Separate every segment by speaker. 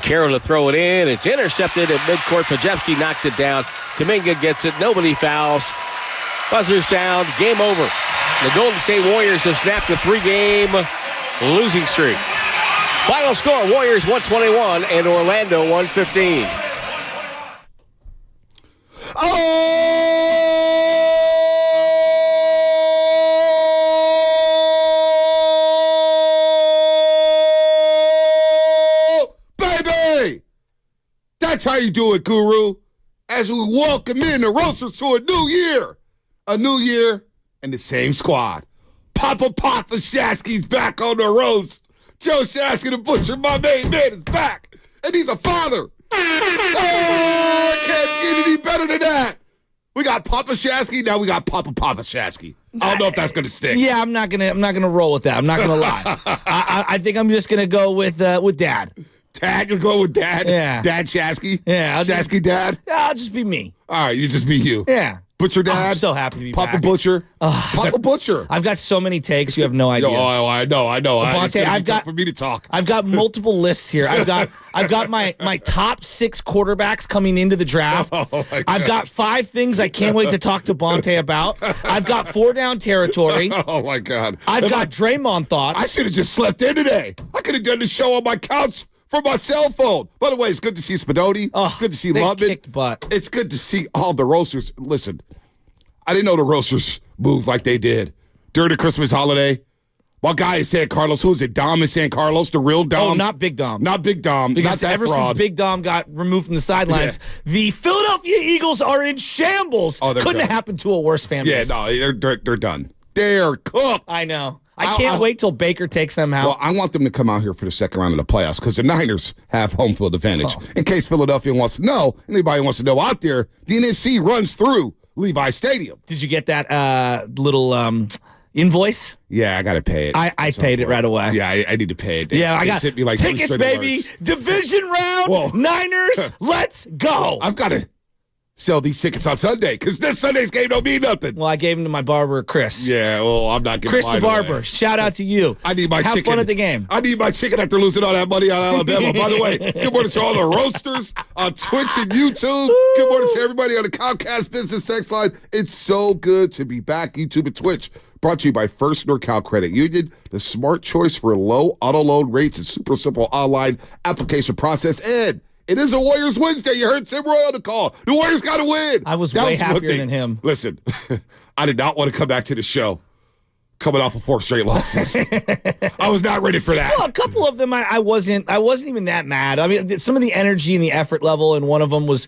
Speaker 1: Carroll to throw it in. It's intercepted at midcourt. Pajewski knocked it down. Kuminga gets it. Nobody fouls. Buzzer sound. Game over. The Golden State Warriors have snapped a 3-game losing streak. Final score, Warriors 121 and Orlando 115.
Speaker 2: That's how you do it, Guru. As we welcome in the Roasters to a new year. A new year and the same squad. Papa Shasky's back on the roast. Joe Shasky the Butcher, my main man, is back. And he's a father. Oh, can't get any better than that. We got Papa Shasky, now we got Papa Shasky. I don't know if that's gonna stick.
Speaker 3: Yeah, I'm not gonna roll with that. I'm not gonna lie. I think I'm just gonna go with Dad.
Speaker 2: Dad, you'll go with Dad?
Speaker 3: Yeah.
Speaker 2: Dad Shasky?
Speaker 3: Yeah.
Speaker 2: Shasky Dad?
Speaker 3: Yeah, I'll just be me.
Speaker 2: All right, you just be you.
Speaker 3: Yeah.
Speaker 2: Butcher Dad?
Speaker 3: I'm so happy to be
Speaker 2: Papa
Speaker 3: back.
Speaker 2: Butcher? Papa Butcher.
Speaker 3: I've got so many takes, you have no idea.
Speaker 2: I know.
Speaker 3: Bonte,
Speaker 2: I've got for me to talk.
Speaker 3: I've got multiple lists here. I've got my top 6 quarterbacks coming into the draft.
Speaker 2: Oh, my God.
Speaker 3: I've got 5 things I can't wait to talk to Bonte about. I've got 4 down territory.
Speaker 2: Oh, my God.
Speaker 3: I've got Draymond thoughts.
Speaker 2: I should have just slept in today. I could have done the show on my couch from my cell phone. By the way, it's good to see Spadoni. Good to see Lubman.
Speaker 3: Kicked butt.
Speaker 2: It's good to see all the Roasters. Listen, I didn't know the Roasters moved like they did during the Christmas holiday. My guy is San Carlos. Who is it? Dom in San Carlos? The real Dom?
Speaker 3: Oh, not Big Dom.
Speaker 2: Not Big Dom.
Speaker 3: Because
Speaker 2: not that
Speaker 3: ever
Speaker 2: fraud.
Speaker 3: since Big Dom got removed from the sidelines, the Philadelphia Eagles are in shambles.
Speaker 2: Oh,
Speaker 3: Couldn't have happened to a worse fan base.
Speaker 2: Yeah, no, they're done. They're cooked.
Speaker 3: I know. I can't wait till Baker takes them out.
Speaker 2: Well, I want them to come out here for the second round of the playoffs because the Niners have home field advantage. In case Philadelphia wants to know, anybody wants to know out there, the NFC runs through Levi Stadium.
Speaker 3: Did you get that little invoice?
Speaker 2: Yeah, I got to pay it.
Speaker 3: I paid it right away.
Speaker 2: Yeah, I need to pay it.
Speaker 3: I got
Speaker 2: sent me like
Speaker 3: tickets, baby.
Speaker 2: alerts.
Speaker 3: Division round,
Speaker 2: Whoa.
Speaker 3: Niners, let's go.
Speaker 2: I've got to sell these tickets on Sunday because this Sunday's game don't mean nothing.
Speaker 3: Well, I gave them to my barber, Chris.
Speaker 2: Yeah, well, I'm not giving
Speaker 3: Chris
Speaker 2: mine
Speaker 3: the barber.
Speaker 2: away.
Speaker 3: Shout out to you.
Speaker 2: I need my
Speaker 3: Have
Speaker 2: chicken.
Speaker 3: fun at the game.
Speaker 2: I need my chicken after losing all that money on Alabama. By the way, good morning to all the roasters on Twitch and YouTube. Good morning to everybody on the Comcast Business Text line. It's so good to be back, YouTube and Twitch. Brought to you by First NorCal Credit Union, the smart choice for low auto loan rates and super simple online application process. And it is a Warriors Wednesday. You heard Tim Roy on the call. The Warriors got to win.
Speaker 3: I was way happier than him.
Speaker 2: Listen, I did not want to come back to the show coming off of 4 straight losses. I was not ready for that.
Speaker 3: Well, a couple of them I wasn't even that mad. I mean, some of the energy and the effort level, and one of them was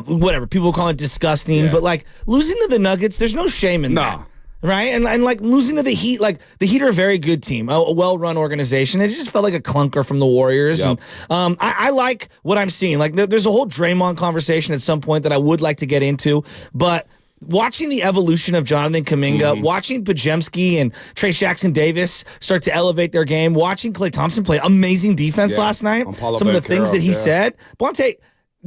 Speaker 3: whatever. People call it disgusting, but like losing to the Nuggets, there's no shame in that. Right? And like losing to the Heat, like the Heat are a very good team, a well-run organization. It just felt like a clunker from the Warriors.
Speaker 2: Yep.
Speaker 3: And I like what I'm seeing. Like there's a whole Draymond conversation at some point that I would like to get into, but watching the evolution of Jonathan Kuminga, watching Pajemski and Trace Jackson-Davis start to elevate their game, watching Klay Thompson play amazing defense last night, some of the things that he said. Bonte,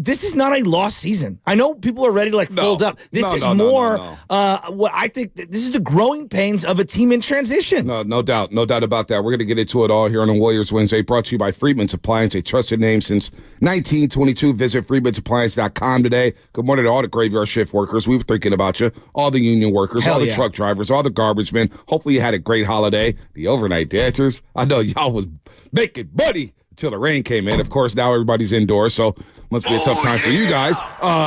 Speaker 3: this is not a lost season. I know people are ready to fold up. This is more what I think. This is the growing pains of a team in transition.
Speaker 2: No doubt about that. We're going to get into it all here on a Warriors Wednesday, brought to you by Freedman's Appliance, a trusted name since 1922. Visit freedmansappliance.com today. Good morning to all the graveyard shift workers. We were thinking about you. All the union workers, all the truck drivers, all the garbage men. Hopefully you had a great holiday. The overnight dancers. I know y'all was making money until the rain came in. Of course, now everybody's indoors, so must be a tough time for you guys.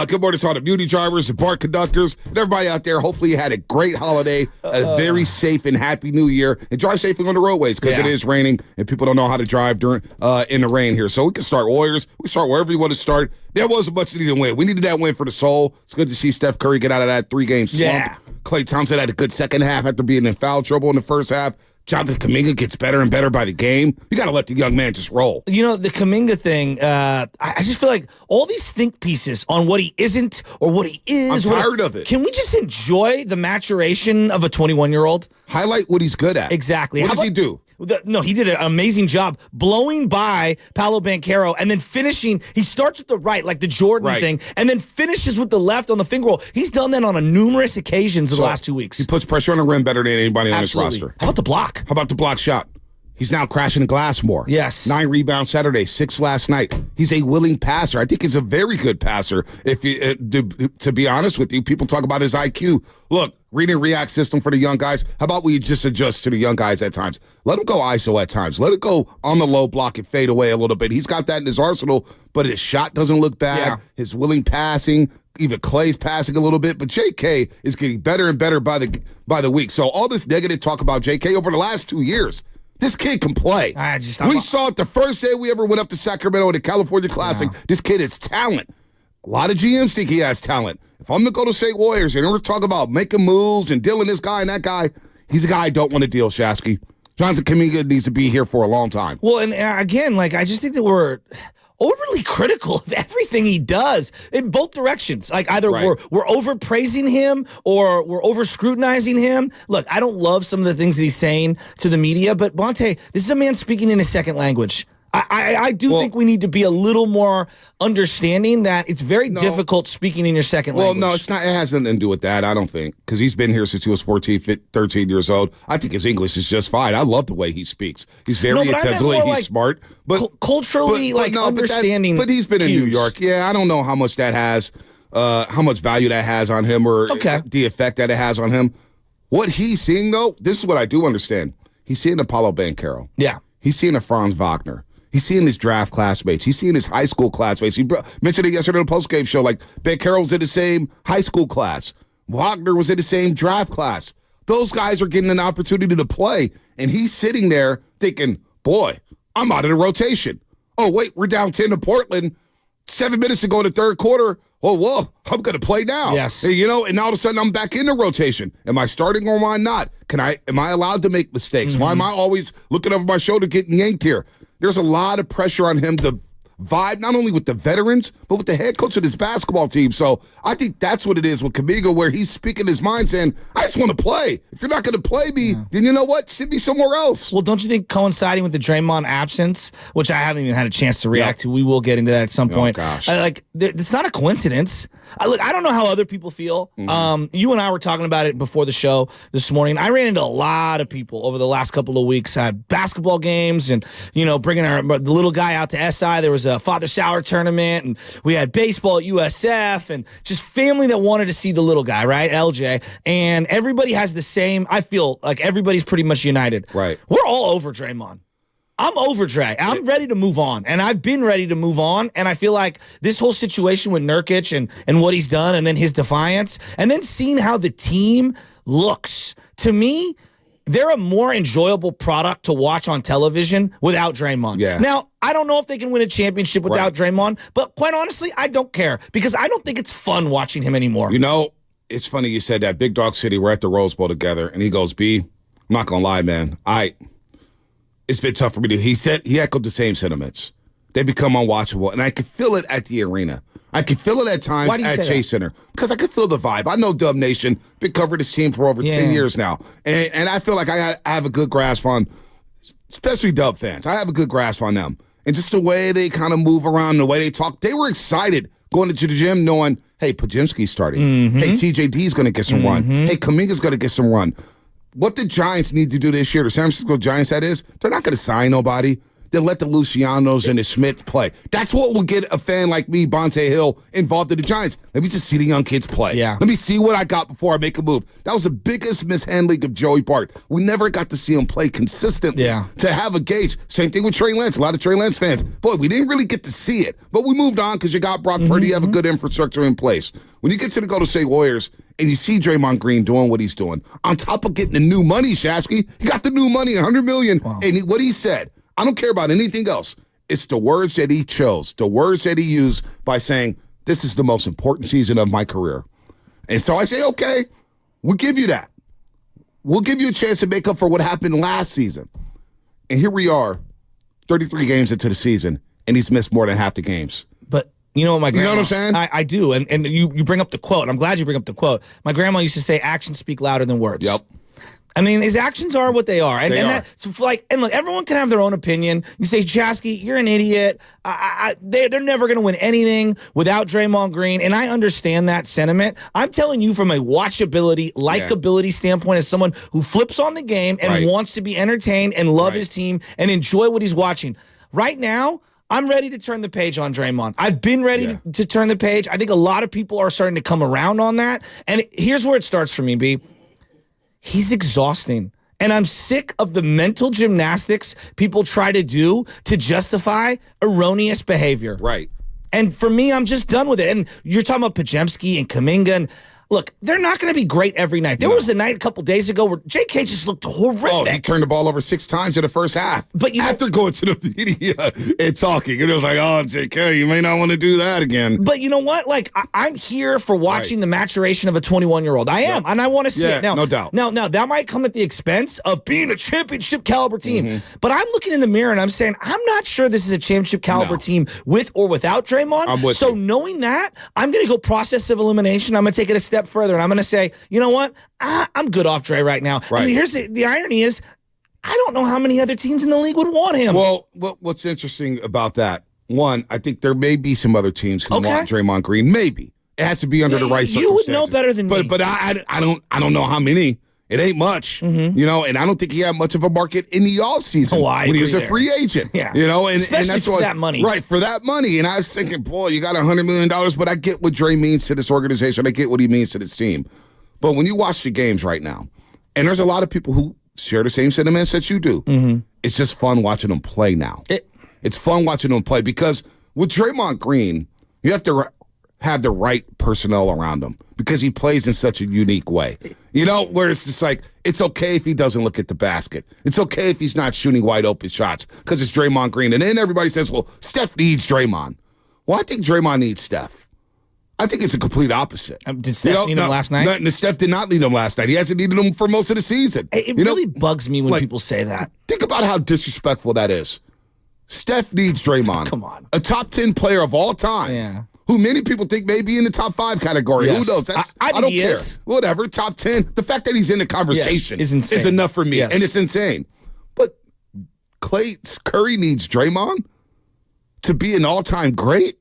Speaker 2: Good morning to all the beauty drivers, the bar conductors, and everybody out there. Hopefully you had a great holiday, a very safe and happy new year, and drive safely on the roadways because it is raining and people don't know how to drive during in the rain here. So we can start Warriors. We start wherever you want to start. There wasn't much needed to win. We needed that win for the soul. It's good to see Steph Curry get out of that 3-game slump.
Speaker 3: Yeah.
Speaker 2: Klay Thompson had a good second half after being in foul trouble in the first half. Jonathan Kuminga gets better and better by the game. You got to let the young man just roll.
Speaker 3: You know, the Kuminga thing, I just feel like all these think pieces on what he isn't or what he is.
Speaker 2: I'm tired of it.
Speaker 3: Can we just enjoy the maturation of a 21-year-old?
Speaker 2: Highlight what he's good at.
Speaker 3: Exactly.
Speaker 2: What does he do?
Speaker 3: No, he did an amazing job blowing by Paolo Banchero and then finishing. He starts with the right, like the Jordan thing, and then finishes with the left on the finger roll. He's done that on numerous occasions in the last 2 weeks.
Speaker 2: He puts pressure on the rim better than anybody on this roster.
Speaker 3: How about the block?
Speaker 2: How about the block shot? He's now crashing the glass more.
Speaker 3: Yes.
Speaker 2: 9 rebounds Saturday, 6 last night. He's a willing passer. I think he's a very good passer. If you, to be honest with you, people talk about his IQ. Look, read and react system for the young guys. How about we just adjust to the young guys at times? Let him go ISO at times. Let it go on the low block and fade away a little bit. He's got that in his arsenal, but his shot doesn't look bad.
Speaker 3: Yeah.
Speaker 2: His willing passing, even Clay's passing a little bit, but JK is getting better and better by the week. So all this negative talk about JK over the last 2 years, this kid can play. We saw it the first day we ever went up to Sacramento in the California Classic. Yeah. This kid has talent. A lot of GMs think he has talent. If I'm going to go to State Warriors and we're talking about making moves and dealing this guy and that guy, he's a guy I don't want to deal, Shasky. Jonathan Kuminga needs to be here for a long time.
Speaker 3: Well, and again, I just think that we're overly critical of everything he does in both directions. Like either we're overpraising him or we're over scrutinizing him. Look, I don't love some of the things that he's saying to the media, but Bonte, this is a man speaking in his second language. I do think we need to be a little more understanding that it's very difficult speaking in your second language.
Speaker 2: Well, no, it's not. It has nothing to do with that, I don't think, because he's been here since he was 14, 13 years old. I think his English is just fine. I love the way he speaks. He's very intelligent. He's smart. But
Speaker 3: culturally, understanding.
Speaker 2: But he's been in New York. Yeah, I don't know how much that has, how much value that has on him or the effect that it has on him. What he's seeing, though, this is what I do understand. He's seeing Apollo Banchero.
Speaker 3: Yeah.
Speaker 2: He's seeing a Franz Wagner. He's seeing his draft classmates. He's seeing his high school classmates. He mentioned it yesterday on the postgame show. Like, Banchero was in the same high school class. Wagner was in the same draft class. Those guys are getting an opportunity to play. And he's sitting there thinking, boy, I'm out of the rotation. Oh, wait, we're down 10 to Portland. 7 minutes to go in the third quarter. Oh, whoa, I'm going to play now.
Speaker 3: Yes.
Speaker 2: And, and all of a sudden I'm back in the rotation. Am I starting or am I not? Am I allowed to make mistakes? Why am I always looking over my shoulder getting yanked here? There's a lot of pressure on him to vibe, not only with the veterans, but with the head coach of this basketball team. So I think that's what it is with Kuminga, where he's speaking his mind saying, I just want to play. If you're not going to play me, then you know what? Send me somewhere else.
Speaker 3: Well, don't you think coinciding with the Draymond absence, which I haven't even had a chance to react to, we will get into that at some point.
Speaker 2: Oh, gosh.
Speaker 3: It's not a coincidence Look, I don't know how other people feel. You and I were talking about it before the show this morning. I ran into a lot of people over the last couple of weeks at basketball games and, bringing the little guy out to SI. There was a Father Sour tournament, and we had baseball at USF, and just family that wanted to see the little guy, right, LJ. And everybody has the same, I feel like everybody's pretty much united.
Speaker 2: Right.
Speaker 3: We're all over Draymond. I'm over Dre. I'm ready to move on, and I've been ready to move on, and I feel like this whole situation with Nurkic and what he's done and then his defiance and then seeing how the team looks, to me, they're a more enjoyable product to watch on television without Draymond.
Speaker 2: Yeah.
Speaker 3: Now, I don't know if they can win a championship without Draymond, but quite honestly, I don't care because I don't think it's fun watching him anymore.
Speaker 2: It's funny you said that. Big Dog City, we're at the Rose Bowl together, and he goes, B, I'm not going to lie, man. It's been tough for me to. He echoed the same sentiments. They become unwatchable, and I could feel it at the arena. I could feel it at times at Chase Center because I could feel the vibe. I know Dub Nation, been covering this team for over 10 years now, and I feel like I have a good grasp on, especially Dub fans. I have a good grasp on them, and just the way they kind of move around, the way they talk. They were excited going into the gym, knowing, hey, Pajemski's starting. Hey, TJD's going to get some run. Hey, Kuminga's going to get some run. What the Giants need to do this year, the San Francisco Giants, that is, they're not going to sign nobody. They'll let the Lucianos and the Smiths play. That's what will get a fan like me, Bonte Hill, involved in the Giants. Let me just see the young kids play.
Speaker 3: Yeah.
Speaker 2: Let me see what I got before I make a move. That was the biggest mishandling of Joey Bart. We never got to see him play consistently.
Speaker 3: Yeah.
Speaker 2: To have a gauge. Same thing with Trey Lance. A lot of Trey Lance fans. Boy, we didn't really get to see it. But we moved on because you got Brock Purdy. You have a good infrastructure in place. When you get to the Golden State Warriors and you see Draymond Green doing what he's doing, on top of getting the new money, Shasky, he got the new money, $100 million. Wow. And what he said, I don't care about anything else. It's the words that he chose, the words that he used by saying, this is the most important season of my career. And so I say, okay, we'll give you that. We'll give you a chance to make up for what happened last season. And here we are, 33 games into the season, and he's missed more than half the games.
Speaker 3: But you know what my grandma,
Speaker 2: you know what I'm saying?
Speaker 3: I do. And you bring up the quote. I'm glad you bring up the quote. My grandma used to say, actions speak louder than words.
Speaker 2: Yep.
Speaker 3: I mean, his actions are what they are, and look, everyone can have their own opinion. You say, Chasky, you're an idiot. They're never going to win anything without Draymond Green, and I understand that sentiment. I'm telling you from a watchability, likability standpoint, as someone who flips on the game and wants to be entertained and love his team and enjoy what he's watching. Right now, I'm ready to turn the page on Draymond. I've been ready to turn the page. I think a lot of people are starting to come around on that, and here's where it starts for me, B. He's exhausting. And I'm sick of the mental gymnastics people try to do to justify erroneous behavior.
Speaker 2: Right.
Speaker 3: And for me, I'm just done with it. And you're talking about Pajemski and Kuminga. And look, they're not going to be great every night. There was a night a couple days ago where J.K. just looked horrific.
Speaker 2: Oh, he turned the ball over 6 times in the first half. But after going to the media and talking, it was like, oh, J.K., you may not want to do that again.
Speaker 3: But you know what? Like, I'm here for watching the maturation of a 21-year-old. I am, and I want to see it. Now,
Speaker 2: no doubt.
Speaker 3: Now, that might come at the expense of being a championship caliber team. But I'm looking in the mirror and I'm saying, I'm not sure this is a championship caliber team with or without Draymond.
Speaker 2: I'm with
Speaker 3: you.
Speaker 2: Knowing
Speaker 3: that, I'm going to go process of elimination. I'm going to take it a step further, and I'm going to say, you know what? I'm good off Dre right now.
Speaker 2: Right.
Speaker 3: And here's the irony is, I don't know how many other teams in the league would want him.
Speaker 2: Well, what's interesting about that, one, I think there may be some other teams who want Draymond Green. Maybe. It has to be under the right circumstances.
Speaker 3: You would know better than me.
Speaker 2: But I don't know how many. It ain't much, and I don't think he had much of a market in the offseason when he was a free agent.
Speaker 3: Especially
Speaker 2: and that's
Speaker 3: for that money.
Speaker 2: Right, for that money. And I was thinking, boy, you got $100 million, but I get what Dre means to this organization. I get what he means to this team. But when you watch the games right now, and there's a lot of people who share the same sentiments that you do, it's just fun watching them play now. It's fun watching them play because with Draymond Green, you have to have the right personnel around him because he plays in such a unique way. Where it's just like, it's okay if he doesn't look at the basket. It's okay if he's not shooting wide open shots because it's Draymond Green. And then everybody says, well, Steph needs Draymond. Well, I think Draymond needs Steph. I think it's a complete opposite.
Speaker 3: Did Steph need him last night?
Speaker 2: No, Steph did not need him last night. He hasn't needed him for most of the season.
Speaker 3: It really bugs me when people say that.
Speaker 2: Think about how disrespectful that is. Steph needs Draymond.
Speaker 3: Come on.
Speaker 2: A top 10 player of all time.
Speaker 3: Yeah.
Speaker 2: Who many people think may be in the top 5 category.
Speaker 3: Yes.
Speaker 2: Who knows? I don't care. Whatever, top 10. The fact that he's in the conversation is enough for me, and it's insane. But Curry needs Draymond to be an all-time great?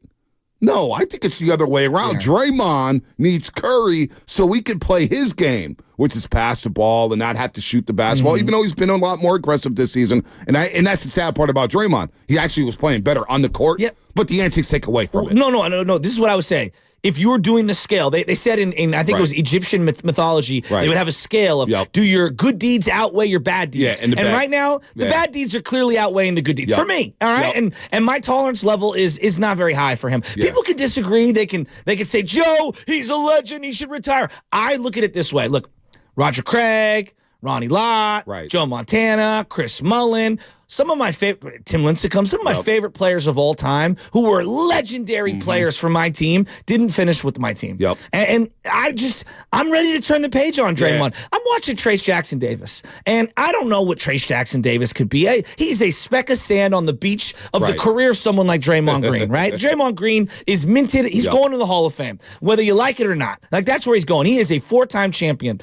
Speaker 2: No, I think it's the other way around. Yeah. Draymond needs Curry so he can play his game, which is pass the ball and not have to shoot the basketball, even though he's been a lot more aggressive this season. And that's the sad part about Draymond. He actually was playing better on the court, but the antics take away from it.
Speaker 3: No. This is what I was saying. If you were doing the scale, they said in I think it was Egyptian mythology, they would have a scale of do your good deeds outweigh your bad deeds?
Speaker 2: Yeah, and
Speaker 3: right now, the bad deeds are clearly outweighing the good deeds for me. All right, and my tolerance level is not very high for him. People can disagree. They can say, Joe, he's a legend. He should retire. I look at it this way. Look, Roger Craig, Ronnie Lott, Joe Montana, Chris Mullin. Some of my favorite, Tim Lincecum, some of my favorite players of all time who were legendary players for my team didn't finish with my team. And I'm ready to turn the page on Draymond. I'm watching Trace Jackson Davis, and I don't know what Trace Jackson Davis could be. He's a speck of sand on the beach of the career of someone like Draymond Green, right? Draymond Green is minted. He's going to the Hall of Fame, whether you like it or not. Like, that's where he's going. He is a 4-time champion.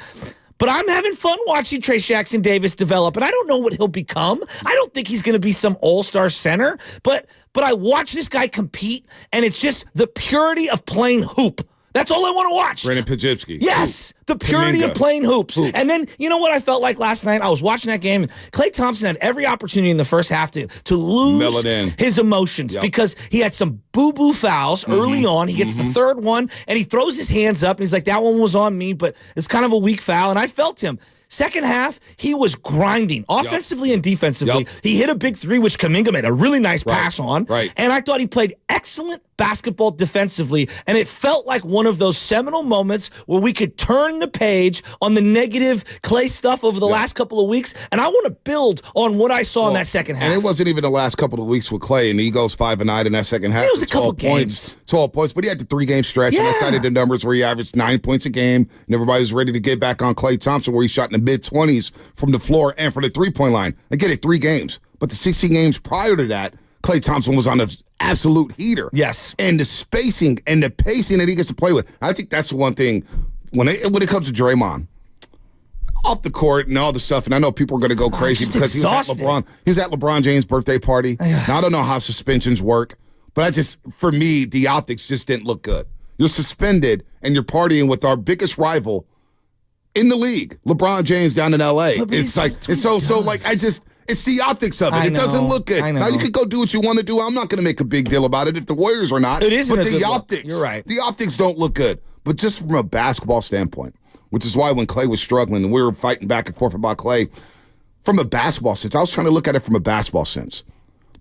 Speaker 3: But I'm having fun watching Trace Jackson Davis develop, and I don't know what he'll become. I don't think he's going to be some all-star center, but I watch this guy compete, and it's just the purity of playing hoop. That's all I want to watch.
Speaker 2: Brandon Pajitsky.
Speaker 3: Yes, the purity of playing hoops. And then, you know what I felt like last night? I was watching that game, and Klay Thompson had every opportunity in the first half to lose his emotions because he had some boo-boo fouls early on. He gets the third one, and he throws his hands up, and he's like, that one was on me, but it's kind of a weak foul, and I felt him. Second half, he was grinding offensively and defensively. He hit a big three, which Kuminga made a really nice pass on. And I thought he played excellent basketball defensively. And it felt like one of those seminal moments where we could turn the page on the negative Klay stuff over the last couple of weeks. And I want to build on what I saw in that second half.
Speaker 2: And it wasn't even the last couple of weeks with Klay, and he goes 5-9 in that second half.
Speaker 3: It was a couple games.
Speaker 2: 12 points, but he had the 3-game stretch. And I cited the numbers where he averaged 9 points a game, and everybody was ready to get back on Klay Thompson, where he shot in the mid-20s from the floor and from the three-point line. I get it, 3 games. But the 16 games prior to that, Klay Thompson was on an absolute heater.
Speaker 3: Yes.
Speaker 2: And the spacing and the pacing that he gets to play with. I think that's the one thing when it comes to Draymond. Off the court and all the stuff, and I know people are going to go crazy because he was at LeBron James' birthday party. Now, I don't know how suspensions work, but for me, the optics just didn't look good. You're suspended, and you're partying with our biggest rival in the league, LeBron James down in L.A. It's the optics of it. It doesn't look good. Now, you can go do what you want to do. I'm not going to make a big deal about it if the Warriors are not.
Speaker 3: It isn't
Speaker 2: but
Speaker 3: the
Speaker 2: optics.
Speaker 3: You're right.
Speaker 2: The optics don't look good. But just from a basketball standpoint, which is why when Klay was struggling and we were fighting back and forth about Klay, from a basketball sense, I was trying to look at it from a basketball sense.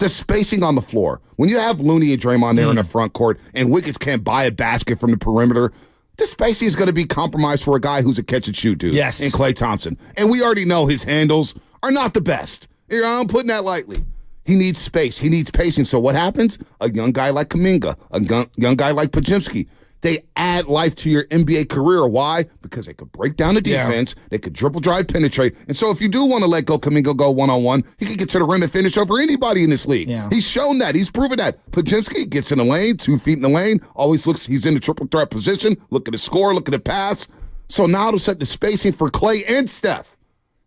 Speaker 2: The spacing on the floor. When you have Looney and Draymond there in the front court and Wiggins can't buy a basket from the perimeter, the spacing is going to be compromised for a guy who's a catch-and-shoot dude in Klay Thompson. And we already know his handles are not the best. I'm putting that lightly. He needs space. He needs pacing. So what happens? A young guy like Kuminga, a young guy like Pajitsky, they add life to your NBA career. Why? Because they could break down the defense. They could dribble, drive, penetrate. And so if you do want to let Kuminga go one-on-one, he can get to the rim and finish over anybody in this league. He's shown that. He's proven that. Pajitsky gets in the lane, 2 feet in the lane, always looks, he's in the triple threat position. Look at the score, look at the pass. So now to set the spacing for Klay and Steph.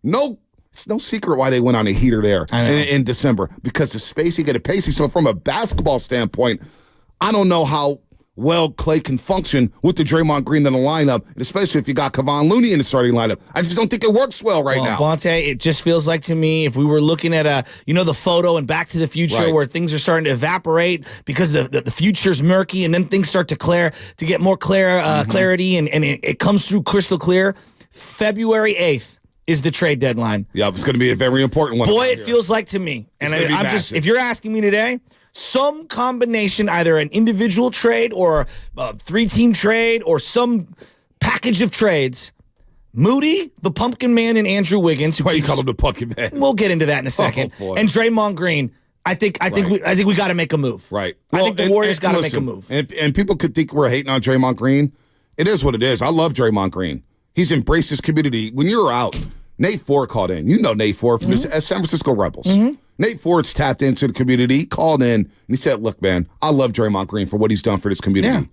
Speaker 2: It's no secret why they went on a heater there in December, because the spacing and the pacing. So from a basketball standpoint, I don't know how well Klay can function with the Draymond Green in the lineup, especially if you got Kevon Looney in the starting lineup. I just don't think it works well now.
Speaker 3: Bonte, it just feels like to me, if we were looking at the photo and Back to the Future where things are starting to evaporate because the future's murky and then things start to get more clarity and it comes through crystal clear. February 8th is the trade deadline.
Speaker 2: Yeah, it's going to be a very important one.
Speaker 3: Boy, it feels like to me. And if you're asking me today, some combination, either an individual trade or a 3-team trade or some package of trades. Moody, the Pumpkin Man, and Andrew Wiggins.
Speaker 2: Why you call him the Pumpkin Man?
Speaker 3: We'll get into that in a second. And Draymond Green. I think we got to make a move.
Speaker 2: Right.
Speaker 3: I think the Warriors got to make a move.
Speaker 2: And people could think we're hating on Draymond Green. It is what it is. I love Draymond Green. He's embraced his community. When you're out, Nate Ford called in. You know Nate Ford from the San Francisco Rebels. Nate Ford's tapped into the community. He called in, and he said, look, man, I love Draymond Green for what he's done for this community.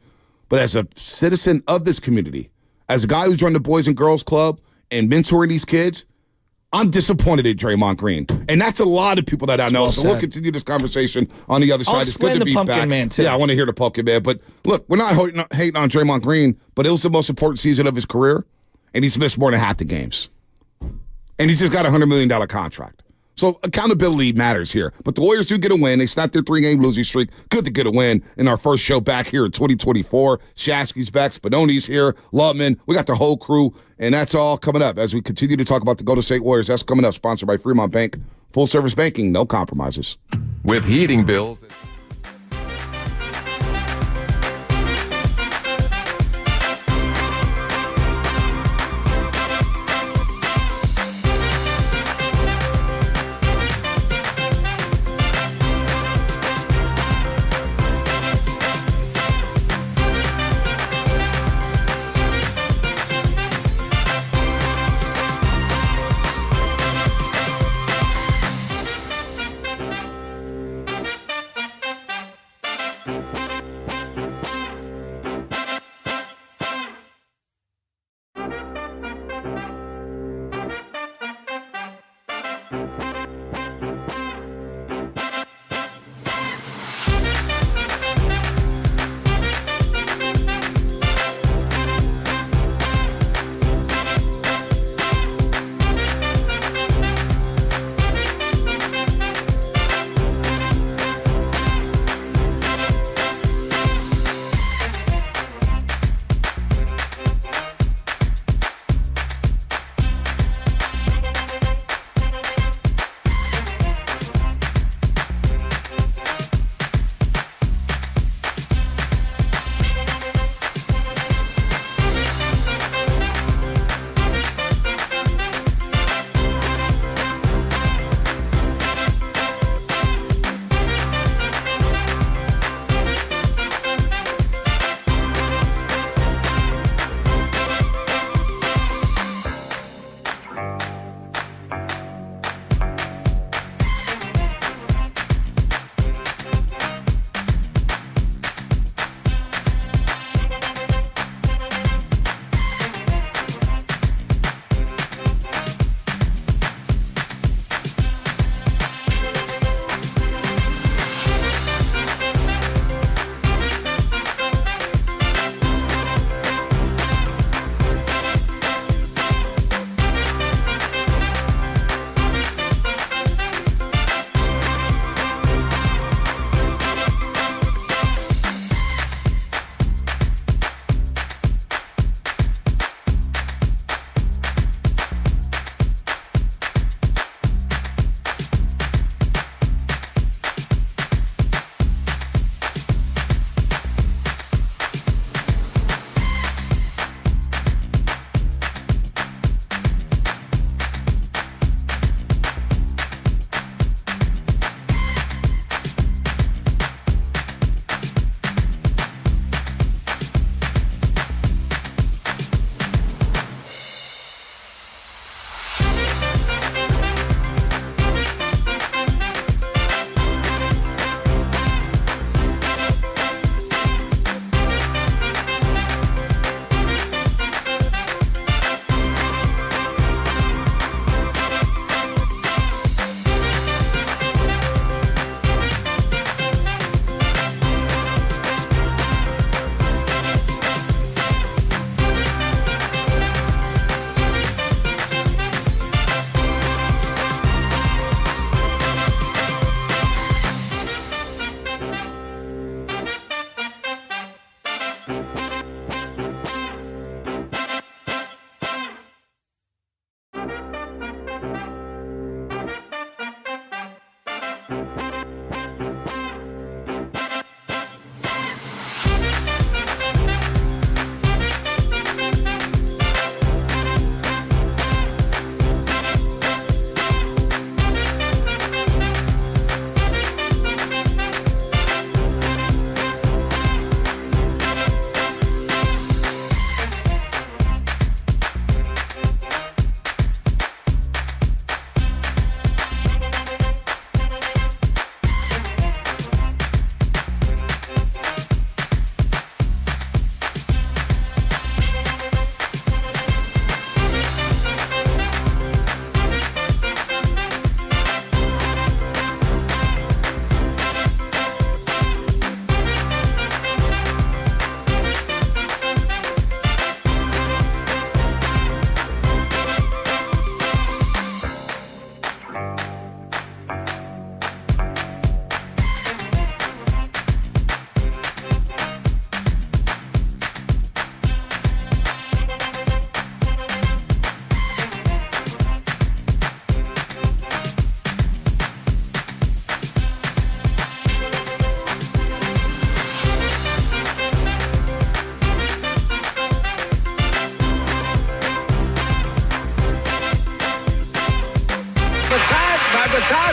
Speaker 2: But as a citizen of this community, as a guy who's run the Boys and Girls Club and mentoring these kids, I'm disappointed at Draymond Green. And that's a lot of people that I know.
Speaker 3: Well
Speaker 2: so we'll
Speaker 3: said.
Speaker 2: continue this conversation on the other
Speaker 3: I'll
Speaker 2: side. It's good
Speaker 3: explain
Speaker 2: to
Speaker 3: the
Speaker 2: be
Speaker 3: Pumpkin
Speaker 2: back.
Speaker 3: Man, too.
Speaker 2: Yeah, I want to hear the Pumpkin Man. But look, we're not hating on Draymond Green, but it was the most important season of his career, and he's missed more than half the games. And he's just got a $100 million contract. So accountability matters here. But the Warriors do get a win. They snapped their 3-game losing streak. Good to get a win in our first show back here in 2024. Shasky's back. Spinoni's here. Lubman. We got the whole crew. And that's all coming up as we continue to talk about the Golden State Warriors. That's coming up, sponsored by Fremont Bank. Full service banking, no compromises.
Speaker 4: With heating bills.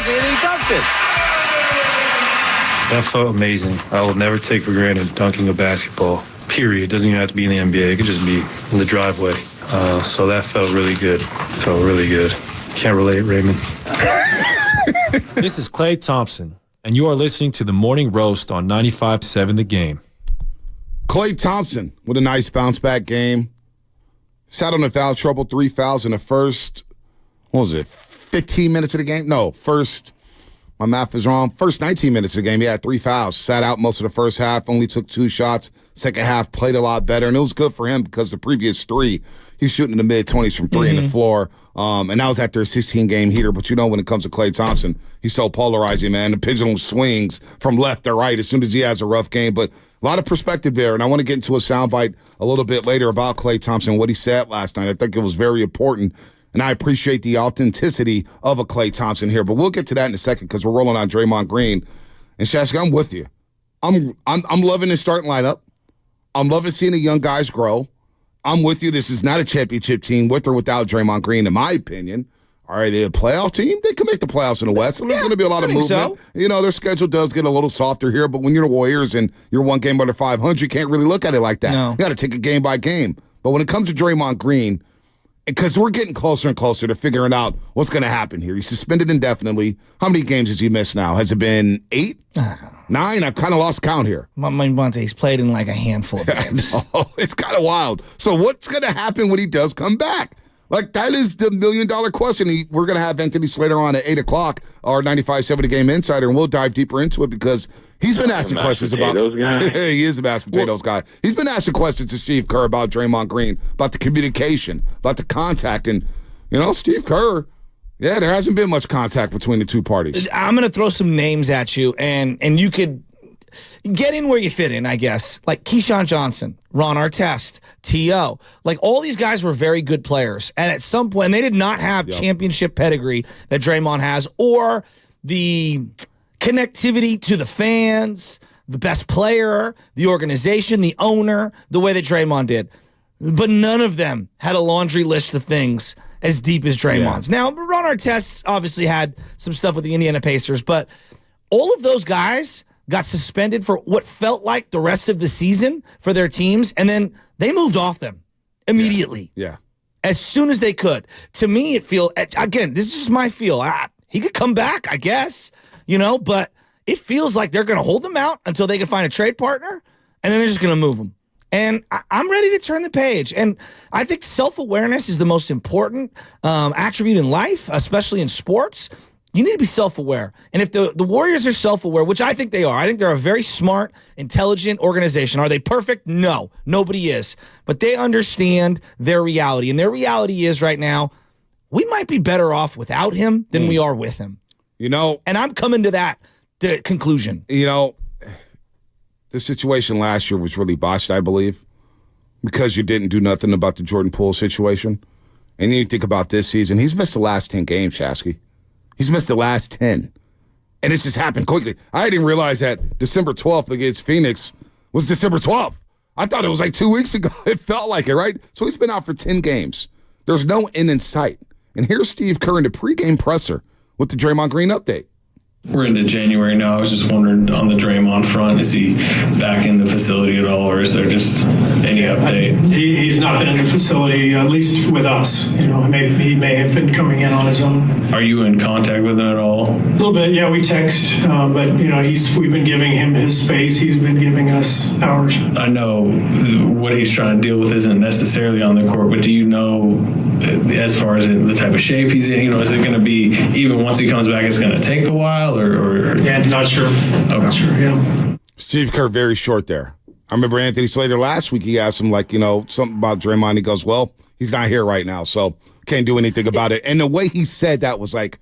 Speaker 1: was Anthony Thompson.
Speaker 4: That felt amazing. I will never take for granted dunking a basketball, period. It doesn't even have to be in the NBA. It could just be in the driveway. So that felt really good. Can't relate, Raymond.
Speaker 5: This is Klay Thompson, and you are listening to the Morning Roast on 95.7 The Game.
Speaker 2: Klay Thompson with a nice bounce-back game. Sat on the foul trouble, 3 fouls in the first, 15 minutes of the game? No, my math is wrong. First 19 minutes of the game, he had 3 fouls. Sat out most of the first half, only took 2 shots. Second half, played a lot better, and it was good for him because the previous 3, he's shooting in the mid-20s from 3 in the floor. And that was after a 16-game heater. But you know when it comes to Klay Thompson, he's so polarizing, man. The pendulum swings from left to right as soon as he has a rough game. But a lot of perspective there, and I want to get into a soundbite a little bit later about Klay Thompson, what he said last night. I think it was very important, and I appreciate the authenticity of a Klay Thompson here. But we'll get to that in a second because we're rolling on Draymond Green. And Shasky, I'm with you. I'm loving this starting lineup. I'm loving seeing the young guys grow. I'm with you. This is not a championship team with or without Draymond Green, in my opinion. Are they a playoff team? They can make the playoffs in the West. So there's going to be a lot of movement.
Speaker 3: So.
Speaker 2: You know, their schedule does get a little softer here, but when you're the Warriors and you're one game under 500, you can't really look at it like that.
Speaker 3: No.
Speaker 2: You got to take it game by game. But when it comes to Draymond Green, because we're getting closer and closer to figuring out what's going to happen here. He's suspended indefinitely. How many games has he missed now? Has it been 8? 9? I've kind of lost count here.
Speaker 3: Monte's played in like a handful of games.
Speaker 2: It's kind of wild. So what's going to happen when he does come back? Like, that is the million-dollar question. We're going to have Anthony Slater on at 8 o'clock, our 95.7 The Game Insider, and we'll dive deeper into it because he's been asking questions about he is a mashed potatoes guy. He's been asking questions to Steve Kerr about Draymond Green, about the communication, about the contact. And, you know, Steve Kerr, yeah, there hasn't been much contact between the two parties.
Speaker 3: I'm going to throw some names at you, and you could get in where you fit in, I guess. Like Keyshawn Johnson, Ron Artest, T.O. Like, all these guys were very good players. And at some point, and they did not have championship pedigree that Draymond has or the connectivity to the fans, the best player, the organization, the owner, the way that Draymond did. But none of them had a laundry list of things as deep as Draymond's. Now, Ron Artest obviously had some stuff with the Indiana Pacers, but all of those guys got suspended for what felt like the rest of the season for their teams, and then they moved off them immediately.
Speaker 2: Yeah.
Speaker 3: As soon as they could. To me, it feels, again, this is just my feel. He could come back, I guess, you know, but it feels like they're going to hold him out until they can find a trade partner, and then they're just going to move him. And I'm ready to turn the page. And I think self-awareness is the most important attribute in life, especially in sports. You need to be self-aware. And if the Warriors are self-aware, which I think they are, I think they're a very smart, intelligent organization. Are they perfect? No, nobody is. But they understand their reality. And their reality is right now, we might be better off without him than we are with him.
Speaker 2: You know.
Speaker 3: And I'm coming to that conclusion.
Speaker 2: You know, the situation last year was really botched, I believe, because you didn't do nothing about the Jordan Poole situation. And then you think about this season, he's missed the last 10 games, Shasky. He's missed the last 10. And it's just happened quickly. I didn't realize that December 12th against Phoenix was December 12th. I thought it was like 2 weeks ago. It felt like it, right? So he's been out for 10 games. There's no end in sight. And here's Steve Kerr in the pregame presser with the Draymond Green update.
Speaker 6: We're into January now. I was just wondering on the Draymond front, is he back in the facility at all, or is there just any update?
Speaker 7: He's not been in the facility, at least with us. You know, he may have been coming in on his own.
Speaker 6: Are you in contact with him at all?
Speaker 7: A little bit, yeah. We text, but you know, we've been giving him his space. He's been giving us ours.
Speaker 6: I know what he's trying to deal with isn't necessarily on the court, but do you know, as far as the type of shape he's in? You know, is it going to be even once he comes back, it's going to take a while? Or
Speaker 7: yeah, not sure.
Speaker 6: Okay.
Speaker 7: Not sure, yeah.
Speaker 2: Steve Kerr, very short there. I remember Anthony Slater last week, he asked him, like, you know, something about Draymond. He goes, well, he's not here right now, so can't do anything about it. And the way he said that was like,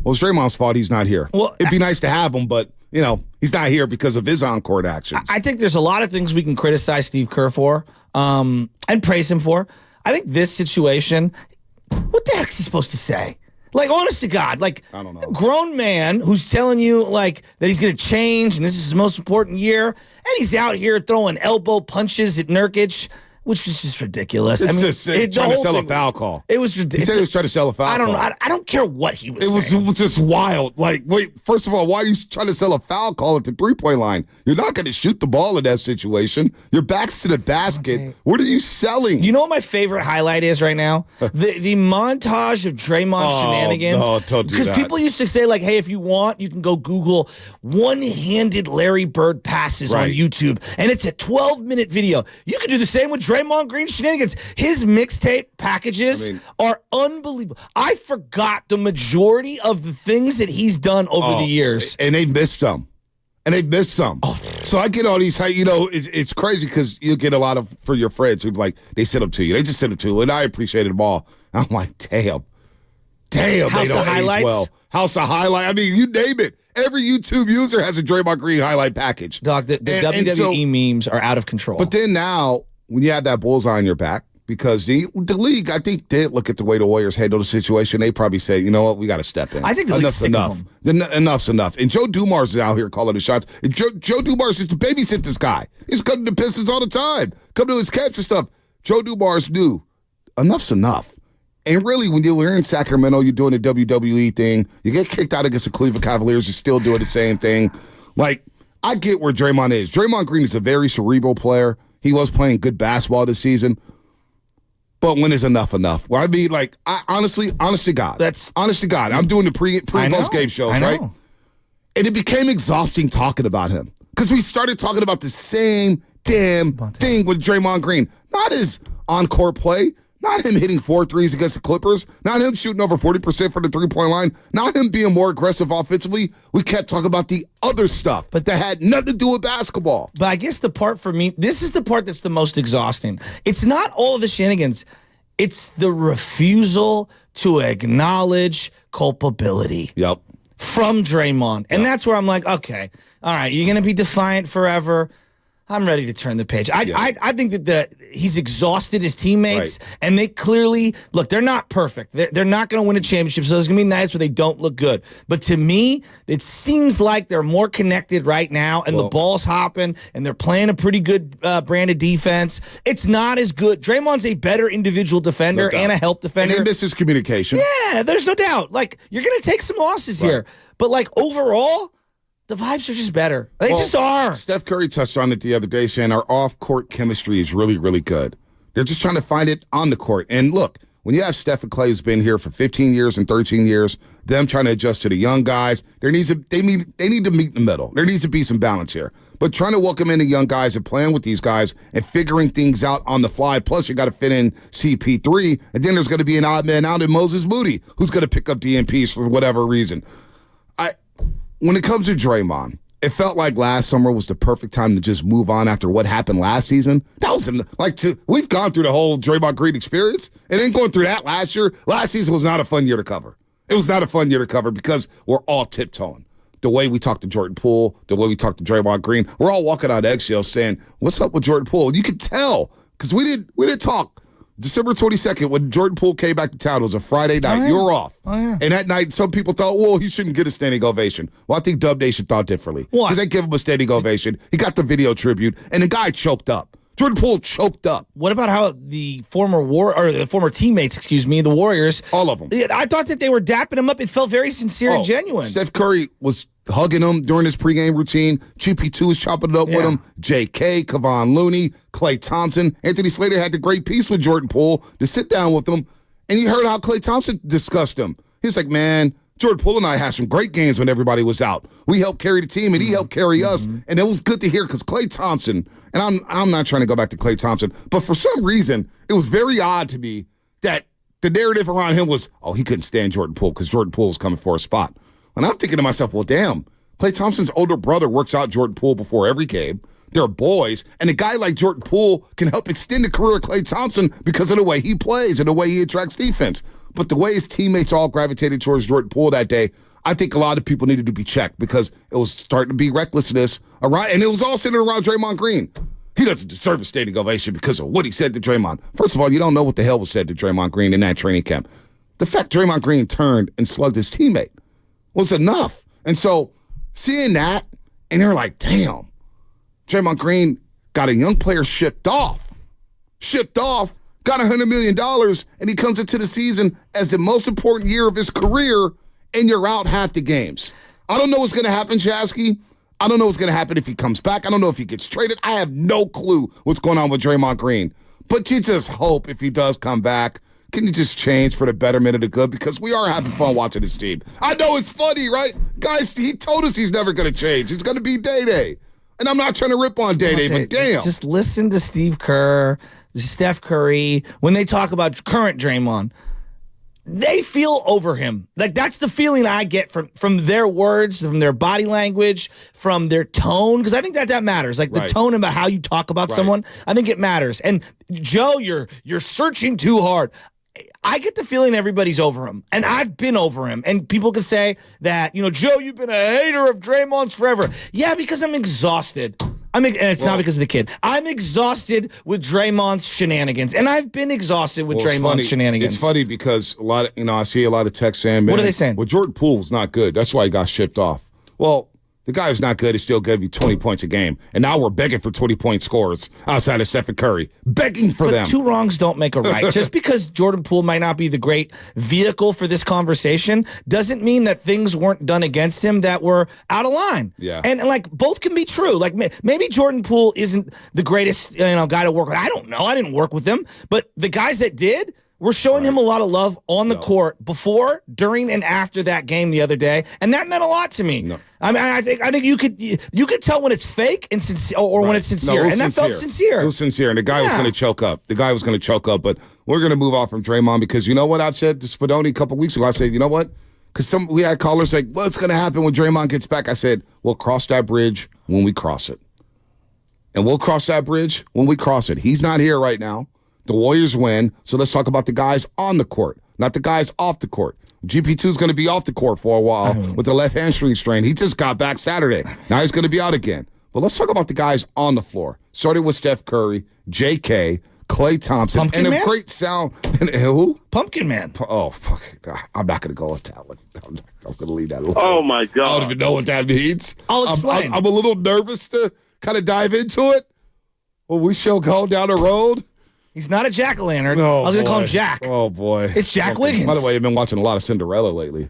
Speaker 2: well, it's Draymond's fault he's not here. Well, it'd be nice to have him, but, you know, he's not here because of his on-court actions.
Speaker 3: I think there's a lot of things we can criticize Steve Kerr for and praise him for. I think this situation, what the heck's he supposed to say? Like, honest to God, like,
Speaker 2: I don't know.
Speaker 3: A grown man who's telling you, like, that he's going to change and this is his most important year, and he's out here throwing elbow punches at Nurkic. Which was just ridiculous.
Speaker 2: It's
Speaker 3: I mean,
Speaker 2: just trying to sell a foul call.
Speaker 3: It was
Speaker 2: He
Speaker 3: ridiculous.
Speaker 2: said he was trying to sell a foul
Speaker 3: I don't
Speaker 2: call.
Speaker 3: know. I don't care what he was
Speaker 2: It
Speaker 3: saying.
Speaker 2: was just wild. Like, wait, first of all, why are you trying to sell a foul call at the three-point line? You're not going to shoot the ball in that situation. Your back's to the basket. What are you selling?
Speaker 3: You know what my favorite highlight is right now? The montage of Draymond shenanigans.
Speaker 2: No, don't do
Speaker 3: Because
Speaker 2: that.
Speaker 3: people used to say, like, hey, if you want, you can go Google one-handed Larry Bird passes on
Speaker 2: Right.
Speaker 3: YouTube. And it's a 12-minute video. You can do the same with Draymond Green shenanigans. His mixtape packages are unbelievable. I forgot the majority of the things that he's done over the years.
Speaker 2: And they missed some. So I get all these, it's crazy because you get a lot of, for your friends who like, they send them to you. They just send them to you. And I appreciated them all. I'm like, damn, they
Speaker 3: House of
Speaker 2: don't age
Speaker 3: Highlights?
Speaker 2: well. House of Highlight. I mean, you name it. Every YouTube user has a Draymond Green highlight package.
Speaker 3: Dog, the WWE memes are out of control.
Speaker 2: But then now, when you have that bullseye on your back, because the league, I think, did look at the way the Warriors handled the situation. They probably said, you know what, we got to step in.
Speaker 3: I think the league's sick of them.
Speaker 2: Enough's enough. And Joe Dumars is out here calling the shots. And Joe Dumars is to babysit this guy. He's coming to the Pistons all the time. Come to his camps and stuff. Joe Dumars knew enough's enough. And really, when you're in Sacramento, you're doing the WWE thing. You get kicked out against the Cleveland Cavaliers, you're still doing the same thing. Like, I get where Draymond is. Draymond Green is a very cerebral player. He was playing good basketball this season. But when is enough? Well, I mean, like, honest to God. I'm doing the pre and post game shows, right? And it became exhausting talking about him. Because we started talking about the same damn thing with Draymond Green. Not his on-court play. Not him hitting 4 threes against the Clippers. Not him shooting over 40% from the three-point line. Not him being more aggressive offensively. We kept talking about the other stuff, but that had nothing to do with basketball.
Speaker 3: But I guess the part for me, this is the part that's the most exhausting. It's not all of the shenanigans. It's the refusal to acknowledge culpability.
Speaker 2: Yep.
Speaker 3: From Draymond. And that's where I'm like, okay, all right, you're going to be defiant forever. I'm ready to turn the page. I think that he's exhausted his teammates, and they clearly, look, they're not perfect. They're not going to win a championship, so there's going to be nights where they don't look good. But to me, it seems like they're more connected right now, and the ball's hopping, and they're playing a pretty good brand of defense. It's not as good. Draymond's a better individual defender and a help defender.
Speaker 2: And he misses communication.
Speaker 3: Yeah, there's no doubt. Like, you're going to take some losses here. But, like, overall, the vibes are just better. They just are.
Speaker 2: Steph Curry touched on it the other day, saying our off-court chemistry is really, really good. They're just trying to find it on the court. And look, when you have Steph and Clay who's been here for 15 years and 13 years, them trying to adjust to the young guys, they need to meet in the middle. There needs to be some balance here. But trying to welcome in the young guys and playing with these guys and figuring things out on the fly, plus you got to fit in CP3, and then there's going to be an odd man out in Moses Moody who's going to pick up DNPs for whatever reason. When it comes to Draymond, it felt like last summer was the perfect time to just move on after what happened last season. That was we've gone through the whole Draymond Green experience, and then going through that last year. Last season was not a fun year to cover. It was not a fun year to cover because we're all tiptoeing. The way we talked to Jordan Poole, the way we talked to Draymond Green, we're all walking on eggshells saying, "What's up with Jordan Poole?" You could tell because we didn't talk. December 22nd, when Jordan Poole came back to town, it was a Friday night.
Speaker 3: yeah.
Speaker 2: You were off.
Speaker 3: Oh, yeah.
Speaker 2: And that night, some people thought, well, he shouldn't get a standing ovation. Well, I think Dub Nation thought differently.
Speaker 3: Why?
Speaker 2: Because they give him a standing ovation. He got the video tribute, and the guy choked up. Jordan Poole choked up.
Speaker 3: What about how the former teammates, the Warriors,
Speaker 2: all of them.
Speaker 3: I thought that they were dapping him up. It felt very sincere and genuine.
Speaker 2: Steph Curry was hugging him during his pregame routine. GP2 was chopping it up with him. JK, Kevon Looney, Klay Thompson. Anthony Slater had the great piece with Jordan Poole to sit down with him. And you heard how Klay Thompson discussed him. He's like, man, Jordan Poole and I had some great games when everybody was out. We helped carry the team, and he helped carry us. And it was good to hear because Klay Thompson, and I'm not trying to go back to Klay Thompson, but for some reason, it was very odd to me that the narrative around him was, oh, he couldn't stand Jordan Poole because Jordan Poole was coming for a spot. And I'm thinking to myself, well, damn, Klay Thompson's older brother works out Jordan Poole before every game. They're boys. And a guy like Jordan Poole can help extend the career of Klay Thompson because of the way he plays and the way he attracts defense. But the way his teammates all gravitated towards Jordan Poole that day, I think a lot of people needed to be checked because it was starting to be recklessness around, and it was all centered around Draymond Green. He doesn't deserve a standing ovation because of what he said to Draymond. First of all, you don't know what the hell was said to Draymond Green in that training camp. The fact Draymond Green turned and slugged his teammate was enough. And so seeing that, and they're like, damn, Draymond Green got a young player shipped off. shipped off, got $100 million, and he comes into the season as the most important year of his career, and you're out half the games. I don't know what's going to happen, Chasky. I don't know what's going to happen if he comes back. I don't know if he gets traded. I have no clue what's going on with Draymond Green. But you just hope if he does come back, can you just change for the betterment of the good? Because we are having fun watching this team. I know it's funny, right? Guys, he told us he's never going to change. He's going to be Day-Day. And I'm not trying to rip on Day-Day, but damn.
Speaker 3: Just listen to Steve Kerr, Steph Curry, when they talk about current Draymond. They feel over him. Like, that's the feeling I get from their words, from their body language, from their tone, because I think that matters. Like, the tone about how you talk about someone, I think it matters. And, Joe, you're searching too hard. I get the feeling everybody's over him, and I've been over him. And people can say that, Joe, you've been a hater of Draymond's forever. Yeah, because I'm exhausted. And it's not because of the kid. I'm exhausted with Draymond's shenanigans, and I've been exhausted with Draymond's shenanigans.
Speaker 2: It's funny because a lot of, I see a lot of texts saying, man,
Speaker 3: what are they saying?
Speaker 2: Well, Jordan Poole's not good. That's why he got shipped off. Well, the guy who's not good is still giving you 20 points a game. And now we're begging for 20-point scores outside of Stephen Curry. Begging for them.
Speaker 3: But two wrongs don't make a right. Just because Jordan Poole might not be the great vehicle for this conversation doesn't mean that things weren't done against him that were out of line.
Speaker 2: Yeah.
Speaker 3: And like, both can be true. Like, maybe Jordan Poole isn't the greatest guy to work with. I don't know. I didn't work with him. But the guys that did, we're showing him a lot of love on the court before, during, and after that game the other day, and that meant a lot to me. No. I mean, I think you could tell when it's fake and sincere, or when it's sincere, and that felt sincere.
Speaker 2: It was sincere, and the guy was going to choke up. The guy was going to choke up, but we're going to move on from Draymond because you know what I've said to Spadoni a couple weeks ago. I said, you know what? Because we had callers like, what's going to happen when Draymond gets back? I said, we'll cross that bridge when we cross it, and we'll cross that bridge when we cross it. He's not here right now. The Warriors win, so let's talk about the guys on the court, not the guys off the court. GP2 is going to be off the court for a while with the left hamstring strain. He just got back Saturday. Now he's going to be out again. But let's talk about the guys on the floor. Starting with Steph Curry, JK, Klay Thompson,
Speaker 3: Pumpkin
Speaker 2: and
Speaker 3: Man?
Speaker 2: a great sound. And who?
Speaker 3: Pumpkin Man.
Speaker 2: Oh, fuck. I'm not going to go with that one. I'm going to leave that alone.
Speaker 8: Oh, my God.
Speaker 2: I don't even know what that means.
Speaker 3: I'll explain.
Speaker 2: I'm a little nervous to kind of dive into it. When we shall go down the road.
Speaker 3: He's not a jack-o'-lantern.
Speaker 2: Oh,
Speaker 3: I was going to call him
Speaker 2: boy.
Speaker 3: Jack.
Speaker 2: Oh, boy.
Speaker 3: It's Jack Wiggins.
Speaker 2: By the way, I've been watching a lot of Cinderella lately.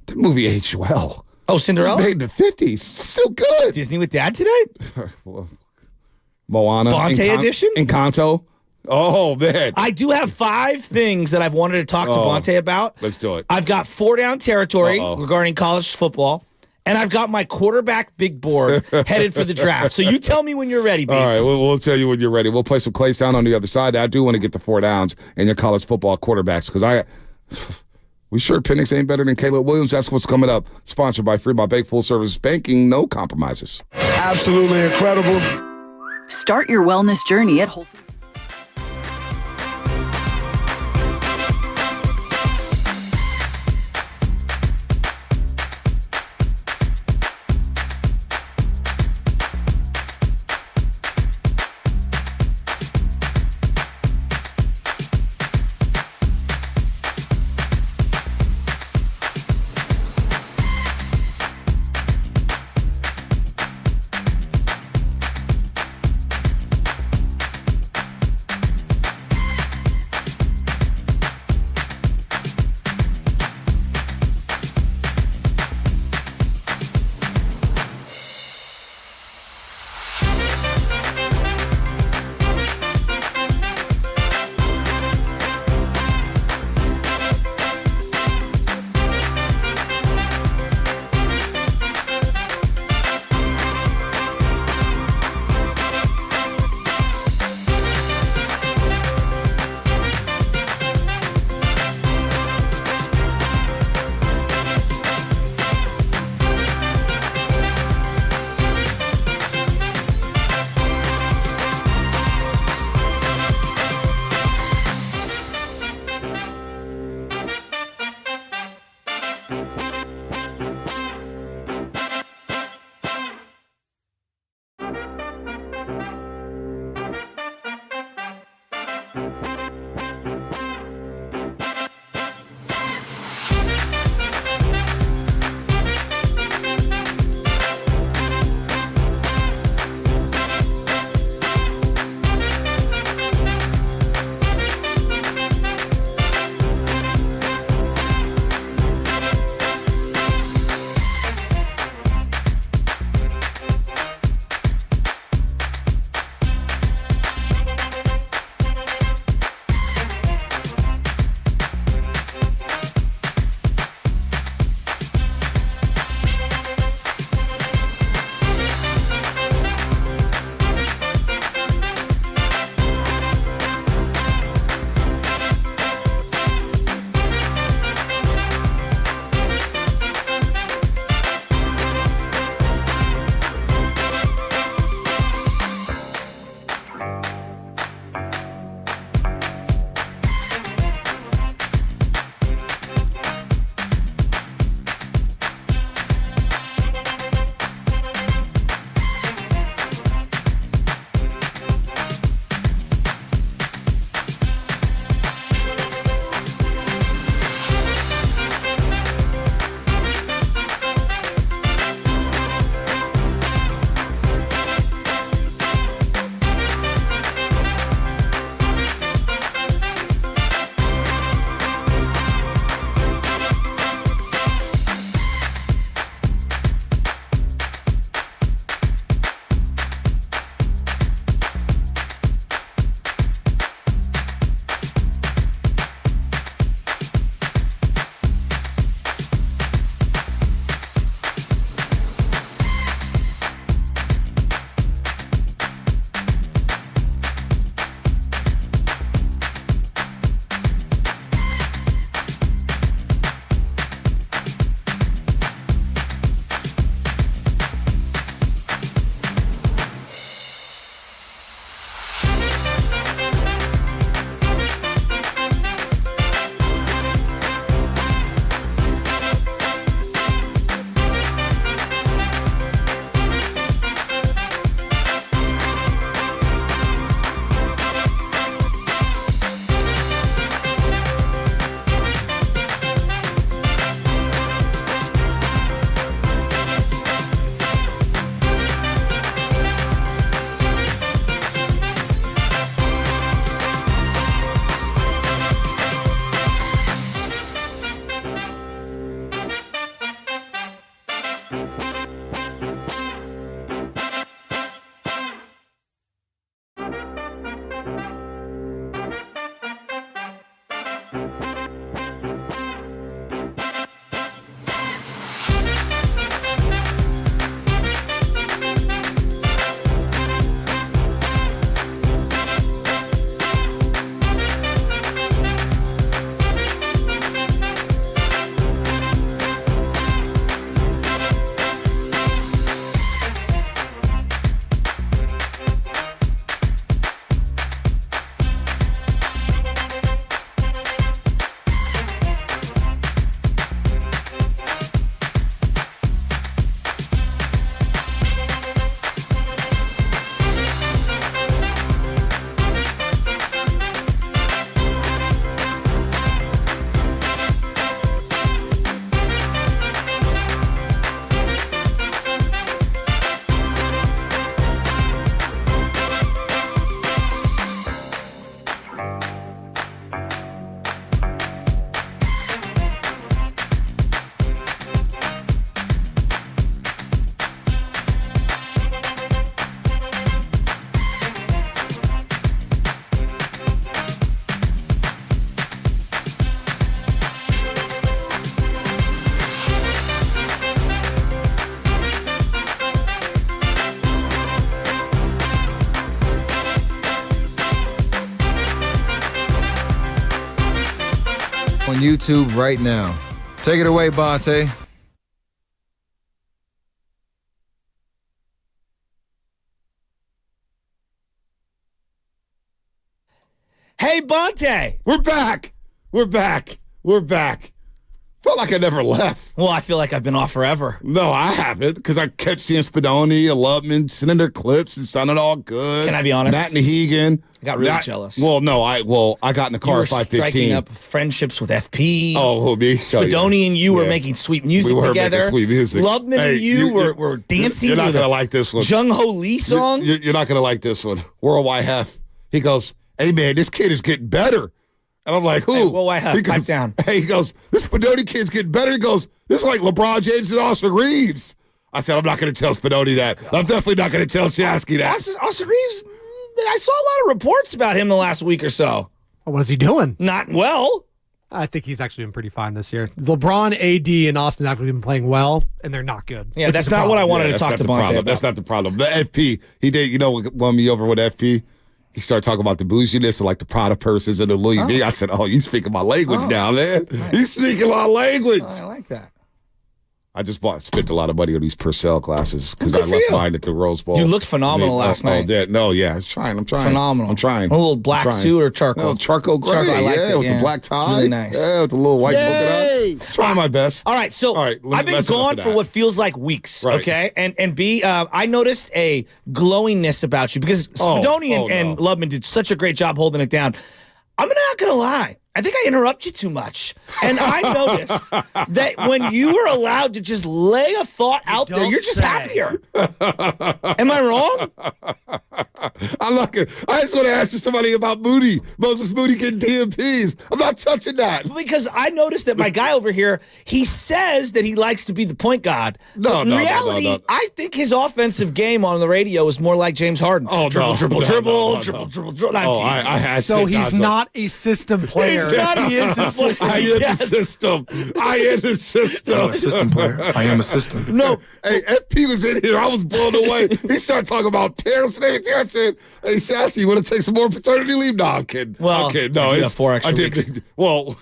Speaker 2: That movie aged well.
Speaker 3: Oh, Cinderella?
Speaker 2: It's made in the 50s. Still good.
Speaker 3: Disney with Dad today?
Speaker 2: Moana.
Speaker 3: Bonte edition?
Speaker 2: Encanto. Oh, man.
Speaker 3: I do have 5 things that I've wanted to talk to Bonte about.
Speaker 2: Let's do it.
Speaker 3: I've got 4 down territory regarding college football. And I've got my quarterback big board headed for the draft. So you tell me when you're ready, B.
Speaker 2: All right, we'll tell you when you're ready. We'll play some Clay Sound on the other side. I do want to get to 4 downs in your college football quarterbacks because we sure Penix ain't better than Caleb Williams. That's what's coming up. Sponsored by Fremont Bank, full service banking, no compromises.
Speaker 9: Absolutely incredible.
Speaker 10: Start your wellness journey at Whole Foods.
Speaker 8: YouTube right now. Take it away, Bonte.
Speaker 3: Hey, Bonte.
Speaker 2: We're back. Felt like I never left.
Speaker 3: Well, I feel like I've been off forever.
Speaker 2: No, I haven't, because I kept seeing Spadoni and Lubman sending their clips and sounding all good.
Speaker 3: Can I be honest?
Speaker 2: Matt Nahegan.
Speaker 3: I got really jealous.
Speaker 2: Well, no, I got in the car at 5:15.
Speaker 3: Striking up friendships with FP.
Speaker 2: Oh, me?
Speaker 3: Spadoni and you were making sweet music
Speaker 2: we were
Speaker 3: together.
Speaker 2: Making sweet music.
Speaker 3: Lubman and you were dancing.
Speaker 2: You're not going to like this one.
Speaker 3: Jung Ho Lee song?
Speaker 2: You're not going to like this one. Worldwide Hef. He goes, hey, man, this kid is getting better. And I'm like, who?
Speaker 3: Hey, Worldwide Hef, pipe down.
Speaker 2: Hey, he goes, this Spadoni kid's getting better. He goes, this is like LeBron James and Austin Reeves. I said, I'm not going to tell Spadoni that. I'm definitely not going to tell Shasky that.
Speaker 3: Austin Reeves, I saw a lot of reports about him the last week or so.
Speaker 11: Well, what is he doing?
Speaker 3: Not well.
Speaker 11: I think he's actually been pretty fine this year. LeBron, AD, and Austin have been playing well, and they're not good.
Speaker 3: Yeah, that's not what I wanted to talk to Bonte about.
Speaker 2: That's not the problem. The FP, he did, what won me over with FP? He started talking about the bouginess and like the Prada purses and the Louis V. I said, you speaking my language now, man. Nice. You speaking my language.
Speaker 3: I like that.
Speaker 2: I just spent a lot of money on these Purcell glasses because I left mine at the Rose Bowl.
Speaker 3: You looked phenomenal last night.
Speaker 2: I'm trying.
Speaker 3: Phenomenal.
Speaker 2: I'm trying.
Speaker 3: A little black suit or charcoal?
Speaker 2: No, charcoal gray.
Speaker 3: Charcoal, I like it.
Speaker 2: With the black tie.
Speaker 3: It's really nice.
Speaker 2: Yeah, with the little white polka dots. Trying my best.
Speaker 3: All right, so I've been gone for what feels like weeks, okay? And B, I noticed a glowingness about you because Spadoni and Lubman did such a great job holding it down. I'm not going to lie. I think I interrupt you too much. And I noticed that when you are allowed to just lay a thought out there, you're just happier. Am I wrong?
Speaker 2: I'm not good. I just want to ask somebody about Moody. Moses Moody getting DMPs. I'm not touching that.
Speaker 3: Because I noticed that my guy over here, he says that he likes to be the point guard.
Speaker 2: No,
Speaker 3: in reality, I think his offensive game on the radio is more like James Harden. Dribble.
Speaker 11: So he's not a system player.
Speaker 3: He is the system.
Speaker 2: I am the system. I am the system.
Speaker 8: I'm a system player. I am a system.
Speaker 2: No, hey, FP was in here. I was blown away. He started talking about parents and everything. I said, hey, Shassy, you want to take some more paternity leave? No, I'm kidding.
Speaker 3: Well,
Speaker 2: I'm kidding. No,
Speaker 3: it's 4 extra weeks.
Speaker 2: Well,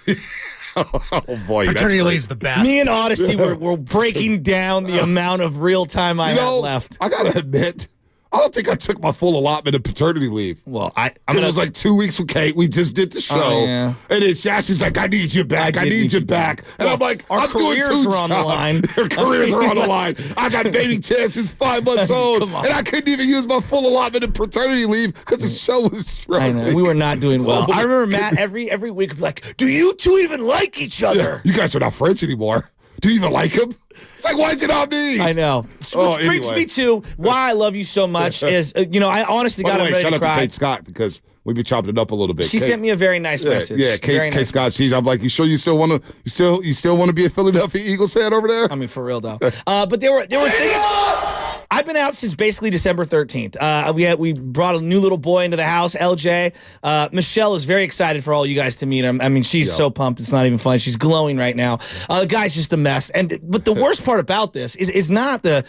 Speaker 2: oh boy,
Speaker 11: paternity leave's the best.
Speaker 3: Me and Odyssey we're breaking down the amount of real time I have left.
Speaker 2: I gotta admit, I don't think I took my full allotment of paternity leave.
Speaker 3: Well,
Speaker 2: it was like 2 weeks with Kate. We just did the show. And then Shassy's like, I need you back. I need you back. And I'm like,
Speaker 3: our careers are on the line.
Speaker 2: Our careers are on the line. I got baby Chance who's 5 months old. And I couldn't even use my full allotment of paternity leave because the show was struggling.
Speaker 3: I know. We were not doing well. I remember Matt every week would be like, do you two even like each other?
Speaker 2: You guys are not friends anymore. Do you even like him? It's like, why is it on me?
Speaker 3: I know. Which brings me to why I love you so much is, I honestly got ready to cry.
Speaker 2: Shout out to Kate Scott because we've been chopping it up a little bit.
Speaker 3: She sent me a very nice message.
Speaker 2: Yeah, Kate Scott. I'm like, you sure you still want to be a Philadelphia Eagles fan over there?
Speaker 3: I mean, for real though. But there were things. I've been out since basically December 13th. We brought a new little boy into the house, LJ. Michelle is very excited for all you guys to meet him. I mean, she's so pumped. It's not even funny. She's glowing right now. The guy's just a mess. But the worst part about this is not the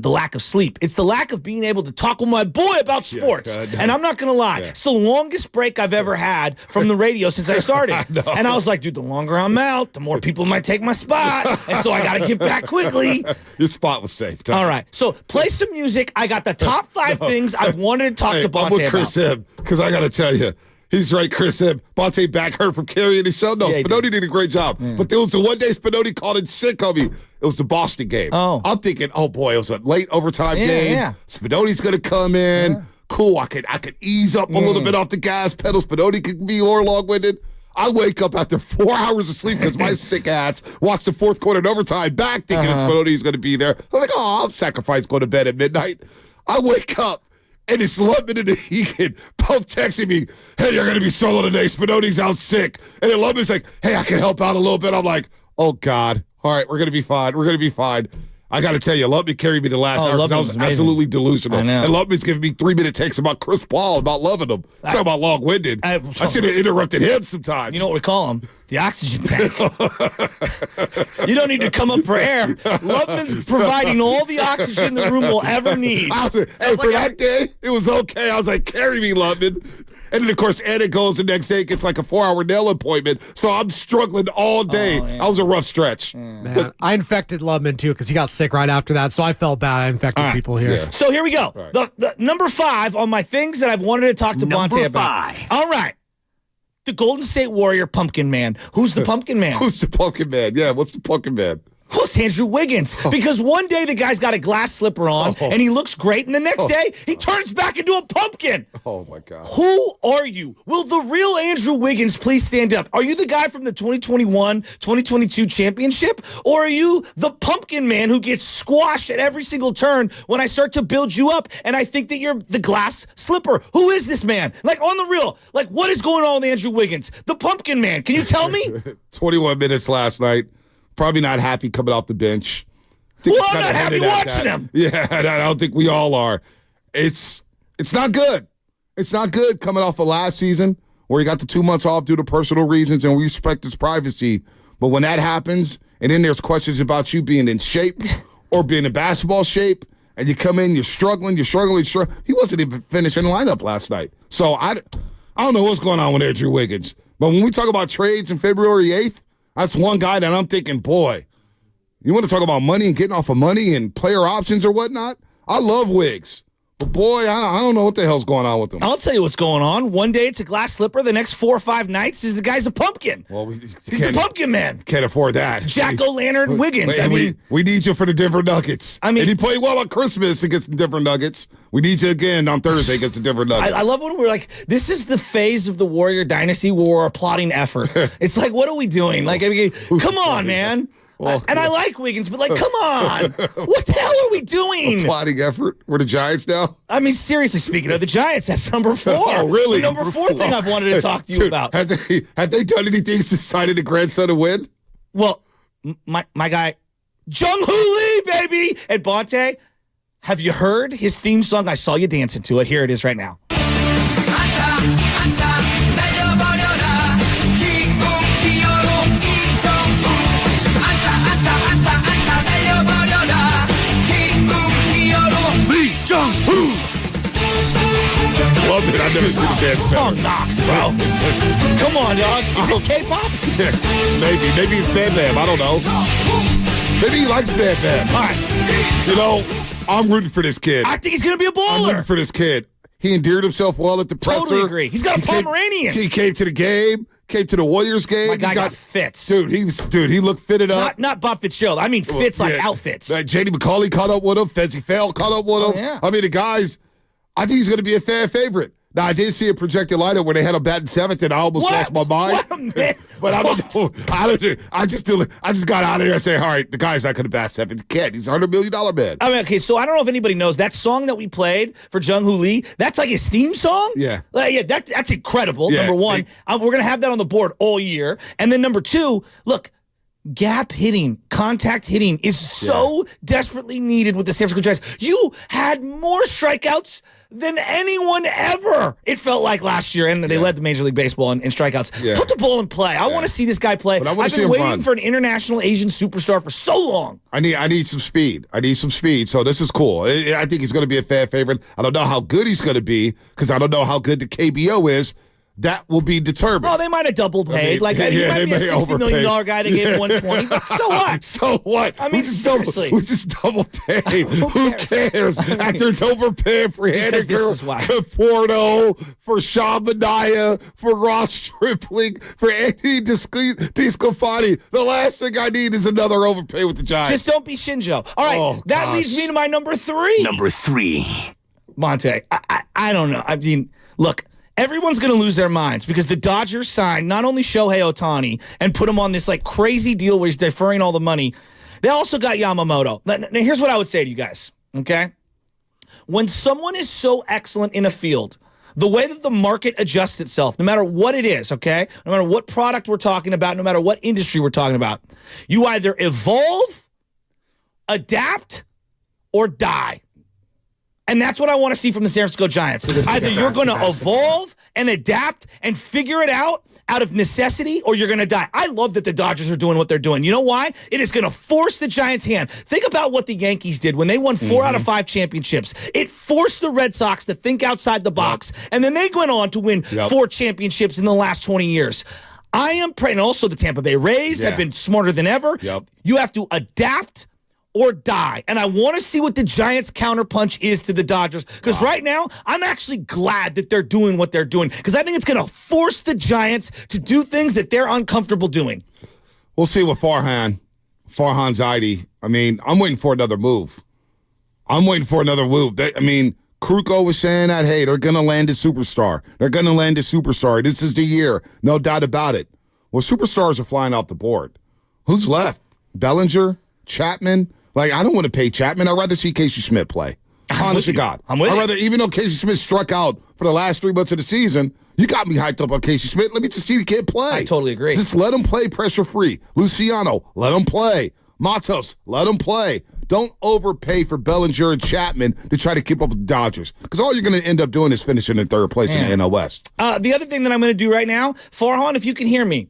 Speaker 3: lack of sleep. It's the lack of being able to talk with my boy about sports. And I'm not going to lie. It's the longest break I've ever had from the radio since I started. And I was like, dude, the longer I'm out, the more people might take my spot. And so I got to get back quickly.
Speaker 2: Your spot was safe.
Speaker 3: All right. So play some music. I got the top 5 things I've wanted to talk to Bonte about.
Speaker 2: I'm with Chris Hibb, because I got to tell you, he's right, Chris Hibb. Bonte back hurt from carrying the show. No, Spinoni did a great job. But there was the one day Spinoni called in sick on me. It was the Boston game. I'm thinking, oh boy, it was a late overtime game. Spinoni's going to come in. Cool, I could ease up a little bit off the gas pedal. Spinoni could be more long-winded. I wake up after 4 hours of sleep because my sick ass watched the fourth quarter and overtime back thinking Spinoni's going to be there. I'm like, I'll sacrifice going to bed at midnight. I wake up and it's Lubman and Nahegan both texting me, hey, you're going to be solo today. Spinoni's out sick. And then Lubman's like, hey, I can help out a little bit. I'm like, oh, God. All right, we're going to be fine. We're going to be fine. I got to tell you, Lubman carried me the last hour because I was absolutely delusional. And Lubman's giving me 3-minute takes about Chris Paul, about loving him. Talking about long-winded. I should have interrupted him sometimes.
Speaker 3: You know what we call him? The oxygen tank. You don't need to come up for air. Lubman's providing all the oxygen the room will ever need.
Speaker 2: Hey, for that day, it was okay. I was like, carry me, Lubman. And then, of course, Anna goes the next day, gets like a 4-hour nail appointment. So I'm struggling all day. That was a rough stretch.
Speaker 11: Man, but I infected Lubman, too, because he got sick right after that. So I felt bad. I infected people here.
Speaker 2: Yeah.
Speaker 3: So here we go. Right. The number 5 on my things that I've wanted to talk to Bonte about. All right. The Golden State Warrior Pumpkin Man. Who's the Pumpkin Man?
Speaker 2: Who's the Pumpkin Man? Yeah, what's the Pumpkin Man?
Speaker 3: Well, it's Andrew Wiggins. Because one day the guy's got a glass slipper on and he looks great, and the next day he turns back into a pumpkin.
Speaker 2: Oh, my God.
Speaker 3: Who are you? Will the real Andrew Wiggins please stand up? Are you the guy from the 2021-2022 championship? Or are you the pumpkin man who gets squashed at every single turn when I start to build you up and I think that you're the glass slipper? Who is this man? Like, on the real, like, what is going on with Andrew Wiggins? The pumpkin man. Can you tell me?
Speaker 2: 21 minutes last night. Probably not happy coming off the bench.
Speaker 3: Well, I'm not happy watching him.
Speaker 2: Yeah, I don't think we all are. It's not good. It's not good coming off of last season where he got the 2 months off due to personal reasons, and we respect his privacy. But when that happens, and then there's questions about you being in shape or being in basketball shape, and you come in, you're struggling. He wasn't even finishing the lineup last night. So I don't know what's going on with Andrew Wiggins. But when we talk about trades in February 8th, that's one guy that I'm thinking, boy, you want to talk about money and getting off of money and player options or whatnot? I love Wiggs. But, boy, I don't know what the hell's going on with him.
Speaker 3: I'll tell you what's going on. One day it's a glass slipper. The next 4 or 5 nights is the guy's a pumpkin.
Speaker 2: Well,
Speaker 3: he's the pumpkin man.
Speaker 2: Can't afford that.
Speaker 3: Jack-o'-lantern Wiggins.
Speaker 2: We need you for the Denver Nuggets. And he played well on Christmas against the Denver Nuggets. We need you again on Thursday against the Denver Nuggets.
Speaker 3: I love when we're like, this is the phase of the Warrior Dynasty where we're applauding effort. It's like, what are we doing? Like, come on, man. Well, and I like Wiggins, but, like, come on. What the hell are we doing?
Speaker 2: Applauding effort? We're the Giants now?
Speaker 3: I mean, seriously, speaking of the Giants, that's number 4.
Speaker 2: Oh, really?
Speaker 3: The number 4 thing I've wanted to talk to you about.
Speaker 2: Have they done anything since signing the grandson to win?
Speaker 3: Well, my guy, Jung Hoo Lee, baby. And Bonte, have you heard his theme song? I saw you dancing to it. Here it is right now.
Speaker 2: Love it. I've never seen a dance
Speaker 3: song knocks, bro. Come on, dog. Is this K-pop?
Speaker 2: Yeah, maybe it's Bam Bam. I don't know. Maybe he likes Bam Bam. All right. You know, I'm rooting for this kid.
Speaker 3: I think he's going to be a baller.
Speaker 2: I'm rooting for this kid. He endeared himself well at the presser.
Speaker 3: Totally agree. He's got a Pomeranian.
Speaker 2: He came to the game. Came to the Warriors game.
Speaker 3: My guy got fits.
Speaker 2: Dude, he looked fitted up.
Speaker 3: Not Bob Fitzgerald. I mean fits like outfits.
Speaker 2: J.D. McCauley caught up with him. Fezzi Fell caught up with him. Yeah. I mean, the guys, I think he's going to be a fan favorite. Now, I did see a projected lineup where they had him batting 7th, and I almost lost my mind.
Speaker 3: What a minute.
Speaker 2: But I don't know. I just got out of there and say, all right, the guy's not going to bat 7th. He can't. He's a $100 million man.
Speaker 3: I mean, okay, so I don't know if anybody knows that song that we played for Jung Hoo Lee. That's like his theme song.
Speaker 2: Yeah,
Speaker 3: that's incredible. Yeah, number 1, we're going to have that on the board all year. And then number 2, look. Gap hitting, contact hitting is so desperately needed with the San Francisco Giants. You had more strikeouts than anyone ever, it felt like last year, and they led the Major League Baseball in strikeouts. Yeah. Put the ball in play. I want to see this guy play. I've been waiting for an international Asian superstar for so long.
Speaker 2: I need some speed. So this is cool. I think he's going to be a fan favorite. I don't know how good he's going to be because I don't know how good the KBO is. That will be determined.
Speaker 3: Oh, they might have double paid. He might be a $60 million guy. They gave him $120. But so what?
Speaker 2: So what?
Speaker 3: I mean, seriously.
Speaker 2: We just double pay. Who cares? After overpaying for Henniker, Conforto, for Sean Manaea, for Ross Stripling, for Anthony DeSclafani. The last thing I need is another overpay with the Giants.
Speaker 3: Just don't be Shinjo. All right, that leads me to my number 3.
Speaker 12: Number 3.
Speaker 3: Monte, I don't know. I mean, look. Everyone's going to lose their minds because the Dodgers signed not only Shohei Ohtani and put him on this like crazy deal where he's deferring all the money, they also got Yamamoto. Now, here's what I would say to you guys, okay? When someone is so excellent in a field, the way that the market adjusts itself, no matter what it is, okay? No matter what product we're talking about, no matter what industry we're talking about, you either evolve, adapt, or die. And that's what I want to see from the San Francisco Giants. Either you're going to evolve and adapt and figure it out of necessity, or you're going to die. I love that the Dodgers are doing what they're doing. You know why? It is going to force the Giants' hand. Think about what the Yankees did when they won 4 out of 5 championships. It forced the Red Sox to think outside the box, and then they went on to win 4 championships in the last 20 years. I am praying. And also, the Tampa Bay Rays have been smarter than ever. You have to adapt or die. And I want to see what the Giants' counterpunch is to the Dodgers. Because right now, I'm actually glad that they're doing what they're doing. Because I think it's going to force the Giants to do things that they're uncomfortable doing.
Speaker 2: We'll see with Farhan Zaidi. I mean, I'm waiting for another move. Kruko was saying that, hey, they're going to land a superstar. This is the year. No doubt about it. Well, superstars are flying off the board. Who's left? Bellinger? Chapman? Like, I don't want to pay Chapman. I'd rather see Casey Smith play. Honest to God.
Speaker 3: I'm with you.
Speaker 2: I'd rather, even though Casey Smith struck out for the last 3 months of the season, you got me hyped up on Casey Smith. Let me just see the kid play.
Speaker 3: I totally agree.
Speaker 2: Just let him play pressure-free. Luciano, let him play. Matos, let him play. Don't overpay for Bellinger and Chapman to try to keep up with the Dodgers. Because all you're going to end up doing is finishing in 3rd place in the NL West.
Speaker 3: The other thing that I'm going to do right now, Farhan, if you can hear me,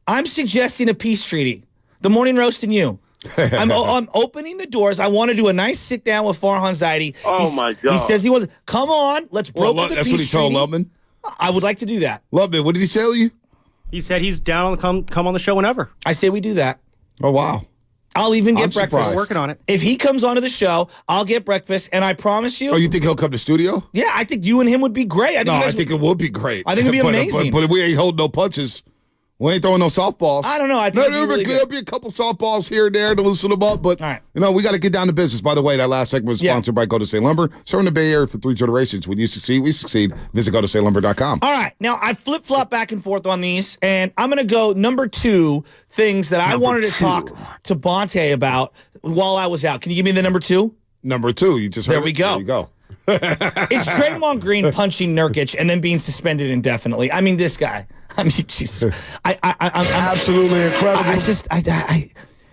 Speaker 3: I'm suggesting a peace treaty. The morning roast and you. I'm opening the doors. I want to do a nice sit down with Farhan Zaidi.
Speaker 12: My God.
Speaker 3: He says he wants. Come on, let's broker the peace treaty.
Speaker 2: That's what he told Lubman?
Speaker 3: I would like to do that.
Speaker 2: Lubman, what did he tell you?
Speaker 12: He said he's down to come on the show whenever.
Speaker 3: I say we do that.
Speaker 2: Oh, wow.
Speaker 3: I'll even get breakfast.
Speaker 12: We're working on it.
Speaker 3: If he comes onto the show, I'll get breakfast, and I promise you.
Speaker 2: Oh, you think he'll come to studio?
Speaker 3: Yeah, I think you and him would be great.
Speaker 2: I think it would be great.
Speaker 3: I think it'd be amazing.
Speaker 2: But we ain't holding no punches. We ain't throwing no softballs.
Speaker 3: I don't know. I think
Speaker 2: there'll be a couple softballs here and there to loosen them up. But, we got to get down to business. By the way, that last segment was sponsored by Go to Say Lumber. Serving the Bay Area for 3 generations. When you succeed, we succeed. Visit GoToSayLumber.com.
Speaker 3: All right. Now, I flip-flop back and forth on these, and I'm going to go number 2 things that I wanted to talk to Bonte about while I was out. Can you give me the number 2?
Speaker 2: Number 2. You just heard
Speaker 3: There we go.
Speaker 2: There you go.
Speaker 3: Is Draymond Green punching Nurkic and then being suspended indefinitely? I mean, this guy. I mean, Jesus. I'm
Speaker 9: absolutely incredible.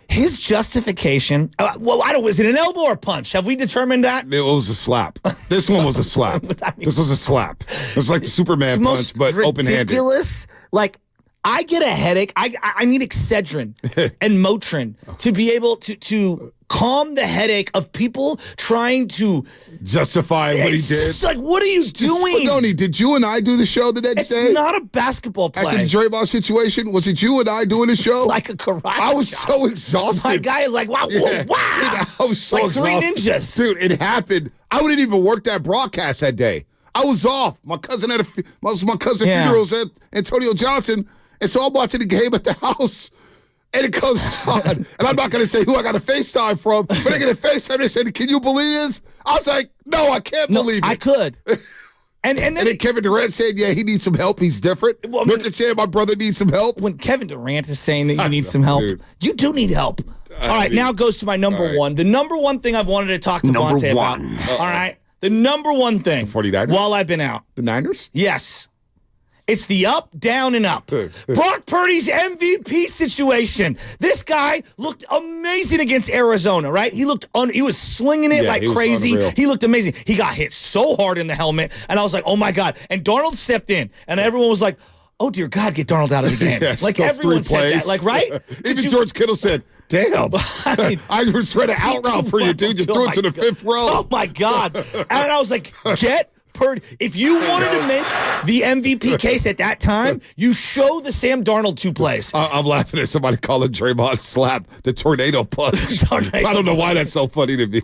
Speaker 3: His justification. Was it an elbow or a punch? Have we determined that?
Speaker 2: It was a slap. This one was a slap. This was a slap. It was like the Superman punch, but open-handed.
Speaker 3: Ridiculous. Like, I get a headache. I need Excedrin and Motrin to be able to calm the headache of people trying to
Speaker 2: justify what he did.
Speaker 3: Just like, what are you doing?
Speaker 2: Tony, did you and I do the show the next day?
Speaker 3: It's not a basketball play.
Speaker 2: After the Draymond situation, was it you and I doing the show?
Speaker 3: It's like a karate.
Speaker 2: I was so exhausted.
Speaker 3: My guy is like, wow.
Speaker 2: Dude, I was so
Speaker 3: like
Speaker 2: exhausted.
Speaker 3: 3 ninjas.
Speaker 2: Dude, it happened. I wouldn't even work that broadcast that day. I was off. My cousin had my cousin funerals at Antonio Johnson, and so I'm watching the game at the house. And it comes on, and I'm not going to say who I got a FaceTime from, but I get a FaceTime and they said, "Can you believe this?" I was like, "No, I can't believe it."
Speaker 3: I could. And
Speaker 2: then Kevin Durant said, "Yeah, he needs some help. He's different."
Speaker 3: Well,
Speaker 2: Nurkic said, "My brother needs some help."
Speaker 3: When Kevin Durant is saying that you need some help, you do need help. All right, now it goes to my number 1. The number 1 thing I've wanted to talk to Bonte about. All right, the number 1 thing.
Speaker 2: The 49ers?
Speaker 3: While I've been out.
Speaker 2: The Niners?
Speaker 3: Yes. It's the up, down, and up. Brock Purdy's MVP situation. This guy looked amazing against Arizona, right? He was slinging it like crazy. He looked amazing. He got hit so hard in the helmet, and I was like, oh my God. And Darnold stepped in, and everyone was like, oh dear God, get Darnold out of the game. Like everyone said that, like, right?
Speaker 2: Even George Kittle said, damn. I was ready to out route for you, dude. You threw it to the 5th row.
Speaker 3: Oh my God. And I was like, get Purdy. If you wanted to make the MVP case at that time, you show the Sam Darnold 2 plays.
Speaker 2: I'm laughing at somebody calling Draymond slap the tornado punch. I don't know why that's so funny to me.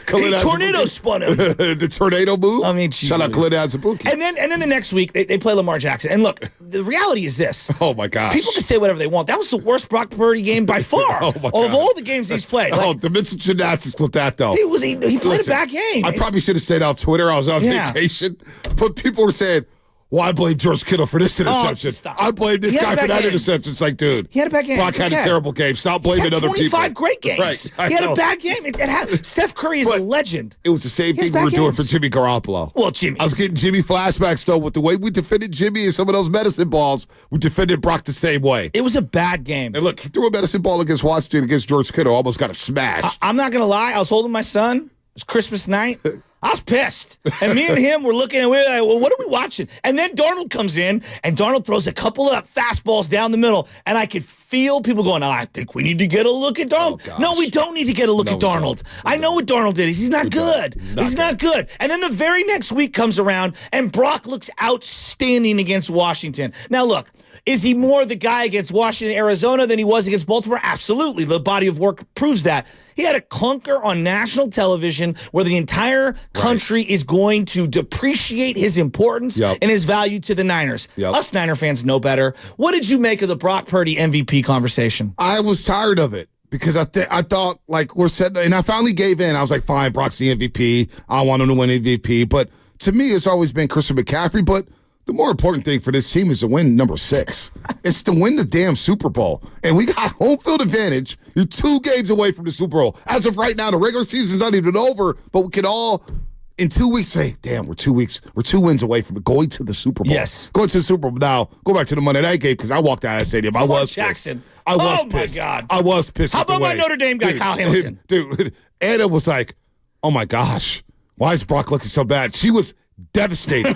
Speaker 3: Tornado spun him.
Speaker 2: The tornado move?
Speaker 3: I mean,
Speaker 2: shout out Khalid Azubuike.
Speaker 3: And then the next week, they play Lamar Jackson. And look, the reality is this.
Speaker 2: Oh, my gosh.
Speaker 3: People can say whatever they want. That was the worst Brock Purdy game by far of all the games he's played.
Speaker 2: The mental gymnastics with that, though.
Speaker 3: He played a bad game.
Speaker 2: I probably should have stayed off Twitter. I was on vacation. But people were saying, well, I blame George Kittle for this interception. I blame this guy for that interception. It's like, dude.
Speaker 3: He had a bad game.
Speaker 2: Brock had a terrible game. Stop blaming other people.
Speaker 3: He had 25 great games.
Speaker 2: Right.
Speaker 3: He had a bad game. Steph Curry is a legend.
Speaker 2: It was the same thing we were doing for Jimmy Garoppolo.
Speaker 3: Well, Jimmy.
Speaker 2: I was getting Jimmy flashbacks, though, with the way we defended Jimmy and some of those medicine balls. We defended Brock the same way.
Speaker 3: It was a bad game.
Speaker 2: And look, he threw a medicine ball against Washington against George Kittle. Almost got a smash.
Speaker 3: I'm not going to lie. I was holding my son. was Christmas night. I was pissed. And me and him were looking, and we were like, well, what are we watching? And then Darnold comes in, and Darnold throws a couple of fastballs down the middle, and I could feel people going, I think we need to get a look at Darnold. No, we don't need to get a look at Darnold. I know what Darnold did. He's not good. He's not good. And then the very next week comes around, and Brock looks outstanding against Washington. Now, look, is he more the guy against Washington, Arizona than he was against Baltimore? Absolutely. The body of work proves that. He had a clunker on national television where the entire country is going to depreciate his importance and his value to the Niners. Us Niner fans know better. What did you make of the Brock Purdy MVP conversation?
Speaker 2: I was tired of it because I thought, like, we're set, and I finally gave in. I was like, fine, Brock's the MVP. I want him to win MVP. But to me, it's always been Christian McCaffrey. But the more important thing for this team is to win number 6. It's to win the damn Super Bowl. And we got home field advantage. You're 2 games away from the Super Bowl. As of right now, the regular season's not even over, but we can all, in 2 weeks, say, damn, we're 2 wins away from going to the Super Bowl.
Speaker 3: Yes.
Speaker 2: Going to the Super Bowl. Now, go back to the Monday night game because I walked out of that stadium. I was
Speaker 3: Jackson.
Speaker 2: Pissed. I was
Speaker 3: pissed. My God.
Speaker 2: I was pissed.
Speaker 3: How about my Notre Dame guy, Kyle Hamilton?
Speaker 2: Dude, Anna was like, oh my gosh, why is Brock looking so bad? She was devastated.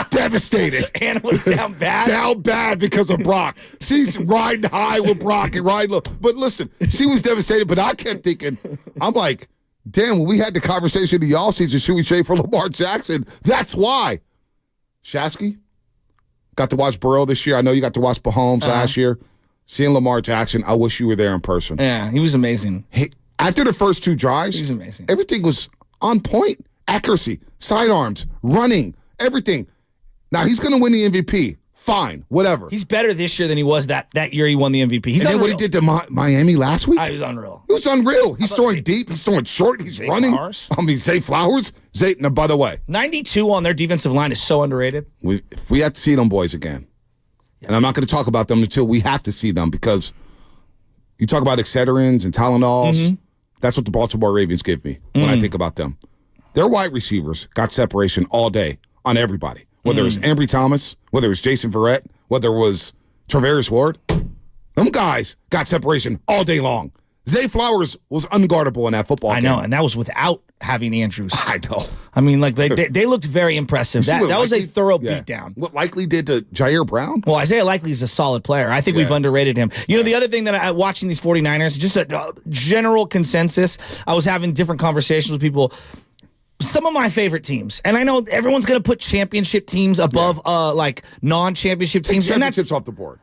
Speaker 2: Devastated.
Speaker 3: Anna was down bad?
Speaker 2: Down bad because of Brock. She's riding high with Brock and riding low. But listen, she was devastated, but I kept thinking, I'm like, damn, when we had the conversation in the offseason, should we trade for Lamar Jackson? That's why. Shasky, got to watch Burrow this year. I know you got to watch Mahomes last year. Seeing Lamar Jackson, I wish you were there in person.
Speaker 3: Yeah, he was amazing.
Speaker 2: After the first 2 drives,
Speaker 3: he was amazing.
Speaker 2: Everything was on point. Accuracy, sidearms, running, everything. Now, he's going to win the MVP. Fine, whatever.
Speaker 3: He's better this year than he was that year he won the MVP. He's
Speaker 2: and then what he did to Miami last week?
Speaker 3: He was unreal.
Speaker 2: It was unreal. He's throwing deep. He's throwing short. He's running.
Speaker 3: Flowers?
Speaker 2: Zay Flowers. Now, by the way.
Speaker 3: 92 on their defensive line is so underrated.
Speaker 2: If we have to see them boys again, and I'm not going to talk about them until we have to see them because you talk about Excedrins and Tylenols. That's what the Baltimore Ravens give me when I think about them. Their wide receivers got separation all day on everybody. Whether it was Ambry Thomas, whether it was Jason Verrett, whether it was Travarius Ward. Them guys got separation all day long. Zay Flowers was unguardable in that football game.
Speaker 3: I know, and that was without having Andrews.
Speaker 2: I know.
Speaker 3: I mean, like they looked very impressive. That was a thorough beatdown.
Speaker 2: What Likely did to Jair Brown?
Speaker 3: Well, Isaiah Likely is a solid player. I think we've underrated him. You know, the other thing that watching these 49ers, just a general consensus, I was having different conversations with people. Some of my favorite teams, and I know everyone's going to put championship teams above like non-championship teams.
Speaker 2: Championships off the board.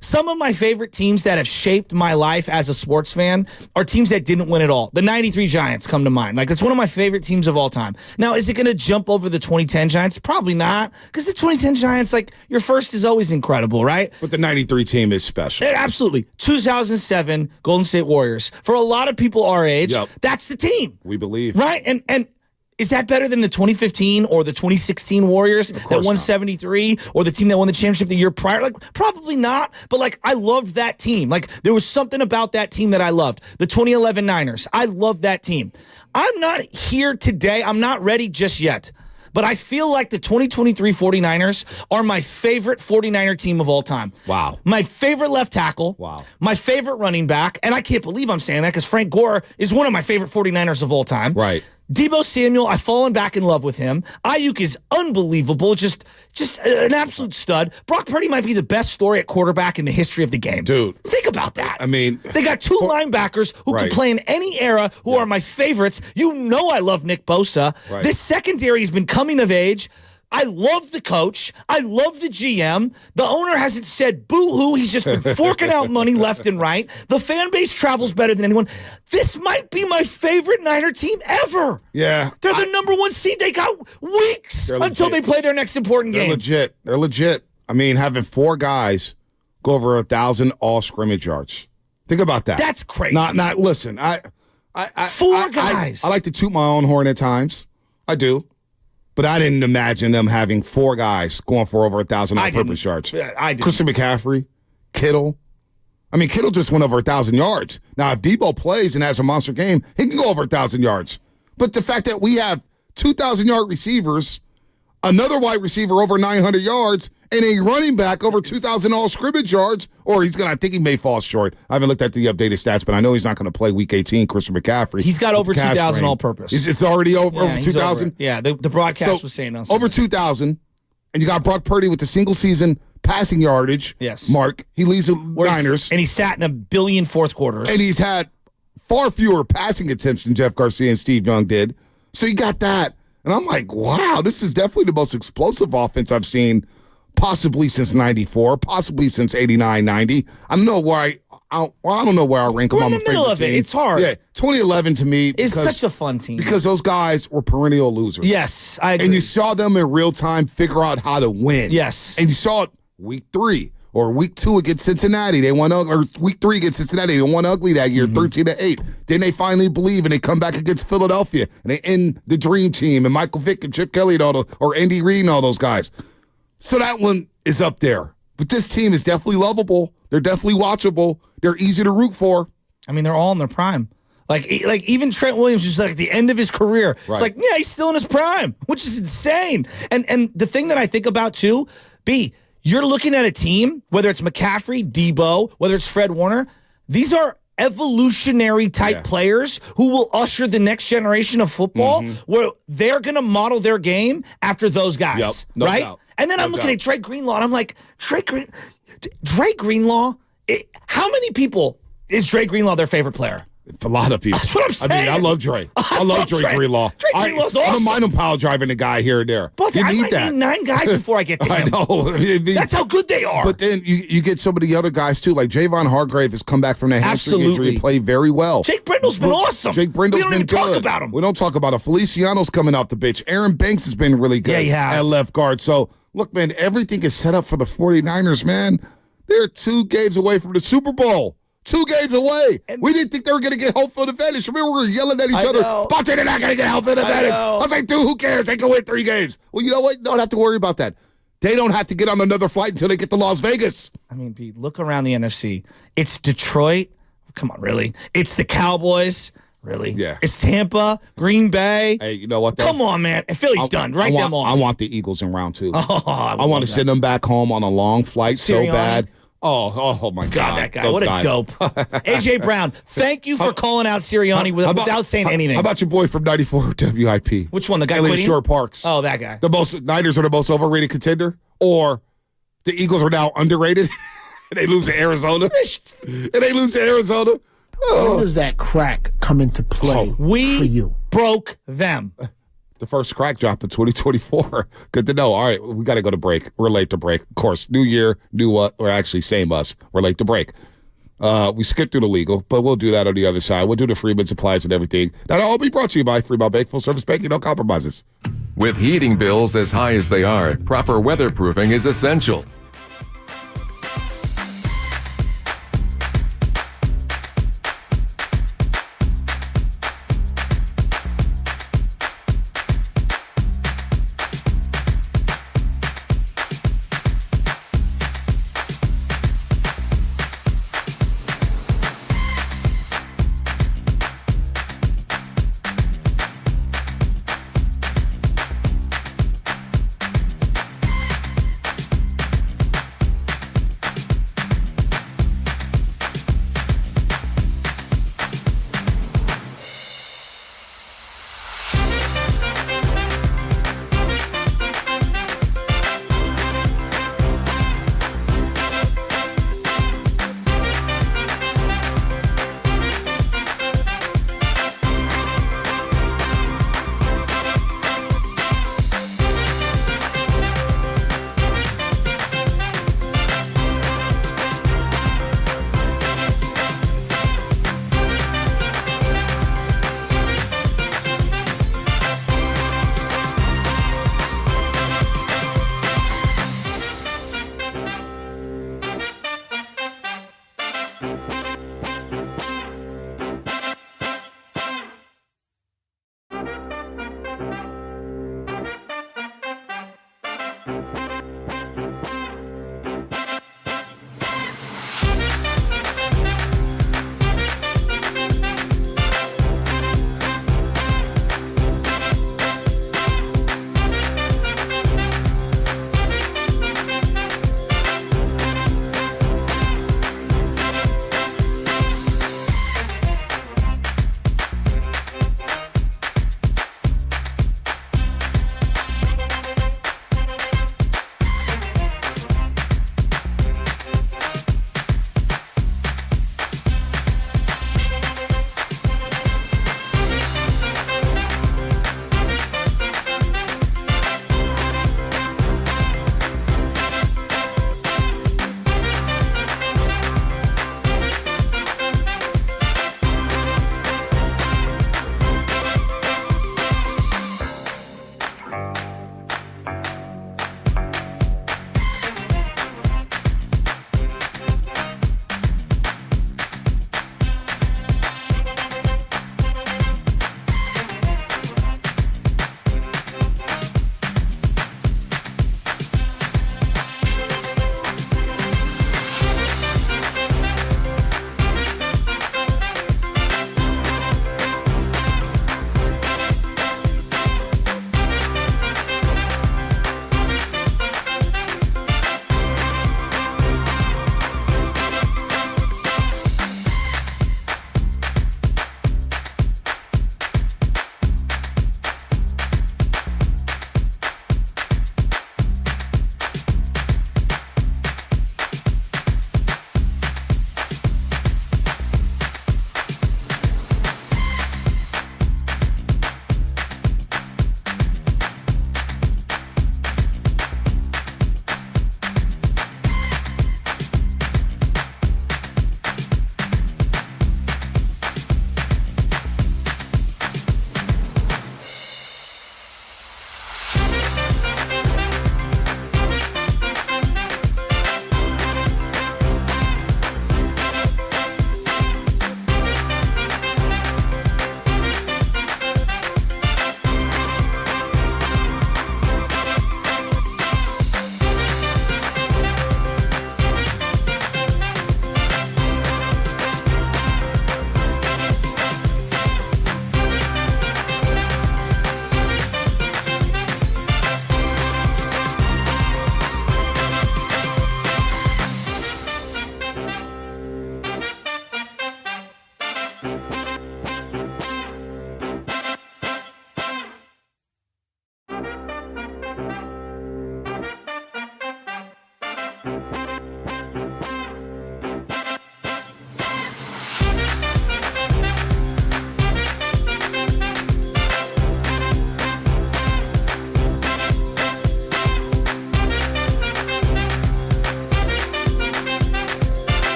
Speaker 3: Some of my favorite teams that have shaped my life as a sports fan are teams that didn't win at all. The 93 Giants come to mind. Like, it's one of my favorite teams of all time. Now, is it going to jump over the 2010 Giants? Probably not, because the 2010 Giants, like, your first is always incredible, right?
Speaker 2: But the 93 team is special.
Speaker 3: Absolutely. 2007 Golden State Warriors. For a lot of people our age, that's the team.
Speaker 2: We believe.
Speaker 3: Right? And is that better than the 2015 or the 2016 Warriors that won 73 or the team that won the championship the year prior? Like, probably not. But, like, I loved that team. Like, there was something about that team that I loved. The 2011 Niners. I loved that team. I'm not here today. I'm not ready just yet. But I feel like the 2023 49ers are my favorite 49er team of all time.
Speaker 2: Wow.
Speaker 3: My favorite left tackle.
Speaker 2: Wow.
Speaker 3: My favorite running back. And I can't believe I'm saying that because Frank Gore is one of my favorite 49ers of all time.
Speaker 2: Right.
Speaker 3: Deebo Samuel, I've fallen back in love with him. Ayuk is unbelievable, just an absolute stud. Brock Purdy might be the best story at quarterback in the history of the game.
Speaker 2: Dude.
Speaker 3: Think about that.
Speaker 2: I mean.
Speaker 3: They got 2 linebackers who can play in any era who are my favorites. You know I love Nick Bosa.
Speaker 2: Right.
Speaker 3: This secondary has been coming of age. I love the coach. I love the GM. The owner hasn't said boo-hoo. He's just been forking out money left and right. The fan base travels better than anyone. This might be my favorite Niner team ever.
Speaker 2: Yeah.
Speaker 3: They're the number 1 seed. They got weeks until they play their next important game.
Speaker 2: They're legit. I mean, having 4 guys go over 1,000 all scrimmage yards. Think about that.
Speaker 3: That's crazy.
Speaker 2: Listen,
Speaker 3: 4 guys.
Speaker 2: I like to toot my own horn at times. I do. But I didn't imagine them having 4 guys going for over 1,000 all-purpose yards.
Speaker 3: I did.
Speaker 2: Christian McCaffrey, Kittle. I mean, Kittle just went over 1,000 yards. Now, if Debo plays and has a monster game, he can go over 1,000 yards. But the fact that we have 2,000-yard receivers another wide receiver over 900 yards, and a running back over 2,000 all scrimmage yards, or I think he may fall short. I haven't looked at the updated stats, but I know he's not going to play Week 18, Christian McCaffrey.
Speaker 3: He's got over 2,000 all-purpose.
Speaker 2: It's already over 2,000?
Speaker 3: Yeah, the broadcast was saying on Sunday.
Speaker 2: Over 2,000, and you got Brock Purdy with the single-season passing yardage mark. He leads the Niners.
Speaker 3: And he sat in a billion fourth quarters.
Speaker 2: And he's had far fewer passing attempts than Jeff Garcia and Steve Young did. So you got that. And I'm like, wow, this is definitely the most explosive offense I've seen possibly since 94, possibly since 89, 90. I don't know where I don't know where I rank them on
Speaker 3: the middle of it. It's hard.
Speaker 2: Yeah, 2011 to me.
Speaker 3: It's such a fun team.
Speaker 2: Because those guys were perennial losers.
Speaker 3: Yes, I agree.
Speaker 2: And you saw them in real time figure out how to win.
Speaker 3: Yes.
Speaker 2: And you saw it week 3 or week 2 against Cincinnati. They won, or week 3 against Cincinnati. They won ugly that year, 13-8. Then they finally believe and they come back against Philadelphia and they end the dream team and Michael Vick and Chip Kelly and or Andy Reid and all those guys. So that one is up there. But this team is definitely lovable. They're definitely watchable. They're easy to root for.
Speaker 3: I mean, they're all in their prime. Like even Trent Williams is like at the end of his career. Right. It's like, yeah, he's still in his prime, which is insane. And the thing that I think about too, you're looking at a team, whether it's McCaffrey, Debo, whether it's Fred Warner, these are evolutionary type players who will usher the next generation of football where they're going to model their game after those guys, right?
Speaker 2: Doubt.
Speaker 3: And then I'm looking at Drake Greenlaw, and I'm like, Drake Greenlaw, how many people is Drake Greenlaw their favorite player?
Speaker 2: It's a lot of people.
Speaker 3: That's what I'm saying.
Speaker 2: I mean, I love Drake. I love Drake Greenlaw.
Speaker 3: Drake Greenlaw's awesome.
Speaker 2: I don't mind him pile driving the guy here and there.
Speaker 3: But I might need 9 guys before I get to him.
Speaker 2: I know.
Speaker 3: That's how good they are.
Speaker 2: But then you get some of the other guys, too. Like Javon Hargrave has come back from the hamstring injury and played very well.
Speaker 3: Jake Brindle's been awesome.
Speaker 2: Jake Brindle's been good. We
Speaker 3: don't even talk about him.
Speaker 2: We don't talk about him. Feliciano's coming off the bench. Aaron Banks has been really good at left guard. So, look, man, everything is set up for the 49ers, man. They're 2 games away from the Super Bowl. 2 games away. We didn't think they were going to get home field advantage. Remember, we were yelling at each other. But they're not going to get home field advantage. I was like, dude, who cares? They can win 3 games. Well, you know what? Don't have to worry about that. They don't have to get on another flight until they get to Las Vegas.
Speaker 3: I mean, Pete, look around the NFC. It's Detroit. Come on, really? It's the Cowboys. Really?
Speaker 2: Yeah.
Speaker 3: It's Tampa, Green Bay.
Speaker 2: Hey, you know what?
Speaker 3: Come on, man. Philly's done. Write them off.
Speaker 2: I want the Eagles in round 2.
Speaker 3: I
Speaker 2: want to send them back home on a long flight so bad. Oh my God.
Speaker 3: That guy. What a dope. A.J. Brown, thank you for calling out Sirianni without saying anything.
Speaker 2: How about your boy from 94 WIP?
Speaker 3: Which one? The guy
Speaker 2: Elliott
Speaker 3: quitting?
Speaker 2: Shore Parks.
Speaker 3: Oh, that guy.
Speaker 2: Niners are the most overrated contender? Or the Eagles are now underrated? And they lose to Arizona?
Speaker 9: Where does that crack come into play for you?
Speaker 3: Broke them.
Speaker 2: The first crack drop in 2024. Good to know. All right, we got to go to break. We're late to break. Of course, new year, new what? Or actually, same us. We're late to break. We skipped through the legal, but we'll do that on the other side. We'll do the Freeman supplies and everything. That'll all be brought to you by Freeman Bank, full service banking, no compromises.
Speaker 13: With heating bills as high as they are, proper weatherproofing is essential.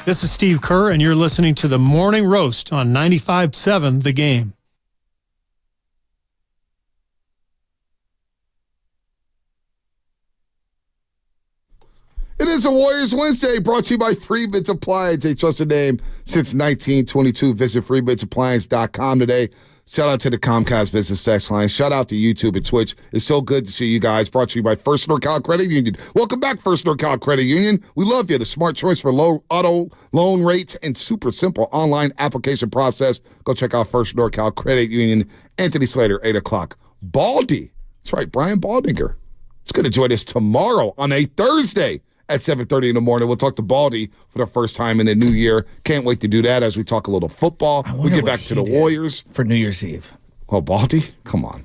Speaker 14: This is Steve Kerr, and you're listening to the Morning Roast on 95.7 The Game.
Speaker 2: It is a Warriors Wednesday brought to you by Freebits Appliance, a trusted name since 1922. Visit freebitsappliance.com today. Shout out to the Comcast Business Text line. Shout out to YouTube and Twitch. It's so good to see you guys. Brought to you by First NorCal Credit Union. Welcome back, First NorCal Credit Union. We love you. The smart choice for low auto loan rates and super simple online application process. Go check out First NorCal Credit Union. Anthony Slater, 8 o'clock. Baldy. That's right, Brian Baldinger. It's going to join us tomorrow on a Thursday at 7:30 in the morning. We'll talk to Baldy for the first time in the new year. Can't wait to do that as we talk a little football. We get back to the Warriors.
Speaker 3: For New Year's Eve.
Speaker 2: Oh, Baldy? Come on.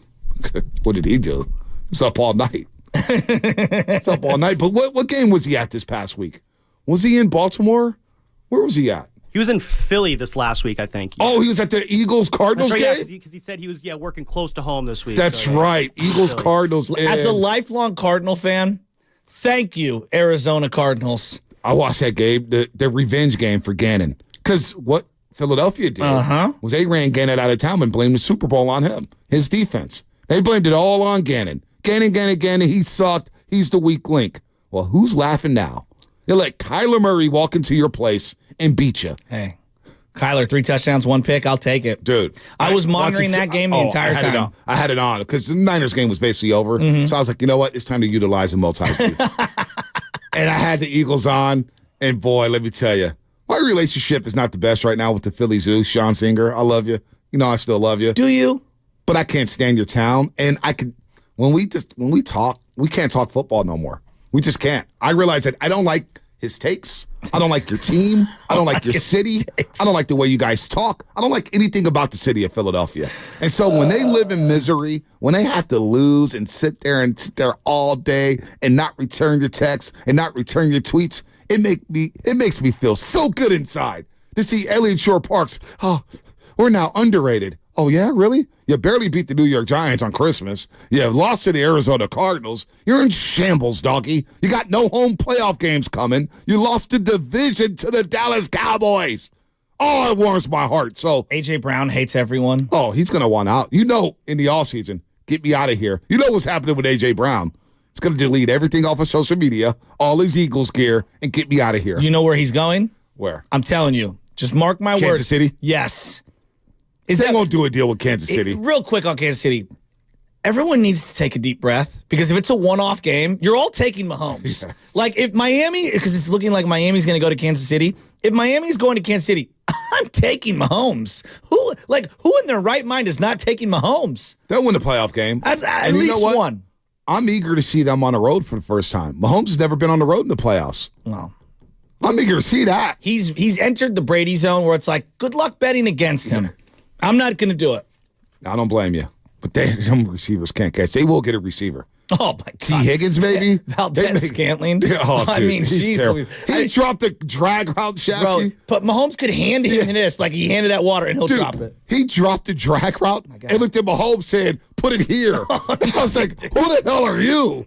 Speaker 2: What did he do? He's up all night. He's up all night. But what game was he at this past week? Was he in Baltimore? Where was he at?
Speaker 12: He was in Philly this last week, I think.
Speaker 2: Yeah. Oh, he was at the Eagles-Cardinals game?
Speaker 12: Yeah, because he said he was working close to home this week.
Speaker 2: That's right. Eagles-Cardinals.
Speaker 3: As a lifelong Cardinal fan, thank you, Arizona Cardinals.
Speaker 2: I watched that game, the revenge game for Gannon. Because what Philadelphia did was they ran Gannon out of town and blamed the Super Bowl on him, his defense. They blamed it all on Gannon. Gannon, he sucked. He's the weak link. Well, who's laughing now? You let Kyler Murray walk into your place and beat you.
Speaker 3: Hey, Kyler, 3 touchdowns, 1 pick. I'll take it.
Speaker 2: Dude.
Speaker 3: I was monitoring that game the entire time.
Speaker 2: I had it on because the Niners game was basically over. So I was like, you know what? It's time to utilize the multi-view. And I had the Eagles on. And boy, let me tell you, my relationship is not the best right now with the Philly Zoo. Sean Singer, I love you. You know I still love you.
Speaker 3: Do you?
Speaker 2: But I can't stand your town. And I could, when we talk, we can't talk football no more. We just can't. I realize that I don't like his takes. I don't like your team. I don't like your city. I don't like the way you guys talk. I don't like anything about the city of Philadelphia. And so when they live in misery, when they have to lose and sit there all day and not return your texts and not return your tweets, it makes me feel so good inside to see Elliott Shore Parks. Oh, we're now underrated. Oh, yeah? Really? You barely beat the New York Giants on Christmas. You lost to the Arizona Cardinals. You're in shambles, doggy. You got no home playoff games coming. You lost the division to the Dallas Cowboys. Oh, it warms my heart. So
Speaker 3: A.J. Brown hates everyone.
Speaker 2: Oh, he's going to want out. You know, in the offseason, get me out of here. You know what's happening with A.J. Brown. He's going to delete everything off of social media, all his Eagles gear, and get me out of here.
Speaker 3: You know where he's going?
Speaker 2: Where?
Speaker 3: I'm telling you. Just mark my words.
Speaker 2: Kansas City?
Speaker 3: Yes.
Speaker 2: They won't do a deal with Kansas City.
Speaker 3: Real quick on Kansas City. Everyone needs to take a deep breath because if it's a one-off game, you're all taking Mahomes.
Speaker 2: Yes.
Speaker 3: Like if Miami, because it's looking like Miami's going to go to Kansas City. If Miami's going to Kansas City, I'm taking Mahomes. Who in their right mind is not taking Mahomes?
Speaker 2: They'll win the playoff game.
Speaker 3: At least one.
Speaker 2: I'm eager to see them on the road for the first time. Mahomes has never been on the road in the playoffs.
Speaker 3: Well,
Speaker 2: I'm eager to see that.
Speaker 3: He's entered the Brady zone where it's like, good luck betting against him. I'm not going to do it.
Speaker 2: I don't blame you. But some receivers can't catch. They will get a receiver.
Speaker 3: Oh, my God.
Speaker 2: T. Higgins, maybe?
Speaker 3: Valdez-Scantling?
Speaker 2: Oh,
Speaker 3: I mean,
Speaker 2: he's terrible. He dropped the drag route, Shasky.
Speaker 3: Bro, but Mahomes could hand him this like he handed that water and he'll drop it.
Speaker 2: He dropped the drag route and looked at Mahomes saying, put it here. I was like, who the hell are you?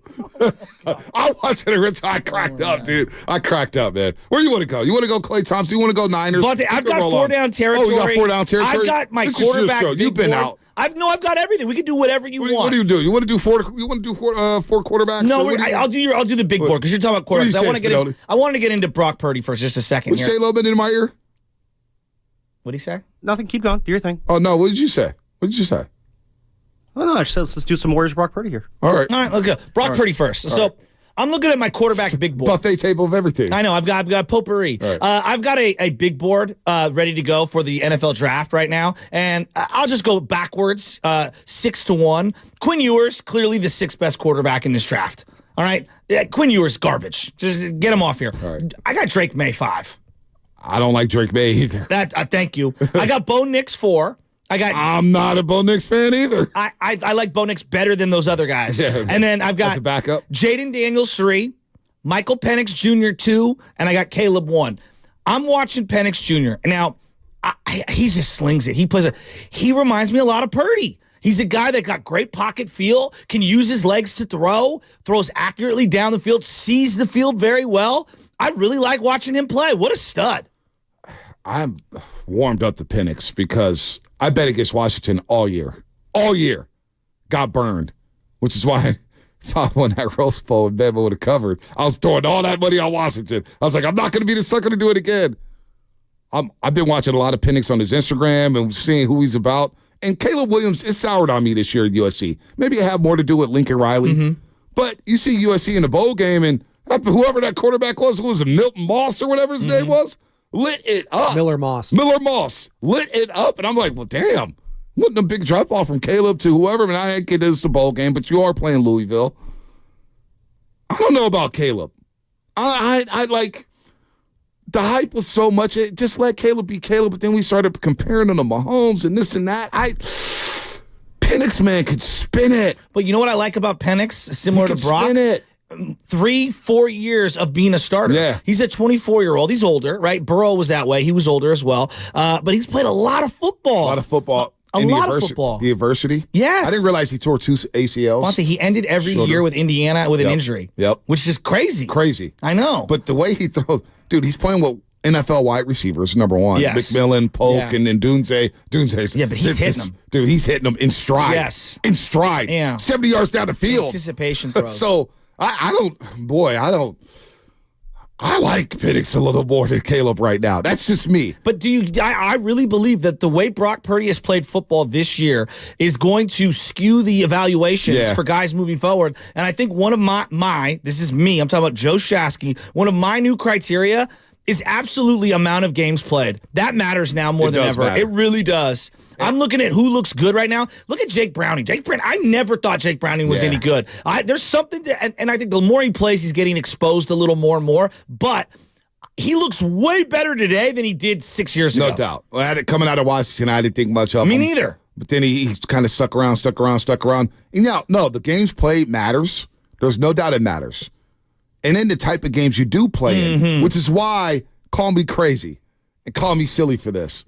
Speaker 2: I watched it. I cracked up, dude. I cracked up, man. Where you want to go? You want to go Klay Thompson? You want to go Niners?
Speaker 3: But I've got 4-down territory.
Speaker 2: Oh, you got 4-down territory?
Speaker 3: I've got my quarterback.
Speaker 2: You've been out.
Speaker 3: I've got everything. We can do whatever you want.
Speaker 2: What do you do? You want to do four? You want to do four quarterbacks?
Speaker 3: No, I'll do the big board because you're talking about quarterbacks. I want to get into Brock Purdy for just a second.
Speaker 2: What did you say a little bit in my ear?
Speaker 3: What did he say?
Speaker 12: Nothing. Keep going. Do your thing.
Speaker 2: Oh no! What did you say? What did you say?
Speaker 12: Oh no! I just said let's do some Warriors Brock Purdy here.
Speaker 2: All right.
Speaker 3: Look at Brock Purdy first. So. I'm looking at my quarterback big board.
Speaker 2: Buffet table of everything.
Speaker 3: I know. I've got potpourri. Right. I've got a big board ready to go for the NFL draft right now. And I'll just go backwards, 6-1. Quinn Ewers, clearly the 6th best quarterback in this draft. All right? Quinn Ewers, garbage. Just get him off here. Right. I got Drake May 5.
Speaker 2: I don't like Drake May either.
Speaker 3: Thank you. I got Bo Nix 4.
Speaker 2: I'm not a Bo Nix fan either.
Speaker 3: I like Bo Nix better than those other guys. Yeah, and then I've got Jaden Daniels 3, Michael Penix Jr. 2, and I got Caleb 1. I'm watching Penix Jr. Now, he just slings it. He reminds me a lot of Purdy. He's a guy that got great pocket feel, can use his legs to throws accurately down the field, sees the field very well. I really like watching him play. What a stud.
Speaker 2: I'm warmed up to Penix because I bet against Washington all year. All year. Got burned, which is why I thought when that Rose Bowl and Bama would have covered, I was throwing all that money on Washington. I was like, I'm not going to be the sucker to do it again. I've been watching a lot of Penix on his Instagram and seeing who he's about. And Caleb Williams is soured on me this year at USC. Maybe it had more to do with Lincoln Riley. But you see USC in the bowl game, and whoever that quarterback was, who was it, Milton Moss or whatever his name was, lit it up.
Speaker 11: Miller Moss
Speaker 2: Lit it up. And I'm like, well, damn. Wasn't a big drop-off from Caleb to whoever. I mean, I didn't get this the bowl game, but you are playing Louisville. I don't know about Caleb. I like, the hype was so much, it just let Caleb be Caleb, but then we started comparing him to Mahomes and this and that. Penix, man, could spin it.
Speaker 3: But you know what I like about Penix, similar to Brock?
Speaker 2: Spin it.
Speaker 3: 3-4 years of being a starter.
Speaker 2: Yeah.
Speaker 3: He's a 24-year-old. He's older, right? Burrow was that way. He was older as well. But he's played a lot of football.
Speaker 2: A lot of football.
Speaker 3: A lot of football.
Speaker 2: The adversity?
Speaker 3: Yes.
Speaker 2: I didn't realize he tore 2 ACLs.
Speaker 3: Bonte, he ended every year with Indiana with an injury.
Speaker 2: Yep.
Speaker 3: Which is crazy.
Speaker 2: Crazy.
Speaker 3: I know.
Speaker 2: But the way he throws, dude, he's playing with NFL wide receivers, number one.
Speaker 3: Yes.
Speaker 2: McMillan, Polk, and then Dunze. Dunze's.
Speaker 3: Yeah, but he's hitting them.
Speaker 2: Dude, he's hitting them in stride.
Speaker 3: Yes.
Speaker 2: In stride.
Speaker 3: Yeah.
Speaker 2: 70 yards down the field.
Speaker 3: Anticipation throws.
Speaker 2: So, I like Penix a little more than Caleb right now. That's just me.
Speaker 3: But I really believe that the way Brock Purdy has played football this year is going to skew the evaluations for guys moving forward. And I think one of my this is me, I'm talking about Joe Shasky, one of my new criteria is absolutely amount of games played. That matters now more than ever. It really does. I'm looking at who looks good right now. Look at Jake Browning. I never thought Jake Browning was any good. There's something and I think the more he plays, he's getting exposed a little more and more. But he looks way better today than he did 6 years ago.
Speaker 2: No doubt. Well, coming out of Washington, I didn't think much of him.
Speaker 3: Me neither.
Speaker 2: But then he's kind of stuck around. And now, no, the games played matters. There's no doubt it matters. And then the type of games you do play in, which is why, call me crazy and call me silly for this.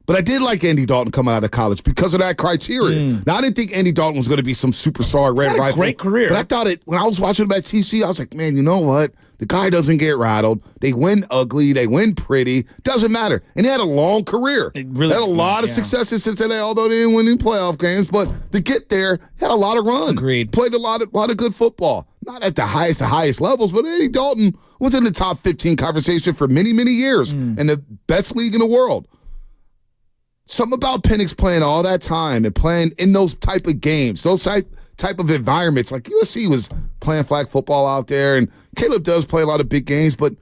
Speaker 2: But I did like Andy Dalton coming out of college because of that criteria. Now, I didn't think Andy Dalton was going to be some superstar red rifle.
Speaker 3: Great career.
Speaker 2: But I thought when I was watching him at TC, I was like, man, you know what? The guy doesn't get rattled. They win ugly. They win pretty. Doesn't matter. And he had a long career. He had a lot of success in Cincinnati, although they didn't win any playoff games. But to get there, he had a lot of run.
Speaker 3: Agreed.
Speaker 2: Played a lot of good football. Not at the highest levels, but Andy Dalton was in the top 15 conversation for many, many years in the best league in the world. Something about Penix playing all that time and playing in those type of games, those type of environments. Like USC was playing flag football out there, and Caleb does play a lot of big games, but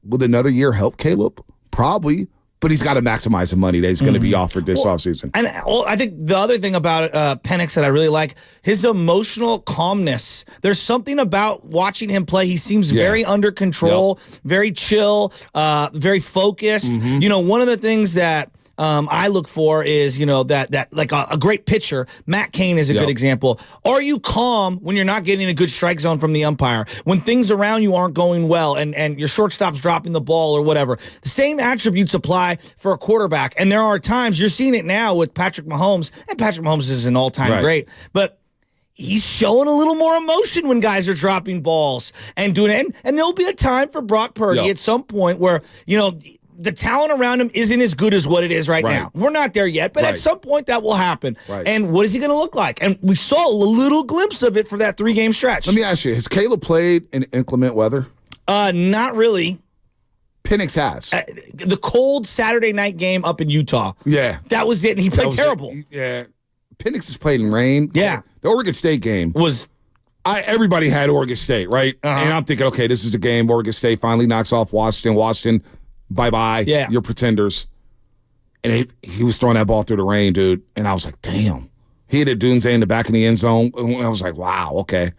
Speaker 2: would another year help Caleb? Probably. But he's got to maximize the money that he's going to be offered this offseason.
Speaker 3: And I think the other thing about Penix that I really like, his emotional calmness. There's something about watching him play. He seems very under control, very chill, very focused. You know, one of the things that I look for is, you know, that like a great pitcher. Matt Cain is a good example. Are you calm when you're not getting a good strike zone from the umpire? When things around you aren't going well and your shortstop's dropping the ball or whatever? The same attributes apply for a quarterback. And there are times, you're seeing it now with Patrick Mahomes, and Patrick Mahomes is an all-time great, but he's showing a little more emotion when guys are dropping balls and doing it. And there'll be a time for Brock Purdy at some point where, you know, the talent around him isn't as good as what it is right now. We're not there yet, but at some point that will happen. And what is he going to look like? And we saw a little glimpse of it for that 3-game stretch.
Speaker 2: Let me ask you, has Caleb played in inclement weather?
Speaker 3: Not really.
Speaker 2: Penix has.
Speaker 3: The cold Saturday night game up in Utah.
Speaker 2: Yeah.
Speaker 3: That was it, and he played terrible.
Speaker 2: Penix has played in rain.
Speaker 3: Yeah.
Speaker 2: The Oregon State game
Speaker 3: was...
Speaker 2: everybody had Oregon State, right? And I'm thinking, okay, this is the game. Oregon State finally knocks off Washington. Washington, bye-bye.
Speaker 3: Yeah.
Speaker 2: You're pretenders. And he was throwing that ball through the rain, dude. And I was like, damn. He hit a Dunze in the back of the end zone. And I was like, wow, okay.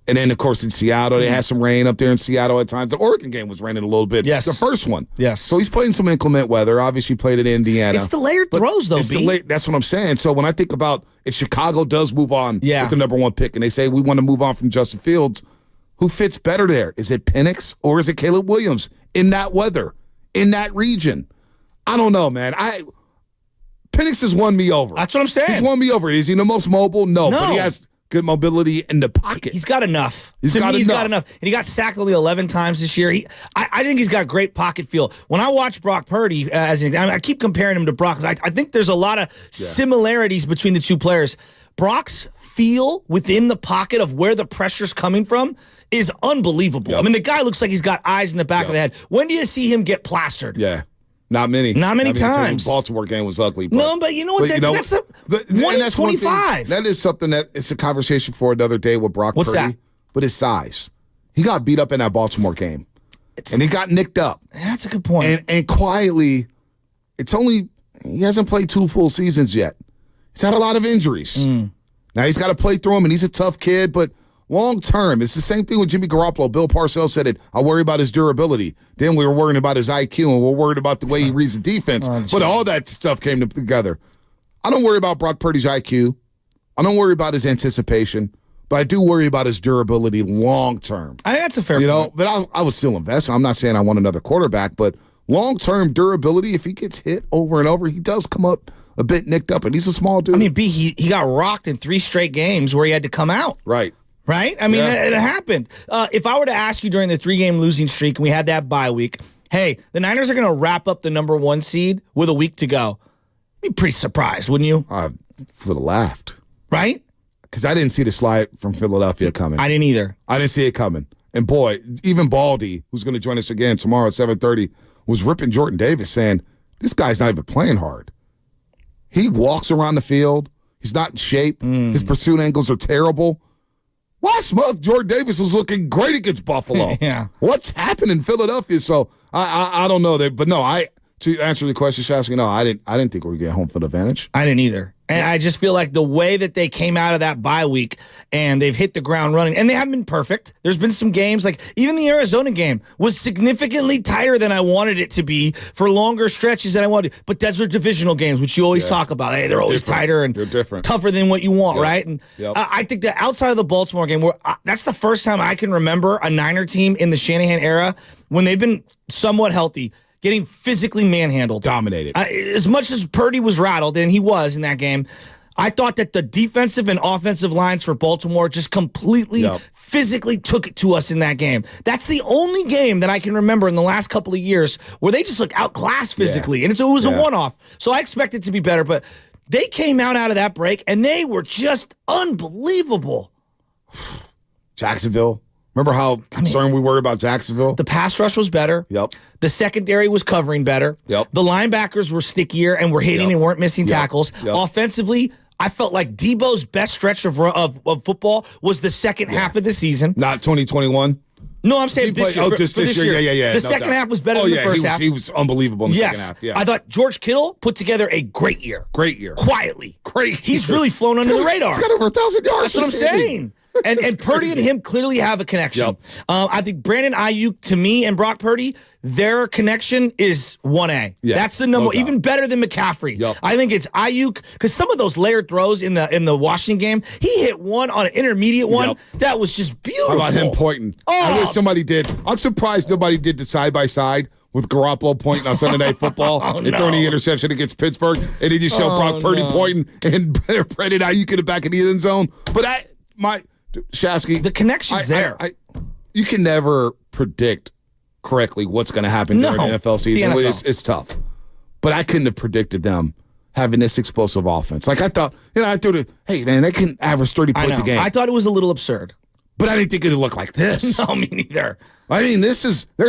Speaker 2: And then, of course, in Seattle, they had some rain up there in Seattle at times. The Oregon game was raining a little bit.
Speaker 3: Yes.
Speaker 2: The first one.
Speaker 3: Yes.
Speaker 2: So he's played in some inclement weather. Obviously played it in Indiana.
Speaker 3: It's the layered throws, though, B.
Speaker 2: That's what I'm saying. So when I think about if Chicago does move on with the number 1 pick and they say we want to move on from Justin Fields, who fits better there? Is it Penix or is it Caleb Williams in that weather, in that region? I don't know, man. Penix has won me over.
Speaker 3: That's what I'm saying.
Speaker 2: He's won me over. Is he the most mobile? No. But he has good mobility in the pocket.
Speaker 3: He's got enough.
Speaker 2: He's got enough.
Speaker 3: And he got sacked only 11 times this year. I think he's got great pocket feel. When I watch Brock Purdy, I keep comparing him to Brock because I think there's a lot of similarities between the two players. Brock's feel within the pocket of where the pressure's coming from is unbelievable. I mean, the guy looks like he's got eyes in the back of the head. When do you see him get plastered?
Speaker 2: Yeah. Not many.
Speaker 3: Not many times.
Speaker 2: The Baltimore game was ugly.
Speaker 3: But you know what? That's 1 in 25.
Speaker 2: That is something that it's a conversation for another day with Brock Purdy.
Speaker 3: That?
Speaker 2: But his size. He got beat up in that Baltimore game. And he got nicked up.
Speaker 3: That's a good point.
Speaker 2: And quietly, he hasn't played 2 full seasons yet. He's had a lot of injuries. Now he's got to play through them, and he's a tough kid, but long term, it's the same thing with Jimmy Garoppolo. Bill Parcells said it. I worry about his durability. Then we were worrying about his IQ, and we're worried about the way he reads the defense. But all that stuff came together. I don't worry about Brock Purdy's IQ. I don't worry about his anticipation. But I do worry about his durability long term.
Speaker 3: I think that's a fair point.
Speaker 2: But I would still invest. I'm not saying I want another quarterback, but long term durability, if he gets hit over and over, he does come up a bit nicked up, and he's a small dude.
Speaker 3: I mean, he got rocked in 3 straight games where he had to come out.
Speaker 2: Right.
Speaker 3: Right? I mean, it happened. If I were to ask you during the 3-game losing streak and we had that bye week, hey, the Niners are going to wrap up the number 1 seed with a week to go. You'd be pretty surprised, wouldn't you?
Speaker 2: I would have laughed.
Speaker 3: Right?
Speaker 2: Because I didn't see the slide from Philadelphia coming.
Speaker 3: I didn't either.
Speaker 2: I didn't see it coming. And boy, even Baldy, who's going to join us again tomorrow at 7:30, was ripping Jordan Davis saying, this guy's not even playing hard. He walks around the field. He's not in shape. His pursuit angles are terrible. Last month, Jordan Davis was looking great against Buffalo. What's happened in Philadelphia? So I don't know that, but no, to answer the question, Shasky, no, I didn't think we would get home field advantage.
Speaker 3: I didn't either. And I just feel like the way that they came out of that bye week and they've hit the ground running, and they haven't been perfect. There's been some games, like even the Arizona game was significantly tighter than I wanted it to be for longer stretches than I wanted. But those are divisional games, which you always talk about. Hey, they're always tighter and tougher than what you want, right? And I think that outside of the Baltimore game, that's the first time I can remember a Niner team in the Shanahan era when they've been somewhat healthy, getting physically manhandled.
Speaker 2: Dominated.
Speaker 3: As much as Purdy was rattled, and he was in that game, I thought that the defensive and offensive lines for Baltimore just completely physically took it to us in that game. That's the only game that I can remember in the last couple of years where they just look outclassed physically. And so it was a one-off. So I expect it to be better. But they came out of that break, and they were just unbelievable.
Speaker 2: Jacksonville. Remember how concerned we were about Jacksonville?
Speaker 3: The pass rush was better. The secondary was covering better. The linebackers were stickier and were hitting and weren't missing tackles. Offensively, I felt like Debo's best stretch of football was the second half of the season.
Speaker 2: Not 2021?
Speaker 3: No, I'm saying this year.
Speaker 2: Just this year. Yeah.
Speaker 3: The second half was better than the first half.
Speaker 2: He was unbelievable in the second half.
Speaker 3: I thought George Kittle put together a great year. Quietly. He's really flown under the radar.
Speaker 2: He's got over 1,000 yards.
Speaker 3: That's what I'm saying. And Purdy and him clearly have a connection. I think Brandon Ayuk, to me, and Brock Purdy, their connection is 1A. That's the number, even better than McCaffrey. I think it's Ayuk, because some of those layered throws in the Washington game, he hit one on an intermediate one that was just beautiful.
Speaker 2: How about him pointing? I wish somebody did. I'm surprised nobody did the side-by-side with Garoppolo pointing on Sunday Night Football and throwing the interception against Pittsburgh, and then you show Brock Purdy pointing and Brandon Ayuk in the back of the end zone. But Shasky,
Speaker 3: the connection's there.
Speaker 2: You can never predict correctly what's going to happen during the NFL season. It's tough. But I couldn't have predicted them having this explosive offense. Like I thought, I thought, hey, man, they can average 30 points a game.
Speaker 3: I thought it was a little absurd.
Speaker 2: But I didn't think it would look like this.
Speaker 3: No, me neither.
Speaker 2: I mean, they're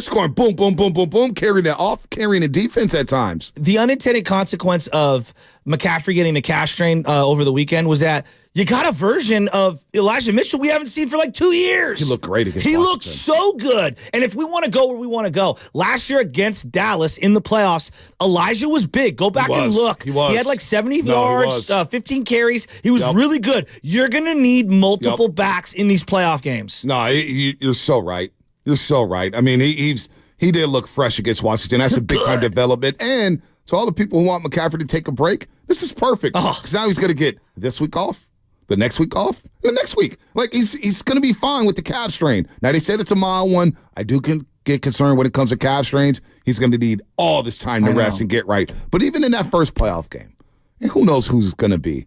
Speaker 2: scoring boom, boom, boom, boom, boom, carrying the defense at times.
Speaker 3: The unintended consequence of McCaffrey getting the calf strain over the weekend was that you got a version of Elijah Mitchell we haven't seen for like 2 years.
Speaker 2: He looked great against
Speaker 3: He
Speaker 2: Washington.
Speaker 3: looked so good. And if we want to go where we want to go, last year against Dallas in the playoffs, Elijah was big. Go back and look.
Speaker 2: He was.
Speaker 3: He had like 70 yards, 15 carries. He was really good. You're going to need multiple backs in these playoff games.
Speaker 2: No, you're so right. You're so right. I mean, he did look fresh against Washington. That's a big-time development. And to all the people who want McCaffrey to take a break, this is perfect. Because now he's going to get this week off, the next week off, and the next week. Like, he's going to be fine with the calf strain. Now, they said it's a mild one. I do get concerned when it comes to calf strains. He's going to need all this time to rest and get right. But even in that first playoff game, and who knows who's going to be,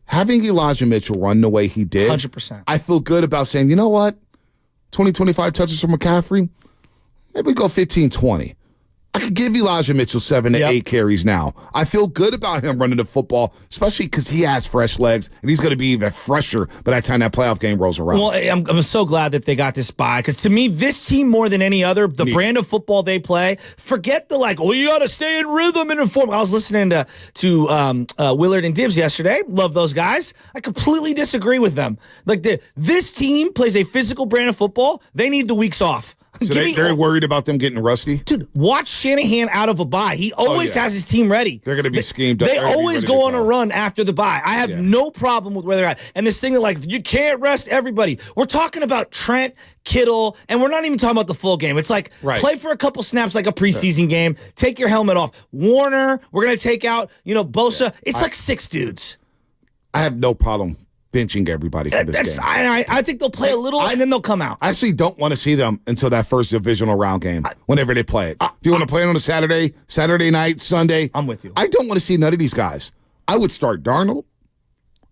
Speaker 2: having Elijah Mitchell run the way he did,
Speaker 3: 100%.
Speaker 2: I feel good about saying, you know what? 20-25 touches from McCaffrey, maybe we go 15-20. I could give Elijah Mitchell 7 to 8 carries now. I feel good about him running the football, especially because he has fresh legs, and he's going to be even fresher by that time that playoff game rolls around.
Speaker 3: Well, I'm so glad that they got this bye, because to me, this team more than any other, the brand of football they play, forget the you got to stay in rhythm and inform. I was listening to Willard and Dibbs yesterday. Love those guys. I completely disagree with them. This team plays a physical brand of football. They need the weeks off.
Speaker 2: So they're worried about them getting rusty?
Speaker 3: Dude, watch Shanahan out of a bye. He always has his team ready.
Speaker 2: They're going to be schemed up.
Speaker 3: They always go on a run after the bye. I have no problem with where they're at. And this thing that, you can't rest everybody. We're talking about Trent, Kittle, and we're not even talking about the full game. It's play for a couple snaps like a preseason game. Take your helmet off. Warner, we're going to take out, Bosa. Yeah. It's 6 dudes.
Speaker 2: I have no problem benching everybody for this game.
Speaker 3: I think they'll play a little and then they'll come out.
Speaker 2: I actually don't want to see them until that first divisional round game, whenever they play it. If you want to play it on a Saturday night, Sunday,
Speaker 3: I'm with you.
Speaker 2: I don't want to see none of these guys. I would start Darnold.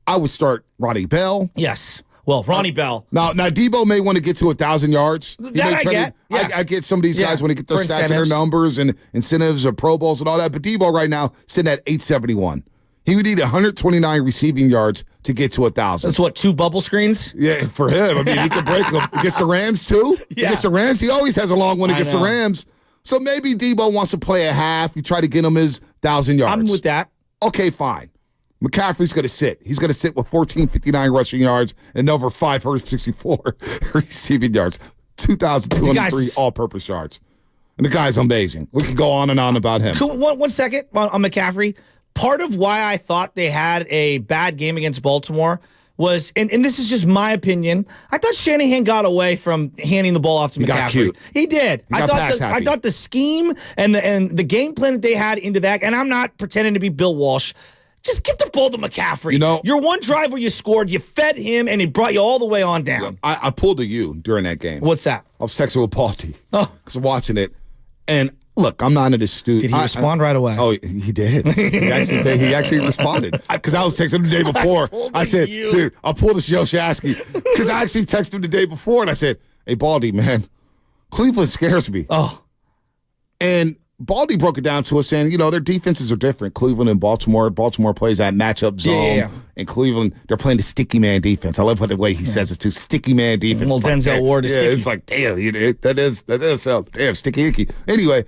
Speaker 2: I would start Ronnie Bell.
Speaker 3: Yes. Well, Ronnie Bell.
Speaker 2: Now Debo may want to get to 1,000 yards.
Speaker 3: I
Speaker 2: get some of these guys when they get their stats and their numbers and incentives or Pro Bowls and all that. But Debo right now sitting at 871. He would need 129 receiving yards to get to 1,000.
Speaker 3: That's what, 2 bubble screens?
Speaker 2: Yeah, for him. I mean, he could break them. Against the Rams, too.
Speaker 3: Yeah.
Speaker 2: Against the Rams, he always has a long one against the Rams. So maybe Debo wants to play a half. You try to get him his 1,000 yards.
Speaker 3: I'm with that.
Speaker 2: Okay, fine. McCaffrey's going to sit. He's going to sit with 1,459 rushing yards and over 564 receiving yards. 2,203 all-purpose yards. And the guy's amazing. We could go on and on about him.
Speaker 3: One second on McCaffrey. Part of why I thought they had a bad game against Baltimore was, and this is just my opinion, I thought Shanahan got away from handing the ball off to McCaffrey.
Speaker 2: Got cute.
Speaker 3: He did.
Speaker 2: I
Speaker 3: thought the scheme and the game plan that they had into that, and I'm not pretending to be Bill Walsh, just give the ball to McCaffrey. Your one drive where you scored, you fed him, and he brought you all the way on down.
Speaker 2: I pulled a U during that game.
Speaker 3: What's that?
Speaker 2: I was texting with Baldy. Because I'm watching it. And look, I'm not an astute.
Speaker 3: Did he respond right away?
Speaker 2: Oh, he did. He actually responded. Because I was texting him the day before. I said, dude, I pulled a Shashki. Because I actually texted him the day before, and I said, hey, Baldy, man, Cleveland scares me.
Speaker 3: Oh.
Speaker 2: And Baldy broke it down to us saying, their defenses are different. Cleveland and Baltimore. Baltimore plays that matchup zone.
Speaker 3: Yeah.
Speaker 2: And Cleveland, they're playing the sticky man defense. I love the way he says it too. Sticky man defense.
Speaker 3: Well, Denzel Ward is sticky.
Speaker 2: It's like, damn, that is so damn sticky icky. Anyway,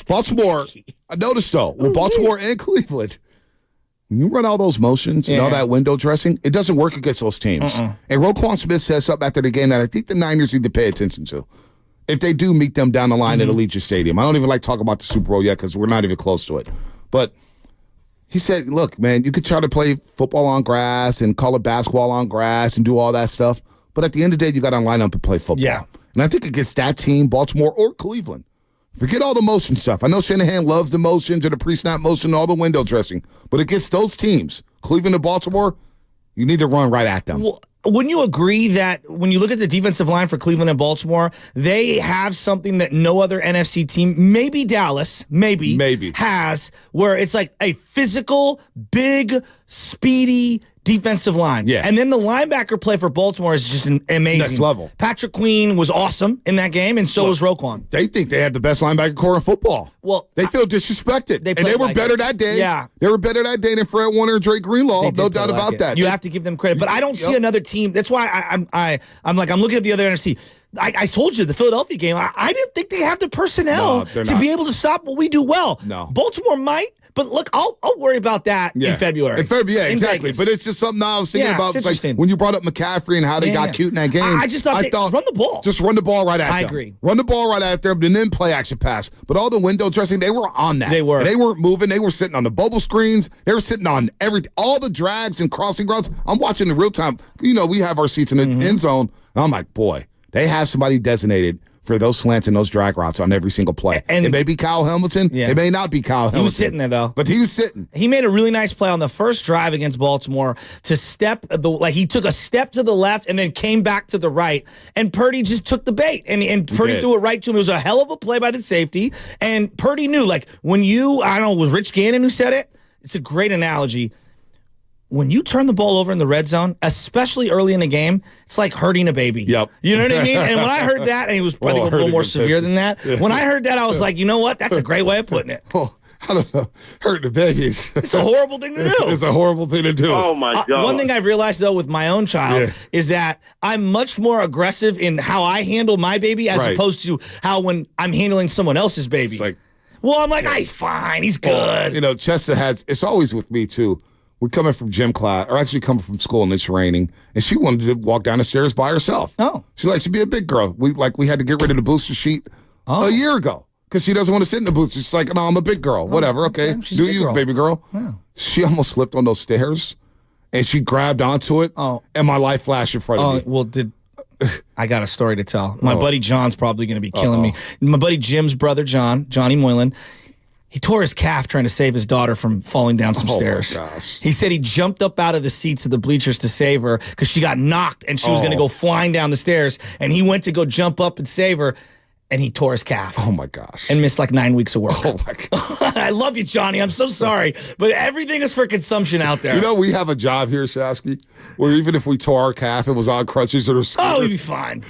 Speaker 2: Baltimore, I noticed though, with Baltimore and Cleveland, when you run all those motions and all that window dressing, it doesn't work against those teams. And Roquan Smith says something after the game that I think the Niners need to pay attention to. If they do meet them down the line at Allegiant Stadium. I don't even like talking about the Super Bowl yet because we're not even close to it. But he said, look, man, you could try to play football on grass and call it basketball on grass and do all that stuff. But at the end of the day, you got to line up and play football.
Speaker 3: Yeah.
Speaker 2: And I think against that team, Baltimore or Cleveland, forget all the motion stuff. I know Shanahan loves the motions and the pre-snap motion and all the window dressing. But against those teams, Cleveland and Baltimore, you need to run right at them.
Speaker 3: Well, wouldn't you agree that when you look at the defensive line for Cleveland and Baltimore, they have something that no other NFC team, maybe Dallas, maybe has, where it's like a physical, big, speedy defensive line.
Speaker 2: Yeah.
Speaker 3: And then the linebacker play for Baltimore is just amazing.
Speaker 2: Next level.
Speaker 3: Patrick Queen was awesome in that game, and so was Roquan.
Speaker 2: They think they have the best linebacker core in football.
Speaker 3: Well,
Speaker 2: they feel disrespected.
Speaker 3: They
Speaker 2: were better that day.
Speaker 3: Yeah.
Speaker 2: They were better that day than Fred Warner and Drake Greenlaw. No doubt about that.
Speaker 3: You have to give them credit. But I don't see another team. That's why I'm looking at the other NFC. I told you the Philadelphia game, I didn't think they have the personnel to be able to stop what we do well.
Speaker 2: No.
Speaker 3: Baltimore might, but look, I'll worry about that in February.
Speaker 2: Exactly. But it's just something I was thinking about. It's like when you brought up McCaffrey and how they got cute in that game.
Speaker 3: I just thought run the ball.
Speaker 2: Just run the ball right at them.
Speaker 3: I agree.
Speaker 2: Run the ball right at them and then play action pass. But all the window dressing, they were on that.
Speaker 3: They were.
Speaker 2: And they weren't moving. They were sitting on the bubble screens. They were sitting on all the drags and crossing routes. I'm watching in real time. We have our seats in the end zone. And I'm like, boy, they have somebody designated for those slants and those drag routes on every single play. And it may be Kyle Hamilton. Yeah. It may not be Kyle Hamilton.
Speaker 3: He was sitting there, though.
Speaker 2: But he was sitting.
Speaker 3: He made a really nice play on the first drive against Baltimore to he took a step to the left and then came back to the right. And Purdy just took the bait. And Purdy threw it right to him. It was a hell of a play by the safety. And Purdy knew, when I don't know, was Rich Gannon who said it? It's a great analogy. when you turn the ball over in the red zone, especially early in the game, it's like hurting a baby.
Speaker 2: Yep.
Speaker 3: You know what I mean? And when I heard that, and he was probably a little more severe than that, when I heard that, I was like, you know what? That's a great way of putting it.
Speaker 2: Oh, I don't know. Hurting the babies.
Speaker 3: It's a horrible thing to do.
Speaker 2: It's a horrible thing to do.
Speaker 15: Oh, my God.
Speaker 3: One thing I've realized, though, with my own child is that I'm much more aggressive in how I handle my baby as opposed to how when I'm handling someone else's baby.
Speaker 2: It's like,
Speaker 3: well, I'm like, he's fine. He's good.
Speaker 2: Well, you know, Chester it's always with me, too. We're coming from gym class, or actually coming from school, and it's raining, and she wanted to walk down the stairs by herself.
Speaker 3: Oh.
Speaker 2: She likes to be a big girl. We had to get rid of the booster sheet a year ago. Because she doesn't want to sit in the booth. She's like, no, I'm a big girl. Whatever, okay. Do you, baby girl?
Speaker 3: Yeah.
Speaker 2: She almost slipped on those stairs, and she grabbed onto it, and my life flashed in front of me.
Speaker 3: Well, I got a story to tell. My buddy John's probably going to be killing me. My buddy Jim's brother, Johnny Moylan, he tore his calf trying to save his daughter from falling down some stairs.
Speaker 2: My gosh.
Speaker 3: He said he jumped up out of the seats of the bleachers to save her because she got knocked, and she was going to go flying down the stairs, and he went to go jump up and save her, and he tore his calf.
Speaker 2: Oh, my gosh.
Speaker 3: And missed like 9 weeks of work.
Speaker 2: Oh, my God.
Speaker 3: I love you, Johnny. I'm so sorry. But everything is for consumption out there.
Speaker 2: You know, we have a job here, Shasky, where even if we tore our calf, it was on crutches or scooter.
Speaker 3: Oh, we'd be fine.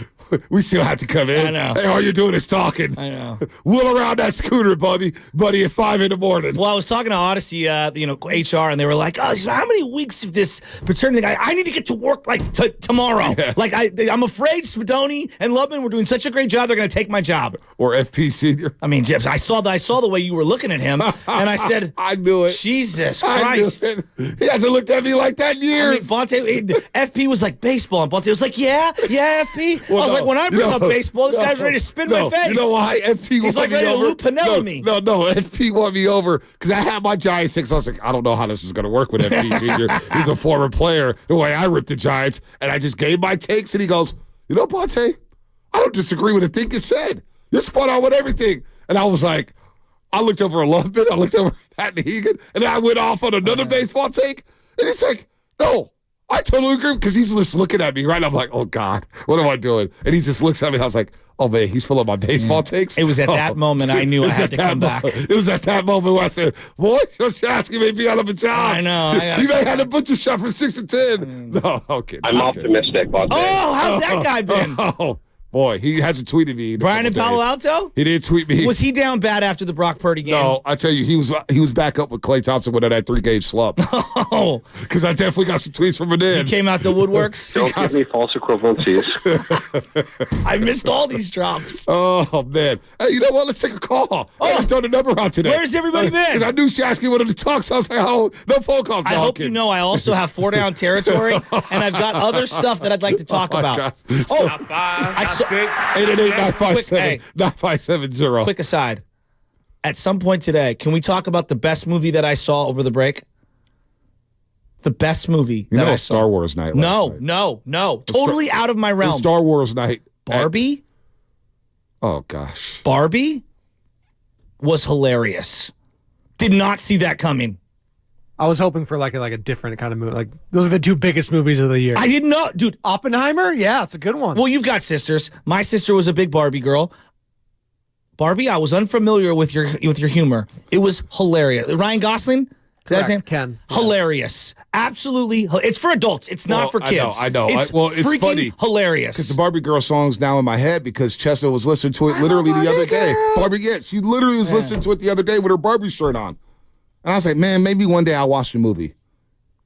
Speaker 2: We still have to come in.
Speaker 3: I know.
Speaker 2: Hey, all you're doing is talking.
Speaker 3: I know.
Speaker 2: Wheel around that scooter, buddy, at 5 in the morning.
Speaker 3: Well, I was talking to Odyssey, HR, and they were like, "Oh, so how many weeks of this paternity thing? I need to get to work like tomorrow.
Speaker 2: Yeah.
Speaker 3: Like I'm afraid Spadoni and Lubman were doing such a great job. They're going to take my job."
Speaker 2: Or FP Senior.
Speaker 3: I mean, Jeff, I saw the way you were looking at him, and I said,
Speaker 2: I knew it.
Speaker 3: Jesus Christ.
Speaker 2: I knew it. He hasn't looked at me like that in years.
Speaker 3: I mean, FP was like baseball, and Bonte was like, yeah, FP.
Speaker 2: Well,
Speaker 3: I was like, when I bring up baseball, this guy's ready to spin my face.
Speaker 2: You know why? FP
Speaker 3: He's like ready to Lou Piniella me.
Speaker 2: No, FP won me over because I had my Giants 6. I was like, I don't know how this is going to work with FP Senior. He's a former player. The way I ripped the Giants, and I just gave my takes, and he goes, you know, Bonte, I don't disagree with a thing you said. You're spot on with everything. And I was like, I looked over a Lubman, I looked over at Pat Hegan, and then I went off on another baseball take, and he's like, no, I totally agree, because he's just looking at me, right? I'm like, oh, God, what am I doing? And he just looks at me, and I was like, oh, man, he's full of my baseball takes.
Speaker 3: It was at that moment I knew I had to come back.
Speaker 2: It was at that moment where I said, boy, Shasky may be out of a job.
Speaker 3: I know.
Speaker 2: You may have a butcher shot from 6 to 10. No, okay.
Speaker 15: I'm optimistic, Bonte.
Speaker 3: Oh, how's that guy been?
Speaker 2: Oh, boy, he hasn't tweeted me.
Speaker 3: Brian in Palo Alto?
Speaker 2: He didn't tweet me.
Speaker 3: Was he down bad after the Brock Purdy game?
Speaker 2: No, I tell you, he was back up with Klay Thompson with that 3-game slump.
Speaker 3: Oh.
Speaker 2: Because I definitely got some tweets from him then.
Speaker 3: He came out the woodworks?
Speaker 15: Don't give me false equivalencies.
Speaker 3: I missed all these drops.
Speaker 2: Oh, man. Hey, you know what? Let's take a call. I throw the number out today.
Speaker 3: Where's everybody been?
Speaker 2: Because I knew Shasky wanted to talk, so I was like, oh, no phone calls.
Speaker 3: I hope you know I also have 4 down territory, and I've got other stuff that I'd like to talk about. I saw
Speaker 2: 888-957-9570.
Speaker 3: Quick aside. At some point today, can we talk about the best movie that I saw over the break? The best movie that I saw.
Speaker 2: Star Wars night.
Speaker 3: No. Totally out of my realm.
Speaker 2: Star Wars night.
Speaker 3: Barbie?
Speaker 2: Oh, gosh.
Speaker 3: Barbie was hilarious. Did not see that coming.
Speaker 11: I was hoping for like a different kind of movie. Like those are the 2 biggest movies of the year.
Speaker 3: I didn't know, dude.
Speaker 11: Oppenheimer? Yeah, it's a good one.
Speaker 3: Well, you've got sisters. My sister was a big Barbie girl. Barbie, I was unfamiliar with your humor. It was hilarious. Ryan Gosling?
Speaker 11: Correct, Ken.
Speaker 3: Hilarious. Absolutely. It's for adults. It's not for kids.
Speaker 2: I know.
Speaker 3: It's
Speaker 2: it's funny.
Speaker 3: Hilarious.
Speaker 2: Because the Barbie girl song's now in my head because Chester was listening to it literally the other day. Barbie, she literally was listening to it the other day with her Barbie shirt on. And I was like, man, maybe one day I'll watch the movie.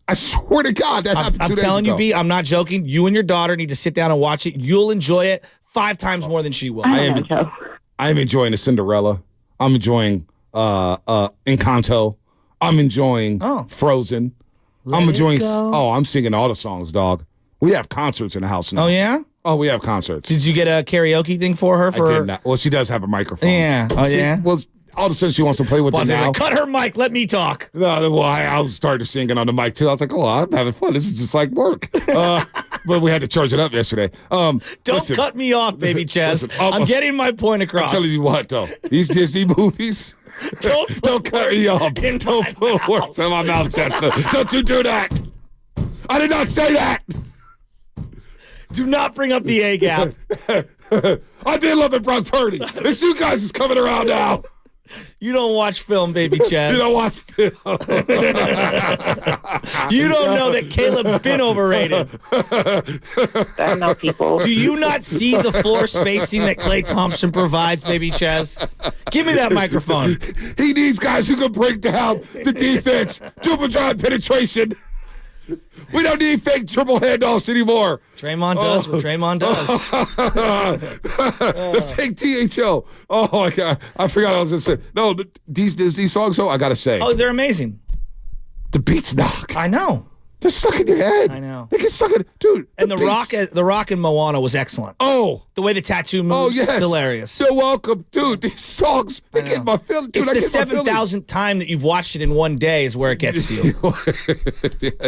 Speaker 2: I swear to God, that happened 2 days ago.
Speaker 3: I'm telling you, B, I'm not joking. You and your daughter need to sit down and watch it. You'll enjoy it 5 times more than she will.
Speaker 2: I am enjoying the Cinderella. I'm enjoying Encanto. I'm enjoying Frozen. I'm enjoying. I'm singing all the songs, dog. We have concerts in the house now.
Speaker 3: Oh, yeah?
Speaker 2: Oh, we have concerts.
Speaker 3: Did you get a karaoke thing for her?
Speaker 2: I did not. Well, she does have a microphone.
Speaker 3: Yeah. Oh, yeah?
Speaker 2: Well, all of a sudden she wants to play with it now.
Speaker 3: Like, cut her mic. Let me talk.
Speaker 2: No, well, I was starting singing on the mic, too. I was like, oh, I'm having fun. This is just like work. But we had to charge it up yesterday.
Speaker 3: Don't cut me off, baby Chaz. I'm getting my point across.
Speaker 2: I'm telling you what, though. These Disney movies... Don't cut me off. Don't put words in my mouth, Chester. Don't you do that. I did not say that.
Speaker 3: Do not bring up the A-gap.
Speaker 2: I've been loving Brock Purdy. This you guys is coming around now.
Speaker 3: You don't watch film, baby Chaz.
Speaker 2: You don't watch film.
Speaker 3: You don't know that Caleb been overrated.
Speaker 16: I know people.
Speaker 3: Do you not see the floor spacing that Klay Thompson provides, baby Chaz? Give me that microphone.
Speaker 2: He needs guys who can break down the defense. Dribble drive penetration. We don't need fake triple handoffs anymore.
Speaker 3: Draymond does what Draymond does.
Speaker 2: The fake THO. Oh, my God. I forgot I was going to say. No, these songs, though, I got to say.
Speaker 3: Oh, they're amazing.
Speaker 2: The beats knock.
Speaker 3: I know.
Speaker 2: They're stuck in your head.
Speaker 3: I know.
Speaker 2: They get stuck in, dude.
Speaker 3: And the rock in Moana was excellent.
Speaker 2: Oh.
Speaker 3: The way the tattoo moves.
Speaker 2: Oh, yes.
Speaker 3: It's hilarious.
Speaker 2: You're welcome. Dude, these songs, they get my feelings. Dude,
Speaker 3: it's the 7,000th time that you've watched it in one day is where it gets to you.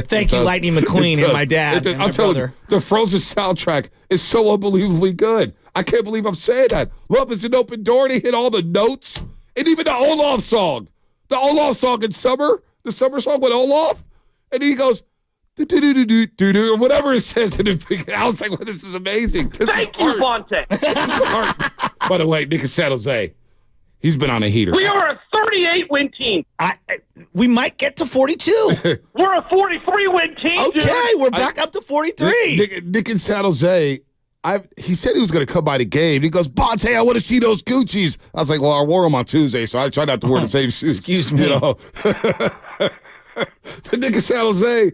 Speaker 3: Thank you, Lightning McQueen, and my dad. And
Speaker 2: I'm telling you, the Frozen soundtrack is so unbelievably good. I can't believe I'm saying that. Love is an open door. They hit all the notes. And even the Olaf song. The Olaf song in summer. The summer song with Olaf. And he goes, do or whatever it says in the beginning. I was like, well, this is amazing.
Speaker 16: Thank you, Vontae.
Speaker 2: By the way, Nick of San Jose, he's been on a heater.
Speaker 16: We are a 38-win team.
Speaker 3: We might get to 42.
Speaker 16: We're a 43-win team,
Speaker 3: Okay,
Speaker 16: dude.
Speaker 3: we're back up to 43.
Speaker 2: Nick in San Jose, he said he was going to come by the game. He goes, Bonte, I want to see those Gucci's. I was like, well, I wore them on Tuesday, so I try not to wear the same shoes.
Speaker 3: Excuse me.
Speaker 2: You know? But Nick in San Jose,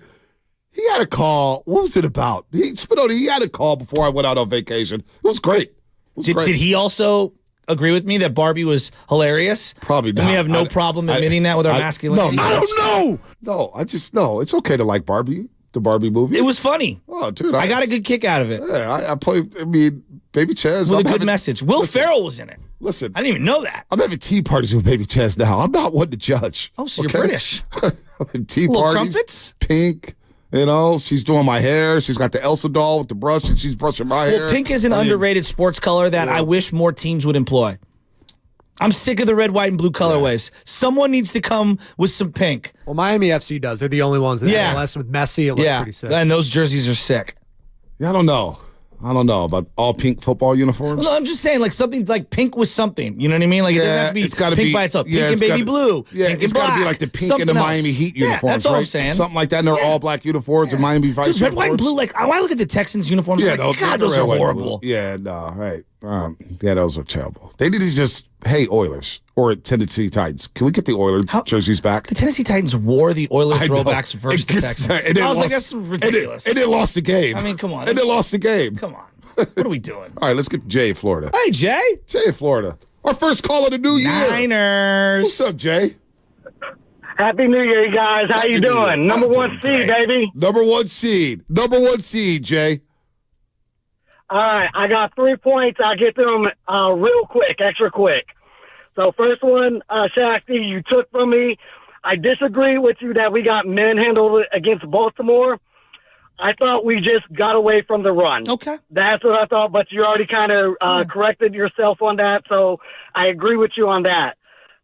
Speaker 2: he had a call. What was it about? He had a call before I went out on vacation. It was great.
Speaker 3: Did he also agree with me that Barbie was hilarious?
Speaker 2: Probably not.
Speaker 3: And we have no problem admitting that with our masculinity?
Speaker 2: No, I don't know. No, it's okay to like Barbie, the Barbie movie.
Speaker 3: It was funny.
Speaker 2: Oh, dude.
Speaker 3: I got a good kick out of it.
Speaker 2: Yeah, I mean, Baby Chaz.
Speaker 3: With a good message. Will Ferrell was in it.
Speaker 2: Listen.
Speaker 3: I didn't even know that.
Speaker 2: I'm having tea parties with Baby Chaz now. I'm not one to judge.
Speaker 3: Oh, so you're British.
Speaker 2: I'm having tea
Speaker 3: Little
Speaker 2: parties.
Speaker 3: crumpets?
Speaker 2: Pink. You know, she's doing my hair. She's got the Elsa doll with the brush, and she's brushing my hair.
Speaker 3: Well, pink is an underrated sports color that I wish more teams would employ. I'm sick of the red, white, and blue colorways. Someone needs to come with some pink.
Speaker 11: Well, Miami FC does. They're the only ones in MLS with Messi. It looks pretty sick.
Speaker 3: And those jerseys are sick.
Speaker 2: Yeah, I don't know about all pink football uniforms.
Speaker 3: No, I'm just saying, like something like pink was something. You know what I mean? Like it doesn't have to be pink by itself. Pink and baby blue.
Speaker 2: Yeah,
Speaker 3: pink
Speaker 2: it's
Speaker 3: and black.
Speaker 2: got to be like the pink and the Miami Heat uniforms.
Speaker 3: Yeah, that's all
Speaker 2: right?
Speaker 3: I'm saying.
Speaker 2: Something like that. And they're all black uniforms and Miami Vice.
Speaker 3: Dude, red, white, and blue. Like, I look at the Texans uniforms.
Speaker 2: Yeah,
Speaker 3: like, God, those are horrible.
Speaker 2: Yeah, no, right. Yeah, those are terrible. They need to just, hey, Oilers or Tennessee Titans. Can we get the Oilers jerseys back?
Speaker 3: The Tennessee Titans wore the Oilers throwbacks versus the Texans. I was like, that's ridiculous.
Speaker 2: And they lost the game.
Speaker 3: I mean, come on.
Speaker 2: And they lost the game.
Speaker 3: Come on. What are we doing?
Speaker 2: All right, let's get Jay in Florida.
Speaker 3: Hey, Jay.
Speaker 2: Jay in Florida. Our first call of the new year.
Speaker 3: Niners.
Speaker 2: What's up, Jay?
Speaker 17: Happy New Year, you guys. How you doing? Number one seed, baby.
Speaker 2: Number one seed. Number one seed, Jay.
Speaker 17: All right, I got 3 points. I'll get them real quick, extra quick. So first one, Shakti, you took from me. I disagree with you that we got manhandled against Baltimore. I thought we just got away from the run.
Speaker 3: Okay.
Speaker 17: That's what I thought, but you already kind of corrected yourself on that, so I agree with you on that.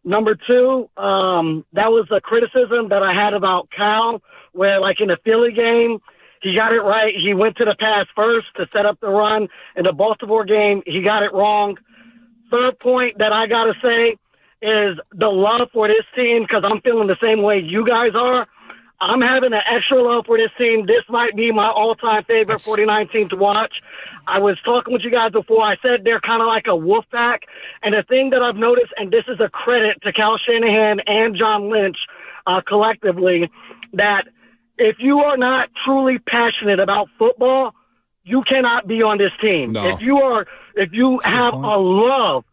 Speaker 17: Number two, that was a criticism that I had about Cal, where like in the Philly game, he got it right. He went to the pass first to set up the run. In the Baltimore game, he got it wrong. Third point that I got to say is the love for this team, because I'm feeling the same way you guys are. I'm having an extra love for this team. This might be my all-time favorite 49 team to watch. I was talking with you guys before. I said they're kind of like a wolf pack. And the thing that I've noticed, and this is a credit to Cal Shanahan and John Lynch collectively, that if you are not truly passionate about football, you cannot be on this team.
Speaker 2: No.
Speaker 17: If you have a love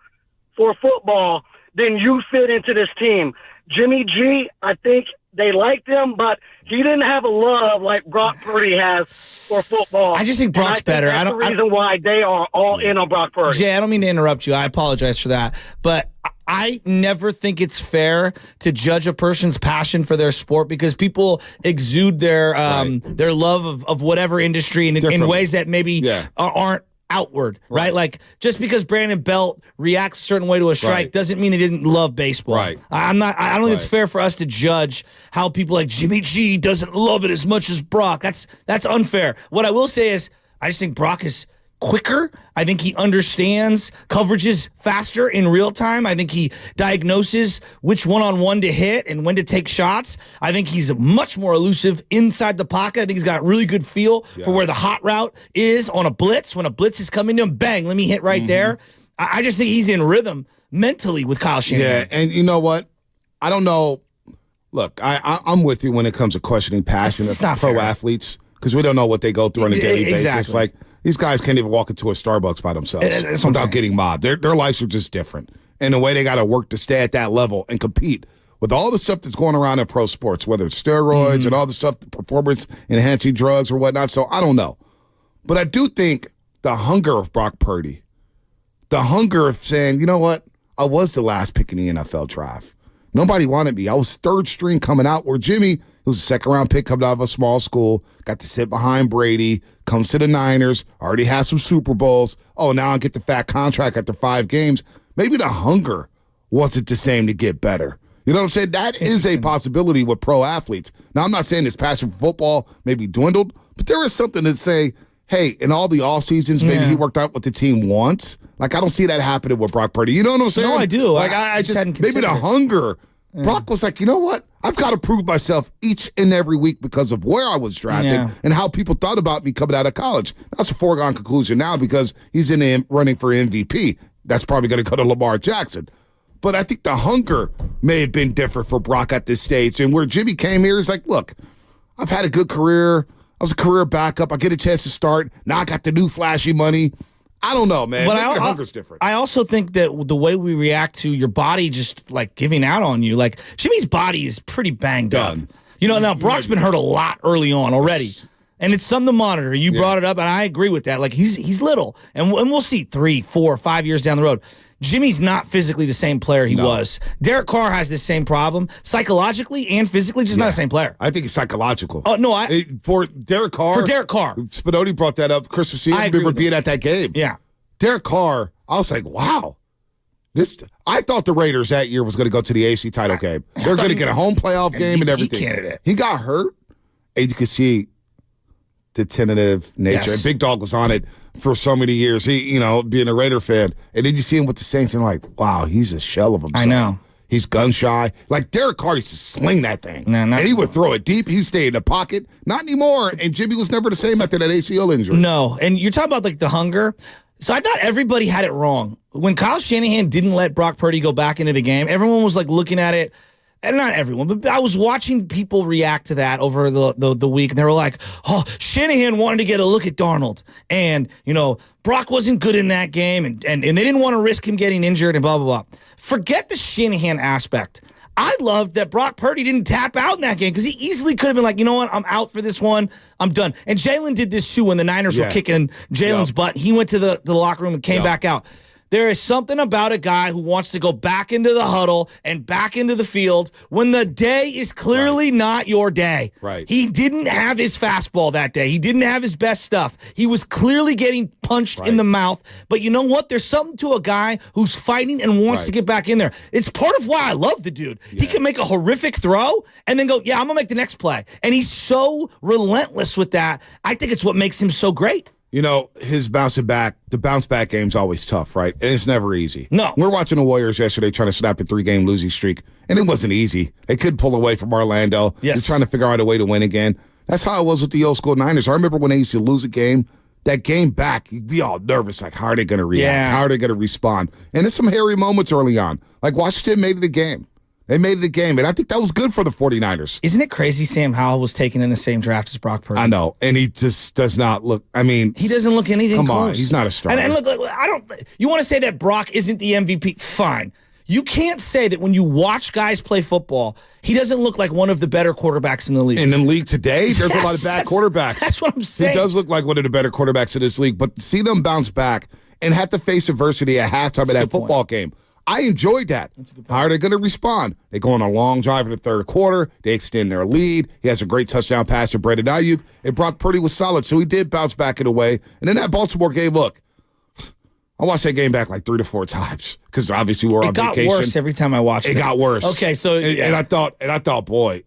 Speaker 17: for football, then you fit into this team. Jimmy G, I think they liked him, but he didn't have a love like Brock Purdy has for football.
Speaker 3: I just think Brock's better.
Speaker 17: That's the reason why they are all in on Brock Purdy.
Speaker 3: Jay, I don't mean to interrupt you. I apologize for that. But I never think it's fair to judge a person's passion for their sport because people exude their love of whatever industry in ways that maybe aren't outward, right? Like just because Brandon Belt reacts a certain way to a strike doesn't mean he didn't love baseball. Right. I don't think it's fair for us to judge how people like Jimmy G doesn't love it as much as Brock. That's unfair. What I will say is I just think Brock is quicker. I think he understands coverages faster in real time. I think he diagnoses which one-on-one to hit and when to take shots. I think he's much more elusive inside the pocket. I think he's got really good feel for where the hot route is on a blitz. When a blitz is coming to him, bang, let me hit right there. I just think he's in rhythm mentally with Kyle Shanahan.
Speaker 2: Yeah, and you know what? I don't know. Look, I'm with you when it comes to questioning passion of pro athletes because we don't know what they go through on a daily basis. Like, these guys can't even walk into a Starbucks by themselves without getting mobbed. Their lives are just different. And the way they got to work to stay at that level and compete with all the stuff that's going around in pro sports, whether it's steroids and all the stuff, the performance-enhancing drugs or whatnot. So I don't know. But I do think the hunger of Brock Purdy, the hunger of saying, you know what, I was the last pick in the NFL draft. Nobody wanted me. I was third string coming out where Jimmy was a second-round pick coming out of a small school, got to sit behind Brady, comes to the Niners, already has some Super Bowls. Oh, now I get the fat contract after 5 games. Maybe the hunger wasn't the same to get better. You know what I'm saying? That is a possibility with pro athletes. Now, I'm not saying his passion for football maybe dwindled, but there is something to say, hey, in all the off seasons, maybe he worked out with the team once. Like, I don't see that happening with Brock Purdy. You know what I'm saying?
Speaker 3: No, I do.
Speaker 2: Like, I just maybe the hunger. Brock was like, you know what? I've got to prove myself each and every week because of where I was drafted and how people thought about me coming out of college. That's a foregone conclusion now because he's in the running for MVP. That's probably going to go to Lamar Jackson. But I think the hunger may have been different for Brock at this stage. And where Jimmy came here, he's like, look, I've had a good career. I was a career backup. I get a chance to start. Now I got the new flashy money. I don't know, man. But your hunger's different.
Speaker 3: I also think that the way we react to your body just like giving out on you, like Jimmy's body is pretty banged up. You know, now Brock's been hurt a lot early on already. And it's something to monitor. You brought it up, and I agree with that. Like, he's little, and we'll see 3, 4, 5 years down the road. Jimmy's not physically the same player he was. Derek Carr has the same problem, psychologically and physically, just not the same player.
Speaker 2: I think it's psychological.
Speaker 3: Oh, no,
Speaker 2: for Derek Carr. Spinoni brought that up Christmas Eve. I remember being at that game.
Speaker 3: Yeah.
Speaker 2: Derek Carr, I was like, wow. I thought the Raiders that year was going to go to the AFC title game. They're going to get a home playoff game and everything.
Speaker 3: Candidate.
Speaker 2: He got hurt, and you could see the tentative nature. And Big Dog was on it for so many years. He, you know, being a Raider fan. And then you see him with the Saints and like, wow, he's a shell of himself.
Speaker 3: I know.
Speaker 2: He's gun shy. Like Derek Carr used to sling that thing. And he would throw it deep. He'd stay in the pocket. Not anymore. And Jimmy was never the same after that ACL injury.
Speaker 3: No. And you're talking about like the hunger. So I thought everybody had it wrong. When Kyle Shanahan didn't let Brock Purdy go back into the game, everyone was like looking at it. And not everyone, but I was watching people react to that over the week, and they were like, oh, Shanahan wanted to get a look at Darnold. And, you know, Brock wasn't good in that game, and they didn't want to risk him getting injured and blah, blah, blah. Forget the Shanahan aspect. I loved that Brock Purdy didn't tap out in that game because he easily could have been like, you know what, I'm out for this one. I'm done. And Jalen did this too when the Niners were kicking Jalen's butt. He went to the locker room and came back out. There is something about a guy who wants to go back into the huddle and back into the field when the day is clearly not your day.
Speaker 2: Right.
Speaker 3: He didn't have his fastball that day. He didn't have his best stuff. He was clearly getting punched in the mouth. But you know what? There's something to a guy who's fighting and wants to get back in there. It's part of why I love the dude. He can make a horrific throw and then go, yeah, I'm going to make the next play. And he's so relentless with that. I think it's what makes him so great.
Speaker 2: You know, his the bounce back game's always tough, right? And it's never easy.
Speaker 3: No.
Speaker 2: We were watching the Warriors yesterday trying to snap a 3-game losing streak, and it wasn't easy. They couldn't pull away from Orlando. They're trying to figure out a way to win again. That's how it was with the old school Niners. I remember when they used to lose a game, that game back, you'd be all nervous, like, how are they going to react? How are they going to respond? And there's some hairy moments early on. Like, Washington made it a game. They made it a game, and I think that was good for the 49ers.
Speaker 3: Isn't it crazy Sam Howell was taken in the same draft as Brock Purdy?
Speaker 2: I know, and he just does not look, I mean.
Speaker 3: He doesn't look anything close.
Speaker 2: Come on, he's not a starter.
Speaker 3: And look, you want to say that Brock isn't the MVP? Fine. You can't say that when you watch guys play football, he doesn't look like one of the better quarterbacks in the league.
Speaker 2: In the league today, there's a lot of bad quarterbacks.
Speaker 3: That's what I'm saying.
Speaker 2: He does look like one of the better quarterbacks in this league, but see them bounce back and have to face adversity at halftime of that football game. I enjoyed that. How are they going to respond? They go on a long drive in the third quarter. They extend their lead. He has a great touchdown pass to Brandon Ayuk, and Brock Purdy was solid, so he did bounce back in a way. And then that Baltimore game, look, I watched that game back like 3 to 4 times because obviously we're on vacation.
Speaker 3: It got worse every time I watched it.
Speaker 2: It got worse.
Speaker 3: Okay, so
Speaker 2: and I thought, boy,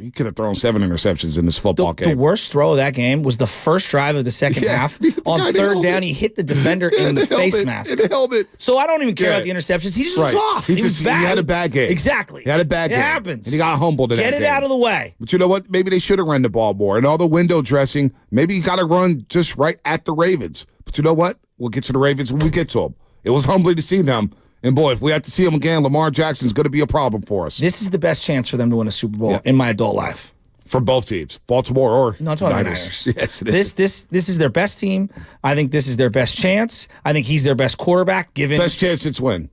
Speaker 2: he could have thrown 7 interceptions in this football game.
Speaker 3: The worst throw of that game was the first drive of the second half. On third down, he hit the defender in the face mask.
Speaker 2: In the helmet.
Speaker 3: So I don't even care about the interceptions. He just was off. He was bad.
Speaker 2: He had a bad game.
Speaker 3: Exactly.
Speaker 2: He had a bad game.
Speaker 3: It happens.
Speaker 2: And he got humbled in that game.
Speaker 3: Get it out of the way.
Speaker 2: But you know what? Maybe they should have run the ball more. And all the window dressing, maybe you got to run just right at the Ravens. But you know what? We'll get to the Ravens when we get to them. It was humbling to see them. And, boy, if we have to see them again, Lamar Jackson's going to be a problem for us.
Speaker 3: This is the best chance for them to win a Super Bowl in my adult life.
Speaker 2: For both teams, Baltimore or
Speaker 3: no, I'm talking about Niners.
Speaker 2: Yes, it is.
Speaker 3: This is their best team. I think this is their best chance. I think he's their best quarterback.
Speaker 2: Best chance since when?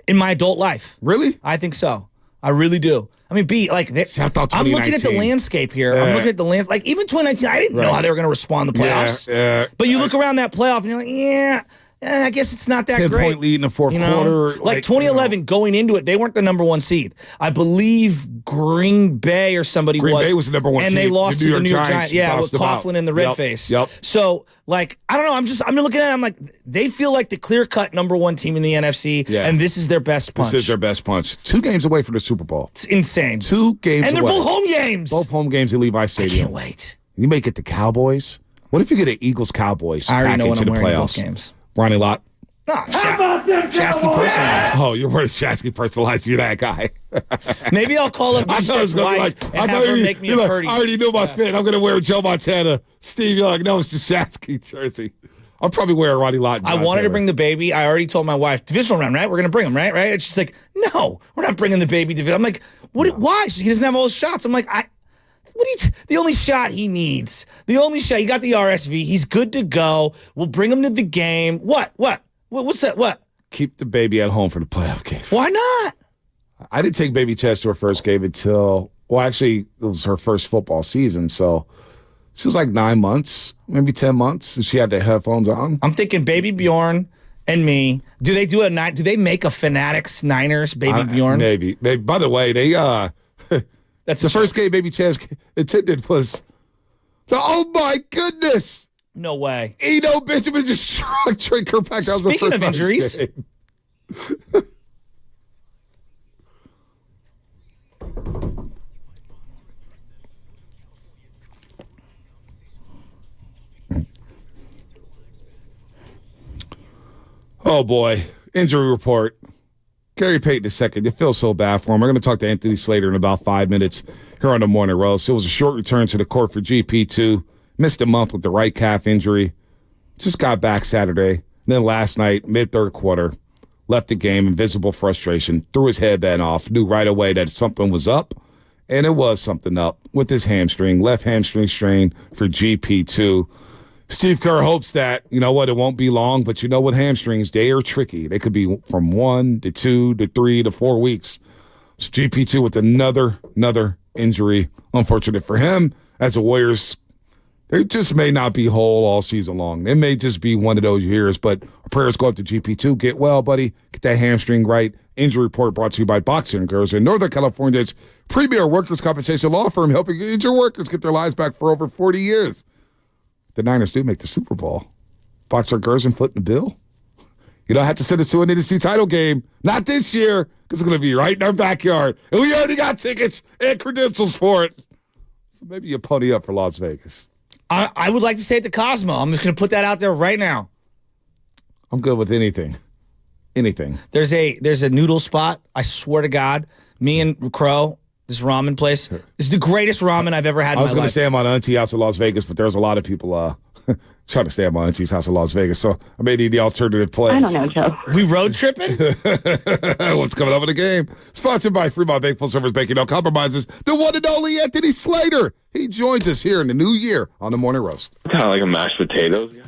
Speaker 3: In my adult life.
Speaker 2: Really?
Speaker 3: I think so. I really do. I mean, I'm looking at the landscape here. I'm looking at the landscape. Like, even 2019, I didn't know how they were going to respond in the playoffs. But you look around that playoff, and you're like, I guess it's not that
Speaker 2: 10
Speaker 3: great.
Speaker 2: 10-point lead in the fourth quarter.
Speaker 3: Like 2011, going into it, they weren't the number 1 seed. I believe Green Bay or somebody
Speaker 2: Green Bay was the number 1 seed.
Speaker 3: And they lost to the New York Giants. Yeah, with
Speaker 2: bounced
Speaker 3: Coughlin in the red face.
Speaker 2: Yep.
Speaker 3: So, like, I don't know. I'm looking at it. I'm like, they feel like the clear-cut number 1 team in the NFC, and this is their best punch.
Speaker 2: This is their best punch. 2 games away from the Super Bowl.
Speaker 3: It's insane.
Speaker 2: 2 games away.
Speaker 3: And they're both home games.
Speaker 2: Both home games at Levi Stadium.
Speaker 3: I can't wait.
Speaker 2: You may get the Cowboys. What if you get an Eagles-Cowboys
Speaker 3: I already know
Speaker 2: package
Speaker 3: what
Speaker 2: in
Speaker 3: I'm
Speaker 2: the
Speaker 3: wearing in
Speaker 2: playoffs?
Speaker 3: both games.
Speaker 2: Ronnie Lott.
Speaker 3: No, Shasky personalized.
Speaker 2: Oh, you're wearing Shasky personalized. You're that guy.
Speaker 3: Maybe I'll call up Misha's wife and have her make me a Purdy.
Speaker 2: I already knew my fit. I'm going to wear Joe Montana. Steve, you're like, no, it's the Shasky jersey. I'll probably wear a Ronnie Lott.
Speaker 3: I wanted to bring the baby. I already told my wife, divisional round, right? We're going to bring him, right? And she's like, no, we're not bringing the baby division. I'm like, what? Why? He doesn't have all his shots. I'm like, the only shot he needs. The only shot. He got the RSV. He's good to go. We'll bring him to the game. What? What's that? What?
Speaker 2: Keep the baby at home for the playoff game.
Speaker 3: Why not?
Speaker 2: I didn't take baby Chess to her first game until, actually, it was her first football season. So she was like 9 months, maybe 10 months, and she had the headphones on.
Speaker 3: I'm thinking baby Bjorn and me. Do they make a Fanatics Niners baby Bjorn?
Speaker 2: Maybe. By the way, that's the first game baby Chess attended was oh my goodness.
Speaker 3: No way.
Speaker 2: Eno Benjamin just drink her back. That was
Speaker 3: Speaking
Speaker 2: the first
Speaker 3: of injuries.
Speaker 2: game. Oh boy, injury report. Gary Payton II. You feel so bad for him. We're going to talk to Anthony Slater in about 5 minutes here on the Morning Roast. It was a short return to the court for GP2. Missed a month with the right calf injury. Just got back Saturday. And then last night, mid-third quarter, left the game in visible frustration, threw his headband off, knew right away that something was up, and it was something up with his hamstring, left hamstring strain for GP2. Steve Kerr hopes that, you know what, it won't be long, but you know with hamstrings, they are tricky. They could be from 1 to 2 to 3 to 4 weeks. So GP2 with another injury. Unfortunate for him, as the Warriors, they just may not be whole all season long. It may just be one of those years, but our prayers go up to GP2. Get well, buddy. Get that hamstring right. Injury report brought to you by Boxing Girls in Northern California's premier workers' compensation law firm, helping injured workers get their lives back for over 40 years. The Niners do make the Super Bowl. Boxer Gerson footing the bill. You don't have to send us to an NFC title game. Not this year, because it's going to be right in our backyard. And we already got tickets and credentials for it. So maybe you pony up for Las Vegas.
Speaker 3: I would like to stay at the Cosmo. I'm just going to put that out there right now.
Speaker 2: I'm good with anything. Anything.
Speaker 3: There's a noodle spot. I swear to God, me and Crow, this ramen place, is the greatest ramen I've ever had in my life.
Speaker 2: I was going to stay at my auntie house in Las Vegas, but there's a lot of people trying to stay at my auntie's house in Las Vegas, so I may need the alternative plans.
Speaker 16: I don't know, Joe.
Speaker 3: We road tripping?
Speaker 2: What's coming up in the game? Sponsored by Fremont Bank, full service banking, no compromises. The one and only Anthony Slater. He joins us here in the new year on the Morning Roast.
Speaker 15: Kind of like a mashed potatoes guy.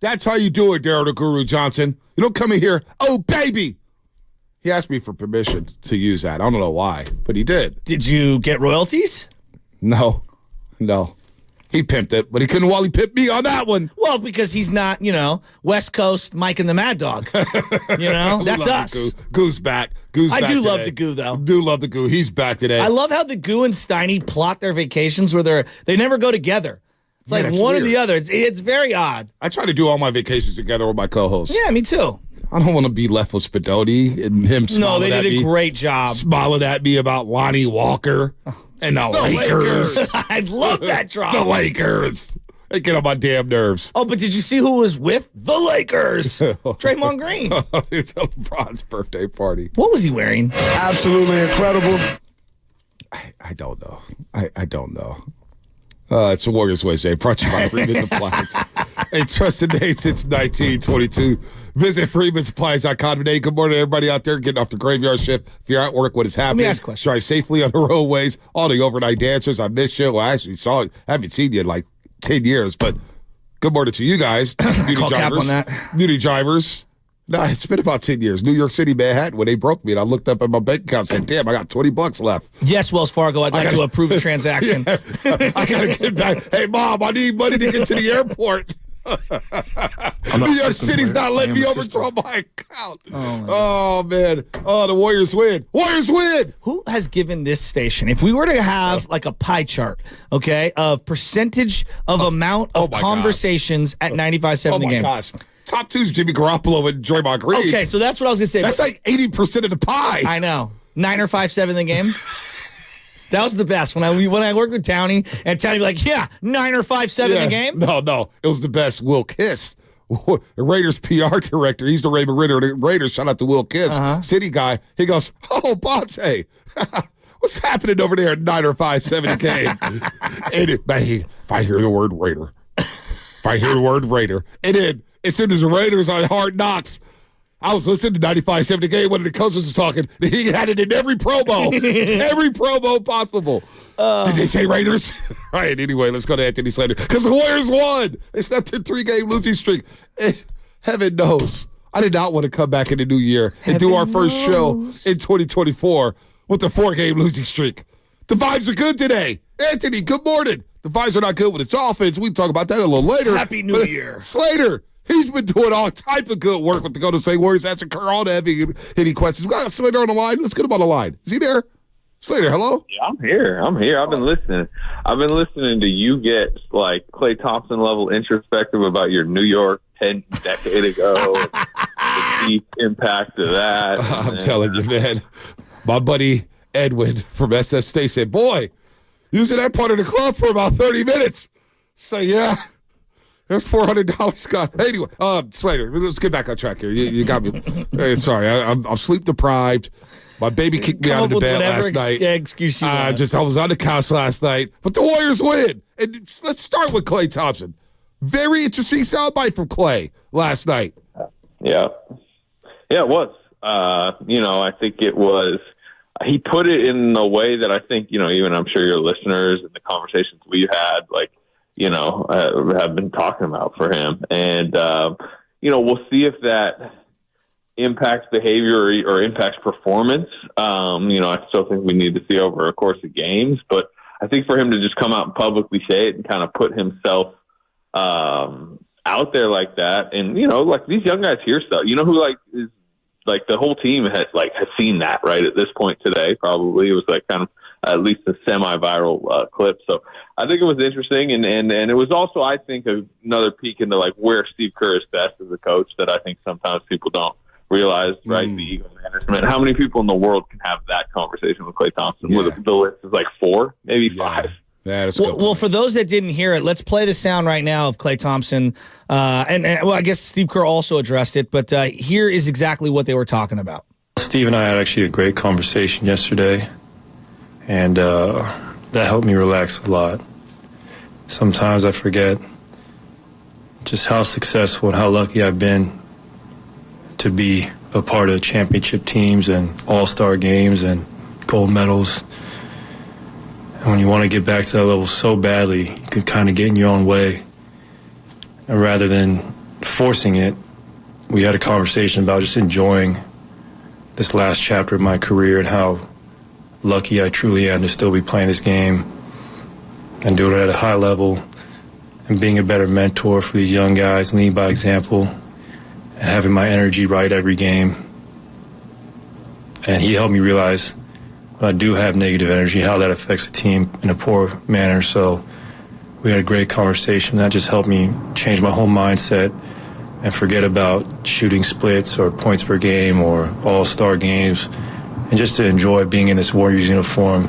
Speaker 2: That's how you do it, Daryl the Guru Johnson. You don't come in here, oh, baby. He asked me for permission to use that. I don't know why, but he did.
Speaker 3: Did you get royalties?
Speaker 2: No. He pimped it, but he couldn't Wally pimp me on that one.
Speaker 3: Well, because he's not, West Coast Mike and the Mad Dog. That's us.
Speaker 2: Goo's back.
Speaker 3: I do love the Goo, though.
Speaker 2: Do love the Goo. He's back today.
Speaker 3: I love how the Goo and Steiny plot their vacations where they never go together. It's like one or the other. It's very odd.
Speaker 2: I try to do all my vacations together with my co-hosts.
Speaker 3: Yeah, me too.
Speaker 2: I don't want to be left with Spadoti and him smiling at me.
Speaker 3: No, they did a great job.
Speaker 2: Smiling at me about Lonnie Walker and the Lakers.
Speaker 3: I love that drop.
Speaker 2: The Lakers. They get on my damn nerves.
Speaker 3: Oh, but did you see who was with the Lakers? Draymond Green.
Speaker 2: It's LeBron's birthday party.
Speaker 3: What was he wearing?
Speaker 2: Absolutely incredible. I don't know. I don't know. It's a Warriors Wednesday, brought to you by Freeman's Appliance. A trusted name since 1922. Visit freeman'sappliance.com today. Good morning, everybody out there getting off the graveyard shift. If you're at work, what is happening?
Speaker 3: Let me ask a question.
Speaker 2: Drive safely on the roadways. All the overnight dancers, I missed you. Well, I actually saw it. I haven't seen you in like 10 years, but good morning to you guys. Beauty
Speaker 3: Call cap
Speaker 2: drivers.
Speaker 3: on that.
Speaker 2: Beauty drivers. No, it's been about 10 years. New York City, Manhattan, when they broke me, and I looked up at my bank account and said, damn, I got $20 left.
Speaker 3: Yes, Wells Fargo, I'd like to approve a transaction.
Speaker 2: Yeah, I got to get back. Hey, Mom, I need money to get to the airport. New York City's not letting me overdraw my account. Oh, man. Oh, the Warriors win. Warriors win.
Speaker 3: Who has given this station, if we were to have like a pie chart, okay, of percentage of amount of conversations at 95.7 the game?
Speaker 2: Oh, my gosh. Top two is Jimmy Garoppolo and Draymond Green.
Speaker 3: Okay, so that's what I was going to say.
Speaker 2: That's like 80% of the pie.
Speaker 3: I know. 9 or 5.7 the game. That was the best. When I worked with Townie, and Townie would be like, yeah, 9 or 5.7 the game.
Speaker 2: No. It was the best. Will Kiss, Raiders PR director. He's the Raymond Ritter of the Raiders. Shout out to Will Kiss, City guy. He goes, oh, Bonte. What's happening over there at 9 or 5.7 game? If I hear the word Raider. And then, as soon as the Raiders on Hard Knocks, I was listening to 95.7 the game when the coaches was talking. He had it in every promo. Every promo possible. Did they say Raiders? All right, anyway, let's go to Anthony Slater. Because the Warriors won. They snapped a 3-game losing streak. And heaven knows, I did not want to come back in the new year and do our first show in 2024 with a 4-game losing streak. The vibes are good today. Anthony, good morning. The vibes are not good with his Dolphins. We can talk about that a little later.
Speaker 3: Happy New Year.
Speaker 2: Slater. He's been doing all type of good work with the Golden State Warriors. Answering all the heavy hitting questions. We got Slater on the line. Let's get him on the line. Is he there? Slater, hello?
Speaker 15: Yeah, I'm here. I've been listening. I've been listening to you get like Klay Thompson level introspective about your New York 10 decade ago, the deep impact of that.
Speaker 2: I'm telling you, man. My buddy Edwin from SS State said, boy, using that part of the club for about 30 minutes. So, yeah, there's $400 gone. Anyway, Slater, let's get back on track here. You got me. Hey, sorry, I'm sleep deprived. My baby kicked me out of the bed last night.
Speaker 3: Excuse you.
Speaker 2: I was on the couch last night. But the Warriors win. And let's start with Klay Thompson. Very interesting soundbite from Klay last night.
Speaker 15: Yeah. Yeah, it was. I think it was. He put it in a way that I think, even I'm sure your listeners and the conversations we've had, have been talking about for him. And, we'll see if that impacts behavior or impacts performance. I still think we need to see over a course of games. But I think for him to just come out and publicly say it and kind of put himself out there like that. And, these young guys hear stuff. Who, is the whole team has seen that, right, at this point today, probably. It was kind of at least a semi-viral clip. So I think it was interesting. And it was also, I think, another peek into, where Steve Kerr is best as a coach that I think sometimes people don't realize, right, the ego management. How many people in the world can have that conversation with Klay Thompson? Yeah. Where the list is 4, maybe 5.
Speaker 2: Yeah,
Speaker 3: well, for those that didn't hear it, let's play the sound right now of Klay Thompson. I guess Steve Kerr also addressed it, but here is exactly what they were talking about.
Speaker 4: Steve and I had actually a great conversation yesterday, and that helped me relax a lot. Sometimes I forget just how successful and how lucky I've been to be a part of championship teams and all-star games and gold medals. And when you want to get back to that level so badly, you can kind of get in your own way. And rather than forcing it, we had a conversation about just enjoying this last chapter of my career and how lucky I truly am to still be playing this game and doing it at a high level and being a better mentor for these young guys, leading by example, and having my energy right every game. And he helped me realize when I do have negative energy, how that affects the team in a poor manner. So we had a great conversation. That just helped me change my whole mindset and forget about shooting splits or points per game or all-star games, and just to enjoy being in this Warriors uniform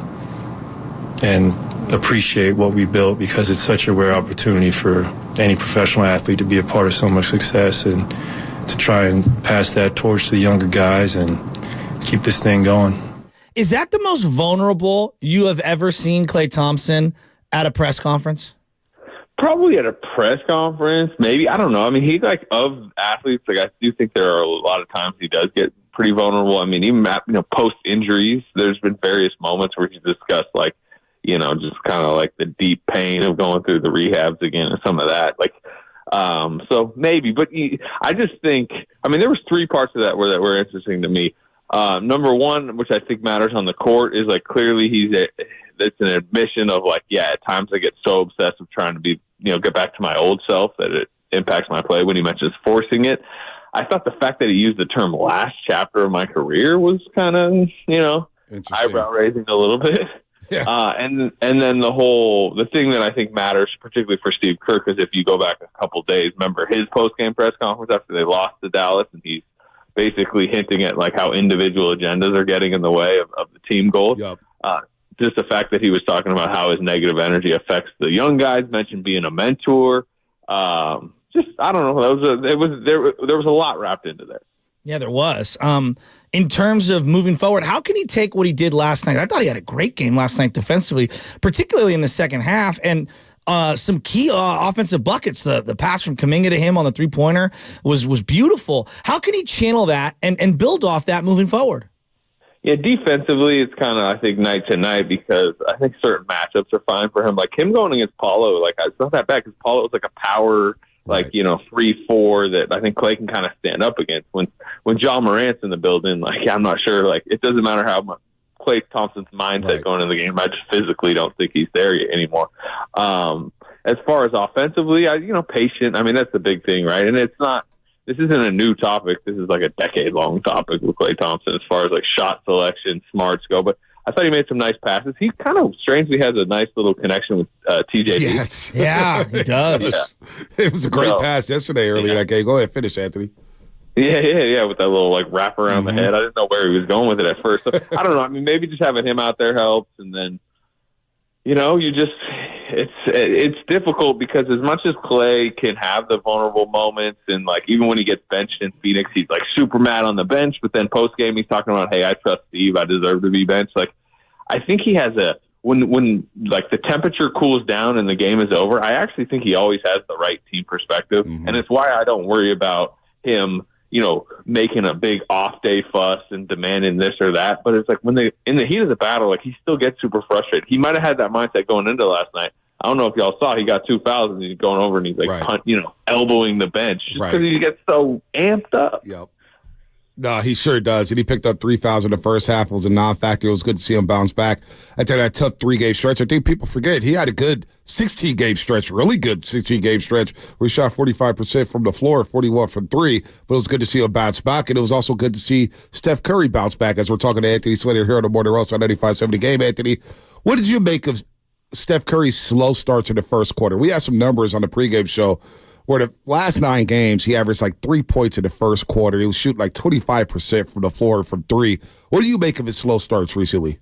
Speaker 4: and appreciate what we built, because it's such a rare opportunity for any professional athlete to be a part of so much success and to try and pass that torch to the younger guys and keep this thing going.
Speaker 3: Is that the most vulnerable you have ever seen Klay Thompson at a press conference?
Speaker 15: Probably at a press conference, maybe. I don't know. I mean, he's of athletes, I do think there are a lot of times he does get pretty vulnerable. I mean, even post injuries, there's been various moments where he's discussed just kind of the deep pain of going through the rehabs again and some of that. So maybe, but I just think, there was 3 parts of that were interesting to me. Number one, which I think matters on the court, is clearly it's an admission of at times I get so obsessed with trying to be, get back to my old self that it impacts my play. When he mentions forcing it, I thought the fact that he used the term last chapter of my career was kind of, eyebrow raising a little bit. Yeah. And then the thing that I think matters particularly for Steve Kerr, because if you go back a couple days, remember his post-game press conference after they lost to Dallas, and he's basically hinting at how individual agendas are getting in the way of the team goals. Yep. Just the fact that he was talking about how his negative energy affects the young guys, mentioned being a mentor. I don't know. There was a lot wrapped into there.
Speaker 3: Yeah, there was. In terms of moving forward, how can he take what he did last night? I thought he had a great game last night defensively, particularly in the second half, and some key offensive buckets. The pass from Kuminga to him on the three-pointer was beautiful. How can he channel that and build off that moving forward?
Speaker 15: Yeah, defensively, it's kind of, I think, night to night, because I think certain matchups are fine for him. Him going against Paulo, it's not that bad, because Paulo was a power, 3-4 that I think Klay can kind of stand up against. When John Morant's in the building, I'm not sure, it doesn't matter how much Klay Thompson's mindset going into the game. I just physically don't think he's there anymore. As far as offensively, patient. That's the big thing, right? And this isn't a new topic. This is a decade-long topic with Klay Thompson as far as shot selection, smarts go. But I thought he made some nice passes. He kind of strangely has a nice little connection with TJ.
Speaker 2: Yes.
Speaker 3: Yeah, he does.
Speaker 2: Yeah. It was a great pass yesterday earlier that game. Go ahead, finish, Anthony.
Speaker 15: Yeah, with that little like wrap around the head. I didn't know where he was going with it at first. So, I don't know. I mean, maybe just having him out there helps, and then it's difficult because as much as Clay can have the vulnerable moments, and like even when he gets benched in Phoenix, he's like super mad on the bench, but then post game he's talking about, hey, I trust Steve, I deserve to be benched. Like I think he has when like the temperature cools down and the game is over, I actually think he always has the right team perspective, and it's why I don't worry about him making a big off day fuss and demanding this or that. But it's like when in the heat of the battle, like he still gets super frustrated. He might have had that mindset going into last night. I don't know if y'all saw, he got 2 fouls and he's going over and he's like, elbowing the bench just because he gets so amped up.
Speaker 2: Yep. No, he sure does. And he picked up 3 fouls in the first half. It was a non-factor. It was good to see him bounce back after that tough 3-game stretch. I think people forget he had a good 16-game stretch, really good 16-game stretch where he shot 45% from the floor, 41 from 3. But it was good to see him bounce back. And it was also good to see Steph Curry bounce back as we're talking to Anthony Slater here on the Morning Roast on 95.7 Game. Anthony, what did you make of Steph Curry's slow start to the first quarter? We had some numbers on the pregame show where the last 9 games, he averaged like 3 points in the first quarter. He was shooting like 25% from the floor from 3. What do you make of his slow starts recently?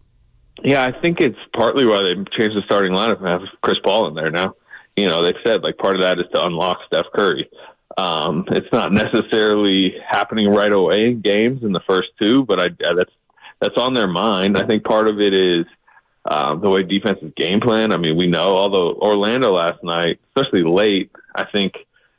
Speaker 15: Yeah, I think it's partly why they changed the starting lineup and have Chris Paul in there now. They've said like part of that is to unlock Steph Curry. It's not necessarily happening right away in games in the first 2, but that's on their mind. I think part of it is the way defenses game plan. I mean, we know, although Orlando last night, especially late, I think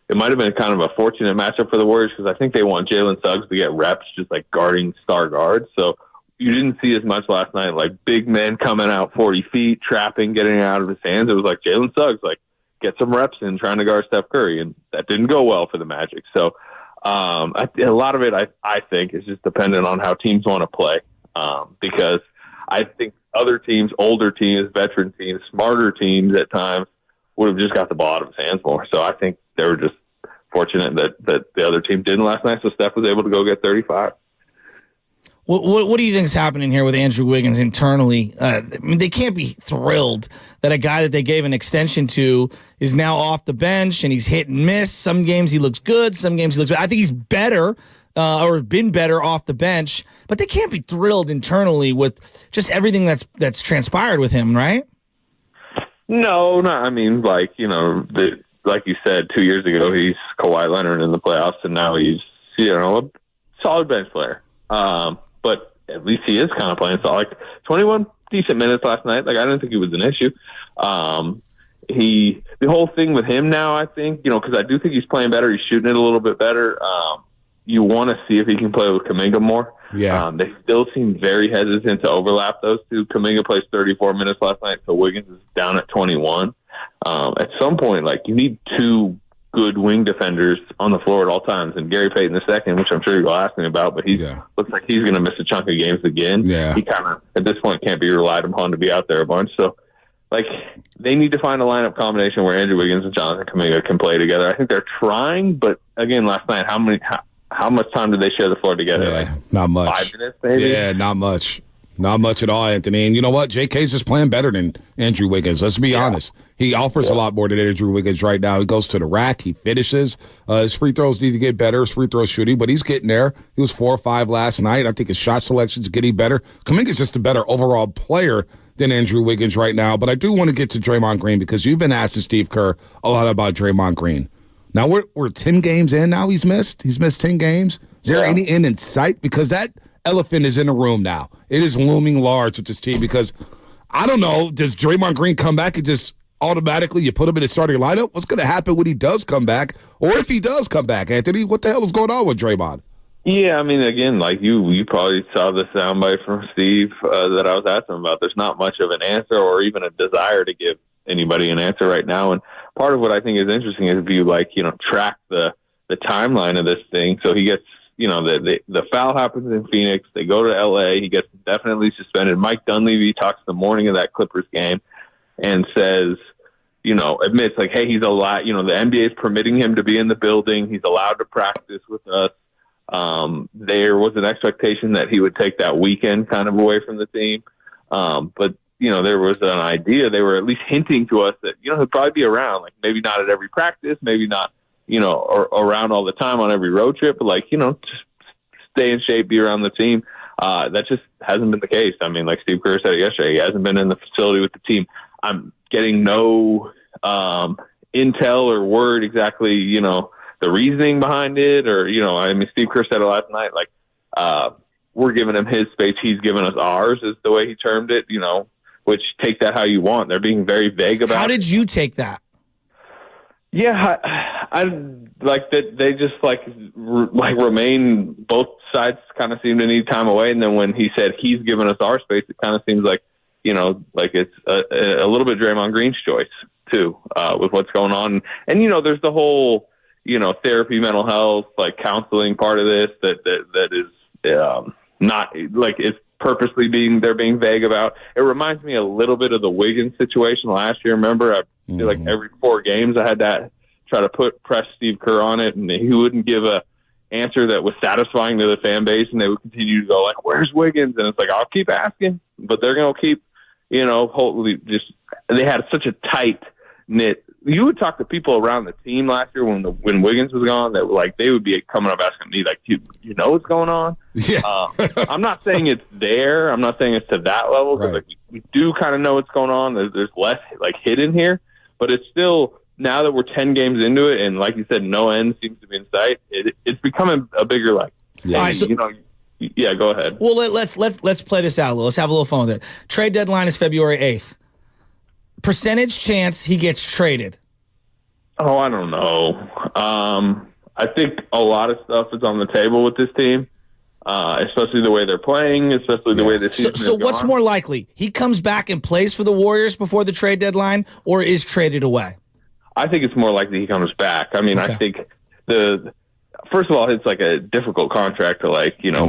Speaker 15: it might have been kind of a fortunate matchup for the Warriors because I think they want Jalen Suggs to get reps just like guarding star guards. So you didn't see as much last night, like big men coming out 40 feet, trapping, getting out of his hands. It was like Jalen Suggs, like get some reps in trying to guard Steph Curry, and that didn't go well for the Magic. So a lot of it, I think, is just dependent on how teams want to play because I think other teams, older teams, veteran teams, smarter teams at times would have just got the ball out of his hands more. So I think they were just fortunate that the other team didn't last night, so Steph was able to go get 35.
Speaker 3: What do you think is happening here with Andrew Wiggins internally? I mean, they can't be thrilled that a guy that they gave an extension to is now off the bench and he's hit and miss. Some games he looks good, some games he looks bad. I think he's better or been better off the bench, but they can't be thrilled internally with just everything that's transpired with him, right?
Speaker 15: No, I mean, like, like you said, 2 years ago, he's Kawhi Leonard in the playoffs, and now he's, a solid bench player. But at least he is kind of playing solid. Like 21 decent minutes last night. Like, I didn't think it was an issue. The whole thing with him now, I think, because I do think he's playing better. He's shooting it a little bit better. You want to see if he can play with Kuminga more.
Speaker 2: Yeah.
Speaker 15: They still seem very hesitant to overlap those two. Kuminga plays 34 minutes last night, so Wiggins is down at 21. At some point, like, you need 2 good wing defenders on the floor at all times. And Gary Payton II, which I'm sure you'll ask me about, but looks like he's going to miss a chunk of games again.
Speaker 2: Yeah.
Speaker 15: He kind of, at this point, can't be relied upon to be out there a bunch. So, like, they need to find a lineup combination where Andrew Wiggins and Jonathan Kuminga can play together. I think they're trying, but again, last night, how much time did they share the floor together?
Speaker 2: Yeah,
Speaker 15: like
Speaker 2: not much.
Speaker 15: 5 minutes, maybe?
Speaker 2: Yeah, not much. Not much at all, Anthony. And you know what? JK's just playing better than Andrew Wiggins. Let's be honest. He offers a lot more than Andrew Wiggins right now. He goes to the rack. He finishes. His free throws need to get better, his free throw shooting, but he's getting there. He was 4 or 5 last night. I think his shot selection's getting better. Kuminga's just a better overall player than Andrew Wiggins right now. But I do want to get to Draymond Green because you've been asking Steve Kerr a lot about Draymond Green. Now, we're 10 games in now he's missed. He's missed 10 games. Is there any end in sight? Because that elephant is in the room now. It is looming large with this team because, I don't know, does Draymond Green come back and just automatically you put him in the starting lineup? What's going to happen when he does come back? Or if he does come back, Anthony, what the hell is going on with Draymond?
Speaker 15: Yeah, I mean, again, like you probably saw the soundbite from Steve that I was asking about. There's not much of an answer or even a desire to give anybody an answer right now. And part of what I think is interesting is if you track the timeline of this thing. So he gets, the foul happens in Phoenix. They go to LA. He gets definitely suspended. Mike Dunleavy talks the morning of that Clippers game and says, admits like, hey, he's allowed, the NBA is permitting him to be in the building. He's allowed to practice with us. There was an expectation that he would take that weekend kind of away from the team. But there was an idea. They were at least hinting to us that, he'll probably be around, like maybe not at every practice, maybe not around all the time on every road trip, but like, just stay in shape, be around the team. That just hasn't been the case. I mean, like Steve Kerr said it yesterday, he hasn't been in the facility with the team. I'm getting no intel or word exactly, the reasoning behind it, or, Steve Kerr said it last night, like, we're giving him his space, he's giving us ours, is the way he termed it, which take that how you want. They're being very vague about it.
Speaker 3: How did you take that?
Speaker 15: Yeah, I like that they just remain, both sides kind of seem to need time away. And then when he said he's given us our space, it kind of seems like, like it's a little bit Draymond Green's choice too, with what's going on. And, there's the whole, therapy, mental health, like counseling part of this that is not like it's purposely they're being vague about. It reminds me a little bit of the Wiggins situation last year. Remember, I feel like every 4 games I had to try to press Steve Kerr on it, and he wouldn't give a answer that was satisfying to the fan base, and they would continue to go like, "Where's Wiggins?" And it's like, I'll keep asking, but they're going to keep, hopefully they had such a tight knit. You would talk to people around the team last year when Wiggins was gone that like they would be coming up asking me like, you know what's going on?
Speaker 2: Yeah.
Speaker 15: I'm not saying it's there. I'm not saying it's to that level, because like we do kind of know what's going on. There's less like hidden here, but it's still, now that we're 10 games into it, and like you said, no end seems to be in sight. It's becoming a bigger like. Yeah.
Speaker 3: All right, so,
Speaker 15: yeah, go ahead.
Speaker 3: Well, let's play this out a little. Let's have a little fun with it. Trade deadline is February 8th. Percentage chance he gets traded?
Speaker 15: Oh, I don't know. I think a lot of stuff is on the table with this team, especially the way they're playing, especially the way the season
Speaker 3: So what's more likely? He comes back and plays for the Warriors before the trade deadline, or is traded away?
Speaker 15: I think it's more likely he comes back. I mean, I think first of all, it's like a difficult contract to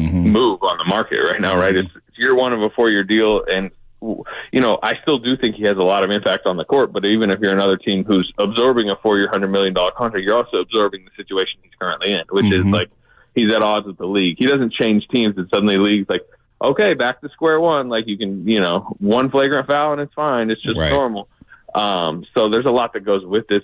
Speaker 15: move on the market right now, right? It's year 1 of a 4-year deal, and I still do think he has a lot of impact on the court, but even if you're another team who's absorbing a 4-year, $100 million contract, you're also absorbing the situation he's currently in, which is like he's at odds with the league. He doesn't change teams and suddenly the league's like, okay, back to square one. Like you can, one flagrant foul and it's fine. It's just normal. So there's a lot that goes with this.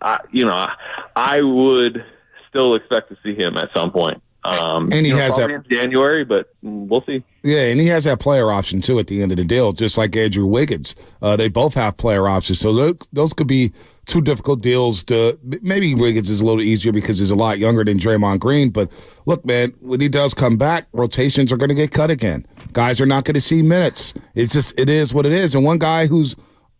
Speaker 15: I would still expect to see him at some point.
Speaker 2: And he has that
Speaker 15: in January, but we'll see.
Speaker 2: Yeah, and he has that player option too at the end of the deal, just like Andrew Wiggins. They both have player options, so those could be 2 difficult deals. Maybe Wiggins is a little easier because he's a lot younger than Draymond Green. But look, man, when he does come back, rotations are going to get cut again. Guys are not going to see minutes. It is what it is. And one guy who's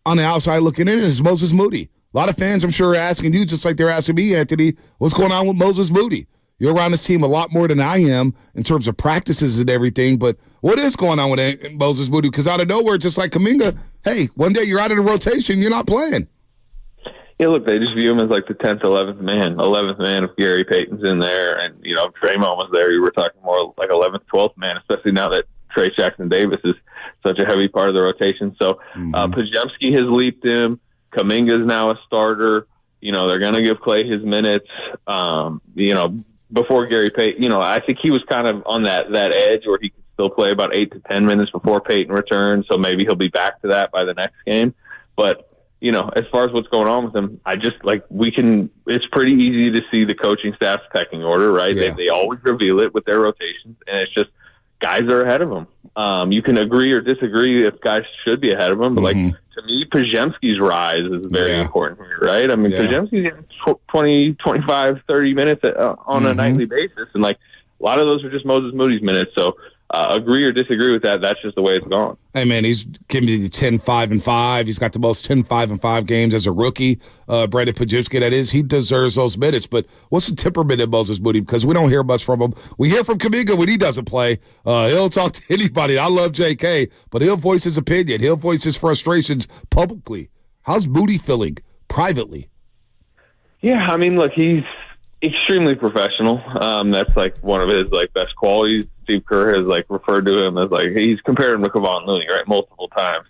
Speaker 2: on the outside looking in is Moses Moody. A lot of fans, I'm sure, are asking you, just like they're asking me, Anthony, what's going on with Moses Moody? You're around this team a lot more than I am in terms of practices and everything, but what is going on with Moses Moody? Because out of nowhere, just like Kuminga, hey, one day you're out of the rotation, you're not playing.
Speaker 15: Yeah, look, they just view him as like the 10th, 11th man if Gary Payton's in there, and, if Draymond was there, you were talking more like 11th, 12th man, especially now that Trace Jackson Davis is such a heavy part of the rotation. So Pajemski has leaped him. Kuminga's now a starter. They're going to give Clay his minutes. Before Gary Payton, I think he was kind of on that edge where he could still play about 8 to 10 minutes before Payton returns. So maybe he'll be back to that by the next game. But, as far as what's going on with him, it's pretty easy to see the coaching staff's pecking order, right? Yeah. They always reveal it with their rotations, and it's just guys are ahead of them. You can agree or disagree if guys should be ahead of them, but to me, Pajemski's rise is very important here, right? I mean, Pajemski's getting 20, 25, 30 minutes on a nightly basis, and a lot of those are just Moses Moody's minutes. So agree or disagree with that, that's just the way it's gone.
Speaker 2: Hey, man, he's giving you 10, 5, and 5. He's got the most 10, 5, and 5 games as a rookie. Brandon Pajemski, that is. He deserves those minutes. But what's the temperament of Moses Moody? Because we don't hear much from him. We hear from Kuminga when he doesn't play. He'll talk to anybody. I love JK, but he'll voice his opinion. He'll voice his frustrations publicly. How's Moody feeling privately?
Speaker 15: Yeah, I mean, look, he's extremely professional. That's one of his best qualities. Steve Kerr has referred to him as he's compared him to Kevon Looney, right, multiple times.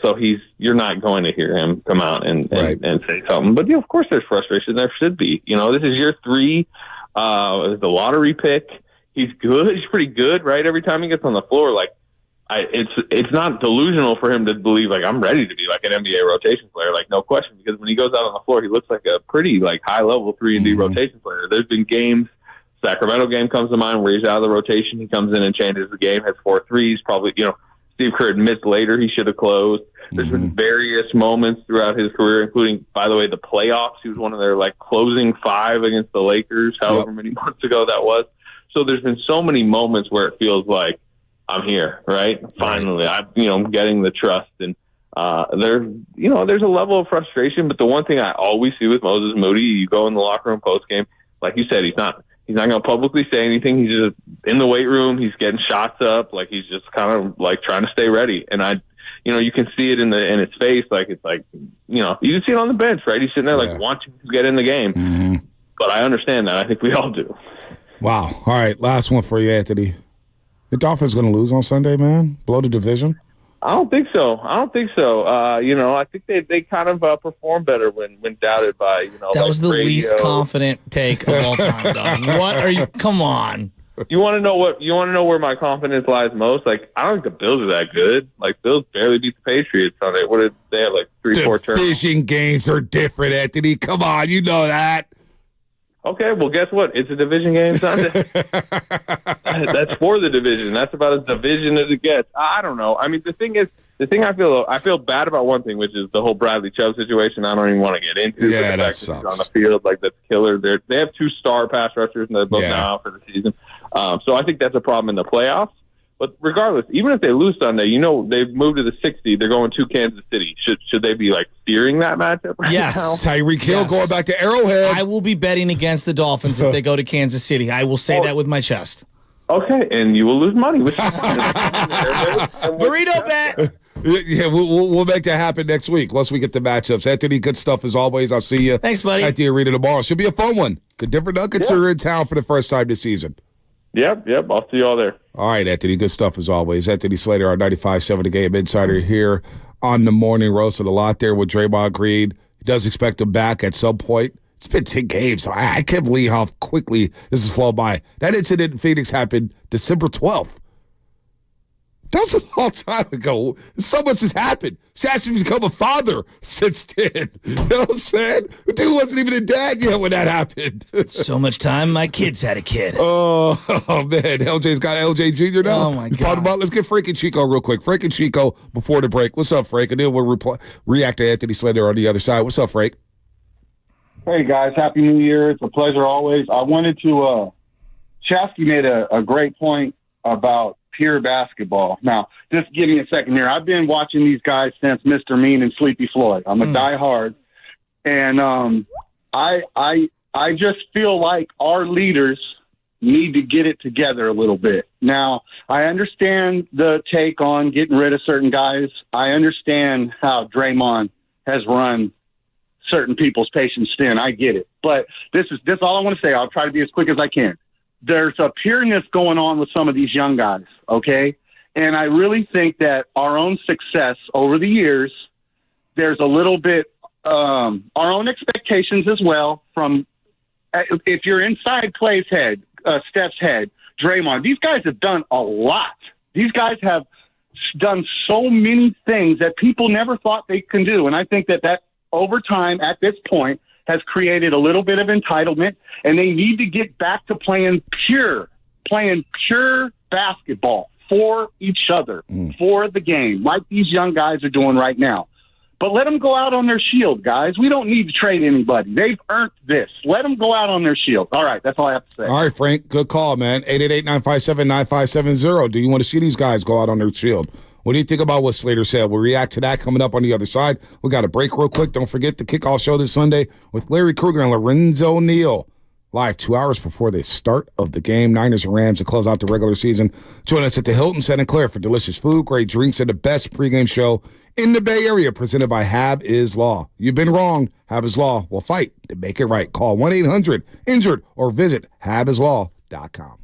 Speaker 15: So you're not going to hear him come out and say something. But of course there's frustration. There should be. This is year 3. The lottery pick. He's good. He's pretty good, right? Every time he gets on the floor, it's not delusional for him to believe like I'm ready to be like an NBA rotation player, like no question. Because when he goes out on the floor, he looks like a pretty like high level 3-and-D rotation player. There's been games, Sacramento game comes to mind where he's out of the rotation, he comes in and changes the game, has 4 threes. Probably Steve Kerr admits later he should have closed. There's been various moments throughout his career, including, by the way, the playoffs. He was one of their like closing 5 against the Lakers, however many months ago that was. So there's been so many moments where it feels like I'm here, right? Finally, I'm getting the trust, and there's a level of frustration. But the one thing I always see with Moses Moody, you go in the locker room post game, like you said, he's not going to publicly say anything. He's just in the weight room. He's getting shots up, like he's just kind of like trying to stay ready. And you can see it in his face, like it's like you can see it on the bench, right? He's sitting there like wanting to get in the game. But I understand that. I think we all do.
Speaker 2: Wow. All right, last one for you, Anthony. The Dolphins going to lose on Sunday, man? Blow the division?
Speaker 15: I don't think so. I think they kind of perform better when doubted by
Speaker 3: That was the least confident take of all time, Doug. What are you? Come on.
Speaker 15: You want to know where my confidence lies most? Like, I don't think the Bills are that good. Like, Bills barely beat the Patriots on it. What did they have? Like 3-4 turnovers.
Speaker 2: Division games are different, Anthony. Come on, you know that.
Speaker 15: Okay, well, guess what? It's a division game Sunday. That's for the division. That's about as division as it gets. I don't know. I mean, the thing I feel bad about one thing, which is the whole Bradley Chubb situation. I don't even want to get into.
Speaker 2: Yeah,
Speaker 15: that
Speaker 2: sucks.
Speaker 15: On the field, like that's killer. They have 2 star pass rushers, and they're both now out for the season. So I think that's a problem in the playoffs. But regardless, even if they lose Sunday, they've moved to the 60. They're going to Kansas City. Should they be like fearing that matchup right
Speaker 3: yes.
Speaker 15: now?
Speaker 2: Tyreek Hill going back to Arrowhead.
Speaker 3: I will be betting against the Dolphins if they go to Kansas City. I will say that with my chest.
Speaker 15: Okay, and you will lose money. Which
Speaker 3: Burrito bet.
Speaker 2: Yeah, we'll make that happen next week once we get the matchups. Anthony, good stuff as always. I'll see you.
Speaker 3: Thanks, buddy.
Speaker 2: At the arena tomorrow. Should be a fun one. The different Nuggets are in town for the first time this season.
Speaker 15: Yep. I'll see you all there.
Speaker 2: All right, Anthony. Good stuff as always. Anthony Slater, our 95.7 The Game Insider here on the Morning Roast. And a lot there with Draymond Green. He does expect him back at some point. It's been 10 games. So I can't believe how quickly this has flown by. That incident in Phoenix happened December 12th. That was a long time ago. So much has happened. Shasham's become a father since then. You know what I'm saying? The dude wasn't even a dad yet when that happened.
Speaker 3: So much time, my kids had a kid.
Speaker 2: Oh man. LJ's got LJ Jr. now.
Speaker 3: Oh, my God.
Speaker 2: Let's get Frank and Chico real quick. Frank and Chico before the break. What's up, Frank? And then we'll react to Anthony Slender on the other side. What's up, Frank?
Speaker 18: Hey, guys. Happy New Year. It's a pleasure always. I wanted to Chasky made a great point about pure basketball. Now, just give me a second here. I've been watching these guys since Mr. Mean and Sleepy Floyd. I'm a diehard, and I just feel like our leaders need to get it together a little bit. Now, I understand the take on getting rid of certain guys. I understand how Draymond has run certain people's patience thin. I get it, but this all I want to say. I'll try to be as quick as I can. There's a pureness going on with some of these young guys, okay? And I really think that our own success over the years, there's a little bit our own expectations as well from if you're inside Clay's head, Steph's head, Draymond. These guys have done a lot. These guys have done so many things that people never thought they can do. And I think that over time at this point has created a little bit of entitlement, and they need to get back to playing pure basketball for each other, for the game, like these young guys are doing right now. But let them go out on their shield, guys. We don't need to trade anybody. They've earned this. Let them go out on their shield. All right, that's all I have to say.
Speaker 2: All right, Frank, good call, man. 888-957-9570. Do you want to see these guys go out on their shield? What do you think about what Slater said? We'll react to that coming up on the other side. We got a break real quick. Don't forget the kickoff show this Sunday with Larry Kruger and Lorenzo Neal. Live 2 hours before the start of the game. Niners and Rams to close out the regular season. Join us at the Hilton Santa Clara for delicious food, great drinks, and the best pregame show in the Bay Area presented by Hab is Law. You've been wrong. Hab is Law will fight to make it right. Call 1-800-INJURED or visit habislaw.com.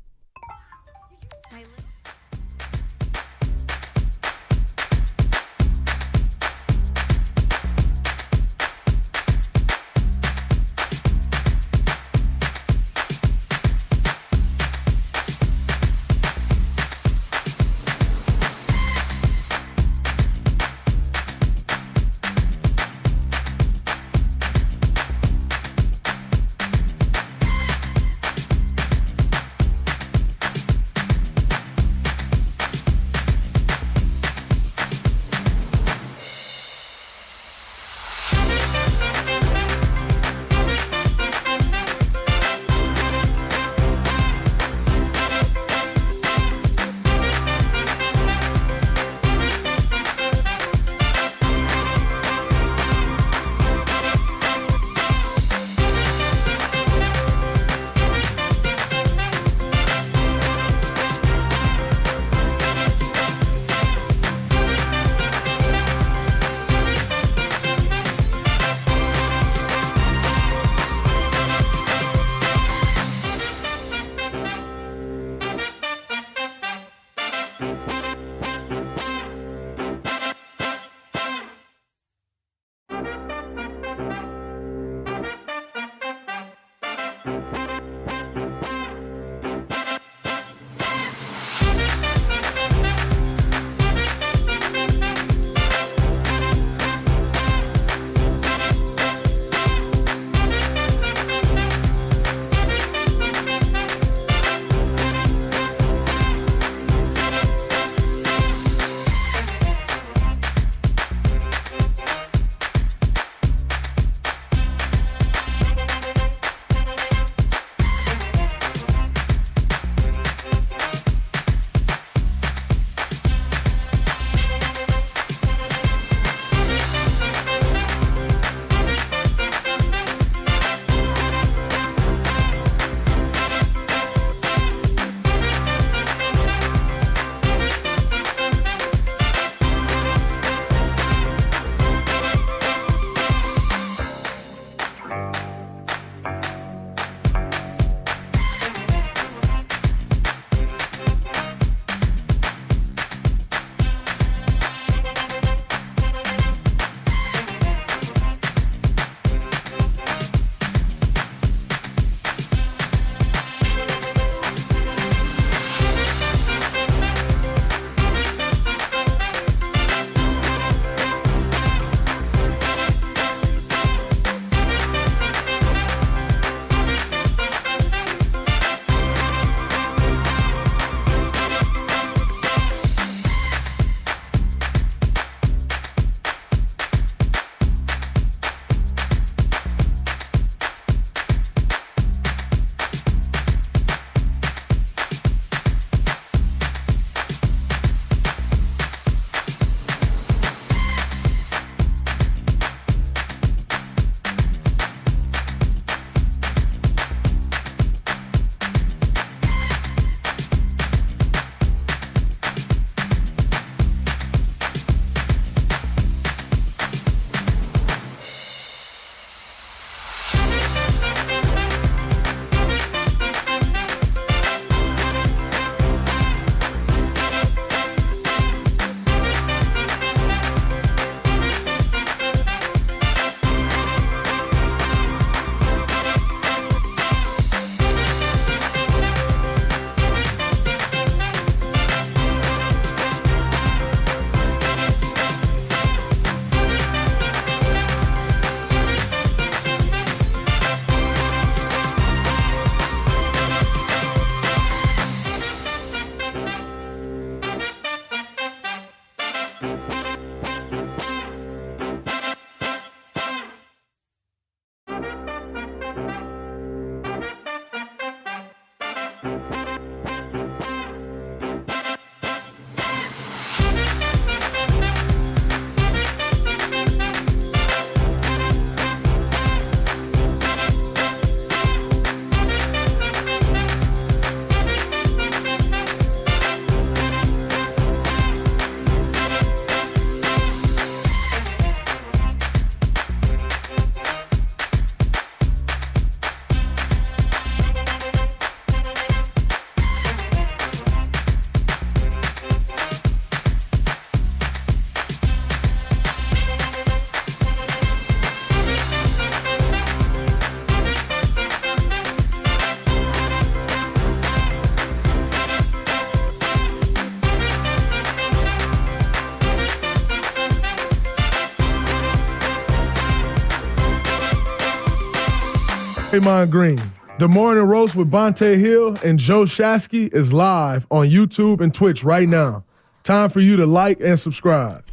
Speaker 19: Draymond Green. The Morning Roast with Bonte Hill and Joe Shasky is live on YouTube and Twitch right now. Time for you to like and subscribe.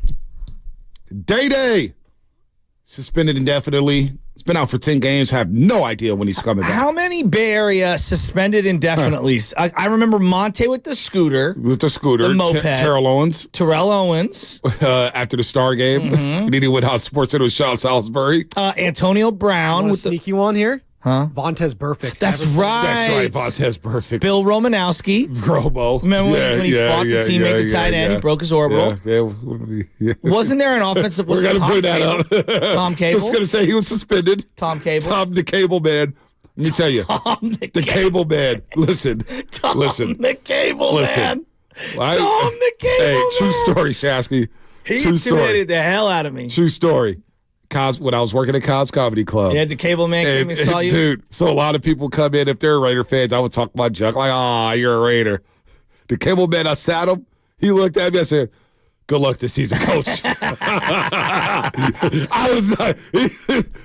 Speaker 2: Day. Suspended indefinitely. He's been out for 10 games. Have no idea when he's coming back.
Speaker 3: How many Bay Area suspended indefinitely? I remember Monte with the scooter.
Speaker 2: The
Speaker 3: moped.
Speaker 2: Terrell Owens.
Speaker 3: After
Speaker 2: the Star game.
Speaker 3: Mm-hmm.
Speaker 2: He needed win out Sports Center with Sean Salisbury.
Speaker 3: Antonio Brown with the
Speaker 11: sneaky one here.
Speaker 3: Huh?
Speaker 11: Vontez Perfect.
Speaker 3: That's right.
Speaker 2: Vontez Perfect.
Speaker 3: Bill Romanowski.
Speaker 2: Robo.
Speaker 3: Remember when he fought the teammate, the tight end? He broke his orbital.
Speaker 2: Yeah.
Speaker 3: Wasn't there an offensive?
Speaker 2: We're going to bring that up.
Speaker 3: Tom Cable?
Speaker 2: Just going to say he was suspended.
Speaker 3: Tom Cable?
Speaker 2: Tom the Cable Man. Let me tell you. the Cable Man. Listen.
Speaker 3: The Cable Man.
Speaker 2: Tom
Speaker 3: the Cable Man.
Speaker 2: True story, Shasky.
Speaker 3: He intimidated the hell out of me.
Speaker 2: True story. When I was working at Cobb's Comedy Club.
Speaker 3: Yeah, the Cable Man came and saw you?
Speaker 2: Dude, so a lot of people come in, if they're Raider fans, I would talk my junk like, you're a Raider. The Cable Man, I sat him. He looked at me, I said, good luck this season, coach. I was like,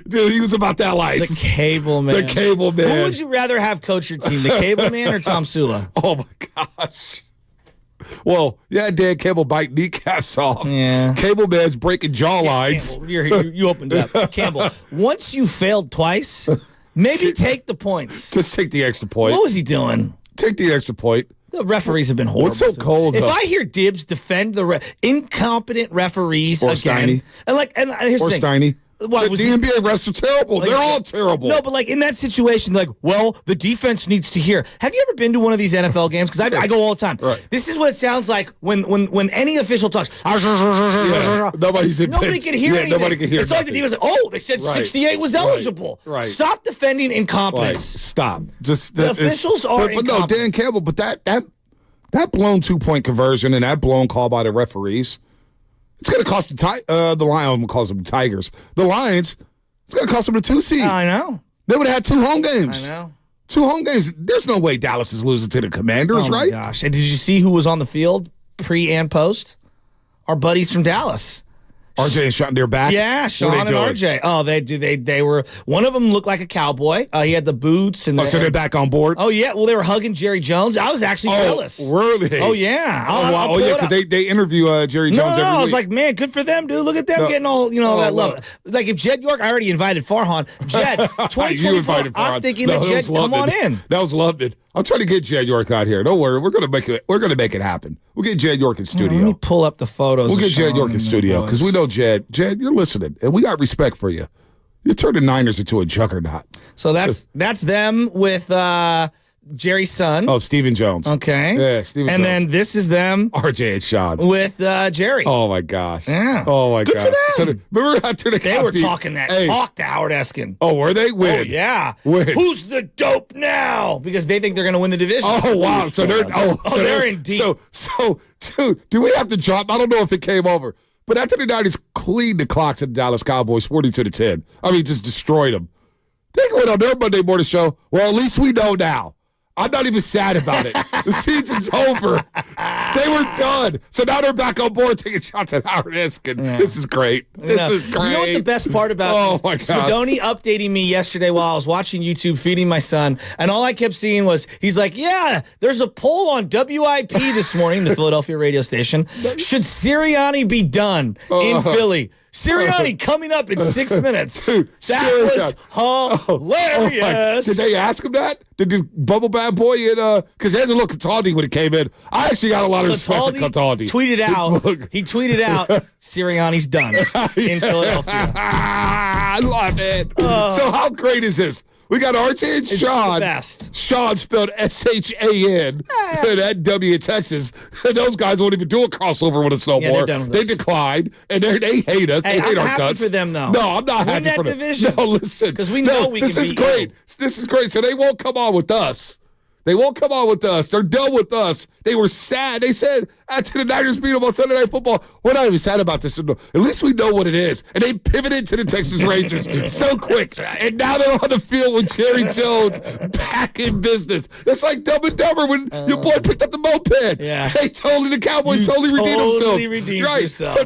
Speaker 2: dude, he was about that life.
Speaker 3: The Cable Man.
Speaker 2: The Cable Man.
Speaker 3: Who would you rather have coach your team, the Cable Man or Tom Sula?
Speaker 2: Oh, my gosh. Well, yeah, Dan Cable bite kneecaps off.
Speaker 3: Yeah.
Speaker 2: Cable Man's breaking jaw lines.
Speaker 3: Campbell, you opened up. Campbell, once you failed twice, maybe take the points.
Speaker 2: Just take the extra point.
Speaker 3: What was he doing?
Speaker 2: Take the extra point.
Speaker 3: The referees have been horrible.
Speaker 2: What's so cold?
Speaker 3: If I hear Dibbs defend the incompetent referees
Speaker 2: or
Speaker 3: again,
Speaker 2: Steiny.
Speaker 3: Here's the thing.
Speaker 2: Steiny.
Speaker 3: What,
Speaker 2: the NBA refs are terrible. They're all terrible.
Speaker 3: No, but like in that situation, like, well, the defense needs to hear. Have you ever been to one of these NFL games? Because I go all the time.
Speaker 2: Right.
Speaker 3: This is what it sounds like when any official talks.
Speaker 2: Nobody
Speaker 3: can hear anything.
Speaker 2: Nobody can hear.
Speaker 3: It's like the defense. Oh, they said 68 was eligible.
Speaker 2: Right.
Speaker 3: Stop defending incompetence.
Speaker 2: Right. Stop. Just
Speaker 3: the officials are
Speaker 2: but no, Dan Campbell. But that blown 2-point conversion and that blown call by the referees. It's going to cost the Lions, calls them Tigers. The Lions, it's going to cost them the 2 seed.
Speaker 3: I know.
Speaker 2: They would have had 2 home games.
Speaker 3: I know.
Speaker 2: 2 home games. There's no way Dallas is losing to the Commanders, right?
Speaker 3: Oh, my gosh. And did you see who was on the field pre and post? Our buddies from Dallas.
Speaker 2: RJ and Sean, they're back?
Speaker 3: Yeah, Sean and RJ. Oh, they were, one of them looked like a cowboy. He had the boots. And
Speaker 2: so they're back on board?
Speaker 3: Oh, yeah. Well, they were hugging Jerry Jones. I was actually jealous.
Speaker 2: Really?
Speaker 3: Oh, yeah.
Speaker 2: Oh, yeah, because they interview Jerry Jones every week.
Speaker 3: I was like, man, good for them, dude. Look at them getting all, that love. Like, if Jed York, I already invited Farhan. Jed, 2024, I'm thinking that Jed, come on in.
Speaker 2: That was Lubman. I'm trying to get Jed York out here. Don't worry. We're gonna make it happen. We'll get Jed York in studio.
Speaker 3: Let me pull up the photos.
Speaker 2: We'll get Jed York in studio because we know Jed. Jed, you're listening, and we got respect for you. You're turning Niners into a juggernaut.
Speaker 3: So that's them with Jerry's son.
Speaker 2: Oh, Stephen Jones.
Speaker 3: Okay.
Speaker 2: Yeah, Stephen Jones.
Speaker 3: And then this is them.
Speaker 2: RJ and Sean.
Speaker 3: With Jerry.
Speaker 2: Oh, my gosh.
Speaker 3: Yeah.
Speaker 2: Oh, my
Speaker 3: gosh.
Speaker 2: gosh.
Speaker 3: Good for them.
Speaker 2: So remember after
Speaker 3: they were talking that talk to Howard Eskin.
Speaker 2: Oh, were they? Win.
Speaker 3: Oh, yeah.
Speaker 2: Win.
Speaker 3: Who's the dope now? Because they think they're going to win the division.
Speaker 2: Oh, wow. So they're
Speaker 3: in deep.
Speaker 2: So, dude, do we have to drop? I don't know if it came over. But after the 90s cleaned the clocks of the Dallas Cowboys 40-10. I mean, just destroyed them. They went on their Monday morning show. Well, at least we know now. I'm not even sad about it. The season's over. They were done. So now they're back on board taking shots at Howard Eskin.
Speaker 3: Yeah.
Speaker 2: This is great. This is great.
Speaker 3: You know what the best part about
Speaker 2: my
Speaker 3: this?
Speaker 2: God.
Speaker 3: Spadoni updating me yesterday while I was watching YouTube feeding my son, and all I kept seeing was, he's like, yeah, there's a poll on WIP this morning, the Philadelphia radio station. Should Sirianni be done in Philly? Sirianni coming up in 6 minutes.
Speaker 2: Dude,
Speaker 3: that was hilarious.
Speaker 2: Did they ask him that? Did the Bubble Bad Boy because Angelo Cataldi when he came in, I actually got a lot of respect for Cataldi.
Speaker 3: He tweeted out, Sirianni's done in Philadelphia.
Speaker 2: I love it. So how great is this? We got RJ and Sean.
Speaker 3: Best.
Speaker 2: Sean spelled SHAN and that W in Texas. Those guys won't even do a crossover with us no more. They declined, and they hate us. They hate our
Speaker 3: happy
Speaker 2: guts.
Speaker 3: for them, though.
Speaker 2: No, I'm not happy
Speaker 3: that
Speaker 2: for them.
Speaker 3: division.
Speaker 2: No, listen.
Speaker 3: Because we know we can
Speaker 2: This is
Speaker 3: beat
Speaker 2: great.
Speaker 3: you.
Speaker 2: This is great. So they won't come on with us. They won't come on with us. They're done with us. They were sad. They said after the Niners beat them on Sunday Night Football, we're not even sad about this. At least we know what it is. And they pivoted to the Texas Rangers so quick. And now they're on the field with Jerry Jones back in business. It's like Dumb and Dumber when your boy picked up the moped.
Speaker 3: Yeah.
Speaker 2: The Cowboys totally redeemed themselves.
Speaker 3: Redeemed yourself.
Speaker 2: So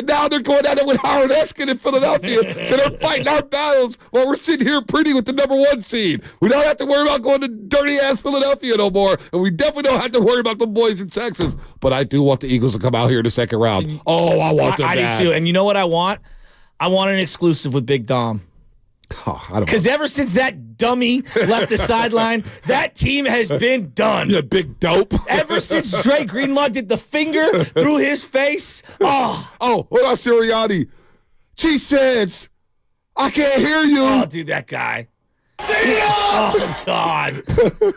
Speaker 2: now they're going at it with Howard Eskin in Philadelphia. So they're fighting our battles while we're sitting here pretty with the #1 seed. We don't have to worry about going to dirty-ass Philadelphia no more, and we definitely don't have to worry about the boys in Texas. But I do want the Eagles to come out here in the second round. Oh, I want them
Speaker 3: I
Speaker 2: bad.
Speaker 3: do too. And you know what I want? I want an exclusive with Big Dom. Because ever since that dummy left the sideline, that team has been done.
Speaker 2: Yeah, big dope.
Speaker 3: Ever since Dre Greenlaw did the finger through his face.
Speaker 2: What about Sirianni? She says, I can't hear you.
Speaker 3: Oh, dude, that guy. Oh, God.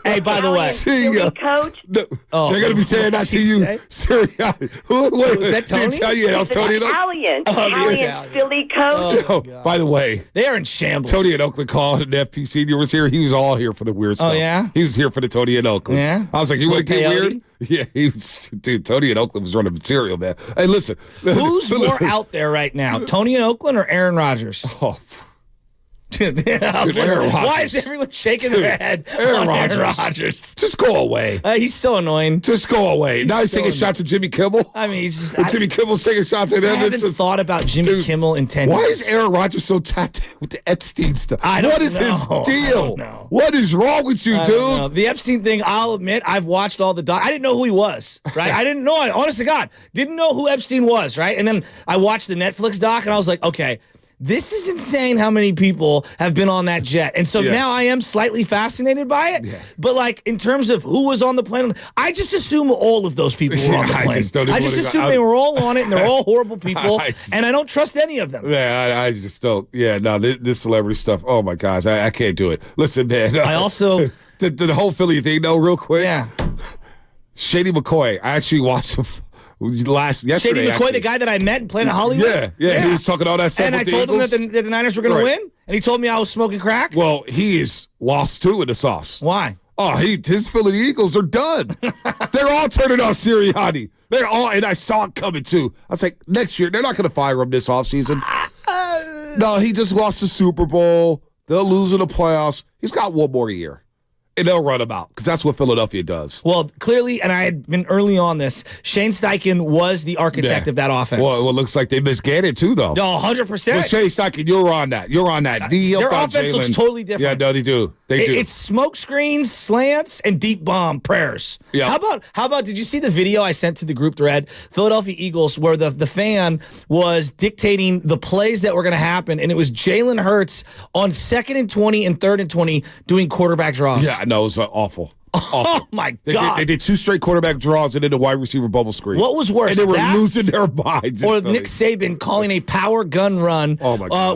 Speaker 3: Hey, by the way.
Speaker 16: Coach?
Speaker 2: They're going to be saying that to you. Sirianni.
Speaker 3: Was that Tony?
Speaker 2: That was Tony.
Speaker 16: Italian Philly coach.
Speaker 2: By the way.
Speaker 3: They are in shambles.
Speaker 2: Tony in Oakland called, and the FP senior was here. He was all here for the weird stuff.
Speaker 3: Oh, yeah?
Speaker 2: He was here for the Tony in Oakland.
Speaker 3: Yeah?
Speaker 2: I was like, you want to get
Speaker 3: Peyote?
Speaker 2: weird? Yeah, he was, dude, Tony in Oakland was running material, man. Hey, listen.
Speaker 3: Who's more out there right now, Tony in Oakland or Aaron Rodgers?
Speaker 2: Oh,
Speaker 3: Dude, why is everyone shaking their head
Speaker 2: Aaron
Speaker 3: on
Speaker 2: Rodgers. Just go away.
Speaker 3: He's so annoying.
Speaker 2: Just go away. Now he's taking shots at Jimmy Kimmel.
Speaker 3: I mean, he's just...
Speaker 2: Jimmy Kimmel's taking shots at
Speaker 3: I
Speaker 2: Evans.
Speaker 3: haven't thought about Jimmy Kimmel in 10 years.
Speaker 2: Why is Aaron Rodgers so tapped in with the Epstein stuff? What is his deal?
Speaker 3: I don't know.
Speaker 2: What is wrong with you, dude?
Speaker 3: The Epstein thing, I'll admit, I've watched all the I didn't know who he was, right? I didn't know. Honest to God, didn't know who Epstein was, right? And then I watched the Netflix doc, and I was like, okay, this is insane how many people have been on that jet. And so now I am slightly fascinated by it. Yeah. But like in terms of who was on the plane, I just assume all of those people were on the plane. I just assume they were all on it and they're all horrible people. And I don't trust any of them.
Speaker 2: Yeah, I just don't. Yeah, no, this celebrity stuff, oh my gosh, I can't do it. Listen, man.
Speaker 3: I also...
Speaker 2: the whole Philly thing, though, real quick.
Speaker 3: Yeah.
Speaker 2: Shady McCoy, I actually watched him yesterday.
Speaker 3: Shady McCoy, the guy that I met and played in Hollywood?
Speaker 2: Yeah, he was talking all that stuff.
Speaker 3: And I told him that the Niners were going to win? And he told me I was smoking crack?
Speaker 2: Well, he is lost too in the sauce.
Speaker 3: Why?
Speaker 2: Oh, his Philly Eagles are done. They're all turning on Sirianni. They're all, and I saw it coming too. I was like, next year, they're not going to fire him this offseason. No, he just lost the Super Bowl. They'll lose in the playoffs. He's got one more year. And they'll run him out because that's what Philadelphia does.
Speaker 3: Well, clearly, and I had been early on this, Shane Steichen was the architect of that offense.
Speaker 2: Well, it looks like they missed Gannon too, though.
Speaker 3: No, 100%.
Speaker 2: Well, Shane Steichen, you're on that. You're on that.
Speaker 3: Their offense looks totally different.
Speaker 2: Yeah, no, they do. They do.
Speaker 3: It's smoke screens, slants, and deep bomb prayers.
Speaker 2: Yeah.
Speaker 3: How about, did you see the video I sent to the group thread, Philadelphia Eagles, where the fan was dictating the plays that were going to happen, and it was Jalen Hurts on 2nd and 20 and 3rd and 20 doing quarterback draws.
Speaker 2: Yeah, no, it was awful.
Speaker 3: Oh, my God.
Speaker 2: They did 2 straight quarterback draws and then the wide receiver bubble screen.
Speaker 3: What was worse?
Speaker 2: And they were losing their minds.
Speaker 3: Or Nick Saban calling a power gun run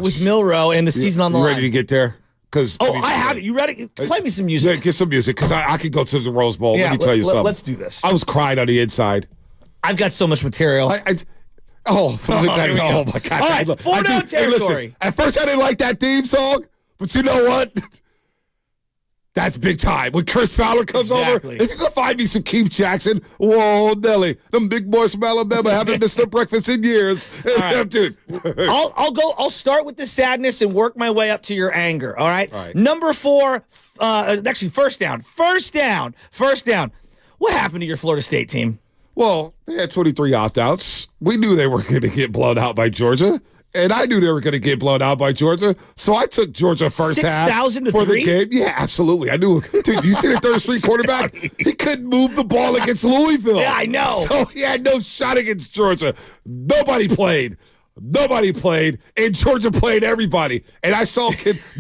Speaker 3: with Milroe and the season on the line.
Speaker 2: You ready to get there?
Speaker 3: I have it. You ready? Play me some music.
Speaker 2: Yeah, get some music because I could go to the Rose Bowl. Let me tell you something.
Speaker 3: Let's do this.
Speaker 2: I was crying on the inside.
Speaker 3: I've got so much material.
Speaker 2: Oh my God.
Speaker 3: All right, 4-0 territory.
Speaker 2: Listen, at first, I didn't like that theme song, but you know what? That's big time. When Chris Fowler comes over, if you can find me some Keith Jackson, whoa, Nelly, them big boys from Alabama haven't missed their breakfast in years. Right. Dude.
Speaker 3: I'll start with the sadness and work my way up to your anger, all right? Number 4, actually, first down. What happened to your Florida State team?
Speaker 2: Well, they had 23 opt-outs. We knew they were going to get blown out by Georgia. And I knew they were going to get blown out by Georgia. So I took Georgia first half
Speaker 3: 6,000 to
Speaker 2: for
Speaker 3: 3?
Speaker 2: the game. Yeah, absolutely. I knew. Dude, do you see the third-string quarterback? He couldn't move the ball against Louisville.
Speaker 3: Yeah, I know.
Speaker 2: So he had no shot against Georgia. Nobody played. And Georgia played everybody. And I saw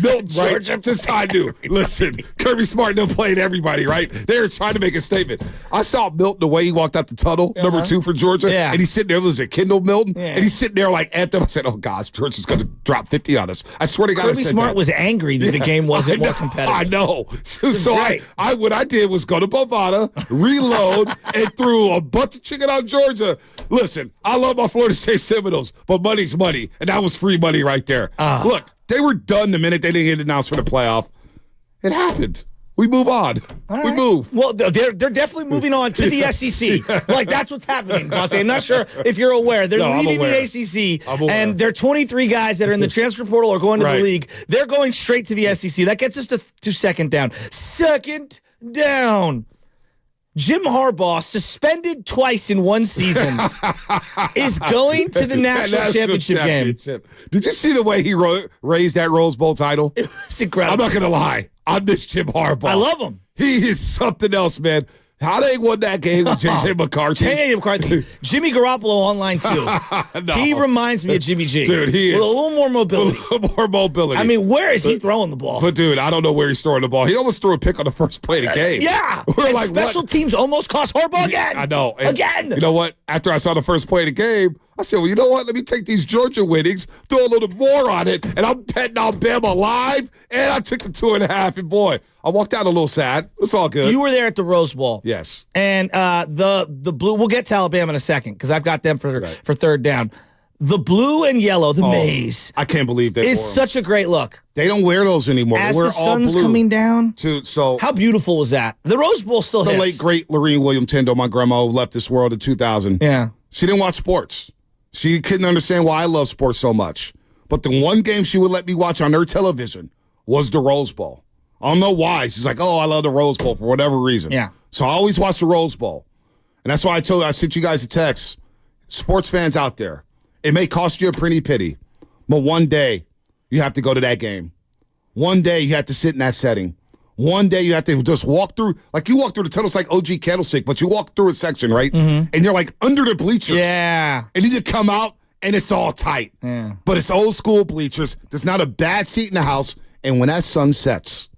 Speaker 2: Milton, right?
Speaker 3: Georgia
Speaker 2: Just I knew. Listen, Kirby Smart no played everybody, right? They were trying to make a statement. I saw Milton the way he walked out the tunnel, number 2 for Georgia, and he's sitting there. Was it Kendall Milton? Yeah. And he's sitting there like at them. I said, "Oh gosh, Georgia's going to drop 50 on us." I swear to God,
Speaker 3: Kirby Smart was angry that the game wasn't more competitive.
Speaker 2: I know. So what I did was go to Bovada, reload, and threw a bunch of chicken on Georgia. Listen, I love my Florida State Seminoles, but money's money, and that was free money right there. Look, they were done the minute they didn't get announced for the playoff. It happened. We move on. We move.
Speaker 3: Well, they're definitely moving on to the SEC. Like, that's what's happening, Dante. I'm not sure if you're aware. They're leaving the ACC, and they're 23 guys that are in the transfer portal or going to the league. They're going straight to the SEC. That gets us to second down. Second down. Jim Harbaugh, suspended twice in one season, is going to the national championship game.
Speaker 2: Did you see the way he raised that Rose Bowl title?
Speaker 3: It's incredible.
Speaker 2: I'm not going to lie. I miss Jim Harbaugh.
Speaker 3: I love him.
Speaker 2: He is something else, man. How they won that game with J.J. McCarthy.
Speaker 3: J.J. McCarthy. Jimmy Garoppolo online, too.
Speaker 2: No.
Speaker 3: He reminds me of Jimmy G.
Speaker 2: Dude, he is.
Speaker 3: With a little more mobility.
Speaker 2: I
Speaker 3: mean, where is he throwing the ball?
Speaker 2: But, dude, I don't know where he's throwing the ball. He almost threw a pick on the first play of the game.
Speaker 3: Yeah.
Speaker 2: We're like,
Speaker 3: special teams almost cost Harbaugh again.
Speaker 2: I know. And
Speaker 3: again.
Speaker 2: You know what? After I saw the first play of the game, I said, well, you know what? Let me take these Georgia winnings, throw a little more on it, and I'm betting Alabama live, and I took the 2.5, and boy, I walked out a little sad. It's all good.
Speaker 3: You were there at the Rose Bowl.
Speaker 2: Yes.
Speaker 3: And the blue, we'll get to Alabama in a second because I've got them for third down. The blue and yellow, the maize.
Speaker 2: I can't believe they
Speaker 3: is such a great look.
Speaker 2: They don't wear those anymore.
Speaker 3: As
Speaker 2: they wear
Speaker 3: the sun's
Speaker 2: all blue
Speaker 3: coming down.
Speaker 2: So
Speaker 3: how beautiful was that? The Rose Bowl still
Speaker 2: the
Speaker 3: hits.
Speaker 2: late, great Lorene William Tendo, my grandma who left this world in 2000.
Speaker 3: Yeah.
Speaker 2: She didn't watch sports. She couldn't understand why I love sports so much. But the one game she would let me watch on her television was the Rose Bowl. I don't know why. She's like, oh, I love the Rose Bowl for whatever reason.
Speaker 3: Yeah.
Speaker 2: So I always watch the Rose Bowl. And that's why I sent you guys a text. Sports fans out there, it may cost you a pretty penny, but one day you have to go to that game. One day you have to sit in that setting. One day you have to just walk through, like you walk through the tunnels like OG Candlestick, but you walk through a section, right? Mm-hmm. And you're like under the bleachers.
Speaker 3: Yeah.
Speaker 2: And then you come out and it's all tight.
Speaker 3: Yeah.
Speaker 2: But it's old school bleachers. There's not a bad seat in the house. And when that sun sets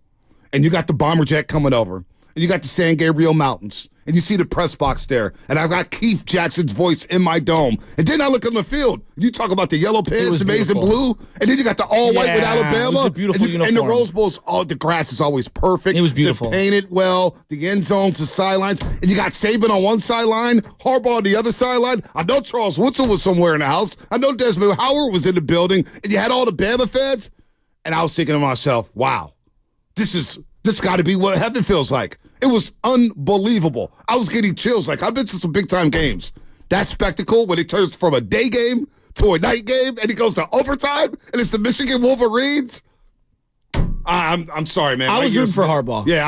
Speaker 2: and you got the bomber jet coming over and you got the San Gabriel Mountains and you see the press box there and I've got Keith Jackson's voice in my dome. And then I look on the field. You talk about the yellow pants, the maize and blue, and then you got the all white with Alabama.
Speaker 3: It was a beautiful uniform.
Speaker 2: And the Rose Bowl's, the grass is always perfect.
Speaker 3: It was beautiful.
Speaker 2: They're painted well, the end zones, the sidelines. And you got Saban on one sideline, Harbaugh on the other sideline. I know Charles Woodson was somewhere in the house. I know Desmond Howard was in the building. And you had all the Bama fans. And I was thinking to myself, wow, this got to be what heaven feels like. It was unbelievable. I was getting chills. Like, I've been to some big-time games. That spectacle, when it turns from a day game to a night game, and it goes to overtime, and it's the Michigan Wolverines. I'm sorry, man.
Speaker 3: I was rooting for Harbaugh.
Speaker 2: Yeah,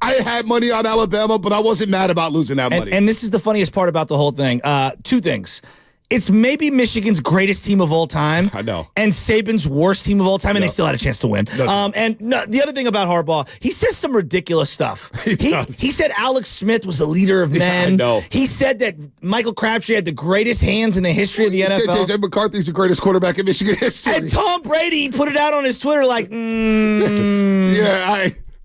Speaker 2: I had money on Alabama, but I wasn't mad about losing that money.
Speaker 3: And this is the funniest part about the whole thing. Two things. It's maybe Michigan's greatest team of all time.
Speaker 2: I know.
Speaker 3: And Saban's worst team of all time, and they still had a chance to win. The other thing about Harbaugh, he says some ridiculous stuff. He said Alex Smith was a leader of men.
Speaker 2: I know.
Speaker 3: He said that Michael Crabtree had the greatest hands in the history of the NFL.
Speaker 2: He said J.J. McCarthy's the greatest quarterback in Michigan history.
Speaker 3: And Tom Brady put it out on his Twitter like,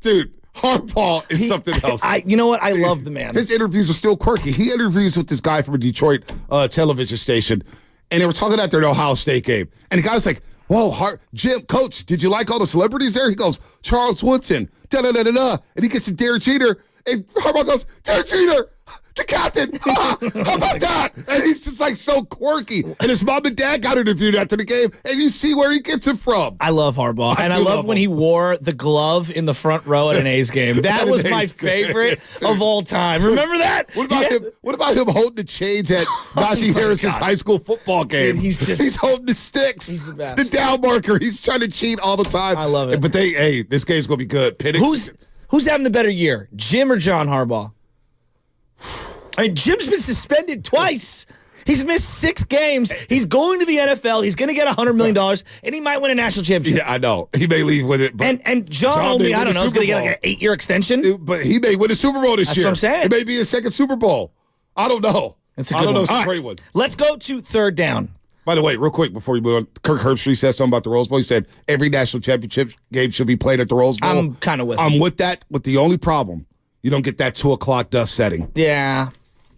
Speaker 2: dude. Harbaugh is something else.
Speaker 3: You know what? I love the man.
Speaker 2: His interviews are still quirky. He interviews with this guy from a Detroit television station, and they were talking at their Ohio State game. And the guy was like, whoa, Jim, coach, did you like all the celebrities there? He goes, Charles Woodson, da-da-da-da-da. And he gets to Derek Jeter, and Harbaugh goes, Derek Jeter, the captain. How about that? And he's just like so quirky. And his mom and dad got interviewed after the game, and you see where he gets it from.
Speaker 3: I love Harbaugh. And I love when he wore the glove in the front row at an A's game. That was my favorite of all time. Remember that?
Speaker 2: What about him holding the chains at Najee Harris's high school football game?
Speaker 3: Dude, he's
Speaker 2: holding the sticks.
Speaker 3: He's the best.
Speaker 2: The down marker. He's trying to cheat all the time.
Speaker 3: I love it.
Speaker 2: But this game's going to be good. Penix.
Speaker 3: Who's having the better year, Jim or John Harbaugh? I mean, Jim's been suspended twice. He's missed 6 games. He's going to the NFL. He's going to get $100 million, and he might win a national championship.
Speaker 2: Yeah, I know. He may leave with it. But
Speaker 3: and John only, I don't know, is going to get like an 8-year extension.
Speaker 2: But he may win a Super Bowl this year.
Speaker 3: That's what I'm saying.
Speaker 2: It may be his second Super Bowl. I don't know.
Speaker 3: That's a good one.
Speaker 2: I don't know. It's a
Speaker 3: All
Speaker 2: great
Speaker 3: right.
Speaker 2: one.
Speaker 3: Let's go to third down.
Speaker 2: By the way, real quick before you move on, Kirk Herbstreit said something about the Rose Bowl. He said every national championship game should be played at the Rose Bowl.
Speaker 3: I'm kind of with
Speaker 2: I'm
Speaker 3: you.
Speaker 2: with that, with the only problem, you don't get that 2 o'clock dust setting.
Speaker 3: Yeah,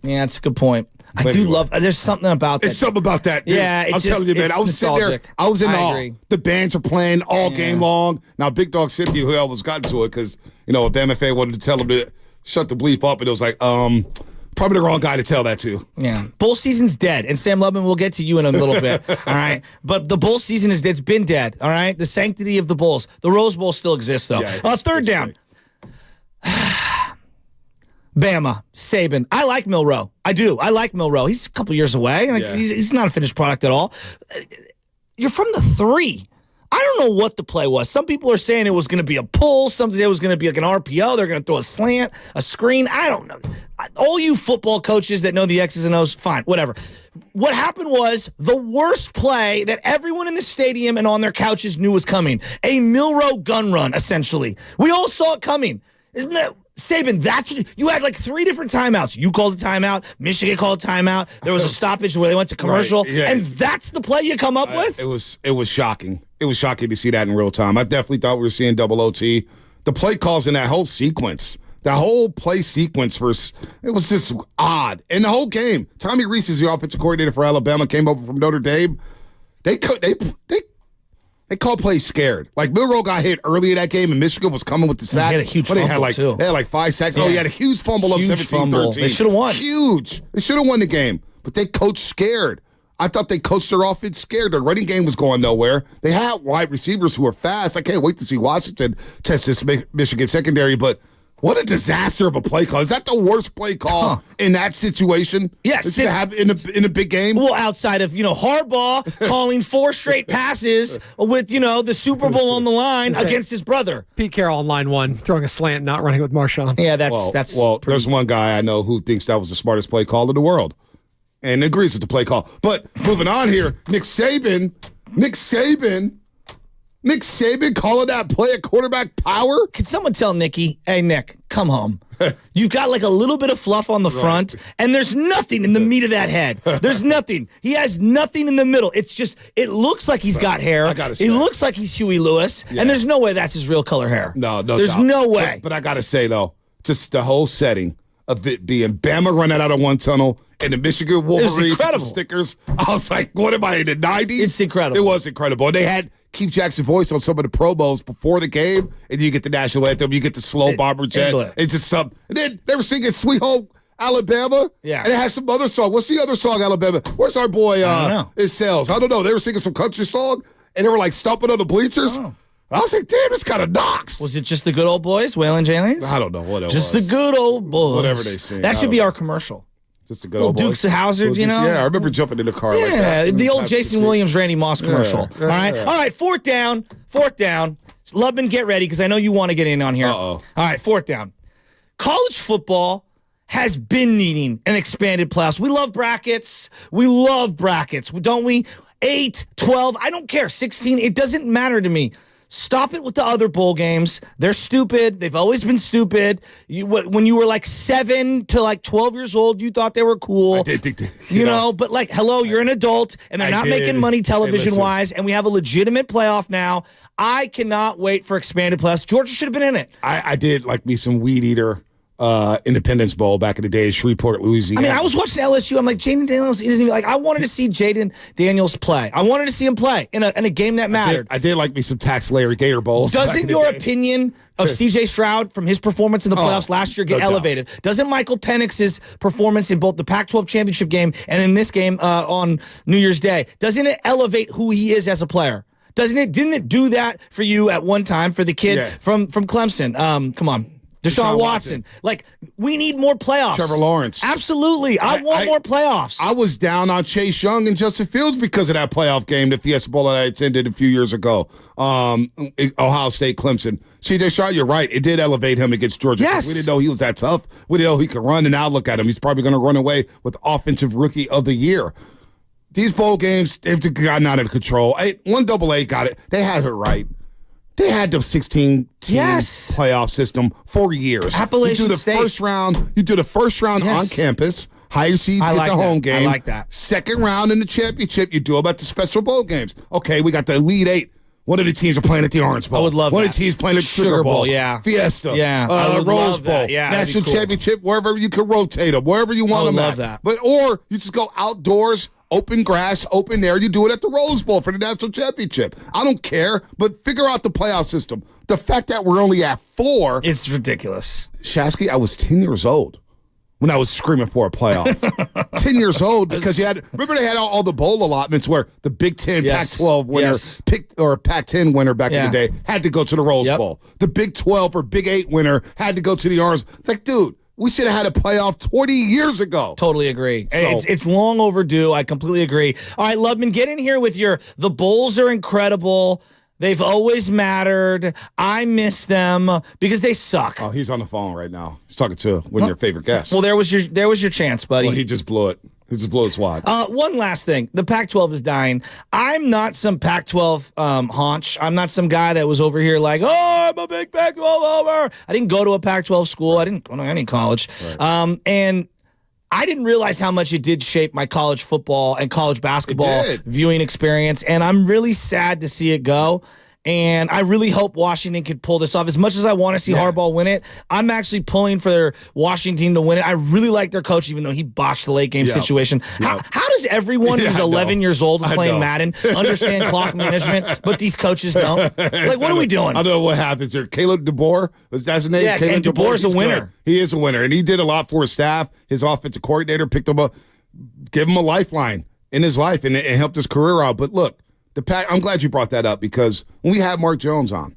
Speaker 3: that's a good point. I do love. There's something about that.
Speaker 2: It's something about that, dude.
Speaker 3: Yeah,
Speaker 2: I'm telling you, man. I was sitting there. I was in awe.
Speaker 3: agree.
Speaker 2: The bands are playing all game long. Now, Big Dog City, who almost got to it because a Bama fan wanted to tell him to shut the bleep up, and it was like, probably the wrong guy to tell that to.
Speaker 3: Yeah, bowl season's dead, and Sam Lubman, we'll get to you in a little bit. All right, but the bowl season is dead. It's been dead. All right, the sanctity of the bowls. The Rose Bowl still exists though.
Speaker 2: Yeah,
Speaker 3: third down. Bama, Saban. I like Milroe. I do. I like Milroe. He's a couple years away. He's not a finished product at all. You're from the 3. I don't know what the play was. Some people are saying it was going to be a pull. Some say it was going to be like an RPO. They're going to throw a slant, a screen. I don't know. All you football coaches that know the X's and O's, fine, whatever. What happened was the worst play that everyone in the stadium and on their couches knew was coming. A Milroe gun run, essentially. We all saw it coming. Isn't that... Saban, that's what you had like 3 different timeouts. You called a timeout. Michigan called a timeout. There was a stoppage where they went to commercial, and that's the play you come up with.
Speaker 2: It was shocking. It was shocking to see that in real time. I definitely thought we were seeing double OT. The play calls in that whole sequence, that whole play sequence it was just odd. And the whole game, Tommy Rees is the offensive coordinator for Alabama, came over from Notre Dame. They called plays scared. Like Milroe got hit early in that game, and Michigan was coming with the sacks.
Speaker 3: He had a huge fumble, too.
Speaker 2: They had like 5 sacks. Yeah. Oh, he had a huge fumble of 17-13.
Speaker 3: They should have won.
Speaker 2: Huge. They should have won the game, but they coached scared. I thought they coached their offense scared. Their running game was going nowhere. They had wide receivers who were fast. I can't wait to see Washington test this Michigan secondary, but what a disaster of a play call. Is that the worst play call in that situation?
Speaker 3: Yes.
Speaker 2: To have in a big game?
Speaker 3: Well, outside of, Harbaugh calling 4 straight passes with, the Super Bowl on the line against his brother.
Speaker 11: Pete Carroll on line 1, throwing a slant, not running with Marshawn.
Speaker 3: Yeah, that's
Speaker 2: there's one guy I know who thinks that was the smartest play call in the world and agrees with the play call. But moving on here, Nick Saban calling that play a quarterback power?
Speaker 3: Can someone tell Nicky, hey, Nick, come home. You've got like a little bit of fluff on the front, and there's nothing in the meat of that head. There's nothing. He has nothing in the middle. It's just, it looks like he's got hair. It looks like he's Huey Lewis, and there's no way that's his real color hair.
Speaker 2: No,
Speaker 3: there's no way.
Speaker 2: But I got to say, though, just the whole setting of it being Bama running out of one tunnel and the Michigan Wolverines with the stickers. I was like, what am I in the 90s?
Speaker 3: It's incredible.
Speaker 2: It was incredible. And they had Keith Jackson's voice on some of the promos before the game, and you get the national anthem, you get the slow bomber jet. It's just something. And then they were singing Sweet Home Alabama.
Speaker 3: Yeah.
Speaker 2: And it has some other song. What's the other song, Alabama? Where's our boy It Sells? I don't know. They were singing some country song, and they were like stomping on the bleachers. Oh. I was like, damn, this kind of knocks.
Speaker 3: Was it just the good old boys, Waylon Jennings?
Speaker 2: I don't know what it was.
Speaker 3: Just the good old boys.
Speaker 2: Whatever they sing.
Speaker 3: That should be our commercial.
Speaker 2: Just a good old
Speaker 3: Dukes of Hazzard,
Speaker 2: Yeah, I remember jumping in the car like that.
Speaker 3: Yeah, the old Jason Williams, Randy Moss commercial. All right, fourth down. Lubman, get ready, because I know you want to get in on here. All right, fourth down. College football has been needing an expanded playoffs. We love brackets. Don't we? 8, 12, I don't care. 16, it doesn't matter to me. Stop it with the other bowl games. They're stupid. They've always been stupid. When you were like 7 to like 12 years old, you thought they were cool.
Speaker 2: I did think that,
Speaker 3: you know, but like, hello, you're an adult, and they're not making money television-wise, and we have a legitimate playoff now. I cannot wait for expanded playoffs. Georgia should have been in it.
Speaker 2: I did like me some Weed Eater Independence Bowl back in the day, Shreveport, Louisiana.
Speaker 3: I mean, I was watching LSU. I'm like, Jaden Daniels isn't even like. I wanted to see Jaden Daniels play. I wanted to see him play in a game that mattered.
Speaker 2: I did like me some Tax Larry Gator Bowls.
Speaker 3: Doesn't your opinion of C.J. Stroud from his performance in the playoffs last year get elevated? Doesn't Michael Penix's performance in both the Pac-12 championship game and in this game on New Year's Day, doesn't it elevate who he is as a player? Didn't it do that for you at one time for the kid from Clemson? Come on. Deshaun Watson. Like, we need more playoffs.
Speaker 2: Trevor Lawrence.
Speaker 3: Absolutely. I want more playoffs.
Speaker 2: I was down on Chase Young and Justin Fields because of that playoff game, the Fiesta Bowl that I attended a few years ago. Ohio State, Clemson. CJ Stroud, you're right. It did elevate him against Georgia.
Speaker 3: Yes.
Speaker 2: We didn't know he was that tough. We didn't know he could run, and now look at him. He's probably going to run away with Offensive Rookie of the Year. These bowl games, they've gotten out of control. 1AA got it. They had it right. They had the 16-team playoff system for years.
Speaker 3: Appalachian
Speaker 2: you do the
Speaker 3: State.
Speaker 2: first round. You do the first round on campus. Higher seeds get the home game.
Speaker 3: I like that.
Speaker 2: Second round in the championship, you do about the special bowl games. Okay, we got the Elite Eight. One of the teams are playing at the Orange Bowl.
Speaker 3: I would love
Speaker 2: One
Speaker 3: that.
Speaker 2: of the teams playing at the Sugar Bowl.
Speaker 3: Yeah.
Speaker 2: Fiesta.
Speaker 3: Yeah. I would
Speaker 2: Rose
Speaker 3: love
Speaker 2: Bowl.
Speaker 3: that. Yeah, that'd be
Speaker 2: National
Speaker 3: cool.
Speaker 2: Championship, wherever you can rotate them, wherever you want them
Speaker 3: I would love
Speaker 2: at.
Speaker 3: that.
Speaker 2: Or you just go outdoors, open grass, open air. You do it at the Rose Bowl for the National Championship. I don't care, but figure out the playoff system. The fact that we're only at 4.
Speaker 3: It's ridiculous.
Speaker 2: Shasky, I was 10 years old when I was screaming for a playoff. 10 years old because remember they had all the bowl allotments where the Big Ten Pac-12 winner or Pac-10 winner back in the day had to go to the Rose Bowl. The Big 12 or Big 8 winner had to go to the Orange. It's like, dude, we should have had a playoff 20 years ago.
Speaker 3: Totally agree. It's long overdue. I completely agree. All right, Lubman, get in here with the Bulls are incredible. They've always mattered. I miss them because they suck.
Speaker 2: Oh, he's on the phone right now. He's talking to one of your favorite guests.
Speaker 3: Well, there was your chance, buddy.
Speaker 2: Well, he just blew it. He just blew his wad.
Speaker 3: One last thing. The Pac-12 is dying. I'm not some Pac-12 haunch. I'm not some guy that was over here like, oh, I'm a big Pac-12 over. I didn't go to a Pac-12 school. I didn't go to any college. Right. And I didn't realize how much it did shape my college football and college basketball viewing experience, and I'm really sad to see it go. And I really hope Washington could pull this off. As much as I want to see Harbaugh win it, I'm actually pulling for Washington to win it. I really like their coach, even though he botched the late game situation. How does everyone who's 11 years old and playing Madden understand clock management, but these coaches don't? Like, what are we doing?
Speaker 2: I don't know what happens here. Caleb DeBoer, that's his name?
Speaker 3: Yeah,
Speaker 2: Caleb
Speaker 3: and DeBoer's a winner.
Speaker 2: Good. He is a winner, and he did a lot for his staff. His offensive coordinator picked him up, gave him a lifeline in his life, and it helped his career out. But look, I'm glad you brought that up because when we had Mark Jones on,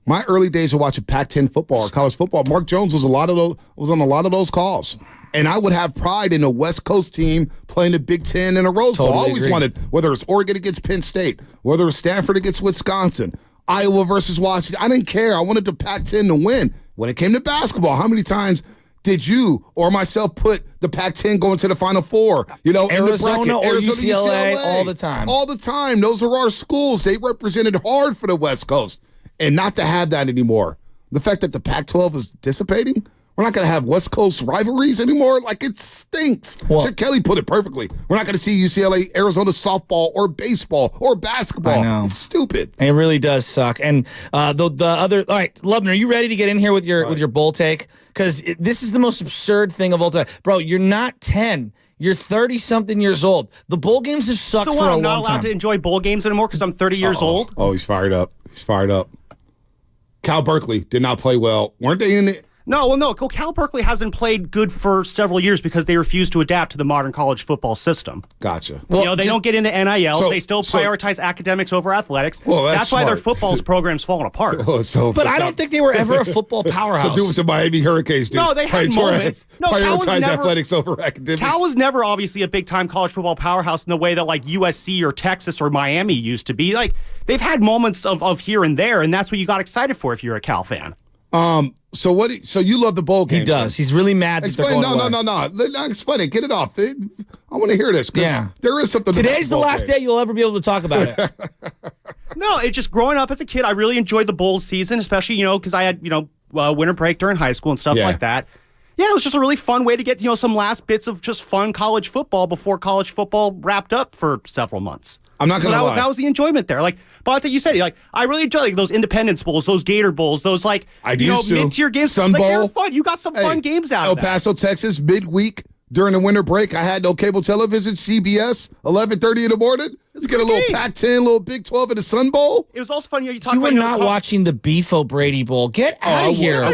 Speaker 2: my early days of watching Pac-10 football or college football, Mark Jones was on a lot of those calls, and I would have pride in a West Coast team playing the Big Ten in a Rose Bowl. I always wanted, whether it's Oregon against Penn State, whether it's Stanford against Wisconsin, Iowa versus Washington. I didn't care. I wanted the Pac-10 to win. When it came to basketball, how many times did you or myself put the Pac-10 going to the Final Four?
Speaker 3: Arizona or UCLA all the time.
Speaker 2: All the time. Those are our schools. They represented hard for the West Coast. And not to have that anymore. The fact that the Pac-12 is dissipating, we're not going to have West Coast rivalries anymore. Like, it stinks. Chip Kelly put it perfectly. We're not going to see UCLA, Arizona softball or baseball or basketball.
Speaker 3: I know.
Speaker 2: It's stupid.
Speaker 3: It really does suck. And the other, all right, Lubner, are you ready to get in here with your bull take? Because this is the most absurd thing of all time. Bro, you're not 10. You're 30-something years old. The bowl games have sucked for a long time.
Speaker 12: I'm not allowed to enjoy bowl games anymore because I'm 30 years old?
Speaker 2: Oh, he's fired up. Cal Berkeley did not play well. Weren't they in it?
Speaker 12: No. Cal Berkeley hasn't played good for several years because they refuse to adapt to the modern college football system.
Speaker 2: Gotcha.
Speaker 12: Well, they don't get into NIL. They still prioritize academics over athletics.
Speaker 2: Well,
Speaker 12: that's why their football program's falling apart.
Speaker 3: But I don't think they were ever a football powerhouse.
Speaker 2: So do what the Miami Hurricanes do.
Speaker 12: No, they had moments.
Speaker 2: Prioritize athletics over academics.
Speaker 12: Cal was never obviously a big-time college football powerhouse in the way that like USC or Texas or Miami used to be. Like, they've had moments of here and there, and that's what you got excited for if you're a Cal fan.
Speaker 2: So you love the bowl games?
Speaker 3: He does. He's really mad that
Speaker 2: Explain.
Speaker 3: they're going away.
Speaker 2: No. Explain it. Get it off. I want to hear this. Yeah. There is something.
Speaker 3: Today's the last day you'll ever be able to talk about it.
Speaker 12: No, it just growing up as a kid, I really enjoyed the bowl season, especially because I had winter break during high school and stuff like that. Yeah, it was just a really fun way to get some last bits of just fun college football before college football wrapped up for several months.
Speaker 2: I'm not going to lie.
Speaker 12: That was the enjoyment there. Like, but you said, I really enjoy those Independence Bowls, those Gator Bowls, those mid-tier games.
Speaker 2: Sun Bowl.
Speaker 12: They're fun. You got some fun games out of that.
Speaker 2: El Paso, Texas, midweek during the winter break. I had no cable television, CBS, 11:30 in the morning. You get a little Pac-10, little Big 12 in the Sun Bowl.
Speaker 12: It was also fun. You
Speaker 3: were not watching the Beef O'Brady Bowl. Get out of here.
Speaker 2: I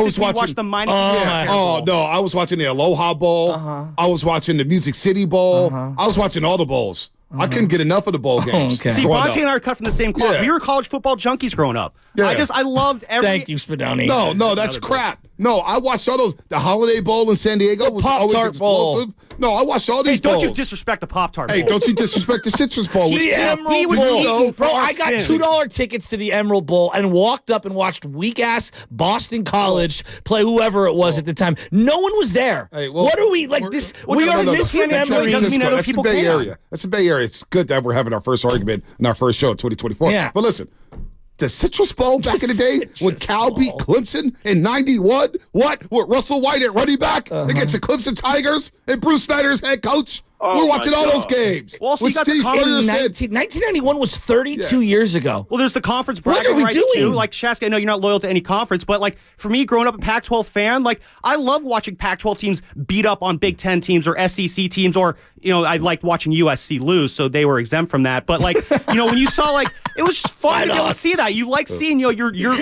Speaker 2: was watching
Speaker 12: the minus.
Speaker 2: I was watching the Aloha Bowl. I was watching the Music City Bowl. I was watching all the bowls. I couldn't get enough of the bowl games.
Speaker 12: See, Bonte and I are cut from the same cloth. We were college football junkies growing up.
Speaker 2: Yeah.
Speaker 12: I loved every.
Speaker 3: Thank you, Spadoni.
Speaker 2: No, that's crap. No, I watched all those. The Holiday Bowl in San Diego was always explosive. No, I watched all these
Speaker 12: Hey, don't
Speaker 2: bowls.
Speaker 12: you disrespect the Pop-Tart Bowl.
Speaker 2: Hey, don't you disrespect the Citrus Bowl.
Speaker 3: The Emerald Bowl. Bro, I got $2 tickets to the Emerald Bowl and walked up and watched weak-ass Boston College play whoever it was at the time. No one was there.
Speaker 2: Hey, well,
Speaker 3: what are we, like this? We are misremembering.
Speaker 2: That's the Bay Area. That's the Bay Area. It's good that we're having our first argument in our first show in 2024.
Speaker 3: Yeah.
Speaker 2: But listen, the Citrus Bowl back in the day when Cal beat Clemson in 91, what? With Russell White at running back against the Clemson Tigers and Bruce Snyder's head coach? We're watching all those games.
Speaker 12: Well, so
Speaker 2: With
Speaker 12: you got the
Speaker 2: Steve Spurrier
Speaker 12: conference-
Speaker 2: said,
Speaker 3: 1991 was 32 years ago.
Speaker 12: Well, there's the conference
Speaker 3: What
Speaker 12: bracket
Speaker 3: are we
Speaker 12: rights
Speaker 3: doing?
Speaker 12: too. Like Shasky, I know you're not loyal to any conference, but like for me, growing up a Pac-12 fan, like I love watching Pac-12 teams beat up on Big Ten teams or SEC teams, or I liked watching USC lose, so they were exempt from that. But like when you saw it was just fun to be able to see that. You like seeing your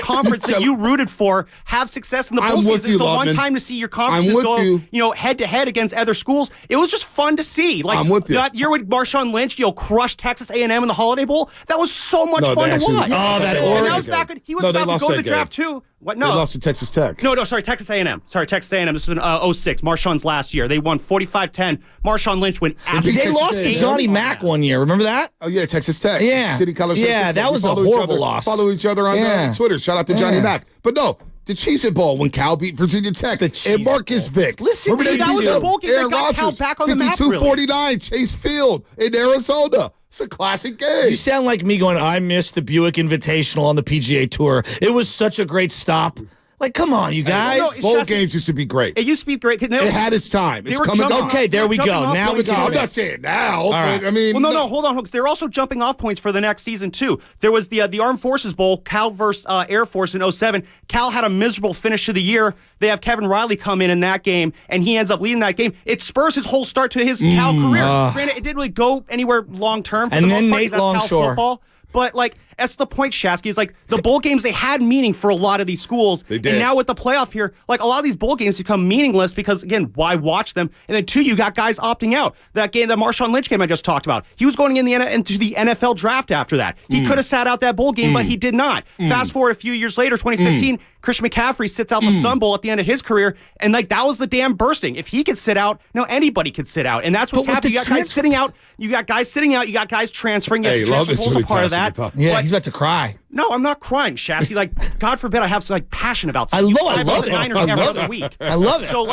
Speaker 12: conference that you rooted for have success in the bowl season. It's the one time to see your conferences go head to head against other schools. It was just fun to see. Like
Speaker 2: I'm with you.
Speaker 12: That year with Marshawn Lynch, crushed Texas A&M in the Holiday Bowl. That was so much fun to watch.
Speaker 2: That
Speaker 12: And that was back when he was about to go to the draft too. What? No,
Speaker 2: they lost to Texas Tech.
Speaker 12: No, sorry, Texas A&M. Sorry, Texas A&M. This was in 06, Marshawn's last year. They won 45-10. Marshawn Lynch went absolutely.
Speaker 3: They lost to Johnny Mack one year. Remember that?
Speaker 2: Oh yeah, Texas Tech.
Speaker 3: Yeah,
Speaker 2: City College.
Speaker 3: Yeah, that was a horrible loss.
Speaker 2: Follow each other on Twitter. Shout out to Johnny Mack. But no. The Cheez-It Bowl when Cal beat Virginia Tech and Marcus Vick.
Speaker 3: Listen,
Speaker 12: that was the bowl game that got Cal back on the map, really.
Speaker 2: 52-49, Chase Field in Arizona. It's a classic game.
Speaker 3: You sound like me going, I missed the Buick Invitational on the PGA Tour. It was such a great stop. Like, come on, you guys.
Speaker 2: Bowl games used to be great.
Speaker 12: It used to be great.
Speaker 2: It had its time. It's coming on.
Speaker 3: Okay, there we go. Now we
Speaker 2: I'm not saying now.
Speaker 3: Right.
Speaker 2: But, I mean,
Speaker 12: well, no, hold on, Hooks. They're also jumping off points for the next season too. There was the Armed Forces Bowl, Cal versus Air Force in 07. Cal had a miserable finish to the year. They have Kevin Riley come in that game, and he ends up leading that game. It spurs his whole start to his Cal career. Granted, it didn't really go anywhere long term.
Speaker 3: And then Nate Longshore.
Speaker 12: But like that's the point, Shasky. Is like the bowl games, they had meaning for a lot of these schools.
Speaker 2: They did.
Speaker 12: And now with the playoff here, like a lot of these bowl games become meaningless because again, why watch them? And then two, you got guys opting out. That game, the Marshawn Lynch game I just talked about, he was going into the NFL draft after that. He could have sat out that bowl game, but he did not. Fast forward a few years later, 2015, Christian McCaffrey sits out the Sun Bowl at the end of his career, and like that was the damn bursting. If he could sit out, anybody could sit out, and that's what's happening. You got guys sitting out. You got guys sitting out. You got guys transferring. Yes, transfer pool's a part of that.
Speaker 3: Yeah, he's about to cry.
Speaker 12: No, I'm not crying, Shasky. Like, God forbid I have some passion about something.
Speaker 3: I love
Speaker 12: the
Speaker 3: it.
Speaker 12: Niners every other week.
Speaker 3: I love it.
Speaker 12: So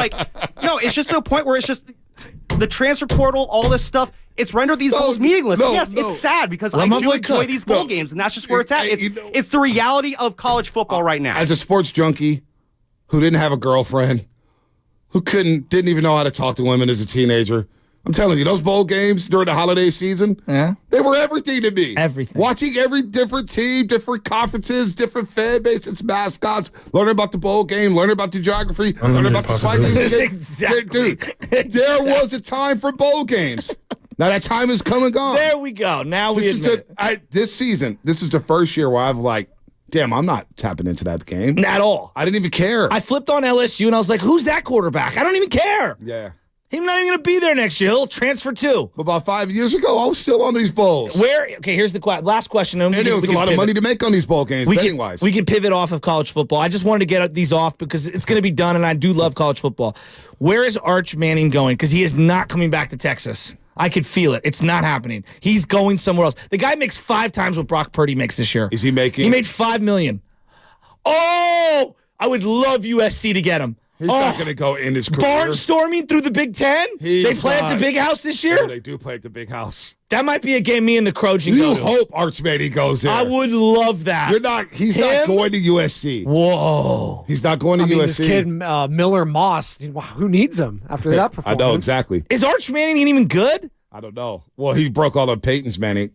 Speaker 12: no, it's just to a point where it's just the transfer portal, all this stuff. It's rendered these bowls meaningless. Yes, it's sad because I do enjoy these bowl games, and that's just where it's at. It's the reality of college football right now.
Speaker 2: As a sports junkie who didn't have a girlfriend, who didn't even know how to talk to women as a teenager, I'm telling you, those bowl games during the holiday season, they were everything to me.
Speaker 3: Everything.
Speaker 2: Watching every different team, different conferences, different fan bases, mascots, learning about the bowl game, learning about the geography, learning about the slide.
Speaker 3: Exactly.
Speaker 2: Dude, there was a time for bowl games. Now that time is come and gone.
Speaker 3: There we go. Now we admit it.
Speaker 2: This season, this is the first year where I've damn, I'm not tapping into that game.
Speaker 3: At all.
Speaker 2: I didn't even care.
Speaker 3: I flipped on LSU and I was like, who's that quarterback? I don't even care.
Speaker 2: Yeah.
Speaker 3: He's not even going to be there next year. He'll transfer too.
Speaker 2: But about 5 years ago, I was still on these bowls.
Speaker 3: Okay, here's the last question.
Speaker 2: And there was a lot of money to make on these bowl games, betting-wise.
Speaker 3: We can pivot off of college football. I just wanted to get these off because it's going to be done, and I do love college football. Where is Arch Manning going? Because he is not coming back to Texas. I could feel it. It's not happening. He's going somewhere else. The guy makes 5 times what Brock Purdy makes this year.
Speaker 2: Is he making?
Speaker 3: He made $5 million. Oh, I would love USC to get him.
Speaker 2: He's not going to go in his career.
Speaker 3: Barnstorming through the Big Ten? They play at the Big House this year?
Speaker 2: Oh, they do play at the Big House.
Speaker 3: That might be a game me and the Trojan
Speaker 2: You
Speaker 3: go to.
Speaker 2: hope Arch Manning goes in.
Speaker 3: I would love that.
Speaker 2: He's not going to USC.
Speaker 3: Whoa.
Speaker 2: He's not going to USC.
Speaker 11: This kid, Miller Moss, who needs him after that performance?
Speaker 2: I know, exactly.
Speaker 3: Is Arch Manning even good?
Speaker 2: I don't know. Well, he broke all of Payton's, Manning.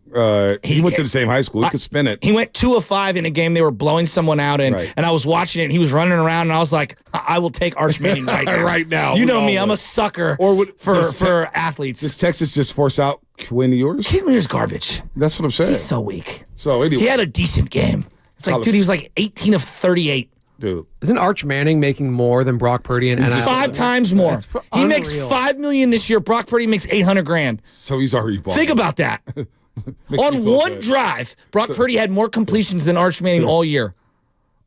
Speaker 2: He went to the same high school. He could spin it.
Speaker 3: He went 2 of 5 in a game they were blowing someone out in, and I was watching it, and he was running around, and I was like, I will take Arch Manning right now.
Speaker 2: Right now.
Speaker 3: You know me. I'm a sucker for athletes.
Speaker 2: Does Texas just force out Quinn Ewers?
Speaker 3: Quinn Ewers garbage.
Speaker 2: That's what I'm saying.
Speaker 3: He's so weak.
Speaker 2: So anyway.
Speaker 3: He had a decent game. It's like, dude, he was like 18 of 38.
Speaker 2: Dude.
Speaker 11: Isn't Arch Manning making more than Brock Purdy in NIL?
Speaker 3: 5 times more. He makes $5 million this year. Brock Purdy makes $800,000.
Speaker 2: So he's already bought.
Speaker 3: Think about that. On one drive, Brock Purdy had more completions than Arch Manning all year.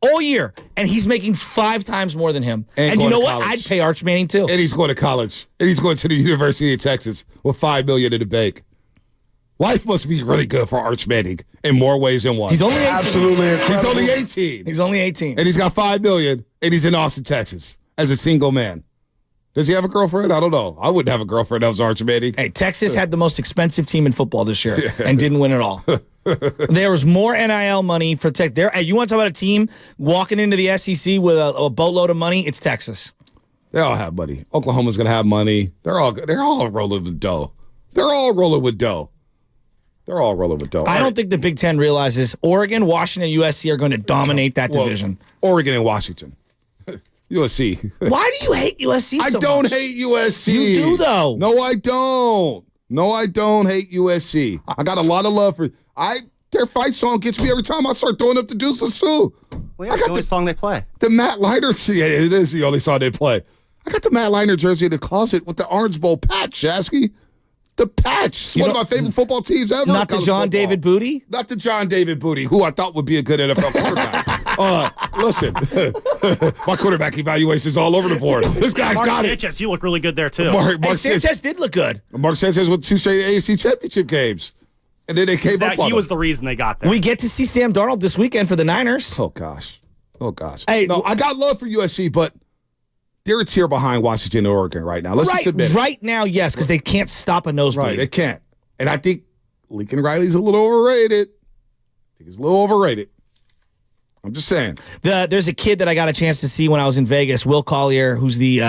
Speaker 3: All year. And he's making 5 times more than him. And you know what? I'd pay Arch Manning too.
Speaker 2: And he's going to college. And he's going to the University of Texas with $5 million in the bank. Life must be really good for Arch Manning in more ways than one.
Speaker 3: He's only 18.
Speaker 2: Absolutely incredible. He's only 18.
Speaker 3: He's only 18.
Speaker 2: And he's got $5 million, and he's in Austin, Texas, as a single man. Does he have a girlfriend? I don't know. I wouldn't have a girlfriend that was Arch Manning.
Speaker 3: Hey, Texas had the most expensive team in football this year and didn't win at all. There was more NIL money for Tech. Hey, you want to talk about a team walking into the SEC with a boatload of money? It's Texas.
Speaker 2: They all have money. Oklahoma's going to have money. They're all rolling with dough. They're all rolling with dough. I don't think the Big Ten realizes Oregon, Washington, USC are going to dominate that division. Oregon and Washington. USC. Why do you hate USC so much? I don't hate USC. You do, though. No, I don't. Hate USC. I got a lot of love for their fight song gets me every time I start throwing up the deuces, too.
Speaker 12: Well, yeah, it's the only song they play.
Speaker 2: The Matt Leinart, yeah, it is the only song they play. I got the Matt Leinart jersey in the closet with the Orange Bowl patch, Shasky. The patch. It's one of my favorite football teams ever.
Speaker 3: Not the John David Booty?
Speaker 2: Not the John David Booty, who I thought would be a good NFL quarterback. Listen, my quarterback evaluations all over the board. This guy's got it.
Speaker 12: Sanchez, you look really good there, too.
Speaker 2: Mark
Speaker 3: Sanchez did look good.
Speaker 2: Mark Sanchez with 2 straight AFC championship games. And then they came up on
Speaker 12: He was the reason they got there.
Speaker 3: We get to see Sam Darnold this weekend for the Niners.
Speaker 2: Oh, gosh. Hey, no, I got love for USC, but they're a tier behind Washington and Oregon right now. Let's just admit it.
Speaker 3: Right now, yes, because they can't stop a nosebleed.
Speaker 2: Right, they can't. And I think Lincoln Riley's a little overrated. I'm just saying.
Speaker 3: There's a kid that I got a chance to see when I was in Vegas, Will Collier, who's the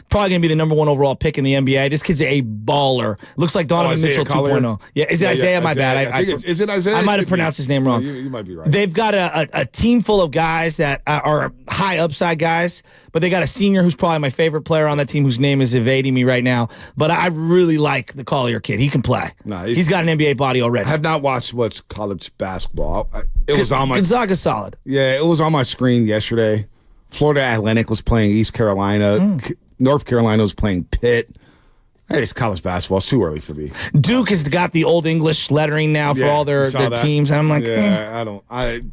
Speaker 3: probably going to be the #1 overall pick in the NBA. This kid's a baller. Looks like Donovan Mitchell 2.0. Yeah, is it Isaiah? My bad.
Speaker 2: Is it Isaiah?
Speaker 3: I might have pronounced his name wrong.
Speaker 2: You might be right.
Speaker 3: They've got a team full of guys that are high upside guys, but they got a senior who's probably my favorite player on that team whose name is evading me right now. But I really like the Collier kid. He can play. He's got an NBA body already.
Speaker 2: I have not watched much college basketball. It was on my
Speaker 3: Gonzaga's solid.
Speaker 2: Yeah, it was on my screen yesterday. Florida Atlantic was playing East Carolina. North Carolina was playing Pitt. Hey, it's college basketball. It's too early for me.
Speaker 3: Duke has got the Old English lettering now for all their teams. And I'm like,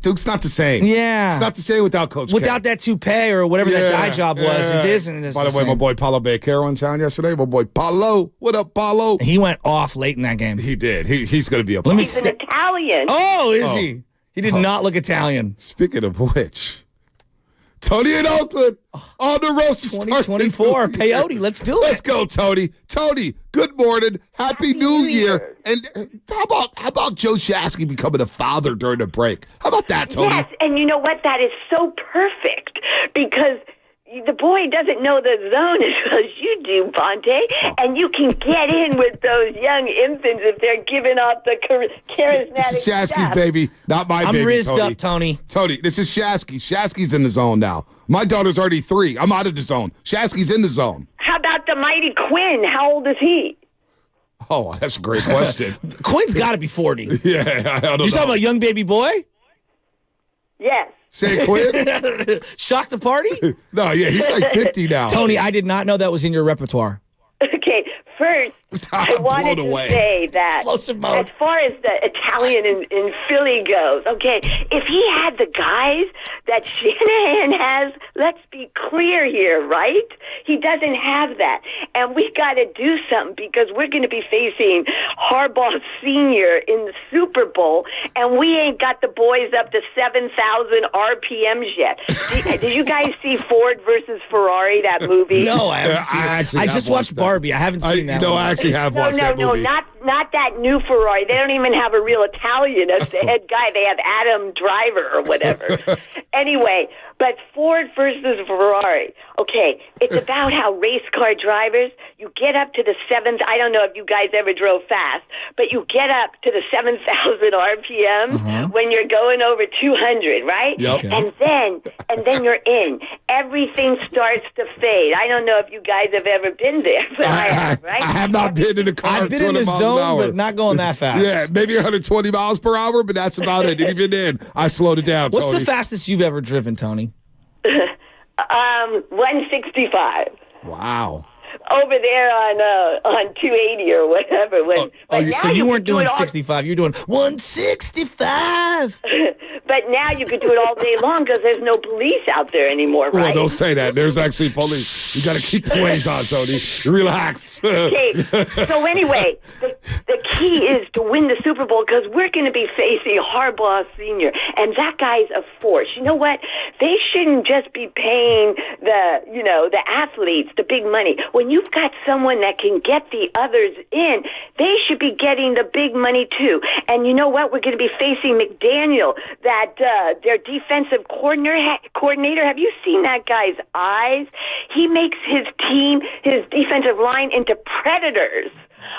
Speaker 2: Duke's not the same.
Speaker 3: Yeah.
Speaker 2: It's not the same without Coach K.
Speaker 3: Without that toupee or whatever that guy job was. It isn't.
Speaker 2: By the way, my boy Paulo Beccaro in town yesterday. My boy Paulo. What up, Paulo?
Speaker 3: He went off late in that game.
Speaker 2: He did. He's going to be a
Speaker 16: He's an Italian.
Speaker 3: Oh, is he? He did not look Italian.
Speaker 2: Speaking of which, Tony in Oakland on the roast.
Speaker 3: 2024. Peyote, let's do it.
Speaker 2: Let's go, Tony. Tony, good morning. Happy New Year. And how about Joe Shasky becoming a father during the break? How about that, Tony?
Speaker 16: Yes, and you know what? That is so perfect because the boy doesn't know the zone as well as you do, Bonte, and you can get in with those young infants if they're giving off the charismatic
Speaker 2: This is Shasky's
Speaker 16: stuff.
Speaker 2: baby, not my baby.
Speaker 3: I'm rizzed
Speaker 2: Tony.
Speaker 3: up, Tony.
Speaker 2: Tony, this is Shasky. Shasky's in the zone now. My daughter's already 3. I'm out of the zone. Shasky's in the zone.
Speaker 16: How about the mighty Quinn? How old is he?
Speaker 2: Oh, that's a great question.
Speaker 3: Quinn's got to be 40.
Speaker 2: Yeah, I don't know.
Speaker 3: You talking about young baby boy?
Speaker 16: Yes.
Speaker 2: Say Quinn?
Speaker 3: Shock the party?
Speaker 2: No, yeah, he's like 50 now.
Speaker 3: Tony, I did not know that was in your repertoire.
Speaker 16: Okay, first, I wanted to say that as far as the Italian in Philly goes, okay, if he had the guys that Shanahan has, let's be clear here, right? He doesn't have that. And we got to do something because we're going to be facing Harbaugh Sr. in the Super Bowl, and we ain't got the boys up to 7,000 RPMs yet. Did you guys see Ford versus Ferrari, that movie?
Speaker 3: No, I haven't seen it. I just watched Barbie. I haven't seen that.
Speaker 2: No, I actually have watched that movie.
Speaker 16: No, not that new Ferrari. They don't even have a real Italian as the head guy. They have Adam Driver or whatever. Anyway, but Ford versus Ferrari. Okay, it's about how race car drivers, you get up to the 7th. I don't know if you guys ever drove fast, but you get up to the 7,000 RPMs when you're going over 200, right?
Speaker 2: Yep.
Speaker 16: And then you're in. Everything starts to fade. I don't know if you guys have ever been there, but I have, right?
Speaker 2: I have not been in the car.
Speaker 3: I've been in the zone, but not going that fast.
Speaker 2: Yeah, maybe 120 miles per hour, but that's about it. And even then, I slowed it down.
Speaker 3: What's
Speaker 2: Tony.
Speaker 3: the fastest you've ever driven, Tony?
Speaker 16: 165.
Speaker 2: Wow.
Speaker 16: Over there on 280 or whatever.
Speaker 3: So you weren't doing 65. You're doing 165.
Speaker 16: But now you could do it all day long because there's no police out there anymore, right?
Speaker 2: Well, don't say that. There's actually police. You got to keep the waves on, Tony. Relax.
Speaker 16: Okay. So anyway, the key is to win the Super Bowl because we're going to be facing Harbaugh Sr. And that guy's a force. You know what? They shouldn't just be paying the athletes the big money. When you've got someone that can get the others in, they should be getting the big money too. And you know what? We're going to be facing McDaniel, their defensive coordinator. Have you seen that guy's eyes? He makes his team, his defensive line, into predators.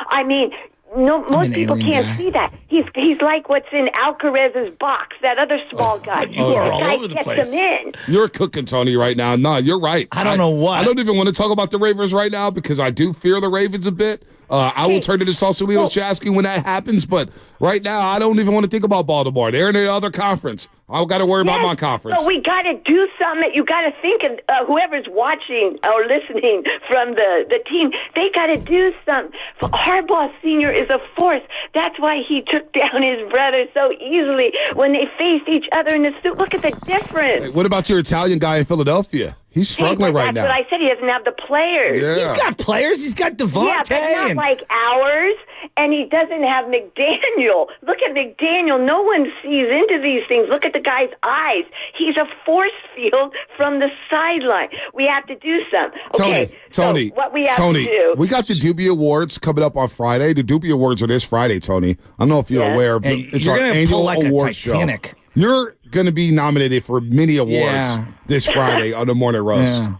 Speaker 16: I mean, most people can't see that. He's like what's in Alcaraz's box, that other small guy.
Speaker 3: You are all over the place.
Speaker 16: Him in.
Speaker 2: You're cooking, Tony, right now. No, you're right.
Speaker 3: I don't know what.
Speaker 2: I don't even want to talk about the Ravens right now because I do fear the Ravens a bit. I will turn to the Sausalito Shasky when that happens, but right now I don't even want to think about Baltimore. They're in the other conference. I've got to worry about my conference.
Speaker 16: So we got to do something. You got to think of whoever's watching or listening from the team. They got to do something. Harbaugh Sr. is a force. That's why he took down his brother so easily when they faced each other in the suit. Look at the difference.
Speaker 2: Hey, what about your Italian guy in Philadelphia? He's struggling right now.
Speaker 16: That's what I said. He doesn't have the players.
Speaker 2: Yeah.
Speaker 3: He's got players. He's got Devontae.
Speaker 16: Yeah, but not like ours. And he doesn't have McDaniel. Look at McDaniel. No one sees into these things. Look at the guy's eyes. He's a force field from the sideline. We have to do something. Okay,
Speaker 2: Tony,
Speaker 16: so what we have to do.
Speaker 2: We got the Doobie Awards coming up on Friday. The Doobie Awards are this Friday, Tony. I don't know if you're aware of it. It's
Speaker 3: you're
Speaker 2: our
Speaker 3: gonna
Speaker 2: annual
Speaker 3: pull like
Speaker 2: award
Speaker 3: a Titanic.
Speaker 2: show. You're going to be nominated for many awards this Friday on the Morning Roast.
Speaker 16: Yeah.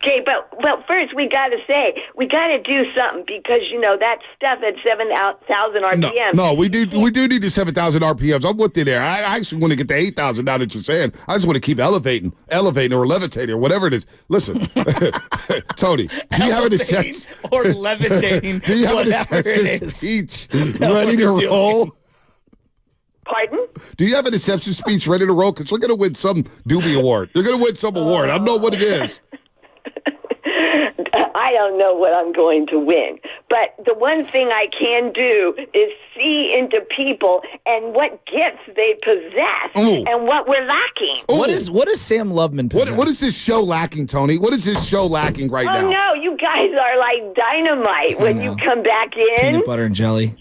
Speaker 16: Okay, but first we got to do something because that stuff at 7,000 RPM.
Speaker 2: No, we do need the 7,000 RPMs. I'm with you there. I actually want to get to 8,000 now that you're saying. I just want to keep elevating or levitating or whatever it is. Listen, Tony, do you have a deception
Speaker 3: or levitating?
Speaker 2: Do you have a deception speech ready to roll?
Speaker 16: Pardon?
Speaker 2: Do you have a deception speech ready to roll? Because you're going to win some Doobie Award. You're going to win some award. I don't know what it is.
Speaker 16: I don't know what I'm going to win. But the one thing I can do is see into people and what gifts they possess and what we're lacking.
Speaker 3: What is Sam Loveman possess?
Speaker 2: What is this show lacking, Tony? What is this show lacking right now?
Speaker 16: Oh, no, you guys are like dynamite when you come back in.
Speaker 3: Peanut butter and jelly.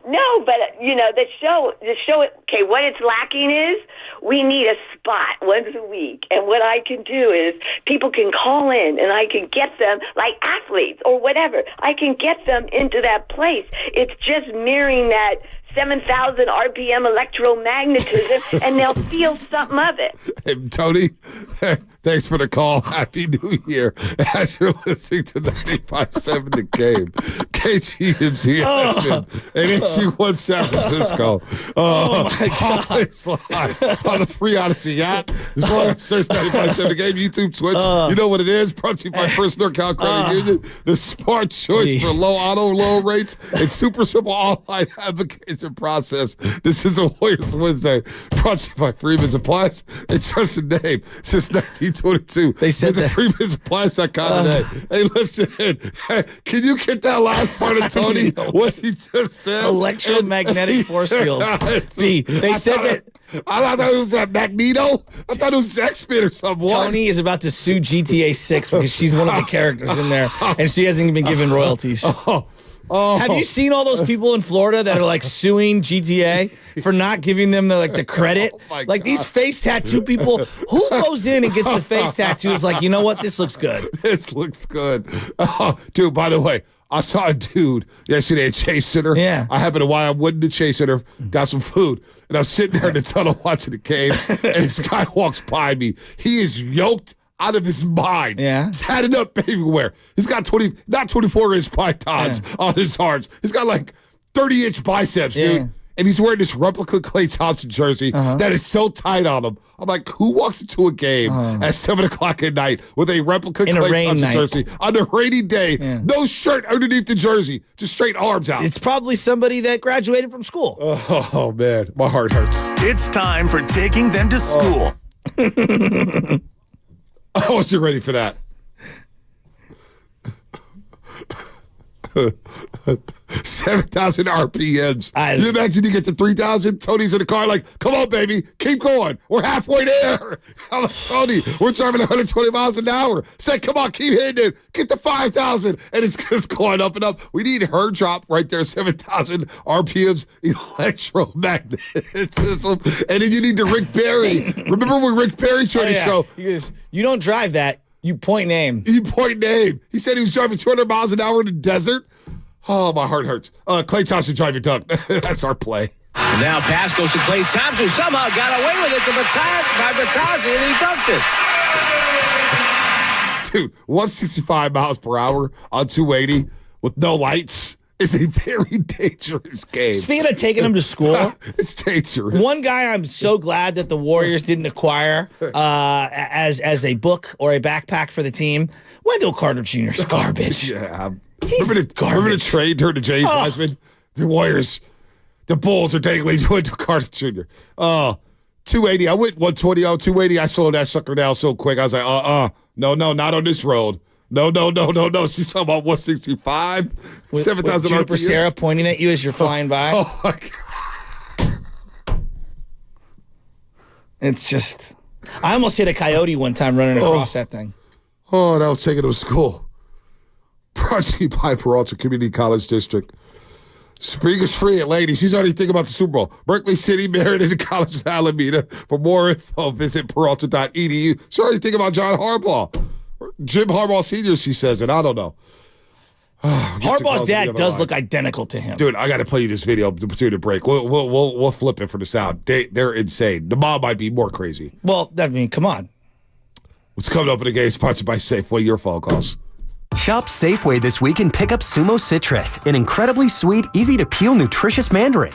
Speaker 16: No, but the show. Okay, what it's lacking is we need a spot once a week, and what I can do is people can call in, and I can get them like athletes or whatever. I can get them into that place. It's just mirroring that 7,000 RPM electromagnetism, and they'll feel something of it.
Speaker 2: Hey, Tony, thanks for the call. Happy New Year. As you're listening to 95.7 The Game, KGMZ and HG1 San Francisco.
Speaker 3: My God.
Speaker 2: It's live on the Free Odyssey app. As long as search 95.7 The Game, YouTube, Twitch. You know what it is. Brought to you by First NorCal Credit Union, the smart choice for low auto loan rates and super simple online application process. This is a Warriors Wednesday, brought to you by Freeman's Appliance. It's just a name since 1922.
Speaker 3: They said
Speaker 2: that. Freeman'sAppliance.com today. Hey, listen, can you get that last part of Tony? What he just said?
Speaker 3: Electromagnetic force fields. They said that.
Speaker 2: I thought it was that Magneto. I thought it was X-Men or something.
Speaker 3: Tony is about to sue GTA 6 because she's one of the characters in there, and she hasn't even been given royalties. Have you seen all those people in Florida that are like suing GTA for not giving them the credit? Like these face tattoo people, who goes in and gets the face tattoos like, you know what, this looks good.
Speaker 2: This looks good. Oh, dude, by the way, I saw a dude yesterday at Chase Center.
Speaker 3: Yeah.
Speaker 2: I happened to while I went to the Chase Center, got some food, and I was sitting there in the tunnel watching the game, and this guy walks by me. He is yoked out of his mind.
Speaker 3: Yeah.
Speaker 2: Tatted up everywhere. He's got 24-inch pythons on his arms. He's got like 30-inch biceps, dude. And he's wearing this replica Klay Thompson jersey that is so tight on him. I'm like, who walks into a game at 7 o'clock at night with a replica Klay Thompson jersey on a rainy day, no shirt underneath the jersey, just straight arms out?
Speaker 3: It's probably somebody that graduated from school.
Speaker 2: Oh man, my heart hurts.
Speaker 20: It's time for Taking Them to School
Speaker 2: I wasn't ready for that. 7,000 RPMs. You imagine you get to 3,000? Tony's in the car like, come on, baby, keep going. We're halfway there. I'm like, Tony, we're driving 120 miles an hour. Say, come on, keep hitting it. Get to 5,000. And it's just going up and up. We need her drop right there, 7,000 RPMs, electromagnetism. And then you need the Rick Barry. Remember when Rick Barry tried to show?
Speaker 3: He goes, you don't drive that. You point name.
Speaker 2: You point name. He said he was driving 200 miles an hour in the desert. Oh, my heart hurts. Clay Thompson, drive your duck. That's our play.
Speaker 1: And now pass goes to Clay Thompson, who somehow got away with it to Bertazzi, and he dunked it.
Speaker 2: Dude, 165 miles per hour on 280 with no lights is a very dangerous game.
Speaker 3: Speaking of taking him to school,
Speaker 2: it's dangerous.
Speaker 3: One guy I'm so glad that the Warriors didn't acquire as a book or a backpack for the team. Wendell Carter Jr. is garbage.
Speaker 2: Yeah.
Speaker 3: He's
Speaker 2: Remember the trade during the James Wiseman? The Warriors, the Bulls are taking Wendell Carter Jr. 280. I went 120 on 280. I slowed that sucker down so quick. I was like, no, not on this road. No. She's talking about 165, 7,000 RPMs.
Speaker 3: Juniper Sarah pointing at you as you're flying by.
Speaker 2: Oh, my God.
Speaker 3: It's just, I almost hit a coyote one time running across that thing.
Speaker 2: Oh, that was taking him to school. Brought to you by Peralta Community College District. Spring is free at ladies. She's already thinking about the Super Bowl. Berkeley City, Meriden College of Alameda. For more info, visit peralta.edu. She's already thinking about John Harbaugh. Jim Harbaugh Sr., she says, and I don't know.
Speaker 3: Harbaugh's dad does look identical to him.
Speaker 2: Dude, I got to play you this video between the break. We'll flip it for the sound. They're insane. The mom might be more crazy.
Speaker 3: Well, I mean, come on.
Speaker 2: What's coming up in the game sponsored by Safeway? Your phone calls.
Speaker 20: Shop Safeway this week and pick up Sumo Citrus, an incredibly sweet, easy-to-peel, nutritious mandarin.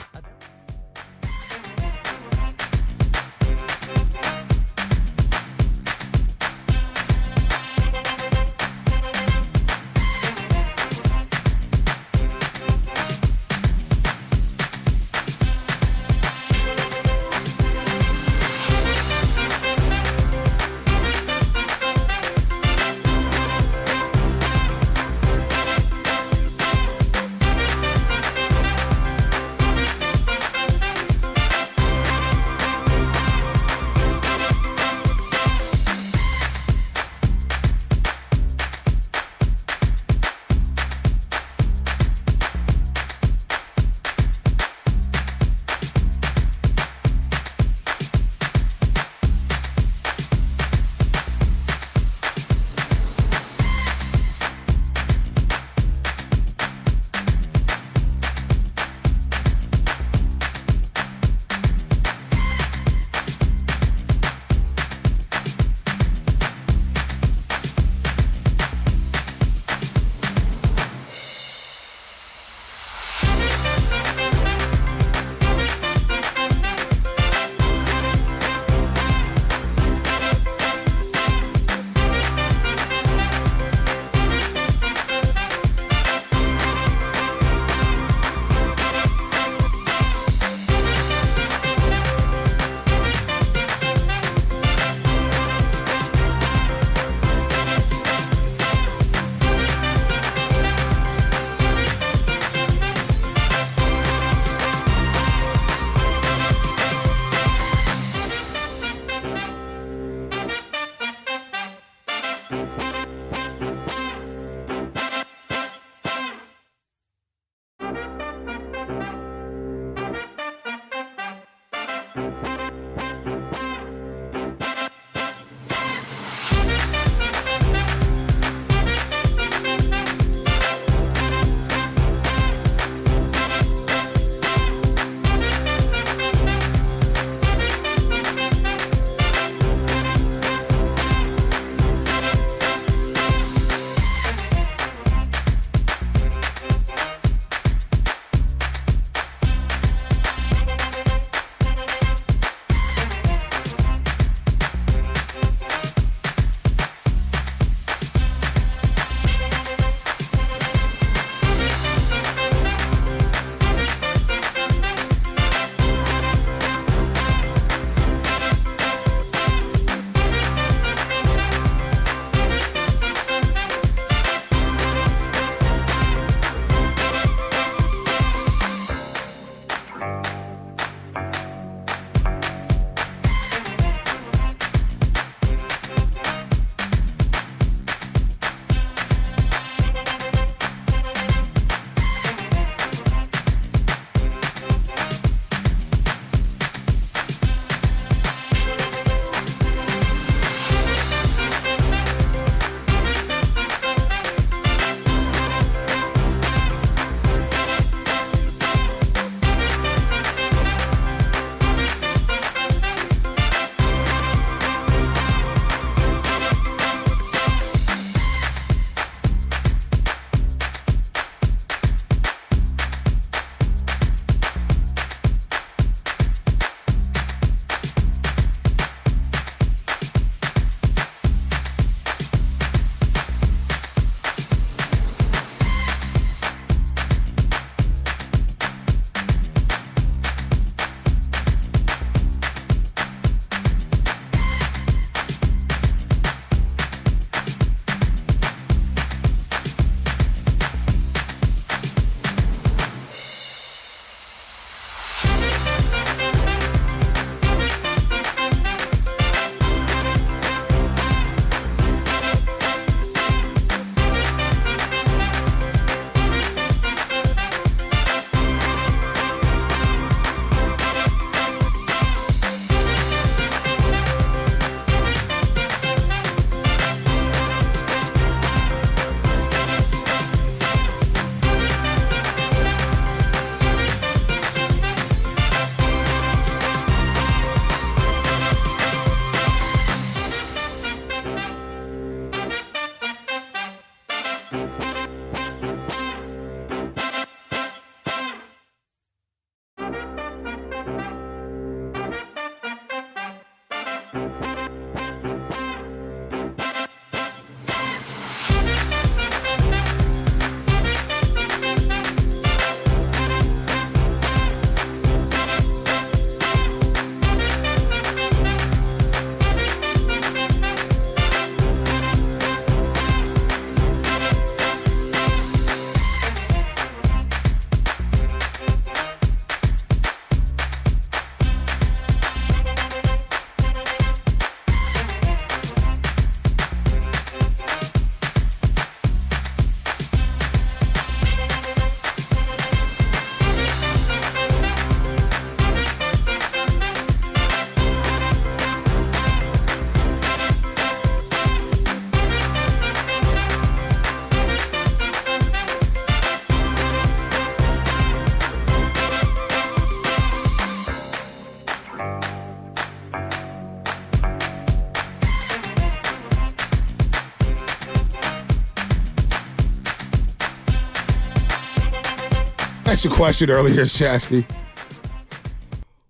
Speaker 2: asked you a question earlier, Shasky.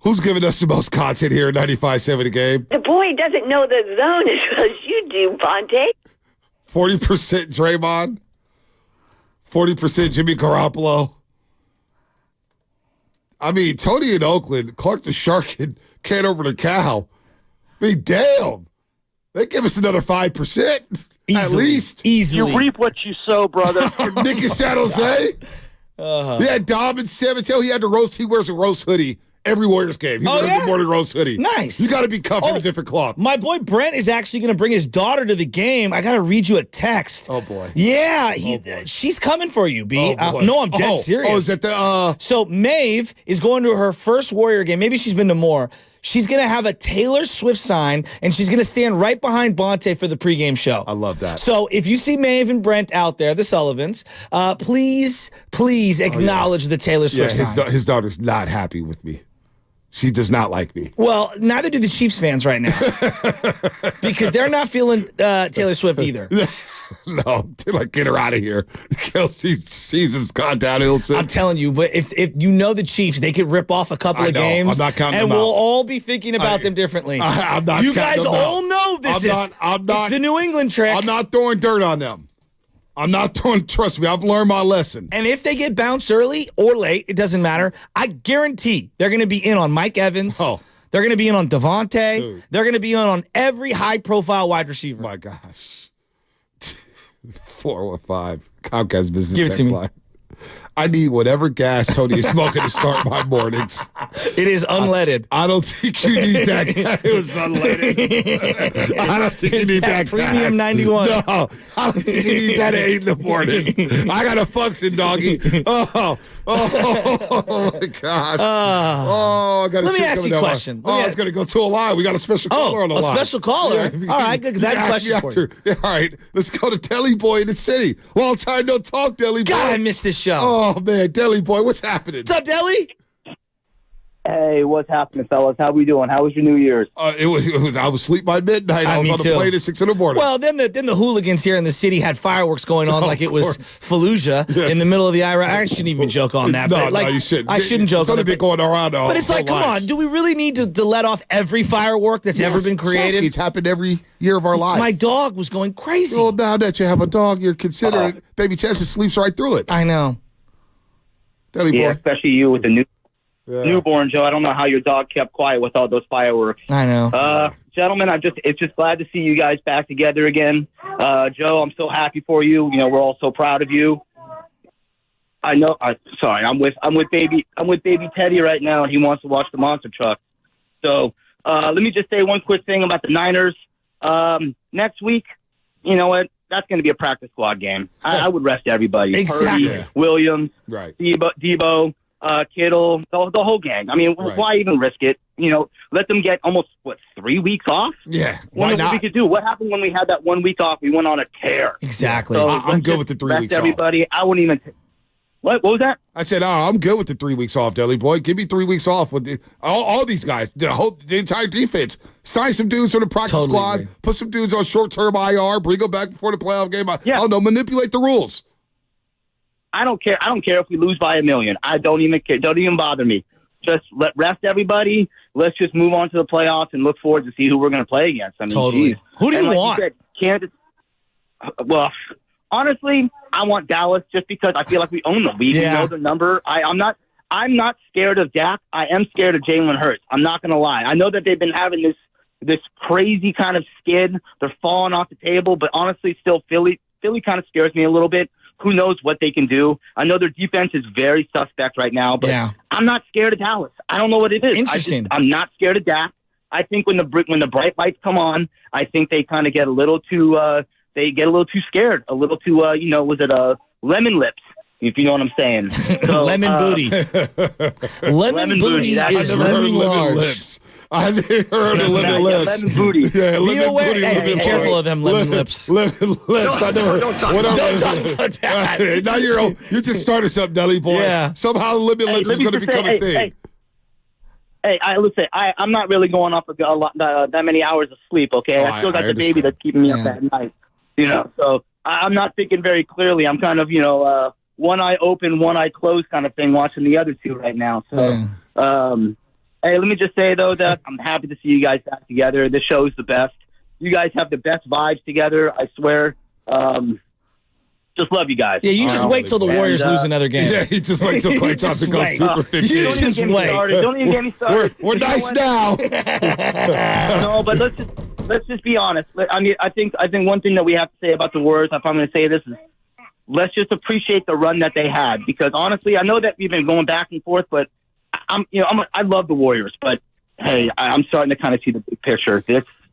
Speaker 2: Who's giving us the most content here at 95.7 The Game?
Speaker 16: The boy doesn't know the zone as well as you do, Bonte.
Speaker 2: 40% Draymond. 40% Jimmy Garoppolo. I mean, Tony in Oakland, Clark the Shark, and Cat over the Cow. I mean, damn. They give us another 5%. At least.
Speaker 3: Easily.
Speaker 21: You reap what you sow, brother.
Speaker 2: Nick in San Jose. He had Dom and Sam until he had the roast. He wears a roast hoodie every Warriors game. He wears the morning roast hoodie.
Speaker 3: Nice.
Speaker 2: You got to be cut from a different cloth.
Speaker 3: My boy Brent is actually going to bring his daughter to the game. I got to read you a text.
Speaker 2: Oh, boy.
Speaker 3: Yeah, she's coming for you, B. No, I'm dead serious.
Speaker 2: Oh, is that the...
Speaker 3: So Maeve is going to her first Warrior game. Maybe she's been to more. She's going to have a Taylor Swift sign, and she's going to stand right behind Bonte for the pregame show.
Speaker 2: I love that.
Speaker 3: So if you see Maeve and Brent out there, the Sullivans, please acknowledge the Taylor Swift sign.
Speaker 2: His daughter's not happy with me. She does not like me.
Speaker 3: Well, neither do the Chiefs fans right now. Because they're not feeling Taylor Swift either.
Speaker 2: No, they're like, get her out of here. Kelsey's season's gone downhill too.
Speaker 3: I'm telling you, but if you know the Chiefs, they could rip off a couple of games.
Speaker 2: I'm not counting
Speaker 3: and
Speaker 2: them
Speaker 3: we'll
Speaker 2: out.
Speaker 3: all be thinking about them differently.
Speaker 2: I'm not
Speaker 3: you guys
Speaker 2: counting them
Speaker 3: all
Speaker 2: out.
Speaker 3: know this it's the New England trick.
Speaker 2: I'm not throwing dirt on them. Trust me, I've learned my lesson.
Speaker 3: And if they get bounced early or late, it doesn't matter. I guarantee they're going to be in on Mike Evans.
Speaker 2: Oh.
Speaker 3: They're going to be in on Devontae.
Speaker 2: Dude.
Speaker 3: They're going to be in on every high-profile wide receiver.
Speaker 2: My gosh. 415 Comcast Business
Speaker 3: Give it to
Speaker 2: Text
Speaker 3: me.
Speaker 2: Line. I need whatever gas Tony is smoking to start my mornings.
Speaker 3: It is unleaded.
Speaker 2: I don't think you need that. It was unleaded. I don't think you need that
Speaker 3: Premium
Speaker 2: gas.
Speaker 3: 91.
Speaker 2: No, I don't think you need that at 8 in the morning. I got a function, doggy. Oh my gosh. I got a
Speaker 3: Let me
Speaker 2: chick
Speaker 3: ask
Speaker 2: coming
Speaker 3: you a
Speaker 2: down.
Speaker 3: question.
Speaker 2: It's going to go to a line. We got a special caller on the line.
Speaker 3: A special caller?
Speaker 2: Yeah,
Speaker 3: all right, good, because I have a question for you.
Speaker 2: Yeah, all right, let's go to Deli Boy in the city. Long time no talk, Deli Boy.
Speaker 3: God, I missed this show.
Speaker 2: Oh, man, Deli Boy, what's happening?
Speaker 3: What's up, Deli?
Speaker 21: Hey, what's happening, fellas? How we doing? How was your New Year's?
Speaker 2: It was. I was asleep by midnight. I was on the plane at 6 in the morning.
Speaker 3: Well, then the hooligans here in the city had fireworks going on like it was Fallujah in the middle of the Iraq. I shouldn't even joke on that.
Speaker 2: No,
Speaker 3: but
Speaker 2: you shouldn't.
Speaker 3: I shouldn't joke.
Speaker 2: It's only been going around.
Speaker 3: But it's like, come on, do we really need to let off every firework that's ever been created?
Speaker 2: It's happened every year of our life.
Speaker 3: My dog was going crazy.
Speaker 2: Well, now that you have a dog, you're considering baby Chester sleeps right through it.
Speaker 3: I know.
Speaker 2: Deli Boy.
Speaker 21: Especially you with the newborn, Joe. I don't know how your dog kept quiet with all those fireworks.
Speaker 3: I know.
Speaker 21: Gentlemen, it's just glad to see you guys back together again. Joe, I'm so happy for you. You know, we're all so proud of you. I know. Sorry, I'm with baby Teddy right now, and he wants to watch the monster truck. So let me just say one quick thing about the Niners. Next week, you know what? That's going to be a practice squad game. I would rest everybody.
Speaker 3: Exactly.
Speaker 21: Purdy, Williams,
Speaker 2: right.
Speaker 21: Debo, Kittle, the whole gang. I mean, why even risk it? You know, let them get almost, 3 weeks off?
Speaker 2: Yeah, why not?
Speaker 21: We could do. What happened when we had that 1 week off? We went on a tear.
Speaker 3: Exactly.
Speaker 21: So
Speaker 2: I'm good with the 3 weeks
Speaker 21: everybody. I wouldn't even... What was that?
Speaker 2: I said, I'm good with the 3 weeks off, Deli Boy. Give me 3 weeks off with all these guys, the entire defense. Sign some dudes from the practice squad.
Speaker 3: Agree.
Speaker 2: Put some dudes on short-term IR. Bring them back before the playoff game. I don't know. Manipulate the rules.
Speaker 21: I don't care. I don't care if we lose by 1 million. I don't even care. Don't even bother me. Just rest everybody. Let's just move on to the playoffs and look forward to see who we're going to play against. I mean,
Speaker 3: totally.
Speaker 21: Geez.
Speaker 3: Who do you want?
Speaker 21: You said, Kansas. Well, honestly, I want Dallas just because I feel like we own them. We know the number. I'm not scared of Dak. I am scared of Jalen Hurts. I'm not going to lie. I know that they've been having this crazy kind of skid. They're falling off the table, but honestly, still Philly kind of scares me a little bit. Who knows what they can do? I know their defense is very suspect right now, but I'm not scared of Dallas. I don't know what it is.
Speaker 3: Interesting.
Speaker 21: I'm not scared of Dak. I think when the bright lights come on, I think they kind of get a little too scared, a little too lemon lips, if you know what I'm saying. So,
Speaker 3: lemon booty. Lemon booty is lemon large.
Speaker 2: I never heard of lemon lips.
Speaker 21: Lemon booty.
Speaker 2: Yeah, lemon booty.
Speaker 3: Be careful of them lemon lips.
Speaker 2: Lemon lips.
Speaker 3: Don't talk about that.
Speaker 2: Now you just started something, Deli Boy.
Speaker 3: Yeah.
Speaker 2: Somehow lemon lips is going to become a thing.
Speaker 21: Listen, I'm not really going off that many hours of sleep, okay? I still got the baby that's keeping me up at night, you know? So I'm not thinking very clearly. I'm kind of, one eye open, one eye closed kind of thing watching the other two right now. So, hey, let me just say, though, that I'm happy to see you guys back together. This show is the best. You guys have the best vibes together, I swear. Just love you guys.
Speaker 3: Yeah, you just wait till the Warriors lose another game.
Speaker 2: Yeah, he just wait till Klay Thompson goes 2 for 15.
Speaker 21: Don't even get me started. Don't even get me started.
Speaker 2: We're nice now.
Speaker 21: No, but let's just be honest. I mean, I think one thing that we have to say about the Warriors, if I'm going to say this, is let's just appreciate the run that they had. Because honestly, I know that we've been going back and forth, but I love the Warriors. But hey, I'm starting to kind of see the big picture.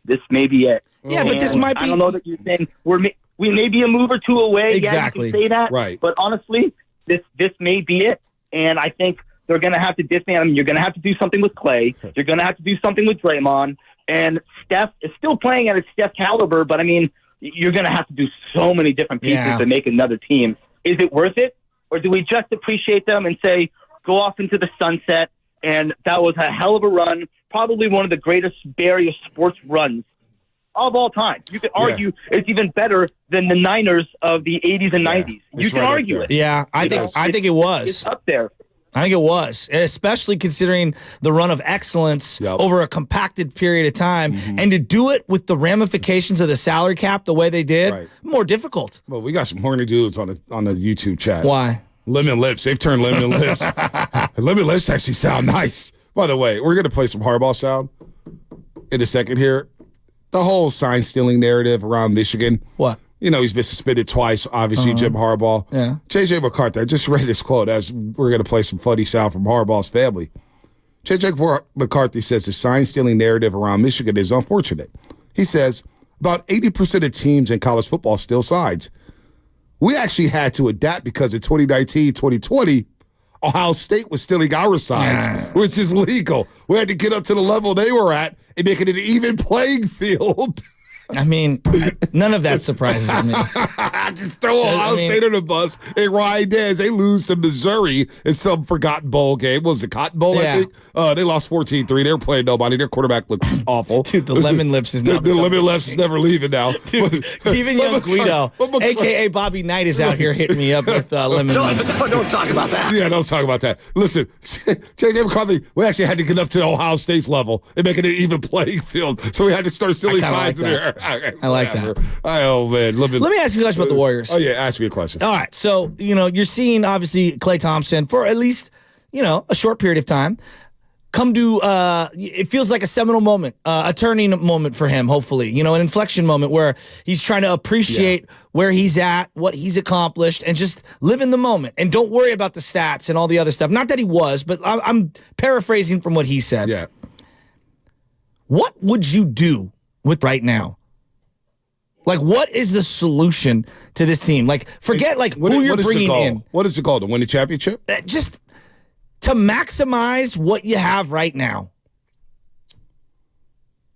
Speaker 21: This may be it.
Speaker 3: Yeah, but this might be.
Speaker 21: I don't know that you're saying we may be a move or two away.
Speaker 3: Exactly.
Speaker 21: Yeah, you can say that.
Speaker 2: Right.
Speaker 21: But honestly, this may be it. And I think they're going to have to disband him. You're going to have to do something with Klay. You're going to have to do something with Draymond. And Steph is still playing at a Steph caliber, but I mean, you're going to have to do so many different pieces to make another team. Is it worth it? Or do we just appreciate them and say, go off into the sunset? And that was a hell of a run, probably one of the greatest Bay Area sports runs of all time. You could argue it's even better than the Niners of the 80s and 90s. You can argue it.
Speaker 3: Yeah, I think it was.
Speaker 21: It's up there.
Speaker 3: I think it was, especially considering the run of excellence over a compacted period of time, and to do it with the ramifications of the salary cap the way they did, more difficult.
Speaker 2: Well, we got some horny dudes on the YouTube chat.
Speaker 3: Why?
Speaker 2: Lemon lips. They've turned lemon lips. Lemon lips actually sound nice. By the way, we're going to play some Harbaugh sound in a second here. The whole sign stealing narrative around Michigan.
Speaker 3: What?
Speaker 2: You know, he's been suspended twice, obviously, Jim Harbaugh.
Speaker 3: Yeah.
Speaker 2: J.J. McCarthy, I just read this quote as we're going to play some funny sound from Harbaugh's family. J.J. McCarthy says the sign stealing narrative around Michigan is unfortunate. He says about 80% of teams in college football steal signs. We actually had to adapt because in 2019, 2020, Ohio State was stealing our signs, which is legal. We had to get up to the level they were at and make it an even playing field.
Speaker 3: I mean, none of that surprises me.
Speaker 2: Just throw Ohio State on the bus and ride as they lose to Missouri in some forgotten bowl game. What was the Cotton Bowl, I think? They lost 14-3. They were playing nobody. Their quarterback looks awful.
Speaker 3: Dude, the lemon lips is not.
Speaker 2: The lemon lips is never leaving now.
Speaker 3: Dude, even young Guido, a.k.a. Bobby Knight, is out here hitting me up with lemon lips.
Speaker 2: Don't talk about that. Yeah, don't talk about that. Listen, J.J. McCarthy, we actually had to get up to Ohio State's level and make it an even playing field. So we had to start stealing signs in there.
Speaker 3: I like that.
Speaker 2: Oh, man. Let
Speaker 3: me ask you a question about the Warriors.
Speaker 2: Oh, yeah. Ask me a question.
Speaker 3: All right. So, you're seeing, obviously, Klay Thompson for at least, a short period of time come to, it feels like a seminal moment, a turning moment for him, hopefully. An inflection moment where he's trying to appreciate where he's at, what he's accomplished, and just live in the moment. And don't worry about the stats and all the other stuff. Not that he was, but I'm paraphrasing from what he said.
Speaker 2: Yeah.
Speaker 3: What would you do with right now? Like, what is the solution to this team? Like, forget who you're bringing in.
Speaker 2: What is the goal? To win the championship?
Speaker 3: Just to maximize what you have right now.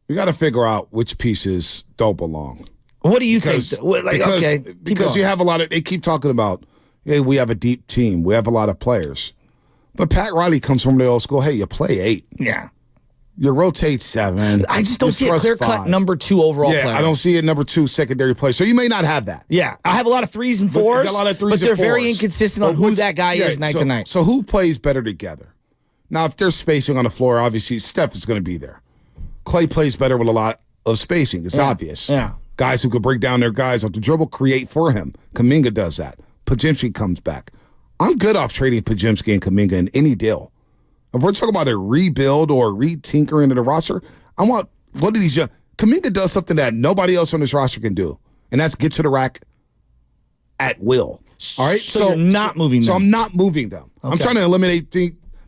Speaker 2: You got to figure out which pieces don't belong.
Speaker 3: What do you think?
Speaker 2: Because you have a lot of. They keep talking about, hey, we have a deep team. We have a lot of players. But Pat Riley comes from the old school. Hey, you play 8.
Speaker 3: Yeah.
Speaker 2: You rotate 7.
Speaker 3: I just don't see a clear-cut number 2 overall player.
Speaker 2: I don't see a number 2 secondary player. So you may not have that.
Speaker 3: Yeah. I have a lot of 3s and 4s, but they're very inconsistent on who that guy is night to night.
Speaker 2: So who plays better together? Now, if there's spacing on the floor, obviously Steph is going to be there. Klay plays better with a lot of spacing. It's obvious.
Speaker 3: Yeah.
Speaker 2: Guys who could break down their guys off the dribble, create for him. Kuminga does that. Podziemski comes back. I'm good off trading Podziemski and Kuminga in any deal. If we're talking about a rebuild or re-tinkering of the roster, I want one of these young. Kuminga does something that nobody else on this roster can do, and that's get to the rack at will. All right?
Speaker 3: So you're not moving them.
Speaker 2: So I'm not moving them. Okay. I'm trying to eliminate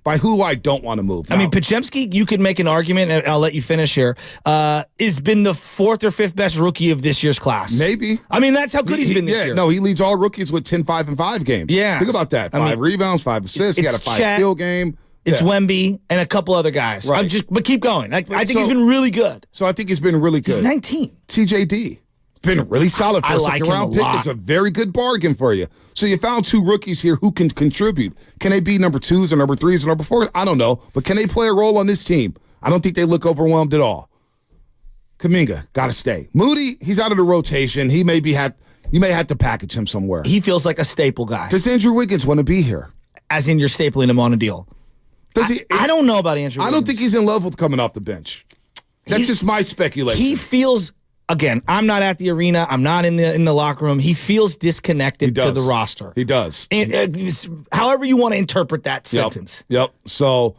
Speaker 2: by who I don't want to move.
Speaker 3: I mean, Podziemski, you could make an argument, and I'll let you finish here, has been the 4th or 5th best rookie of this year's class.
Speaker 2: Maybe.
Speaker 3: I mean, that's how good he's been this year.
Speaker 2: No, he leads all rookies with 10, 5, and 5 games.
Speaker 3: Yeah.
Speaker 2: Think about that. 5 rebounds, 5 assists. He got a 5 steal game.
Speaker 3: It's Wemby and a couple other guys.
Speaker 2: Right.
Speaker 3: But keep going. I think he's been really good.
Speaker 2: So I think he's been really good.
Speaker 3: He's 19.
Speaker 2: TJD. It's been really solid for a second-round pick. It's a very good bargain for you. So you found 2 rookies here who can contribute. Can they be number 2s or number 3s or number 4s? I don't know. But can they play a role on this team? I don't think they look overwhelmed at all. Kuminga, got to stay. Moody, he's out of the rotation. He maybe You may have to package him somewhere.
Speaker 3: He feels like a staple guy.
Speaker 2: Does Andrew Wiggins want to be here?
Speaker 3: As in you're stapling him on a deal.
Speaker 2: Does he?
Speaker 3: I don't know about Andrew Wiggins.
Speaker 2: I don't think he's in love with coming off the bench. That's just my speculation.
Speaker 3: He feels, again, I'm not at the arena. I'm not in the locker room. He feels disconnected to the roster.
Speaker 2: He does.
Speaker 3: And however you want to interpret that sentence.
Speaker 2: Yep. So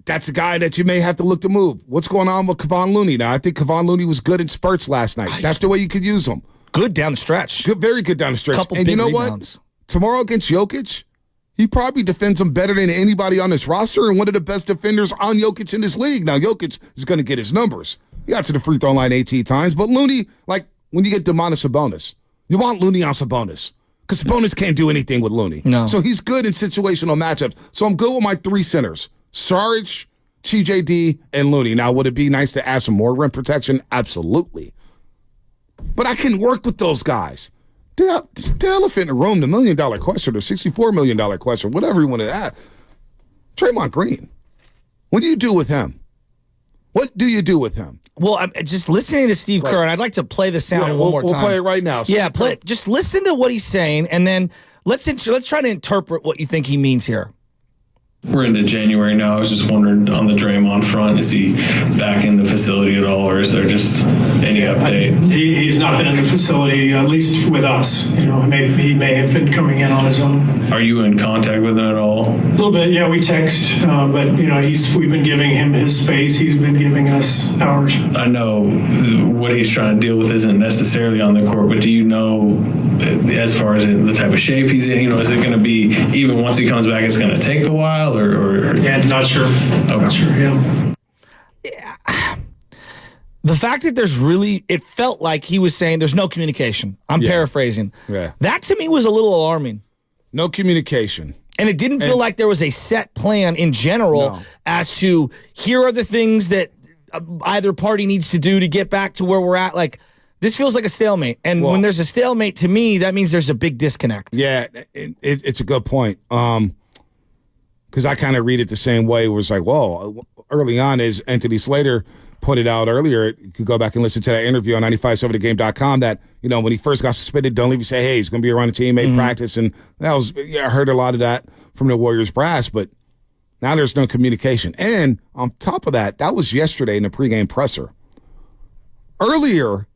Speaker 2: that's a guy that you may have to look to move. What's going on with Kevon Looney now? I think Kevon Looney was good in spurts last night. That's the way you could use him.
Speaker 3: Good down the stretch.
Speaker 2: Good, very good down the stretch.
Speaker 3: Couple
Speaker 2: and
Speaker 3: big
Speaker 2: you know
Speaker 3: rebounds.
Speaker 2: What? Tomorrow against Jokic, he probably defends him better than anybody on this roster and one of the best defenders on Jokic in this league. Now, Jokic is going to get his numbers. He got to the free throw line 18 times. But Looney, like when you get Domantas Sabonis, you want Looney on Sabonis because Sabonis can't do anything with Looney.
Speaker 3: No.
Speaker 2: So he's good in situational matchups. So I'm good with my three centers, Sarge, TJD, and Looney. Now, would it be nice to add some more rim protection? Absolutely. But I can work with those guys. The elephant in the room, the $1 million question, the $64 million question, whatever you want to add. Draymond Green. What do you do with him? What do you do with him?
Speaker 3: Well, I'm just listening to Steve Kerr, and I'd like to play the sound one more time.
Speaker 2: We'll play it right now.
Speaker 3: Just listen to what he's saying, and then let's try to interpret what you think he means here.
Speaker 6: We're into January now. I was just wondering on the Draymond front, is he back in the facility at all, or is there just any update?
Speaker 7: He's not been in the facility, at least with us. You know, he may have been coming in on his own.
Speaker 6: Are you in contact with him at all?
Speaker 7: A little bit, yeah. We text, but you know, we've been giving him his space. He's been giving us ours.
Speaker 6: I know what he's trying to deal with isn't necessarily on the court, but do you know, as far as the type of shape he's in, you know, is it going to be even once he comes back, it's going to take a while? Or
Speaker 7: yeah, not sure.
Speaker 6: Okay.
Speaker 7: Not sure. Yeah.
Speaker 3: The fact that it felt like he was saying there's no communication. I'm paraphrasing.
Speaker 2: Yeah.
Speaker 3: That to me was a little alarming.
Speaker 2: No communication.
Speaker 3: And it didn't feel like there was a set plan in general as to here are the things that either party needs to do to get back to where we're at. Like, this feels like a stalemate. And when there's a stalemate, to me, that means there's a big disconnect.
Speaker 2: Yeah, it's a good point. Because I kind of read it the same way. It was like, whoa, early on, as Anthony Slater pointed out earlier, you could go back and listen to that interview on 957thegame.com that, you know, when he first got suspended, don't even say, hey, he's going to be around the team, practice. And that was, I heard a lot of that from the Warriors brass, but now there's no communication. And on top of that, that was yesterday in the pregame presser. Earlier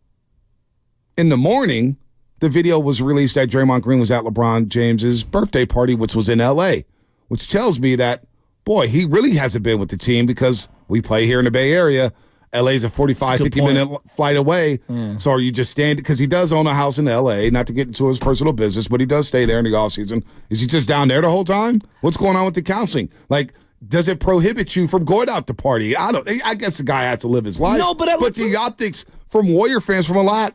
Speaker 2: in the morning, the video was released that Draymond Green was at LeBron James's birthday party, which was in L.A., which tells me that, boy, he really hasn't been with the team because we play here in the Bay Area. LA's a 45, 50-minute flight away. Yeah. So are you just standing? Because he does own a house in L.A., not to get into his personal business, but he does stay there in the offseason. Is he just down there the whole time? What's going on with the counseling? Like, does it prohibit you from going out to party? I guess the guy has to live his life.
Speaker 3: No, but
Speaker 2: the optics from Warrior fans, from a lot,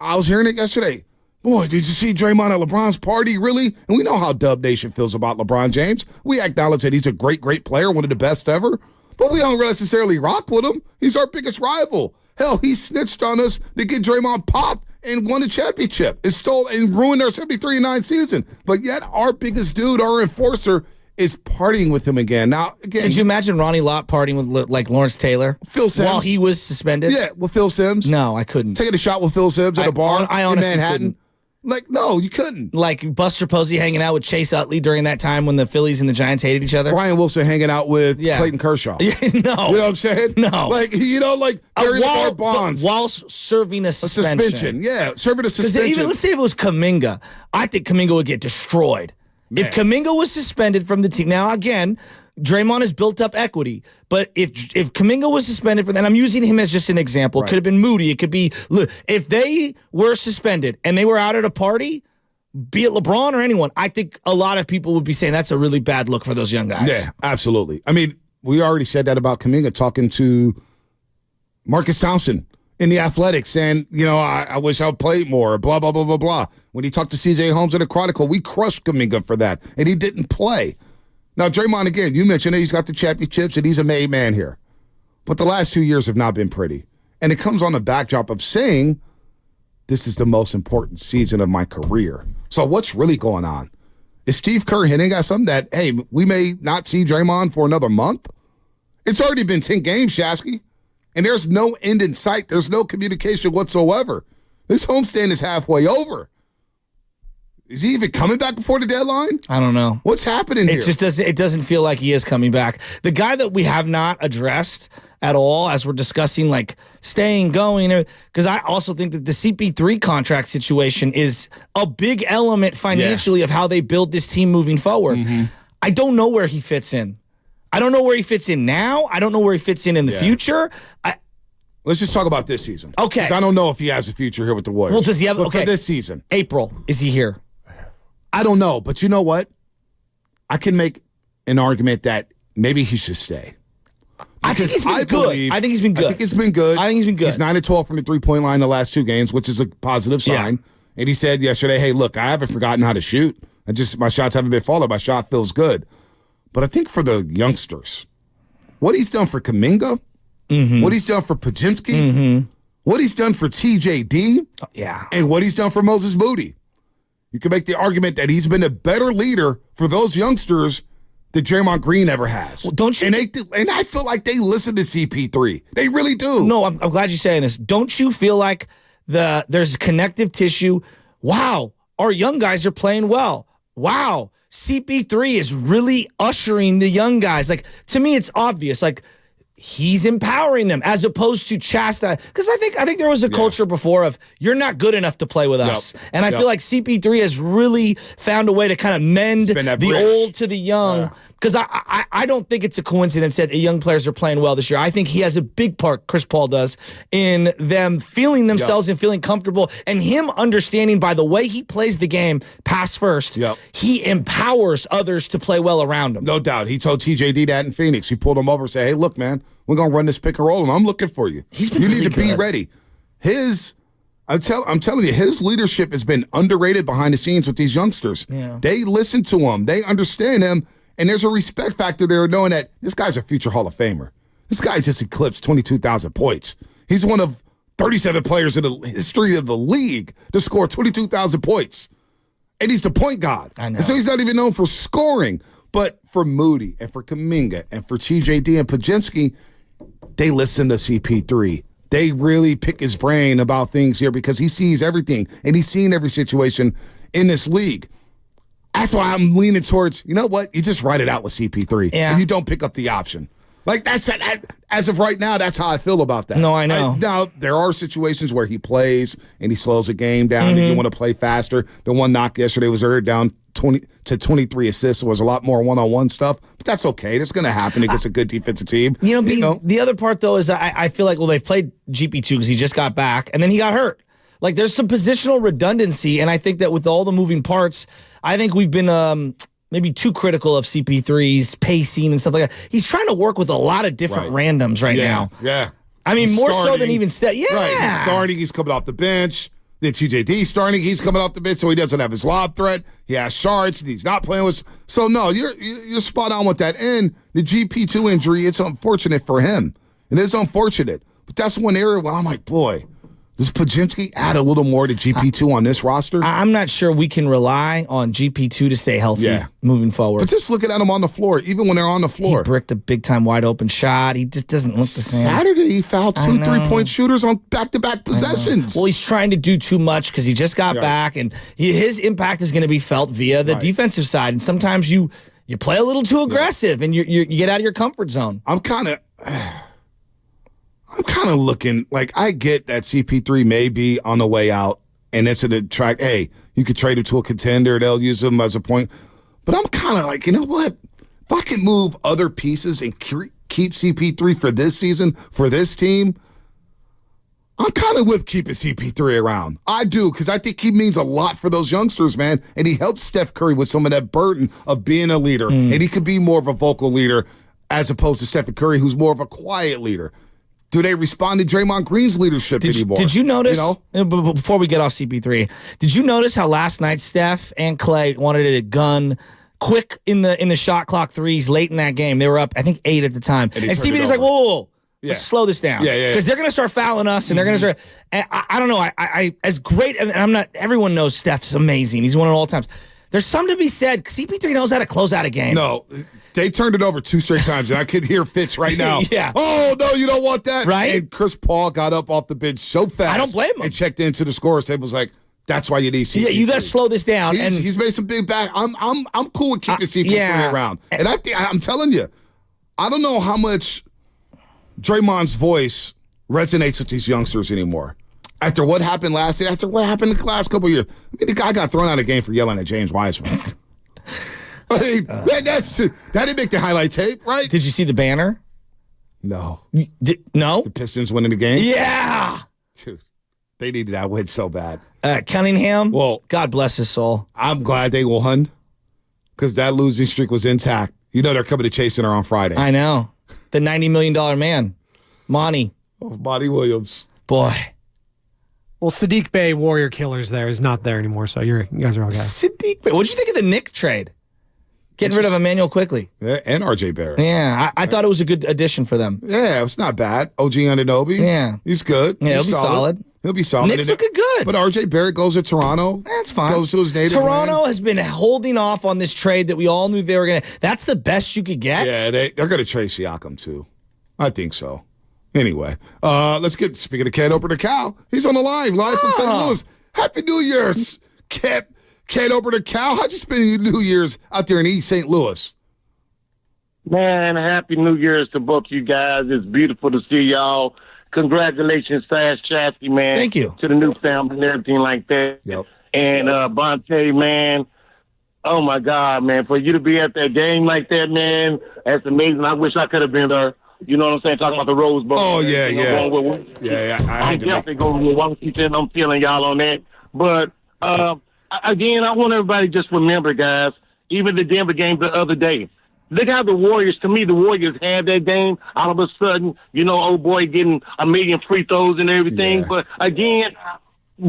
Speaker 2: I was hearing it yesterday. Boy, did you see Draymond at LeBron's party, really? And we know how Dub Nation feels about LeBron James. We acknowledge that he's a great, great player, one of the best ever. But we don't necessarily rock with him. He's our biggest rival. Hell, he snitched on us to get Draymond popped and won the championship. It stole and ruined our 73-9 season. But yet our biggest dude, our enforcer, is partying with him again. Now, again,
Speaker 3: could you imagine Ronnie Lott partying with like Lawrence Taylor?
Speaker 2: Phil Simms.
Speaker 3: While he was suspended?
Speaker 2: Yeah, with Phil Simms.
Speaker 3: No, I couldn't.
Speaker 2: Taking a shot with Phil Simms at a bar
Speaker 3: I
Speaker 2: in Manhattan.
Speaker 3: Couldn't.
Speaker 2: Like, no, you couldn't.
Speaker 3: Like Buster Posey hanging out with Chase Utley during that time when the Phillies and the Giants hated each other.
Speaker 2: Brian Wilson hanging out with Clayton Kershaw.
Speaker 3: No.
Speaker 2: You know what I'm saying?
Speaker 3: No.
Speaker 2: Like, you know, like Barry LeVar Bonds.
Speaker 3: While serving a suspension.
Speaker 2: Yeah, serving a suspension.
Speaker 3: Even, let's say if it was Kuminga, I think Kuminga would get destroyed. Man. If Kuminga was suspended from the team. Now, again, Draymond has built up equity, but if Kuminga was suspended and I'm using him as just an example, it could have been Moody, it could be, look, if they were suspended and they were out at a party, be it LeBron or anyone, I think a lot of people would be saying that's a really bad look for those young guys.
Speaker 2: Yeah, absolutely. I mean, we already said that about Kuminga talking to Marcus Townsend in the Athletics saying, you know, I wish I played more, blah, blah, blah, blah, blah. When he talked to C.J. Holmes in the Chronicle, we crushed Kuminga for that, and he didn't play. Now, Draymond, again, you mentioned that he's got the championships and he's a made man here. But the last 2 years have not been pretty. And it comes on the backdrop of saying, this is the most important season of my career. So what's really going on? Is Steve Kerr hinting at something that, hey, we may not see Draymond for another month? It's already been 10 games, Shasky. And there's no end in sight. There's no communication whatsoever. This homestand is halfway over. Is he even coming back before the deadline?
Speaker 3: I don't know.
Speaker 2: What's happening here?
Speaker 3: It doesn't feel like he is coming back. The guy that we have not addressed at all as we're discussing like staying, going, because I also think that the CP3 contract situation is a big element financially of how they build this team moving forward. I don't know where he fits in. I don't know where he fits in now. I don't know where he fits in the future.
Speaker 2: Let's just talk about this season.
Speaker 3: Okay.
Speaker 2: Because I don't know if he has a future here with the Warriors.
Speaker 3: Well, does he have?
Speaker 2: But
Speaker 3: Okay.
Speaker 2: for this season.
Speaker 3: April, is he here?
Speaker 2: I don't know, but you know what? I can make an argument that maybe he should stay.
Speaker 3: I think he's been good. I think he's been good.
Speaker 2: I think it's been good.
Speaker 3: I think he's been good.
Speaker 2: He's 9-12 from the three-point line the last 2 games, which is a positive sign. And he said yesterday, hey, look, I haven't forgotten how to shoot. My shots haven't been falling. My shot feels good. But I think for the youngsters, what he's done for Kuminga, what he's done for Pajinski, what he's done for TJD, and what he's done for Moses Moody. You can make the argument that he's been a better leader for those youngsters than Draymond Green ever has.
Speaker 3: Well, don't you?
Speaker 2: And I feel like they listen to CP3. They really do.
Speaker 3: No, I'm glad you're saying this. Don't you feel like there's connective tissue? Wow, our young guys are playing well. Wow, CP3 is really ushering the young guys. Like, to me, it's obvious. Like, he's empowering them as opposed to chastise. Because I think there was a culture before of you're not good enough to play with us. And I feel like CP3 has really found a way to kind of mend the old to the young. Because I don't think it's a coincidence that young players are playing well this year. I think he has a big part, Chris Paul does, in them feeling themselves and feeling comfortable, and him understanding by the way he plays the game, pass first, he empowers others to play well around him.
Speaker 2: No doubt. He told TJD that in Phoenix. He pulled him over and said, hey, look, man, we're going to run this pick and roll, and I'm looking for you. You need to be ready. I'm telling you, his leadership has been underrated behind the scenes with these youngsters. They listen to him. They understand him. And there's a respect factor there knowing that this guy's a future Hall of Famer. This guy just eclipsed 22,000 points. He's one of 37 players in the history of the league to score 22,000 points. And he's the point guard. I know. And so he's not even known for scoring. But for Moody and for Kuminga and for TJD and Pajinski, they listen to CP3. They really pick his brain about things here because he sees everything and he's seen every situation in this league. That's why I'm leaning towards, you know what? You just write it out with CP3. And you don't pick up the option. Like, as of right now, that's how I feel about that.
Speaker 3: No, I know.
Speaker 2: Now, there are situations where he plays and he slows a game down and you want to play faster. The one knock yesterday was down 20 to 23 assists. It was a lot more one-on-one stuff. But that's okay. That's going to happen against a good defensive team.
Speaker 3: The other part, though, is I feel like, they've played GP2 because he just got back, and then he got hurt. Like, there's some positional redundancy, and I think that with all the moving parts, I think we've been maybe too critical of CP3's pacing and stuff like that. He's trying to work with a lot of different randoms right now.
Speaker 2: Yeah.
Speaker 3: I mean, more so than even Steph. Yeah.
Speaker 2: Right. He's starting. He's coming off the bench. Then TJD starting. He's coming off the bench, so he doesn't have his lob threat. He has shards, and he's not playing with. So, no, you're spot on with that. And the GP2 injury, it's unfortunate for him. It is unfortunate. But that's one area where I'm like, boy, does Pajinski add a little more to GP2 on this roster?
Speaker 3: I'm not sure we can rely on GP2 to stay healthy moving forward.
Speaker 2: But just looking at him on the floor, even when they're on the floor.
Speaker 3: He bricked a big-time wide-open shot. He just doesn't look the same.
Speaker 2: Saturday, he fouled 2 3-point shooters on back-to-back possessions.
Speaker 3: Well, he's trying to do too much because he just got back, and his impact is going to be felt via the defensive side. And sometimes you play a little too aggressive, and you get out of your comfort zone.
Speaker 2: I'm kind of looking, like, I get that CP3 may be on the way out, and it's an attract. Hey, you could trade him to a contender. They'll use him as a point. But I'm kind of like, you know what? If I can move other pieces and keep CP3 for this season, for this team, I'm kind of with keeping CP3 around. I do, because I think he means a lot for those youngsters, man. And he helps Steph Curry with some of that burden of being a leader. And he could be more of a vocal leader as opposed to Stephen Curry, who's more of a quiet leader. Do they respond to Draymond Green's leadership anymore?
Speaker 3: Did you notice, before we get off CP3, did you notice how last night Steph and Clay wanted to gun quick in the shot clock threes late in that game? They were up, I think, 8 at the time. And CP3's like, whoa. Let's slow this down. Because they're going to start fouling us, and they're going to start. And I don't know. I as great, and I'm not. Everyone knows Steph's amazing. He's one of all times. There's something to be said. CP3 knows how to close out a game.
Speaker 2: No, they turned it over 2 straight times, and I could hear Fitz right now.
Speaker 3: Yeah.
Speaker 2: Oh, no, you don't want that.
Speaker 3: Right?
Speaker 2: And Chris Paul got up off the bench so fast.
Speaker 3: I don't blame him.
Speaker 2: And checked into the scorer's table. Was like, that's why you need CP3.
Speaker 3: Yeah, you got to slow this down.
Speaker 2: He's made some big back. I'm cool with keeping CP3 around. And I'm telling you, I don't know how much Draymond's voice resonates with these youngsters anymore. After what happened last year, after what happened the last couple of years. I mean, the guy got thrown out of the game for yelling at James Wiseman. I mean, that didn't make the highlight tape, right?
Speaker 3: Did you see the banner?
Speaker 2: No.
Speaker 3: No?
Speaker 2: The Pistons winning the game?
Speaker 3: Yeah.
Speaker 2: Dude, they needed that win so bad.
Speaker 3: Cunningham,
Speaker 2: well,
Speaker 3: God bless his soul.
Speaker 2: I'm glad they won because that losing streak was intact. You know they're coming to chasing her on Friday.
Speaker 3: I know. The $90 million man, Monty.
Speaker 2: Oh, Monty Williams.
Speaker 3: Boy.
Speaker 11: Well, Sadiq Bey, Warrior Killers there, is not there anymore, so you guys are okay.
Speaker 3: Sadiq Bey. What'd you think of the Nick trade? Getting rid of Emmanuel quickly.
Speaker 2: Yeah, and RJ Barrett.
Speaker 3: Yeah, I thought it was a good addition for them.
Speaker 2: Yeah, it's not bad. OG Anunoby.
Speaker 3: Yeah.
Speaker 2: He's good.
Speaker 3: Yeah, he'll be solid.
Speaker 2: He'll be solid.
Speaker 3: Nick's looking good.
Speaker 2: But RJ Barrett goes to Toronto.
Speaker 3: That's fine.
Speaker 2: Goes to his native
Speaker 3: Toronto
Speaker 2: land.
Speaker 3: has been holding off on this trade that we all knew they were going to. That's the best you could get?
Speaker 2: Yeah, they're going to trade Siakam too. I think so. Anyway, let's get, speaking of Cat Oper to Cal, he's on the line, live from St. Louis. Happy New Year's, Cat Oper to Cal. How'd you spend your New Year's out there in East St. Louis?
Speaker 5: Man, happy New Year's to both you guys. It's beautiful to see y'all. Congratulations, Sash Chasky, man.
Speaker 3: Thank you.
Speaker 5: To the new family and everything like that.
Speaker 2: Yep.
Speaker 5: And Bonte, man, oh my God, man, for you to be at that game like that, man, that's amazing. I wish I could have been there. You know what I'm saying? Talking about the Rose Bowl.
Speaker 2: Oh, yeah, yeah. I
Speaker 5: I'm definitely going with one teacher. I'm feeling y'all on that. But, again, I want everybody to just remember, guys, even the Denver game the other day. Look how the Warriors, to me, the Warriors had that game. All of a sudden, old boy getting a million free throws and everything. Yeah. But, again,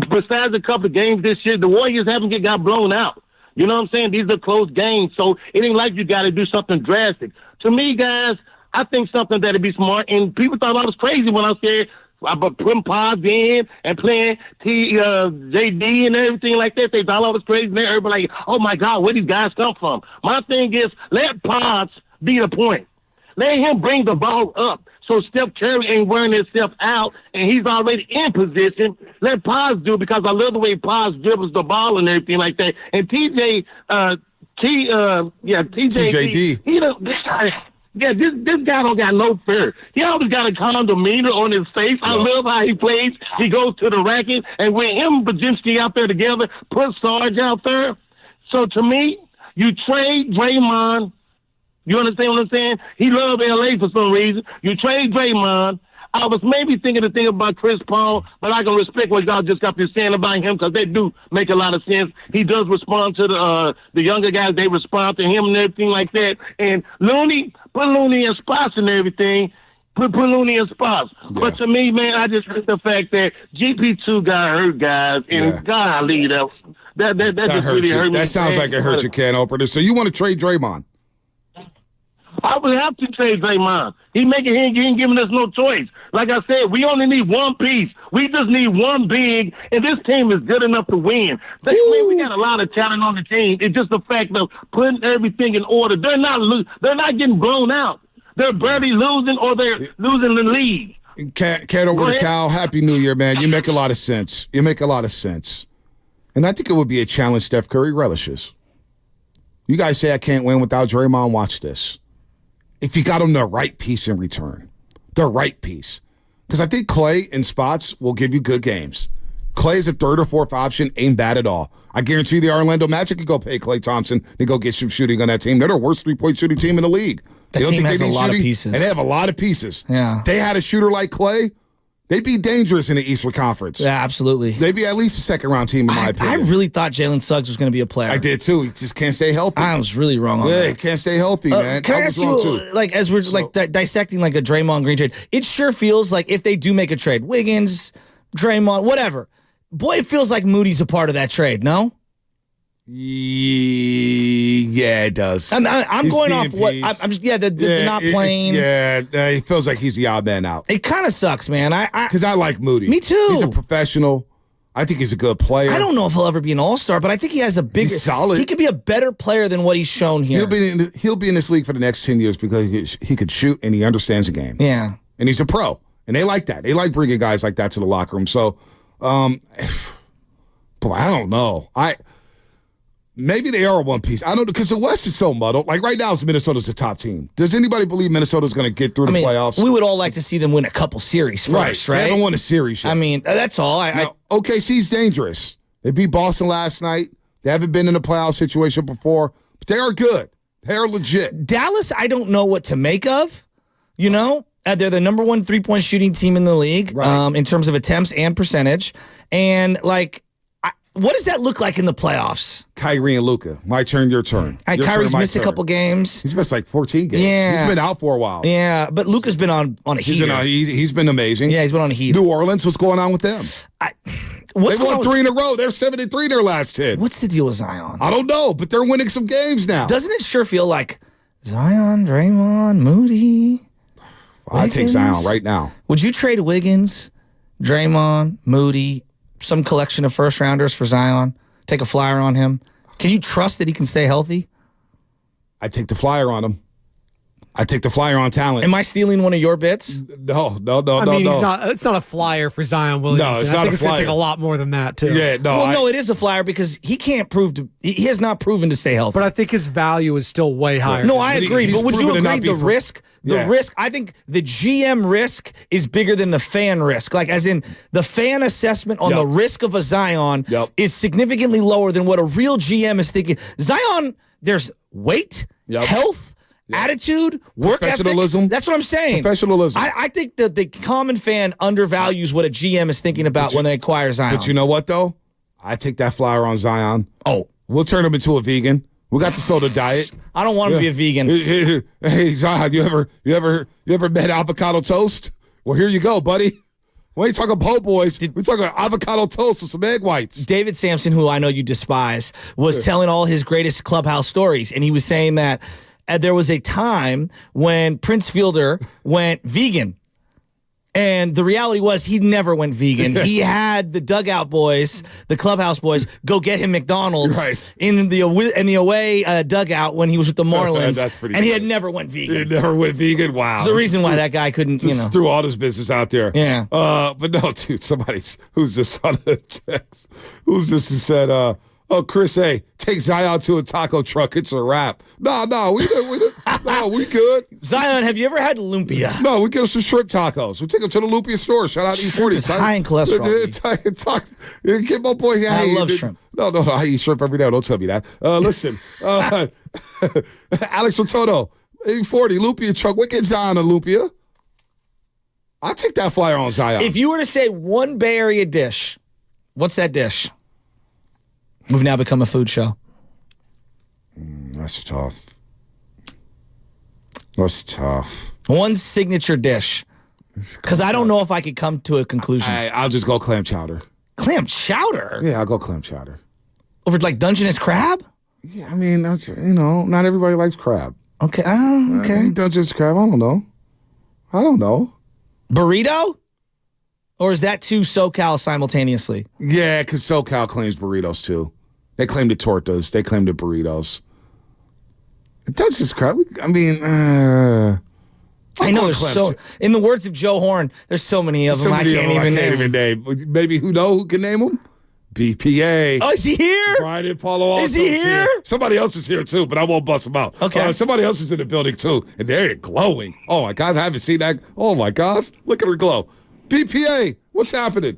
Speaker 5: besides a couple of games this year, the Warriors haven't got blown out. You know what I'm saying? These are close games. So it ain't like you got to do something drastic. To me, guys, I think something that'd be smart. And people thought I was crazy when I said about putting pods in and playing JD and everything like that. They thought I was crazy. And everybody like, oh, my God, where these guys come from? My thing is, let pods be the point. Let him bring the ball up so Steph Curry ain't wearing himself out and he's already in position. Let Pods do, because I love the way Pods dribbles the ball and everything like that. And TJD. He don't. Yeah, this guy don't got no fear. He always got a calm demeanor on his face. I love how he plays. He goes to the racket, and with him and Baczynski out there together, put Sarge out there. So to me, you trade Draymond. You understand what I'm saying? He loved L.A. for some reason. You trade Draymond. I was maybe thinking the thing about Chris Paul, but I can respect what y'all just got to saying about him, because they do make a lot of sense. He does respond to the younger guys. They respond to him and everything like that. And Looney, put Looney in spots and everything. Put Looney in spots. Yeah. But to me, man, I just think the fact that GP2 got hurt, guys, and golly, that just really hurt me.
Speaker 2: That sounds like it hurt you, Ken Oper. So you want to trade Draymond?
Speaker 5: I would have to trade Draymond. He ain't giving us no choice. Like I said, we only need one piece. We just need one big, and this team is good enough to win. We got a lot of talent on the team. It's just the fact of putting everything in order. They're not getting blown out. They're barely losing, or they're losing the lead.
Speaker 2: Cat over to Cal. Happy New Year, man. You make a lot of sense. And I think it would be a challenge Steph Curry relishes. You guys say I can't win without Draymond. Watch this. If you got him the right piece in return. The right piece. Because I think Clay in spots will give you good games. Clay is a third or fourth option, ain't bad at all. I guarantee the Orlando Magic could go pay Klay Thompson to go get some shooting on that team. They're the worst three-point shooting team in the league.
Speaker 3: That team has a lot of pieces.
Speaker 2: And they have a lot of pieces.
Speaker 3: Yeah.
Speaker 2: They had a shooter like Clay, they'd be dangerous in the Eastern Conference.
Speaker 3: Yeah, absolutely.
Speaker 2: They'd be at least a second-round team, in my opinion.
Speaker 3: I really thought Jalen Suggs was going to be a player.
Speaker 2: I did, too. He just can't stay healthy.
Speaker 3: I was really wrong on that.
Speaker 2: Yeah, he can't stay healthy, man.
Speaker 3: Can I ask you, as we're dissecting like a Draymond Green trade, it sure feels like if they do make a trade, Wiggins, Draymond, whatever, boy, it feels like Moody's a part of that trade, no?
Speaker 2: Yeah, it does.
Speaker 3: I'm going off what I'm just the not playing.
Speaker 2: He feels like he's the odd man out.
Speaker 3: It kind of sucks, man.
Speaker 2: Because I like Moody.
Speaker 3: Me too.
Speaker 2: He's a professional. I think he's a good player.
Speaker 3: I don't know if he'll ever be an all-star, but I think he has a bigger.
Speaker 2: He's solid.
Speaker 3: He could be a better player than what he's shown here.
Speaker 2: He'll be in this league for the next 10 years because he could shoot and he understands the game.
Speaker 3: Yeah.
Speaker 2: And he's a pro. And they like that. They like bringing guys like that to the locker room. So, boy, I don't know. Maybe they are a one piece. I don't know, because the West is so muddled. Like right now, Minnesota's the top team. Does anybody believe Minnesota's going to get through the playoffs?
Speaker 3: We would all like to see them win a couple series first, right?
Speaker 2: They haven't won a series yet.
Speaker 3: I mean, that's all.
Speaker 2: OKC's dangerous. They beat Boston last night. They haven't been in a playoff situation before, but they are good. They are legit.
Speaker 3: Dallas, I don't know what to make of. You know, they're the number 1 3-point shooting team in the league in terms of attempts and percentage. And what does that look like in the playoffs?
Speaker 2: Kyrie and Luka. My turn, your turn.
Speaker 3: Kyrie's missed a couple games.
Speaker 2: He's missed like 14 games.
Speaker 3: Yeah.
Speaker 2: He's been out for a while.
Speaker 3: Yeah, but Luka's been on a heater.
Speaker 2: He's been amazing.
Speaker 3: Yeah, he's been on a heater.
Speaker 2: New Orleans, what's going on with them? They won 3 in a row. They're 7-3 in their last 10.
Speaker 3: What's the deal with Zion?
Speaker 2: I don't know, but they're winning some games now.
Speaker 3: Doesn't it sure feel like Zion, Draymond, Moody?
Speaker 2: I'd take Zion right now.
Speaker 3: Would you trade Wiggins, Draymond, Moody, some collection of first-rounders for Zion? Take a flyer on him? Can you trust that he can stay healthy?
Speaker 2: I'd take the flyer on him. I'd take the flyer on talent.
Speaker 3: Am I stealing one of your bits?
Speaker 2: No.
Speaker 11: I mean, it's not a flyer for Zion Williamson.
Speaker 2: No, it's
Speaker 11: I
Speaker 2: not
Speaker 11: think
Speaker 2: a
Speaker 11: it's going to
Speaker 2: flyer.
Speaker 11: take a lot more than that, too.
Speaker 2: Yeah, no.
Speaker 3: No, it is a flyer because he can't he has not proven to stay healthy.
Speaker 11: But I think his value is still way higher.
Speaker 3: No, I agree. But would you agree the risk? The risk, I think the GM risk is bigger than the fan risk. Like, as in, the fan assessment on the risk of a Zion is significantly lower than what a real GM is thinking. Zion, there's weight, health, attitude, work
Speaker 2: professionalism.
Speaker 3: ethic. That's what I'm saying.
Speaker 2: Professionalism.
Speaker 3: I think that the common fan undervalues what a GM is thinking about when they acquire Zion.
Speaker 2: But you know what, though? I take that flyer on Zion. Oh, we'll turn him into a vegan. We got the soda diet.
Speaker 3: I don't want to be a vegan.
Speaker 2: Hey, Zion, you ever met avocado toast? Well, here you go, buddy. We ain't talking po' boys. We're talking avocado toast with some egg whites.
Speaker 3: David Sampson, who I know you despise, was telling all his greatest clubhouse stories, and he was saying that there was a time when Prince Fielder went vegan. And the reality was he never went vegan. He had the dugout boys, the clubhouse boys, go get him McDonald's in the away dugout when he was with the Marlins.
Speaker 2: That's pretty
Speaker 3: and he
Speaker 2: good.
Speaker 3: had never went vegan.
Speaker 2: He never went vegan? Wow.
Speaker 3: There's a reason why that guy couldn't,
Speaker 2: Just threw all his business out there.
Speaker 3: Yeah.
Speaker 2: But no, dude, who's this on the text? Who's this who said, Chris A., take Zion to a taco truck. It's a wrap. No, we good.
Speaker 3: Zion, have you ever had lumpia?
Speaker 2: No, we get him some shrimp tacos. We take him to the lumpia store. Shout out
Speaker 3: Shrimp
Speaker 2: E40.
Speaker 3: is high in cholesterol.
Speaker 2: Get my boy.
Speaker 3: I love shrimp.
Speaker 2: No, I eat shrimp every day. Don't tell me that. Listen, Alex Rototo, E40, lumpia truck. We get Zion a lumpia. I'll take that flyer on Zion.
Speaker 3: If you were to say one Bay Area dish, what's that dish? We've now become a food show.
Speaker 2: That's tough. That's tough.
Speaker 3: One signature dish. Because I don't know if I could come to a conclusion.
Speaker 2: I'll just go clam chowder.
Speaker 3: Clam chowder?
Speaker 2: Yeah, I'll go clam chowder.
Speaker 3: Over like Dungeness crab?
Speaker 2: Yeah, I mean, not everybody likes crab.
Speaker 3: Okay. Okay.
Speaker 2: Dungeness crab, I don't know.
Speaker 3: Burrito? Or is that two SoCal simultaneously?
Speaker 2: Yeah, because SoCal claims burritos too. They claim the tortas. They claim the burritos. Dungeness crab. I know
Speaker 3: there's so. In the words of Joe Horn, there's so many of them. I can't even
Speaker 2: name. Maybe who can name them? BPA.
Speaker 3: Oh, is he here?
Speaker 2: Brian and Paulo.
Speaker 3: Is he here?
Speaker 2: Somebody else is here too, but I won't bust them out.
Speaker 3: Okay.
Speaker 2: Somebody else is in the building too, and they're glowing. Oh my gosh, I haven't seen that. Oh my gosh, look at her glow. BPA, what's happening?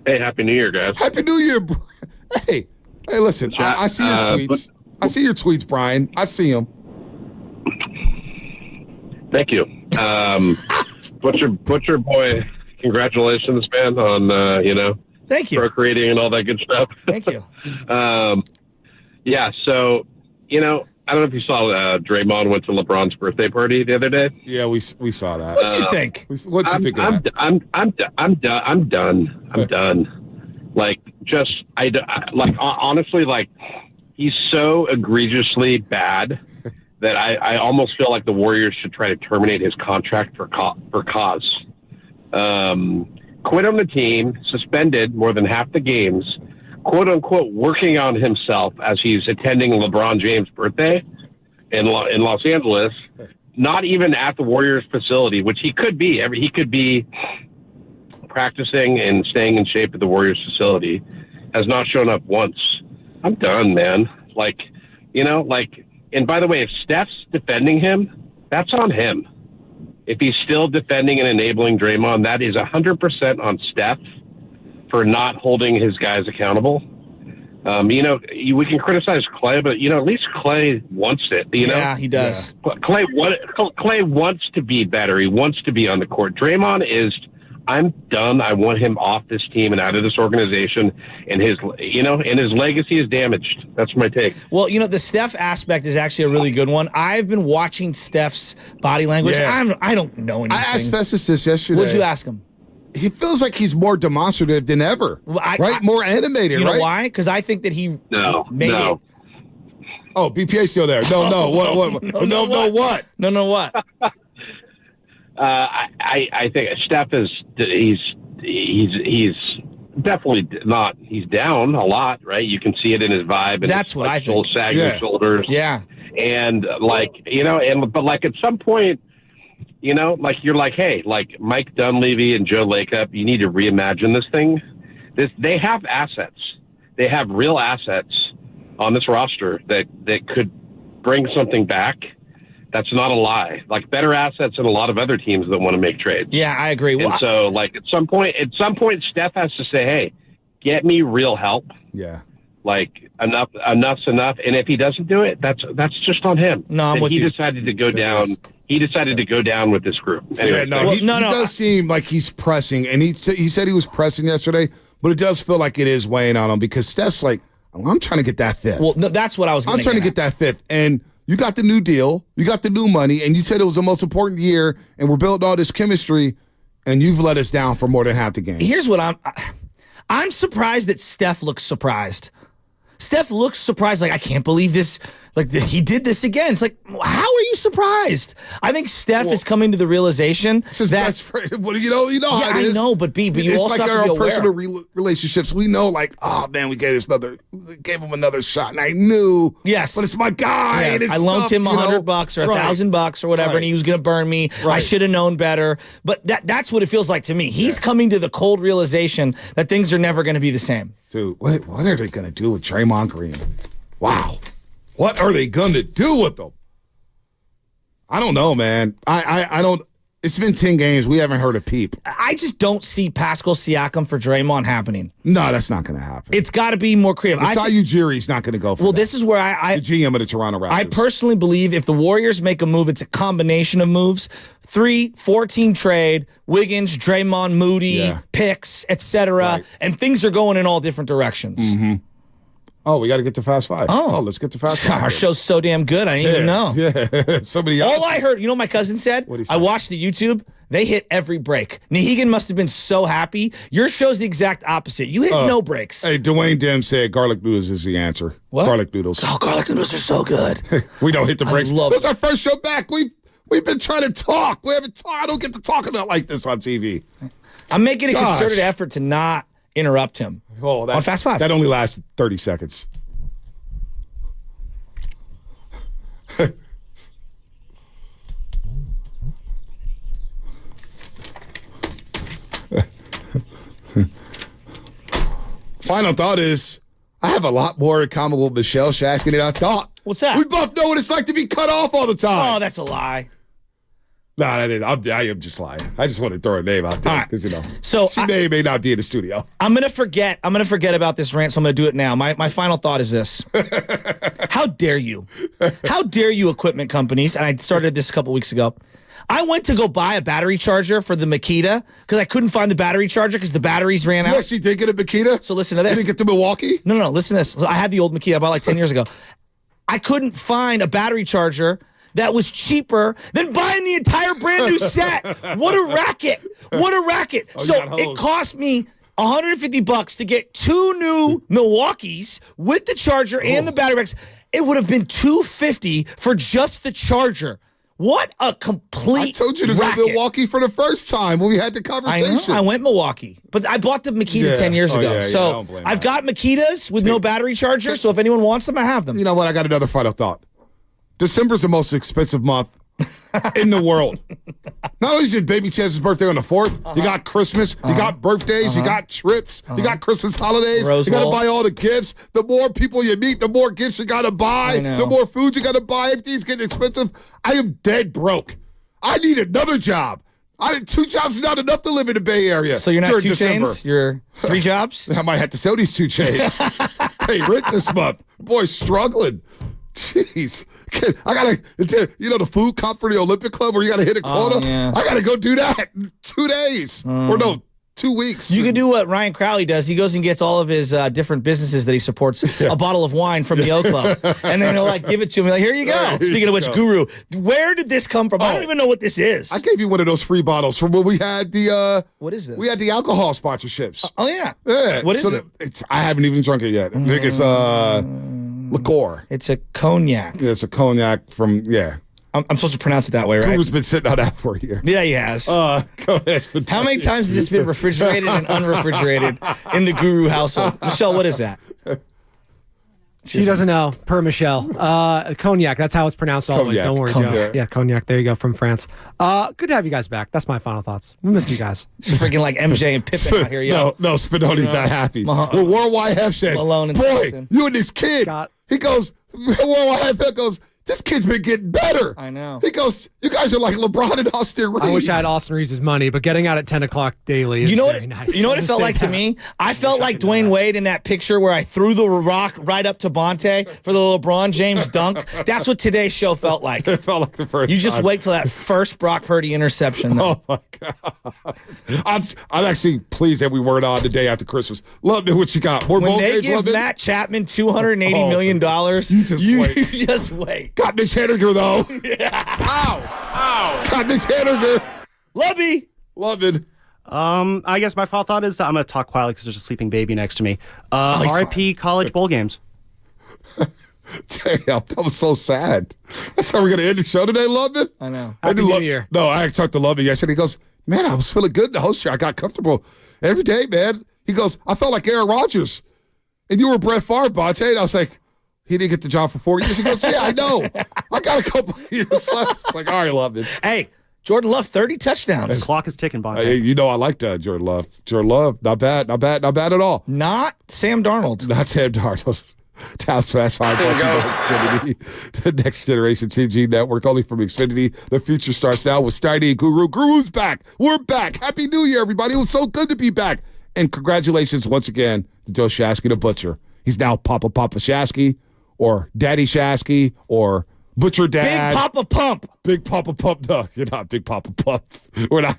Speaker 10: Hey, Happy New Year, guys.
Speaker 2: Happy New Year. Hey, listen, I see your tweets. I see your tweets, Brian. I see them.
Speaker 10: Thank you. Butcher Boy, congratulations, man, on,
Speaker 3: Thank you.
Speaker 10: procreating and all that good stuff.
Speaker 3: Thank you.
Speaker 10: Yeah, so, I don't know if you saw Draymond went to LeBron's birthday party the other day.
Speaker 2: Yeah, we saw that.
Speaker 3: What do you think?
Speaker 2: What do you think of that?
Speaker 10: I'm done. I'm done. Like, honestly, like, he's so egregiously bad that I almost feel like the Warriors should try to terminate his contract for cause. quit on the team, suspended more than half the games, quote unquote, working on himself as he's attending LeBron James' birthday in Los Angeles, not even at the Warriors facility, which he could be. He could be practicing and staying in shape at the Warriors facility, has not shown up once. I'm done, man. Like, and by the way, if Steph's defending him, that's on him. If he's still defending and enabling Draymond, that is 100% on Steph for not holding his guys accountable. We can criticize Clay, but at least Clay wants it.
Speaker 3: Yeah, he does.
Speaker 10: Yeah. Clay wants to be better. He wants to be on the court. Draymond is. I'm done. I want him off this team and out of this organization, and his legacy is damaged. That's my take.
Speaker 3: Well, the Steph aspect is actually a really good one. I've been watching Steph's body language. Yeah. I don't know anything.
Speaker 2: I asked Festus this yesterday.
Speaker 3: What'd you ask him?
Speaker 2: He feels like he's more demonstrative than ever, right? More animated,
Speaker 3: You know
Speaker 2: right?
Speaker 3: why? Because I think that he made it.
Speaker 2: Oh, BPA's still there. No, what? What?
Speaker 3: What?
Speaker 10: I think Steph is he's definitely not. He's down a lot, right? You can see it in his vibe. And
Speaker 3: that's what I think.
Speaker 10: Sagging shoulders.
Speaker 3: Yeah.
Speaker 10: And but at some point, you're like, hey, like Mike Dunleavy and Joe Lacob, you need to reimagine this thing. They have assets. They have real assets on this roster that could bring something back. That's not a lie. Like better assets than a lot of other teams that want to make trades.
Speaker 3: Yeah, I agree.
Speaker 10: And so, at some point, Steph has to say, "Hey, get me real help."
Speaker 2: Yeah.
Speaker 10: Like enough's enough. And if he doesn't do it, that's just on him.
Speaker 3: No, I'm with you.
Speaker 10: He decided to go down. He decided to go down with this group. Anyway,
Speaker 2: he does seem like he's pressing, and he said he was pressing yesterday, but it does feel like it is weighing on him because Steph's like, I'm trying to get that fifth.
Speaker 3: Well, that's what I was.
Speaker 2: I'm trying to get that fifth, and you got the new deal, you got the new money, and you said it was the most important year, and we're building all this chemistry, and you've let us down for more than half the game.
Speaker 3: Here's what I'm surprised that Steph looks surprised. Steph looks surprised, like, I can't believe this. Like, he did this again. It's like, how are you surprised? I think Steph is coming to the realization
Speaker 2: his best friend. Well, you know how it is.
Speaker 3: I know, but you
Speaker 2: it's
Speaker 3: also
Speaker 2: like
Speaker 3: have to be
Speaker 2: our
Speaker 3: aware.
Speaker 2: personal relationships. We know, like, oh man, we gave him another shot, and I knew.
Speaker 3: Yes,
Speaker 2: but it's my guy.
Speaker 3: Yeah.
Speaker 2: And it's
Speaker 3: I loaned
Speaker 2: tough,
Speaker 3: him $100 or $1,000 or whatever, and he was going to burn me. Right. I should have known better. But that's what it feels like to me. He's coming to the cold realization that things are never going to be the same.
Speaker 2: Dude, what are they going to do with Draymond Green? Wow. What are they going to do with them? I don't know, man. I don't. It's been 10 games. We haven't heard a peep.
Speaker 3: I just don't see Pascal Siakam for Draymond happening.
Speaker 2: No, that's not going to happen.
Speaker 3: It's got to be more creative.
Speaker 2: Masai Ujiri's not going to go for that.
Speaker 3: This is where
Speaker 2: the GM of the Toronto Raptors.
Speaker 3: I personally believe if the Warriors make a move, it's a combination of moves. 4-team trade, Wiggins, Draymond, Moody, picks, etc. And things are going in all different directions.
Speaker 2: Mm-hmm. Oh, we got to get to Fast Five. Oh, let's get to Fast Five.
Speaker 3: Our show's so damn good. I didn't even know.
Speaker 2: Yeah, somebody else.
Speaker 3: All I heard, my cousin said?
Speaker 2: What'd he say?
Speaker 3: I watched the YouTube. They hit every break. Nahegan must have been so happy. Your show's the exact opposite. You hit no breaks.
Speaker 2: Hey, Dwayne Dim said garlic noodles is the answer.
Speaker 3: What?
Speaker 2: Garlic noodles.
Speaker 3: Oh, garlic noodles are so good.
Speaker 2: We don't hit the breaks.
Speaker 3: This
Speaker 2: is our first show back. We've been trying to talk. We haven't talked. I don't get to talk about like this on TV.
Speaker 3: I'm making a concerted effort to not interrupt him on Fast Five.
Speaker 2: That only lasts 30 seconds. Final thought is, I have a lot more in common with Michelle Shasky than I thought.
Speaker 3: What's that?
Speaker 2: We both know what it's like to be cut off all the time.
Speaker 3: Oh, that's a lie.
Speaker 2: No, I am just lying. I just want to throw a name out there because
Speaker 3: So
Speaker 2: she may not be in the studio.
Speaker 3: I'm gonna forget about this rant, so I'm gonna do it now. My final thought is this: how dare you? How dare you, equipment companies? And I started this a couple weeks ago. I went to go buy a battery charger for the Makita because I couldn't find the battery charger because the batteries ran out.
Speaker 2: You actually did get a Makita?
Speaker 3: So listen to this.
Speaker 2: You didn't get the Milwaukee?
Speaker 3: No. Listen to this. So I had the old Makita I bought like 10 years ago. I couldn't find a battery charger that was cheaper than buying the entire brand new set. What a racket. What a racket.
Speaker 2: Oh,
Speaker 3: so it cost me $150 to get 2 new Milwaukees with the charger and the battery packs. It would have been $250 for just the charger. What a complete
Speaker 2: I told you to
Speaker 3: racket.
Speaker 2: go to Milwaukee for the first time when we had the conversation.
Speaker 3: I went Milwaukee, but I bought the Makita 10 years ago. So I've got Makitas with no battery charger, so if anyone wants them, I have them.
Speaker 2: You know what? I got another final thought. December's the most expensive month in the world. Not only is it Baby Chance's birthday on the 4th, you got Christmas, you got birthdays, you got trips, you got Christmas holidays, you got to buy all the gifts. The more people you meet, the more gifts you got to buy, the more food you got to buy. Everything's getting expensive. I am dead broke. I need another job. 2 jobs is not enough to live in the Bay Area.
Speaker 3: So you're not 2 chains? You're 3 jobs?
Speaker 2: I might have to sell these 2 chains. Pay rent this month. Boy's struggling. Jeez. I gotta, the food cup for the Olympic Club where you gotta hit a quota. I gotta go do that in 2 days or no, 2 weeks.
Speaker 3: You could do what Ryan Crowley does. He goes and gets all of his different businesses that he supports a bottle of wine from the O Club, and then he'll give it to him. Like, here you go. Speaking of which, Guru, where did this come from? I don't even know what this is.
Speaker 2: I gave you one of those free bottles from when we had the.
Speaker 3: What is this?
Speaker 2: We had the alcohol sponsorships.
Speaker 3: Oh yeah.
Speaker 2: Yeah.
Speaker 3: What is it?
Speaker 2: I haven't even drunk it yet. I think it's liqueur.
Speaker 3: It's a cognac.
Speaker 2: Yeah, it's a cognac from,
Speaker 3: I'm supposed to pronounce it that way, right?
Speaker 2: Guru's been sitting on that for a year.
Speaker 3: Yeah, he has.
Speaker 2: Go ahead.
Speaker 3: How many times has this been refrigerated and unrefrigerated in the Guru household? Michelle, what is that?
Speaker 11: She doesn't know, per Michelle. Cognac, that's how it's pronounced always.
Speaker 2: Cognac.
Speaker 11: Don't worry, Joe. Yeah, cognac. There you go, from France. Good to have you guys back. That's my final thoughts. We missed you guys.
Speaker 3: It's freaking like MJ and Pippen out here, yo.
Speaker 2: No, Spinoni's not happy. Well, Worldwide Hef said, boy, you and this kid. He goes, Worldwide Hef goes, this kid's been getting better.
Speaker 3: I know.
Speaker 2: He goes, you guys are like LeBron and Austin Reeves.
Speaker 11: I wish I had Austin Reeves' money, but getting out at 10 o'clock daily is very nice.
Speaker 3: You know what it felt like to me? I felt like Dwayne Wade in that picture where I threw the rock right up to Bonte for the LeBron James dunk. That's what today's show felt like.
Speaker 2: It felt like the first
Speaker 3: You just
Speaker 2: time.
Speaker 3: wait till that first Brock Purdy interception. Though.
Speaker 2: Oh, my God. I'm actually pleased that we weren't on the day after Christmas. Love it. What you got? More
Speaker 3: when
Speaker 2: bowl
Speaker 3: they
Speaker 2: games,
Speaker 3: give Matt Chapman $280 million, you just wait.
Speaker 2: Got Mitch Henniger, though.
Speaker 12: Ow.
Speaker 2: Got Mitch Henniger.
Speaker 3: Love it.
Speaker 12: I guess my final thought is I'm going to talk quietly because there's a sleeping baby next to me. RIP college bowl games.
Speaker 2: Damn, that was so sad. That's how we're going to end the show today, Lubman.
Speaker 3: I know.
Speaker 11: Happy New Year.
Speaker 2: No, I talked to Lubman yesterday. He goes, man, I was feeling good in the host chair. I got comfortable every day, man. He goes, I felt like Aaron Rodgers. And you were Brett Favre, Bonte. And I was like, he didn't get the job for 4 years. He goes, yeah, I know. I got a couple of years left. It's like, all right, Lubman.
Speaker 3: Hey, Jordan Love, 30 touchdowns.
Speaker 12: The clock is ticking, Bonte.
Speaker 2: You know I like Jordan Love. Jordan Love, not bad at all.
Speaker 3: Not Sam Darnold.
Speaker 2: Not Sam Darnold. Towns Fast 5. The next generation TG network, only from Xfinity. The future starts now with Steiny and Guru. Guru's back. We're back. Happy New Year, everybody. It was so good to be back. And congratulations once again to Joe Shasky, the butcher. He's now Papa Shasky, or Daddy Shasky, or Butcher Dad.
Speaker 3: Big Papa Pump.
Speaker 2: Big Papa Pump. No, you're not Big Papa Pump.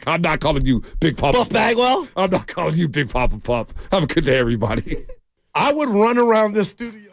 Speaker 2: I'm not calling you Big Papa
Speaker 3: Buff Bagwell?
Speaker 2: I'm not calling you Big Papa Pump. Have a good day, everybody.
Speaker 19: I would run around this studio.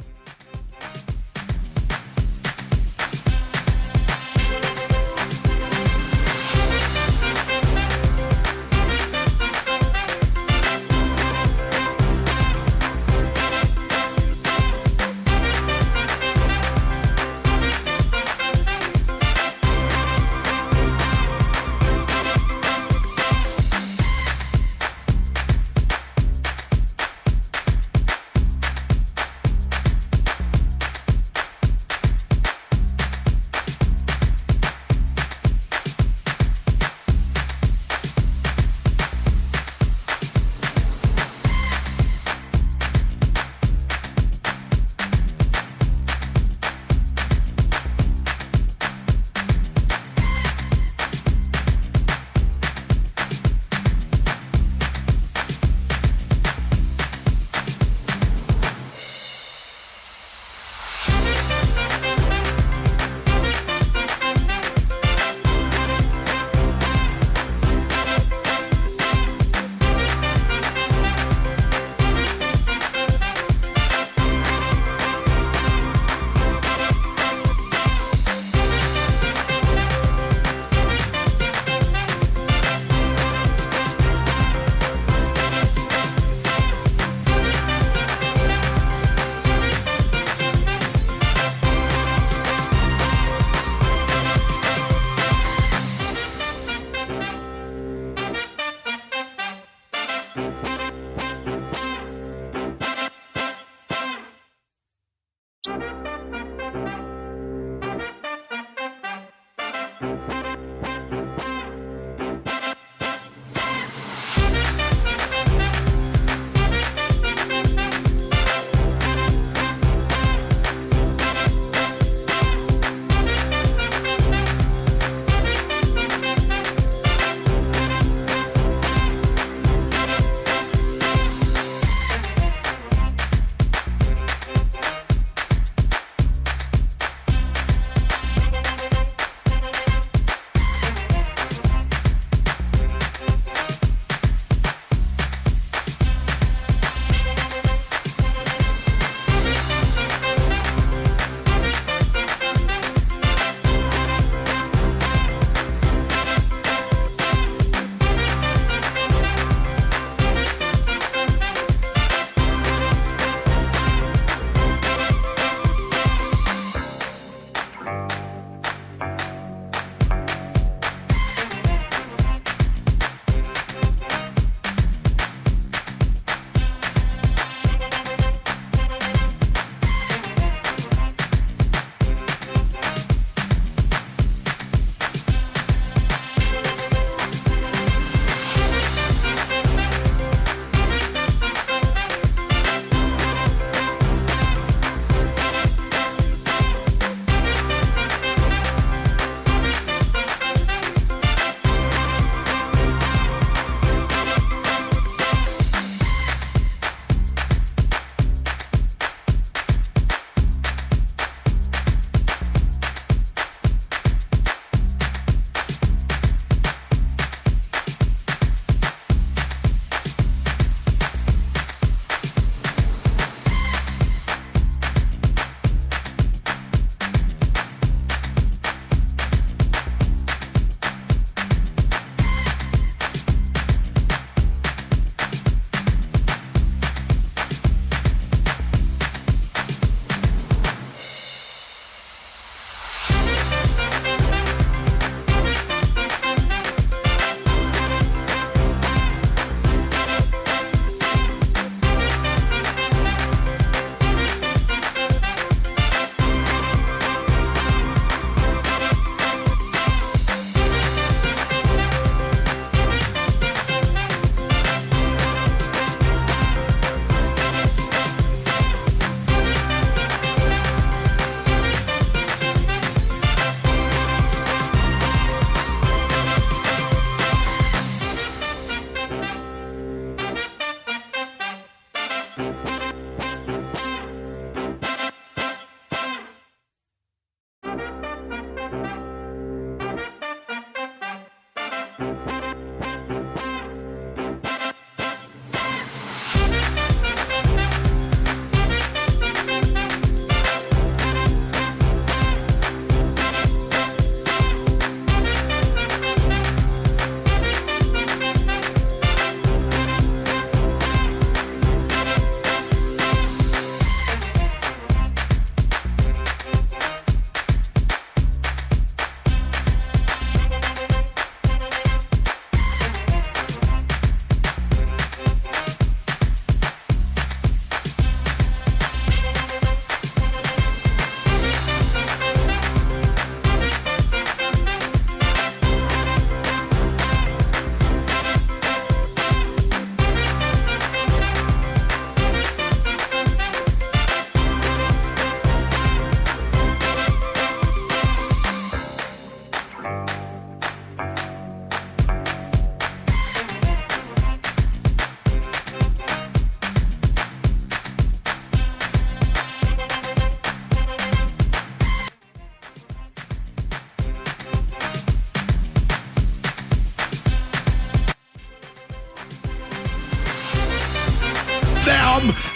Speaker 8: now.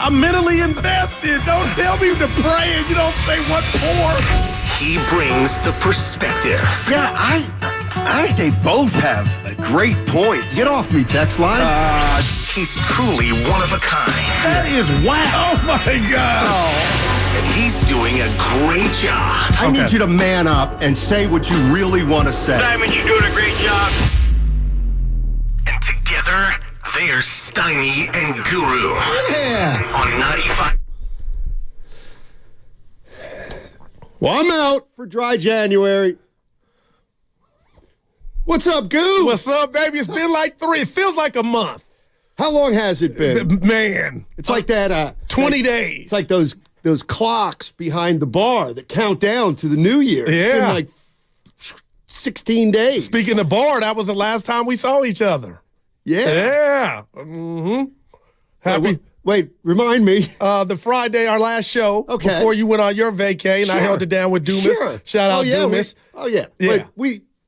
Speaker 8: I'm mentally invested. Don't tell me to pray and you don't say what for.
Speaker 22: He brings the perspective.
Speaker 23: Yeah, I they both have a great point. Get off me, text line.
Speaker 22: He's truly one of a kind.
Speaker 8: That is wow. Oh, my God.
Speaker 22: And he's doing a great job.
Speaker 23: I need you to man up and say what you really want to say.
Speaker 22: Simon, you're doing a great job. And together, they are Steiny and Guru.
Speaker 23: Yeah.
Speaker 22: On 95.
Speaker 23: Well, I'm out for dry January.
Speaker 2: What's up, Goo?
Speaker 8: What's up, baby? It's been like 3. It feels like a month.
Speaker 2: How long has it been?
Speaker 8: Man.
Speaker 2: It's like that.
Speaker 8: 20 days.
Speaker 2: It's like those clocks behind the bar that count down to the new year.
Speaker 8: Yeah.
Speaker 2: It's been like 16 days.
Speaker 8: Speaking of bar, that was the last time we saw each other.
Speaker 2: Yeah.
Speaker 8: Yeah. Happy.
Speaker 2: Wait, remind me.
Speaker 8: The Friday, our last show, before you went on your vacay, and I held it down with Dumas.
Speaker 2: Sure.
Speaker 8: Shout out Dumas.
Speaker 2: Yeah.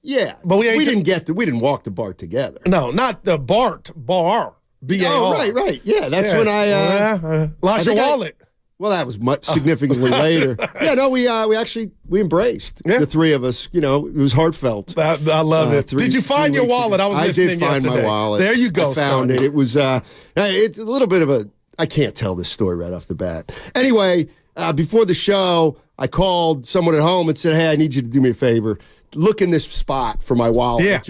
Speaker 8: Yeah.
Speaker 2: But we didn't walk the bar together.
Speaker 8: No, not the Bart bar. B-A-R.
Speaker 2: Oh, right. Yeah, that's when I
Speaker 8: lost your wallet.
Speaker 2: Well, that was much significantly later. Yeah, no, we embraced the three of us. You know, it was heartfelt.
Speaker 8: I love it. Did you find your wallet? I was listening yesterday.
Speaker 2: I did find my wallet.
Speaker 8: There you go.
Speaker 2: I found it. It was it's a little bit of a. I can't tell this story right off the bat. Anyway, before the show, I called someone at home and said, "Hey, I need you to do me a favor. Look in this spot for my wallet.
Speaker 8: Yeah.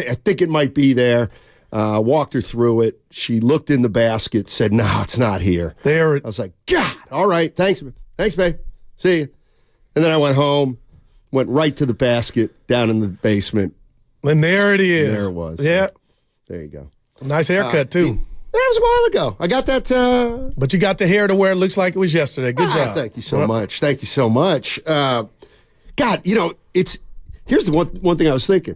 Speaker 2: I think it might be there." Walked her through it. She looked in the basket, said, "No, it's not here."
Speaker 8: There.
Speaker 2: I was like, "God, all right, thanks, babe. See you." And then I went home, went right to the basket down in the basement.
Speaker 8: And there it is.
Speaker 2: And there it was.
Speaker 8: Yeah.
Speaker 2: There you go.
Speaker 8: Nice haircut, too.
Speaker 2: That was a while ago. I got that.
Speaker 8: But you got the hair to where it looks like it was yesterday. Good job.
Speaker 2: Thank you so much. Thank you so much. God, here's the one thing I was thinking.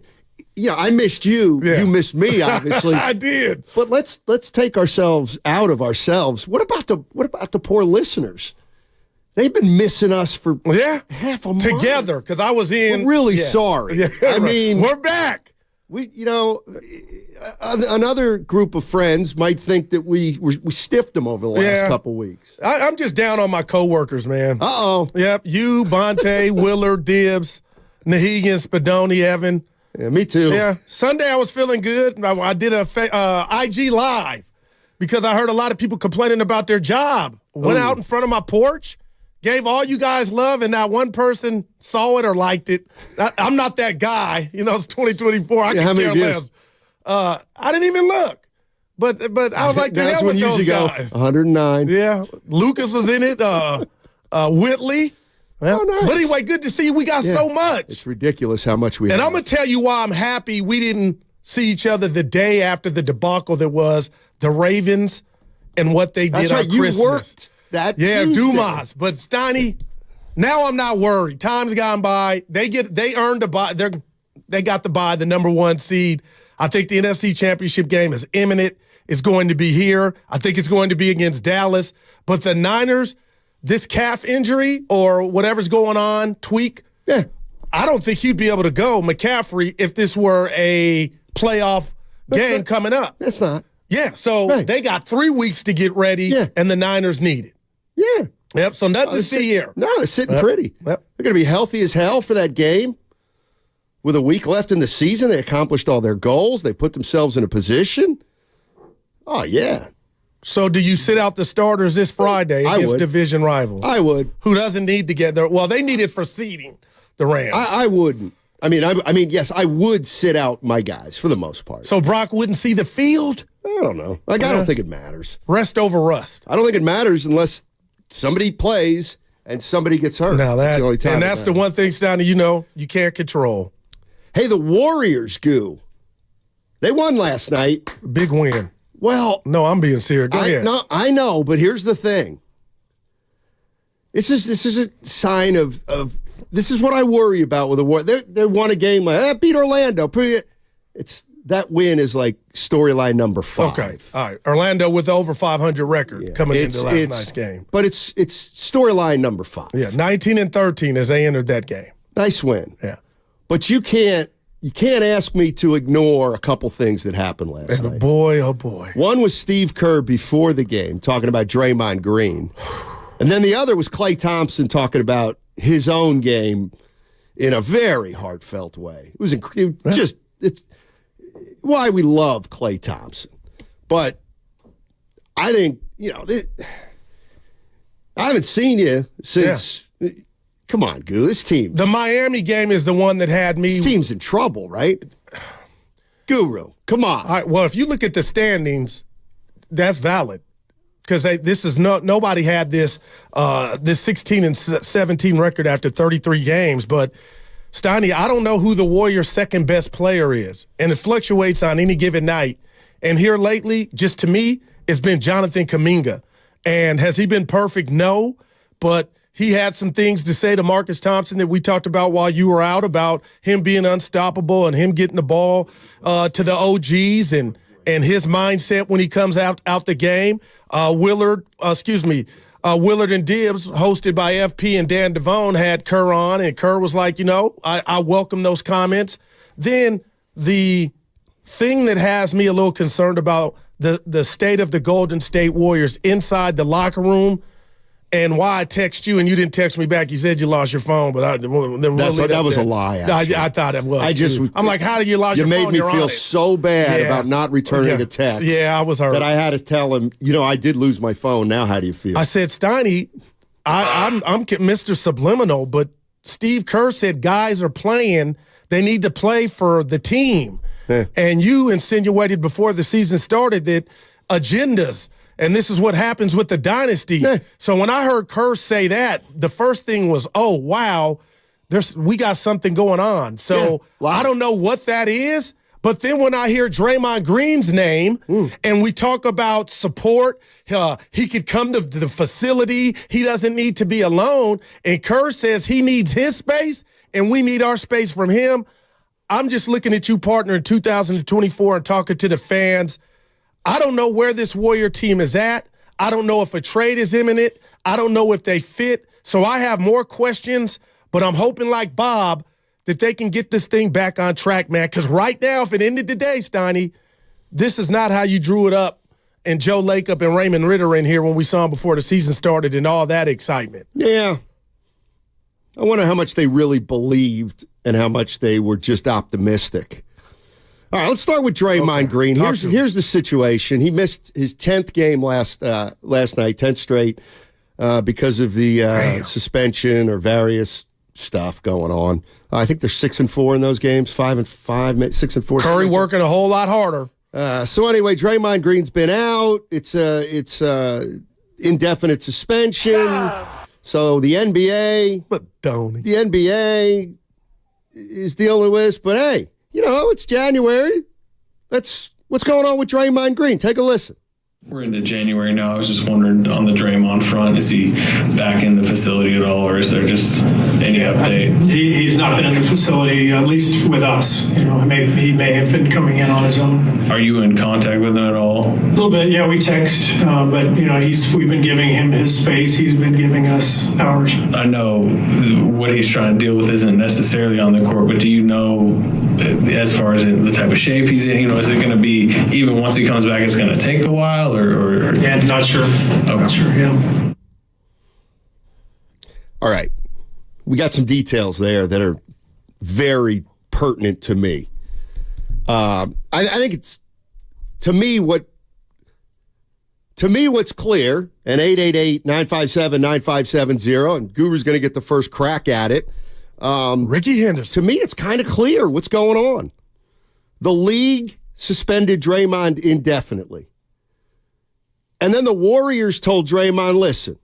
Speaker 2: I missed you. Yeah. You missed me, obviously.
Speaker 8: I did.
Speaker 2: But let's take ourselves out of ourselves. What about the poor listeners? They've been missing us for half a month
Speaker 8: together. Because I was in.
Speaker 2: We're really sorry.
Speaker 8: Yeah,
Speaker 2: I mean,
Speaker 8: we're back.
Speaker 2: Another group of friends might think that we stiffed them over the last couple weeks.
Speaker 8: I'm just down on my coworkers, man.
Speaker 2: Uh-oh.
Speaker 8: Yep. You, Bonte, Willard, Dibbs, Nahegan, Spadoni, Evan.
Speaker 2: Yeah, me too.
Speaker 8: Yeah. Sunday I was feeling good. I did a IG Live because I heard a lot of people complaining about their job. Went out in front of my porch, gave all you guys love, and not one person saw it or liked it. I'm not that guy. It's 2024. I can care less. I didn't even look. But I was like, the hell with those guys.
Speaker 2: 109.
Speaker 8: Yeah. Lucas was in it. Whitley.
Speaker 2: Oh, nice.
Speaker 8: But anyway, good to see you. We got so much.
Speaker 2: It's ridiculous how much we have.
Speaker 8: And I'm going to tell you why I'm happy we didn't see each other the day after the debacle that was the Ravens and what they did on Christmas.
Speaker 2: You worked that Tuesday.
Speaker 8: Dumas. But Steiny, now I'm not worried. Time's gone by. They earned a bye. They got the bye, the number 1 seed. I think the NFC Championship game is imminent. It's going to be here. I think it's going to be against Dallas. But the Niners, this calf injury or whatever's going on, tweak, I don't think he'd be able to go, McCaffrey, if this were a playoff game coming up.
Speaker 2: That's not.
Speaker 8: Yeah, so they got 3 weeks to get ready, and the Niners need it.
Speaker 2: Yeah.
Speaker 8: Yep, so nothing to see here.
Speaker 2: No, they're sitting pretty.
Speaker 8: Yep.
Speaker 2: They're going to be healthy as hell for that game. With a week left in the season, they accomplished all their goals. They put themselves in a position. Oh, yeah.
Speaker 8: So do you sit out the starters this Friday against division rivals?
Speaker 2: I would.
Speaker 8: Who doesn't need to get there? Well, they need it for seeding the Rams.
Speaker 2: I wouldn't. I mean, yes, I would sit out my guys for the most part.
Speaker 8: So Brock wouldn't see the field?
Speaker 2: I don't know. I don't think it matters.
Speaker 8: Rest over rust.
Speaker 2: I don't think it matters unless somebody plays and somebody gets hurt.
Speaker 8: Now
Speaker 2: that's the only time.
Speaker 8: And that's the one thing, Steiny, you can't control.
Speaker 2: Hey, the Warriors, Goo. They won last night.
Speaker 8: Big win.
Speaker 2: Well,
Speaker 8: no, I'm being serious. Go ahead.
Speaker 2: No, I know, but here's the thing. This is a sign of this is what I worry about with the Warriors. They won a game like beat Orlando. That win is like storyline number 5.
Speaker 8: Okay, all right. Orlando with over 500 record coming into last night's game.
Speaker 2: But it's storyline number 5.
Speaker 8: Yeah, 19-13 as they entered that game.
Speaker 2: Nice win.
Speaker 8: Yeah.
Speaker 2: But you can't ask me to ignore a couple things that happened last night.
Speaker 8: Boy, oh boy.
Speaker 2: One was Steve Kerr before the game talking about Draymond Green. And then the other was Klay Thompson talking about his own game in a very heartfelt way. It was it's why we love Klay Thompson. But I think, I haven't seen you since come on, Goo. This team.
Speaker 8: The Miami game is the one that had me.
Speaker 2: This team's in trouble, right? Guru, come on.
Speaker 8: All right. Well, if you look at the standings, that's valid because this is nobody had this 16-17 record after 33 games. But Steiny, I don't know who the Warriors' second best player is, and it fluctuates on any given night. And here lately, just to me, it's been Jonathan Kuminga. And has he been perfect? No, but he had some things to say to Marcus Thompson that we talked about while you were out, about him being unstoppable and him getting the ball to the OGs and his mindset when he comes out the game. Willard and Dibbs, hosted by FP and Dan Devone, had Kerr on, and Kerr was like, I welcome those comments. Then the thing that has me a little concerned about the state of the Golden State Warriors inside the locker room, and why I text you and you didn't text me back. You said you lost your phone, but that
Speaker 9: was a lie.
Speaker 8: I thought it was. I'm like, how did you lose your phone?
Speaker 9: You made me feel so bad about not returning a text.
Speaker 8: Yeah, I was hurt.
Speaker 9: That I had to tell him, I did lose my phone. Now how do you feel?
Speaker 8: I said, Steiny, I'm Mr. Subliminal, but Steve Kerr said guys are playing. They need to play for the team. And you insinuated before the season started that agendas, and this is what happens with the dynasty. So when I heard Kerr say that, the first thing was, oh, wow, we got something going on. So I don't know what that is, but then when I hear Draymond Green's name and we talk about support, he could come to the facility. He doesn't need to be alone. And Kerr says he needs his space and we need our space from him. I'm just looking at you, partner, in 2024 and talking to the fans. I don't know where this Warrior team is at. I don't know if a trade is imminent. I don't know if they fit. So I have more questions, but I'm hoping, like Bob, that they can get this thing back on track, man. Because right now, if it ended today, Steiny, this is not how you drew it up. And Joe Lacob and Raymond Ritter in here when we saw him before the season started and all that excitement.
Speaker 9: Yeah. I wonder how much they really believed and how much they were just optimistic. All right, let's start with Draymond Green. Here's the situation. He missed his 10th game last night, 10th straight, because of the suspension or various stuff going on. I think they're 6-4 in those games, 5-5, 6-4.
Speaker 8: Curry working a whole lot harder.
Speaker 9: So anyway, Draymond Green's been out. It's indefinite suspension. So the NBA is dealing with this. But hey, it's January. That's what's going on with Draymond Green. Take a listen.
Speaker 6: We're into January now. I was just wondering on the Draymond front, is he back in the facility at all, or is there just any update?
Speaker 7: He's not been in the facility, at least with us. He may have been coming in on his own.
Speaker 6: Are you in contact with him at all?
Speaker 7: A little bit, yeah. We text, but we've been giving him his space. He's been giving us ours.
Speaker 6: I know what he's trying to deal with isn't necessarily on the court, but do you know, as far as the type of shape he's in, is it going to be, even once he comes back, it's going to take a while? Or
Speaker 7: yeah, not sure. Okay. Not sure, yeah.
Speaker 9: All right. We got some details there that are very pertinent to me. I think it's, to me, what's clear, and 888-957-9570, and Guru's going to get the first crack at it.
Speaker 8: Ricky Henderson.
Speaker 9: To me, it's kind of clear what's going on. The league suspended Draymond indefinitely. And then the Warriors told Draymond, listen,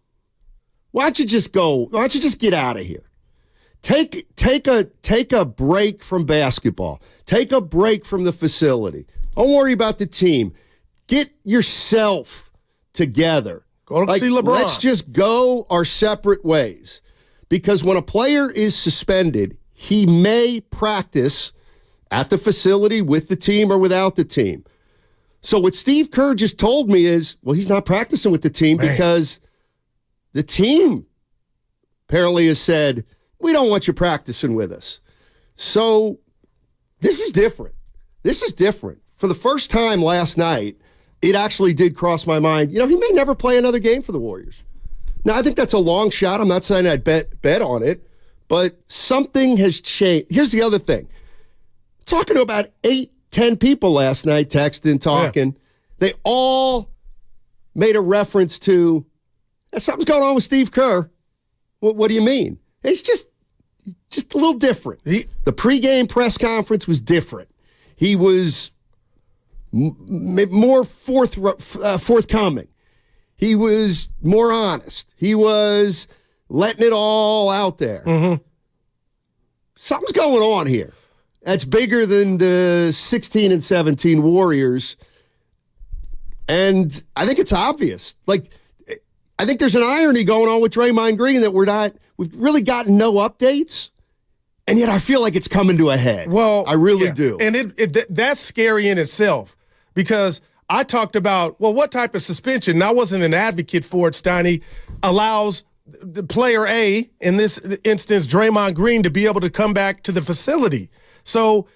Speaker 9: why don't you just go? Why don't you just get out of here? Take a break from basketball. Take a break from the facility. Don't worry about the team. Get yourself together.
Speaker 8: Go see LeBron.
Speaker 9: Let's just go our separate ways. Because when a player is suspended, he may practice at the facility with the team or without the team. So what Steve Kerr just told me is, well, he's not practicing with the team because the team apparently has said, we don't want you practicing with us. So this is different. This is different. For the first time last night, it actually did cross my mind, he may never play another game for the Warriors. Now, I think that's a long shot. I'm not saying I'd bet on it, but something has changed. Here's the other thing. Talking to about 8-10 people last night, texting, talking. Yeah. They all made a reference to something's going on with Steve Kerr. What do you mean? It's just a little different. The pregame press conference was different. He was more forthcoming. He was more honest. He was letting it all out there. Mm-hmm. something's going on here. That's bigger than the 16 and 17 Warriors. And I think it's obvious. Like, I think there's an irony going on with Draymond Green that we've really gotten no updates. And yet I feel like it's coming to a head.
Speaker 8: Well,
Speaker 9: I really do.
Speaker 8: And that's scary in itself because I talked about, what type of suspension, and I wasn't an advocate for it, Steiny, allows the player A, in this instance, Draymond Green, to be able to come back to the facility. So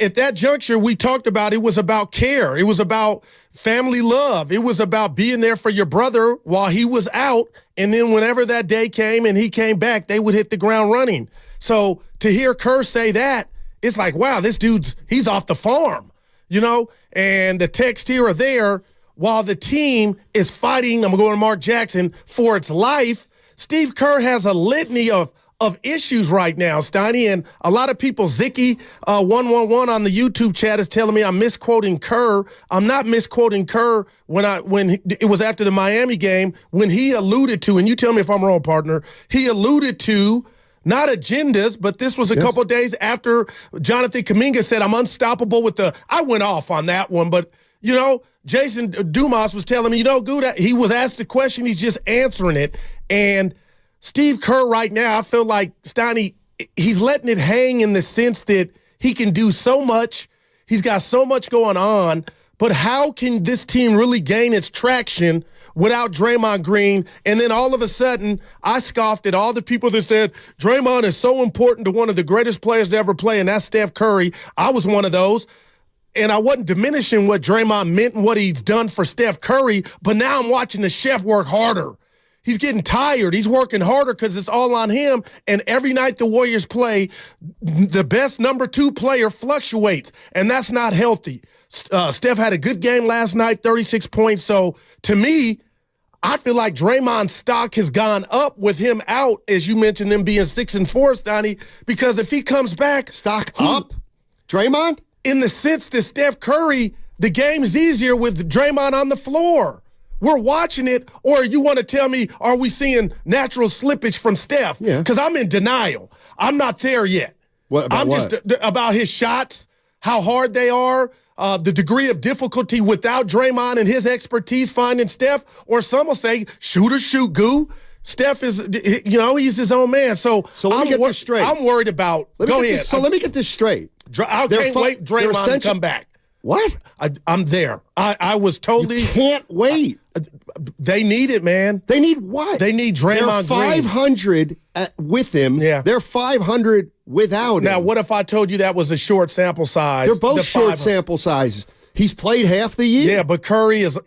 Speaker 8: at that juncture, we talked about it was about care. It was about family love. It was about being there for your brother while he was out. And then whenever that day came and he came back, they would hit the ground running. So to hear Kerr say that, it's like, wow, he's off the farm, And the texts here are there while the team is fighting, I'm going to Mark Jackson, for its life. Steve Kerr has a litany of issues right now, Steiny, and a lot of people, Zicky111 on the YouTube chat is telling me I'm misquoting Kerr. I'm not misquoting Kerr when it was after the Miami game when he alluded to, and you tell me if I'm wrong, partner, he alluded to not agendas, but this was a couple of days after Jonathan Kuminga said, I'm unstoppable with I went off on that one, but, Jason Dumas was telling me, Gouda, he was asked a question, he's just answering it, and Steve Kerr right now, I feel like, Steiny, he's letting it hang in the sense that he can do so much, he's got so much going on, but how can this team really gain its traction without Draymond Green? And then all of a sudden, I scoffed at all the people that said, Draymond is so important to one of the greatest players to ever play, and that's Steph Curry. I was one of those. And I wasn't diminishing what Draymond meant and what he's done for Steph Curry, but now I'm watching the chef work harder. He's getting tired. He's working harder because it's all on him. And every night the Warriors play, the best number 2 player fluctuates, and that's not healthy. Steph had a good game last night, 36 points. So to me, I feel like Draymond's stock has gone up with him out, as you mentioned, them being 6 and 4, Stoney, because if he comes back,
Speaker 9: stock up, Draymond?
Speaker 8: In the sense that Steph Curry, the game's easier with Draymond on the floor. We're watching it, or you want to tell me, are we seeing natural slippage from Steph? Yeah. Because I'm in denial. I'm not there yet. Just about his shots, how hard they are, the degree of difficulty without Draymond and his expertise finding Steph, or some will say, shoot, Goo. Steph is, he's his own man. So
Speaker 9: let me get this straight.
Speaker 8: I'm worried about, go ahead.
Speaker 9: Let me get this straight.
Speaker 8: I can't wait Draymond to come back.
Speaker 9: What?
Speaker 8: I'm there. I was totally.
Speaker 9: You can't wait.
Speaker 8: They need it, man.
Speaker 9: They need what?
Speaker 8: They need Draymond
Speaker 9: Green. They're 500 with him.
Speaker 8: Yeah.
Speaker 9: They're 500 without him.
Speaker 8: Now, what if I told you that was a short sample size?
Speaker 9: They're both short sample sizes. He's played half the year.
Speaker 8: Yeah, but Curry is.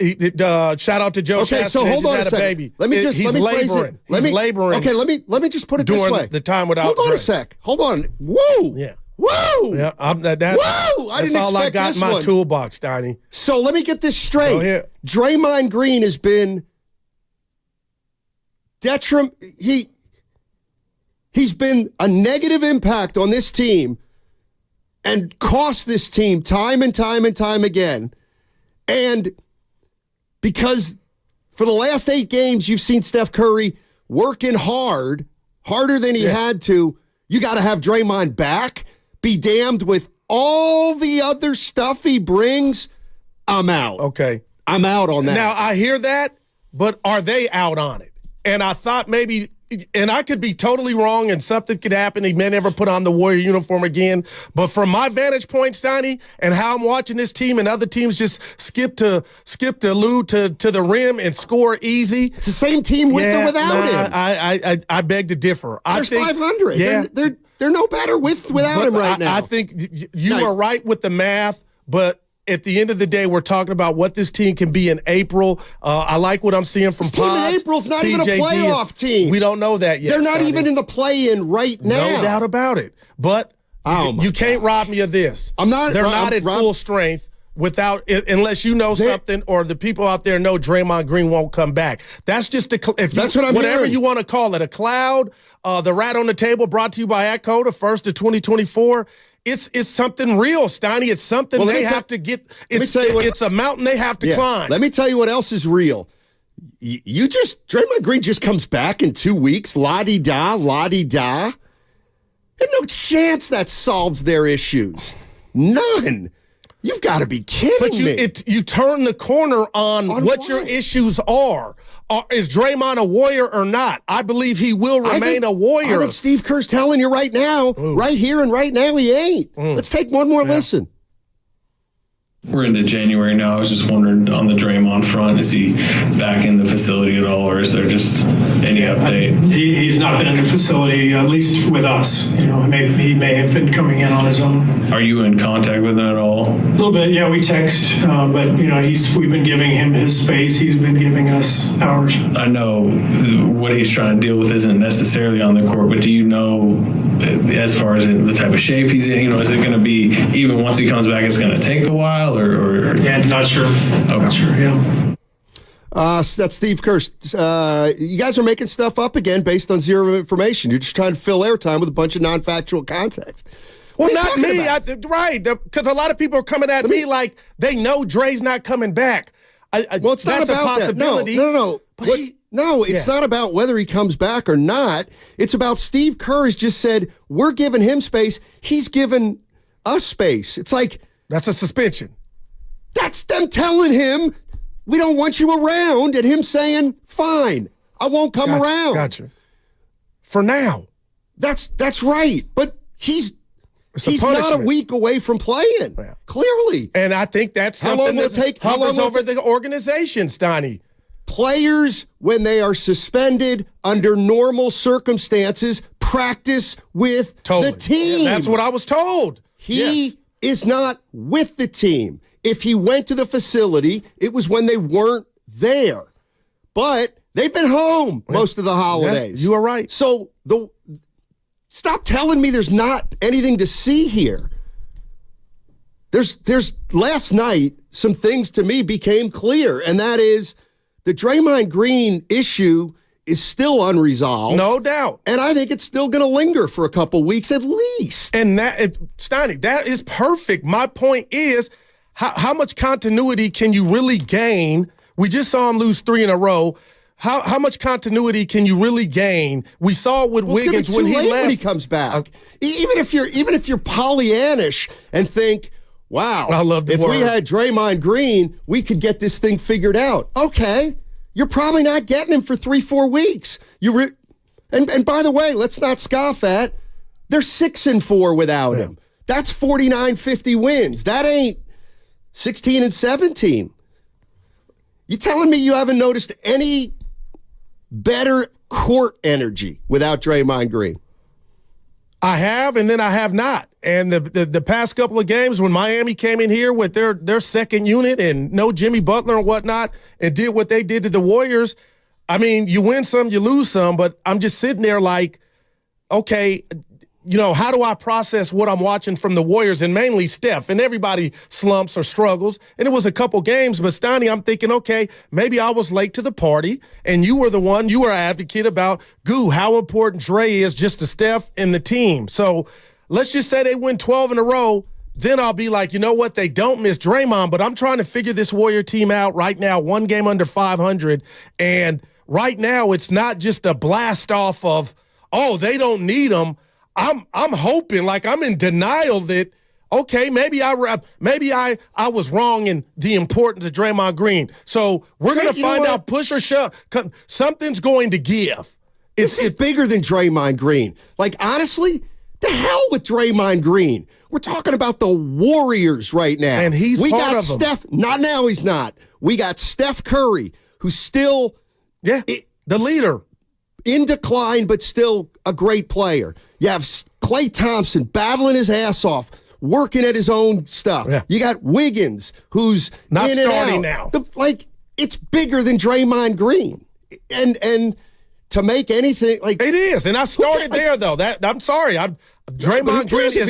Speaker 8: Shout out to Joe.
Speaker 9: Okay, so hold on a second.
Speaker 8: Baby.
Speaker 9: He's laboring. He's laboring. Okay, let me just put it this way.
Speaker 8: The time without.
Speaker 9: Hold on a sec. Hold on. Woo.
Speaker 8: Yeah.
Speaker 9: Woo!
Speaker 8: Yeah,
Speaker 9: that's
Speaker 8: all I got in my toolbox, Steiny.
Speaker 9: So let me get this straight.
Speaker 8: Go ahead.
Speaker 9: Draymond Green has been he's been a negative impact on this team and cost this team time and time and time again. And because for the last 8 games, you've seen Steph Curry working harder than he had to. You got to have Draymond back. Be damned with all the other stuff he brings. I'm out.
Speaker 8: Okay.
Speaker 9: I'm out on that.
Speaker 8: Now, I hear that, but are they out on it? And I thought maybe, and I could be totally wrong and something could happen. He may never put on the Warrior uniform again. But from my vantage point, Steiny, and how I'm watching this team and other teams just skip to Lou to the rim and score easy.
Speaker 9: It's the same team with or without him.
Speaker 8: I beg to differ.
Speaker 9: There's 500. Yeah. They're no better without him right now.
Speaker 8: I think you are right with the math, but at the end of the day, we're talking about what this team can be in April. I like what I'm seeing from
Speaker 9: this team in April's not even a playoff team.
Speaker 8: We don't know that yet.
Speaker 9: They're not even in the play-in right now.
Speaker 8: No doubt about it. But you can't rob me of this.
Speaker 9: I'm not.
Speaker 8: They're not at full strength without, unless you know something or the people out there know Draymond Green won't come back. That's just
Speaker 9: that's what I'm
Speaker 8: whatever
Speaker 9: hearing.
Speaker 8: You want to call it, a cloud. The rat on the table brought to you by ATCO, the 1st of 2024. It's something real, Steiny. It's something they have to get. It's a mountain they have to climb.
Speaker 9: Let me tell you what else is real. Draymond Green just comes back in 2 weeks, la-di-da. There's no chance that solves their issues. None. You've got to be kidding me.
Speaker 8: You turn the corner on what your issues are. Is Draymond a Warrior or not? I believe he will remain a Warrior.
Speaker 9: I think Steve Kerr's telling you right now, right here and right now, he ain't. Let's take one more listen.
Speaker 6: We're into January now. I was just wondering on the Draymond front, is he back in the facility at all, or is there just any update?
Speaker 7: He's not been in the facility, at least with us. He may have been coming in on his own.
Speaker 6: Are you in contact with him at all?
Speaker 7: A little bit, yeah. We text, but we've been giving him his space. He's been giving us ours.
Speaker 6: I know what he's trying to deal with isn't necessarily on the court, but do you know, as far as the type of shape he's in, is it going to be even once he comes back, it's going to take a while? Or
Speaker 7: yeah, not sure. Okay. Not sure, yeah.
Speaker 9: That's Steve Kerr. You guys are making stuff up again based on zero information. You're just trying to fill airtime with a bunch of non-factual context.
Speaker 8: Well, not me. Right. Because a lot of people are coming at me like they know Dre's not coming back.
Speaker 9: Well, it's not about that. No. No, it's not about whether he comes back or not. It's about Steve Kerr has just said, we're giving him space. He's given us space. It's like...
Speaker 8: That's a suspension.
Speaker 9: That's them telling him, we don't want you around, and him saying, fine, I won't come around.
Speaker 8: Gotcha. For now.
Speaker 9: That's right. But he's not a week away from playing, clearly.
Speaker 8: And I think that's something that hovers over the organization, Steiny.
Speaker 9: Players, when they are suspended under normal circumstances, practice with the team.
Speaker 8: Yeah, that's what I was told.
Speaker 9: He is not with the team. If he went to the facility, it was when they weren't there. But they've been home most of the holidays.
Speaker 8: Yeah, you are right.
Speaker 9: So stop telling me there's not anything to see here. There's last night, some things to me became clear, and that is the Draymond Green issue is still unresolved.
Speaker 8: No doubt.
Speaker 9: And I think it's still going to linger for a couple weeks at least.
Speaker 8: And Steiny, that is perfect. My point is, how much continuity can you really gain? We just saw him lose 3 in a row. How much continuity can you really gain? We saw it with Wiggins when he left.
Speaker 9: When he comes back. Even if you're Pollyannish and think, wow,
Speaker 8: I love the
Speaker 9: if
Speaker 8: word.
Speaker 9: we had Draymond Green, we could get this thing figured out. Okay. You're probably not getting him for 3-4 weeks. And by the way, let's not scoff at, they're 6-4 without him. That's 49-50 wins. That ain't 16-17. You telling me you haven't noticed any better court energy without Draymond Green?
Speaker 8: I have, and then I have not. And the past couple of games when Miami came in here with their second unit and no Jimmy Butler and whatnot and did what they did to the Warriors, I mean, you win some, you lose some, but I'm just sitting there like, okay, how do I process what I'm watching from the Warriors and mainly Steph? And everybody slumps or struggles. And it was a couple games, but Steiny, I'm thinking, okay, maybe I was late to the party, and you were an advocate about, how important Dre is just to Steph and the team. So let's just say they win 12 in a row. Then I'll be like, you know what? They don't miss Draymond, but I'm trying to figure this Warrior team out right now, one game under 500. And right now it's not just a blast off of, they don't need him. I'm hoping, like I'm in denial that, okay, maybe I was wrong in the importance of Draymond Green. So we're going to find out, push or shove. Something's going to give.
Speaker 9: It's bigger than Draymond Green. Like, honestly, the hell with Draymond Green. We're talking about the Warriors right now.
Speaker 8: And we got
Speaker 9: Steph. Not now, he's not. We got Steph Curry, who's still
Speaker 8: the leader.
Speaker 9: In decline, but still a great player. You have Klay Thompson battling his ass off, working at his own stuff. Yeah. You got Wiggins, who's
Speaker 8: not
Speaker 9: in and
Speaker 8: starting
Speaker 9: out.
Speaker 8: now.
Speaker 9: It's bigger than Draymond Green. And to make anything like
Speaker 8: it is. And I started there though. I'm sorry. Draymond Green is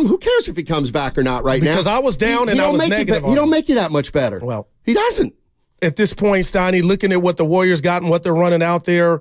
Speaker 9: who cares if he comes back or not now?
Speaker 8: Because I was down and I was negative.
Speaker 9: He don't make you that much better.
Speaker 8: Well,
Speaker 9: he doesn't.
Speaker 8: At this point, Steiny, looking at what the Warriors got and what they're running out there.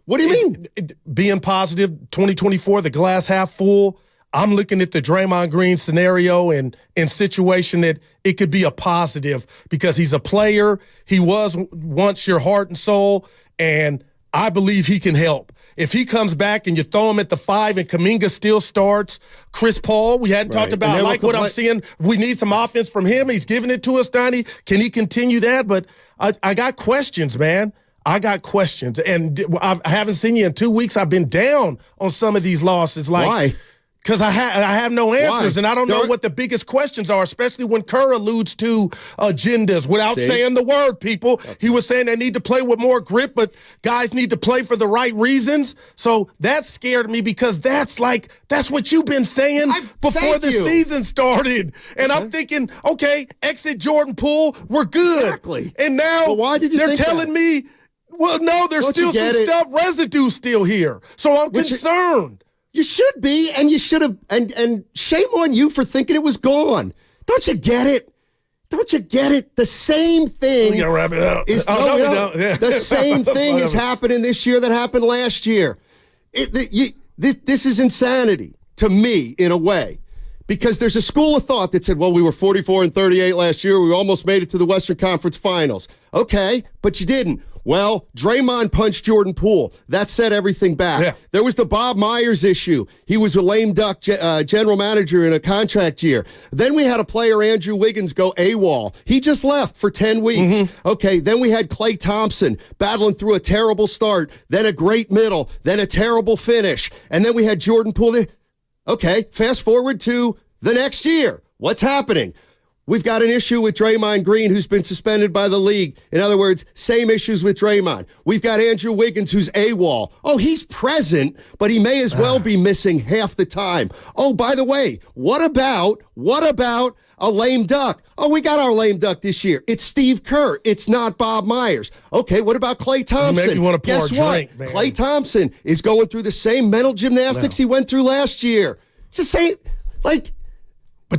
Speaker 9: What do you mean?
Speaker 8: Being positive, 2024, the glass half full. I'm looking at the Draymond Green scenario and situation that it could be a positive because he's a player. He was once your heart and soul. And I believe he can help. If he comes back and you throw him at the 5 and Kuminga still starts, Chris Paul, we hadn't talked about. I like what I'm seeing. We need some offense from him. He's giving it to us, Donnie. Can he continue that? But I got questions, man. I got questions. And I haven't seen you in 2 weeks. I've been down on some of these losses.
Speaker 9: Why?
Speaker 8: Because I have no answers, and I don't know what the biggest questions are, especially when Kerr alludes to agendas without saying the word, people. Okay. He was saying they need to play with more grit, but guys need to play for the right reasons. So that scared me because that's what you've been saying before the season started. And I'm thinking, okay, exit Jordan Poole, we're good.
Speaker 9: Exactly.
Speaker 8: And now
Speaker 9: why did you
Speaker 8: they're telling me, well, no, there's still some stuff, residue still here. So I'm concerned.
Speaker 9: You should be, and you should have, and shame on you for thinking it was gone. Don't you get it? Don't you get it? The same thing.
Speaker 8: We gotta wrap it up.
Speaker 9: The same thing is happening this year that happened last year. This is insanity to me in a way, because there's a school of thought that said, well, we were 44-38 last year. We almost made it to the Western Conference Finals. Okay, but you didn't. Well, Draymond punched Jordan Poole. That set everything back. Yeah. There was the Bob Myers issue. He was a lame duck general manager in a contract year. Then we had a player, Andrew Wiggins, go AWOL. He just left for 10 weeks. Mm-hmm. Okay, then we had Klay Thompson battling through a terrible start, then a great middle, then a terrible finish, and then we had Jordan Poole. Okay, fast forward to the next year. What's happening? We've got an issue with Draymond Green, who's been suspended by the league. In other words, same issues with Draymond. We've got Andrew Wiggins, who's AWOL. Oh, he's present, but he may as well be missing half the time. Oh, by the way, what about a lame duck? Oh, we got our lame duck this year. It's Steve Kerr. It's not Bob Myers. Okay, what about Klay Thompson?
Speaker 8: You make me want to pour
Speaker 9: Guess
Speaker 8: a drink,
Speaker 9: what?
Speaker 8: man.
Speaker 9: Klay Thompson is going through the same mental gymnastics he went through last year. It's the same,
Speaker 8: But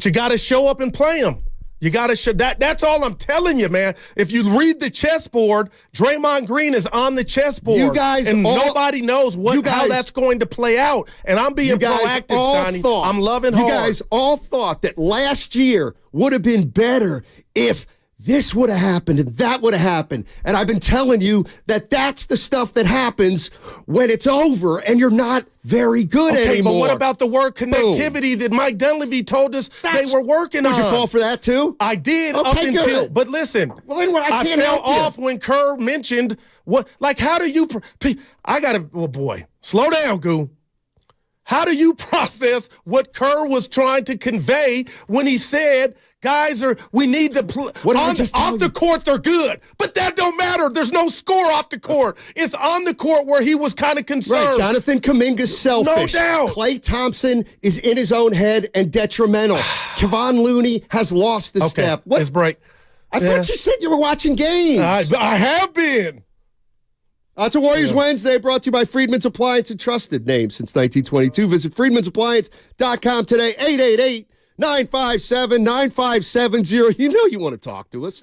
Speaker 8: you got to show up and play him. You got to show that. That's all I'm telling you, man. If you read the chessboard, Draymond Green is on the chessboard.
Speaker 9: You guys,
Speaker 8: and nobody knows how that's going to play out. And I'm being proactive, Donnie. I'm loving hard.
Speaker 9: You guys all thought that last year would have been better if this would have happened and that would have happened. And I've been telling you that that's the stuff that happens when it's over and you're not very good anymore.
Speaker 8: But what about the word connectivity that Mike Dunleavy told us they were working on?
Speaker 9: Did you fall for that too?
Speaker 8: I did up until, but listen, I fell off when Kerr mentioned how do you, slow down, Goo. How do you process what Kerr was trying to convey when he said, guys, we need to play. Off the court, they're good. But that don't matter. There's no score off the court. It's on the court where he was kind of concerned.
Speaker 9: Right, Jonathan Kuminga's selfish.
Speaker 8: No doubt.
Speaker 9: Klay Thompson is in his own head and detrimental. Kevon Looney has lost the step.
Speaker 8: Let's break.
Speaker 9: I thought you said you were watching games.
Speaker 8: I have been.
Speaker 9: It's a Warriors Wednesday brought to you by Freedman's Appliance, a trusted name since 1922. Visit freedmansappliance.com today, 888-957-9570. You know you want to talk to us.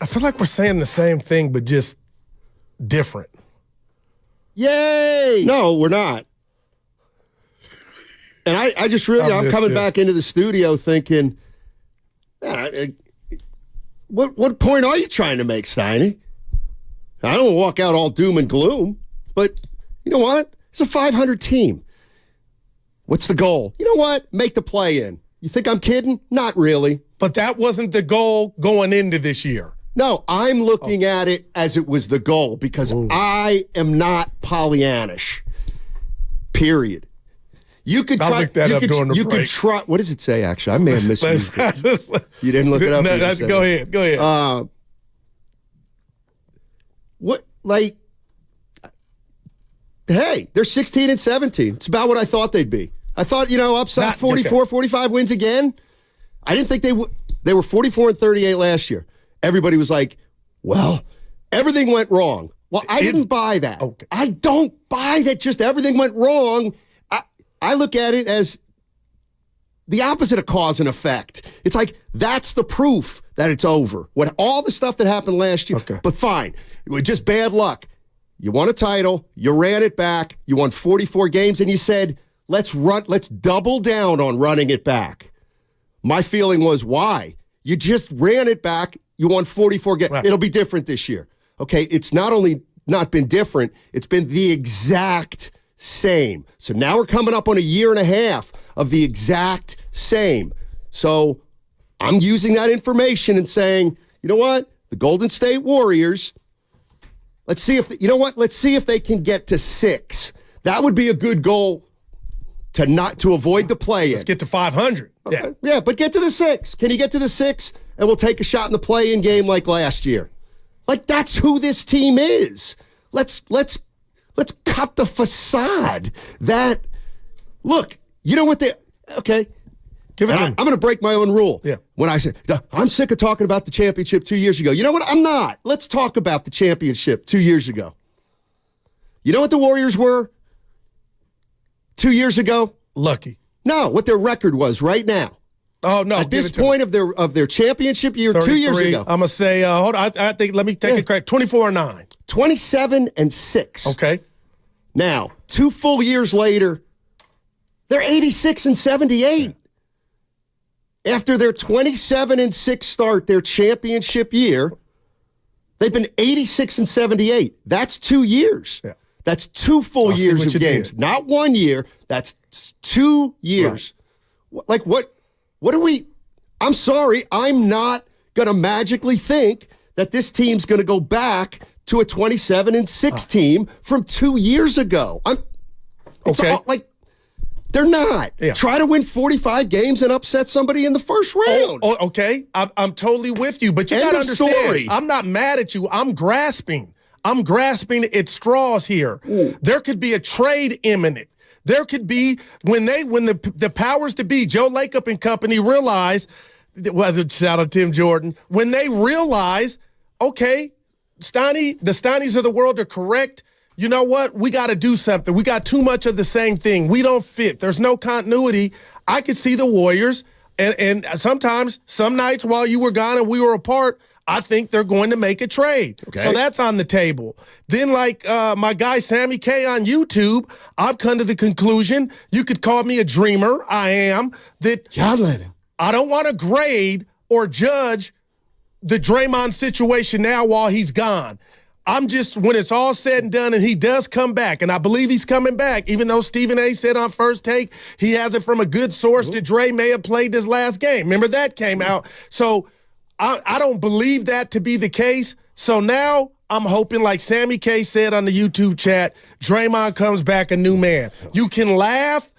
Speaker 8: I feel like we're saying the same thing, but just different.
Speaker 9: Yay! No, we're not. And I just really, I'm coming back into the studio thinking, man, what point are you trying to make, Steiny? I don't walk out all doom and gloom, but you know what? It's a 500 team. What's the goal? You know what? Make the play-in. You think I'm kidding? Not really.
Speaker 8: But that wasn't the goal going into this year.
Speaker 9: No, I'm looking at it as it was the goal because I am not Pollyannish. Period. You could try.
Speaker 8: I'll look that up during the break.
Speaker 9: You could try. What does it say? Actually, I may have misused it. You didn't look it up.
Speaker 8: No, go ahead. Go ahead.
Speaker 9: What? Like? Hey, they're 16 and 17. It's about what I thought they'd be. I thought, upside 44, 45 wins again. I didn't think they would. They were 44 and 38 last year. Everybody was like, well, everything went wrong. Well, I didn't buy that. Okay. I don't buy that just everything went wrong. I look at it as the opposite of cause and effect. It's like, that's the proof that it's over. What all the stuff that happened last year. Okay. But fine. It was just bad luck. You won a title. You ran it back. You won 44 games, and you said, let's double down on running it back. My feeling was, why? You just ran it back. You won 44 games. Right. It'll be different this year. Okay, it's not only not been different, it's been the exact same. So now we're coming up on a year and a half of the exact same. So I'm using that information and saying, you know what? The Golden State Warriors, let's see if they can get to 6. That would be a good goal to avoid the play-in.
Speaker 8: Let's get to 500.
Speaker 9: Okay. Yeah, but get to the 6. Can you get to the 6? And we'll take a shot in the play-in game like last year. Like, that's who this team is. Let's cut the facade that, look, you know what okay.
Speaker 8: Give it to me.
Speaker 9: I'm going to break my own rule.
Speaker 8: Yeah.
Speaker 9: When I say, I'm sick of talking about the championship 2 years ago. You know what? I'm not. Let's talk about the championship 2 years ago. You know what the Warriors were 2 years ago?
Speaker 8: Lucky.
Speaker 9: No, what their record was right now.
Speaker 8: Oh, no.
Speaker 9: At this point of their championship year 2 years ago.
Speaker 8: I'm going to say, hold on, I think, let me take it correct. 24-9.
Speaker 9: 27 and 6.
Speaker 8: Okay.
Speaker 9: Now, 2 full years later, they're 86 and 78. After their 27 and 6 start, their championship year, they've been 86 and 78. That's 2 years. Yeah. That's 2 full years of games. Not 1 year. That's 2 years. Right. Like, what are we? I'm sorry. I'm not going to magically think that this team's going to go back to a 27 and 6 team from 2 years ago. They're not. Yeah. Try to win 45 games and upset somebody in the first round.
Speaker 8: Okay. I'm totally with you, but you got to understand. Story. I'm not mad at you. I'm grasping at straws here. Ooh. There could be a trade imminent. There could be when the powers to be, Joe Lacob and company, realize, shout out Tim Jordan, when they realize, okay, the Steinies of the world are correct. You know what? We got to do something. We got too much of the same thing. We don't fit. There's no continuity. I could see the Warriors And sometimes, some nights while you were gone and we were apart, I think they're going to make a trade.
Speaker 9: Okay.
Speaker 8: So that's on the table. Then, like my guy Sammy K on YouTube, I've come to the conclusion, you could call me a dreamer, I am, that
Speaker 9: John Lennon.
Speaker 8: I don't want to grade or judge the Draymond situation now while he's gone. I'm just, when it's all said and done and he does come back, and I believe he's coming back, even though Stephen A. said on First Take he has it from a good source that Dre may have played this last game. Remember that came out? So I don't believe that to be the case. So now I'm hoping, like Sammy K said on the YouTube chat, Draymond comes back a new man. You can laugh.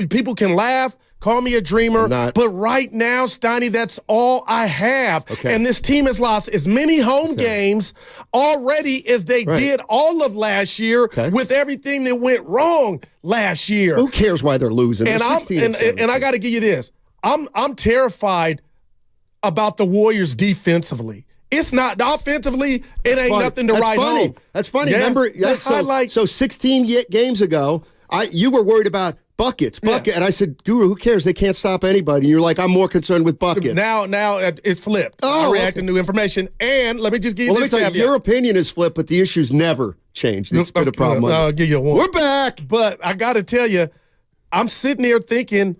Speaker 8: People can laugh. Call me a dreamer. But right now, Steiny, that's all I have.
Speaker 9: Okay.
Speaker 8: And this team has lost as many home games already as they did all of last year with everything that went wrong last year.
Speaker 9: Who cares why they're losing?
Speaker 8: And I got to give you this. I'm terrified about the Warriors defensively. It's not offensively. It ain't nothing to write home.
Speaker 9: That's funny.
Speaker 8: Yeah.
Speaker 9: Remember,
Speaker 8: highlights.
Speaker 9: so 16 games ago, you were worried about buckets, and I said, Guru, who cares? They can't stop anybody. And you're like, I'm more concerned with buckets.
Speaker 8: Now it's flipped. I react to new information. And let me just give you this caveat.
Speaker 9: Your opinion is flipped, but the issue's never changed. It's been a problem.
Speaker 8: I'll give you one.
Speaker 9: We're back.
Speaker 8: But I got to tell you, I'm sitting here thinking,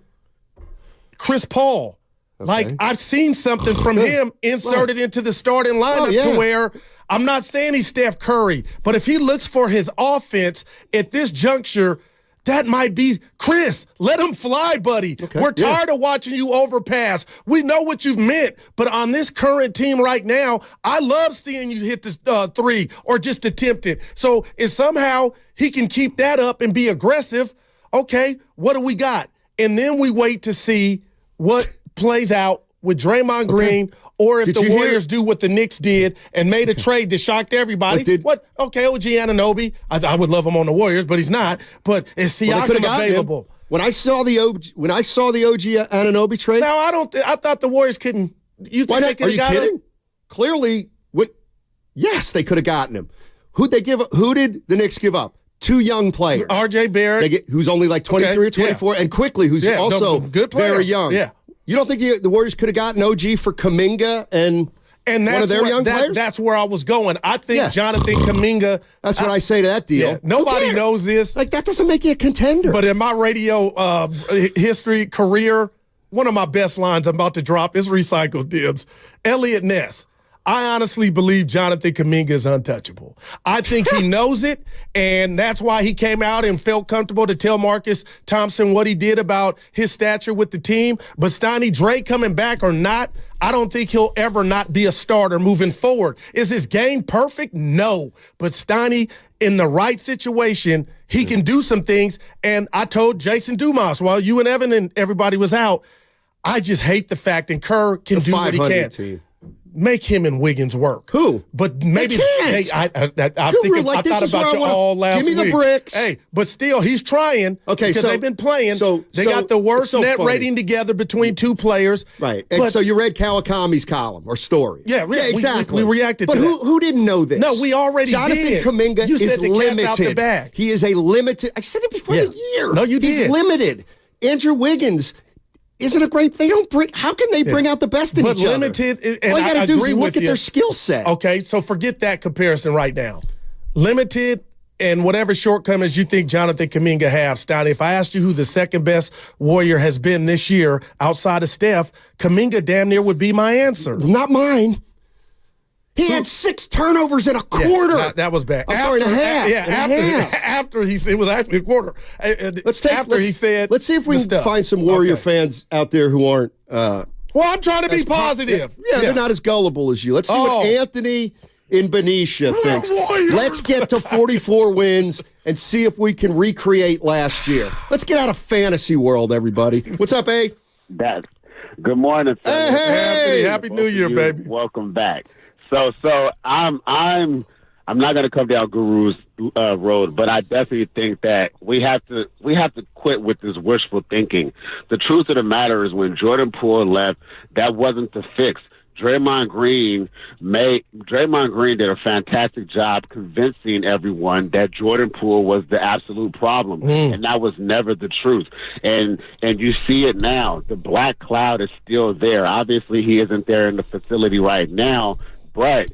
Speaker 8: Chris Paul. Like, I've seen something from him inserted into the starting lineup to where I'm not saying he's Steph Curry, but if he looks for his offense at this juncture, that might be Chris. Let him fly, buddy. We're tired of watching you overpass. We know what you've meant, but on this current team right now, I love seeing you hit the three or just attempt it. So if somehow he can keep that up and be aggressive, okay, what do we got? And then we wait to see what plays out with Draymond Green, or if the Warriors do what the Knicks did and made a trade that shocked everybody. Okay, OG Anunoby. I would love him on the Warriors, but he's not. But is Siakam available?
Speaker 9: When I saw the OG Anunoby trade,
Speaker 8: now I thought the Warriors couldn't. You think they could have got him?
Speaker 9: Clearly, yes, they could have gotten him. Who did the Knicks give up? Two young players.
Speaker 8: R.J. Barrett,
Speaker 9: who's only like 23 or 24, and Quickly, who's also
Speaker 8: good player.
Speaker 9: Very young.
Speaker 8: Yeah.
Speaker 9: You don't think the Warriors could have gotten OG for Kuminga and one of their young players?
Speaker 8: That's where I was going. I think Jonathan Kuminga.
Speaker 9: That's what I say to that deal.
Speaker 8: Yeah, nobody knows this.
Speaker 9: Like, that doesn't make you a contender.
Speaker 8: But in my radio career, one of my best lines I'm about to drop is recycled dibs. Elliot Ness. I honestly believe Jonathan Kuminga is untouchable. I think he knows it, and that's why he came out and felt comfortable to tell Marcus Thompson what he did about his stature with the team. But Steiny, Dre coming back or not, I don't think he'll ever not be a starter moving forward. Is his game perfect? No. But Steiny, in the right situation, he can do some things. And I told Jason Dumas while you and Evan and everybody was out, I just hate the fact, and Kerr can do what he can.
Speaker 9: Team.
Speaker 8: Make him and Wiggins work.
Speaker 9: Who?
Speaker 8: But maybe I thought about you all last week.
Speaker 9: Give me the bricks.
Speaker 8: Hey, but still, he's trying.
Speaker 9: Okay,
Speaker 8: because they've been playing. They got the worst net rating together between two players.
Speaker 9: Right. And so you read Kawakami's column or story.
Speaker 8: Yeah,
Speaker 9: exactly.
Speaker 8: We reacted to that.
Speaker 9: But who didn't know this?
Speaker 8: No, we already
Speaker 9: Jonathan
Speaker 8: did.
Speaker 9: Kuminga
Speaker 8: you said
Speaker 9: is
Speaker 8: the
Speaker 9: limited.
Speaker 8: Cat's out the bag.
Speaker 9: He is a limited. I said it before the year.
Speaker 8: No, you did.
Speaker 9: He's limited. Andrew Wiggins. Isn't it great? They don't bring. How can they bring out the best in each other?
Speaker 8: But limited, and
Speaker 9: all you got to do is look at
Speaker 8: you.
Speaker 9: their skill set.
Speaker 8: Okay, so forget that comparison right now. Limited and whatever shortcomings you think Jonathan Kuminga have, Steiny. If I asked you who the second best Warrior has been this year outside of Steph, Kuminga damn near would be my answer.
Speaker 9: Not mine. He had 6 turnovers in a quarter.
Speaker 8: Yeah, that was bad.
Speaker 9: I'm sorry, in a half.
Speaker 8: Yeah, after he said it was actually a quarter. Let's see
Speaker 9: if we can find some Warrior fans out there who aren't.
Speaker 8: Well, I'm trying to be positive.
Speaker 9: They're not as gullible as you. Let's see what Anthony in Benicia thinks. Let's get to 44 wins and see if we can recreate last year. Let's get out of fantasy world, everybody. What's up, A?
Speaker 13: Good morning, fellas.
Speaker 8: Hey, happy New Year, baby.
Speaker 13: Welcome back. So I'm not going to come down Guru's road, but I definitely think that we have to quit with this wishful thinking. The truth of the matter is, when Jordan Poole left, that wasn't the fix. Draymond Green did a fantastic job convincing everyone that Jordan Poole was the absolute problem, and that was never the truth. And you see it now. The black cloud is still there. Obviously, he isn't there in the facility right now, but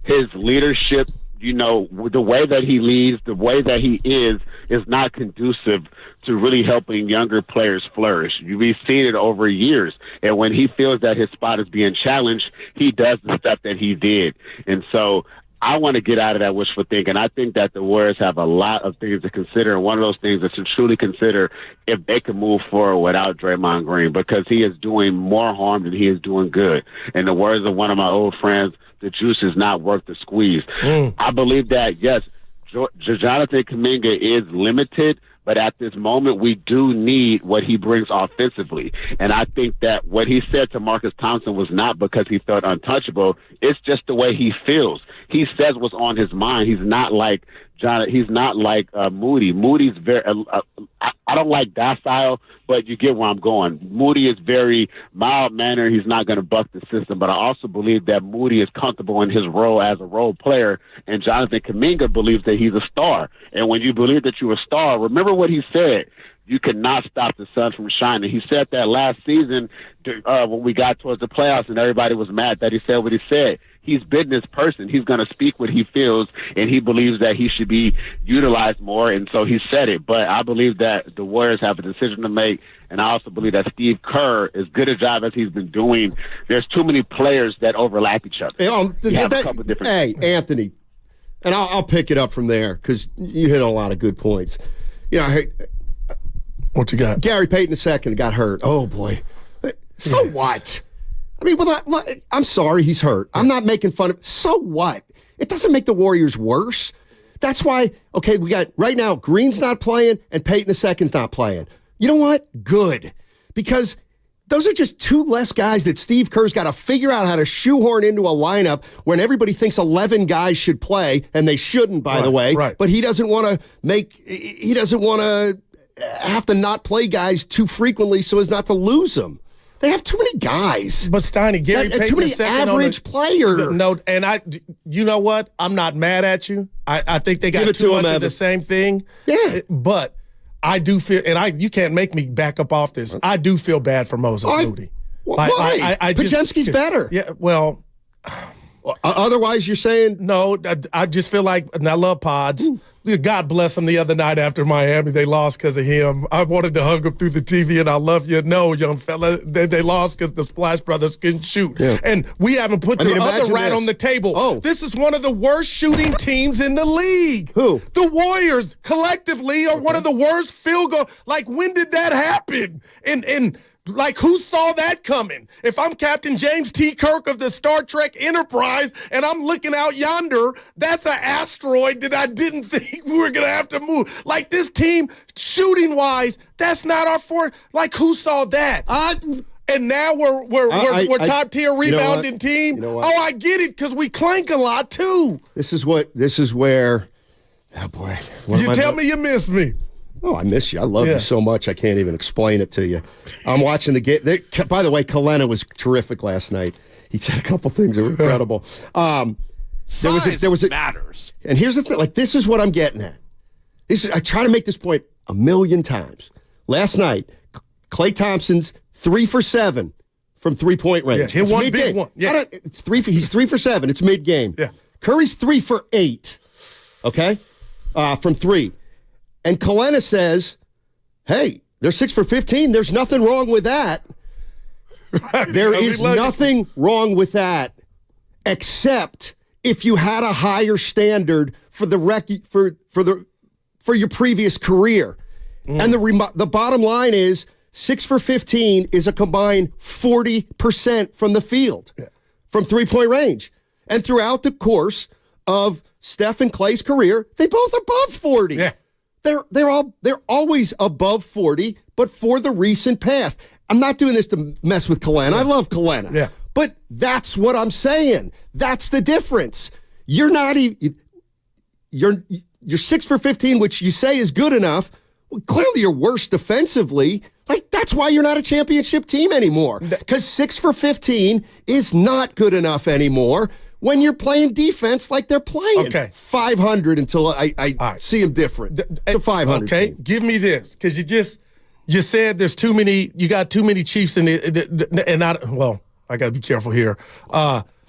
Speaker 13: his leadership, you know, the way that he leads, the way that he is not conducive to really helping younger players flourish. We've seen it over years. And when he feels that his spot is being challenged, he does the stuff that he did. And so I want to get out of that wishful thinking. I think that the Warriors have a lot of things to consider, and one of those things is to truly consider if they can move forward without Draymond Green, because he is doing more harm than he is doing good. In the words of one of my old friends, the juice is not worth the squeeze. I believe that, yes, Jonathan Kuminga is limited, but at this moment, we do need what he brings offensively. And I think that what he said to Marcus Thompson was not because he felt untouchable. It's just the way he feels. He says what's on his mind. He's not like He's not like Moody. Moody's very. I don't like docile, but you get where I'm going. Moody is very mild-mannered. He's not going to buck the system. But I also believe that Moody is comfortable in his role as a role player, and Jonathan Kuminga believes that he's a star. And when you believe that you're a star, remember what he said. You cannot stop the sun from shining. He said that last season when we got towards the playoffs, and everybody was mad that he said what he said. He's business person. He's going to speak what he feels, and he believes that he should be utilized more, and so he said it. But I believe that the Warriors have a decision to make, and I also believe that Steve Kerr, as good a job as he's been doing, there's too many players that overlap each other.
Speaker 9: Hey, Anthony, and I'll pick it up from there because you hit on a lot of good points. You know,
Speaker 8: what you got?
Speaker 9: Gary Payton II got hurt. Oh, boy. So what? I mean, I'm sorry he's hurt. I'm not making fun of. So what? It doesn't make the Warriors worse. That's why, okay, we got right now Green's not playing and Payton II's not playing. You know what? Good. Because those are just two less guys that Steve Kerr's got to figure out how to shoehorn into a lineup when everybody thinks 11 guys should play, and they shouldn't, by the way.
Speaker 8: Right.
Speaker 9: But he doesn't want to have to not play guys too frequently so as not to lose them. They have too many guys.
Speaker 8: But Steiny, Gary Payton
Speaker 9: too many average players.
Speaker 8: No, and you know what? I'm not mad at you. I think they got too much of the same thing.
Speaker 9: Yeah.
Speaker 8: But I do feel, and you can't make me back up off this. I do feel bad for Moses Moody.
Speaker 9: Why? Pajemski's better.
Speaker 8: Yeah. Well.
Speaker 9: Otherwise, you're saying
Speaker 8: no. I just feel like, and I love Pods. God bless him. The other night after Miami, they lost because of him. I wanted to hug him through the TV, and I love you. No, young fella, they lost because the Splash Brothers couldn't shoot. Yeah. And we haven't put the other rat on the table.
Speaker 9: Oh.
Speaker 8: This is one of the worst shooting teams in the league.
Speaker 9: Who?
Speaker 8: The Warriors collectively are one of the worst field goal. Like, when did that happen? And like, who saw that coming? If I'm Captain James T. Kirk of the Star Trek Enterprise and I'm looking out yonder, that's an asteroid that I didn't think we were going to have to move. Like, this team, shooting-wise, that's not our forte. Like, who saw that? And now we're top-tier rebounding team.
Speaker 9: You know what?
Speaker 8: Oh, I get it, because we clank a lot, too.
Speaker 9: This is where, oh, boy.
Speaker 8: You tell me you miss me.
Speaker 9: Oh, I miss you. I love you so much, I can't even explain it to you. I'm watching the game. By the way, Kalena was terrific last night. He said a couple things that were incredible.
Speaker 1: There was matters.
Speaker 9: And here's the thing. Like, this is what I'm getting at. I try to make this point a million times. Last night, Klay Thompson's 3 for 7 from three-point range.
Speaker 8: Yeah, hit one big one. Yeah.
Speaker 9: He's 3 for 7. It's mid-game.
Speaker 8: Yeah.
Speaker 9: Curry's 3 for 8, okay, from 3. And Kalena says, hey, they're 6 for 15. There's nothing wrong with that. There is nothing wrong with that, except if you had a higher standard for your previous career. And the bottom line is 6 for 15 is a combined 40% from the field, from three-point range. And throughout the course of Steph and Klay's career, they both above 40.
Speaker 8: Yeah.
Speaker 9: They're always above 40, but for the recent past. I'm not doing this to mess with Kalena. I love Kalena.
Speaker 8: Yeah.
Speaker 9: But that's what I'm saying. That's the difference. You're not even you're 6 for 15, which you say is good enough. Well, clearly you're worse defensively, Like, that's why you're not a championship team anymore. Because 6 for 15 is not good enough anymore when you're playing defense like they're playing.
Speaker 8: Okay.
Speaker 9: 500 until I see them different. It's a 500
Speaker 8: Okay,
Speaker 9: team.
Speaker 8: give me this, because you said there's too many, you got too many Chiefs in the, and I got to be careful here.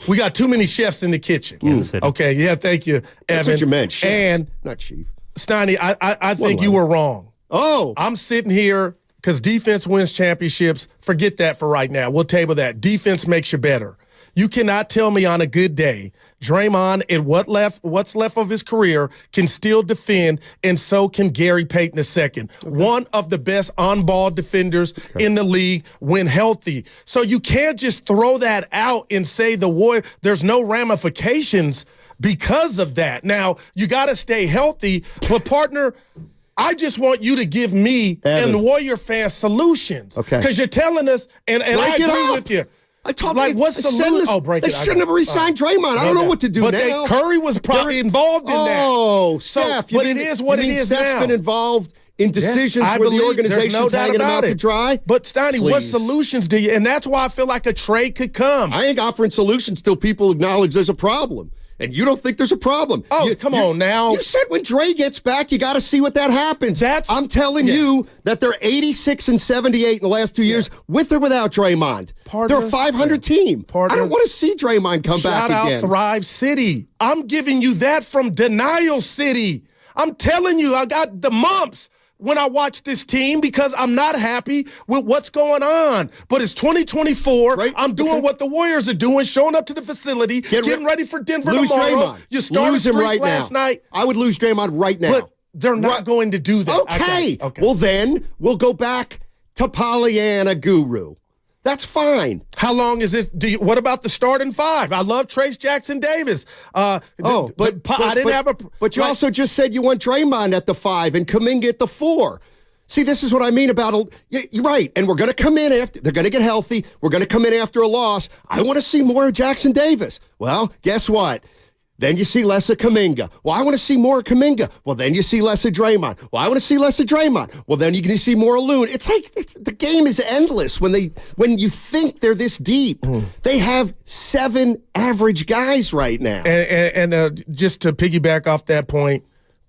Speaker 8: We got too many chefs in the kitchen. Okay, yeah, thank you, Evan.
Speaker 9: That's what you meant, chefs,
Speaker 8: and
Speaker 9: not chief.
Speaker 8: Steiny, I think you were wrong.
Speaker 9: Oh.
Speaker 8: I'm sitting here because defense wins championships. Forget that for right now. We'll table that. Defense makes you better. You cannot tell me on a good day, Draymond, in what's left of his career, can still defend, and so can Gary Payton II. One of the best on-ball defenders in the league when healthy. So you can't just throw that out and say there's no ramifications because of that. Now, you got to stay healthy, but partner, I just want you to give me and the Warrior fans solutions. Okay. Because you're telling us, and I agree with you.
Speaker 9: I told
Speaker 8: like, what's the solution?
Speaker 9: They shouldn't have re-signed Draymond. I don't know what to do
Speaker 8: but
Speaker 9: now.
Speaker 8: Curry was probably involved in that.
Speaker 9: Oh, Steph.
Speaker 8: But it is what it is now.
Speaker 9: Steph's been involved in decisions where the organization's hanging him out to dry.
Speaker 8: But, Steiny, what solutions do you? And that's why I feel like a trade could come.
Speaker 9: I ain't offering solutions till people acknowledge there's a problem. And you don't think there's a problem.
Speaker 8: Oh, come on now.
Speaker 9: You said when Dre gets back, you got to see what that happens. I'm telling you that they're 86 and 78 in the last 2 years, with or without Draymond. They're a 500 team. I don't want to see Draymond come back again.
Speaker 8: Shout out Thrive City. I'm giving you that from Denial City. I'm telling you, I got the mumps when I watch this team because I'm not happy with what's going on. But it's 2024. Right? I'm doing what the Warriors are doing, showing up to the facility, getting ready for Denver tomorrow.
Speaker 9: Draymond.
Speaker 8: You started
Speaker 9: lose him right
Speaker 8: last night.
Speaker 9: I would lose Draymond right now.
Speaker 8: But they're not going to do that.
Speaker 9: Okay. Well, then we'll go back to Pollyanna Guru. That's fine.
Speaker 8: How long is this? What about the starting five? I love Trace Jackson Davis.
Speaker 9: But
Speaker 8: I didn't have a.
Speaker 9: But you also just said you want Draymond at the 5 and Kuminga at the 4. See, this is what I mean about you're right. And we're going to come in after they're going to get healthy. We're going to come in after a loss. I want to see more of Jackson Davis. Well, guess what? Then you see less of Kuminga. Well, I want to see more of Kuminga. Well, then you see less of Draymond. Well, I want to see less of Draymond. Well, then you can see more of Loon. It's like the game is endless when you think they're this deep. They have 7 average guys right now.
Speaker 8: And just to piggyback off that point,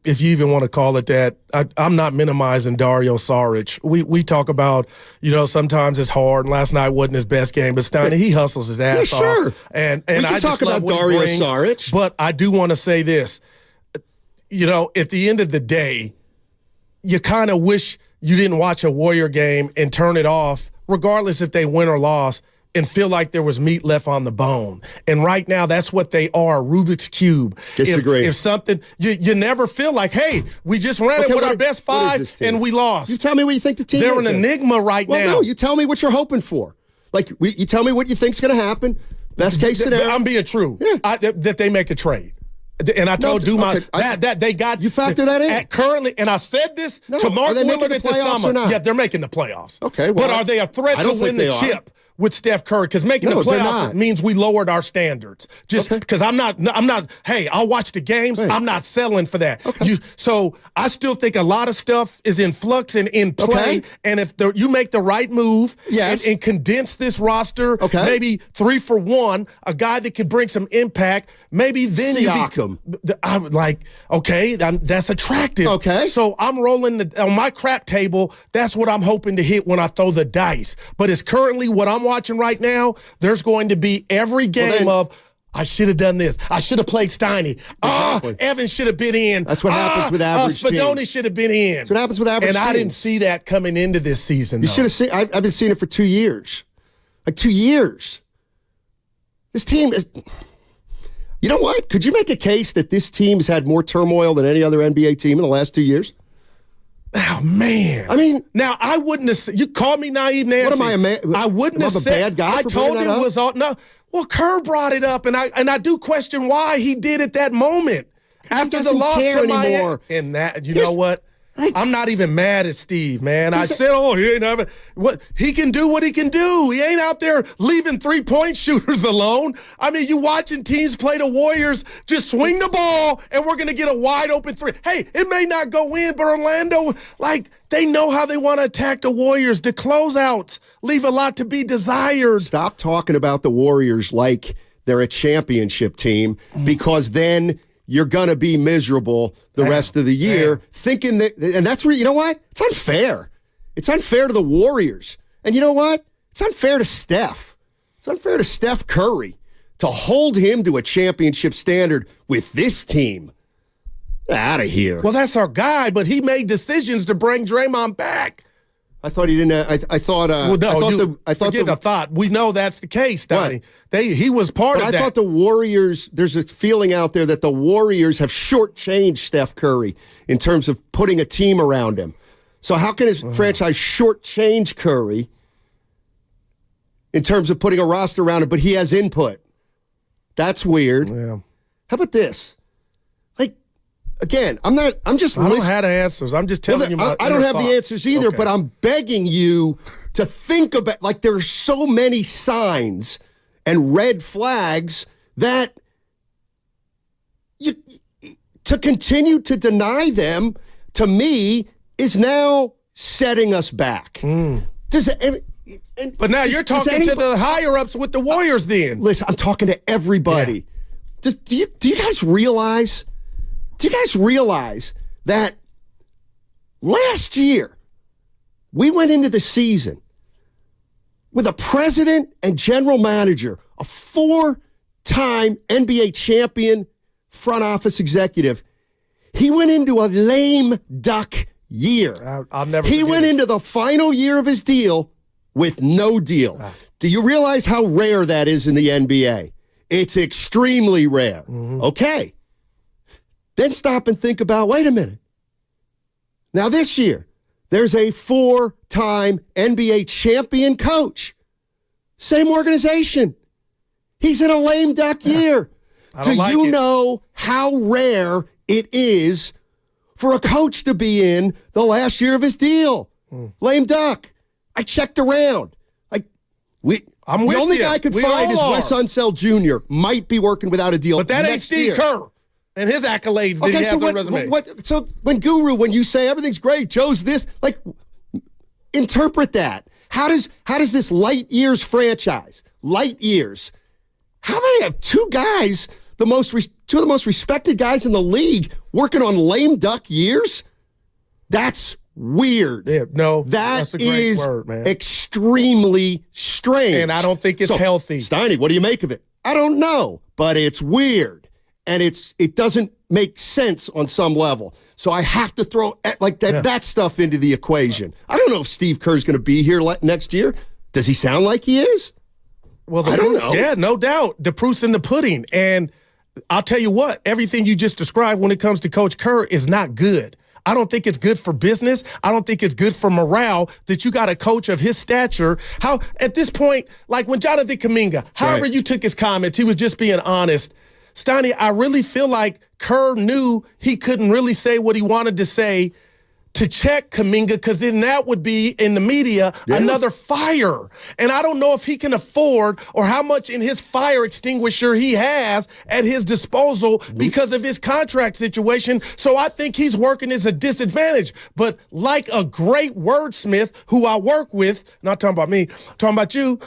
Speaker 8: if you even want to call it that, I'm not minimizing Dario Saric. We talk about, sometimes it's hard. And last night wasn't his best game, but Steiny, he hustles his ass off.
Speaker 9: Sure.
Speaker 8: And
Speaker 9: we can
Speaker 8: I
Speaker 9: talk
Speaker 8: just love
Speaker 9: about
Speaker 8: what
Speaker 9: Dario
Speaker 8: he brings.
Speaker 9: Saric.
Speaker 8: But I do want to say this. At the end of the day, you kind of wish you didn't watch a Warrior game and turn it off, regardless if they win or lost, and feel like there was meat left on the bone. And right now, that's what they are, Rubik's Cube.
Speaker 9: Disagree.
Speaker 8: If something, you never feel like, hey, we just ran it with our best 5 and we lost.
Speaker 9: You tell me what you think the team is.
Speaker 8: They're an enigma right now.
Speaker 9: No, you tell me what you're hoping for. You tell me what you think's going to happen. Best case scenario.
Speaker 8: I'm being true. Yeah. That they make a trade. And I told Dumont that they got.
Speaker 9: You factor that in?
Speaker 8: Currently, and I said this to Mark Willard at the summer. Yeah, they're making the playoffs.
Speaker 9: Okay.
Speaker 8: Well, but are they a threat to win the chip with Steph Curry? Because making the playoffs means we lowered our standards. Just because I'm not, hey, I'll watch the games. Hey. I'm not selling for that. Okay. So I still think a lot of stuff is in flux and in play. Okay. And if you make the right move and condense this roster, maybe 3 for 1, a guy that could bring some impact, maybe then I would that's attractive.
Speaker 9: Okay.
Speaker 8: So I'm rolling on my crap table. That's what I'm hoping to hit when I throw the dice. But it's currently what I'm watching right now. There's going to be every game of, I should have done this. I should have played Steiny. Exactly. Evan should have been in.
Speaker 9: That's what happens with average teams.
Speaker 8: Spadoni should have been in.
Speaker 9: That's what happens with average teams.
Speaker 8: And I didn't see that coming into this season.
Speaker 9: You should have seen. I've been seeing it for 2 years. 2 years. This team is. You know what? Could you make a case that this team has had more turmoil than any other NBA team in the last 2 years?
Speaker 8: Oh, man.
Speaker 9: I mean,
Speaker 8: now I wouldn't have. You called me naive, Nancy.
Speaker 9: What am I, a man?
Speaker 8: I wouldn't have said.
Speaker 9: Bad guy
Speaker 8: I told you it was all. No. Well, Kerr brought it up, and I do question why he did at that moment after the loss to Miami. And that, you know what? I'm not even mad at Steve, man. I said, he ain't having what he can do. What he can do. He ain't out there leaving 3-point shooters alone. I mean, you watching teams play the Warriors just swing the ball, and we're gonna get a wide open 3. Hey, it may not go in, but Orlando, they know how they want to attack the Warriors. The closeouts leave a lot to be desired.
Speaker 9: Stop talking about the Warriors like they're a championship team, because then you're going to be miserable the rest of the year thinking that, and that's where, you know what? It's unfair. It's unfair to the Warriors. And you know what? It's unfair to Steph. It's unfair to Steph Curry to hold him to a championship standard with this team. Out of here.
Speaker 8: Well, that's our guy, but he made decisions to bring Draymond back.
Speaker 9: I thought he didn't. I thought.
Speaker 8: Forget the thought. We know that's the case, Donnie. He was part of that.
Speaker 9: I thought the Warriors. There's a feeling out there that the Warriors have shortchanged Steph Curry in terms of putting a team around him. So how can his franchise shortchange Curry in terms of putting a roster around him? But he has input. That's weird.
Speaker 8: Yeah.
Speaker 9: How about this? Again, I
Speaker 8: don't have the answers. I'm just telling you my
Speaker 9: I don't have the answers either, but I'm begging you to think about, there are so many signs and red flags that to continue to deny them, to me, is now setting us back.
Speaker 8: But now you're talking to the higher-ups with the Warriors then.
Speaker 9: Listen, I'm talking to everybody. Yeah. Do you guys realize... Do you guys realize that last year we went into the season with a president and general manager, a 4-time NBA champion front office executive? He went into a lame duck year.
Speaker 8: I'll never
Speaker 9: He went into the final year of his deal with no deal. Do you realize how rare that is in the NBA? It's extremely rare. Okay. Then stop and think about, wait a minute. Now this year, there's a 4-time NBA champion coach. Same organization. He's in a lame duck year. Do you know how rare it is for a coach to be in the last year of his deal? Lame duck. I checked around. The only guy I could find is Wes Unseld Jr. might be working without a deal.
Speaker 8: But that ain't Steve Kerr. And his accolades that he has on resume.
Speaker 9: So when you say everything's great, Joe's this, interpret that. How does this light years franchise, how they have two guys, two of the most respected guys in the league, working on lame duck years? That's weird.
Speaker 8: Yeah, no, that's a great word, man.
Speaker 9: Extremely strange.
Speaker 8: And I don't think it's healthy.
Speaker 9: Steiny, what do you make of it? I don't know, but it's weird. And it doesn't make sense on some level. So I have to throw that stuff into the equation. I don't know if Steve Kerr's going to be here next year. Does he sound like he is?
Speaker 8: Well, I don't know. Yeah, no doubt. The proof's in the pudding. And I'll tell you what, everything you just described when it comes to Coach Kerr is not good. I don't think it's good for business. I don't think it's good for morale that you got a coach of his stature. How, at this point, when Jonathan Kuminga, however you took his comments, he was just being honest. Steiny, I really feel like Kerr knew he couldn't really say what he wanted to say to check Kuminga, because then that would be, in the media, another fire. And I don't know if he can afford or how much in his fire extinguisher he has at his disposal because of his contract situation. So I think he's working as a disadvantage. But like a great wordsmith who I work with, not talking about me, talking about you,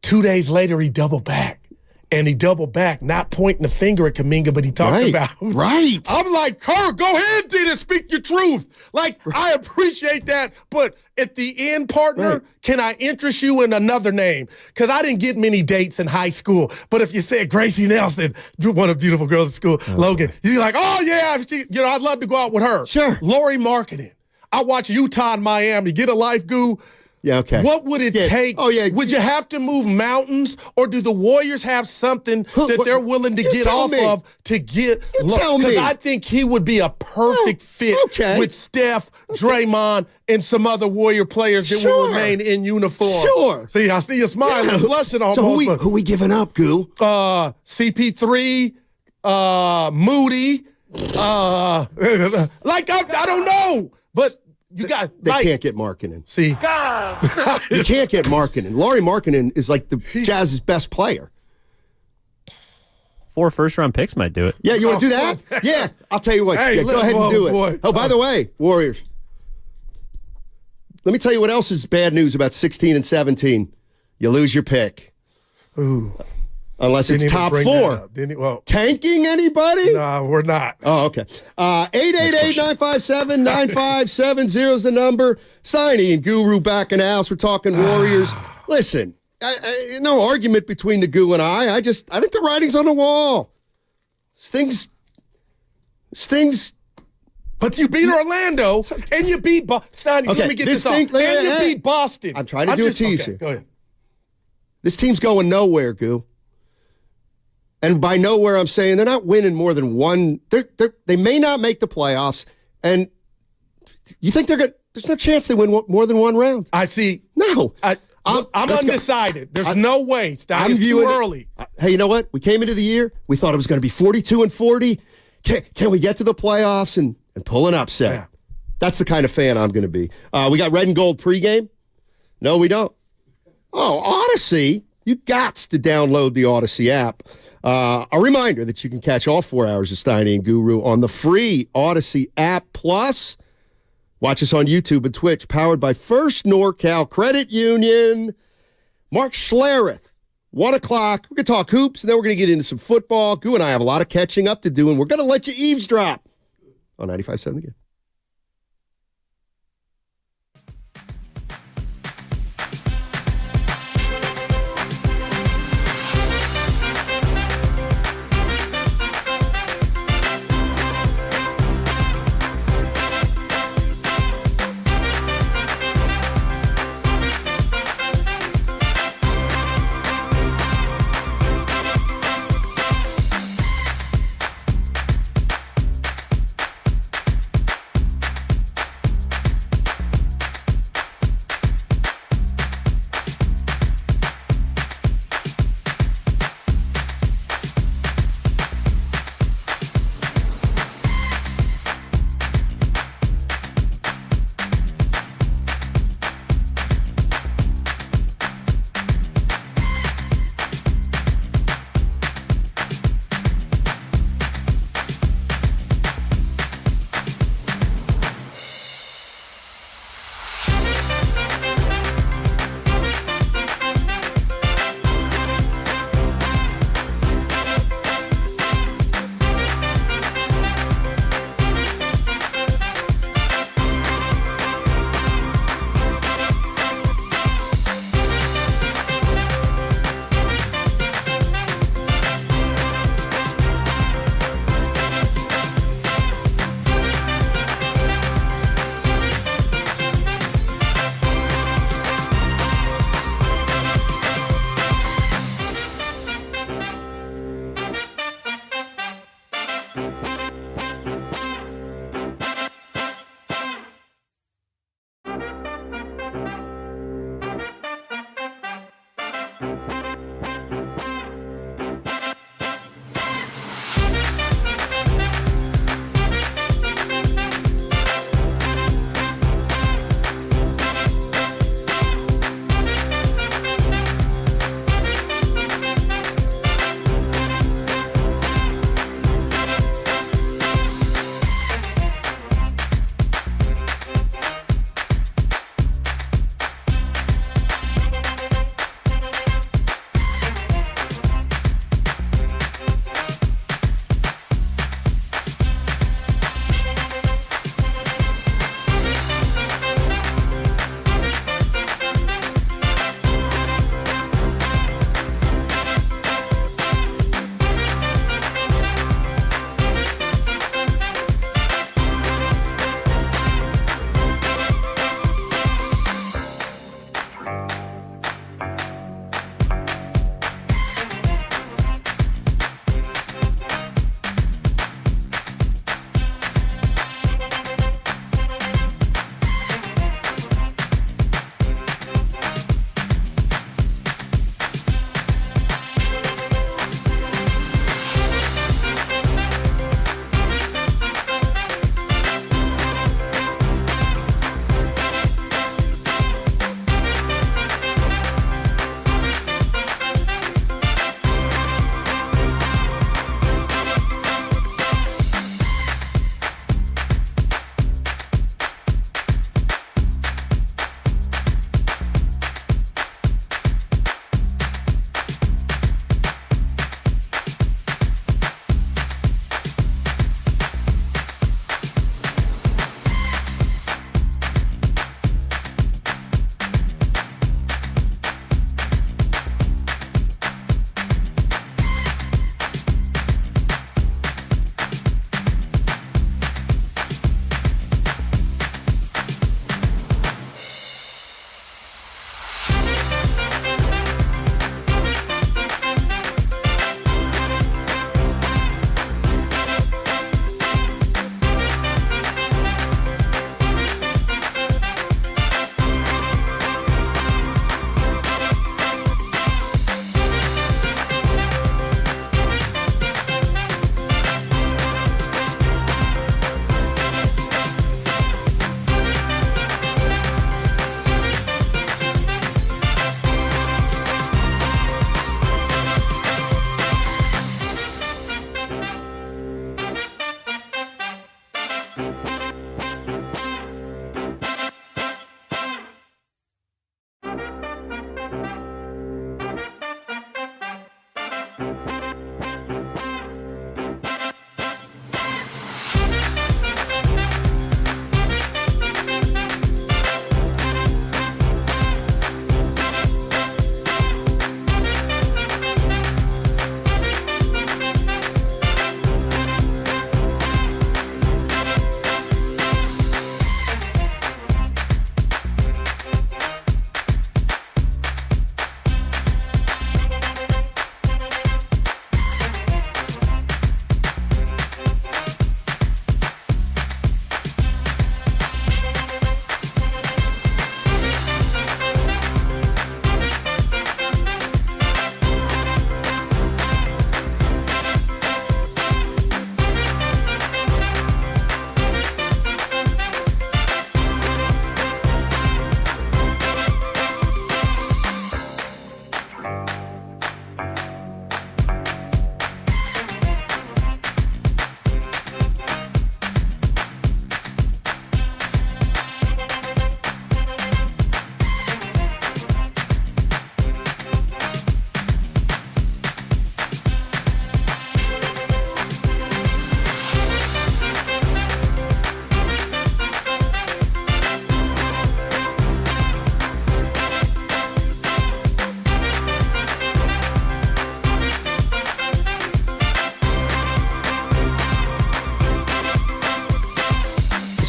Speaker 8: 2 days later he doubled back. And he doubled back, not pointing the finger at Kuminga, but he talked about.
Speaker 9: Right.
Speaker 8: I'm like, Kerr, go ahead, Dita, speak your truth. I appreciate that. But at the end, partner, can I interest you in another name? Because I didn't get many dates in high school. But if you said Gracie Nelson, one of the beautiful girls at school, Logan, you're like, oh, yeah, I'd love to go out with her.
Speaker 9: Sure.
Speaker 8: Lori Marketing. I watch Utah and Miami. Get a life goo.
Speaker 9: Yeah, okay.
Speaker 8: What would it take? Oh, yeah. Would you have to move mountains, or do the Warriors have something that they're willing to get off of to get? Because I think he would be a perfect fit with Steph, Draymond, and some other Warrior players that will remain in uniform.
Speaker 9: Sure.
Speaker 8: See, I see you smiling, blushing almost.
Speaker 9: So who we giving up, Goo?
Speaker 8: CP3, Moody. Like I don't know, but you got
Speaker 9: they can't get Markkanen.
Speaker 8: See,
Speaker 9: you can't get Markkanen. Lauri Markkanen is like the Jazz's best player.
Speaker 4: 4 first-round picks might do it.
Speaker 9: Yeah, you want to do that? Yeah, I'll tell you what.
Speaker 8: Hey,
Speaker 9: go ahead and do it.
Speaker 8: Boy.
Speaker 9: Oh, by the way, Warriors. Let me tell you what else is bad news about 16 and 17. You lose your pick.
Speaker 8: Ooh.
Speaker 9: Unless it's top 4. Tanking anybody?
Speaker 8: No, we're not.
Speaker 9: Oh, okay. 888-957-9570 is the number. Steiny and Guru back in the house. We're talking Warriors. Listen, no argument between the Goo and I. I think the writing's on the wall. Stings.
Speaker 8: But you beat Orlando and you beat Steiny.
Speaker 9: Okay,
Speaker 8: let me get this off. And you beat Boston.
Speaker 9: I'm trying to do a tease here.
Speaker 8: Go ahead.
Speaker 9: This team's going nowhere, Goo. And by nowhere, I'm saying they're not winning more than one. They may not make the playoffs. And you think they're going to, there's no chance they win more than one round.
Speaker 8: I see.
Speaker 9: No.
Speaker 8: I'm undecided. There's no way. It's too early.
Speaker 9: Hey, you know what? We came into the year. We thought it was going to be 42 and 40. Can we get to the playoffs and pull an upset? Yeah. That's the kind of fan I'm going to be. We got red and gold pregame? No, we don't. Oh, Odyssey. You got to download the Odyssey app. A reminder that you can catch all 4 hours of Steiny and Guru on the free Odyssey app. Plus, watch us on YouTube and Twitch, powered by First NorCal Credit Union. Mark Schlereth, 1 o'clock. We're going to talk hoops, and then we're going to get into some football. Goo and I have a lot of catching up to do, and we're going to let you eavesdrop on 95.7 again.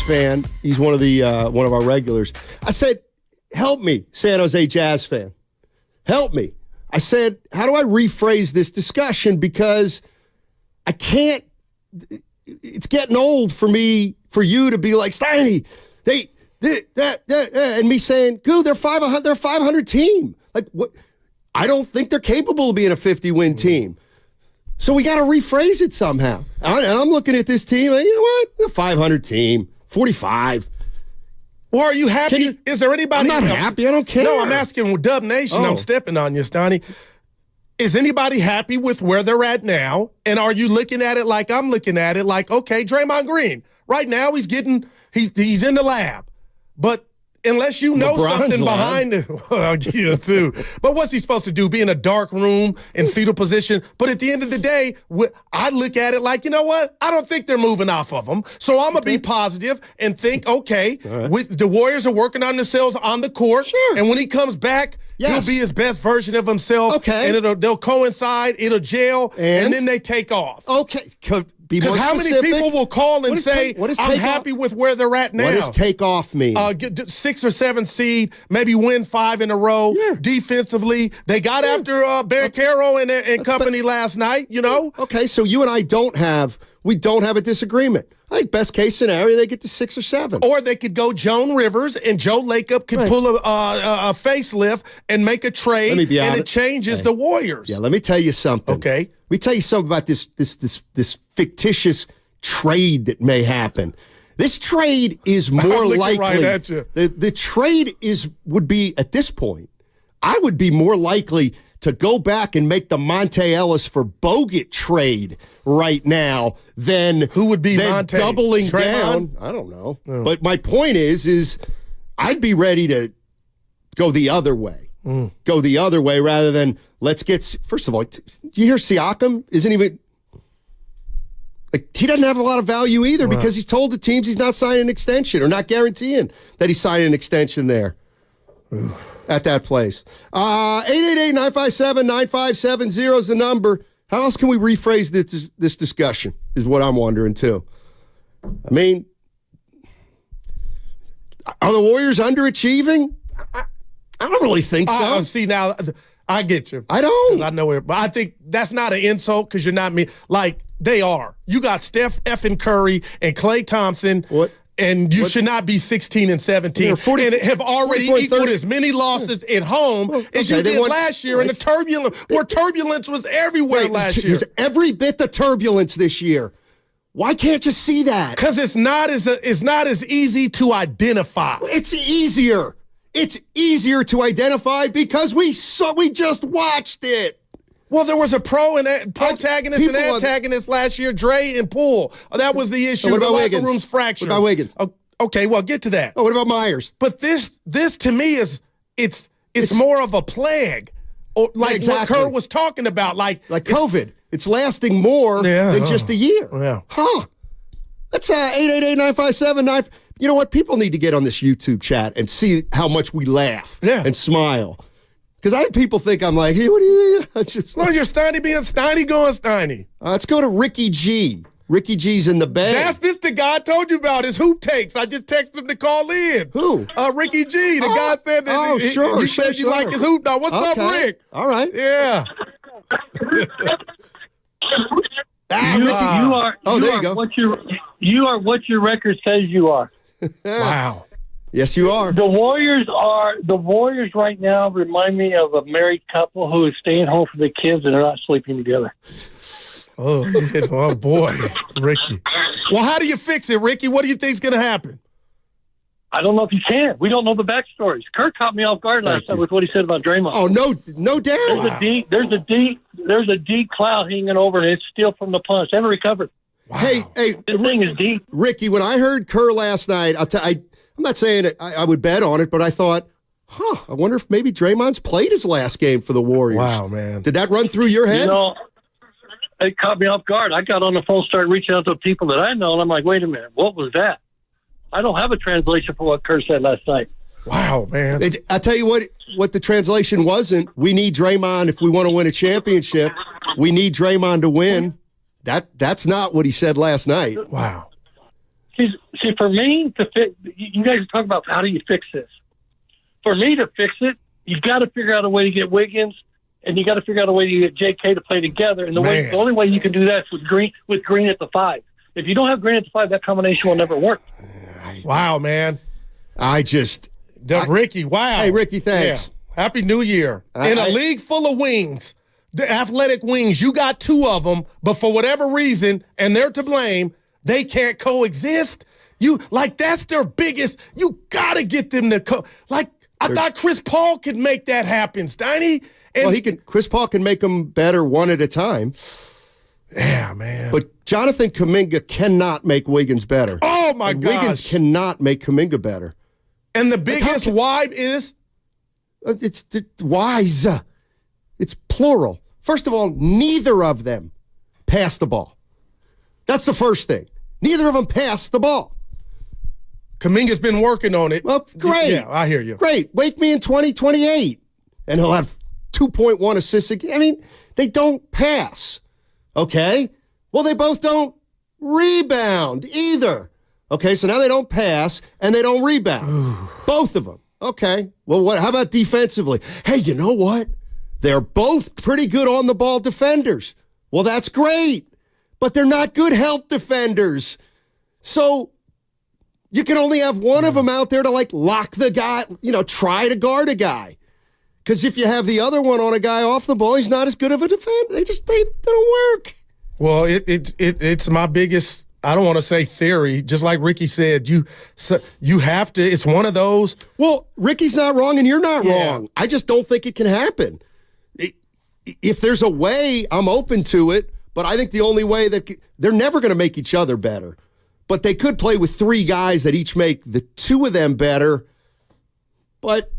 Speaker 9: fan. He's one of our regulars. I said, help me, San Jose Jazz fan. Help me. I said, how do I rephrase this discussion? Because I can't, it's getting old for you to be like, Steiny, and me saying, Goo, they're 500 team. Like, what? I don't think they're capable of being a 50-win team. So we got to rephrase it somehow. I'm looking at this team, and you know what? A 500 team, 45.
Speaker 8: Well, are you happy? Is there anybody?
Speaker 9: I'm not happy. I don't care.
Speaker 8: No, I'm asking Dub Nation. I'm stepping on you, Stoney. Is anybody happy with where they're at now? And are you looking at it like I'm looking at it? Like, okay, Draymond Green, right now he's in the lab. But unless you know
Speaker 9: LeBron's
Speaker 8: something behind it, well, yeah, too. But what's he supposed to do? Be in a dark room in fetal position? But at the end of the day, I look at it like, you know what? I don't think they're moving off of him. So I'm going to be positive and think, okay, the Warriors are working on themselves on the court. Sure. And when he comes back, he'll be his best version of himself. Okay. And they'll coincide, it'll gel, and then they take off.
Speaker 9: Okay. Because
Speaker 8: how many people will call and say, I'm happy with where they're at now?
Speaker 9: What does take off mean?
Speaker 8: Get 6 or 7 seed, maybe win 5 in a row. Yeah. Defensively, they got after Banchero and company last night, you know?
Speaker 9: Okay, so you and I don't have a disagreement. I think best case scenario, they get to 6 or 7.
Speaker 8: Or they could go Joan Rivers and Joe Lacob could pull a facelift and make a trade, and it changes the Warriors.
Speaker 9: Yeah, let me tell you something.
Speaker 8: Okay.
Speaker 9: Let me tell you something about this fictitious trade that may happen. This trade is more likely.
Speaker 8: Right at you.
Speaker 9: The trade would be at this point. I would be more likely to go back and make the Monte Ellis for Bogut trade right now than
Speaker 8: who would be Monte?
Speaker 9: Doubling
Speaker 8: Draymond?
Speaker 9: down. I don't know, but my point is I'd be ready to go the other way. Go the other way rather than let's get. First of all, you hear Siakam isn't even. Like, he doesn't have a lot of value either because he's told the teams he's not signing an extension or not guaranteeing that he's signing an extension there at that place. 888-957-9570 is the number. How else can we rephrase this discussion is what I'm wondering, too. I mean, are the Warriors underachieving? I don't really think so.
Speaker 8: See, now, I get you.
Speaker 9: I don't.
Speaker 8: I know where, but I think that's not an insult because you're not me. Like, they are. You got Steph effing Curry and Klay Thompson.
Speaker 9: What?
Speaker 8: And you should not be 16 and 17 and have already equaled as many losses at home as you did last year. And the turbulence was everywhere last year.
Speaker 9: There's every bit the turbulence this year. Why can't you see that?
Speaker 8: Because it's not as easy to identify.
Speaker 9: It's easier. It's easier to identify because we just watched it.
Speaker 8: Well, there was a protagonist and antagonist last year, Dre and Poole. That was the issue.
Speaker 9: What about
Speaker 8: the locker
Speaker 9: Wiggins?
Speaker 8: room's fractured.
Speaker 9: What about Wiggins?
Speaker 8: Okay, well, get to that.
Speaker 9: Oh, what about Myers?
Speaker 8: But this to me is it's more of a plague, or like what Kerr was talking about, like
Speaker 9: COVID. It's lasting more than just a year.
Speaker 8: Yeah.
Speaker 9: Huh. That's 888-957-9. You know what? People need to get on this YouTube chat and see how much we laugh and smile. Because I have people think I'm like, hey, what are you?
Speaker 8: Well, you're Steiny being Steiny going Steiny.
Speaker 9: Let's go to Ricky G. Ricky G's in the bed.
Speaker 8: That's the guy I told you about, his hoop takes. I just texted him to call in.
Speaker 9: Who?
Speaker 8: Ricky G. The guy said that you said you like his hoop dog. What's up, Rick?
Speaker 9: All right.
Speaker 8: Yeah.
Speaker 4: You are what your record says you are.
Speaker 8: Wow.
Speaker 9: Yes, you are.
Speaker 4: The Warriors right now remind me of a married couple who is staying home for the kids and they're not sleeping together.
Speaker 8: Oh boy, Ricky. Well, how do you fix it, Ricky? What do you think's going to happen?
Speaker 4: I don't know if you can. We don't know the backstories. Kurt caught me off guard last night with what he said about Draymond.
Speaker 9: Oh, no doubt.
Speaker 4: There's a deep cloud hanging over, and it's still from the punch. Haven't recovered.
Speaker 9: Wow. Hey,
Speaker 4: this thing is deep.
Speaker 9: Ricky, when I heard Kerr last night, I'm not saying I would bet on it, but I thought, I wonder if maybe Draymond's played his last game for the Warriors.
Speaker 8: Wow, man.
Speaker 9: Did that run through your head?
Speaker 4: You know, it caught me off guard. I got on the phone, started reaching out to people that I know, and I'm like, wait a minute, what was that? I don't have a translation for what Kerr said last night.
Speaker 8: Wow, man.
Speaker 9: I tell you what the translation wasn't. We need Draymond if we want to win a championship. We need Draymond to win. That's not what he said last night.
Speaker 8: Wow.
Speaker 4: See, for me to fix, you guys talk about how do you fix this? For me to fix it, you've got to figure out a way to get Wiggins, and you got to figure out a way to get J.K. to play together. And the only way you can do that is with Green at the 5. If you don't have Green at the 5, that combination will never work.
Speaker 8: Wow, man. Ricky, wow.
Speaker 9: Hey, Ricky, thanks.
Speaker 8: Yeah. Happy New Year. In a league full of wings, the athletic wings, you got 2 of them, but for whatever reason, and they're to blame, they can't coexist. That's their biggest. You got to get them to I thought Chris Paul could make that happen, Steiny.
Speaker 9: Chris Paul can make them better one at a time.
Speaker 8: Yeah, man.
Speaker 9: But Jonathan Kuminga cannot make Wiggins better.
Speaker 8: Oh, my gosh.
Speaker 9: Wiggins cannot make Kuminga better.
Speaker 8: And the biggest why is?
Speaker 9: It's the whys. It's plural. First of all, neither of them pass the ball. That's the first thing. Neither of them pass the ball.
Speaker 8: Kuminga's been working on it.
Speaker 9: Well, great.
Speaker 8: Yeah, I hear you.
Speaker 9: Great. Wake me in 2028. And he'll have 2.1 assists again. I mean, they don't pass. Okay? Well, they both don't rebound either. Okay, so now they don't pass and they don't rebound. Both of them. Okay. Well, how about defensively? Hey, you know what? They're both pretty good on the ball defenders. Well, that's great. But they're not good help defenders. So you can only have one of them out there to lock the guy, try to guard a guy. Because if you have the other one on a guy off the ball, he's not as good of a defender. They don't work.
Speaker 8: Well, it's my biggest, I don't want to say theory, just like Ricky said, you have to, it's one of those.
Speaker 9: Well, Ricky's not wrong and you're not wrong. I just don't think it can happen. If there's a way, I'm open to it, but I think the only way they're never going to make each other better. But they could play with 3 guys that each make the 2 of them better. But,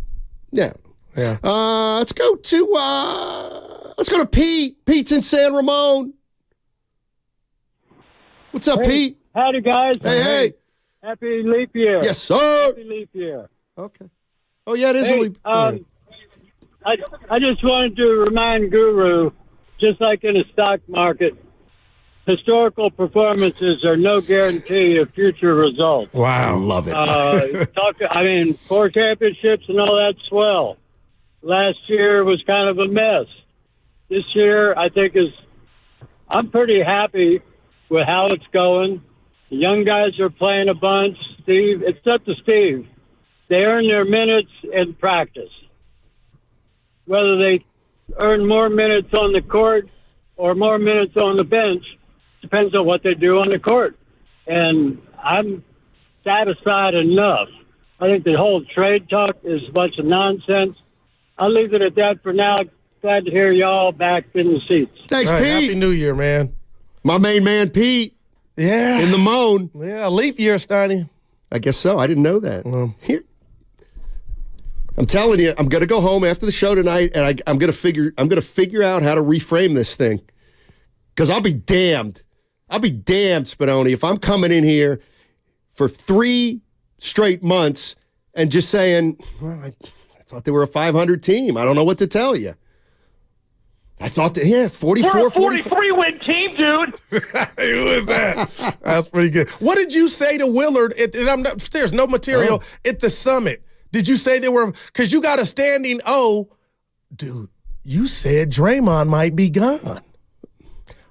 Speaker 9: yeah. Let's go to Pete. Pete's in San Ramon. What's up, Pete?
Speaker 14: Howdy, guys.
Speaker 9: Hey.
Speaker 14: Happy leap year.
Speaker 9: Yes, sir.
Speaker 14: Happy leap year.
Speaker 9: Okay. Oh, yeah, it is a leap year.
Speaker 14: I just wanted to remind Guru, just like in the stock market, historical performances are no guarantee of future results.
Speaker 8: Wow.
Speaker 9: Love it.
Speaker 14: 4 championships and all that swell. Last year was kind of a mess. This year, I think I'm pretty happy with how it's going. The young guys are playing a bunch. Steve, it's up to Steve. They earn their minutes in practice. Whether they earn more minutes on the court or more minutes on the bench depends on what they do on the court. And I'm satisfied enough. I think the whole trade talk is a bunch of nonsense. I'll leave it at that for now. Glad to hear y'all back in the seats.
Speaker 9: Thanks, Pete.
Speaker 8: Happy New Year, man.
Speaker 9: My main man, Pete.
Speaker 8: Yeah.
Speaker 9: In the moan.
Speaker 8: Yeah, leap year, Steiny.
Speaker 9: I guess so. I didn't know that. Here, I'm telling you, I'm going to go home after the show tonight, and I'm going to figure out how to reframe this thing. Because I'll be damned. Spinoni, if I'm coming in here for 3 straight months and just saying, well, I thought they were a 500 team. I don't know what to tell you. I thought that, 44,
Speaker 15: We're a 43-win team, dude.
Speaker 8: Who is that? That's pretty good. What did you say to Willard? There's no material at the summit. Did you say they were, because you got a standing O. Dude, you said Draymond might be gone.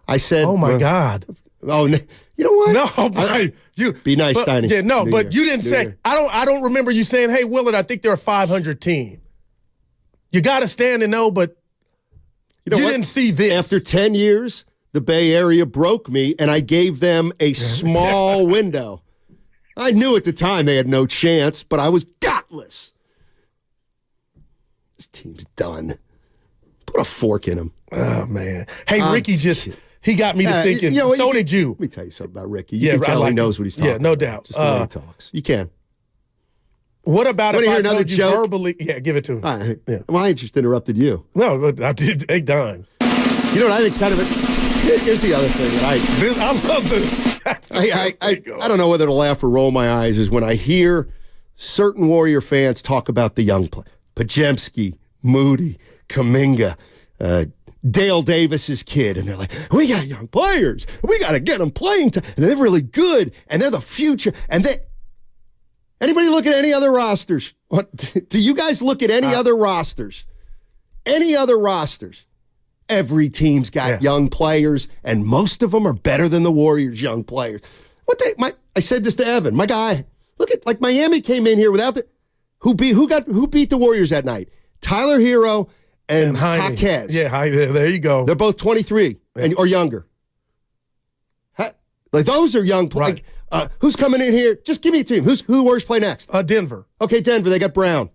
Speaker 9: I said.
Speaker 8: Oh, my God.
Speaker 9: Oh, you know what?
Speaker 8: No, but you
Speaker 9: be nice, Steiny.
Speaker 8: Yeah, no,
Speaker 9: New
Speaker 8: but
Speaker 9: year.
Speaker 8: You didn't
Speaker 9: New
Speaker 8: say.
Speaker 9: year.
Speaker 8: I don't remember you saying, "Hey, Willard, I think they're a 500 team." You got to stand and know, but you didn't see this.
Speaker 9: After 10 years, the Bay Area broke me, and I gave them a small window. I knew at the time they had no chance, but I was gutless. This team's done. Put a fork in him.
Speaker 8: Oh man. Hey, Ricky he got me to thinking. Did you?
Speaker 9: Let me tell you something about Ricky. You can tell he knows what he's talking about.
Speaker 8: Yeah, no doubt.
Speaker 9: Just the way he talks. You can.
Speaker 8: What about if I told you
Speaker 9: joke?
Speaker 8: verbally? Yeah, give it to him.
Speaker 9: Well, I just interrupted you.
Speaker 8: No, but I did a dime.
Speaker 9: You know what I think's kind of here's the other thing that
Speaker 8: I love this.
Speaker 9: I don't know whether to laugh or roll my eyes is when I hear certain Warrior fans talk about the young play. Pajemski, Moody, Kuminga, Dale Davis's kid, and they're like, we got young players. We got to get them playing time. And they're really good, and they're the future. And anybody look at any other rosters? Do you guys look at any other rosters? Any other rosters? Every team's got young players, and most of them are better than the Warriors' young players. I said this to Evan. My guy, look at like Miami came in here without who beat the Warriors that night? Tyler Hero and Jaquez.
Speaker 8: Yeah, there you go.
Speaker 9: They're both 23 or younger. Like those are young players. Right. Who's coming in here? Just give me a team. Who the Warriors play next?
Speaker 8: Denver.
Speaker 9: Okay, Denver. They got Brown.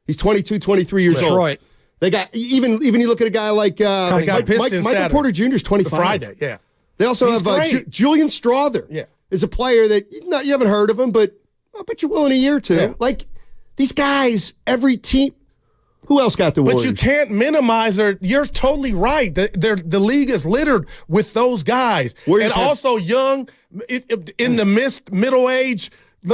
Speaker 9: He's 22, 23 years old.
Speaker 11: Detroit.
Speaker 9: They got even you look at a guy like Michael Porter Jr. is 25.
Speaker 8: Friday, yeah.
Speaker 9: They also have Julian Strother.
Speaker 8: Yeah,
Speaker 9: is a player that you haven't heard of him, but I bet you're willing a year or two. Yeah. Like these guys, every team. Who else got the Warriors?
Speaker 8: But you can't minimize their. You're totally right. The league is littered with those guys, and also young in the middle age.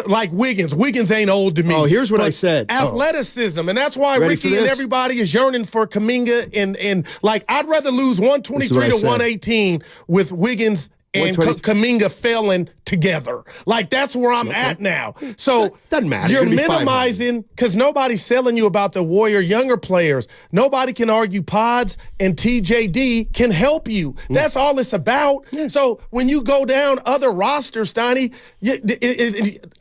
Speaker 8: Like Wiggins. Wiggins ain't old to me.
Speaker 9: Oh, here's what I said.
Speaker 8: Athleticism. And that's why Ricky and everybody is yearning for Kuminga. And like, I'd rather lose 123 to 118 with Wiggins and Kuminga failing together. Like, that's where I'm at now. So
Speaker 9: doesn't matter.
Speaker 8: You're minimizing because nobody's selling you about the Warrior younger players. Nobody can argue Pods and TJD can help you. That's all it's about. Yeah. So when you go down other rosters, Steiny,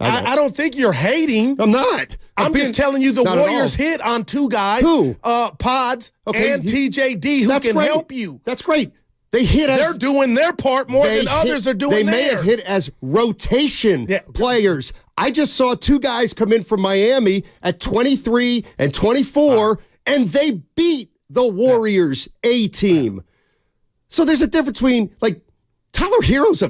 Speaker 8: I don't think you're hating.
Speaker 9: I'm not.
Speaker 8: I'm just telling you the Warriors hit on two guys.
Speaker 9: Who?
Speaker 8: Pods and TJD who can help you.
Speaker 9: That's great. They're
Speaker 8: doing their part more than others are doing theirs.
Speaker 9: They may have hit as rotation players. I just saw two guys come in from Miami at 23 and 24, and they beat the Warriors A team. So there's a difference between, like, Tyler Hero's
Speaker 8: he's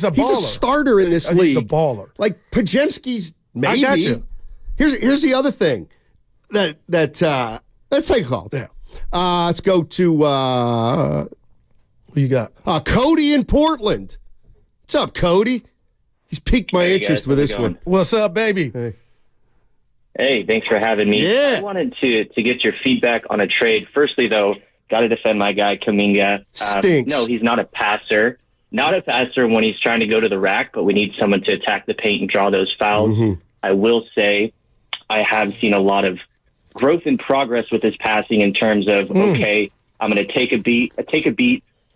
Speaker 8: a baller.
Speaker 9: He's a starter in this league.
Speaker 8: He's a baller.
Speaker 9: Like, Pajemski's maybe.
Speaker 8: I got you.
Speaker 9: Here's the other thing that let's take a call.
Speaker 8: Yeah.
Speaker 9: Let's go to
Speaker 8: who you got?
Speaker 9: Cody in Portland. What's up, Cody? He's piqued my interest with this one.
Speaker 8: What's up, baby?
Speaker 17: Hey, thanks for having me.
Speaker 9: Yeah.
Speaker 17: I wanted to get your feedback on a trade. Firstly, though, got to defend my guy, Kuminga.
Speaker 9: Stinks.
Speaker 17: No, he's not a passer. Not a passer when he's trying to go to the rack, but we need someone to attack the paint and draw those fouls.
Speaker 9: Mm-hmm.
Speaker 17: I will say I have seen a lot of growth and progress with his passing in terms of, okay, I'm going to take a beat,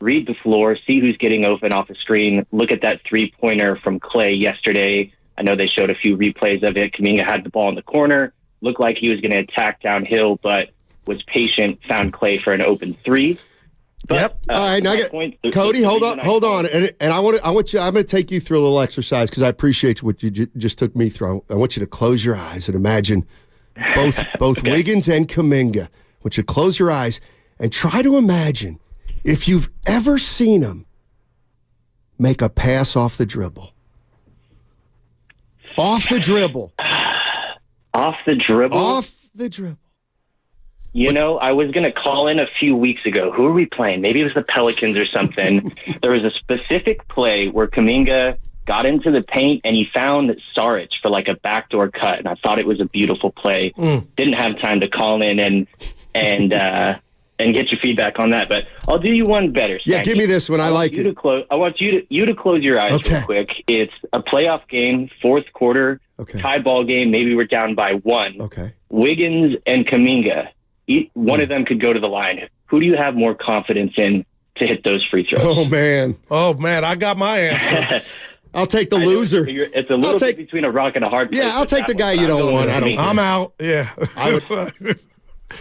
Speaker 17: read the floor, see who's getting open off the screen. Look at that three-pointer from Clay yesterday. I know they showed a few replays of it. Kuminga had the ball in the corner, looked like he was going to attack downhill, but was patient, found Clay for an open three. But,
Speaker 9: All right, now Cody, hold on, and I'm going to take you through a little exercise because I appreciate what you just took me through. I want you to close your eyes and imagine both Wiggins and Kuminga. I want you to close your eyes and try to imagine if you've ever seen them make a pass off the dribble. Off the dribble.
Speaker 17: Off the dribble?
Speaker 9: Off the dribble.
Speaker 17: You know, I was going to call in a few weeks ago. Who are we playing? Maybe it was the Pelicans or something. There was a specific play where Kuminga got into the paint and he found Saric for like a backdoor cut, and I thought it was a beautiful play. Didn't have time to call in and get your feedback on that, but I'll do you one better.
Speaker 9: Yeah, give me this one. I like it.
Speaker 17: I want you to close your eyes real quick. It's a playoff game, fourth quarter, tie ball game. Maybe we're down by one.
Speaker 9: Okay.
Speaker 17: Wiggins and Kuminga. One of them could go to the line. Who do you have more confidence in to hit those free throws?
Speaker 8: Oh, man, I got my answer.
Speaker 9: I'll take the loser.
Speaker 17: It's a little bit between a rock and a hard place.
Speaker 9: Yeah, I'll take the guy you don't want.
Speaker 8: I'm out. Yeah.
Speaker 9: I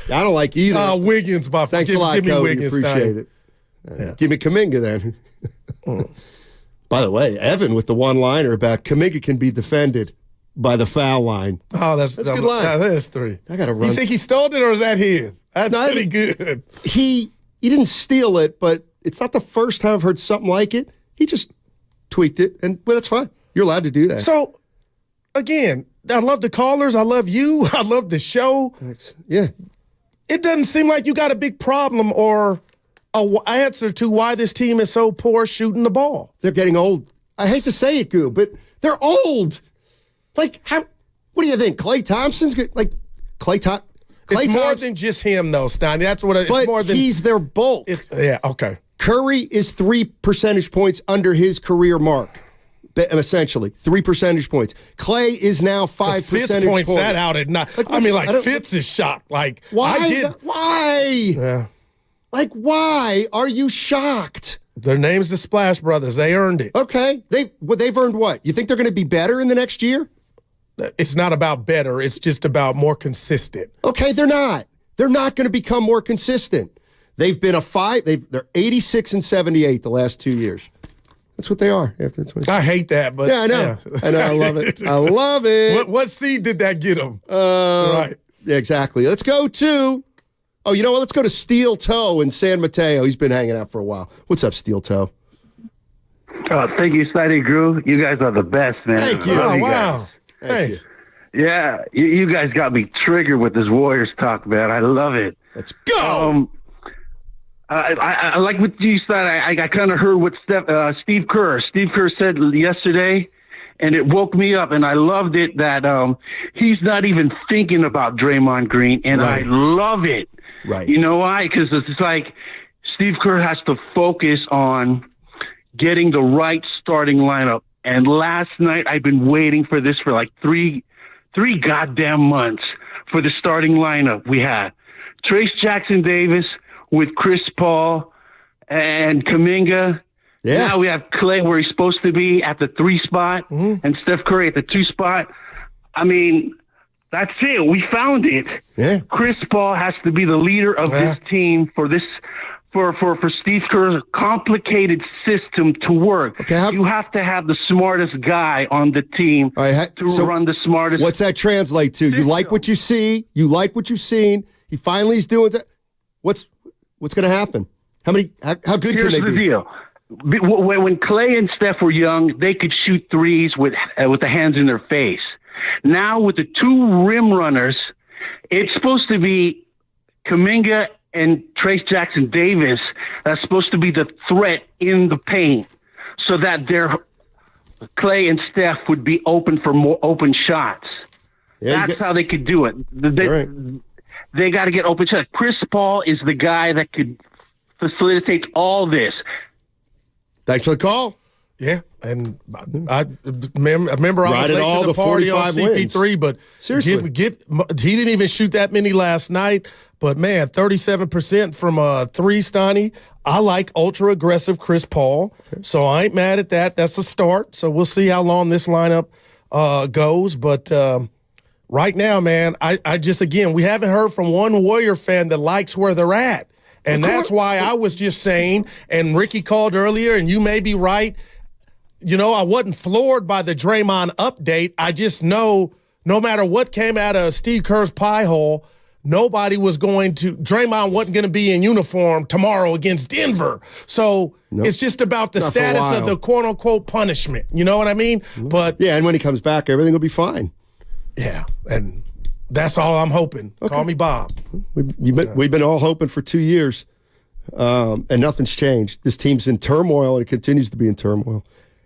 Speaker 9: don't like either.
Speaker 8: Wiggins, Buff.
Speaker 9: Thanks a lot,
Speaker 8: give me
Speaker 9: Cody.
Speaker 8: Wiggins.
Speaker 9: Appreciate it. Give me Kuminga then. By the way, Evan with the one-liner about Kuminga can be defended by the foul line.
Speaker 8: Oh, that's
Speaker 9: a good line.
Speaker 8: That's three.
Speaker 9: I got to run.
Speaker 8: You think he stole it or is that his? That's pretty good.
Speaker 9: He didn't steal it, but it's not the first time I've heard something like it. He just tweaked it, and that's fine. You're allowed to do that.
Speaker 8: So, again, I love the callers. I love you. I love the show.
Speaker 9: Thanks. Yeah.
Speaker 8: It doesn't seem like you got a big problem or an answer to why this team is so poor shooting the ball.
Speaker 9: They're getting old. I hate to say it, Goo, but they're old. Like, what do you think? Klay Thompson's good? Like, Klay Thompson?
Speaker 8: It's more than just him, though, Steiny. That's what it's more than.
Speaker 9: He's their bulk.
Speaker 8: Yeah, okay.
Speaker 9: Curry is 3 percentage points under his career mark, essentially 3 percentage points. Clay is now 5
Speaker 8: Fitz
Speaker 9: percentage
Speaker 8: points
Speaker 9: points.
Speaker 8: that out at not. Fitz is shocked. Like,
Speaker 9: why? Why?
Speaker 8: Yeah.
Speaker 9: Like, why are you shocked?
Speaker 8: Their name's the Splash Brothers. They earned it.
Speaker 9: Okay, they've earned what? You think they're going to be better in the next year?
Speaker 8: It's not about better. It's just about more consistent.
Speaker 9: Okay, they're not. They're not going to become more consistent. They've been they're 86 and 78 the last 2 years. That's what they are after 20.
Speaker 8: I hate that, but
Speaker 9: yeah, I know. Yeah. I know. I love it. I love it.
Speaker 8: What seed did that get them?
Speaker 9: Right. Yeah, exactly. Let's go to. Oh, you know what? Let's go to Steel Toe in San Mateo. He's been hanging out for a while. What's up, Steel Toe?
Speaker 16: Thank you, Steiny Drew. You guys are the best, man.
Speaker 9: Thank you.
Speaker 16: Oh,
Speaker 8: wow.
Speaker 9: Thanks.
Speaker 16: Yeah, you guys got me triggered with this Warriors talk, man. I love it.
Speaker 9: Let's go.
Speaker 16: I like what you said. I kind of heard what Steve Kerr said yesterday, and it woke me up, and I loved it that he's not even thinking about Draymond Green, and right. I love it.
Speaker 9: Right.
Speaker 16: You know why? Because it's like Steve Kerr has to focus on getting the right starting lineup. And last night, I've been waiting for this for like three goddamn months for the starting lineup. We had Trace Jackson Davis with Chris Paul and Kuminga.
Speaker 9: Yeah.
Speaker 16: Now we have Clay where he's supposed to be at the 3 spot and Steph Curry at the 2 spot. I mean, that's it. We found it.
Speaker 9: Yeah.
Speaker 16: Chris Paul has to be the leader of this team for this. For Steve Kerr's complicated system to work. Okay, you have to have the smartest guy on the team to run the smartest.
Speaker 9: What's that translate to? You like what you see. You like what you've seen. He finally is doing that. What's going to happen? How good can they be?
Speaker 16: Here's the deal. When Clay and Steph were young, they could shoot threes with the hands in their face. Now with the 2 rim runners, it's supposed to be Kuminga and Trace Jackson Davis that's supposed to be the threat in the paint so that Clay and Steph would be open for more open shots. Yeah, that's how they could do it. They got to get open shots. Chris Paul is the guy that could facilitate all this.
Speaker 9: Thanks for the call.
Speaker 8: Yeah, and I remember I was late to the party on CP3, but seriously, he didn't even shoot that many last night. But man, 37% from 3, Steiny. I like ultra aggressive Chris Paul, so I ain't mad at that. That's a start. So we'll see how long this lineup goes. But right now, man, I just we haven't heard from one Warrior fan that likes where they're at, and that's why I was just saying. And Ricky called earlier, and you may be right. You know, I wasn't floored by the Draymond update. I just know no matter what came out of Steve Kerr's pie hole, Draymond wasn't going to be in uniform tomorrow against Denver. So it's just about the status of the quote-unquote punishment. You know what I mean? But
Speaker 9: yeah, and when he comes back, everything will be fine.
Speaker 8: Yeah, and that's all I'm hoping. Okay. Call me Bob.
Speaker 9: We've been all hoping for 2 years, and nothing's changed. This team's in turmoil, and it continues to be in turmoil.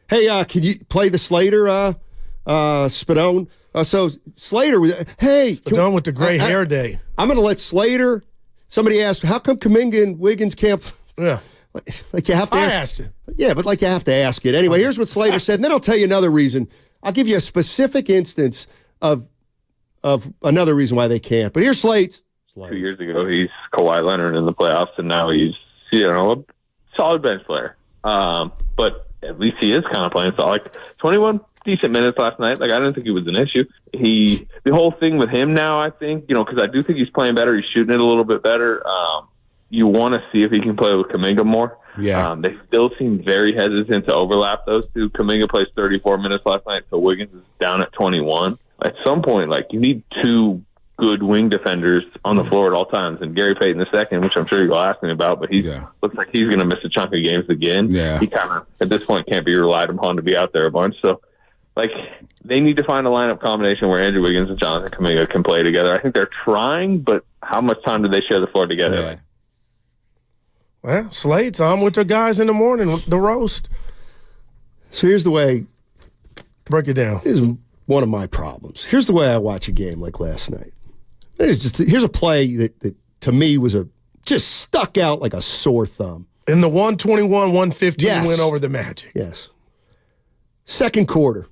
Speaker 9: Hey, can you play the Slater, Spadone? So Slater was,
Speaker 8: Spadone with the gray hair day.
Speaker 9: I'm going to let Slater. Somebody asked, how come Kuminga and Wiggins can't?
Speaker 8: Yeah,
Speaker 9: like you have to.
Speaker 8: I asked you.
Speaker 9: Yeah, but like you have to ask it anyway. Here's what Slater said, and then I'll tell you another reason. I'll give you a specific instance of another reason why they can't. But here's Slate.
Speaker 18: 2 years ago, he's Kawhi Leonard in the playoffs, and now he's a solid bench player. But at least he is kind of playing. So, 21 decent minutes last night. I didn't think it was an issue. The whole thing with him now, I think, because I do think he's playing better. He's shooting it a little bit better. You want to see if he can play with Kuminga more.
Speaker 2: Yeah.
Speaker 18: They still seem very hesitant to overlap those two. Kuminga plays 34 minutes last night, so Wiggins is down at 21. At some point, you need 2 good wing defenders on the floor at all times. And Gary Payton II, which I'm sure you'll ask me about, but looks like he's going to miss a chunk of games again.
Speaker 2: Yeah.
Speaker 18: He kind of, at this point, can't be relied upon to be out there a bunch. So, they need to find a lineup combination where Andrew Wiggins and Jonathan Kuminga can play together. I think they're trying, but how much time do they share the floor together?
Speaker 2: Yeah.
Speaker 8: Well, Slate's on with the guys in the morning, the roast.
Speaker 9: So here's the way.
Speaker 8: Break it down.
Speaker 9: This is one of my problems. Here's the way I watch a game like last night. Here's a play that to me was just stuck out like a sore thumb.
Speaker 8: In the 121-115 win over the Magic.
Speaker 9: Yes. Second quarter.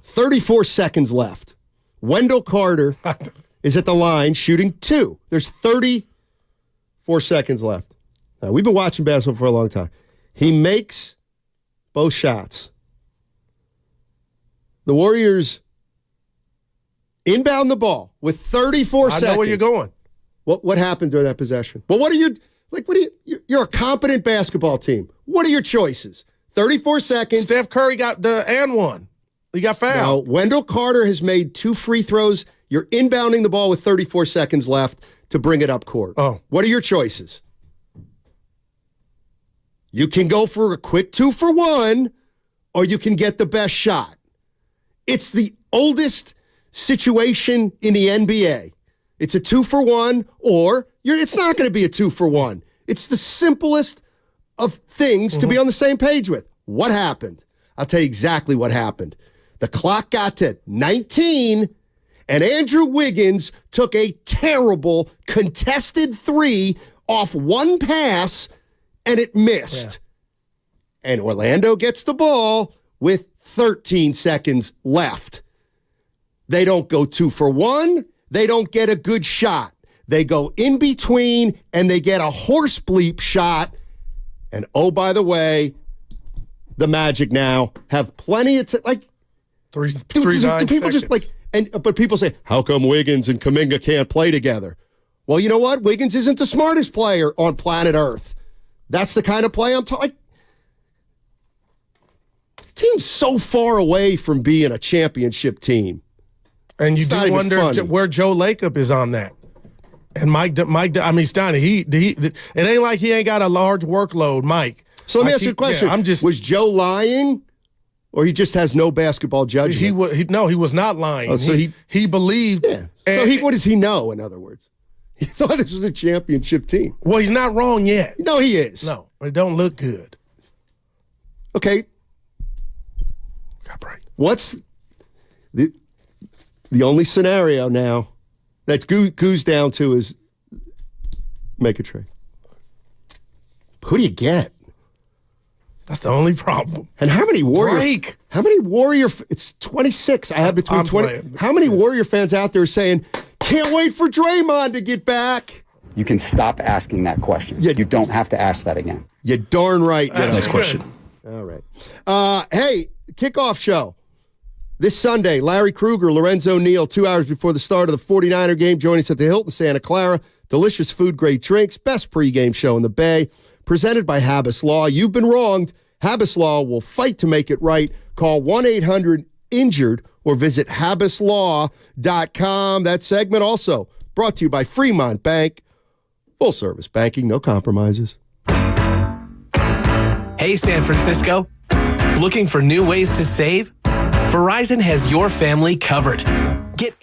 Speaker 9: 34 seconds left. Wendell Carter is at the line shooting 2. There's 34 seconds left. Now, we've been watching basketball for a long time. He makes both shots. The Warriors inbound the ball with 34 seconds.
Speaker 8: I know where you're going.
Speaker 9: What happened during that possession? Well, you're a competent basketball team. What are your choices? 34 seconds.
Speaker 8: Steph Curry got the and one. He got fouled.
Speaker 9: Now, Wendell Carter has made 2 free throws. You're inbounding the ball with 34 seconds left to bring it up court.
Speaker 8: Oh.
Speaker 9: What are your choices? You can go for a quick 2-for-1, or you can get the best shot. It's the oldest situation in the NBA. It's a 2-for-1, or it's not going to be a 2-for-1. It's the simplest of things to be on the same page with. What happened? I'll tell you exactly what happened. The clock got to 19, and Andrew Wiggins took a terrible contested 3 off one pass, and it missed. Yeah. And Orlando gets the ball with 13 seconds left. They don't go 2-for-1. They don't get a good shot. They go in between, and they get a horse bleep shot. And, oh, by the way, the Magic now have plenty of
Speaker 8: do
Speaker 9: people just but people say, how come Wiggins and Kuminga can't play together? Well, you know what? Wiggins isn't the smartest player on planet Earth. That's the kind of play I'm talking. This team's so far away from being a championship team.
Speaker 8: And you do wonder where Joe Lacob is on that. And Mike, Steiny, it ain't like he ain't got a large workload, Mike.
Speaker 9: So let me ask you a question. Was Joe lying, or he just has no basketball judgment?
Speaker 8: He was not lying.
Speaker 9: Oh, so he
Speaker 8: believed.
Speaker 9: Yeah. So what does he know, in other words? He thought this was a championship team.
Speaker 8: Well, he's not wrong yet.
Speaker 9: No, he is.
Speaker 8: No, it don't look good.
Speaker 9: Okay.
Speaker 8: Got right.
Speaker 9: What's the only scenario now that Goo's down to is make a trade? Who do you get?
Speaker 8: That's the only problem.
Speaker 9: And how many Warrior? It's 26. I have between 20. How many Warrior fans out there saying, "Can't wait for Draymond to get back"?
Speaker 5: You can stop asking that question. You don't have to ask that again.
Speaker 9: You're darn right.
Speaker 5: Next question.
Speaker 9: All right. Hey, kickoff show. This Sunday, Larry Krueger, Lorenzo Neal, 2 hours before the start of the 49er game, join us at the Hilton Santa Clara. Delicious food, great drinks, best pregame show in the Bay. Presented by Habas Law. You've been wronged. Habas Law will fight to make it right. Call 1-800-INJURED or visit habaslaw.com. That segment also brought to you by Fremont Bank. Full service banking, no compromises.
Speaker 20: Hey, San Francisco. Looking for new ways to save? Verizon has your family covered. Get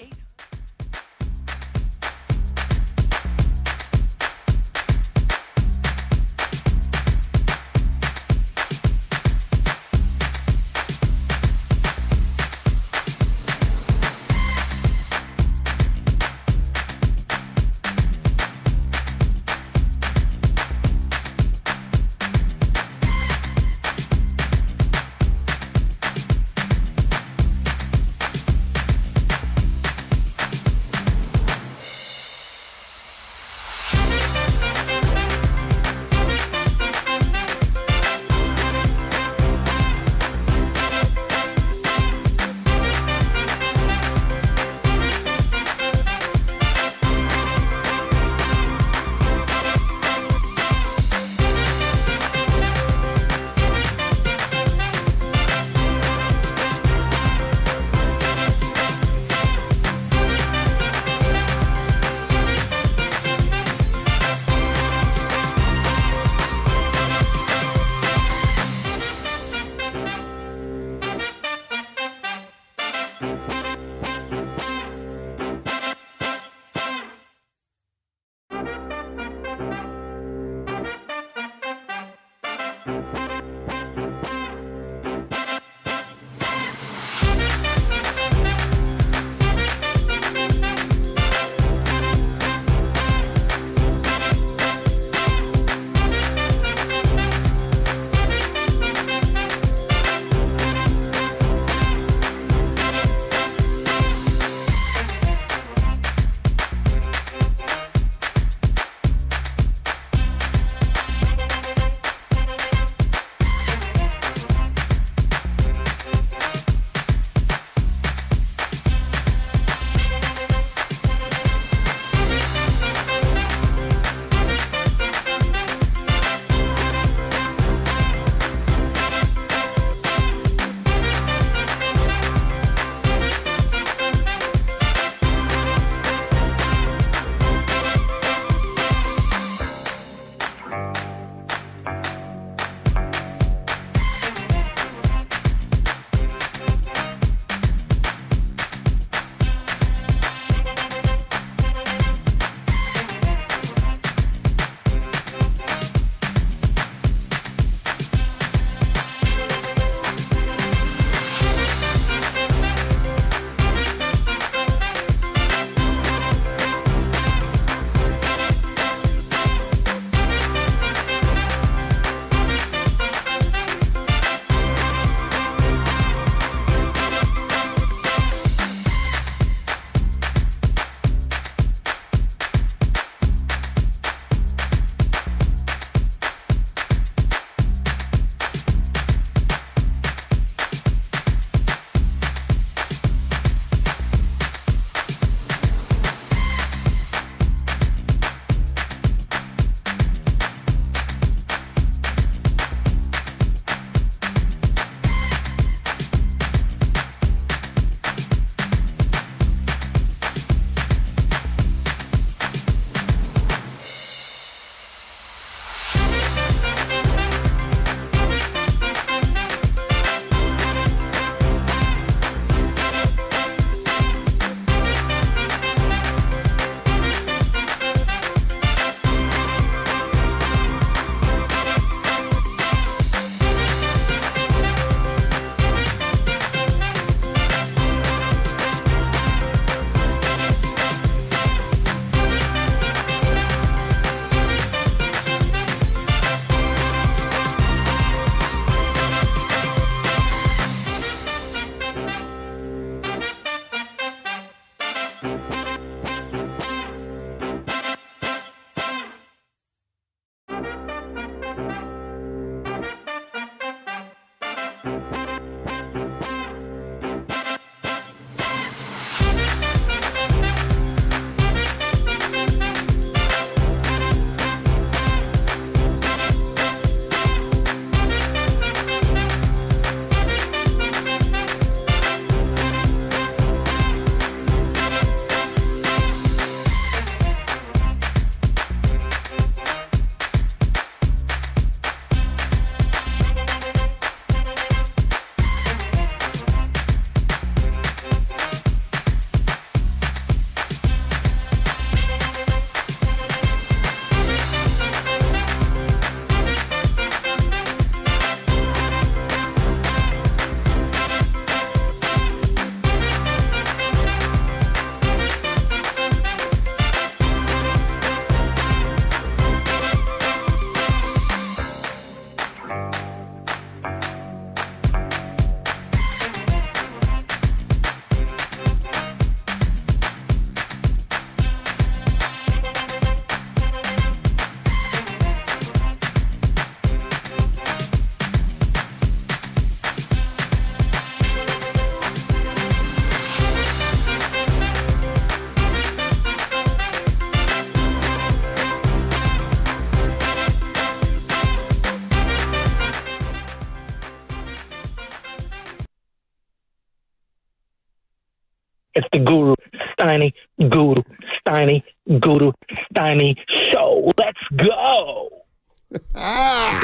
Speaker 15: It's the Guru, Steiny, Guru, Steiny, Guru, Steiny show. Let's go.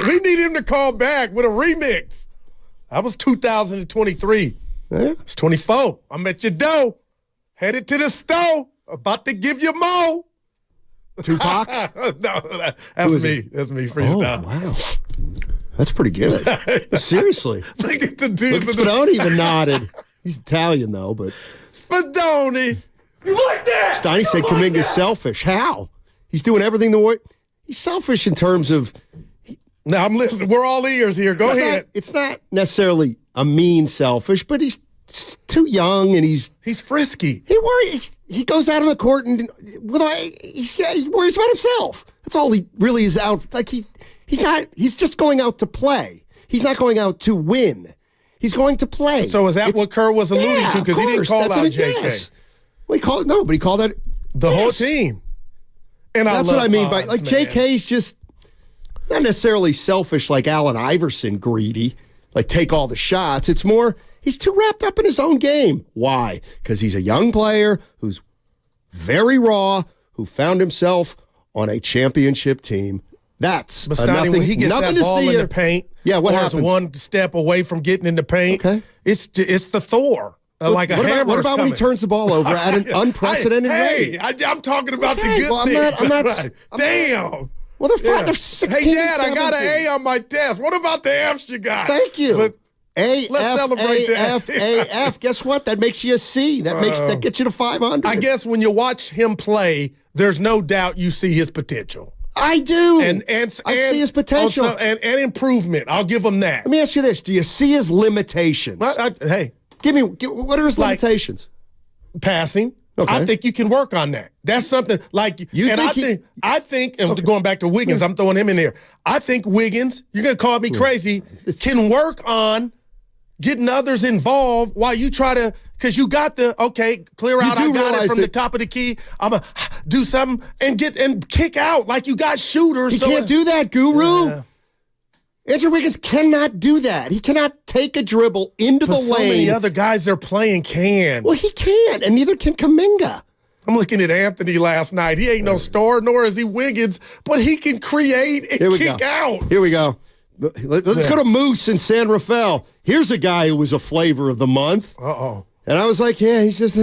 Speaker 8: We need him to call back with a remix. That was 2023. It's 24. I'm at your door. Headed to the store. About to give you more.
Speaker 9: Tupac?
Speaker 8: No, that's me. That's me freestyle.
Speaker 9: Oh, wow. That's pretty good. Seriously.
Speaker 8: Look at the dude.
Speaker 9: Look, Spadoni even nodded. He's Italian, though, but.
Speaker 8: Spadoni. You like that?
Speaker 9: Steiny said Kuminga's selfish. How? He's doing everything the way. He's selfish in terms of.
Speaker 8: Now, I'm listening. We're all ears here. Go ahead.
Speaker 9: It's not necessarily a mean selfish, but he's too young and he's
Speaker 8: frisky.
Speaker 9: He goes out on the court and he worries about himself. That's all he really is out. Like he's just going out to play. He's not going out to win. He's going to play.
Speaker 8: So is that what Kerr was alluding to? Because he didn't call out JK.
Speaker 9: Yes. Well, he called out
Speaker 8: the whole team. And
Speaker 9: that's what I mean by like JK's just not necessarily selfish like Allen Iverson, greedy, like take all the shots. It's more he's too wrapped up in his own game. Why? Because he's a young player who's very raw, who found himself on a championship team. That's
Speaker 8: Steiny, when he gets that ball in the paint.
Speaker 9: Yeah, what happens?
Speaker 8: One step away from getting in the paint.
Speaker 9: Okay,
Speaker 8: it's the Thor. Like a hammer.
Speaker 9: What about when he turns the ball over at an unprecedented rate?
Speaker 8: I'm talking about the good things.
Speaker 9: I'm not.
Speaker 8: Damn.
Speaker 9: Well, they're 16.
Speaker 8: Hey, Dad, I got an A on my test. What about the F's you got?
Speaker 9: Thank you.
Speaker 8: But
Speaker 9: let's
Speaker 8: celebrate that.
Speaker 9: F. Guess what? That makes you a C. That gets you to 500.
Speaker 8: I guess when you watch him play, there's no doubt you see his potential.
Speaker 9: I do.
Speaker 8: And
Speaker 9: I see his potential.
Speaker 8: And improvement. I'll give him that.
Speaker 9: Let me ask you this. Do you see his limitations?
Speaker 8: Hey.
Speaker 9: What are his limitations?
Speaker 8: Passing.
Speaker 9: Okay.
Speaker 8: I think you can work on that. That's something like I think going back to Wiggins, I'm throwing him in there. I think Wiggins, you're gonna call me crazy, can work on getting others involved while you try to, because you got clear out, I got it from the top of the key. I'm gonna do something and kick out like you got shooters.
Speaker 9: He can't do that, Guru. Yeah. Andrew Wiggins cannot do that. He cannot take a dribble into the lane.
Speaker 8: So many other guys they're playing can.
Speaker 9: Well, he can't, and neither can Kuminga.
Speaker 8: I'm looking at Anthony last night. He ain't no star, nor is he Wiggins, but he can create and kick out.
Speaker 9: Here we go. Let's go to Moose in San Rafael. Here's a guy who was a flavor of the month.
Speaker 8: Uh-oh.
Speaker 9: And I was like, he's just,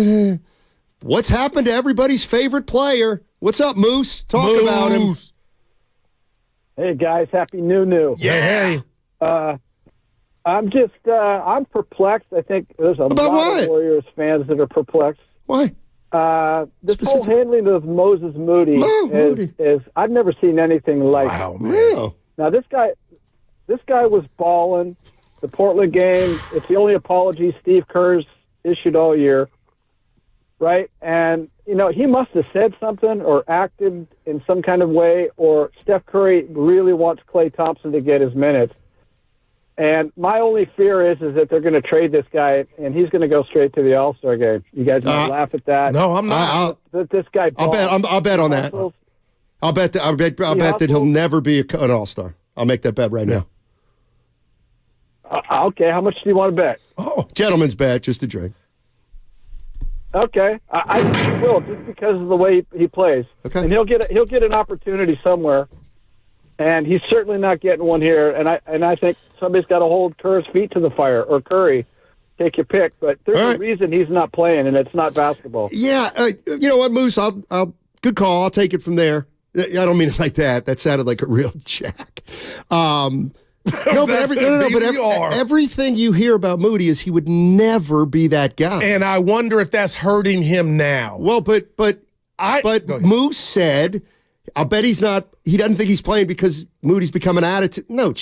Speaker 9: what's happened to everybody's favorite player? What's up, Moose? Talk about him.
Speaker 10: Hey, guys. Happy New.
Speaker 8: Yeah.
Speaker 10: I'm perplexed. I think there's a lot of Warriors fans that are perplexed.
Speaker 9: Why?
Speaker 10: This whole handling of Moses Moody is I've never seen anything like it.
Speaker 8: Wow, man.
Speaker 10: Now, this guy was balling. The Portland game, it's the only apology Steve Kerr's issued all year, right? And, he must have said something or acted in some kind of way, or Steph Curry really wants Klay Thompson to get his minutes. And my only fear is that they're going to trade this guy, and he's going to go straight to the All-Star game. You guys might laugh at that.
Speaker 8: No, I'm not.
Speaker 10: This guy.
Speaker 9: I'll bet on that. I'll bet that he'll never be an All-Star. I'll make that bet right now.
Speaker 10: Okay, how much do you want to bet?
Speaker 9: Oh, gentleman's bet, just a drink.
Speaker 10: Okay, I will, just because of the way he plays.
Speaker 9: Okay,
Speaker 10: and he'll get an opportunity somewhere, and he's certainly not getting one here. And I think somebody's got to hold Kerr's feet to the fire, or Curry, take your pick. But there's a reason he's not playing, and it's not basketball.
Speaker 9: Yeah, you know what, Moose? I'll good call. I'll take it from there. I don't mean it like that. That sounded like a real jack. No, but everything you hear about Moody is he would never be that guy.
Speaker 8: And I wonder if that's hurting him now.
Speaker 9: Well, but Moose said, I'll bet he doesn't think he's playing because Moody's become an attitude. No,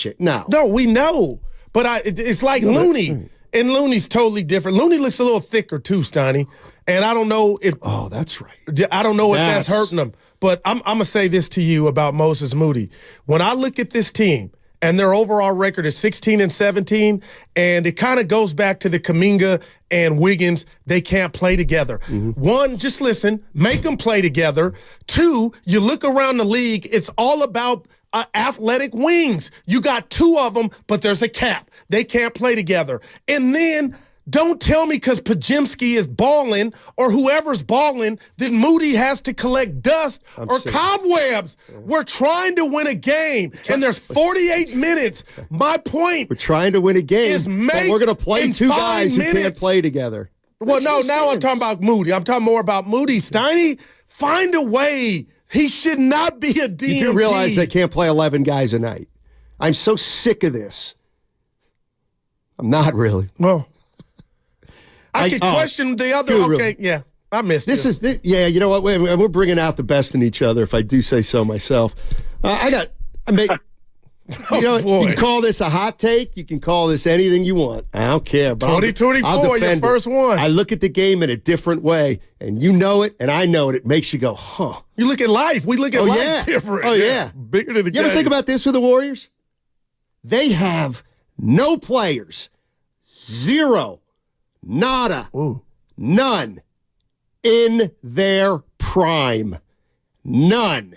Speaker 8: we know. But it's like Looney. And Looney's totally different. Looney looks a little thicker too, Steiny. And I don't know if...
Speaker 9: Oh, that's right.
Speaker 8: I don't know if that's hurting him. But I'm going to say this to you about Moses Moody. When I look at this team, and their overall record is 16-17, and it kind of goes back to the Kuminga and Wiggins. They can't play together. Mm-hmm. One, just listen, make them play together. Two, you look around the league, it's all about athletic wings. You got two of them, but there's a cap. They can't play together. And then Don't tell me because Podziemski is balling or whoever's balling that Moody has to collect dust or cobwebs. Yeah. We're trying to win a game, and there's 48 minutes. My point.
Speaker 9: We're trying to win a game,
Speaker 8: is
Speaker 9: but we're going to play two guys who can't play together.
Speaker 8: Well, now I'm talking about Moody. I'm talking more about Moody. Steiny, find a way. He should not be a DMP.
Speaker 9: You do realize they can't play 11 guys a night. I'm so sick of this. I'm not really.
Speaker 8: Well, I could question the other. Okay, yeah, I missed
Speaker 9: this. Yeah, you know what? We're bringing out the best in each other, if I do say so myself. You can call this a hot take. You can call this anything you want. I don't care.
Speaker 8: 2024, your first one.
Speaker 9: I look at the game in a different way, and you know it, and I know it. It makes you go, huh.
Speaker 8: You look at life. We look at life different.
Speaker 9: Oh, yeah.
Speaker 8: Bigger than the game.
Speaker 9: You ever think about this with the Warriors? They have no players. Zero. Nada.
Speaker 8: Ooh.
Speaker 9: None in their prime. None.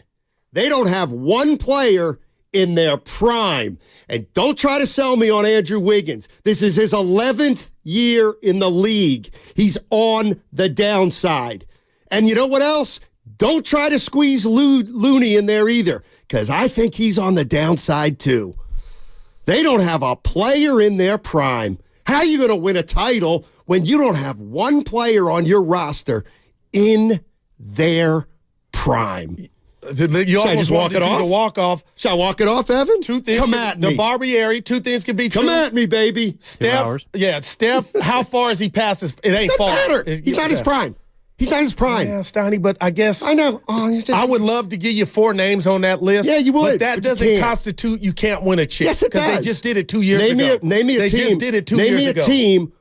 Speaker 9: They don't have one player in their prime. And don't try to sell me on Andrew Wiggins. This is his 11th year in the league. He's on the downside. And you know what else? Don't try to squeeze Looney in there either, because I think he's on the downside too. They don't have a player in their prime. How are you going to win a title when you don't have one player on your roster in their prime?
Speaker 8: You almost walk it off? The walk-off.
Speaker 9: Should I walk it off, Evan?
Speaker 8: Two things.
Speaker 9: Come at me.
Speaker 8: The Barbieri, two things can be true.
Speaker 9: Come at me, baby.
Speaker 8: Steph, how far has he passed? It ain't far.
Speaker 9: Doesn't matter. He's not his prime. He's not his prime.
Speaker 8: Yeah, Steiny, but I guess.
Speaker 9: I know.
Speaker 8: I would love to give you 4 names on that list.
Speaker 9: Yeah, you would.
Speaker 8: But that doesn't constitute you can't win a chip.
Speaker 9: Yes, it does.
Speaker 8: Because they just did it 2 years ago.
Speaker 9: Name me a team.
Speaker 8: They just did it 2 years ago.
Speaker 9: Name me a team.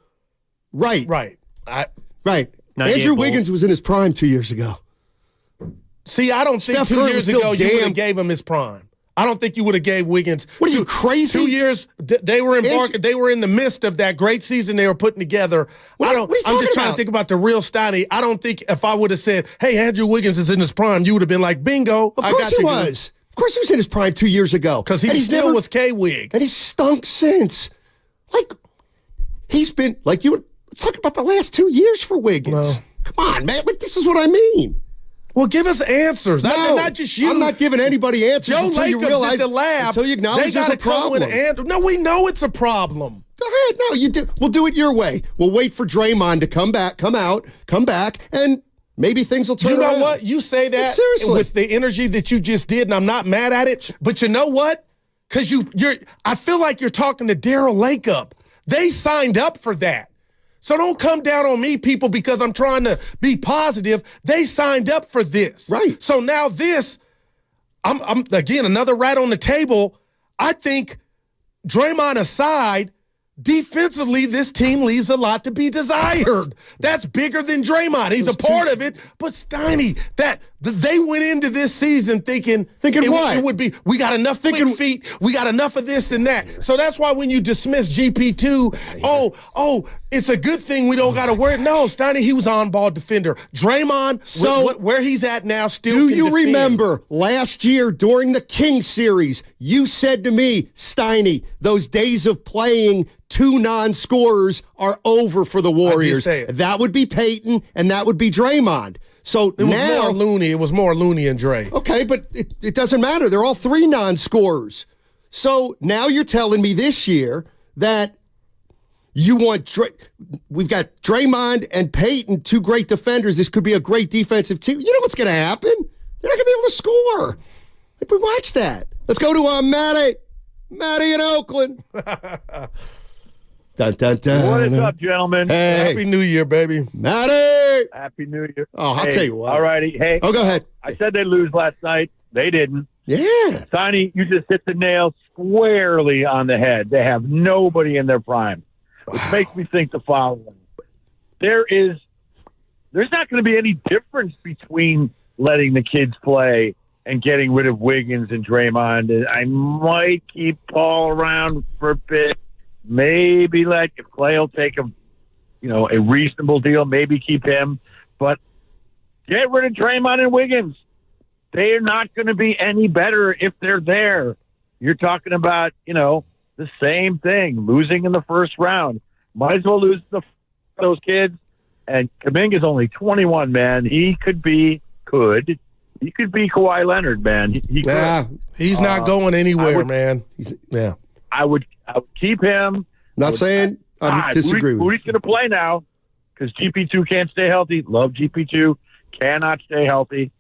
Speaker 9: Right. Right. Andrew Wiggins was in his prime 2 years ago.
Speaker 8: See, I don't think 2 years ago you would have gave him his prime. I don't think you would have gave Wiggins.
Speaker 9: What are you, crazy?
Speaker 8: 2 years, they were They were in the midst of that great season they were putting together. I'm just trying to think about the real Steiny. I don't think if I would have said, hey, Andrew Wiggins is in his prime, you would have been like, bingo.
Speaker 9: Of course he was. Of course he was in his prime 2 years ago.
Speaker 8: Because he still was K-Wig.
Speaker 9: And he's stunk since. He's been, let's talk about the last 2 years for Wiggins.
Speaker 8: No.
Speaker 9: Come on, man. This is what I mean.
Speaker 8: Well, give us answers.
Speaker 9: No,
Speaker 8: not just you.
Speaker 9: I'm not giving anybody answers
Speaker 8: Joe
Speaker 9: until you realize,
Speaker 8: at the lab.
Speaker 9: until you acknowledge there's a problem.
Speaker 8: No, we know it's a problem.
Speaker 9: Go ahead. No, you do. We'll do it your way. We'll wait for Draymond to come back, and maybe things will turn around.
Speaker 8: You know what? You say that with the energy that you just did, and I'm not mad at it. But you know what? Because I feel like you're talking to Daryl Lakeup. They signed up for that. So don't come down on me, people, because I'm trying to be positive. They signed up for this.
Speaker 9: Right.
Speaker 8: So now I'm again, another rat on the table. I think, Draymond aside, defensively, this team leaves a lot to be desired. That's bigger than Draymond. He's a part of it. But Steiny, they went into this season thinking
Speaker 9: what?
Speaker 8: It would be, we got enough quick feet, we got enough of this and that. So that's why when you dismiss GP2, it's a good thing we don't got to worry. No, Steiny, he was on-ball defender. Draymond, where he's at now, still
Speaker 9: do
Speaker 8: can
Speaker 9: you
Speaker 8: defend.
Speaker 9: Remember last year during the Kings series, you said to me, Steiny, those days of playing 2 non-scorers are over for the Warriors.
Speaker 8: I did say it.
Speaker 9: That would be Payton, and that would be Draymond. So
Speaker 8: it was more Looney and Dre.
Speaker 9: Okay, but it doesn't matter. They're all 3 non-scorers. So now you're telling me this year that you want we've got Draymond and Payton, 2 great defenders. This could be a great defensive team. You know what's going to happen? They're not going to be able to score. We watch that. Let's go to Matty in Oakland. Dun, dun, dun.
Speaker 3: What is up, gentlemen?
Speaker 9: Hey.
Speaker 8: Happy New Year, baby.
Speaker 9: Matty!
Speaker 3: Happy New Year.
Speaker 9: Oh, I'll tell you what.
Speaker 3: All righty. Hey.
Speaker 9: Oh, go ahead.
Speaker 3: I said they'd lose last night. They didn't.
Speaker 9: Yeah.
Speaker 3: Steiny, you just hit the nail squarely on the head. They have nobody in their prime, which makes me think the following. There's not going to be any difference between letting the kids play and getting rid of Wiggins and Draymond. I might keep Paul around for a bit. Maybe if Clay will take a reasonable deal, maybe keep him. But get rid of Draymond and Wiggins. They are not going to be any better if they're there. You're talking about, the same thing, losing in the first round. Might as well lose the those kids. And Kuminga's only 21, man. He could be Kawhi Leonard, man. He could.
Speaker 8: He's not going anywhere, man.
Speaker 3: I would keep him.
Speaker 9: Not saying I disagree with you.
Speaker 3: Who's going to play now? Because GP2 can't stay healthy. Love GP2. Cannot stay healthy.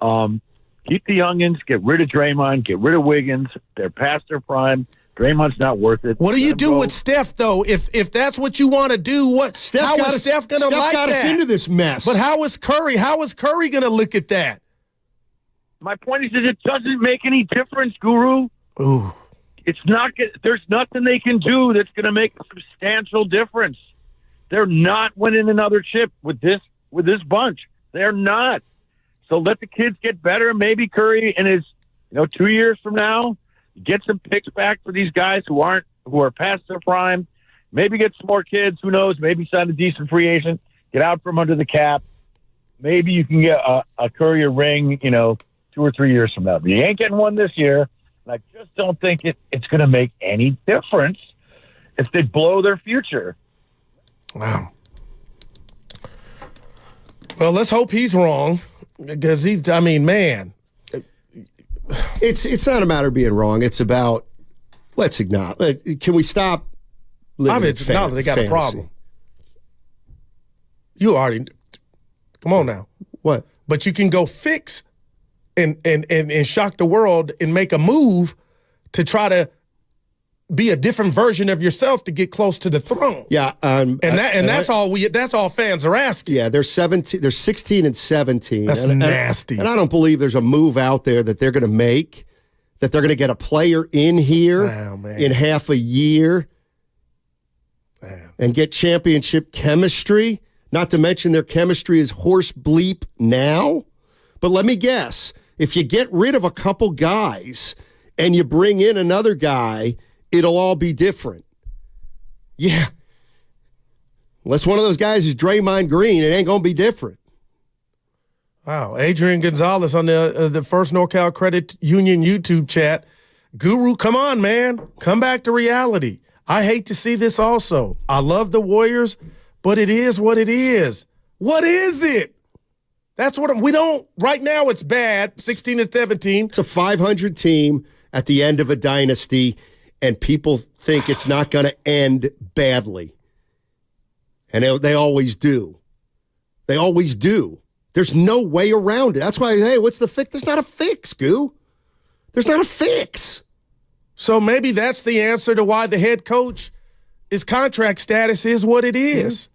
Speaker 3: Keep the youngins. Get rid of Draymond. Get rid of Wiggins. They're past their prime. Draymond's not worth it.
Speaker 8: What do you do with Steph, though? If that's what you want to do, how is Steph going to like that? Steph got us
Speaker 9: into this mess.
Speaker 8: But how is Curry? How is Curry going to look at that?
Speaker 3: My point is that it doesn't make any difference, Guru.
Speaker 8: Ooh.
Speaker 3: It's not. There's nothing they can do that's going to make a substantial difference. They're not winning another chip with this bunch. They're not. So let the kids get better. Maybe Curry in his 2 years from now, get some picks back for these guys who are past their prime. Maybe get some more kids. Who knows? Maybe sign a decent free agent. Get out from under the cap. Maybe you can get a Curry a ring, 2 or 3 years from now. But you ain't getting one this year. And I just don't think it's going to make any difference if they blow their future.
Speaker 8: Wow. Well, let's hope he's wrong because man.
Speaker 9: It's not a matter of being wrong. It's about let's acknowledge. Can we stop living in
Speaker 8: they got a problem. You already come on now.
Speaker 9: What?
Speaker 8: But you can go fix and shock the world and make a move to try to be a different version of yourself to get close to the throne.
Speaker 9: Yeah,
Speaker 8: that's all fans are asking.
Speaker 9: Yeah, they're 17. They're 16 and 17.
Speaker 8: That's nasty.
Speaker 9: And I don't believe there's a move out there that they're going to make, that they're going to get a player in here in half a year and get championship chemistry. Not to mention their chemistry is horse bleep now. But let me guess, if you get rid of a couple guys and you bring in another guy, it'll all be different. Yeah. Unless one of those guys is Draymond Green, it ain't going to be different.
Speaker 8: Wow. Adrian Gonzalez on the First NorCal Credit Union YouTube chat. Guru, come on, man. Come back to reality. I hate to see this also. I love the Warriors, but it is what it is. What is it? That's what we don't. Right now it's bad, 16 and 17.
Speaker 9: It's a 500 team at the end of a dynasty, and people think it's not going to end badly. And they always do. They always do. There's no way around it. That's why, hey, what's the fix? There's not a fix, Goo. There's not a fix.
Speaker 8: So maybe that's the answer to why the head coach, his contract status is what it is.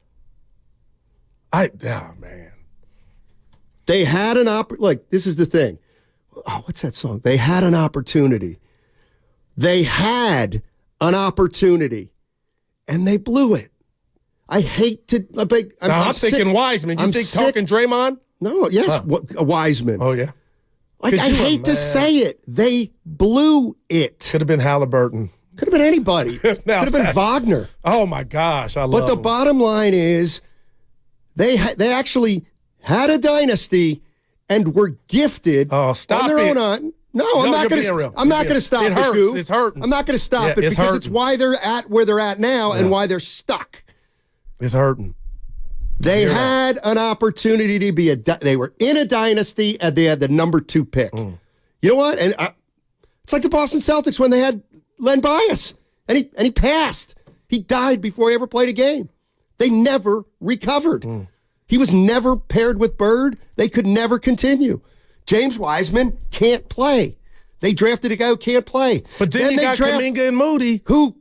Speaker 8: Man.
Speaker 9: They had an opportunity. This is the thing. Oh, what's that song? They had an opportunity. They had an opportunity, and they blew it. I hate to.
Speaker 8: I'm thinking Wiseman. You think talking Draymond?
Speaker 9: No, yes, Wiseman.
Speaker 8: Oh, yeah.
Speaker 9: I hate to say it. They blew it.
Speaker 8: Could have been Halliburton.
Speaker 9: Could have been anybody. Could have been Wagner.
Speaker 8: Oh, my gosh.
Speaker 9: But the bottom line is they actually had a dynasty and were gifted
Speaker 8: on their
Speaker 9: own. No, I'm not going to stop it.
Speaker 8: It hurts. It's hurting.
Speaker 9: I'm not going to stop it because it's why they're at where they're at now and why they're stuck.
Speaker 8: It's hurting.
Speaker 9: They had an opportunity to be they were in a dynasty and they had the number 2 pick. You know what? And it's like the Boston Celtics when they had Len Bias and he passed. He died before he ever played a game. They never recovered. He was never paired with Bird. They could never continue. James Wiseman can't play. They drafted a guy who can't play.
Speaker 8: But then you got Kuminga and Moody.
Speaker 9: Who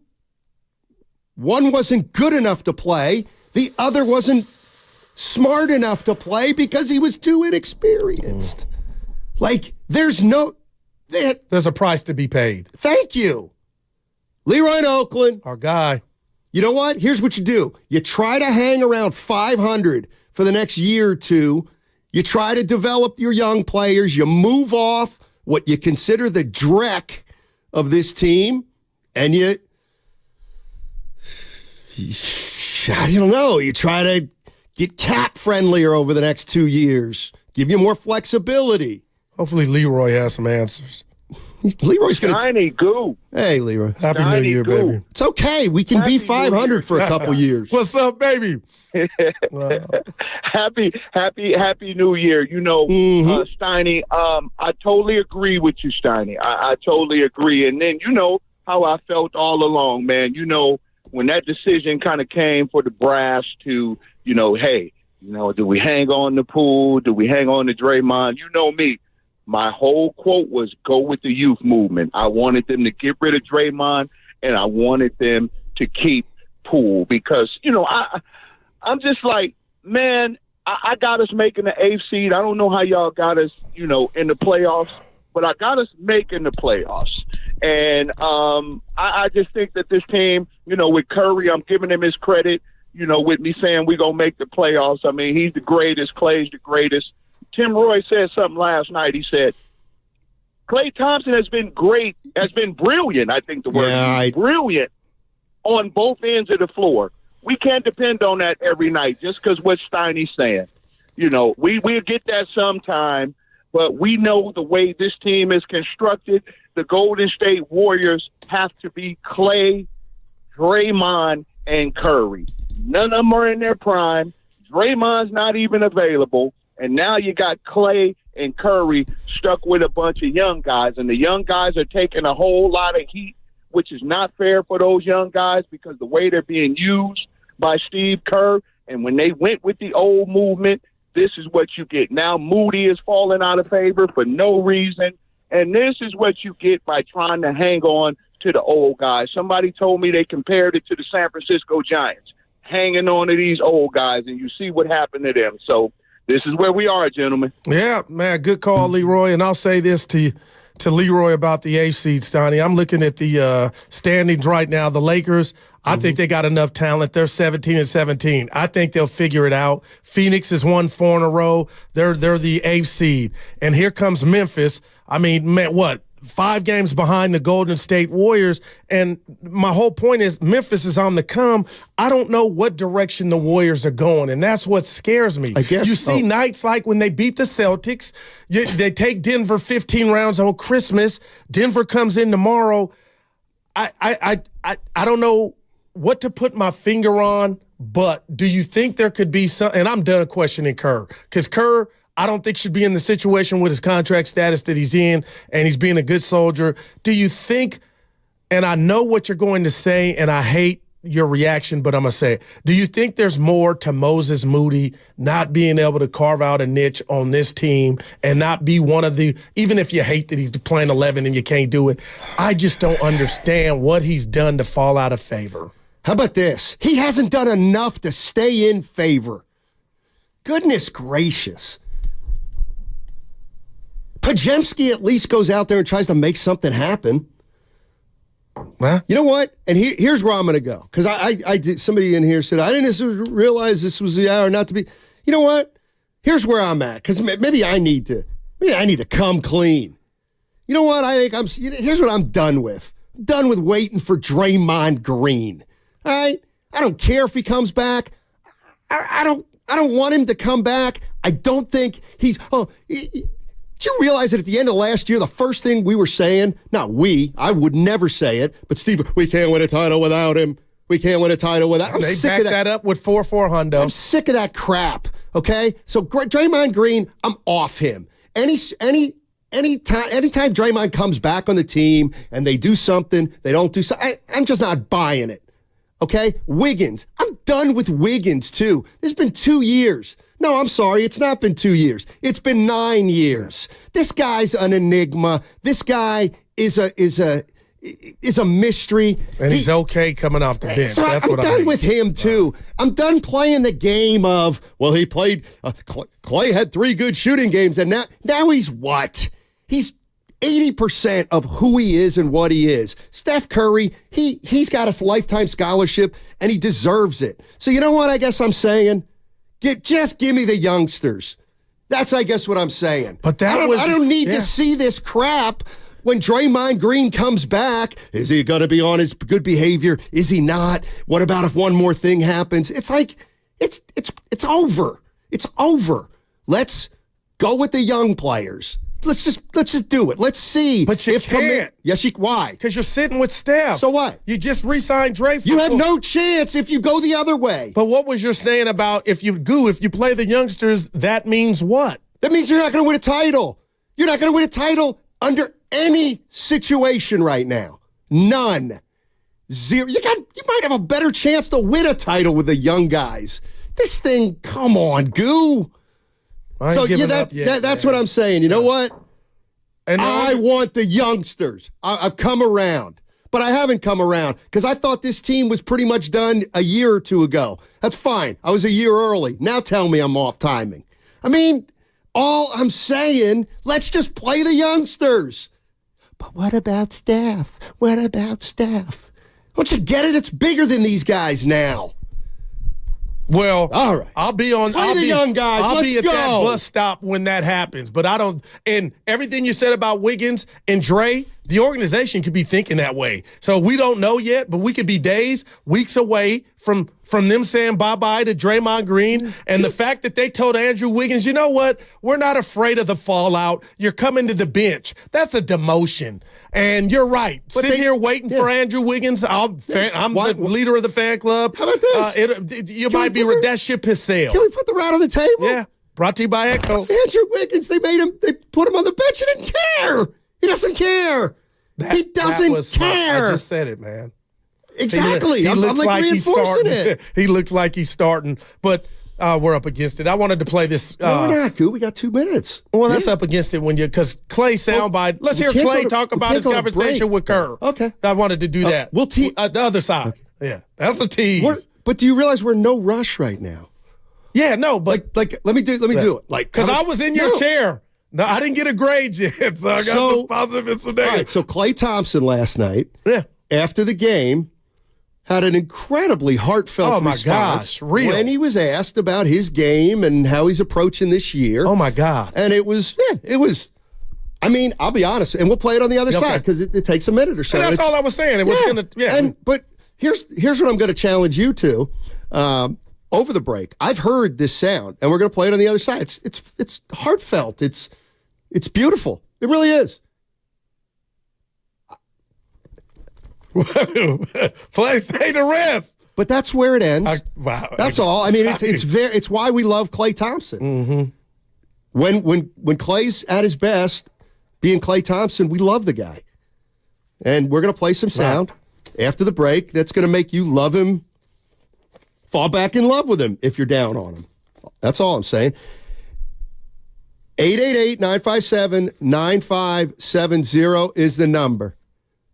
Speaker 9: one wasn't good enough to play. The other wasn't smart enough to play because he was too inexperienced. There's
Speaker 8: a price to be paid.
Speaker 9: Thank you. Leroy in Oakland.
Speaker 8: Our guy.
Speaker 9: You know what? Here's what you do. You try to hang around 500 for the next year or two. You try to develop your young players. You move off what you consider the dreck of this team. And I don't know. You try to get cap friendlier over the next 2 years. Give you more flexibility.
Speaker 8: Hopefully Leroy has some answers.
Speaker 9: Leroy's going to.
Speaker 3: Steiny, Goo.
Speaker 9: Hey, Leroy.
Speaker 8: Happy New Year, baby.
Speaker 9: It's okay. We can be 500 for a couple years.
Speaker 8: What's up, baby?
Speaker 3: Happy New Year. You know, Steiny, I totally agree with you, Steiny. I totally agree. And then, you know, how I felt all along, man. You know, when that decision kind of came for the brass to, you know, hey, you know, do we hang on to Poole? Do we hang on to Draymond? You know me. My whole quote was go with the youth movement. I wanted them to get rid of Draymond, and I wanted them to keep Poole because, you know, I'm just like, man, I got us making the 8th seed. I don't know how y'all got us, you know, in the playoffs, but I got us making the playoffs. And I just think that this team, you know, with Curry, I'm giving him his credit, you know, with me saying we're going to make the playoffs. I mean, he's the greatest. Clay's the greatest. Tim Roy said something last night. He said, Klay Thompson has been great, has been brilliant, I think the word is brilliant on both ends of the floor. We can't depend on that every night just because what Steiny's saying. You know, we'll get that sometime, but we know the way this team is constructed, the Golden State Warriors have to be Klay, Draymond, and Curry. None of them are in their prime. Draymond's not even available. And now you got Klay and Curry stuck with a bunch of young guys. And the young guys are taking a whole lot of heat, which is not fair for those young guys because the way they're being used by Steve Kerr. And when they went with the old movement, this is what you get. Now Moody is falling out of favor for no reason. And this is what you get by trying to hang on to the old guys. Somebody told me they compared it to the San Francisco Giants, hanging on to these old guys, and you see what happened to them. So this is where we are, gentlemen.
Speaker 8: Yeah, man, good call, Leroy. And I'll say this to Leroy about the 8th seed, Stoney. I'm looking at the standings right now. The Lakers, I think they got enough talent. They're 17-17. I think they'll figure it out. Phoenix has won 4 in a row. They're the 8th seed. And here comes Memphis. I mean, man, what? 5 games behind the Golden State Warriors. And my whole point is Memphis is on the come. I don't know what direction the Warriors are going, and that's what scares me.
Speaker 9: I guess
Speaker 8: you see nights like when they beat the Celtics, they take Denver 15 rounds on Christmas. Denver comes in tomorrow. I don't know what to put my finger on, but do you think there could be some – and I'm done questioning Kerr because Kerr – I don't think should be in the situation with his contract status that he's in, and he's being a good soldier. Do you think, and I know what you're going to say, and I hate your reaction, but I'm going to say it. Do you think there's more to Moses Moody not being able to carve out a niche on this team and not be one of the, even if you hate that he's playing 11 and you can't do it, I just don't understand what he's done to fall out of favor.
Speaker 9: How about this? He hasn't done enough to stay in favor. Goodness gracious. Podziemski at least goes out there and tries to make something happen.
Speaker 8: Huh?
Speaker 9: You know what? And here's where I'm going to go. Because I did, somebody in here said, I didn't realize this was the hour not to be. You know what? Here's where I'm at. Because maybe I need to come clean. You know what? Here's what I'm done with. I'm done with waiting for Draymond Green. All right? I don't care if he comes back. I don't want him to come back. I don't think he's. Did you realize that at the end of last year, the first thing we were saying, not we, I would never say it, but Steve, we can't win a title without him. We can't win a title without him.
Speaker 8: They backed that up with 4-4 hundo.
Speaker 9: I'm sick of that crap, okay? So Draymond Green, I'm off him. Anytime Draymond comes back on the team and they do something, they don't do something, I'm just not buying it, okay? Wiggins, I'm done with Wiggins too. It's been 2 years. No, I'm sorry. It's not been 2 years. It's been 9 years. This guy's an enigma. This guy is a mystery.
Speaker 8: And he's okay coming off the bench.
Speaker 9: So I'm done with him, too. I'm done playing the game of, well, he played, Klay had 3 good shooting games, and now he's what? He's 80% of who he is and what he is. Steph Curry, he's got a lifetime scholarship, and he deserves it. So you know what I guess I'm saying? Just give me the youngsters. That's, I guess, what I'm saying.
Speaker 8: But I
Speaker 9: don't need to see this crap when Draymond Green comes back. Is he going to be on his good behavior? Is he not? What about if one more thing happens? It's like, it's over. It's over. Let's go with the young players. let's just do it. Let's see.
Speaker 8: But you can't.
Speaker 9: Why?
Speaker 8: Because you're sitting with Steph.
Speaker 9: So what?
Speaker 8: You just re-signed Dre.
Speaker 9: You have no chance if you go the other way.
Speaker 8: But what was your saying about if you play the youngsters, that means what?
Speaker 9: That means you're not going to win a title. You're not going to win a title under any situation right now. None. Zero. You might have a better chance to win a title with the young guys. This thing, come on, Goo. That's what I'm saying. You know what? And I want the youngsters. I've come around, but I haven't come around because I thought this team was pretty much done a year or two ago. That's fine. I was a year early. Now tell me I'm off timing. I mean, all I'm saying, let's just play the youngsters. But what about Steph? Don't you get it? It's bigger than these guys now.
Speaker 8: Well,
Speaker 9: all right.
Speaker 8: I'll be on.
Speaker 9: Play the young guys.
Speaker 8: I'll be at
Speaker 9: go.
Speaker 8: that bus stop when that happens. But I don't. And everything you said about Wiggins and Dre, the organization could be thinking that way. So we don't know yet, but we could be days, weeks away from them saying bye-bye to Draymond Green. And the fact that they told Andrew Wiggins, you know what? We're not afraid of the fallout. You're coming to the bench. That's a demotion. And you're right. Sitting here waiting for Andrew Wiggins. I'm the leader of the fan club.
Speaker 9: How about this?
Speaker 8: That ship has sailed.
Speaker 9: Can we put the rat on the table?
Speaker 8: Yeah. Brought to you by Echo.
Speaker 9: Andrew Wiggins, they put him on the bench. He didn't care. He doesn't care. He doesn't care.
Speaker 8: I just said it, man.
Speaker 9: Exactly.
Speaker 8: He looks like
Speaker 9: reinforcing it.
Speaker 8: He looks like he's starting, but we're up against it. I wanted to play this.
Speaker 9: No, we're not, Goo. We got 2 minutes.
Speaker 8: Well, that's up against it because Clay soundbite. Let's hear Clay talk about his conversation with Kerr.
Speaker 9: Okay.
Speaker 8: I wanted to do that.
Speaker 9: We'll
Speaker 8: the other side. Okay. Yeah, that's a tease.
Speaker 9: But do you realize we're in no rush right now?
Speaker 8: Yeah, no, but
Speaker 9: let me do it.
Speaker 8: Because I was in your chair. No, I didn't get a grade yet, so I got some positive and some negative.
Speaker 9: All right, so Klay Thompson last night, after the game, had an incredibly heartfelt response when he was asked about his game and how he's approaching this year.
Speaker 8: Oh, my God.
Speaker 9: And it was, I mean, I'll be honest, and we'll play it on the other side because it takes a minute or so.
Speaker 8: And that's all I was saying. It was going to,
Speaker 9: But here's what I'm going to challenge you to. Over the break, I've heard this sound, and we're going to play it on the other side. It's heartfelt. It's beautiful. It really is.
Speaker 8: Play, say the rest.
Speaker 9: But that's where it ends.
Speaker 8: Wow.
Speaker 9: That's all. I mean, it's why we love Klay Thompson.
Speaker 8: Mm-hmm.
Speaker 9: When Klay's at his best, being Klay Thompson, we love the guy. And we're going to play some sound after the break that's going to make you love him. Fall back in love with him if you're down on him. That's all I'm saying. 888-957-9570 is the number.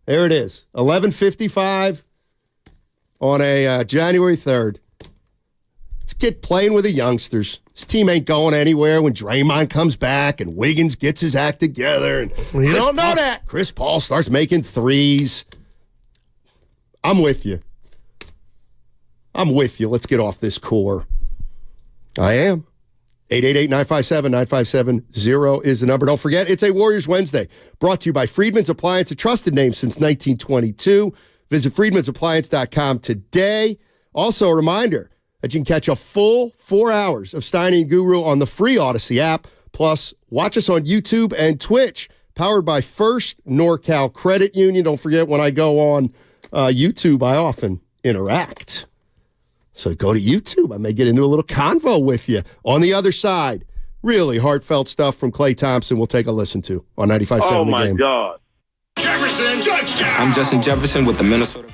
Speaker 9: There it is. 11:55 on a January 3rd. Let's get playing with the youngsters. This team ain't going anywhere when Draymond comes back and Wiggins gets his act together. And
Speaker 8: you don't know that.
Speaker 9: Chris Paul starts making threes. I'm with you. Let's get off this core. I am. 888-957-9570 is the number. Don't forget, it's a Warriors Wednesday. Brought to you by Friedman's Appliance, a trusted name since 1922. Visit friedmansappliance.com today. Also, a reminder that you can catch a full 4 hours of Steiny and Guru on the free Odyssey app. Plus, watch us on YouTube and Twitch, powered by First NorCal Credit Union. Don't forget, when I go on YouTube, I often interact. So go to YouTube. I may get into a little convo with you. On the other side, really heartfelt stuff from Klay Thompson we'll take a listen to on 95.7 The Game.
Speaker 12: Oh, my God.
Speaker 22: Jefferson, touchdown!
Speaker 19: I'm Justin Jefferson with the Minnesota...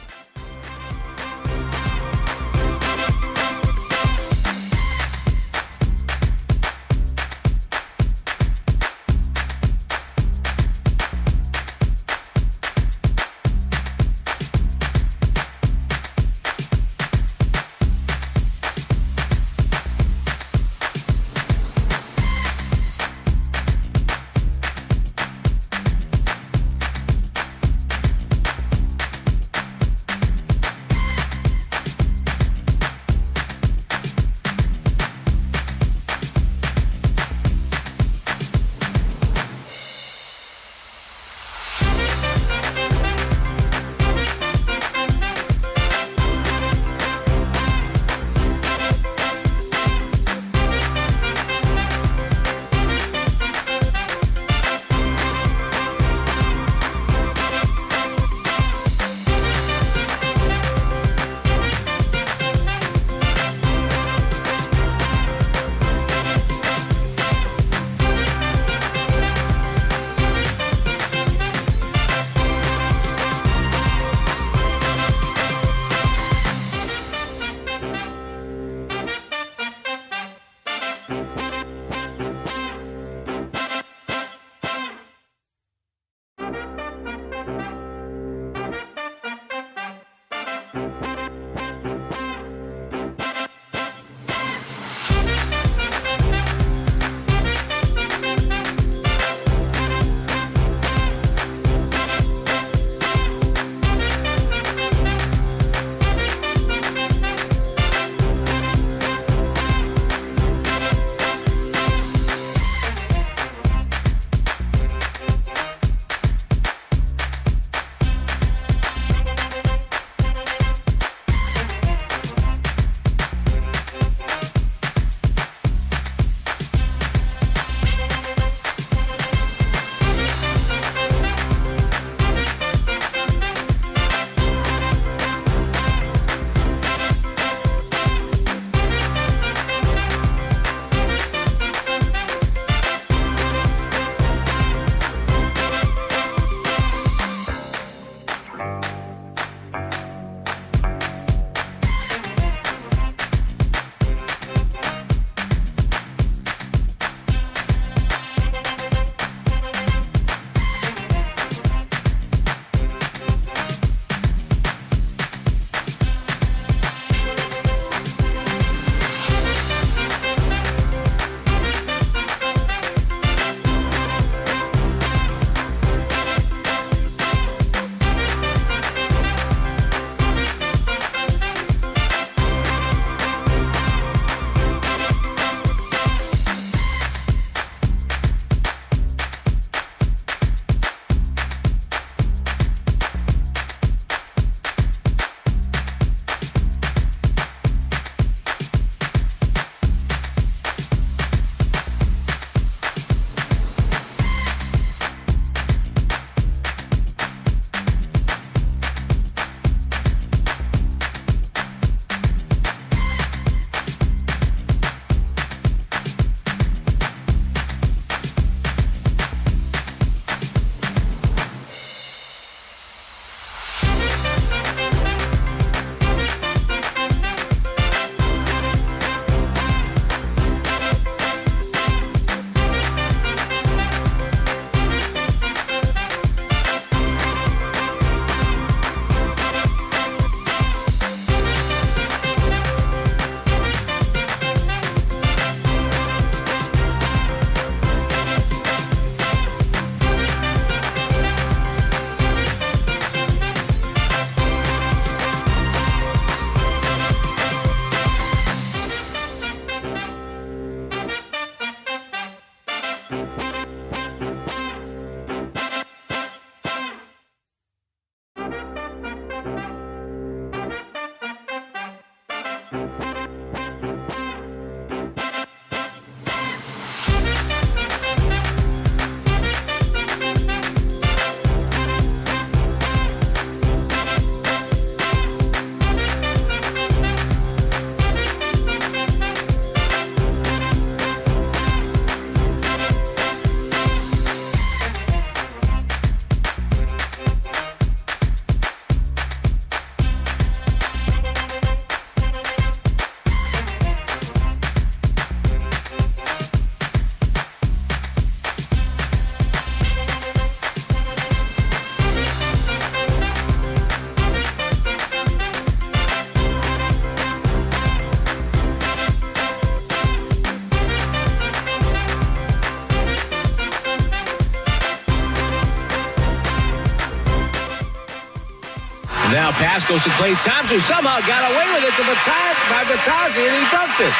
Speaker 1: Now pass goes to Klay Thompson, who somehow got away with it to Batazzi, and he dunked it.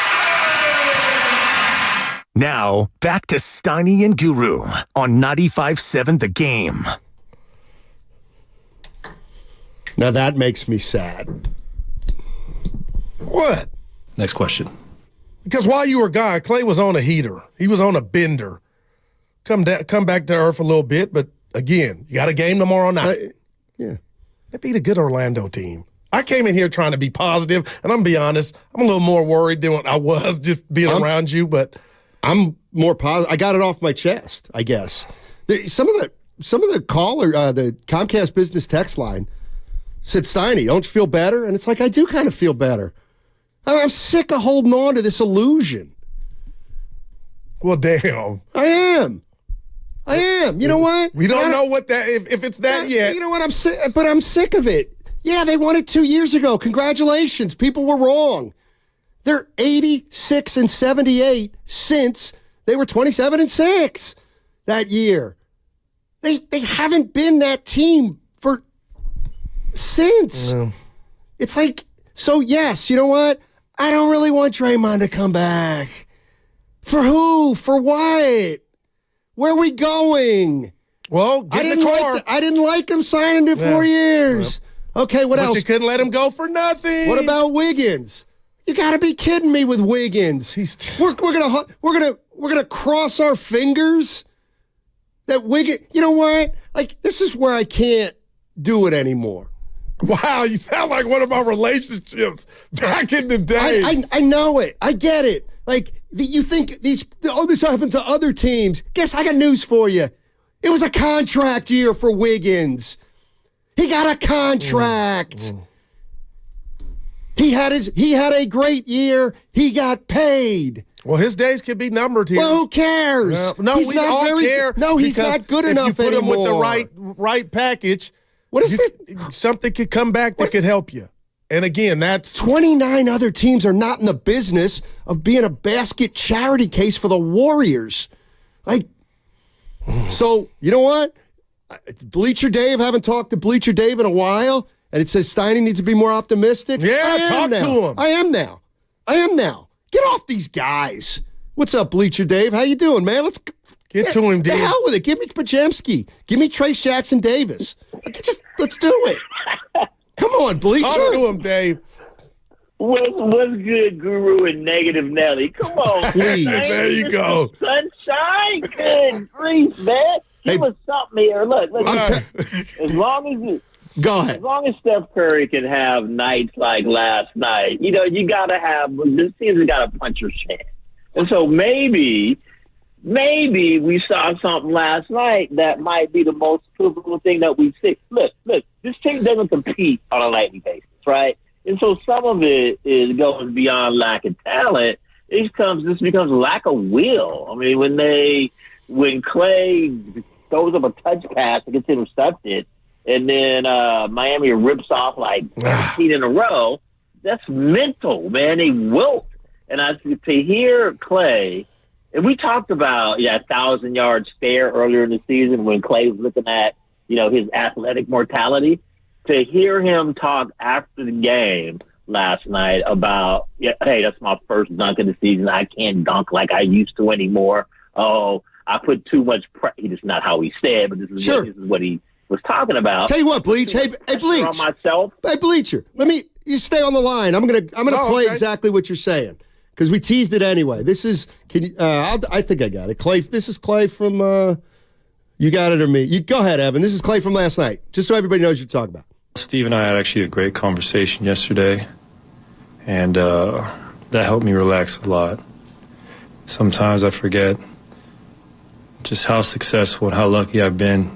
Speaker 22: Now, back to Steiny and Guru on 95.7 The Game.
Speaker 9: Now that makes me sad.
Speaker 8: What?
Speaker 12: Next question.
Speaker 8: Because while you were gone, Klay was on a heater. He was on a bender. Come back to earth a little bit, but again, you got a game tomorrow night.
Speaker 9: Yeah.
Speaker 8: They beat a good Orlando team. I came in here trying to be positive, and I'm going to be honest, I'm a little more worried than what I was just being around you, but
Speaker 9: I'm more positive. I got it off my chest, I guess. Some of the caller, the Comcast business text line said, Steiny, don't you feel better? And it's like, I do kind of feel better. I'm sick of holding on to this illusion.
Speaker 8: Well, damn.
Speaker 9: I am. You know what?
Speaker 8: We don't know what that, if it's that yet.
Speaker 9: You know what? I'm sick of it. Yeah, they won it 2 years ago. Congratulations. People were wrong. They're 86-78 since they were 27-6 that year. They haven't been that team since. It's like, so yes, you know what? I don't really want Draymond to come back. For who? For what? Where are we going?
Speaker 8: Well,
Speaker 9: I didn't like him signing to 4 years. Okay, what else?
Speaker 8: But you couldn't let him go for nothing.
Speaker 9: What about Wiggins? You got to be kidding me with Wiggins. We're gonna cross our fingers that Wiggins. You know what? Like, this is where I can't do it anymore.
Speaker 8: Wow, you sound like one of our relationships back in the day.
Speaker 9: I know it. I get it. Like, you think this happened to other teams. Guess I got news for you. It was a contract year for Wiggins. He got a contract. He had a great year. He got paid.
Speaker 8: Well, his days could be numbered here.
Speaker 9: Well, who cares?
Speaker 8: We all care.
Speaker 9: No, he's not good enough
Speaker 8: if you put
Speaker 9: anymore.
Speaker 8: him with the right package,
Speaker 9: what is this?
Speaker 8: Something could come back that could help you. And again, that's
Speaker 9: 29 other teams are not in the business of being a basket charity case for the Warriors. Like, so you know what? Bleacher Dave, haven't talked to Bleacher Dave in a while, and it says Steiny needs to be more optimistic.
Speaker 8: Yeah, talk to him.
Speaker 9: I am now. Get off these guys. What's up, Bleacher Dave? How you doing, man? Let's
Speaker 8: get to him, dude.
Speaker 9: The hell with it. Give me Pajemski. Give me Trace Jackson Davis. Let's do it. Come on, Bleacher.
Speaker 8: Talk to him, Dave.
Speaker 21: What's good, Guru and Negative Nelly? Come on,
Speaker 9: please.
Speaker 8: There you go.
Speaker 21: Sunshine, good grief, man. Give us something here. Look, as long as you
Speaker 9: go ahead.
Speaker 21: As long as Steph Curry can have nights like last night, you gotta have this team's got a puncher's chance. And so maybe we saw something last night that might be the most pivotal thing that we see. Look, this team doesn't compete on a nightly basis, right? And so some of it is going beyond lack of talent. This becomes lack of will. I mean, when Klay throws up a touch pass and gets intercepted, and then Miami rips off like 15 in a row, that's mental, man. They wilt. And to hear Klay, and we talked about 1,000-yard stare earlier in the season when Klay was looking at his athletic mortality. To hear him talk after the game last night about, hey, that's my first dunk of the season. I can't dunk like I used to anymore. Oh, I put too much pressure. This is not how he said, but this is what he was talking about.
Speaker 9: Tell you what, Bleach. Hey, Bleach.
Speaker 21: On myself.
Speaker 9: Hey, Bleacher. You stay on the line. I'm gonna play exactly what you're saying because we teased it anyway. This is. I think I got it. Klay. This is Klay from. You got it or me? You go ahead, Evan. This is Klay from last night. Just so everybody knows what you're talking about.
Speaker 23: Steve and I had actually a great conversation yesterday, and that helped me relax a lot. Sometimes I forget just how successful and how lucky I've been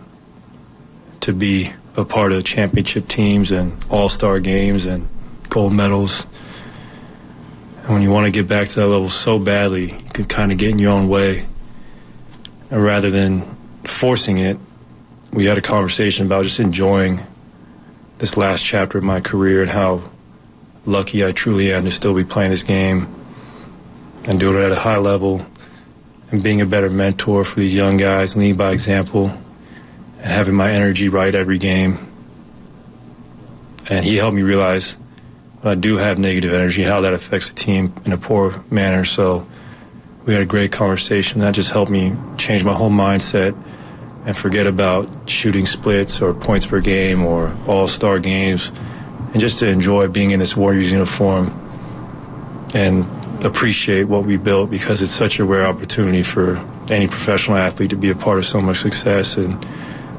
Speaker 23: to be a part of championship teams and all-star games and gold medals. And when you want to get back to that level so badly, you could kind of get in your own way. And rather than forcing it, we had a conversation about just enjoying this last chapter of my career and how lucky I truly am to still be playing this game and doing it at a high level and being a better mentor for these young guys, leading by example and having my energy right every game. And he helped me realize when I do have negative energy, how that affects the team in a poor manner. So we had a great conversation. That just helped me change my whole mindset and forget about shooting splits or points per game or all-star games, and just to enjoy being in this Warriors uniform and appreciate what we built, because it's such a rare opportunity for any professional athlete to be a part of so much success, and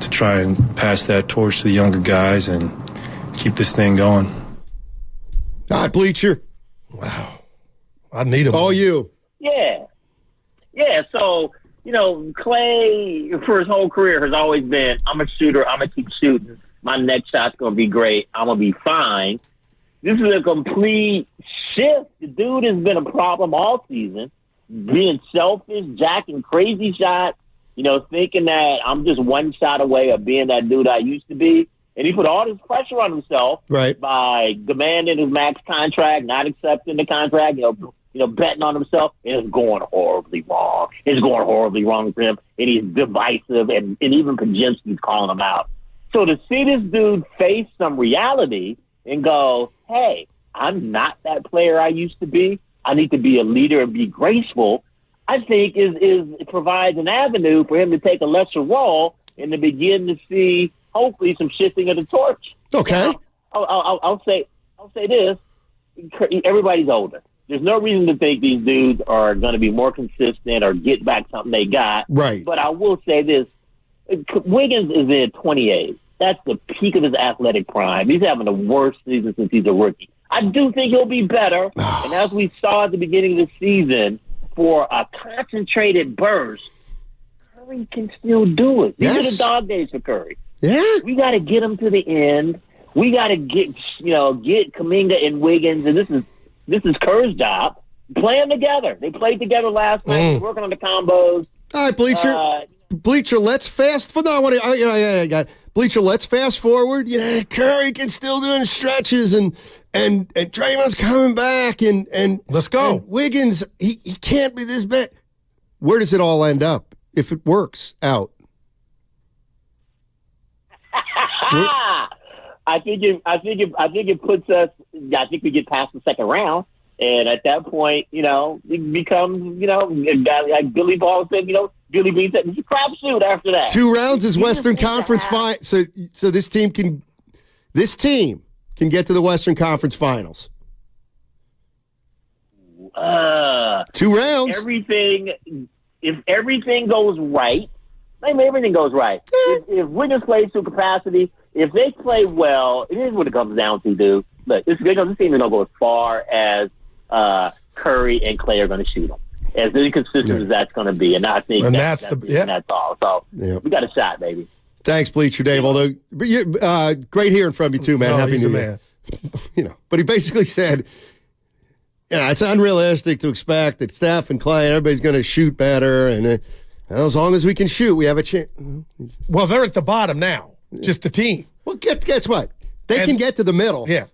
Speaker 23: to try and pass that torch to the younger guys and keep this thing going.
Speaker 9: All right, Bleacher.
Speaker 8: Wow. I need him.
Speaker 9: All you.
Speaker 21: Yeah. Yeah, so, Clay, for his whole career, has always been, I'm a shooter, I'm going to keep shooting. My next shot's going to be great. I'm going to be fine. This is a complete shift. The dude has been a problem all season, being selfish, jacking crazy shots, thinking that I'm just one shot away of being that dude I used to be. And he put all this pressure on himself by demanding his max contract, not accepting the contract, betting on himself, and it's going horribly wrong. It's going horribly wrong for him, and he's divisive, and even Pajinski's calling him out. So to see this dude face some reality and go, hey, I'm not that player I used to be. I need to be a leader and be graceful, I think it provides an avenue for him to take a lesser role and to begin to see, hopefully, some shifting of the torch.
Speaker 9: Okay.
Speaker 21: I'll say this. Everybody's older. There's no reason to think these dudes are going to be more consistent or get back something they got.
Speaker 9: Right.
Speaker 21: But I will say this. Wiggins is in 28. That's the peak of his athletic prime. He's having the worst season since he's a rookie. I do think he'll be better. And as we saw at the beginning of the season, for a concentrated burst, Curry can still do it. These are the dog days for Curry.
Speaker 9: Yeah.
Speaker 21: We got to get him to the end. We got to get Kuminga and Wiggins, and this is Kerr's job. Play them together. They played together last night. Working on the combos.
Speaker 9: All right, Bleacher. Bleacher, let's fast for I got it. Bleacher, let's fast forward. Yeah, Curry can still do stretches, and Draymond's coming back, and
Speaker 8: let's go.
Speaker 9: And Wiggins, he can't be this bad. Where does it all end up if it works out?
Speaker 21: I think it puts us. I think we get past the second round, and at that point, it becomes, a guy like Billy Ball said, Billy Bean said, it's a crapshoot after that.
Speaker 9: 2 rounds is Western Conference final. So this team can get to the Western Conference Finals. 2 rounds.
Speaker 21: If everything goes right, maybe everything goes right. If Wiggins plays to capacity, if they play well, here's what it comes down to, dude. Look, this team is going to go as far as Curry and Clay are going to shoot them. As inconsistent as that's going to be. And I think that's all. So we got a shot, baby.
Speaker 9: Thanks, Bleacher Dave. Although, great hearing from you too, man. Happy New Year. But he basically said, it's unrealistic to expect that Steph and Clay, everybody's going to shoot better. And as long as we can shoot, we have a chance.
Speaker 8: Well, they're at the bottom now. Just the team.
Speaker 9: Well, guess what? They can get to the middle.
Speaker 8: Yeah.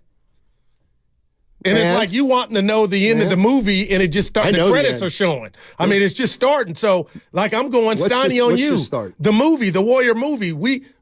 Speaker 8: And it's like you wanting to know the end of the movie, and it just started. The credits are showing. I mean, it's just starting. So, I'm going Steiny on you. The movie, the Warrior movie.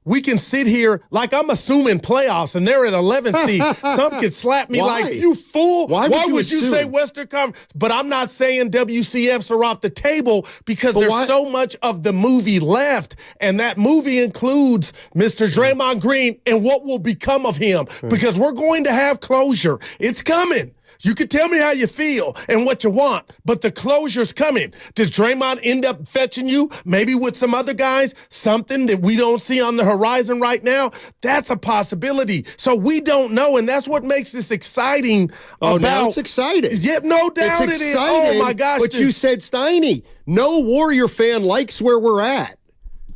Speaker 8: We can sit here like I'm assuming playoffs, and they're at 11 seed. Some could slap me like, you fool. Why would you say Western Conference? But I'm not saying WCFs are off the table because there's so much of the movie left, and that movie includes Mr. Draymond Green and what will become of him because we're going to have closure. It's coming. You can tell me how you feel and what you want, but the closure's coming. Does Draymond end up fetching you, maybe with some other guys, something that we don't see on the horizon right now? That's a possibility. So we don't know, and that's what makes this exciting.
Speaker 9: Now it's exciting.
Speaker 8: Yeah, no doubt it is. Oh, my gosh.
Speaker 9: But you said, Steiny, no Warrior fan likes where we're at.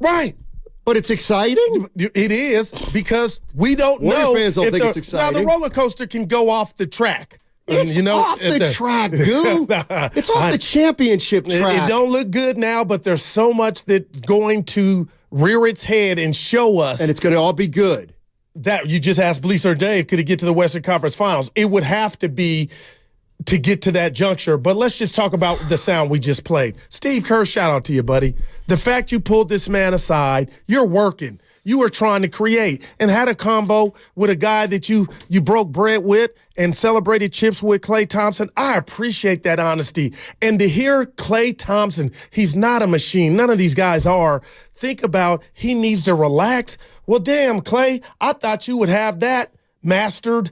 Speaker 8: Right.
Speaker 9: But it's exciting?
Speaker 8: It is because we don't know.
Speaker 9: Warrior fans don't think it's exciting.
Speaker 8: Now, the roller coaster can go off the track.
Speaker 9: It's off the track, Goo. It's off the championship track.
Speaker 8: It don't look good now, but there's so much that's going to rear its head and show us.
Speaker 9: And it's going to all be good.
Speaker 8: That you just asked Bleacher Dave, could he get to the Western Conference Finals? It would have to be to get to that juncture. But let's just talk about the sound we just played. Steve Kerr, shout out to you, buddy. The fact you pulled this man aside, you're working. you were trying to create and had a convo with a guy that you broke bread with and celebrated chips with, Klay Thompson. I appreciate that honesty. And to hear Klay Thompson, he's not a machine. None of these guys are. Think about he needs to relax. Well, damn, Klay, I thought you would have that mastered,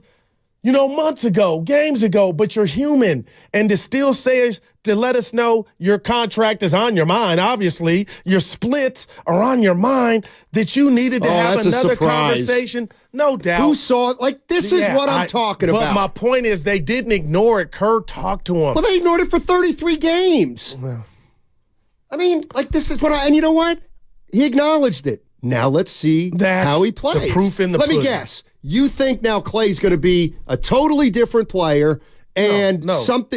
Speaker 8: months ago, games ago, but you're human. And to still say, to let us know your contract is on your mind, obviously, your splits are on your mind, that you needed to have another conversation. No doubt.
Speaker 9: Who saw it? Like, this is what I'm talking about.
Speaker 8: But my point is they didn't ignore it. Kerr talked to him.
Speaker 9: Well, they ignored it for 33 games.
Speaker 8: Well,
Speaker 9: I mean, like, this is and you know what? He acknowledged it. Now let's see how he plays.
Speaker 8: The proof in the pudding.
Speaker 9: Let me guess. You think now Klay's going to be a totally different player, and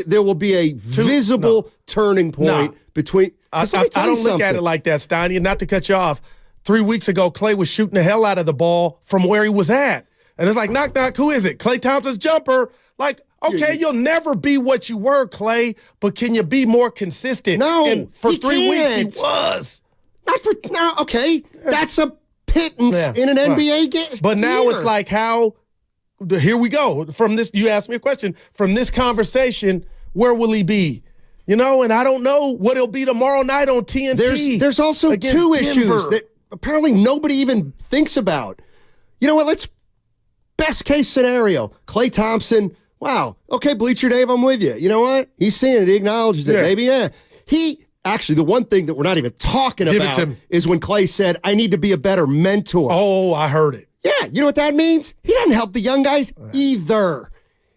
Speaker 9: there will be a visible turning point between.
Speaker 8: I don't look at it like that, Steiny. And not to cut you off, 3 weeks ago, Klay was shooting the hell out of the ball from where he was at, and it's like, knock, knock. Who is it? Klay Thompson's jumper. Like, okay, you'll never be what you were, Klay, but can you be more consistent?
Speaker 9: No,
Speaker 8: and for 3 weeks he was.
Speaker 9: Not for now. Okay, that's a pittance in an NBA game.
Speaker 8: But now it's like here we go. From this, you asked me a question. From this conversation, where will he be? And I don't know what he'll be tomorrow night on TNT.
Speaker 9: There's also two issues that apparently nobody even thinks about. You know what? Best case scenario, Klay Thompson, wow, okay, Bleacher Dave, I'm with you. You know what? He's seeing it. He acknowledges it. Maybe, Actually, the one thing that we're not even talking about is when Klay said, I need to be a better mentor.
Speaker 8: Oh, I heard it.
Speaker 9: Yeah, you know what that means? He doesn't help the young guys either.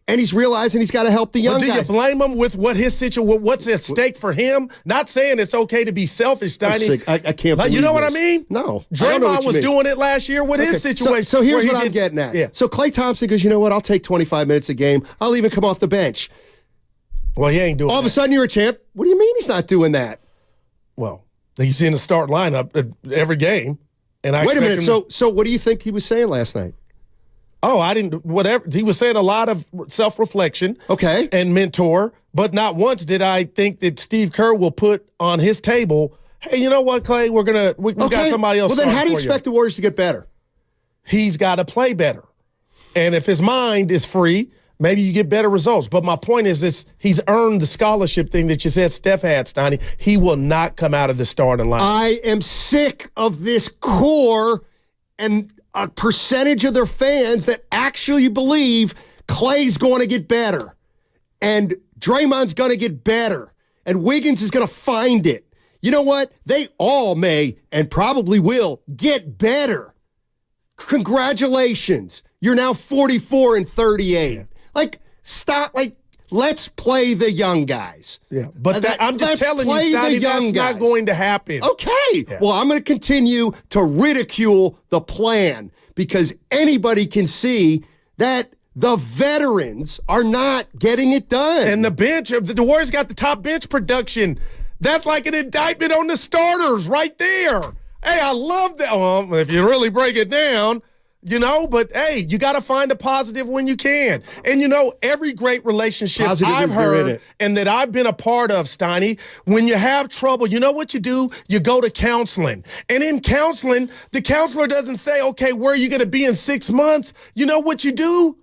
Speaker 9: And he's realizing he's got to help the young guys.
Speaker 8: Do you blame him with what his situation, what's at stake for him? Not saying it's okay to be selfish, Steiny.
Speaker 9: I can't believe
Speaker 8: you know what I mean?
Speaker 9: No.
Speaker 8: Draymond was doing it last year with his situation.
Speaker 9: So here's what I'm getting at. Yeah. So Klay Thompson goes, you know what? I'll take 25 minutes a game. I'll even come off the bench.
Speaker 8: Well, he ain't doing that.
Speaker 9: All of a sudden, you're a champ. What do you mean he's not doing that?
Speaker 8: Well, he's in the start lineup every game. And I
Speaker 9: wait a minute. So what do you think he was saying last night?
Speaker 8: Oh, I didn't. Whatever he was saying, a lot of self-reflection.
Speaker 9: Okay,
Speaker 8: and mentor. But not once did I think that Steve Kerr will put on his table, hey, you know what, Klay? We got somebody else.
Speaker 9: Well, then how do you expect the Warriors to get better?
Speaker 8: He's got to play better, and if his mind is free, maybe you get better results. But my point is this: he's earned the scholarship thing that you said Steph had, Steiny. He will not come out of the starting line.
Speaker 9: I am sick of this core and a percentage of their fans that actually believe Klay's going to get better and Draymond's going to get better and Wiggins is going to find it. You know what? They all may and probably will get better. Congratulations. You're now 44-38. Yeah. Stop. Let's play the young guys.
Speaker 8: Yeah, but I'm just telling you, Scotty, that's not going to happen.
Speaker 9: Okay. Yeah. Well, I'm going to continue to ridicule the plan because anybody can see that the veterans are not getting it done.
Speaker 8: And the bench, the Warriors got the top bench production. That's like an indictment on the starters right there. Hey, I love that. Well, if you really break it down, but hey, you got to find a positive when you can. And every great relationship I've heard and that I've been a part of, Steiny, when you have trouble, you know what you do? You go to counseling. And in counseling, the counselor doesn't say, okay, where are you going to be in 6 months? You know what you do?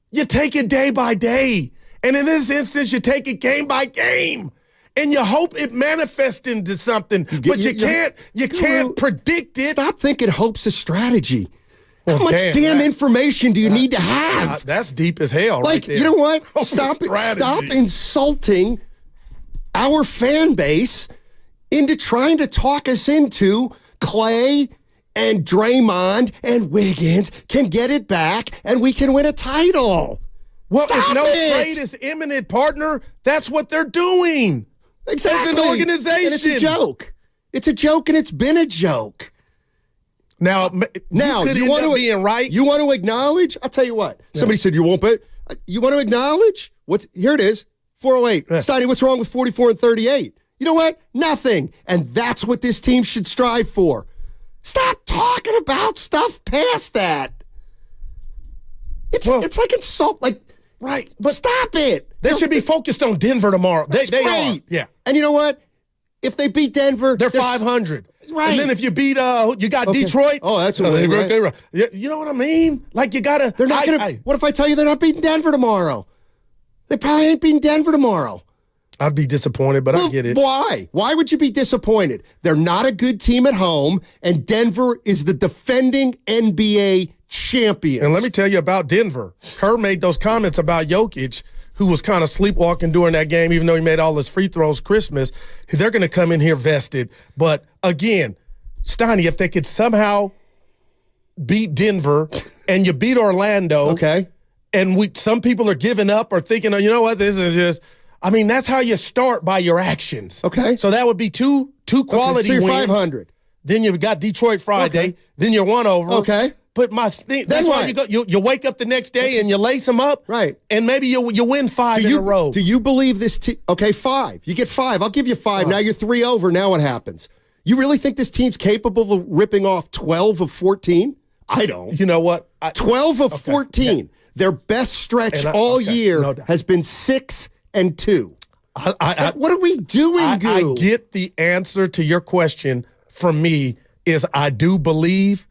Speaker 8: You take it day by day. And in this instance, you take it game by game. And you hope it manifests into something, but you can't predict it.
Speaker 9: Stop thinking hope's a strategy. How much damn information do you need to have?
Speaker 8: That's deep as hell right there.
Speaker 9: You know what? Stop insulting our fan base into trying to talk us into Klay and Draymond and Wiggins can get it back and we can win a title.
Speaker 8: Well, if no trade is imminent, partner, that's what they're doing.
Speaker 9: Exactly.
Speaker 8: As an organization.
Speaker 9: And it's a joke. It's a joke and it's been a joke.
Speaker 8: Now you want to being right.
Speaker 9: You want to acknowledge? I'll tell you what. Yeah. Somebody said you won't bet. You want to acknowledge? Here it is. 408. Yeah. Steiny, what's wrong with 44-38? You know what? Nothing. And that's what this team should strive for. Stop talking about stuff past that. It's like insult. Right. But stop it.
Speaker 8: They should be focused on Denver tomorrow. They are. Yeah.
Speaker 9: And you know what? If they beat Denver,
Speaker 8: they're 500.
Speaker 9: Right.
Speaker 8: And then if you beat, you got Detroit.
Speaker 9: Oh, that's a win, right?
Speaker 8: You know what I mean? Like you gotta.
Speaker 9: They're not gonna. What if I tell you they're not beating Denver tomorrow? They probably ain't beating Denver tomorrow.
Speaker 8: I'd be disappointed, but I get it.
Speaker 9: Why? Why would you be disappointed? They're not a good team at home, and Denver is the defending NBA champions.
Speaker 8: And let me tell you about Denver. Kerr made those comments about Jokic, who was kind of sleepwalking during that game, even though he made all his free throws Christmas. They're going to come in here vested. But again, Steiny, if they could somehow beat Denver and you beat Orlando,
Speaker 9: okay,
Speaker 8: and some people are giving up or thinking, oh, you know what, this is just. I mean, that's how you start, by your actions.
Speaker 9: Okay.
Speaker 8: So that would be two quality
Speaker 9: so you're
Speaker 8: wins.
Speaker 9: 500.
Speaker 8: Then you've got Detroit Friday.
Speaker 9: Okay.
Speaker 8: Then you're 1 over.
Speaker 9: Okay.
Speaker 8: But that's why you wake up the next day and you lace them up.
Speaker 9: Right.
Speaker 8: And maybe you win 5 in a row.
Speaker 9: Do you believe this team? Okay, 5. You get 5. I'll give you 5. Now you're 3 over. Now what happens? You really think this team's capable of ripping off 12 of 14? I don't.
Speaker 8: You know what?
Speaker 9: 12 of 14. Yeah. Their best stretch all year has been 6 and 2. What are we doing, Goo?
Speaker 8: I get the answer to your question from me is I do believe,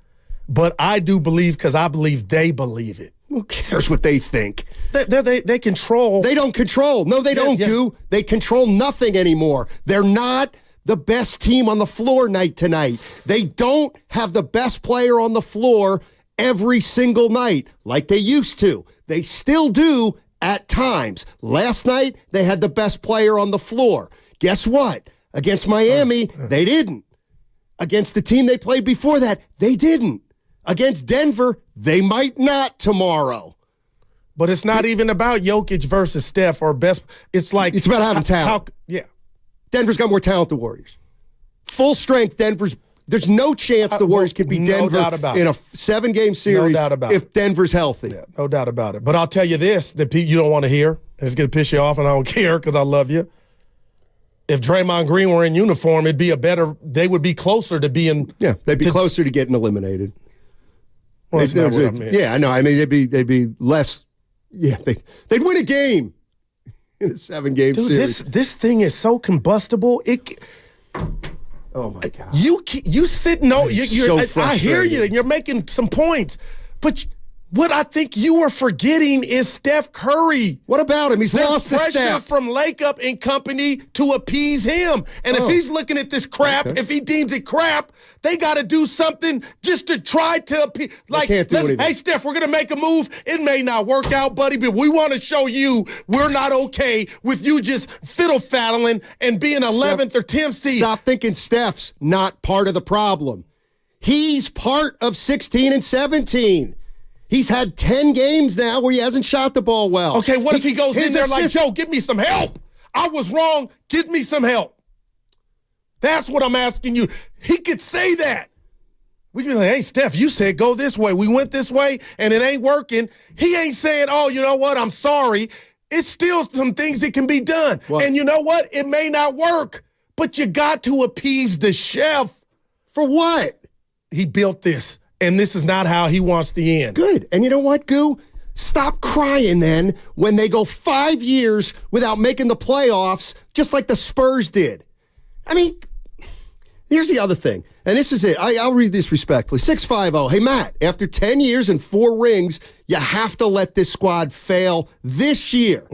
Speaker 8: but I do believe because I believe they believe it.
Speaker 9: Who cares what they think?
Speaker 8: They control.
Speaker 9: They don't control. No, they don't, Goo. They control nothing anymore. They're not the best team on the floor night to night. They don't have the best player on the floor every single night like they used to. They still do at times. Last night, they had the best player on the floor. Guess what? Against Miami, they didn't. Against the team they played before that, they didn't. Against Denver, they might not tomorrow.
Speaker 8: But it's not even about Jokic versus Steph or best. It's like
Speaker 9: it's about having talent. Denver's got more talent than the Warriors. Full strength, there's no chance the Warriors can beat Denver in a 7-game series if Denver's healthy.
Speaker 8: Yeah, no doubt about it. But I'll tell you this that you don't want to hear, and it's going to piss you off, and I don't care because I love you. If Draymond Green were in uniform, they would be closer to being.
Speaker 9: Yeah, they'd be closer to getting eliminated.
Speaker 8: Well, that's not what I mean.
Speaker 9: Yeah, I know. I mean, they'd be less. Yeah, they'd win a game in a 7-game series.
Speaker 8: This thing is so combustible.
Speaker 9: Oh my God!
Speaker 8: You sit no.
Speaker 9: So
Speaker 8: I hear you, and you're making some points, but what I think you are forgetting is Steph Curry.
Speaker 9: What about him? He's lost the
Speaker 8: pressure
Speaker 9: Steph
Speaker 8: from Lakeup and company to appease him. And if he's looking at this crap, if he deems it crap, they got to do something just to try to appease. Like,
Speaker 9: can't do anything.
Speaker 8: Hey, Steph, we're going to make a move. It may not work out, buddy, but we want to show you we're not okay with you just fiddle-faddling and being 11th or 10th seed.
Speaker 9: Stop thinking Steph's not part of the problem. He's part of 16 and 17. He's had 10 games now where he hasn't shot the ball well.
Speaker 8: Okay, what if he goes in there like, Joe, give me some help. I was wrong. Give me some help. That's what I'm asking you. He could say that. We can be like, hey, Steph, you said go this way. We went this way, and it ain't working. He ain't saying, oh, you know what? I'm sorry. It's still some things that can be done. Well, and you know what? It may not work, but you got to appease the chef.
Speaker 9: For what?
Speaker 8: He built this. And this is not how he wants to end.
Speaker 9: Good. And you know what, Goo? Stop crying then when they go 5 years without making the playoffs, just like the Spurs did. I mean, here's the other thing. And this is it. I'll read this respectfully. 650. Hey, Matt, after 10 years and 4 rings, you have to let this squad fail this year.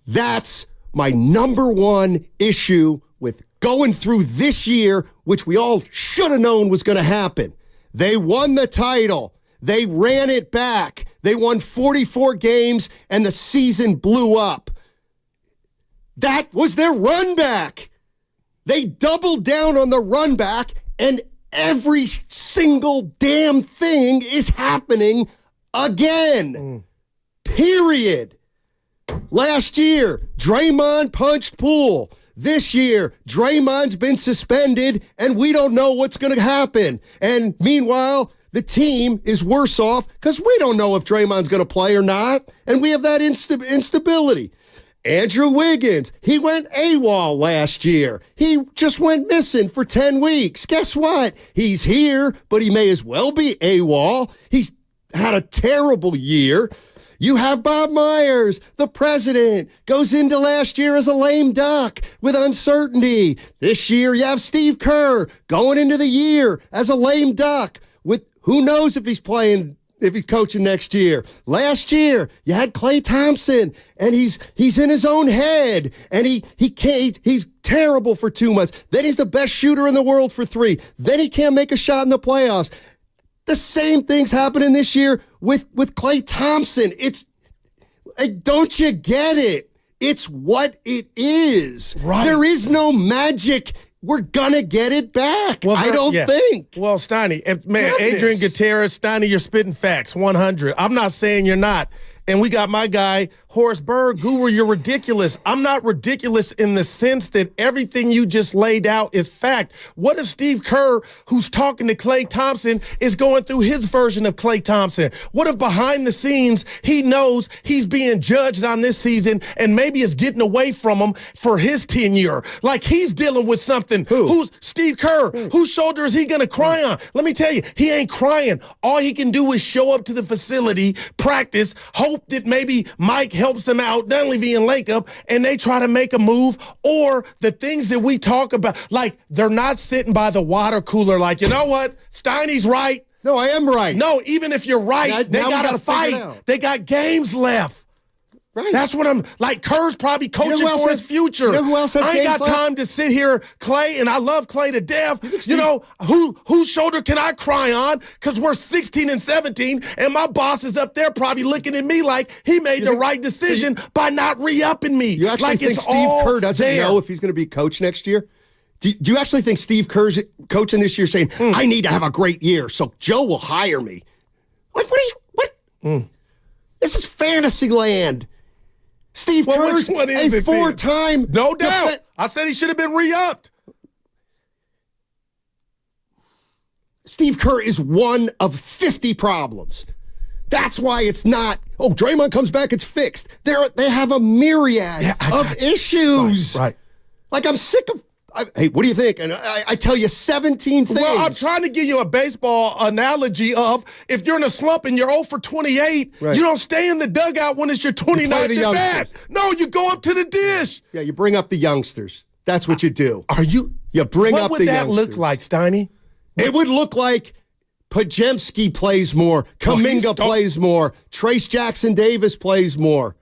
Speaker 9: That's my number one issue with going through this year, which we all should have known was going to happen. They won the title. They ran it back. They won 44 games, and the season blew up. That was their run back. They doubled down on the run back, and every single damn thing is happening again. Period. Last year, Draymond punched Poole. This year, Draymond's been suspended, and we don't know what's going to happen. And meanwhile, the team is worse off because we don't know if Draymond's going to play or not, and we have that instability. Andrew Wiggins, he went AWOL last year. He just went missing for 10 weeks. Guess what? He's here, but he may as well be AWOL. He's had a terrible year. You have Bob Myers, the president, goes into last year as a lame duck with uncertainty. This year, you have Steve Kerr going into the year as a lame duck with who knows if he's coaching next year. Last year, you had Klay Thompson, and he's in his own head, and he's terrible for 2 months. Then he's the best shooter in the world for 3. Then he can't make a shot in the playoffs. The same thing's happening this year with Klay Thompson. It's like, don't you get it? It's what it is.
Speaker 8: Right.
Speaker 9: There is no magic. We're gonna get it back. Well, I don't think.
Speaker 8: Well, Steiny, and man, Adrian Gutierrez, Steiny, you're spitting facts, 100. I'm not saying you're not. And we got my guy, Horace Berg. Guru, you're ridiculous. I'm not ridiculous in the sense that everything you just laid out is fact. What if Steve Kerr, who's talking to Klay Thompson, is going through his version of Klay Thompson? What if behind the scenes he knows he's being judged on this season and maybe is getting away from him for his tenure? Like he's dealing with something. Who's Steve Kerr? Whose shoulder is he going to cry on? Let me tell you, he ain't crying. All he can do is show up to the facility, practice, hope that maybe Mike helps him out, Dunleavy and Lakeup, and they try to make a move, or the things that we talk about, like they're not sitting by the water cooler like, you know what, Steiny's right.
Speaker 9: No, I am right.
Speaker 8: No, even if you're right, they got to fight. They got games left. Right. That's what I'm like. Kerr's probably coaching for his future.
Speaker 9: You know who else has
Speaker 8: I ain't got
Speaker 9: games left?
Speaker 8: time to sit here, Klay, and I love Klay to death. You know, whose shoulder can I cry on? Because we're 16 and 17, and my boss is up there probably looking at me like he made the right decision by not re-upping me.
Speaker 9: You actually
Speaker 8: like
Speaker 9: think Steve Kerr doesn't know if he's going to be coach next year? Do you actually think Steve Kerr's coaching this year saying, I need to have a great year so Joe will hire me? Like, what? This is fantasy land. Steve Kerr's a four-time...
Speaker 8: No doubt. I said he should have been re-upped.
Speaker 9: Steve Kerr is one of 50 problems. That's why it's not, Draymond comes back, it's fixed. They have a myriad of issues.
Speaker 8: Right.
Speaker 9: Like, I'm sick of... Hey, what do you think? And I tell you 17 things.
Speaker 8: Well, I'm trying to give you a baseball analogy of if you're in a slump and you're 0 for 28, you don't stay in the dugout when it's your 29th at bat. No, you go up to the dish.
Speaker 9: Yeah, you bring up the youngsters. That's what you do.
Speaker 8: You
Speaker 9: bring up the youngsters.
Speaker 8: What would that look like, Steiny?
Speaker 9: It would look like Pajemski plays more, Kuminga plays more, Trace Jackson Davis plays more.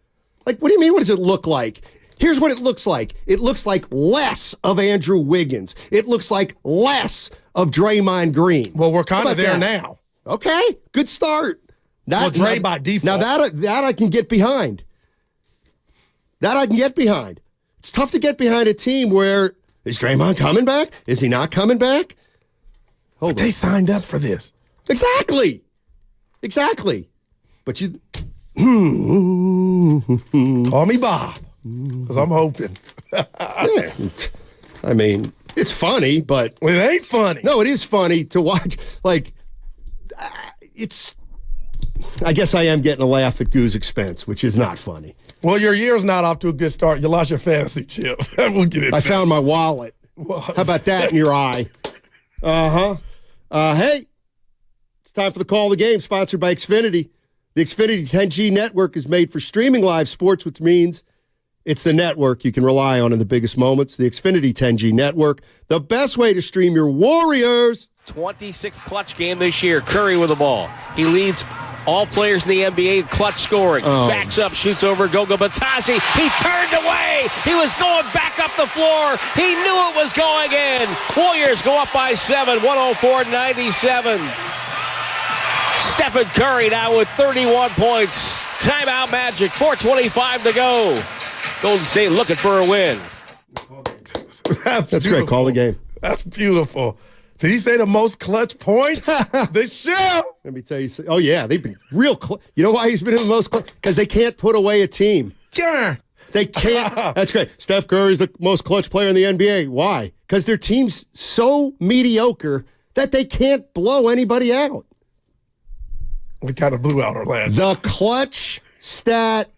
Speaker 9: Like, what do you mean, what does it look like? Here's what it looks like. It looks like less of Andrew Wiggins. It looks like less of Draymond Green.
Speaker 8: Well, we're kind of there now.
Speaker 9: Okay, good start.
Speaker 8: Dre by default.
Speaker 9: Now that I can get behind. That I can get behind. It's tough to get behind a team where, is Draymond coming back? Is he not coming back?
Speaker 8: But they signed up for this.
Speaker 9: Exactly. But you...
Speaker 8: Call me Bob. Because I'm hoping.
Speaker 9: Yeah. I mean, it's funny, but...
Speaker 8: Well, it ain't funny.
Speaker 9: No, it is funny to watch. Like, it's... I guess I am getting a laugh at Goo's expense, which is not funny.
Speaker 8: Well, your year's not off to a good start. You lost your fantasy chip. We'll get it.
Speaker 9: I found my wallet. How about that in your eye? Hey, it's time for the Call of the Game, sponsored by Xfinity. The Xfinity 10G network is made for streaming live sports, which means it's the network you can rely on in the biggest moments. The Xfinity 10G network, the best way to stream your Warriors.
Speaker 1: 26th clutch game this year. Curry with the ball. He leads all players in the NBA in clutch scoring. Backs up, shoots over Goga Batasi. He turned away. He was going back up the floor. He knew it was going in. Warriors go up by 7, 104-97. Stephen Curry now with 31 points. Timeout Magic, 4:25 to go. Golden State looking for a win.
Speaker 9: That's great. Call the game.
Speaker 8: That's beautiful. Did he say the most clutch points this year?
Speaker 9: Let me tell you. Oh, yeah. They've been real clutch. You know why he's been in the most clutch? Because they can't put away a team.
Speaker 8: Sure.
Speaker 9: They can't. That's great. Steph Curry is the most clutch player in the NBA. Why? Because their team's so mediocre that they can't blow anybody out.
Speaker 8: We kind of blew out our last.
Speaker 9: The clutch stat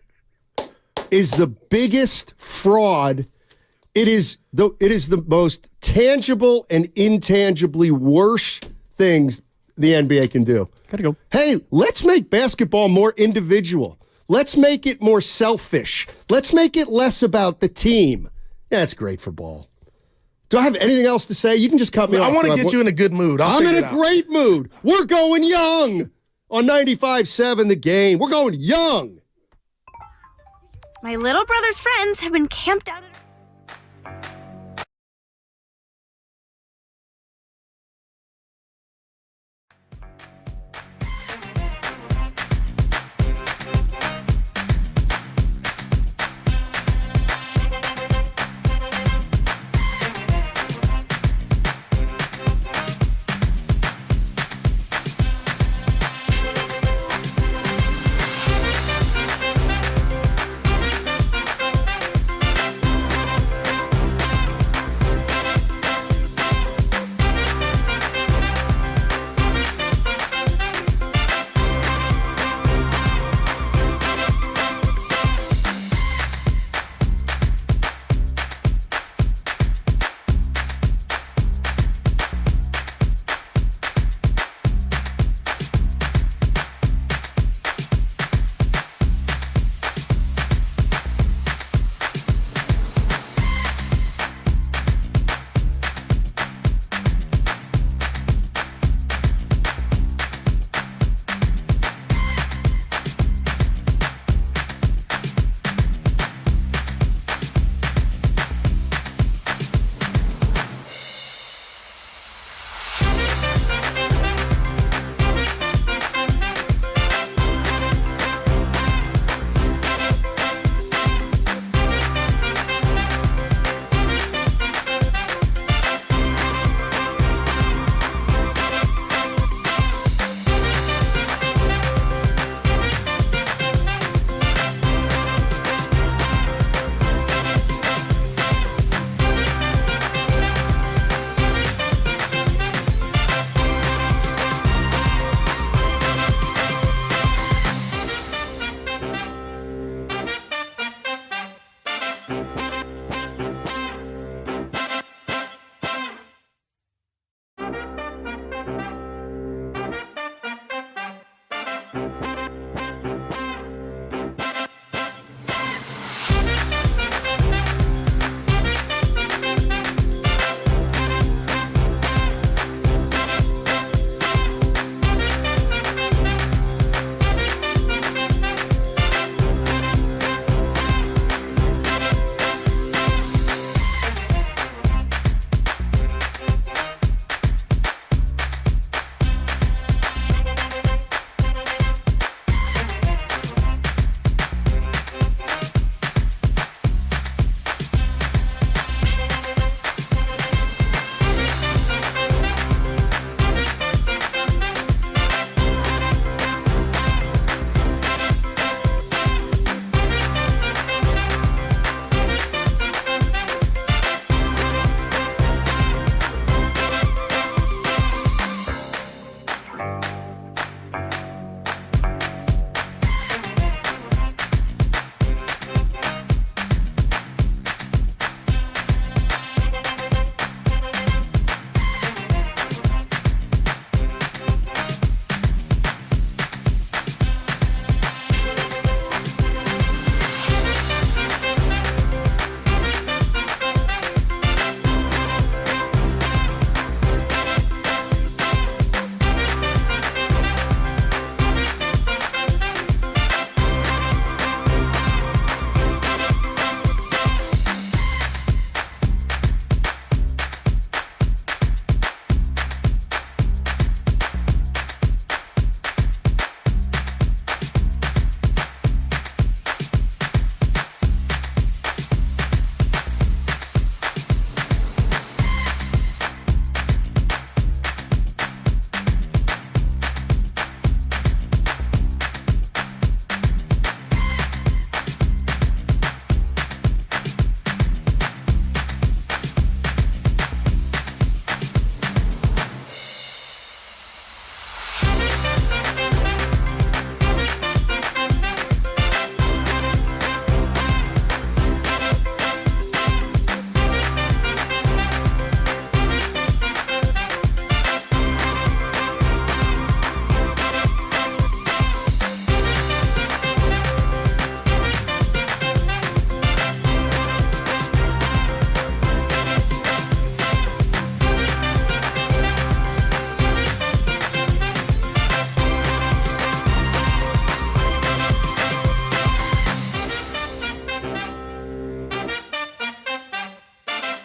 Speaker 9: is the biggest fraud. It is the most tangible and intangibly worse things the NBA can do.
Speaker 11: Gotta go.
Speaker 9: Hey, let's make basketball more individual. Let's make it more selfish. Let's make it less about the team. Yeah, that's great for ball. Do I have anything else to say? You can just cut me off.
Speaker 8: I want to get you in a good mood.
Speaker 9: I'm in a great mood. We're going young on 95.7 The Game. We're going young.
Speaker 6: My little brother's friends have been camped out at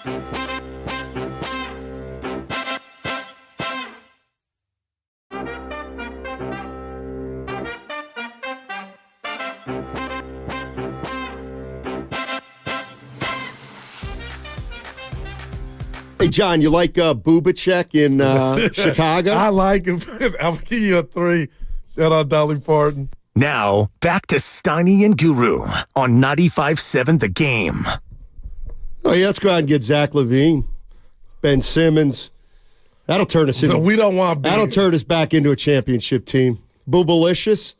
Speaker 9: Hey, John, you like Bubacek in Chicago?
Speaker 8: I like him. I'll give you a 3. Shout out Dolly Parton.
Speaker 22: Now, back to Steiny and Guru on 95.7 The Game.
Speaker 9: Oh, yeah, let's go out and get Zach LaVine, Ben Simmons. That'll turn us into.
Speaker 8: So we don't want.
Speaker 9: That'll turn us back into a championship team. Boobalicious,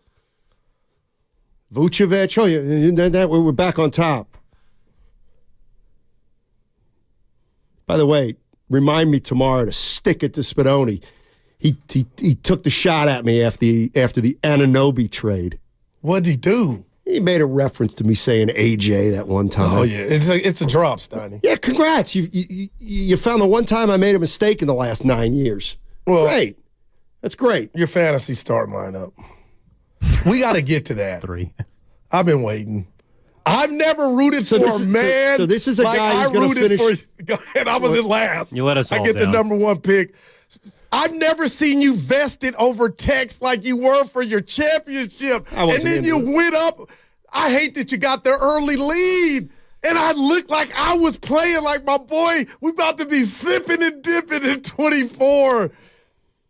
Speaker 9: Vucevic. Oh, yeah, that we're back on top. By the way, remind me tomorrow to stick it to Spadoni. He took the shot at me after the Anunoby trade.
Speaker 8: What'd he do?
Speaker 9: He made a reference to me saying AJ that one time.
Speaker 8: Oh yeah, it's a drop, Steiny.
Speaker 9: Yeah, congrats. You found the one time I made a mistake in the last 9 years. Well, great. That's great.
Speaker 8: Your fantasy starting lineup. We got to get to that.
Speaker 11: 3.
Speaker 8: I've been waiting. I've never rooted for a man.
Speaker 9: So this is a guy who's going to finish.
Speaker 8: Go ahead. I was in last.
Speaker 11: You let us all
Speaker 8: I get
Speaker 11: down.
Speaker 8: the number 1 pick. I've never seen you vested over text like you were for your championship. And then you went up. I hate that you got the early lead. And I looked like I was playing like my boy. We about to be sipping and dipping in 24.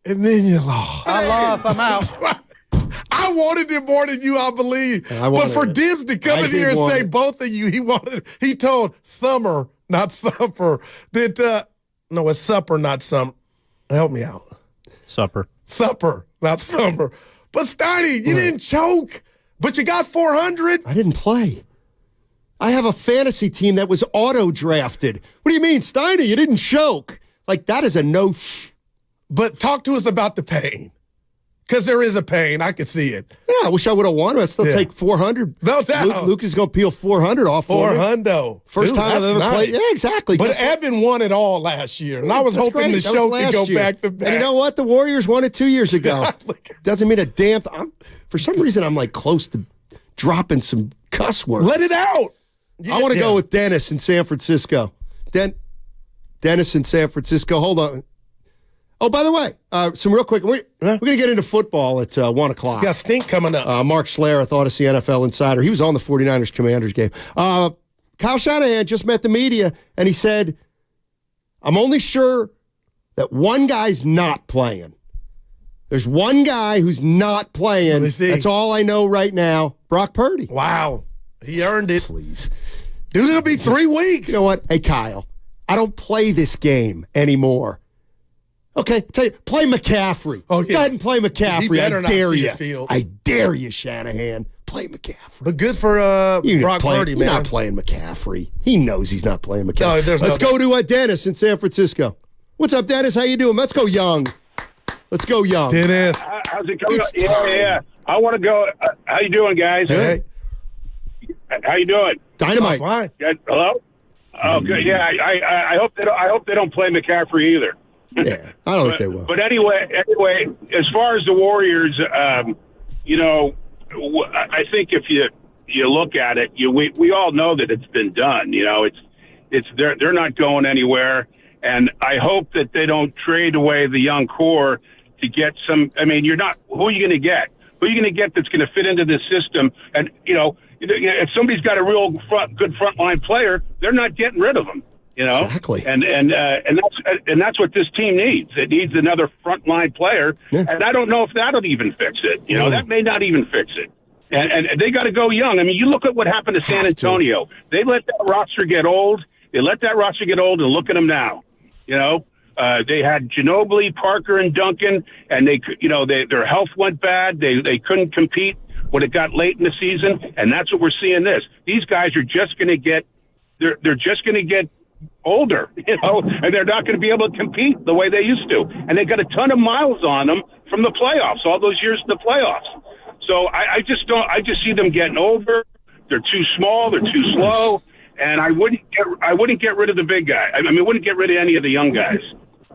Speaker 8: And then you lost.
Speaker 11: I lost. I'm out.
Speaker 8: I wanted it more than you, I believe. But for Dibs to come in here and say both of you, he told Summer, not Supper, that, no, it's Supper, not Summer. Help me out.
Speaker 11: Supper,
Speaker 8: not Summer. But Steiny, you didn't choke, but you got 400.
Speaker 9: I didn't play. I have a fantasy team that was auto-drafted. What do you mean, Steiny? You didn't choke. Like, that is a no.
Speaker 8: But talk to us about the pain. Because there is a pain. I could see it.
Speaker 9: Yeah, I wish I would have won. I'd still take 400.
Speaker 8: No doubt.
Speaker 9: Luke is going to peel 400 off for me.
Speaker 8: 400.
Speaker 9: First time I've ever played. Yeah, exactly.
Speaker 8: But Evan won it all last year. And I was hoping the show could go back to back.
Speaker 9: And you know what? The Warriors won it 2 years ago. Doesn't mean a damn for some reason, I'm like close to dropping some cuss words.
Speaker 8: Let it out.
Speaker 9: I want to go with Dennis in San Francisco. Dennis in San Francisco. Hold on. Oh, by the way, some real quick. We're going to get into football at 1 o'clock.
Speaker 8: Got Stink coming up.
Speaker 9: Mark Schlereth, Odyssey NFL Insider. He was on the 49ers Commanders game. Kyle Shanahan just met the media, and he said, I'm only sure that one guy's not playing. There's one guy who's not playing. That's all I know right now. Brock Purdy.
Speaker 8: Wow. He earned it.
Speaker 9: Please.
Speaker 8: Dude, it'll be 3 weeks.
Speaker 9: You know what? Hey, Kyle, I don't play this game anymore. Okay, tell you, play McCaffrey.
Speaker 8: Oh, yeah.
Speaker 9: Go ahead and play McCaffrey. I dare you.
Speaker 8: Field.
Speaker 9: I dare you, Shanahan. Play McCaffrey.
Speaker 8: But good for Brock Purdy, man.
Speaker 9: You're not playing McCaffrey. He knows he's not playing McCaffrey.
Speaker 8: No,
Speaker 9: Let's go to Dennis in San Francisco. What's up, Dennis? How you doing? Let's go young. Let's go young.
Speaker 8: Dennis.
Speaker 7: How's it going? Yeah. I want to go. How you doing, guys?
Speaker 9: Hey.
Speaker 7: How you doing?
Speaker 9: Dynamite.
Speaker 8: Oh, fine.
Speaker 7: Good. Hello? Oh, good. Yeah, I hope they don't play McCaffrey either.
Speaker 9: Yeah, I don't think they will.
Speaker 7: But anyway, as far as the Warriors, I think if you look at it, we all know that it's been done. You know, they're not going anywhere, and I hope that they don't trade away the young core to get some. I mean, who are you going to get? Who are you going to get that's going to fit into this system? And if somebody's got a real good frontline player, they're not getting rid of them. You know,
Speaker 9: exactly,
Speaker 7: and that's what this team needs. It needs another frontline player, and I don't know if that'll even fix it. You know, that may not even fix it. And they got to go young. I mean, you look at what happened to San Antonio. They let that roster get old. And look at them now. You know, they had Ginobili, Parker, and Duncan, and their health went bad. They couldn't compete when it got late in the season, and that's what we're seeing. These guys are just going to get. They're just going to get older, and they're not going to be able to compete the way they used to. And they got a ton of miles on them from the playoffs, all those years in the playoffs. So I just see them getting older. They're too small. They're too slow. And I wouldn't get rid of the big guy. I wouldn't get rid of any of the young guys.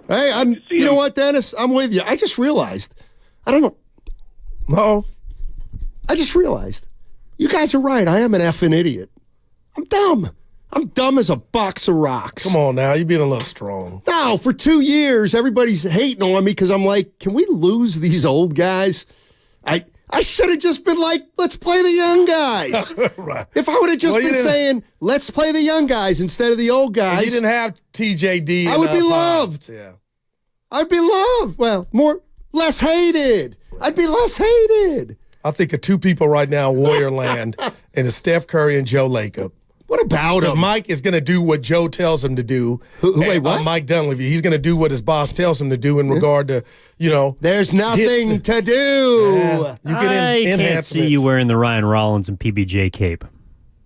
Speaker 9: Hey, you know what, Dennis? I'm with you. I just realized. I don't know.
Speaker 8: No.
Speaker 9: I just realized. You guys are right. I am an effing idiot. I'm dumb. I'm dumb as a box of rocks.
Speaker 8: Come on now, you're being a little strong.
Speaker 9: No, for 2 years, everybody's hating on me because I'm like, can we lose these old guys? I should have just been like, let's play the young guys.
Speaker 8: Right.
Speaker 9: If I would have just been saying, let's play the young guys instead of the old guys.
Speaker 8: You didn't have TJD.
Speaker 9: I would be loved.
Speaker 8: Yeah.
Speaker 9: I'd be loved. Well, less hated. I'd be less hated.
Speaker 8: I think of two people right now in Warrior Land, and it's Steph Curry and Joe Lacob.
Speaker 9: What about him?
Speaker 8: Mike is going to do what Joe tells him to do.
Speaker 9: Wait, what?
Speaker 8: Mike Dunleavy. He's going to do what his boss tells him to do in regard to,
Speaker 9: There's nothing to do.
Speaker 8: Yeah. You get
Speaker 4: I can't see you wearing the Ryan Rollins and PBJ cape.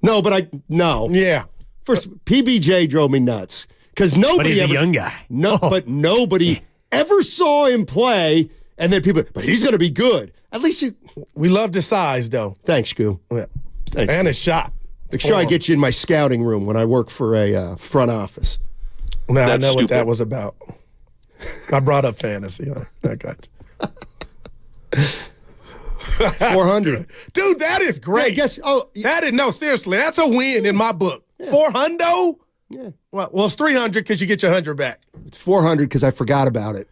Speaker 9: No, but no.
Speaker 8: Yeah.
Speaker 9: First, PBJ drove me nuts because nobody.
Speaker 4: But he's a young guy.
Speaker 9: No, but nobody ever saw him play, and then people. But he's going to be good. At least
Speaker 8: we loved his size, though.
Speaker 9: Thanks, Goo.
Speaker 8: Yeah.
Speaker 9: Thanks,
Speaker 8: and his shot.
Speaker 9: Make sure I get you in my scouting room when I work for a front office.
Speaker 8: Now I know what that was about. I brought up fantasy. I got you.
Speaker 9: 400.
Speaker 8: Dude, that is great.
Speaker 9: Yeah,
Speaker 8: seriously, that's a win in my book. Yeah. 400?
Speaker 9: Yeah.
Speaker 8: Well, it's 300 because you get your 100 back.
Speaker 9: It's 400 because I forgot about it.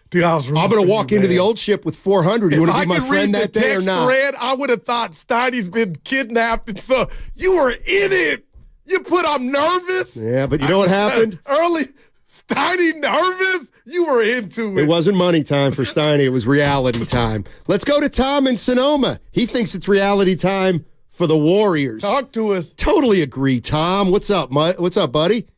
Speaker 8: Dude, I'm
Speaker 9: going to walk into the old ship with 400. You want to be my friend that day or not?
Speaker 8: I would have thought Steiny's been kidnapped, and so you were in it. You put I'm nervous.
Speaker 9: Yeah, but you know what happened?
Speaker 8: Early, Steiny nervous? You were into it.
Speaker 9: It wasn't money time for Steiny. It was reality time. Let's go to Tom in Sonoma. He thinks it's reality time for the Warriors.
Speaker 8: Talk to us.
Speaker 9: Totally agree, Tom. What's up, What's up, buddy?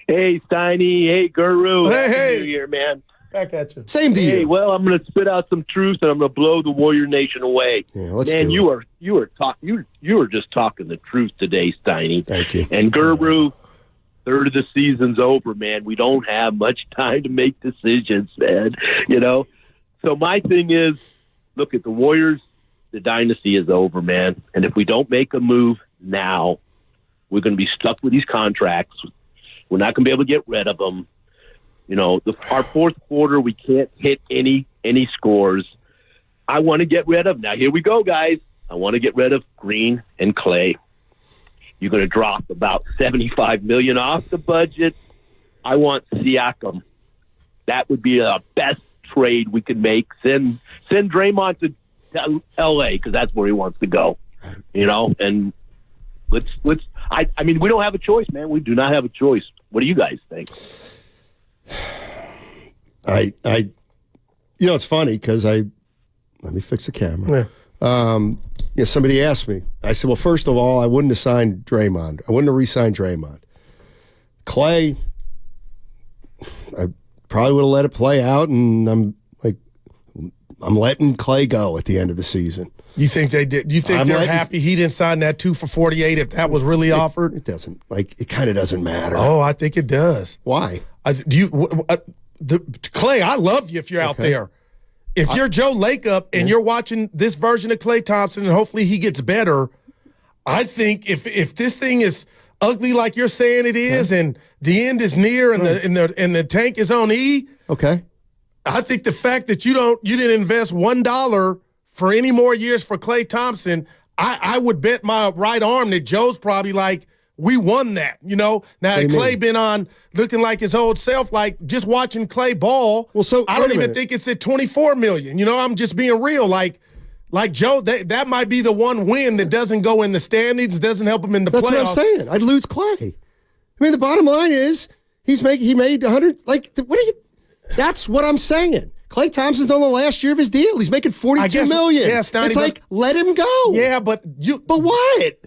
Speaker 12: Hey, Steiny. Hey, Guru.
Speaker 8: Hey.
Speaker 12: New Year, man.
Speaker 8: Back at you.
Speaker 9: Same to you.
Speaker 12: Hey, well, I'm going to spit out some truth, and I'm going to blow the Warrior Nation away.
Speaker 9: Yeah, let's
Speaker 12: man,
Speaker 9: do
Speaker 12: you were just talking the truth today, Steiny.
Speaker 9: Thank you.
Speaker 12: And Guru, third of the season's over, man. We don't have much time to make decisions, man. So my thing is, look at the Warriors. The dynasty is over, man. And if we don't make a move now, we're going to be stuck with these contracts. We're not going to be able to get rid of them. Our fourth quarter, we can't hit any scores. I want to get rid of. Now, here we go, guys. I want to get rid of Green and Clay. You're going to drop about $75 million off the budget. I want Siakam. That would be the best trade we could make. Send Draymond to L.A. because that's where he wants to go. And let's. I mean, we don't have a choice, man. We do not have a choice. What do you guys think?
Speaker 9: It's funny because let me fix the camera.
Speaker 8: Yeah.
Speaker 9: Somebody asked me. I said, well, first of all, I wouldn't have signed Draymond. I wouldn't have re-signed Draymond. Clay, I probably would have let it play out, and I'm letting Clay go at the end of the season.
Speaker 8: You think they did? You think they're happy he didn't sign that 2 for $48 if that was really offered?
Speaker 9: It doesn't. It kind of doesn't matter.
Speaker 8: Oh, I think it does.
Speaker 9: Why?
Speaker 8: Clay, I love you if you're out there. If you're Joe Lacob and you're watching this version of Klay Thompson and hopefully he gets better, I think if this thing is ugly like you're saying it is and the end is near and the tank is on E,
Speaker 9: okay.
Speaker 8: I think the fact that you didn't invest $1 for any more years for Klay Thompson, I would bet my right arm that Joe's probably like, we won that, Now Klay been on looking like his old self, like just watching Klay ball.
Speaker 9: Well, so
Speaker 8: I don't even think it's at $24 million. I'm just being real. Like Joe, that might be the one win that doesn't go in the standings, doesn't help him in the playoffs.
Speaker 9: That's what I'm saying. I'd lose Klay. I mean, the bottom line is he made 100. That's what I'm saying. Klay Thompson's on the last year of his deal. He's making $42 million.
Speaker 8: Yeah, Steiny,
Speaker 9: it's let him go.
Speaker 8: Yeah, but what?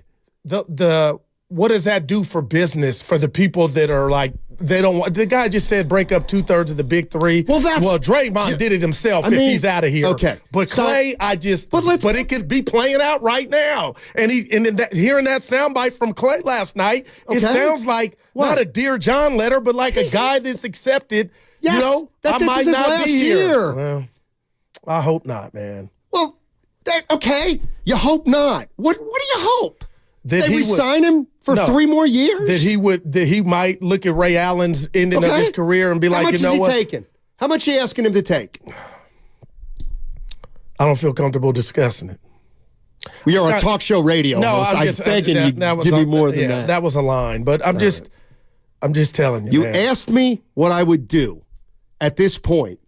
Speaker 8: What does that do for business for the people that are like they don't want? The guy just said break up 2/3 of the big three. Well, Draymond did it himself if he's out of here.
Speaker 9: Okay,
Speaker 8: but Klay, but it could be playing out right now. And hearing that soundbite from Klay last night, it sounds like not a Dear John letter, but like a guy that's accepted.
Speaker 9: Yes,
Speaker 8: I might not
Speaker 9: last
Speaker 8: be
Speaker 9: year.
Speaker 8: Here. Well, I hope not, man.
Speaker 9: Well, okay, you hope not. What do you hope? That they resign him for 3 more years?
Speaker 8: That he might look at Ray Allen's ending of his career and be like,
Speaker 9: How much
Speaker 8: is he
Speaker 9: taking? How much are you asking him to take?
Speaker 8: I don't feel comfortable discussing it.
Speaker 9: We are on talk show radio.
Speaker 8: No,
Speaker 9: host. I'm begging you, give me more than that.
Speaker 8: That was a line, but I'm just telling you.
Speaker 9: You
Speaker 8: man.
Speaker 9: asked me what I would do at this point,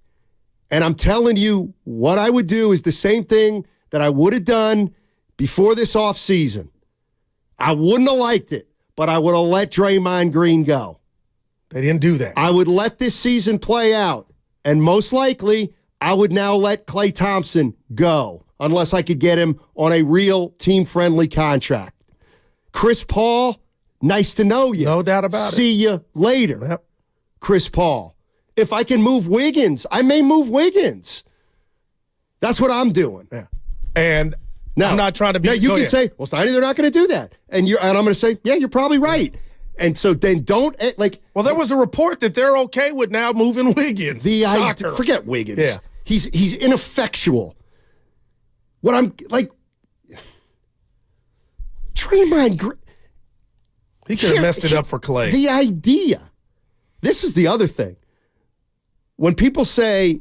Speaker 9: and I'm telling you what I would do is the same thing that I would have done before this offseason. I wouldn't have liked it, but I would have let Draymond Green go.
Speaker 8: They didn't do that.
Speaker 9: I would let this season play out, and most likely I would now let Klay Thompson go unless I could get him on a real team-friendly contract. Chris Paul, nice to know you.
Speaker 8: No doubt about it.
Speaker 9: See you later,
Speaker 8: Yep.
Speaker 9: Chris Paul. If I can move Wiggins, I may move Wiggins. That's what I'm doing.
Speaker 8: Yeah. And
Speaker 9: now,
Speaker 8: I'm not trying to be...
Speaker 9: Now, you can say, well, Steiny, they're not going to do that. And I'm going to say, yeah, you're probably right. And so then don't, like...
Speaker 8: Well, there was a report that they're okay with now moving Wiggins.
Speaker 9: Forget Wiggins.
Speaker 8: Yeah.
Speaker 9: He's ineffectual. What I'm like, Draymond Green.
Speaker 8: He could have messed it up for Klay.
Speaker 9: The idea. This is the other thing. When people say,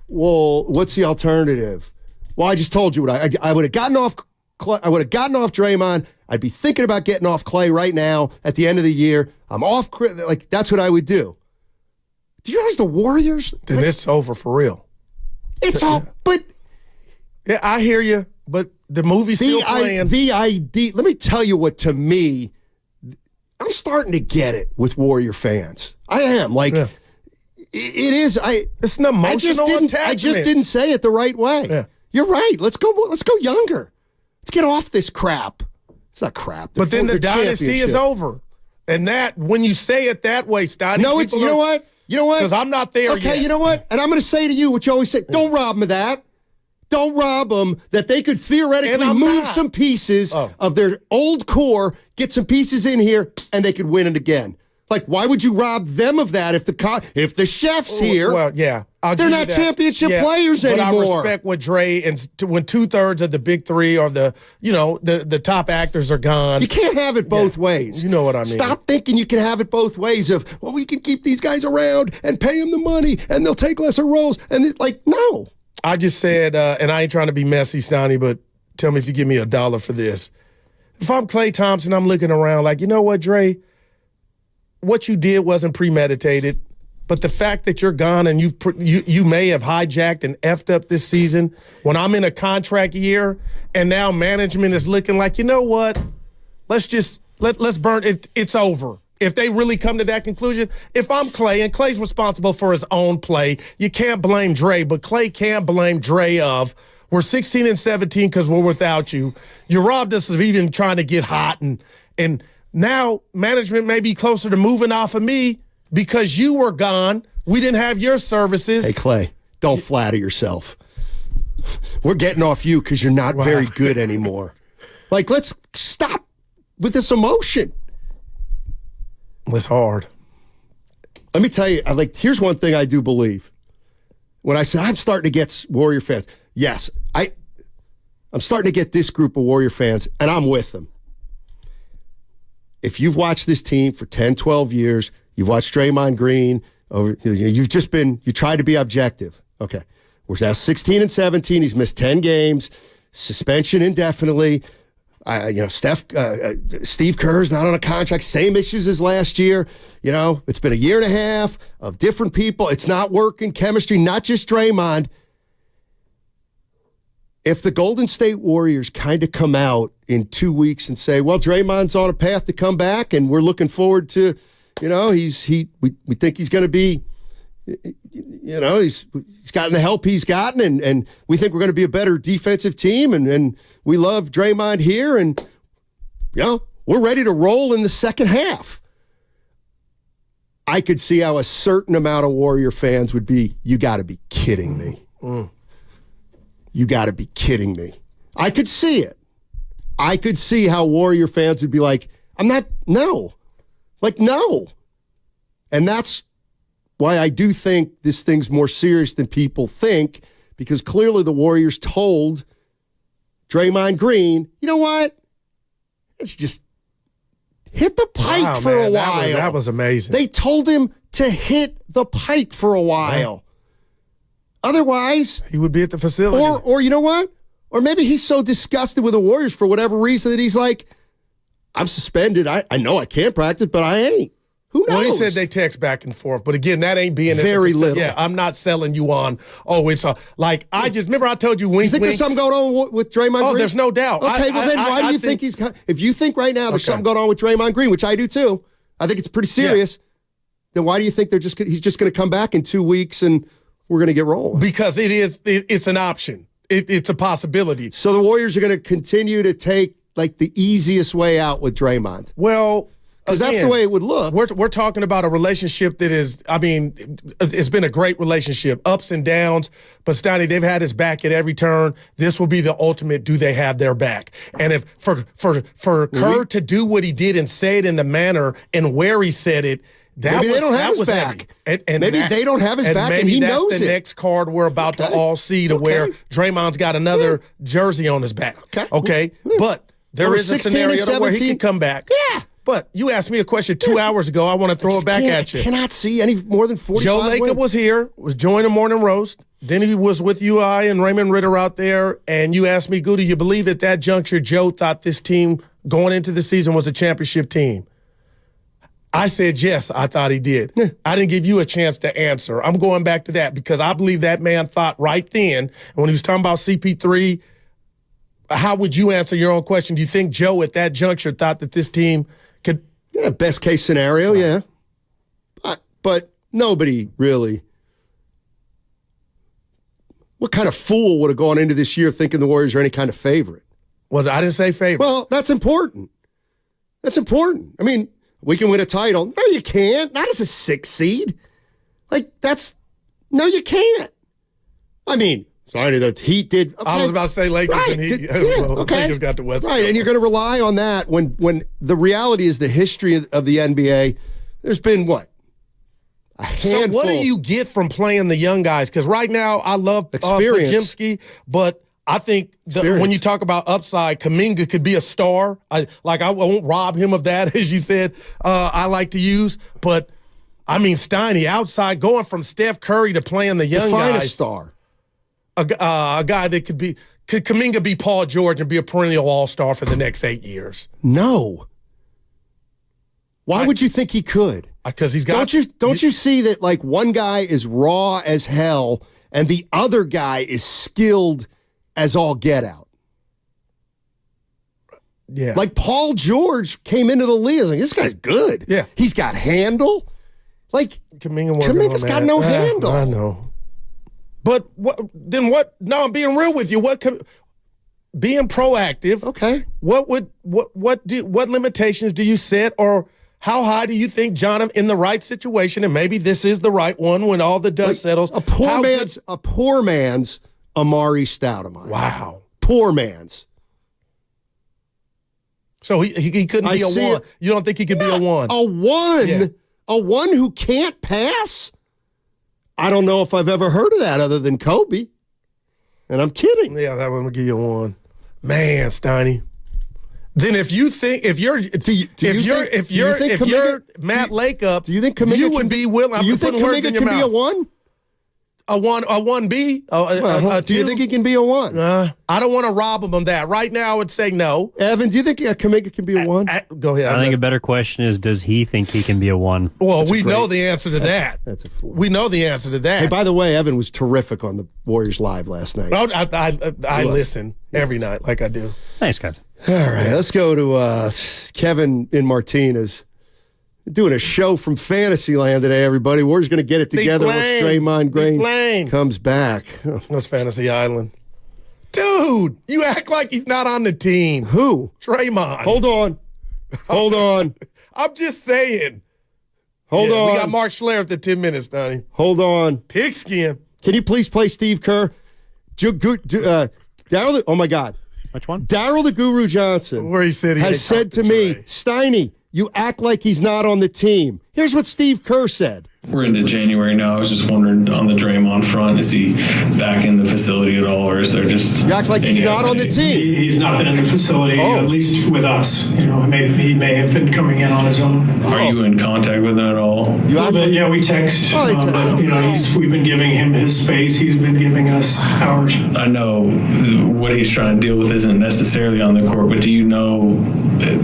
Speaker 9: well, what's the alternative? Well, I just told you what I would have gotten off. I would have gotten off Draymond. I'd be thinking about getting off Klay right now at the end of the year. I'm off. Like that's what I would do. Do you realize the Warriors?
Speaker 8: Then it's over for real.
Speaker 9: It's all, but.
Speaker 8: Yeah, I hear you, but the movie's still playing.
Speaker 9: Let me tell you what, to me, I'm starting to get it with Warrior fans. I am. Like, it is.
Speaker 8: It's an emotional attachment.
Speaker 9: I just didn't say it the right way.
Speaker 8: Yeah.
Speaker 9: You're right. Let's go younger. Let's get off this crap. It's not crap.
Speaker 8: But then the dynasty is over. And that, when you say it that way, Steiny.
Speaker 9: No, you know what? You know what?
Speaker 8: Because I'm not there yet.
Speaker 9: Okay, you know what? And I'm going to say to you what you always say. Don't rob them of that. Don't rob them that they could theoretically move some pieces of their old core, get some pieces in here, and they could win it again. Like, why would you rob them of that if the chef's here?
Speaker 8: Well, yeah.
Speaker 9: They're not championship players anymore.
Speaker 8: But I respect what Dre, and when 2/3 of the big three or the top actors are gone.
Speaker 9: You can't have it both ways.
Speaker 8: You know what I mean.
Speaker 9: Stop thinking you can have it both ways of, well, we can keep these guys around and pay them the money and they'll take lesser roles. And it's like, no.
Speaker 8: I just said, and I ain't trying to be messy, Steiny, but tell me if you give me $1 for this. If I'm Klay Thompson, I'm looking around like, you know what, Dre? What you did wasn't premeditated, but the fact that you're gone and you may have hijacked and effed up this season when I'm in a contract year and now management is looking like, you know what? Let's burn it. It's over. If they really come to that conclusion, if I'm Klay, and Klay's responsible for his own play, you can't blame Dre, but Klay can't blame Dre of, we're 16 and 17 because we're without you. You robbed us of even trying to get hot, and now management may be closer to moving off of me because you were gone. We didn't have your services.
Speaker 9: Hey, Klay, don't flatter yourself. We're getting off you because you're not very good anymore. Like, let's stop with this emotion.
Speaker 8: It's hard.
Speaker 9: Let me tell you, here's one thing I do believe. When I said I'm starting to get Warrior fans, yes, I'm starting to get this group of Warrior fans, and I'm with them. If you've watched this team for 10, 12 years, you've watched Draymond Green, you tried to be objective. Okay. We're now 16 and 17. He's missed 10 games, suspension indefinitely. Steve Kerr's not on a contract, same issues as last year. It's been a year and a half of different people. It's not working, chemistry, not just Draymond. If the Golden State Warriors kind of come out in 2 weeks and say, well, Draymond's on a path to come back and we're looking forward to, we think he's going to be, he's gotten the help he's gotten, and we think we're going to be a better defensive team, and we love Draymond here, and we're ready to roll in the second half. I could see how a certain amount of Warrior fans would be, you got to be kidding me. You got to be kidding me. I could see it. I could see how Warrior fans would be like, no. And that's why I do think this thing's more serious than people think, because clearly the Warriors told Draymond Green, you know what? It's just hit the pike for a while.
Speaker 8: That was amazing.
Speaker 9: They told him to hit the pike for a while. Otherwise,
Speaker 8: he would be at the facility.
Speaker 9: Or you know what? Or maybe he's so disgusted with the Warriors for whatever reason that he's like, I'm suspended. I know I can't practice, but I ain't. Who knows?
Speaker 8: Well, he said they text back and forth, but again, that ain't being
Speaker 9: very little.
Speaker 8: Yeah, I'm not selling you on. Oh, it's like I just remember I told you. Wink,
Speaker 9: you think
Speaker 8: wink.
Speaker 9: there's something going on with Draymond Green?
Speaker 8: Oh, there's no doubt.
Speaker 9: Okay, well then why do you think he's? If you think right now there's something going on with Draymond Green, which I do too, I think it's pretty serious. Then why do you think he's just going to come back in 2 weeks and we're going to get rolling?
Speaker 8: Because it's an option. It's a possibility.
Speaker 9: So the Warriors are going to continue to take like the easiest way out with Draymond.
Speaker 8: Well.
Speaker 9: Because that's the way it would look.
Speaker 8: We're talking about a relationship that is, I mean, it's been a great relationship, ups and downs. But Steiny, they've had his back at every turn. This will be the ultimate. Do they have their back? And if for Kerr to do what he did and say it in the manner and where he said it,
Speaker 9: maybe they don't have his back.
Speaker 8: And
Speaker 9: maybe they don't have his back, and he knows it.
Speaker 8: Maybe that's the next card we're about to all see to where Draymond's got another jersey on his back. Okay, but there is a scenario where he can come back.
Speaker 9: Yeah.
Speaker 8: But you asked me a question 2 hours ago. I want to throw it back at you.
Speaker 9: I cannot see any more than 45
Speaker 8: Joe Lacob was here, was joining the morning roast. Then he was with I and Raymond Ritter out there. And you asked me, do you believe at that juncture Joe thought this team going into the season was a championship team? I said, yes, I thought he did. I didn't give you a chance to answer. I'm going back to that because I believe that man thought right then, and when he was talking about CP3, how would you answer your own question? Do you think Joe at that juncture thought that this team could?
Speaker 9: Yeah, best case scenario, yeah. But nobody really. What kind of fool would have gone into this year thinking the Warriors are any kind of favorite?
Speaker 8: Well, I didn't say favorite.
Speaker 9: Well, that's important. That's important. I mean, we can win a title. No, you can't. Not as a 6 seed. No, you can't. I mean, sorry, the Heat did. Okay.
Speaker 8: I was about to say Lakers and Heat. Lakers got the West.
Speaker 9: Right, and you're going to rely on that when the reality is the history of the NBA. There's been what? A handful.
Speaker 8: So what do you get from playing the young guys? Because right now I love Podziemski, but I think when you talk about upside, Kuminga could be a star. I won't rob him of that, as you said. I like to use, but I mean Steiny outside going from Steph Curry to playing the young
Speaker 9: Define
Speaker 8: guys.
Speaker 9: A star.
Speaker 8: A guy that could Kuminga be Paul George and be a perennial all-star for the next 8 years?
Speaker 9: No. Why would you think he could?
Speaker 8: Because he's got.
Speaker 9: Don't you see that like one guy is raw as hell and the other guy is skilled as all get out?
Speaker 8: Yeah.
Speaker 9: Like Paul George came into the league. Like, this guy's good.
Speaker 8: Yeah.
Speaker 9: He's got handle. Like
Speaker 8: Kuminga's
Speaker 9: got no handle.
Speaker 8: I know. But what? No, I'm being real with you. Being proactive.
Speaker 9: Okay.
Speaker 8: What limitations do you set, or how high do you think John in the right situation, and maybe this is the right one when all the dust settles?
Speaker 9: A poor man's Amari Stoudemire.
Speaker 8: Wow.
Speaker 9: Poor man's.
Speaker 8: So he couldn't be a one. You don't think he could be a one?
Speaker 9: A one? Yeah. A one who can't pass? I don't know if I've ever heard of that other than Kobe. And I'm kidding.
Speaker 8: Yeah, that one would give you a one. Man, Steiny. Then if you're Matt Lakeup,
Speaker 9: do you think Kuminga
Speaker 8: you would be willing?
Speaker 9: Do you think Kuminga can be a one?
Speaker 8: A 1B?
Speaker 9: Do you think he can be a one?
Speaker 8: I don't want to rob him of that. Right now, I would say no.
Speaker 9: Evan, do you think Kuminga can be a one?
Speaker 8: Go ahead.
Speaker 4: I think a better question is, does he think he can be a one?
Speaker 8: Well, we know the answer to that.
Speaker 9: That's a fool.
Speaker 8: We know the answer to that.
Speaker 9: Hey, by the way, Evan was terrific on the Warriors Live last night.
Speaker 8: I listen every night like I do.
Speaker 4: Thanks, guys.
Speaker 9: All right, let's go to Kevin in Martinez. Doing a show from Fantasyland today, everybody. We're just going to get it together once Draymond Green comes back.
Speaker 8: That's Fantasy Island. Dude, you act like he's not on the team.
Speaker 9: Who?
Speaker 8: Draymond.
Speaker 9: Hold on.
Speaker 8: I'm just saying.
Speaker 9: Hold on.
Speaker 8: We got Mark Schler at the 10 minutes, Donnie.
Speaker 9: Hold on.
Speaker 8: Pigskin.
Speaker 9: Can you please play Steve Kerr? Daryl, oh, my God.
Speaker 4: Which one?
Speaker 9: Daryl the Guru Johnson
Speaker 8: Where he said
Speaker 9: has said to me, Steiny, you act like he's not on the team. Here's what Steve Kerr said.
Speaker 23: We're into January now. I was just wondering on the Draymond front, is he back in the facility at all, or is there just...
Speaker 9: You act like he's not on the team.
Speaker 13: He's not been in the facility, at least with us. He may have been coming in on his own.
Speaker 23: Are you in contact with him at all?
Speaker 13: Yeah, we text. But we've been giving him his space. He's been giving us ours.
Speaker 23: I know what he's trying to deal with isn't necessarily on the court, but do you know,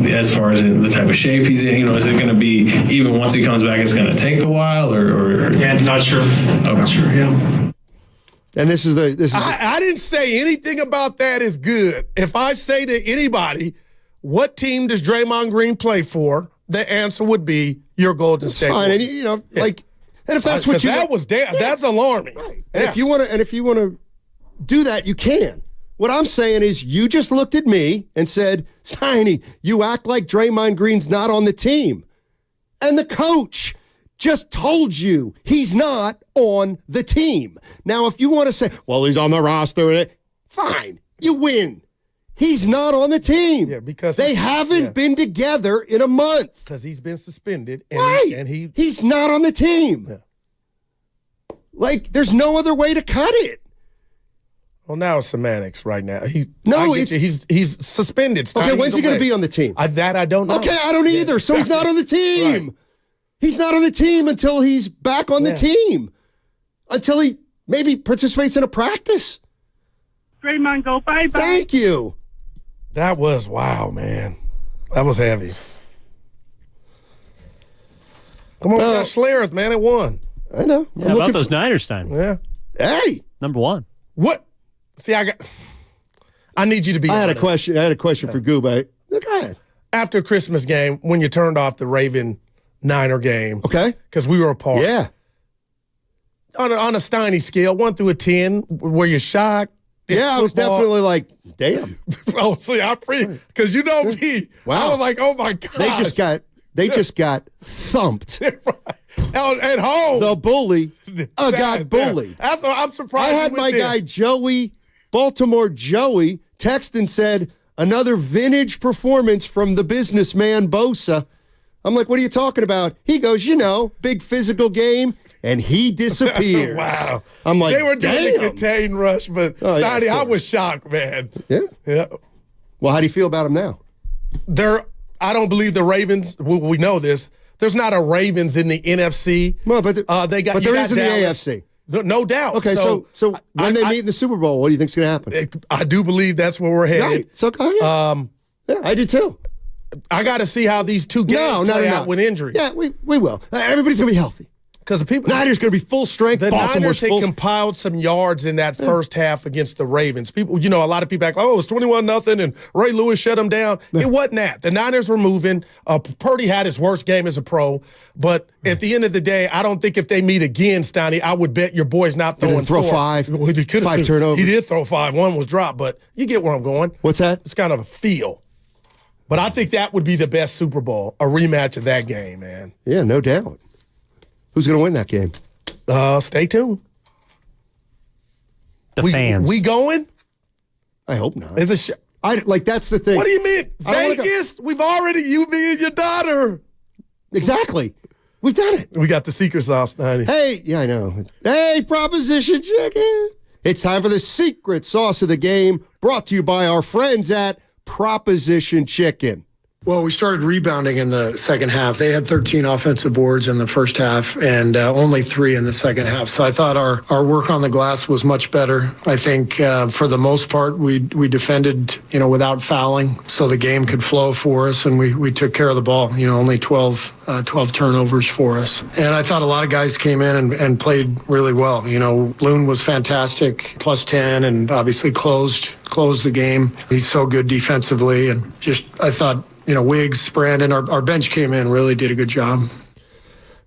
Speaker 23: as far as the type of shape he's in, is it going to be, even once he comes back, it's going to take a while, or?
Speaker 13: Yeah, not sure. Okay. Not sure, yeah.
Speaker 9: And this is
Speaker 8: I didn't say anything about that is good. If I say to anybody, what team does Draymond Green play for? The answer would be your Golden State.
Speaker 9: Fine, and and if that's what you
Speaker 8: that's alarming.
Speaker 9: Right. And if you want to do that, you can. What I'm saying is, you just looked at me and said, "Steiny, you act like Draymond Green's not on the team," and the coach just told you he's not on the team. Now, if you want to say, well, he's on the roster, fine, you win. He's not on the team.
Speaker 8: Yeah, because
Speaker 9: they haven't been together in a month.
Speaker 8: Because he's been suspended.
Speaker 9: And he's not on the team. Yeah. Like, there's no other way to cut it.
Speaker 8: Well, now it's semantics right now. He's suspended.
Speaker 9: Okay, when's he going to be on the team?
Speaker 8: I don't know.
Speaker 9: Okay, I don't either. So he's not on the team. Right. He's not on the team until he's back on the team. Until he maybe participates in a practice.
Speaker 14: Draymond, go bye-bye.
Speaker 9: Thank you.
Speaker 8: That was, wow, man. That was heavy. Come on, Schlereth, man, it won.
Speaker 9: I know.
Speaker 4: Yeah, how about those Niners time?
Speaker 8: Yeah.
Speaker 9: Hey.
Speaker 4: Number one.
Speaker 8: What? See, I need you to be honest.
Speaker 9: I had a question for Gooba. Go ahead.
Speaker 8: After Christmas game, when you turned off the Raven-Niner game.
Speaker 9: Okay.
Speaker 8: Because we were apart.
Speaker 9: Yeah.
Speaker 8: On a Steiny scale, 1 through 10, were you shocked?
Speaker 9: Yeah, I was definitely like, damn.
Speaker 8: Oh, see, because you know me.
Speaker 9: Wow.
Speaker 8: I was like, oh my God.
Speaker 9: They just got thumped.
Speaker 8: At home.
Speaker 9: The bully got bullied.
Speaker 8: That's what I'm surprised.
Speaker 9: I had my guy Joey, Baltimore Joey, text and said, another vintage performance from the businessman Bosa. I'm like, what are you talking about? He goes, big physical game, and he disappears.
Speaker 8: Wow.
Speaker 9: I'm like,
Speaker 8: they were doing the contain rush, but Steiny, I was shocked, man.
Speaker 9: Yeah. Well, how do you feel about him now?
Speaker 8: I don't believe the Ravens. We know this. There's not a Ravens in the NFC.
Speaker 9: Well, but there is in
Speaker 8: Dallas.
Speaker 9: the AFC.
Speaker 8: No doubt.
Speaker 9: Okay, so when they meet in the Super Bowl, what do you think's going to happen?
Speaker 8: I do believe that's where we're headed.
Speaker 9: Right. So, yeah, I do too.
Speaker 8: I got to see how these two games play out with injuries.
Speaker 9: Yeah, we will. Everybody's going to be healthy.
Speaker 8: Because the people,
Speaker 9: Niners going to be full strength.
Speaker 8: The
Speaker 9: Baltimore's
Speaker 8: Niners compiled some yards in that first half against the Ravens. People, a lot of people act like, it was 21-0 and Ray Lewis shut them down. It wasn't that. The Niners were moving. Purdy had his worst game as a pro. But at the end of the day, I don't think if they meet again, Steiny, I would bet your boy's not throwing
Speaker 9: throw
Speaker 8: 4.
Speaker 9: 5.
Speaker 8: Well, he could
Speaker 9: 5 turnovers.
Speaker 8: He did throw 5. 1 was dropped, but you get where I'm going.
Speaker 9: What's that?
Speaker 8: It's kind of a feel. But I think that would be the best Super Bowl, a rematch of that game, man.
Speaker 9: Yeah, no doubt. Who's going to win that game?
Speaker 8: Stay tuned.
Speaker 4: Fans.
Speaker 8: We going?
Speaker 9: I hope not.
Speaker 8: It's a
Speaker 9: that's the thing.
Speaker 8: What do you mean? Vegas? We've already, you, me, and your daughter.
Speaker 9: Exactly. We've done it.
Speaker 8: We got the secret sauce, honey.
Speaker 9: Hey, yeah, I know. Hey, Proposition Chicken. It's time for the secret sauce of the game, brought to you by our friends at Proposition Chicken.
Speaker 13: Well, we started rebounding in the second half. They had 13 offensive boards in the first half and only 3 in the second half. So I thought our work on the glass was much better. I think for the most part, we defended, without fouling so the game could flow for us, and we took care of the ball. Only 12 turnovers for us. And I thought a lot of guys came in and played really well. Loon was fantastic, plus 10, and obviously closed the game. He's so good defensively, and I thought, Wiggs, Brandon, our bench came in, really did a good job.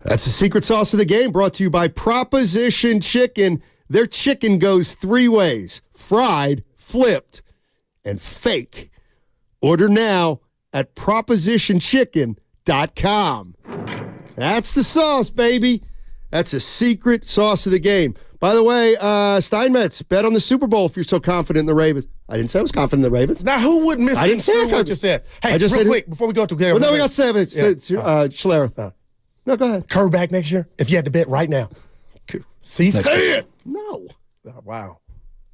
Speaker 9: That's the secret sauce of the game, brought to you by Proposition Chicken. Their chicken goes 3 ways: fried, flipped, and fake. Order now at propositionchicken.com. That's the sauce, baby. That's a secret sauce of the game. By the way, Steinmetz, bet on the Super Bowl if you're so confident in the Ravens. I didn't say I was confident in the Ravens.
Speaker 8: Now, who would misconstrue what you said? Hey,
Speaker 9: I just
Speaker 8: real
Speaker 9: said
Speaker 8: quick, before we go to
Speaker 9: well, no, we got 7. It's Schlereth. No, go ahead.
Speaker 8: Kerr back next year? If you had to bet right now. See, say it.
Speaker 9: No.
Speaker 8: Oh, wow.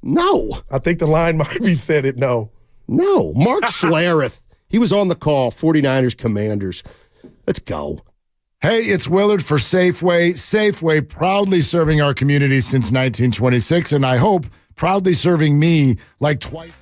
Speaker 9: No.
Speaker 8: I think the line might be said it no.
Speaker 9: No. Mark Schlereth. He was on the call. 49ers Commanders. Let's go.
Speaker 16: Hey, it's Willard for Safeway. Safeway proudly serving our community since 1926, and I hope proudly serving me like twice.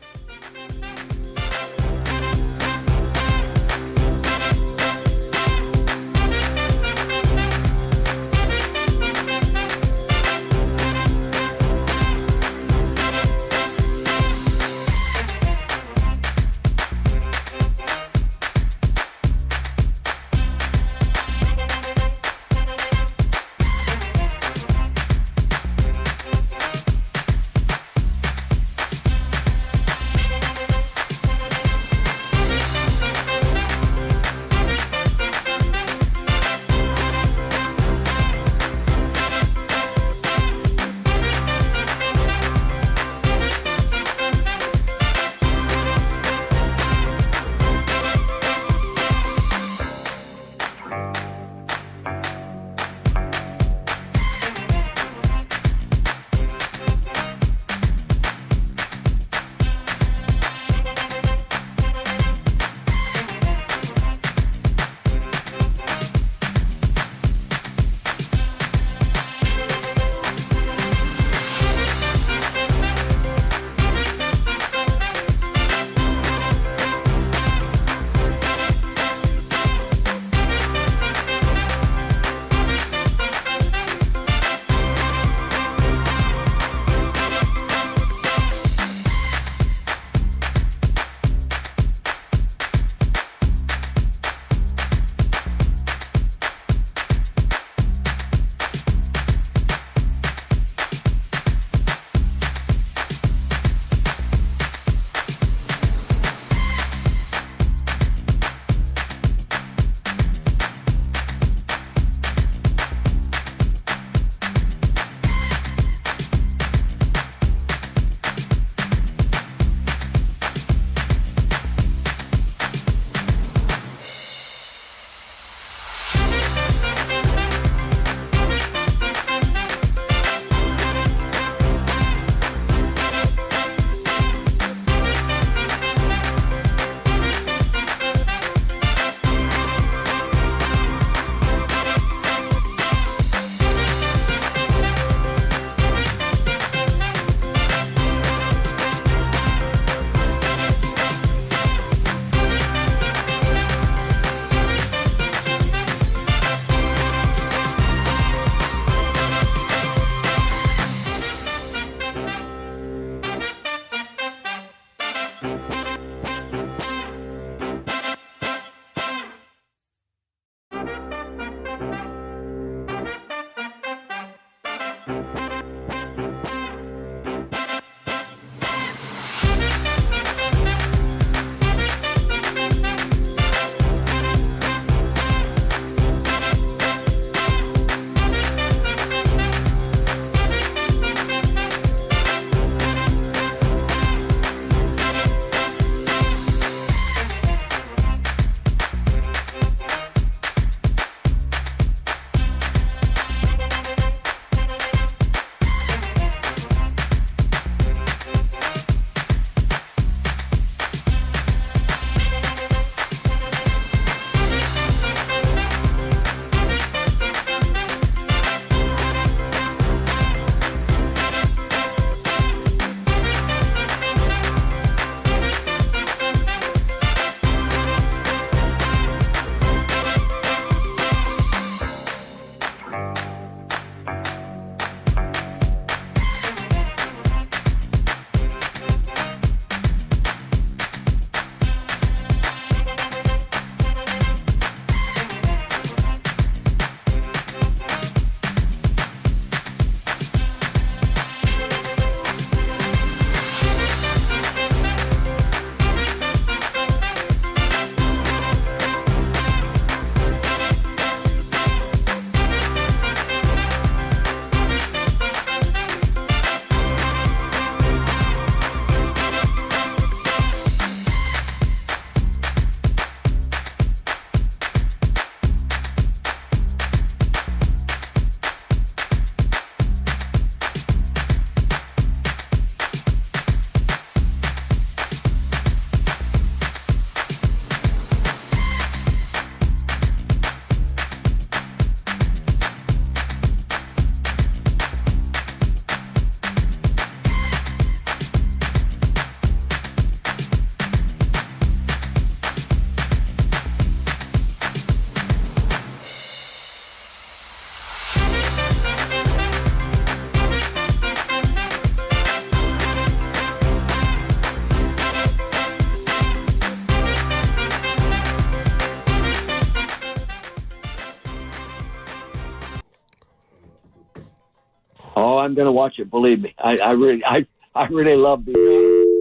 Speaker 21: Oh, I'm going to watch it. Believe me, I really love the.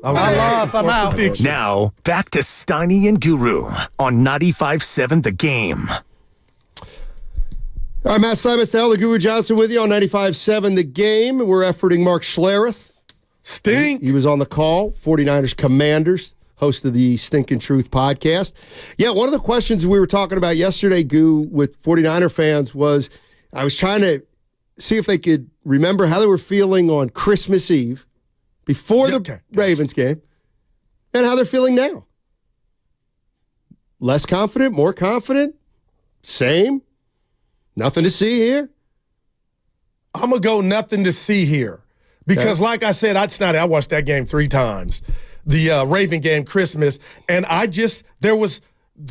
Speaker 2: I'm out. Now, back to Steiny and Guru on 95.7 The Game.
Speaker 9: All right, Matt Simon, the Guru Johnson with you on 95.7 The Game. We're efforting Mark Schlereth.
Speaker 8: Stink.
Speaker 9: He was on the call, 49ers Commanders, host of the Stinkin' Truth podcast. Yeah, one of the questions we were talking about yesterday, Goo, with 49er fans was I was trying to see if they could remember how they were feeling on Christmas Eve before the Ravens game and how they're feeling now. Less confident, more confident, same. Nothing to see here?
Speaker 8: I'm going to go nothing to see here. Because like I said, I watched that game 3 times. The Raven game, Christmas, and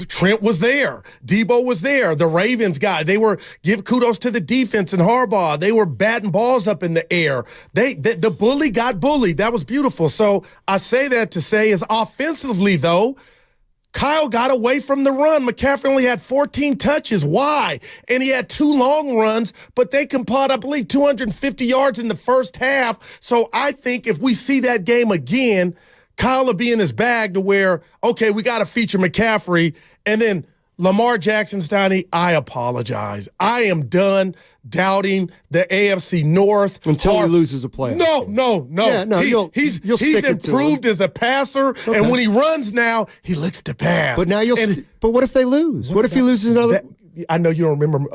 Speaker 8: Trent was there. Debo was there. The Ravens guy, they were, give kudos to the defense and Harbaugh. They were batting balls up in the air. The bully got bullied. That was beautiful. So I say that to say is offensively, though, Kyle got away from the run. McCaffrey only had 14 touches. Why? And he had 2 long runs, but they compiled, I believe, 250 yards in the first half. So I think if we see that game again, Kyle will be in his bag to where, okay, we got to feature McCaffrey. And then Lamar Jackson, Steiny, I apologize. I am done doubting the AFC North.
Speaker 9: Until he loses a playoff.
Speaker 8: No.
Speaker 9: Yeah, no,
Speaker 8: he's
Speaker 9: stick
Speaker 8: improved as a passer, and when he runs now, he looks to pass.
Speaker 9: But now but what if they lose? What if he loses another?
Speaker 8: I know you don't remember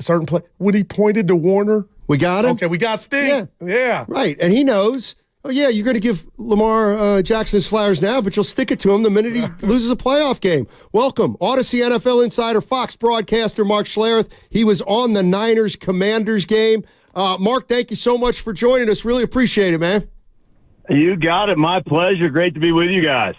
Speaker 8: certain plays. When he pointed to Warner.
Speaker 9: We got him?
Speaker 8: Okay, we got Sting. Yeah.
Speaker 9: Right, and he knows. Oh, yeah, you're going to give Lamar Jackson his flowers now, but you'll stick it to him the minute he loses a playoff game. Welcome, Odyssey NFL insider, Fox broadcaster Mark Schlereth. He was on the Niners-Commanders game. Mark, thank you so much for joining us. Really appreciate it, man.
Speaker 17: You got it. My pleasure. Great to be with you guys.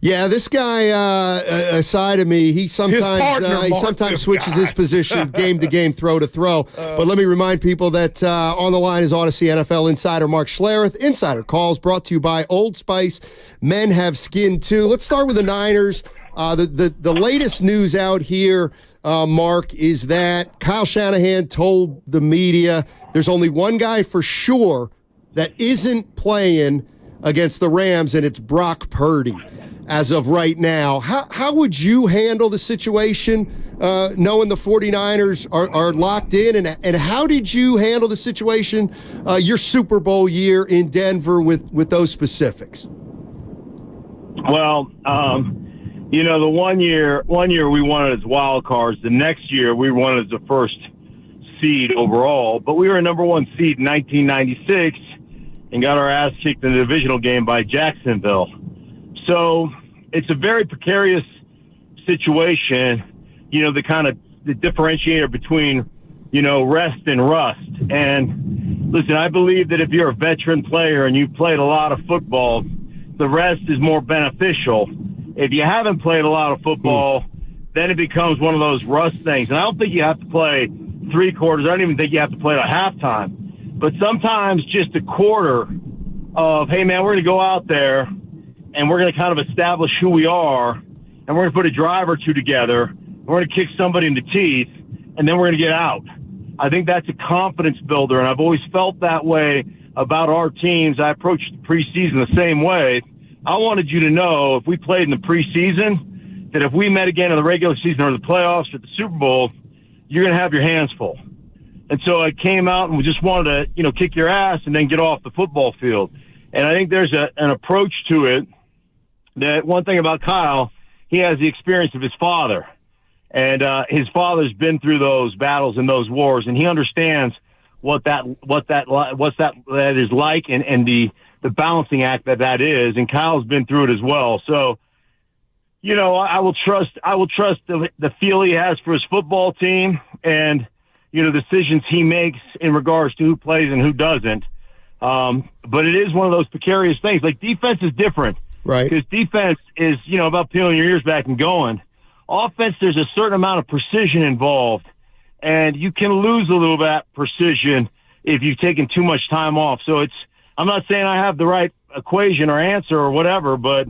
Speaker 9: Yeah, this guy aside of me, he sometimes switches his position game to game, throw to throw. But let me remind people that on the line is Odyssey NFL insider Mark Schlereth. Insider calls brought to you by Old Spice. Men have skin too. Let's start with the Niners. The latest news out here, Mark, is that Kyle Shanahan told the media there's only one guy for sure that isn't playing against the Rams, and it's Brock Purdy. As of right now, how would you handle the situation knowing the 49ers are locked in? And how did you handle the situation your Super Bowl year in Denver with those specifics?
Speaker 17: Well, the one year we won it as wild cards. The next year we won it as the first seed overall. But we were a number 1 seed in 1996 and got our ass kicked in the divisional game by Jacksonville. So it's a very precarious situation, the differentiator between, rest and rust. And listen, I believe that if you're a veteran player and you've played a lot of football, the rest is more beneficial. If you haven't played a lot of football, then it becomes one of those rust things. And I don't think you have to play 3 quarters. I don't even think you have to play at halftime. But sometimes just a quarter of, hey, man, we're going to go out there and we're going to kind of establish who we are, and we're going to put a drive or 2 together, and we're going to kick somebody in the teeth, and then we're going to get out. I think that's a confidence builder, and I've always felt that way about our teams. I approached the preseason the same way. I wanted you to know if we played in the preseason, that if we met again in the regular season or the playoffs or the Super Bowl, you're going to have your hands full. And so I came out and we just wanted to, kick your ass and then get off the football field. And I think there's an approach to it that one thing about Kyle, he has the experience of his father. And his father's been through those battles and those wars, and he understands what that is like and the balancing act that is. And Kyle's been through it as well. So, I will trust the feel he has for his football team and, decisions he makes in regards to who plays and who doesn't. But it is one of those precarious things. Like, defense is different.
Speaker 9: Right.
Speaker 17: Because defense is, about peeling your ears back and going. Offense, there's a certain amount of precision involved, and you can lose a little bit of precision if you've taken too much time off. So I'm not saying I have the right equation or answer or whatever, but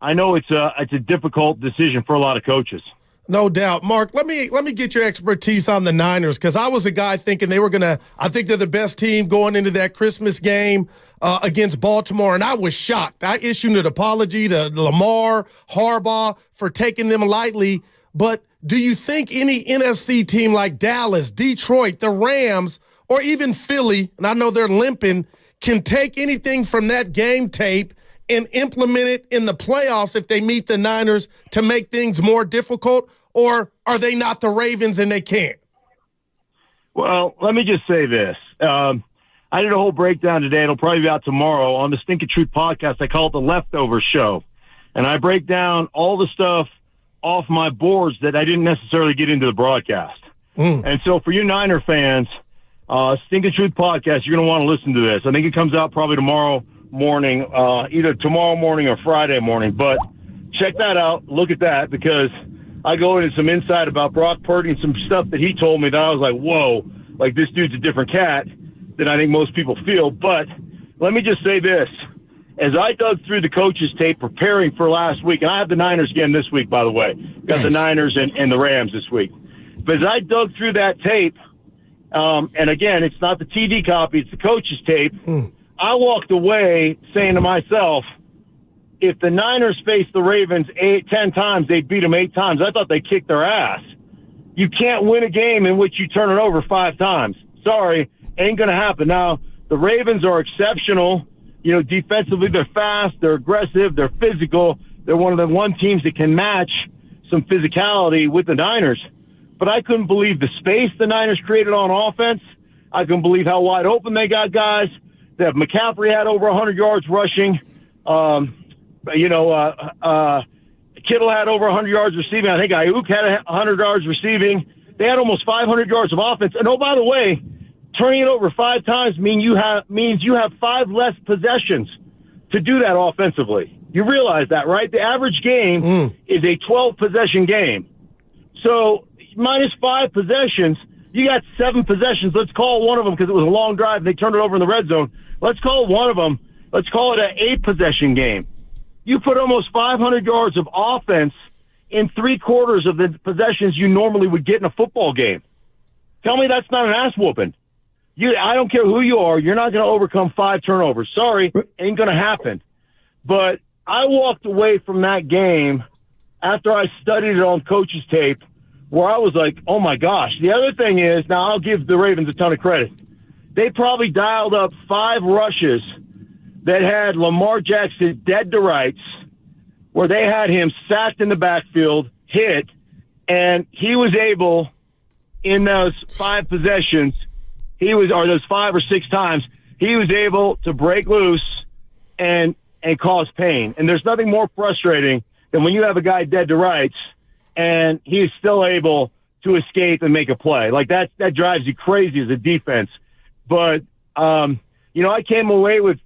Speaker 17: I know it's a difficult decision for a lot of coaches.
Speaker 8: No doubt. Mark, let me get your expertise on the Niners, because I was a guy thinking they were going to – I think they're the best team going into that Christmas game against Baltimore, and I was shocked. I issued an apology to Lamar, Harbaugh for taking them lightly, but do you think any NFC team like Dallas, Detroit, the Rams, or even Philly, and I know they're limping, can take anything from that game tape and implement it in the playoffs if they meet the Niners to make things more difficult, or are they not the Ravens and they can't?
Speaker 17: Well, let me just say this. I did a whole breakdown today. It'll probably be out tomorrow on the Stinking Truth podcast. I call it the Leftover Show. And I break down all the stuff off my boards that I didn't necessarily get into the broadcast. And so for you Niner fans, Stinking Truth podcast, you're going to want to listen to this. I think it comes out probably tomorrow morning, either tomorrow morning or Friday morning. But check that out. Look at that, because I go into some insight about Brock Purdy and some stuff that he told me that I was like, whoa, like this dude's a different cat than I think most people feel. But let me just say this. As I dug through the coaches' tape preparing for last week, and I have the Niners again this week, by the way. Got the Niners and the Rams this week. But as I dug through that tape, and again, it's not the TD copy, it's the coaches' tape, I walked away saying to myself, if the Niners faced the Ravens 10 times, they'd beat them 8 times. I thought they kicked their ass. You can't win a game in which you turn it over 5 times. Sorry, ain't going to happen. Now, the Ravens are exceptional. You know, defensively, they're fast, they're aggressive, they're physical. They're one of the one teams that can match some physicality with the Niners. But I couldn't believe the space the Niners created on offense. I couldn't believe how wide open they got guys. That McCaffrey had over 100 yards rushing. Kittle had over 100 yards receiving. I think Ayuk had 100 yards receiving. They had almost 500 yards of offense. And, oh, by the way, turning it over 5 times means you have 5 less possessions to do that offensively. You realize that, right? The average game is a 12-possession game. So minus 5 possessions, you got 7 possessions. Let's call one of them, because it was a long drive and they turned it over in the red zone. Let's call one of them. Let's call it an 8-possession game. You put almost 500 yards of offense in 3/4 of the possessions you normally would get in a football game. Tell me that's not an ass whooping. I don't care who you are. You're not going to overcome 5 turnovers. Sorry, ain't going to happen. But I walked away from that game after I studied it on coach's tape, where I was like, oh, my gosh. The other thing is, now I'll give the Ravens a ton of credit. They probably dialed up 5 rushes that had Lamar Jackson dead to rights, where they had him sacked in the backfield, hit, and he was able, in those 5 possessions, or those 5 or 6 times, he was able to break loose and cause pain. And there's nothing more frustrating than when you have a guy dead to rights and he's still able to escape and make a play. Like that drives you crazy as a defense. But I came away with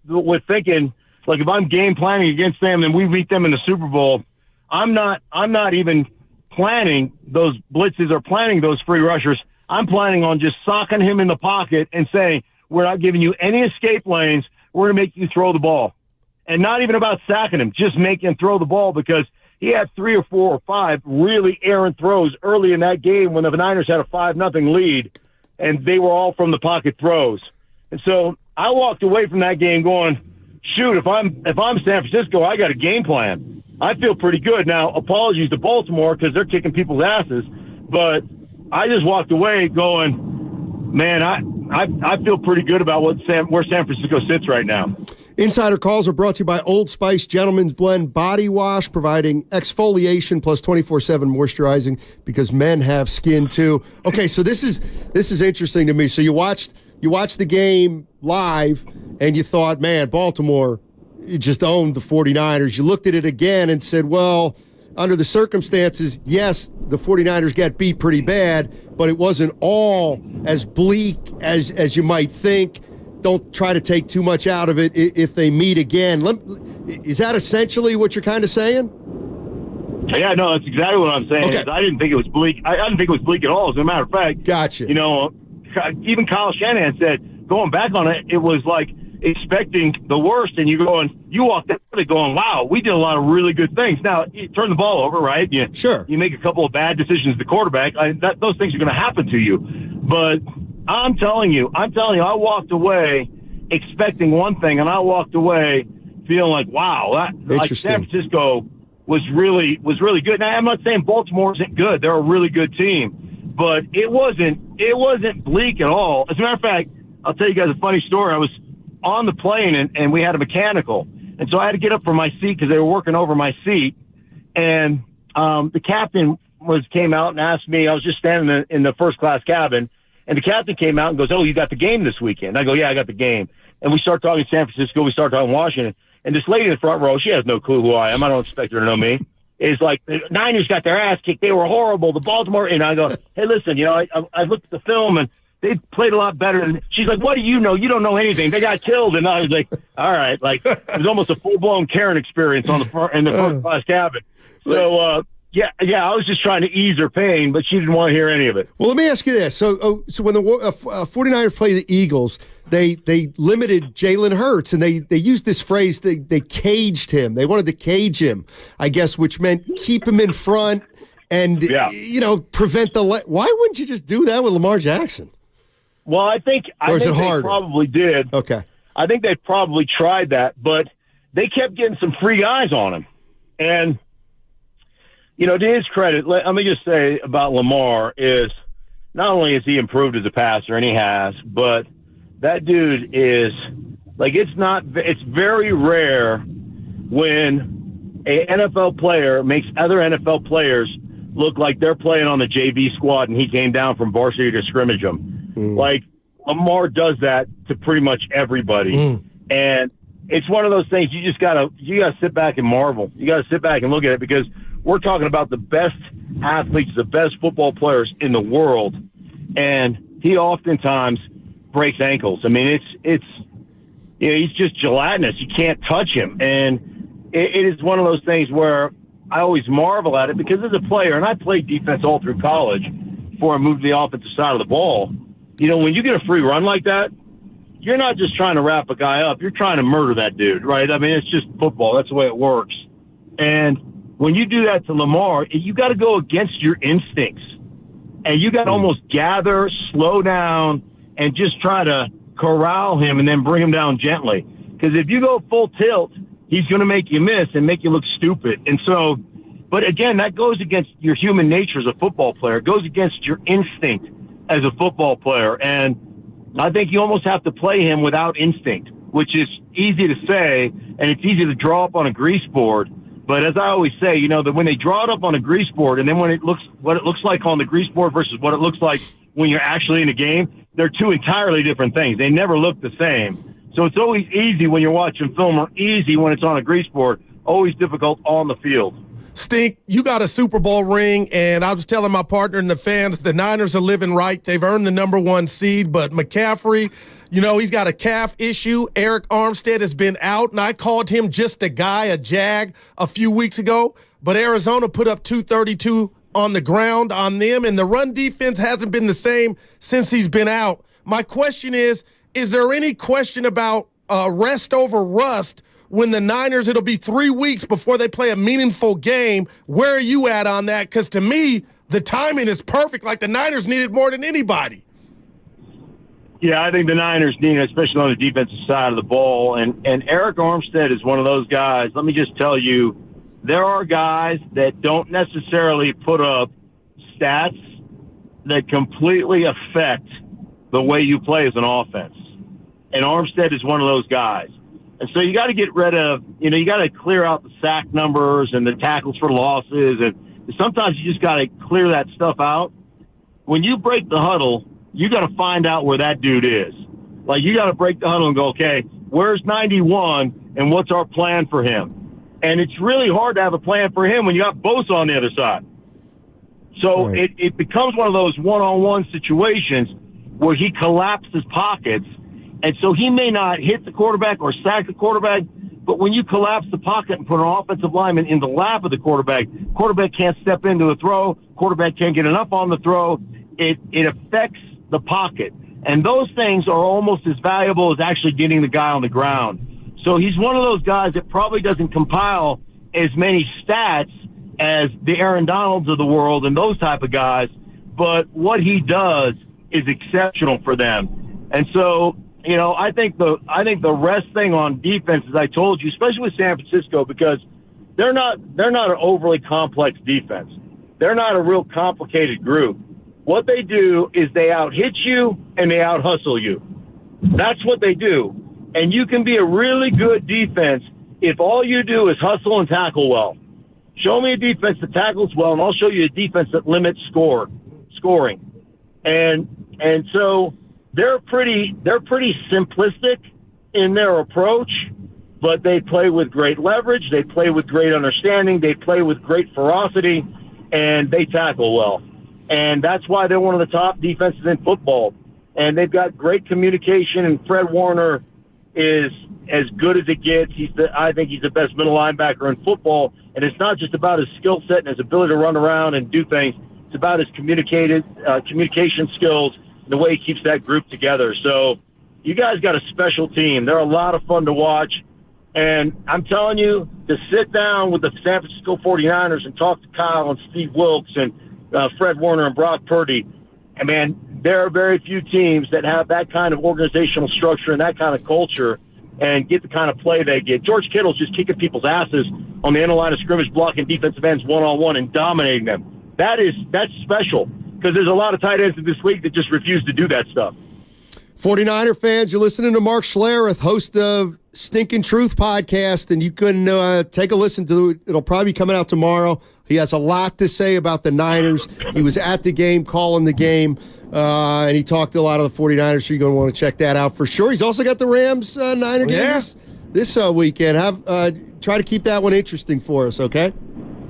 Speaker 17: thinking, like, if I'm game planning against them and we beat them in the Super Bowl, I'm not even planning those blitzes or planning those free rushers. I'm planning on just socking him in the pocket and saying, we're not giving you any escape lanes. We're going to make you throw the ball. And not even about sacking him, just make him throw the ball, because he had 3 or 4 or 5 really errant throws early in that game when the Niners had a 5-0 lead, and they were all from the pocket throws. And so I walked away from that game going, shoot, if I'm San Francisco, I got a game plan. I feel pretty good. Now, apologies to Baltimore because they're kicking people's asses, but I just walked away going, man, I feel pretty good about where San Francisco sits right now.
Speaker 9: Insider calls are brought to you by Old Spice Gentleman's Blend Body Wash, providing exfoliation plus 24/7 moisturizing, because men have skin too. Okay, so this is interesting to me. So you watched the game live and you thought, man, Baltimore just owned the 49ers. You looked at it again and said, well, under the circumstances, yes, the 49ers got beat pretty bad, but it wasn't all as bleak as you might think. Don't try to take too much out of it if they meet again. Is that essentially what you're kind of saying?
Speaker 17: Yeah, no, that's exactly what I'm saying. Okay. I didn't think it was bleak. I didn't think it was bleak at all. As a matter of fact,
Speaker 9: gotcha.
Speaker 17: Even Kyle Shanahan said, going back on it, it was like expecting the worst, and you walk out of it going, wow, we did a lot of really good things. Now, you turn the ball over, right?
Speaker 9: Sure.
Speaker 17: You make a couple of bad decisions to quarterback. Those things are going to happen to you. But I'm telling you, I walked away expecting one thing, and I walked away feeling like, wow, like San Francisco was really good. Now, I'm not saying Baltimore isn't good; they're a really good team, but it wasn't bleak at all. As a matter of fact, I'll tell you guys a funny story. I was on the plane, and we had a mechanical, and so I had to get up from my seat because they were working over my seat, and the captain came out and asked me. I was just standing in the first class cabin, and the captain came out and goes, "Oh, you got the game this weekend?" I go, "Yeah, I got the game." And we start talking San Francisco. We start talking Washington. And this lady in the front row, she has no clue who I am. I don't expect her to know me. Is like, the Niners got their ass kicked. They were horrible. The Baltimore. And I go, hey, listen, I looked at the film and they played a lot better. And she's like, what do you know? You don't know anything. They got killed. And I was like, all right. Like, it was almost a full-blown Karen experience in the first class cabin. So, yeah, I was just trying to ease her pain, but she didn't want to hear any of it.
Speaker 9: Well, let me ask you this. So when the 49ers play the Eagles, they limited Jalen Hurts, and they used this phrase, they caged him. They wanted to cage him, I guess, which meant keep him in front and, prevent the Why wouldn't you just do that with Lamar Jackson?
Speaker 17: Well, I think they probably did.
Speaker 9: Okay.
Speaker 17: I think they probably tried that, but they kept getting some free guys on him. And to his credit, let me just say about Lamar is not only has he improved as a passer, and he has, but that dude is like, it's very rare when a NFL player makes other NFL players look like they're playing on the JV squad and he came down from varsity to scrimmage them. Like, Lamar does that to pretty much everybody. And it's one of those things you gotta sit back and marvel. You gotta sit back and look at it, because we're talking about the best athletes, the best football players in the world, and he oftentimes breaks ankles. I mean, he's just gelatinous. You can't touch him, and it is one of those things where I always marvel at it, because as a player, and I played defense all through college before I moved to the offensive side of the ball, when you get a free run like that, you're not just trying to wrap a guy up. You're trying to murder that dude, right? I mean, it's just football. That's the way it works. And when you do that to Lamar, you got to go against your instincts. And you got to almost gather, slow down, and just try to corral him and then bring him down gently. Because if you go full tilt, he's going to make you miss and make you look stupid. And so, but again, that goes against your human nature as a football player. It goes against your instinct as a football player. And I think you almost have to play him without instinct, which is easy to say, and it's easy to draw up on a grease board. But as I always say, that when they draw it up on a grease board, and then what it looks like on the grease board versus what it looks like when you're actually in a game, they're two entirely different things. They never look the same. So it's always easy when you're watching film, or easy when it's on a grease board, always difficult on the field.
Speaker 8: Stink, you got a Super Bowl ring, and I was telling my partner and the fans, the Niners are living right. They've earned the #1 seed, but McCaffrey, he's got a calf issue. Eric Armstead has been out, and I called him just a guy, a jag, a few weeks ago. But Arizona put up 232 on the ground on them, and the run defense hasn't been the same since he's been out. My question is there any question about rest over rust when the Niners, it'll be 3 weeks before they play a meaningful game? Where are you at on that? Because to me, the timing is perfect. Like, the Niners need it more than anybody.
Speaker 17: Yeah, I think the Niners need it, especially on the defensive side of the ball. And Eric Armstead is one of those guys. Let me just tell you, there are guys that don't necessarily put up stats that completely affect the way you play as an offense. And Armstead is one of those guys. And so you got to get rid of, you got to clear out the sack numbers and the tackles for losses. And sometimes you just got to clear that stuff out. When you break the huddle, you got to find out where that dude is. Like, you got to break the huddle and go, okay, where's 91 and what's our plan for him? And it's really hard to have a plan for him when you got Bosa on the other side. So right. it becomes one of those one-on-one situations where he collapses pockets. And so he may not hit the quarterback or sack the quarterback, but when you collapse the pocket and put an offensive lineman in the lap of the quarterback can't step into a throw, quarterback can't get enough on the throw. It affects the pocket. And those things are almost as valuable as actually getting the guy on the ground. So he's one of those guys that probably doesn't compile as many stats as the Aaron Donalds of the world and those type of guys, but what he does is exceptional for them. And so, you know, I think the rest thing on defense, as I told you, especially with San Francisco, because they're not an overly complex defense. They're not a real complicated group. What they do is they out-hit you and they out-hustle you. That's what they do. And you can be a really good defense if all you do is hustle and tackle well. Show me a defense that tackles well, and I'll show you a defense that limits scoring. And so they're pretty simplistic in their approach, but they play with great leverage, they play with great understanding, they play with great ferocity, and they tackle well. And that's why they're one of the top defenses in football. And they've got great communication, and Fred Warner is as good as it gets. I think he's the best middle linebacker in football. And it's not just about his skill set and his ability to run around and do things. It's about his communication skills and the way he keeps that group together. So you guys got a special team. They're a lot of fun to watch. And I'm telling you, to sit down with the San Francisco 49ers and talk to Kyle and Steve Wilkes and Fred Warner and Brock Purdy, and man, there are very few teams that have that kind of organizational structure and that kind of culture and get the kind of play they get. George Kittle's just kicking people's asses on the inner line of scrimmage, blocking defensive ends one-on-one and dominating them. That's special, because there's a lot of tight ends in this league that just refuse to do that stuff.
Speaker 9: 49er fans, you're listening to Mark Schlereth, host of Stinkin' Truth podcast, and you can take a listen to it. It'll probably be coming out tomorrow. He has a lot to say about the Niners. He was at the game, calling the game, and he talked to a lot of the 49ers, so you're going to want to check that out for sure. He's also got the Rams Niner game this weekend. Try to keep that one interesting for us, okay?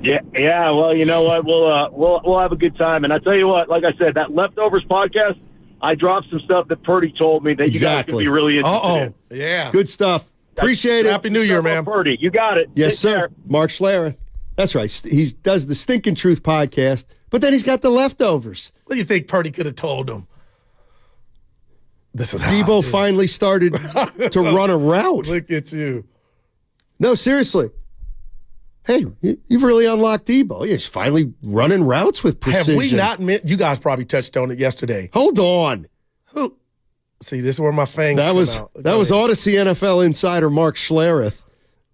Speaker 17: Yeah. Well, you know what? We'll have a good time. And I tell you what, like I said, that Leftovers podcast, I dropped some stuff that Purdy told me that you guys could be really interested in.
Speaker 8: Yeah.
Speaker 9: Good stuff. Appreciate it.
Speaker 8: Happy New Year, man.
Speaker 17: Purdy, you got it.
Speaker 9: Yes,
Speaker 17: Take
Speaker 9: sir.
Speaker 17: care.
Speaker 9: Mark Schlereth. That's right. He does the Stinkin' Truth podcast, but then he's got the Leftovers.
Speaker 8: What do you think Purdy could have told him? This is how
Speaker 9: Debo finally started to run a route.
Speaker 8: Look at you.
Speaker 9: No, seriously. Hey, you've really unlocked Debo. He's finally running routes with precision.
Speaker 8: Have we not met? You guys probably touched on it yesterday.
Speaker 9: Hold on.
Speaker 8: See, this is where my fangs
Speaker 9: That was Odyssey NFL insider Mark Schlereth.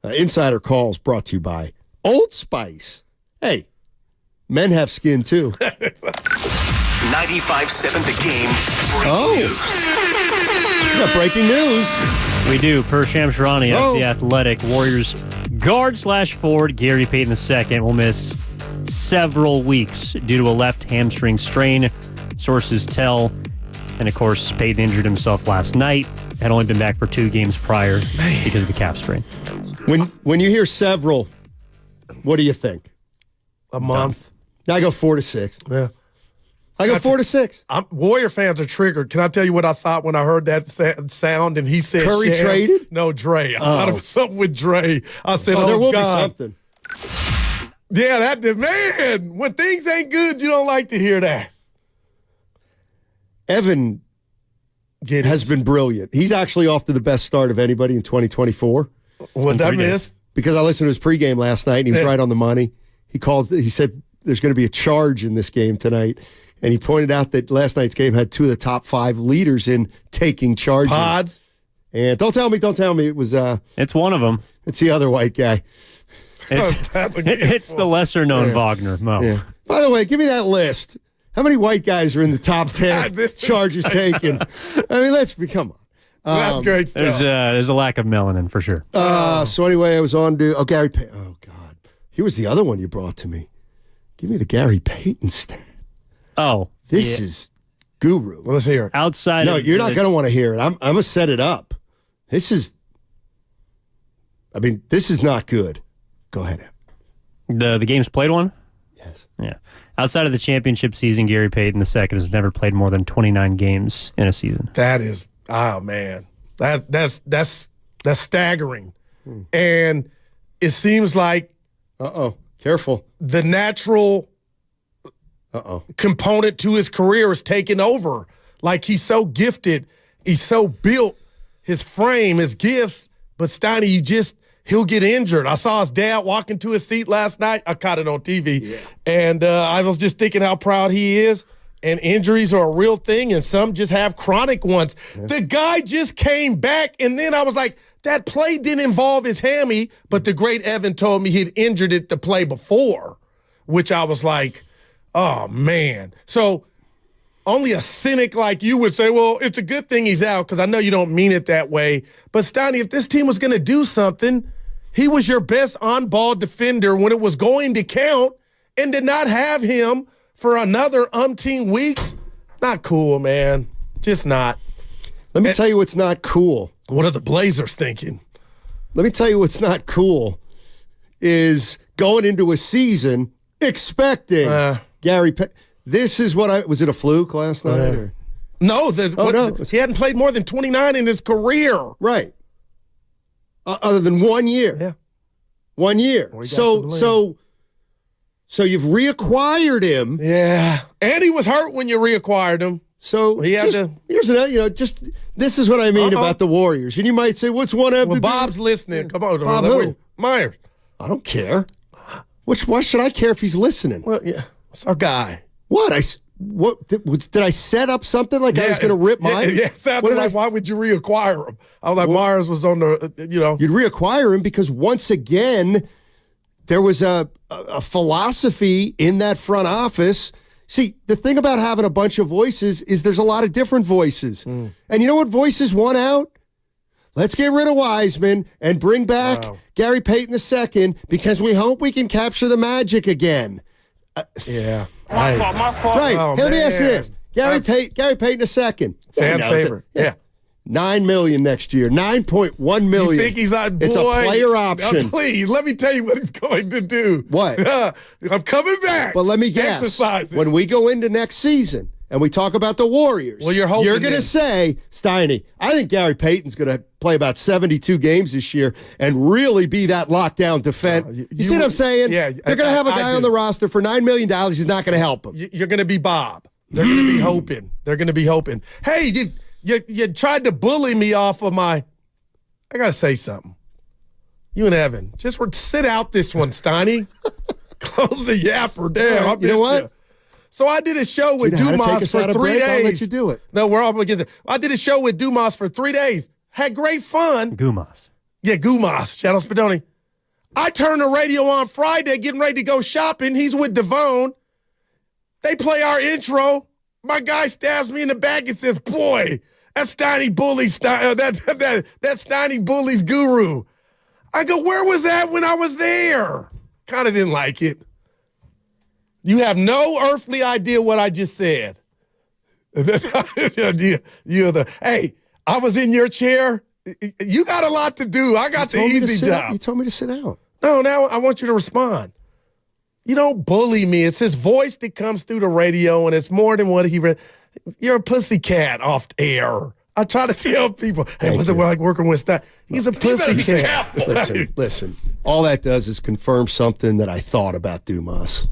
Speaker 9: Insider Calls brought to you by Old Spice. Hey, men have skin too.
Speaker 22: 95.7 The Game.
Speaker 9: We got breaking news.
Speaker 4: We do. Per Shamsharani of The Athletic, Warriors guard/forward Gary Payton II will miss several weeks due to a left hamstring strain, sources tell. And, of course, Payton injured himself last night. Had only been back for 2 games prior because of the calf strain.
Speaker 9: When you hear several, what do you think?
Speaker 8: A month.
Speaker 9: I go 4 to 6.
Speaker 8: Yeah.
Speaker 9: I go 4 to 6.
Speaker 8: Warrior fans are triggered. Can I tell you what I thought when I heard that sound and he said
Speaker 9: Curry
Speaker 8: Shams?
Speaker 9: traded?
Speaker 8: No, Dre. I thought it was something with Dre. I said,
Speaker 9: there will
Speaker 8: God.
Speaker 9: be something.
Speaker 8: Yeah, man, when things ain't good, you don't like to hear that.
Speaker 9: Evan has been brilliant. He's actually off to the best start of anybody in 2024.
Speaker 8: What did I miss?
Speaker 9: Because I listened to his pregame last night, and he was right on the money. He said there's going to be a charge in this game tonight, and he pointed out that last night's game had 2 of the top 5 leaders in taking charges.
Speaker 8: Pods.
Speaker 9: And don't tell me it was...
Speaker 4: it's one of them.
Speaker 9: It's the other white guy.
Speaker 4: It's the lesser-known Wagner, Mo.
Speaker 9: Yeah. By the way, give me that list. How many white guys are in the top 10 charges taken? I mean, come on.
Speaker 8: That's great stuff.
Speaker 4: There's a lack of melanin for sure.
Speaker 9: So anyway, I was on to Gary Payton. Oh, God. Here was the other one you brought to me. Give me the Gary Payton stat.
Speaker 4: Oh.
Speaker 9: This is guru.
Speaker 8: Well, let's hear it.
Speaker 4: Outside
Speaker 9: No, you're not going to want to hear it. I'm going to set it up. This is not good. Go ahead.
Speaker 4: The games played one?
Speaker 9: Yes.
Speaker 4: Yeah. Outside of the championship season, Gary Payton II has never played more than 29 games in a season.
Speaker 8: That is, man, that's staggering, and it seems like,
Speaker 9: careful,
Speaker 8: the natural component to his career is taking over. Like he's so gifted. He's so built, his frame, his gifts. But Steiny, he'll get injured. I saw his dad walking to his seat last night. I caught it on TV. And I was just thinking how proud he is. And injuries are a real thing, and some just have chronic ones. Yeah. The guy just came back, and then I was like, that play didn't involve his hammy, but the great Evan told me he'd injured it the play before, which I was like, oh, man. So only a cynic like you would say, well, it's a good thing he's out, because I know you don't mean it that way. But, Steiny, if this team was going to do something, he was your best on-ball defender when it was going to count, and to not have him for another umpteen weeks, not cool, man. Just not.
Speaker 9: Let me tell you what's not cool.
Speaker 8: What are the Blazers thinking?
Speaker 9: Let me tell you what's not cool is going into a season expecting Gary Payton. This is what was it a fluke last night? Or?
Speaker 8: No, he hadn't played more than 29 in his career.
Speaker 9: Right. Other than 1 year.
Speaker 8: Yeah.
Speaker 9: 1 year. So you've reacquired him.
Speaker 8: Yeah. And he was hurt when you reacquired him.
Speaker 9: So
Speaker 8: he had to.
Speaker 9: Here's another, this is what I mean about the Warriors. And you might say, what's one have to do?
Speaker 8: Bob's listening.
Speaker 9: Yeah.
Speaker 8: Come on.
Speaker 9: Bob who?
Speaker 8: Myers.
Speaker 9: I don't care. Why should I care if he's listening?
Speaker 8: Well, yeah. It's our guy.
Speaker 9: What? Did I set up something like I was going to rip mine?
Speaker 8: Yeah, sounded like, why would you reacquire him? I was like, Myers was on the,
Speaker 9: You'd reacquire him because once again, there was a philosophy in that front office. See, the thing about having a bunch of voices is there's a lot of different voices. And you know what voices want out? Let's get rid of Wiseman and bring back Gary Payton II because we hope we can capture the magic again.
Speaker 8: Yeah.
Speaker 9: My fault. Right.
Speaker 8: Oh,
Speaker 9: Let me ask you this. Gary Payton II.
Speaker 8: Fan favorite. Yeah.
Speaker 9: $9 million next year. $9.1 million.
Speaker 8: You think he's on?
Speaker 9: It's a player option.
Speaker 8: Please, let me tell you what he's going to do.
Speaker 9: What?
Speaker 8: I'm coming back.
Speaker 9: But let me guess.
Speaker 8: Exercising.
Speaker 9: When we go into next season and we talk about the Warriors,
Speaker 8: well, you're
Speaker 9: going to say, Steiny, I think Gary Payton's going to play about 72 games this year and really be that lockdown defense. You see what I'm saying?
Speaker 8: Yeah.
Speaker 9: They're going to have a guy on the roster for $9 million. He's not going to help him.
Speaker 8: You're going to be Bob. They're going to be hoping. They're going to be hoping. Hey, You tried to bully me off of my. I got to say something. You and Evan, just sit out this one, Steiny. Close the yapper down.
Speaker 9: Right, you know what?
Speaker 8: So I did a show with Dumas for 3 days.
Speaker 9: I'll let you do it.
Speaker 8: No, we're all against it. I did a show with Dumas for 3 days. Had great fun.
Speaker 4: Gumas.
Speaker 8: Yeah, Gumas. Shadow Spadoni. I turned the radio on Friday, getting ready to go shopping. He's with Devone. They play our intro. My guy stabs me in the back and says, boy, that's Steiny Bully's that's Steiny Bully's guru. I go, where was that when I was there? Kind of didn't like it. You have no earthly idea what I just said. Hey, I was in your chair. You got a lot to do. I got the easy job.
Speaker 9: You told me to sit down.
Speaker 8: No, now I want you to respond. You don't bully me. It's his voice that comes through the radio, and it's more than what he read. You're a pussycat off air. I try to tell people, hey, what's it like working with Stein? He's a pussycat.
Speaker 9: Listen. All that does is confirm something that I thought about Dumas.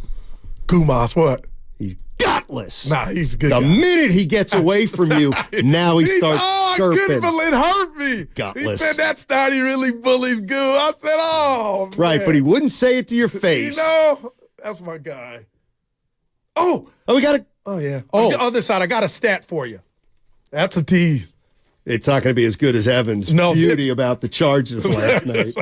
Speaker 8: Gumas, what?
Speaker 9: He's gutless.
Speaker 8: Nah, he's a good.
Speaker 9: The
Speaker 8: guy.
Speaker 9: minute he gets away from you, now he starts chirping.
Speaker 8: I couldn't believe it hurt me.
Speaker 9: Gutless.
Speaker 8: He said that Steiny really bullies Goo. I said, oh, man.
Speaker 9: Right, but he wouldn't say it to your face.
Speaker 8: That's my guy. Oh,
Speaker 9: we got to.
Speaker 8: Oh, yeah. On the other side, I got a stat for you. That's a tease.
Speaker 9: It's not going to be as good as Evan's beauty about the charges last night.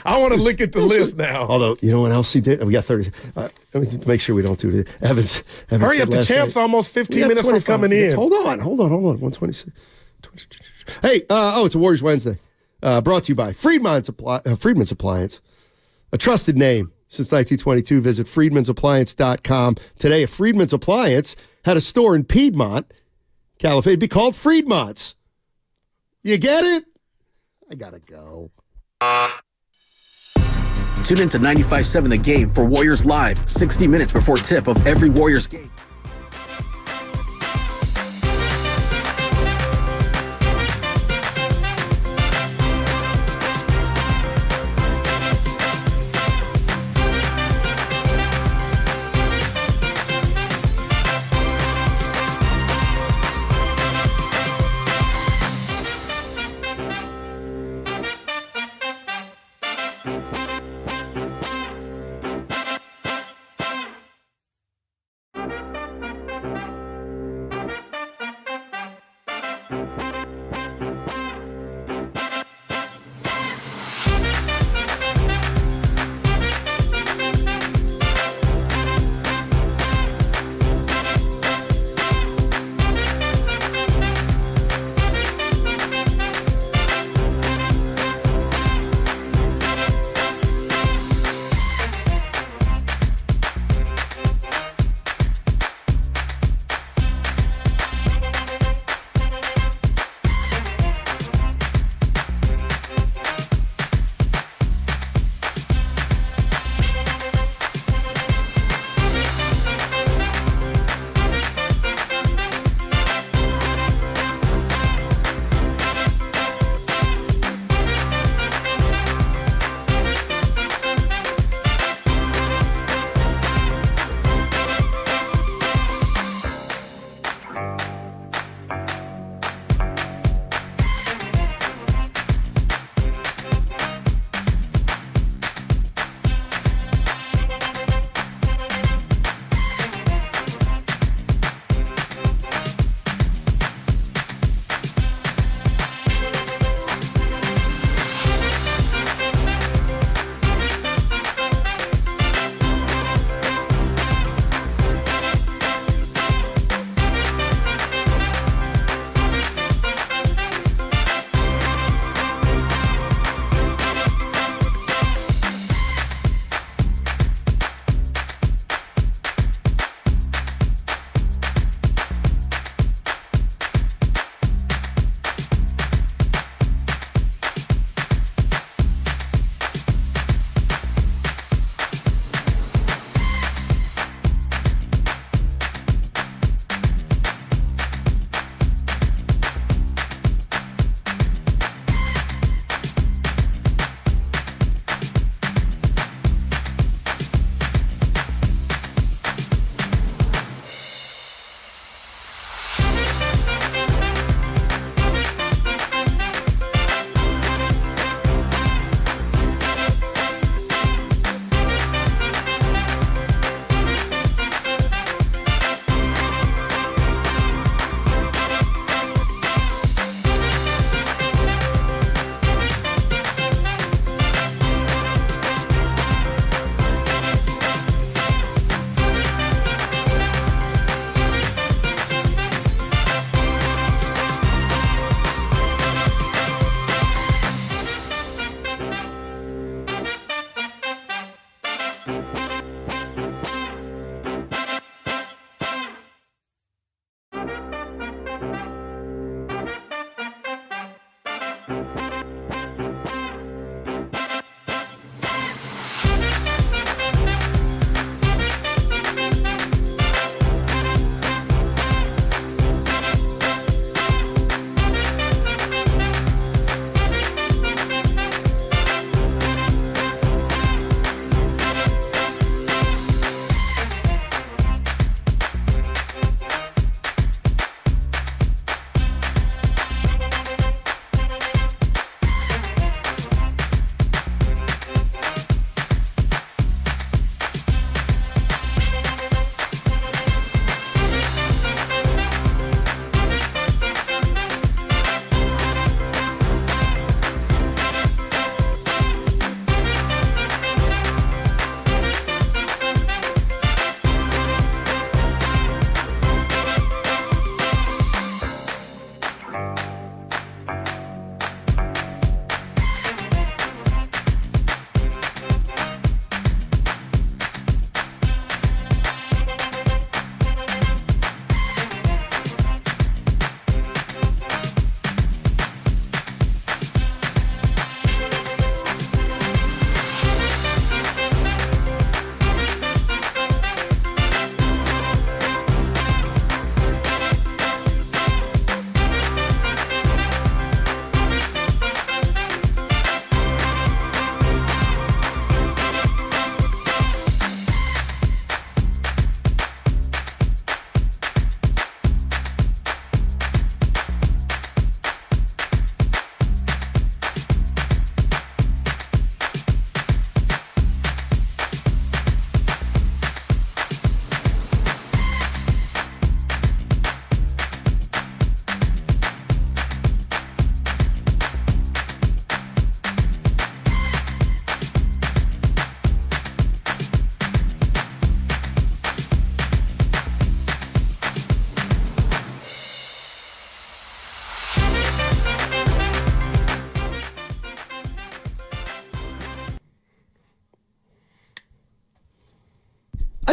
Speaker 8: I want to look at the list now.
Speaker 9: Although, you know what else he did? We got 30. Let me make sure we don't do it. Evans
Speaker 8: hurry up. The champ's almost 15 minutes from coming in.
Speaker 9: Hold on. 126. Hey, it's a Warriors Wednesday. Brought to you by Friedman's Appliance, a trusted name since 1922. Visit friedmansappliance.com. Today, if Friedman's Appliance had a store in Piedmont, California, it'd be called Friedmont's. You get it? I gotta go.
Speaker 5: Tune in to 95.7 The Game for Warriors Live, 60 minutes before tip of every Warriors game.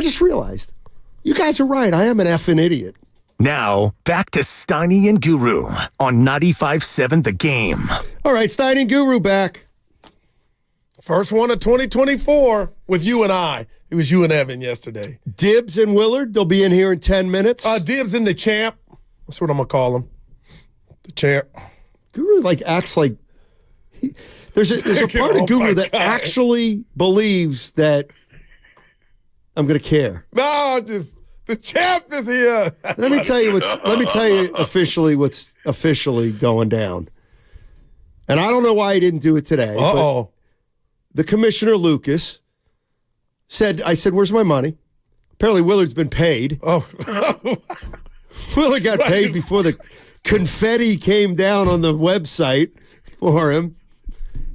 Speaker 9: just realized, you guys are right. I am an effing idiot.
Speaker 2: Now, back to Steiny and Guru on 95.7 The Game.
Speaker 9: All right, Steiny and Guru back.
Speaker 8: First one of 2024 with you and I. It was you and Evan yesterday.
Speaker 9: Dibbs and Willard, they'll be in here in 10 minutes.
Speaker 8: Dibbs and the champ. That's what I'm going to call him. The champ.
Speaker 9: Guru acts like there's a part of Guru that actually believes that I'm going to care.
Speaker 8: No, just the champ is here.
Speaker 9: Let me tell you officially what's officially going down. And I don't know why he didn't do it today.
Speaker 8: Uh-oh.
Speaker 9: The commissioner, Lucas, I said, where's my money? Apparently Willard's been paid.
Speaker 8: Oh.
Speaker 9: Willard got paid before the confetti came down on the website for him.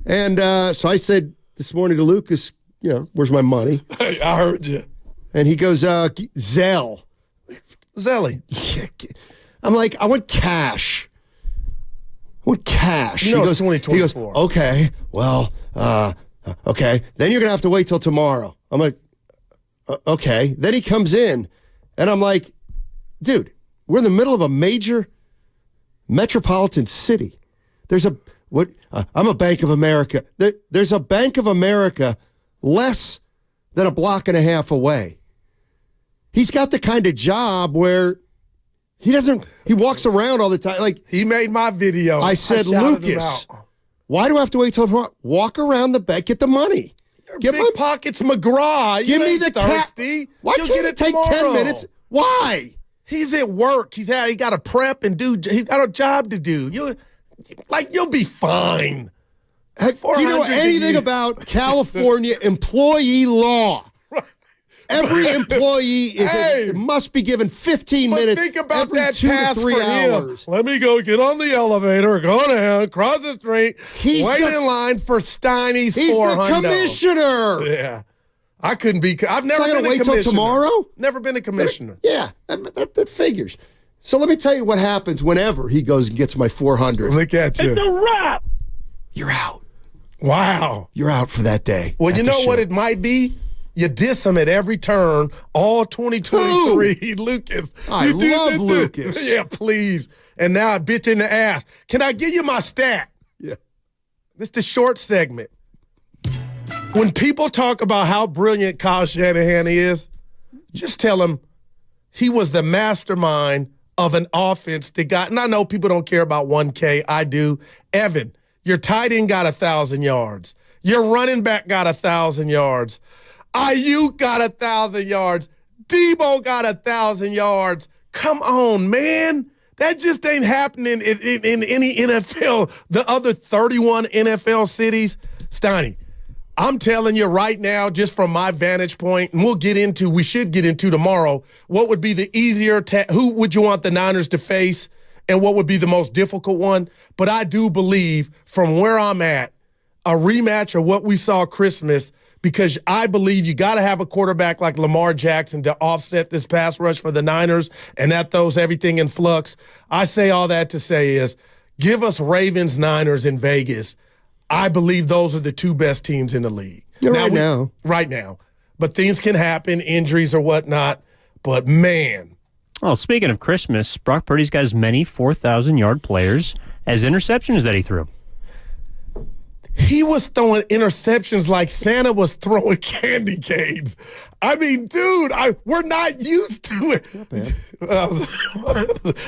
Speaker 9: And so I said this morning to Lucas, where's my money?
Speaker 8: I heard you.
Speaker 9: And he goes, Zelle.
Speaker 8: Zelly.
Speaker 9: I'm like, I want cash.
Speaker 8: He goes, 2024.
Speaker 9: He goes, okay, well, okay. Then you're going to have to wait till tomorrow. I'm like, okay. Then he comes in, and I'm like, dude, we're in the middle of a major metropolitan city. I'm a Bank of America. There's a Bank of America less than a block and a half away. He's got the kind of job where he walks around all the time. Like,
Speaker 8: he made my video.
Speaker 9: I said, Lucas, why do I have to wait till tomorrow? Walk around the bank, get the money.
Speaker 8: Get big pockets, McGraw.
Speaker 9: Give me the thirsty. Why can't it take 10 minutes? Why?
Speaker 8: He's at work. He got to prep and he's got a job to do. You'll be fine.
Speaker 9: Do you know anything about California employee law? Every employee must be given 15 minutes.
Speaker 8: Think about
Speaker 9: every
Speaker 8: that
Speaker 9: 2
Speaker 8: task
Speaker 9: to 3
Speaker 8: for
Speaker 9: hours.
Speaker 8: Him. Let me go get on the elevator, go down, cross the street, wait in line for Steiny's 400.
Speaker 9: He's the commissioner.
Speaker 8: Yeah. I couldn't be. I've never been a commissioner.
Speaker 9: Wait till tomorrow?
Speaker 8: Never been a commissioner.
Speaker 9: Yeah, that figures. So let me tell you what happens whenever he goes and gets my 400.
Speaker 8: Look at you.
Speaker 21: It's a wrap.
Speaker 9: You're out.
Speaker 8: Wow.
Speaker 9: You're out for that day.
Speaker 8: Well, you know what it might be? You diss him at every turn, all 2023. Lucas.
Speaker 9: I love Lucas.
Speaker 8: Yeah, please. And now I bitch in the ass. Can I give you my stat?
Speaker 9: Yeah.
Speaker 8: This is the short segment. When people talk about how brilliant Kyle Shanahan is, just tell them he was the mastermind of an offense that got, and I know people don't care about 1K. I do. Evan, your tight end got 1,000 yards. Your running back got 1,000 yards. Ayuk got 1,000 yards. Debo got 1,000 yards. Come on, man. That just ain't happening in any NFL, the other 31 NFL cities. Steiny, I'm telling you right now, just from my vantage point, and we should get into tomorrow, what would be the easier, who would you want the Niners to face, and what would be the most difficult one? But I do believe, from where I'm at, a rematch of what we saw Christmas, because I believe you got to have a quarterback like Lamar Jackson to offset this pass rush for the Niners, and that throws everything in flux. I say all that to say is, give us Ravens, Niners in Vegas. I believe those are the two best teams in the league. Right now. But things can happen, injuries or whatnot. But, man.
Speaker 4: Well, speaking of Christmas, Brock Purdy's got as many 4,000-yard players as interceptions that he threw.
Speaker 8: He was throwing interceptions like Santa was throwing candy canes. I mean, dude, we're not used to it.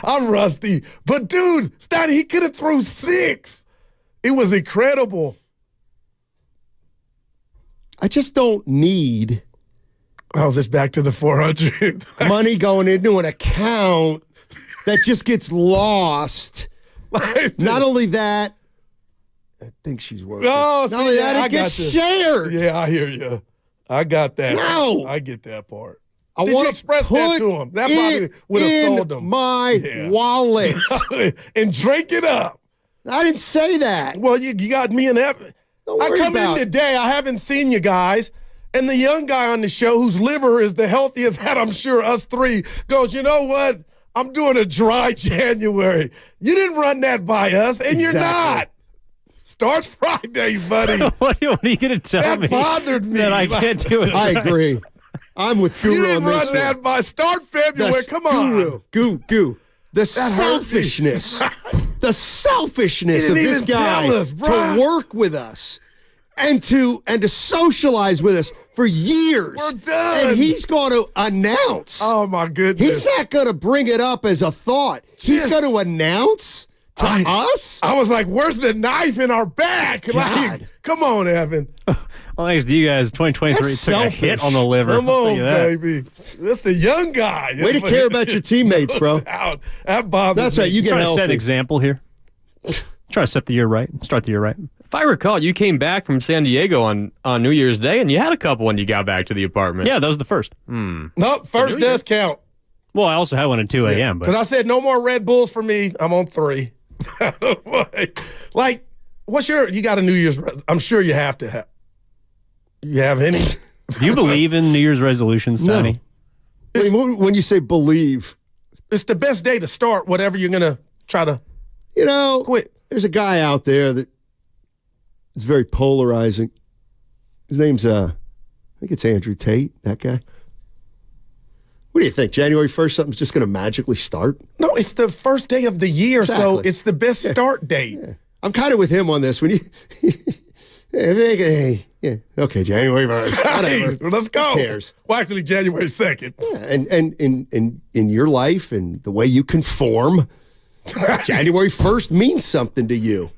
Speaker 8: I'm rusty. But, dude, Steiny, he could have threw 6. It was incredible.
Speaker 9: I just don't need
Speaker 8: this back to the 400.
Speaker 9: money going into an account that just gets lost. Not only that, I think she's working.
Speaker 8: Oh,
Speaker 9: not only that, it gets shared.
Speaker 8: Yeah, I hear you. I got that.
Speaker 9: No.
Speaker 8: I get that part.
Speaker 9: I
Speaker 8: Did you express that to him? That probably would have sold him.
Speaker 9: My wallet.
Speaker 8: And drink it up.
Speaker 9: I didn't say that.
Speaker 8: Well, you got me and Evan. I come in today. I haven't seen you guys. And the young guy on the show whose liver is the healthiest that I'm sure us three goes, you know what? I'm doing a dry January. You didn't run that by us, and you're not. Starts Friday, buddy.
Speaker 4: What are you going to tell me?
Speaker 8: That bothered me.
Speaker 4: That I can't do it.
Speaker 9: I agree. I'm with Guru
Speaker 8: You didn't
Speaker 9: on this
Speaker 8: run that
Speaker 9: one.
Speaker 8: by start February. Come on.
Speaker 9: Guru. The selfishness. The selfishness of this guy to work with us and to socialize with us for years.
Speaker 8: We're done.
Speaker 9: And he's going to announce.
Speaker 8: Oh, my goodness.
Speaker 9: He's not going to bring it up as a thought. He's going to announce to us?
Speaker 8: I was like, where's the knife in our back? Like, come on, Evan.
Speaker 4: Well, thanks to you guys, 2023 took a hit on the liver.
Speaker 8: Come on, baby. That's the young guy.
Speaker 9: Way to care about your teammates, bro.
Speaker 8: That bothers
Speaker 9: That's right.
Speaker 8: me.
Speaker 9: You get
Speaker 4: Trying to
Speaker 9: healthy.
Speaker 4: set an example here. Try to set the year right. Start the year right.
Speaker 15: If I recall, you came back from San Diego on New Year's Day, and you had a couple when you got back to the apartment.
Speaker 4: Yeah, that was the first.
Speaker 8: Nope, first does count.
Speaker 4: Well, I also had one at 2 a.m.
Speaker 8: Because I said no more Red Bulls for me. I'm on 3. Like, you got a New Year's, I'm sure you have to have. You have any?
Speaker 4: Do you believe in New Year's resolutions, Sonny?
Speaker 9: No. When you say believe.
Speaker 8: It's the best day to start whatever you're going to try to quit.
Speaker 9: There's a guy out there that is very polarizing. His name's, I think it's Andrew Tate, that guy. What do you think? January 1st, something's just going to magically start?
Speaker 8: No, it's the first day of the year, so it's the best start date.
Speaker 9: Yeah. I'm kind of with him on this. When okay, January 1st. Whatever.
Speaker 8: Let's go.
Speaker 9: Who cares?
Speaker 8: Well, actually, January 2nd.
Speaker 9: Yeah, and in your life and the way you conform, January 1st means something to you.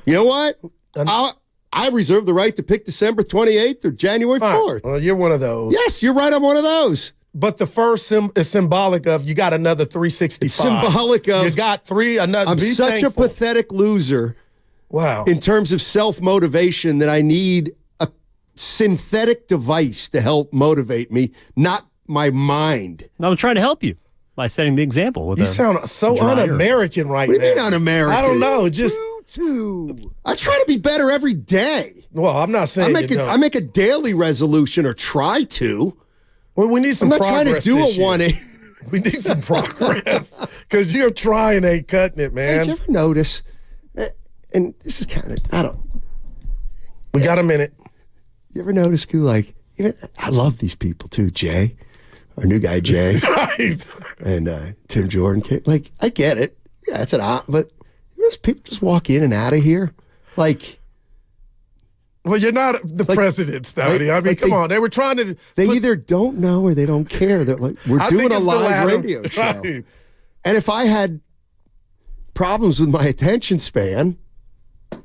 Speaker 9: You know what? I reserve the right to pick December 28th or January 4th.
Speaker 8: Well, you're one of those.
Speaker 9: Yes, you're right. I'm one of those.
Speaker 8: But the first is symbolic of you got another 365.
Speaker 9: It's symbolic of
Speaker 8: you got another.
Speaker 9: I'm
Speaker 8: be
Speaker 9: such
Speaker 8: thankful.
Speaker 9: a pathetic loser.
Speaker 8: Wow.
Speaker 9: In terms of self-motivation, that I need a synthetic device to help motivate me, not my mind.
Speaker 4: I'm trying to help you by setting the example. With
Speaker 8: You sound so un-American right
Speaker 9: What do
Speaker 8: now.
Speaker 9: you mean un-American?
Speaker 8: I don't know. Just
Speaker 9: I try to be better every day.
Speaker 8: Well, I'm not saying
Speaker 9: I make a daily resolution or try to.
Speaker 8: Well, we need some
Speaker 9: I'm not
Speaker 8: progress
Speaker 9: trying to do
Speaker 8: this
Speaker 9: a 180.
Speaker 8: We need some progress because you're trying, ain't cutting it, man.
Speaker 9: Did you ever notice? And this is kind of,
Speaker 8: We got a minute.
Speaker 9: You ever notice, I love these people too, Jay, our new guy, Jay.
Speaker 8: Right.
Speaker 9: And Tim Jordan. Like, I get it. Yeah, that's but people just walk in and out of here. Like,
Speaker 8: well, you're not the president, Stouty. I mean, come on. They were trying to.
Speaker 9: They either don't know or they don't care. They're like, we're doing a live radio show.
Speaker 8: Right.
Speaker 9: And if I had problems with my attention span,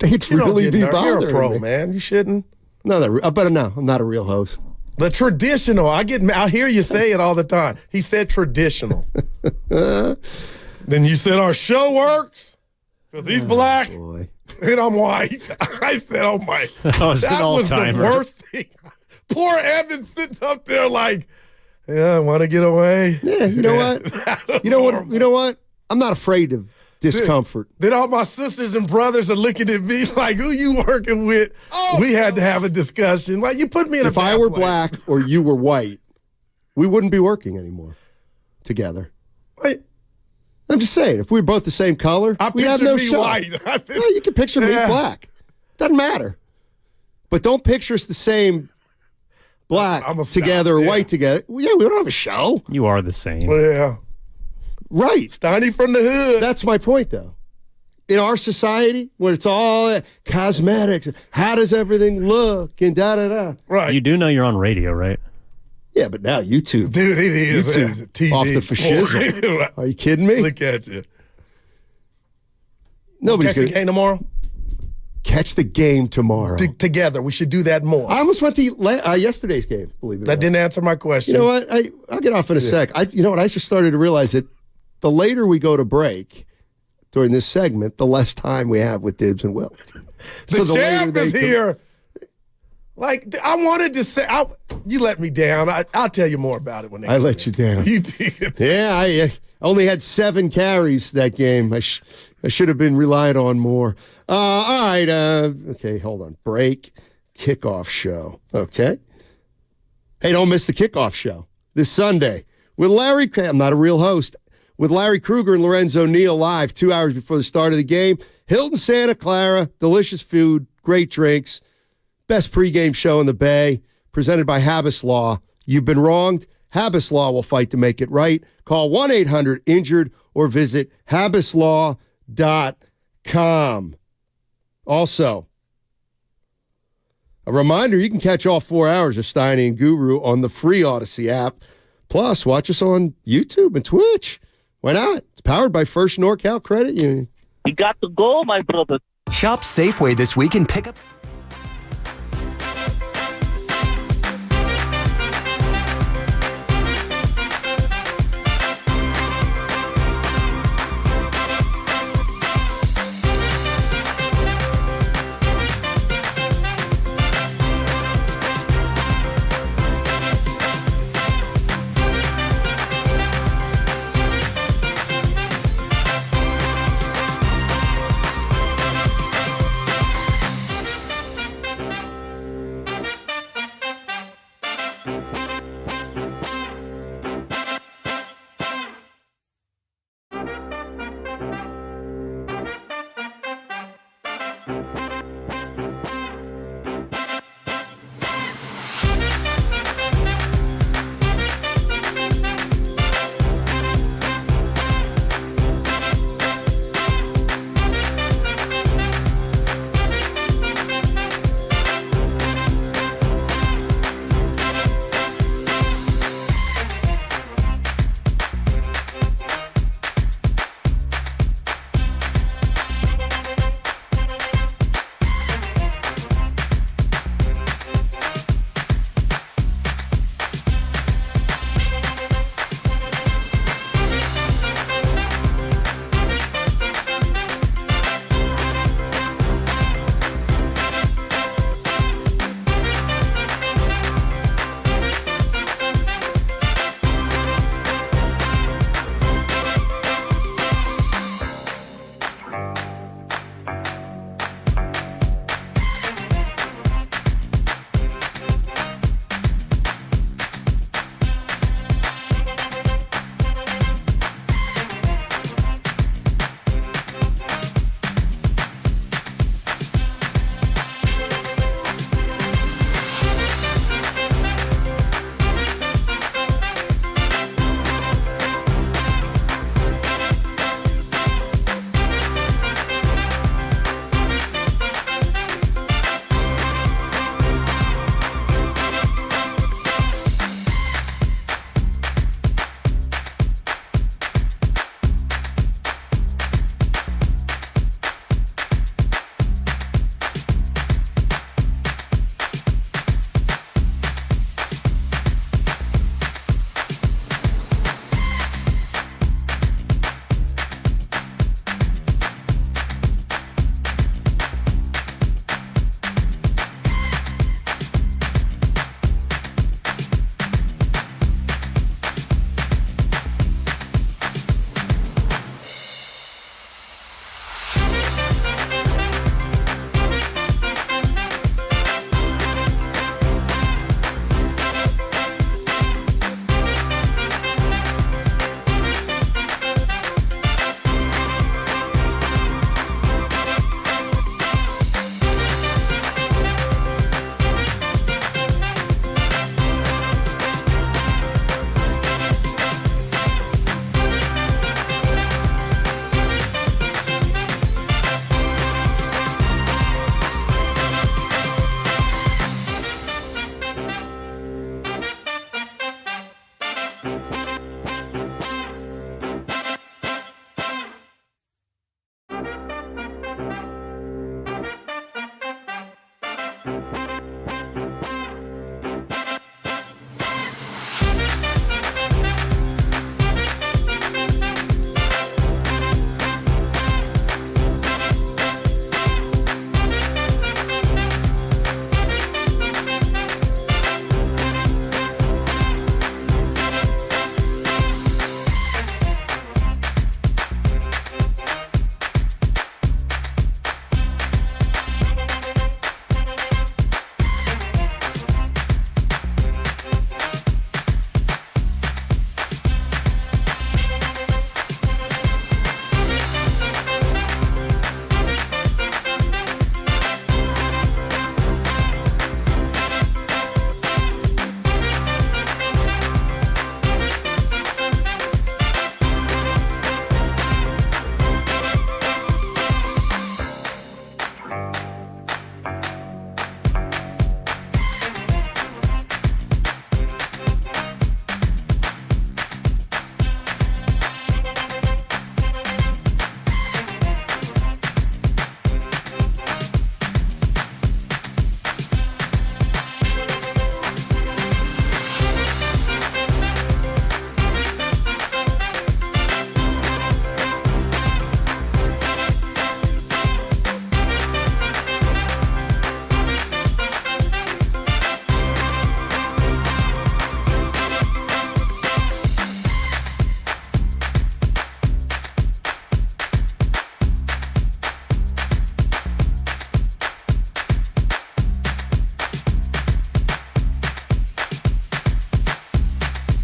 Speaker 9: they'd really be bothering
Speaker 8: You're a pro,
Speaker 9: me.
Speaker 8: man. You shouldn't.
Speaker 9: No, I'm not a real host.
Speaker 8: The traditional. I hear you say it all the time. He said traditional. Then you said our show works because he's black.
Speaker 9: Boy.
Speaker 8: And I'm white. I said, oh my.
Speaker 4: That was
Speaker 8: the worst thing. Poor Evan sits up there like, yeah, I want to get away.
Speaker 9: Yeah, you know what? You know what? I'm not afraid of discomfort.
Speaker 8: Then all my sisters and brothers are looking at me like, who you working with? We had to have a discussion. Like, you put me in
Speaker 9: If I were black or you were white, we wouldn't be working anymore together.
Speaker 8: Wait.
Speaker 9: I'm just saying, if we were both the same color, we'd have no show.
Speaker 8: White.
Speaker 9: Well, you can picture me black. Doesn't matter. But don't picture us the same black together or white together. Well, yeah, we don't have a show.
Speaker 4: You are the same.
Speaker 8: Yeah.
Speaker 9: Right.
Speaker 8: Steiny from the hood.
Speaker 9: That's my point, though. In our society, when it's all cosmetics, how does everything look, and da-da-da.
Speaker 8: Right.
Speaker 4: You do know you're on radio, right?
Speaker 9: Yeah, but now YouTube.
Speaker 8: Dude, it is.
Speaker 9: YouTube
Speaker 8: TV.
Speaker 9: off the fascism. Are you kidding me?
Speaker 8: Look at you.
Speaker 9: Nobody's
Speaker 8: catch the game tomorrow?
Speaker 9: Catch the game tomorrow.
Speaker 8: Together. We should do that more.
Speaker 9: I almost went to yesterday's game, believe it or not.
Speaker 8: That didn't answer my question.
Speaker 9: You know what? I'll get off in a sec. You know what? I just started to realize that the later we go to break during this segment, the less time we have with Dibs and Will.
Speaker 8: The champ is here. Like, I wanted to say, you let me down. I'll tell you more about it when
Speaker 9: I let you down.
Speaker 8: You did.
Speaker 9: Yeah, I only had 7 carries that game. I should have been relied on more. All right. Okay, hold on. Break. Kickoff show. Okay. Hey, don't miss the kickoff show this Sunday with Larry. I'm not a real host. With Larry Kruger and Lorenzo Neal live 2 hours before the start of the game. Hilton Santa Clara. Delicious food. Great drinks. Best pregame show in the Bay, presented by Habas Law. you've been wronged, Habas Law will fight to make it right. Call 1-800-INJURED or visit habaslaw.com. Also, a reminder, you can catch all 4 hours of Steiny and Guru on the free Odyssey app. Plus, watch us on YouTube and Twitch. Why not? It's powered by First NorCal Credit Union.
Speaker 21: You got the goal, my brother.
Speaker 10: Shop Safeway this week and pick up.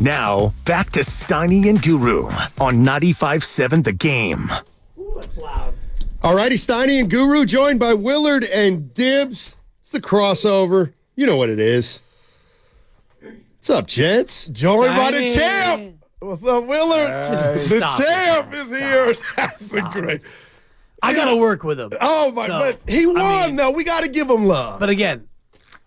Speaker 2: Now, back to Steiny and Guru on 95.7 The Game.
Speaker 9: Ooh, that's loud. All righty, Steiny and Guru joined by Willard and Dibbs. It's the crossover. You know what it is. What's up, gents?
Speaker 8: Joined by the champ. What's up, Willard? The champ is here. That's a great.
Speaker 3: I got to work with him.
Speaker 8: Oh, my. But he won, though. We got to give him love.
Speaker 3: But again,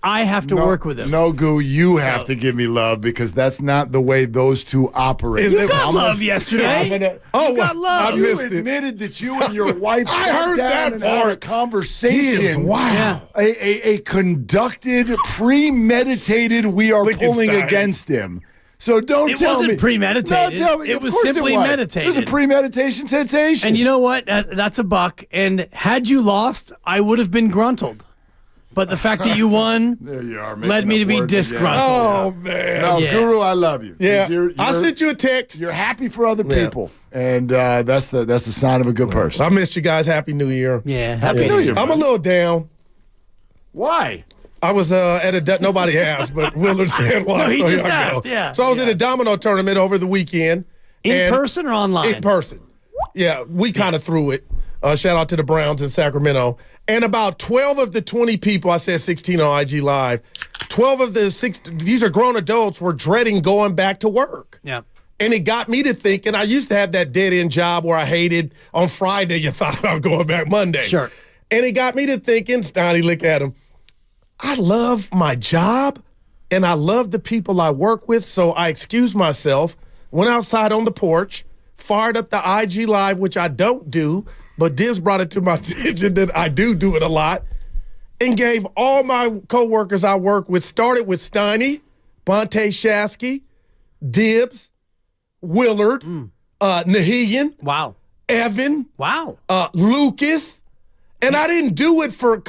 Speaker 3: I have to work with him.
Speaker 16: No, Goo, you have to give me love because that's not the way those two operate.
Speaker 3: You got love yesterday. You got love.
Speaker 16: I missed it. You admitted that you and your wife
Speaker 8: I heard that
Speaker 16: had a conversation.
Speaker 8: Wow.
Speaker 16: A conducted, premeditated, we are pulling against him. So don't tell me.
Speaker 3: It wasn't premeditated.
Speaker 16: No, tell me.
Speaker 3: It was simply meditated.
Speaker 16: It was a premeditation sensation.
Speaker 3: And you know what? That's a buck. And had you lost, I would have been gruntled. But the fact that you won led me to be disgruntled.
Speaker 8: Oh, man.
Speaker 16: No, Guru, I love you.
Speaker 8: Yeah. I sent you a text.
Speaker 16: You're happy for other people. And that's the sign of a good person.
Speaker 8: I missed you guys. Happy New Year.
Speaker 3: Yeah, Happy New Year.
Speaker 8: I'm a little down.
Speaker 16: Why?
Speaker 8: I was at a nobody asked, but Willard said why.
Speaker 3: No, he
Speaker 8: so
Speaker 3: just
Speaker 8: here I
Speaker 3: asked,
Speaker 8: go.
Speaker 3: yeah.
Speaker 8: So I was at a domino tournament over the weekend.
Speaker 3: In person or online?
Speaker 8: In person. Yeah, we kind of threw it. Shout out to the Browns in Sacramento. And about 12 of the 20 people, I said 16 on IG Live, 12 of the 6, these are grown adults, were dreading going back to work.
Speaker 3: Yeah.
Speaker 8: And it got me to think, and I used to have that dead-end job where I hated on Friday, you thought about going back Monday.
Speaker 3: Sure.
Speaker 8: And it got me to thinking, Stoney, look at him, I love my job, and I love the people I work with, so I excused myself, went outside on the porch, fired up the IG Live, which I don't do, but Dibbs brought it to my attention that I do it a lot, and gave all my coworkers I work with, started with Steiny, Bonte Shasky, Dibbs, Willard, Nahian,
Speaker 3: wow,
Speaker 8: Evan,
Speaker 3: wow,
Speaker 8: Lucas, and I didn't do it for the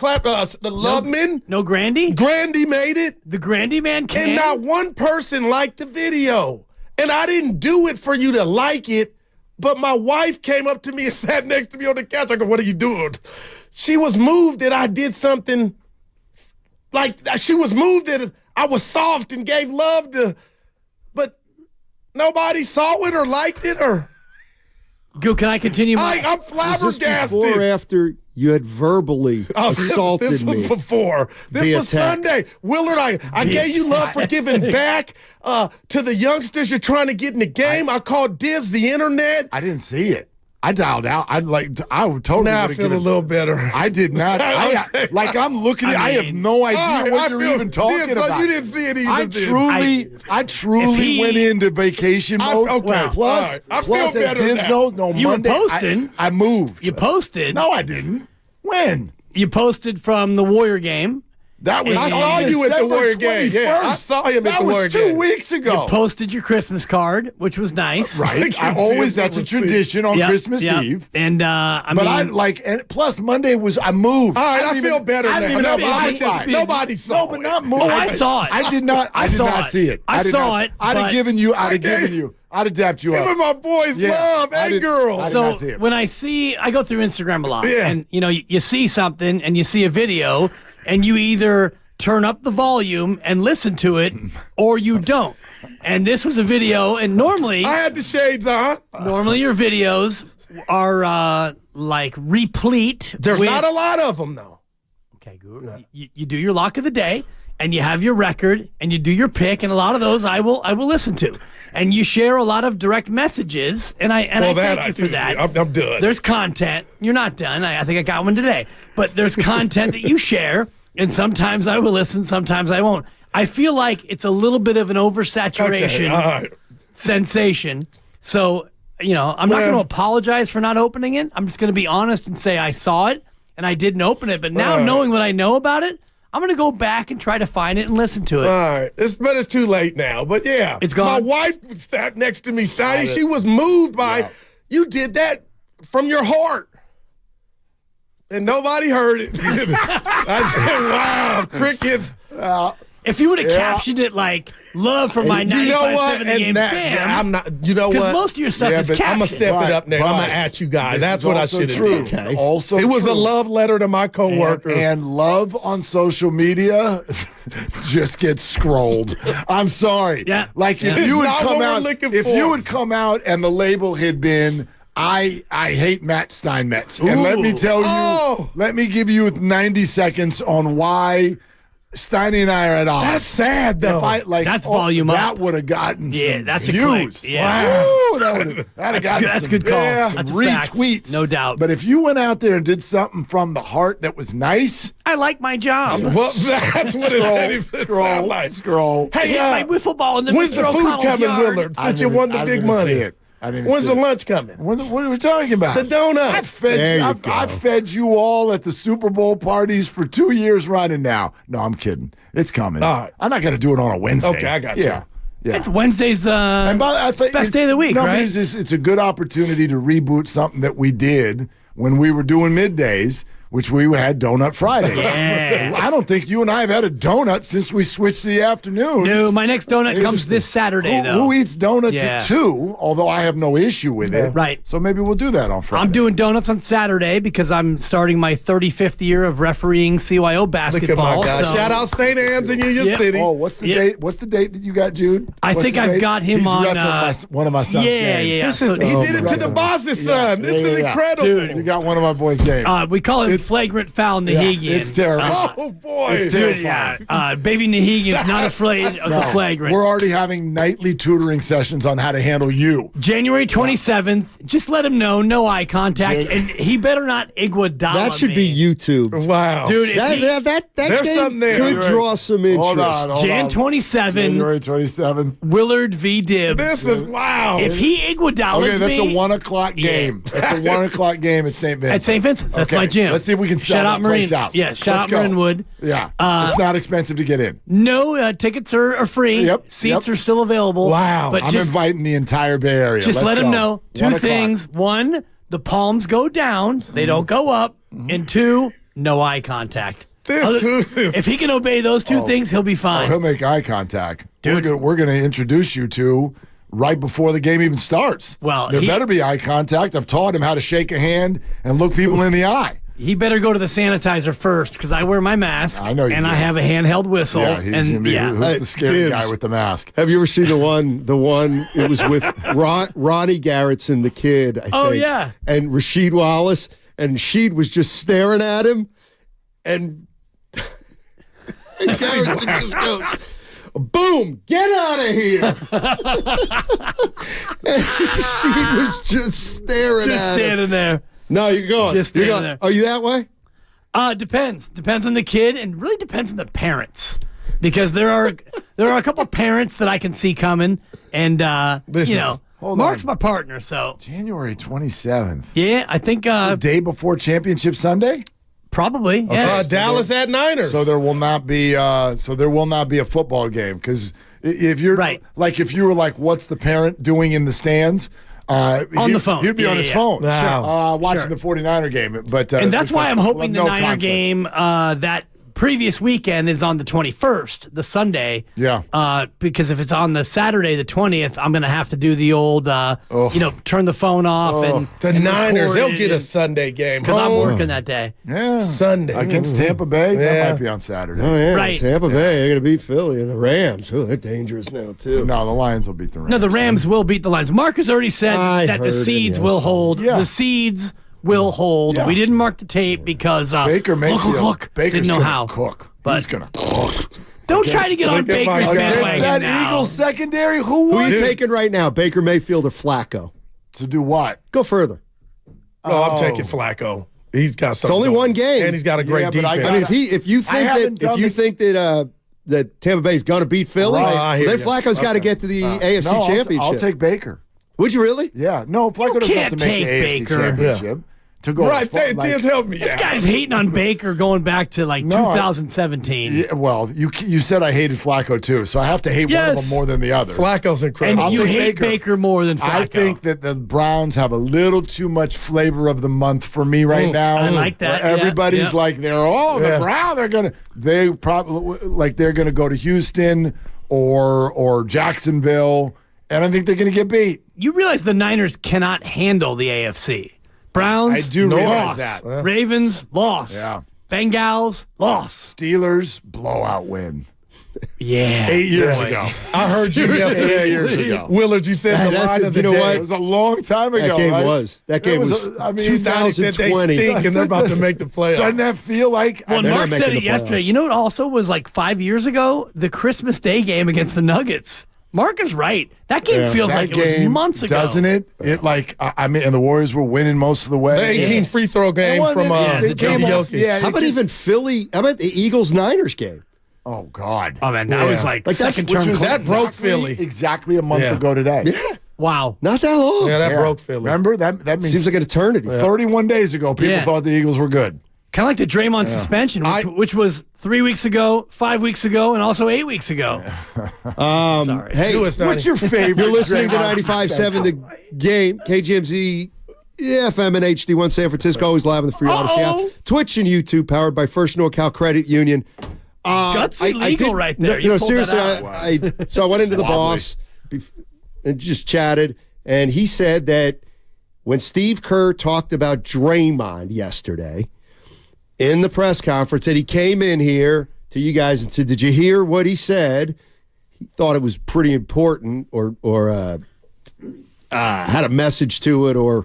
Speaker 8: Loveman.
Speaker 3: No Grandy?
Speaker 8: Grandy made it.
Speaker 3: The Grandy man came?
Speaker 8: And not one person liked the video. And I didn't do it for you to like it. But my wife came up to me and sat next to me on the couch. I go, what are you doing? She was moved that I did something, like she was moved that I was soft and gave love to, but nobody saw it or liked it or.
Speaker 3: Gil, can I continue?
Speaker 8: I'm flabbergasted.
Speaker 9: Is this before or after you had verbally assaulted
Speaker 8: this
Speaker 9: me?
Speaker 8: This was before. This was
Speaker 9: text.
Speaker 8: Sunday. Willard, I gave you love for giving back to the youngsters you're trying to get in the game. I called Dibbs the internet.
Speaker 16: I didn't see it. I dialed out. I would totally.
Speaker 8: Now I feel a little better.
Speaker 16: I did not. I'm looking at. I have no idea what you're even talking about.
Speaker 8: So you didn't see it either.
Speaker 16: I truly went into vacation mode.
Speaker 8: Okay.
Speaker 16: Plus,
Speaker 8: I feel better now.
Speaker 16: No,
Speaker 3: you
Speaker 16: Monday,
Speaker 3: were posting.
Speaker 16: I moved.
Speaker 3: You posted.
Speaker 16: No, I didn't. When?
Speaker 3: You posted from the Warrior game.
Speaker 16: That was
Speaker 8: I saw you at the Warrior game. Yeah, I saw him at the Warrior game.
Speaker 16: That was 2 weeks ago.
Speaker 3: You posted your Christmas card, which was nice.
Speaker 16: Right. That's a tradition on Christmas Eve.
Speaker 3: And
Speaker 16: plus Monday was I moved.
Speaker 8: All right, I feel better now. Nobody saw
Speaker 16: it. No, but not moved.
Speaker 3: Oh, I saw it.
Speaker 16: I did not. I did not see it.
Speaker 3: I saw it.
Speaker 16: I'd have given you. I'd have dapped you up.
Speaker 8: Giving my boys love and girls.
Speaker 3: So when I go through Instagram a lot, and you see something and you see a video, and you either turn up the volume and listen to it, or you don't. And this was a video, and normally
Speaker 8: I had the shades on.
Speaker 3: Normally your videos are replete.
Speaker 8: There's not a lot of them though.
Speaker 3: Okay, Guru. No. You do your lock of the day, and you have your record, and you do your pick, and a lot of those I will listen to. And you share a lot of direct messages, and I thank you for that.
Speaker 8: I'm done.
Speaker 3: There's content. You're not done. I think I got one today. But there's content that you share, and sometimes I will listen, sometimes I won't. I feel like it's a little bit of an oversaturation sensation. So, I'm not going to apologize for not opening it. I'm just going to be honest and say I saw it, and I didn't open it. But now knowing what I know about it, I'm going to go back and try to find it and listen to it.
Speaker 8: All right. But it's too late now. But yeah.
Speaker 3: It's gone.
Speaker 8: My wife sat next to me, Steiny. She was moved by, you did that from your heart. And nobody heard it. I said, wow, crickets.
Speaker 3: If you would have captioned it like "Love for my 95.7 The Game fan,"
Speaker 8: I'm not. You know what?
Speaker 3: Because most of your stuff is
Speaker 8: but
Speaker 3: captioned.
Speaker 8: I'm gonna step it up, Nick. I'm gonna at you guys. That's what I should have done.
Speaker 16: Okay. Also,
Speaker 8: it was a love letter to my coworkers.
Speaker 16: And love on social media just gets scrolled. I'm sorry.
Speaker 3: Yeah.
Speaker 16: Like if
Speaker 8: It's
Speaker 16: you would
Speaker 8: not
Speaker 16: come
Speaker 8: what we're
Speaker 16: out,
Speaker 8: looking
Speaker 16: if
Speaker 8: for.
Speaker 16: you would come out and the label had been. I hate Matt Steinmetz. And let me tell you, let me give you 90 seconds on why Steiny and I are at odds.
Speaker 8: That's sad, though.
Speaker 3: That's volume up.
Speaker 16: That would have gotten some
Speaker 3: that's
Speaker 16: views.
Speaker 3: a click. Yeah.
Speaker 16: Wow. That'd have gotten
Speaker 3: That's
Speaker 16: some,
Speaker 3: good call.
Speaker 16: yeah,
Speaker 3: That's a
Speaker 16: retweets.
Speaker 3: fact. No doubt.
Speaker 16: But if you went out there and did something from the heart that was nice.
Speaker 3: I like my job.
Speaker 8: Well, that's what it
Speaker 16: Scroll.
Speaker 3: I hit my wiffle ball in the
Speaker 8: when's the
Speaker 3: Mr.
Speaker 8: food
Speaker 3: O'Connell's
Speaker 8: coming,
Speaker 3: yard.
Speaker 8: Willard? Since you won the big money. When's the lunch coming?
Speaker 16: What are we talking about?
Speaker 8: The donuts.
Speaker 16: I've fed you all at the Super Bowl parties for 2 years running now. No, I'm kidding. It's coming.
Speaker 8: All right.
Speaker 16: I'm not going to do it on a Wednesday.
Speaker 8: Okay, I got you.
Speaker 16: Yeah.
Speaker 3: It's Wednesday's best day of the week, right?
Speaker 16: It's a good opportunity to reboot something that we did when we were doing middays, which we had Donut Fridays.
Speaker 3: Yeah.
Speaker 16: I don't think you and I have had a donut since we switched to the afternoons.
Speaker 3: No, my next donut comes this Saturday, though.
Speaker 16: Who eats donuts at 2? Although I have no issue with it.
Speaker 3: Right.
Speaker 16: So maybe we'll do that on Friday.
Speaker 3: I'm doing donuts on Saturday because I'm starting my 35th year of refereeing CYO basketball.
Speaker 8: Look at my guy. Shout out St. Anne's in Union City.
Speaker 16: Oh, what's the date? What's the date that you got, Jude?
Speaker 3: I think I've got him
Speaker 16: He's
Speaker 3: on
Speaker 16: refereeing one of my son's games.
Speaker 8: He did it to the boss's son. This is incredible.
Speaker 16: Dude, you got one of my boys' games.
Speaker 3: We call him flagrant foul Nahigian.
Speaker 16: It's terrible.
Speaker 8: Oh, boy.
Speaker 16: It's terrifying.
Speaker 3: Baby Nahigian's not afraid of the flagrant.
Speaker 16: We're already having nightly tutoring sessions on how to handle you.
Speaker 3: January 27th. Just let him know, no eye contact, and he better not Iguodala
Speaker 9: That should be YouTube.
Speaker 8: Wow.
Speaker 3: Dude,
Speaker 9: That
Speaker 8: There's
Speaker 9: game
Speaker 8: something there.
Speaker 9: could draw some interest.
Speaker 16: Hold on.
Speaker 3: Jan 27.
Speaker 16: January 27th.
Speaker 3: Willard v. Dibbs.
Speaker 8: This is wow.
Speaker 3: If he Iguodala's
Speaker 16: Okay, that's
Speaker 3: me,
Speaker 16: a 1 o'clock game. That's a 1 o'clock game at St. Vincent.
Speaker 3: at St. Vincent's. That's my gym.
Speaker 16: Let's see if we can sell
Speaker 3: shout out
Speaker 16: that place
Speaker 3: Marine.
Speaker 16: out.
Speaker 3: Yeah, shout
Speaker 16: Let's
Speaker 3: out
Speaker 16: go.
Speaker 3: Marinwood.
Speaker 16: Yeah. It's not expensive to get in.
Speaker 3: No, tickets are free.
Speaker 16: Yep,
Speaker 3: Seats are still available.
Speaker 8: Wow.
Speaker 3: But
Speaker 16: I'm
Speaker 3: just
Speaker 16: inviting the entire Bay Area.
Speaker 3: Just
Speaker 16: Let's
Speaker 3: let him
Speaker 16: go.
Speaker 3: know
Speaker 16: 1
Speaker 3: two
Speaker 16: o'clock.
Speaker 3: things. One, the palms go down, they don't go up. And 2, no eye contact. If he can obey those two things, he'll be fine.
Speaker 16: He'll make eye contact.
Speaker 3: Dude.
Speaker 16: We're going to introduce you to right before the game even starts.
Speaker 3: Well,
Speaker 16: there better be eye contact. I've taught him how to shake a hand and look people in the eye.
Speaker 3: He better go to the sanitizer first because I wear my mask.
Speaker 16: I know you
Speaker 3: and
Speaker 16: do.
Speaker 3: I have a handheld whistle.
Speaker 16: Yeah, he's
Speaker 3: and
Speaker 16: gonna be who's the scary
Speaker 9: Dibs.
Speaker 16: guy with the mask.
Speaker 9: Have you ever seen the one? It was with Ronnie Garrettson, the kid. I think.
Speaker 3: Oh, yeah.
Speaker 9: And Rasheed Wallace, and Rasheed was just staring at him, and Garrettson just goes, "Boom! Get out of here!" And Rasheed was just staring
Speaker 3: Just
Speaker 9: at
Speaker 3: standing
Speaker 9: him.
Speaker 3: there.
Speaker 9: No, you're going.
Speaker 3: Just
Speaker 9: You're
Speaker 3: standing
Speaker 9: going.
Speaker 3: there.
Speaker 9: Are you that way?
Speaker 3: Depends. Depends on the kid, and really depends on the parents. Because there are a couple parents that I can see coming, and Mark's my partner, so
Speaker 16: January 27th.
Speaker 3: yeah, I think
Speaker 16: The day before Championship Sunday?
Speaker 3: probably. Yeah.
Speaker 8: Dallas at Niners.
Speaker 16: So there will not be a football game because if you're like if you were like, what's the parent doing in the stands?
Speaker 3: On the phone.
Speaker 16: He'd be on his phone.
Speaker 8: Wow.
Speaker 16: Watching the 49er game. But
Speaker 3: And that's why I'm hoping the
Speaker 16: no
Speaker 3: Niner
Speaker 16: conflict.
Speaker 3: game that previous weekend is on the 21st, the Sunday.
Speaker 16: Yeah.
Speaker 3: Because if it's on the Saturday, the 20th, I'm going to have to do the old, turn the phone off. And
Speaker 8: the
Speaker 3: and
Speaker 8: Niners,
Speaker 3: record
Speaker 8: they'll
Speaker 3: it
Speaker 8: get a
Speaker 3: and-
Speaker 8: Sunday game.
Speaker 3: Because I'm working that day.
Speaker 16: Yeah.
Speaker 8: Sunday.
Speaker 16: Against Tampa Bay?
Speaker 8: Yeah.
Speaker 16: That might be on Saturday.
Speaker 9: Oh yeah,
Speaker 3: Right.
Speaker 9: Tampa Bay. They're going to beat Philly and the Rams. Oh, they're dangerous now too.
Speaker 16: No, the Lions will beat the Rams.
Speaker 3: No, the Rams will beat the Lions. Mark has already said
Speaker 9: I
Speaker 3: that the
Speaker 9: heard him,
Speaker 3: seeds
Speaker 9: yes.
Speaker 3: will hold.
Speaker 16: Yeah.
Speaker 3: The seeds will hold.
Speaker 16: Yeah.
Speaker 3: We didn't mark the tape because
Speaker 16: Baker Mayfield.
Speaker 3: look,
Speaker 16: Baker's
Speaker 3: didn't know
Speaker 16: gonna
Speaker 3: how.
Speaker 16: cook.
Speaker 3: But-
Speaker 16: He's going to cook.
Speaker 3: Don't try to get on
Speaker 8: Look at my
Speaker 3: Baker's
Speaker 8: guy.
Speaker 16: Against
Speaker 3: bandwagon
Speaker 16: that
Speaker 3: now.
Speaker 16: Eagles secondary, who
Speaker 9: Who are
Speaker 16: won?
Speaker 9: you taking right now, Baker Mayfield or Flacco?
Speaker 16: To do what?
Speaker 9: Go further.
Speaker 8: No, I'm taking Flacco. He's got
Speaker 9: It's
Speaker 8: something.
Speaker 9: only
Speaker 8: going.
Speaker 9: one game,
Speaker 8: And he's got a great
Speaker 16: Yeah, but I
Speaker 8: defense.
Speaker 9: I mean, if you think that Tampa Bay's going to beat Philly,
Speaker 8: Right, I hear
Speaker 9: then
Speaker 8: you.
Speaker 9: Flacco's got to get to the AFC Championship.
Speaker 16: I'll take Baker.
Speaker 9: Would you really?
Speaker 16: Yeah. No, Flacco doesn't have
Speaker 3: can't
Speaker 16: to make the
Speaker 3: take
Speaker 16: AFC
Speaker 3: Baker.
Speaker 16: Championship. to go.
Speaker 8: Right, Tim, help me.
Speaker 3: This guy's hating on Baker going back to 2017.
Speaker 16: Yeah, well, you said I hated Flacco too, so I have to hate one of them more than the other.
Speaker 8: Flacco's incredible.
Speaker 3: And you hate Baker more than Flacco.
Speaker 16: I think that the Browns have a little too much flavor of the month for me right now.
Speaker 3: I like that.
Speaker 16: Everybody's like, the Browns. They're gonna go to Houston or Jacksonville, and I think they're gonna get beat.
Speaker 3: You realize the Niners cannot handle the AFC. Browns,
Speaker 16: I do realize
Speaker 3: loss.
Speaker 16: that.
Speaker 3: Ravens, loss.
Speaker 16: Yeah.
Speaker 3: Bengals, loss.
Speaker 16: Steelers, blowout win.
Speaker 3: Yeah.
Speaker 16: 8 years ago.
Speaker 8: I heard you yesterday.
Speaker 16: 8 years ago.
Speaker 8: Willard, you said the line of the day.
Speaker 16: It was a long time ago.
Speaker 9: That game was 2020.
Speaker 8: They stink and they're about to make the playoffs.
Speaker 16: Doesn't that feel like?
Speaker 3: Well, Mark said it yesterday. You know what also was like 5 years ago? The Christmas Day game against the Nuggets. Mark is right. That game feels like it was months ago.
Speaker 16: Doesn't it? And the Warriors were winning most of the way.
Speaker 8: The 18 free throw game from
Speaker 16: the game.
Speaker 8: Jokic.
Speaker 9: How about even Philly? How about the Eagles-Niners game?
Speaker 16: Oh, God.
Speaker 3: Oh, man, that was like second term.
Speaker 8: That broke Philly.
Speaker 16: Exactly a month ago today.
Speaker 9: Yeah.
Speaker 3: Wow.
Speaker 9: Not that long.
Speaker 8: Yeah, that broke Philly.
Speaker 16: Remember? That means
Speaker 9: seems like an eternity.
Speaker 16: 31 days ago, people thought the Eagles were good.
Speaker 3: Kind of like the Draymond suspension, which was 3 weeks ago, 5 weeks ago, and also 8 weeks ago.
Speaker 9: Sorry. Hey,
Speaker 16: what's your favorite?
Speaker 9: You're listening to 95.7 The Game, KGMZ, FM and HD1 San Francisco, always live on the Free Odyssey app. Twitch and YouTube, powered by First NorCal Credit Union.
Speaker 3: Gutsy legal right there.
Speaker 9: No, seriously, so I went into the boss and just chatted, and he said that when Steve Kerr talked about Draymond yesterday, in the press conference, that he came in here to you guys and said, did you hear what he said? He thought it was pretty important or had a message to it or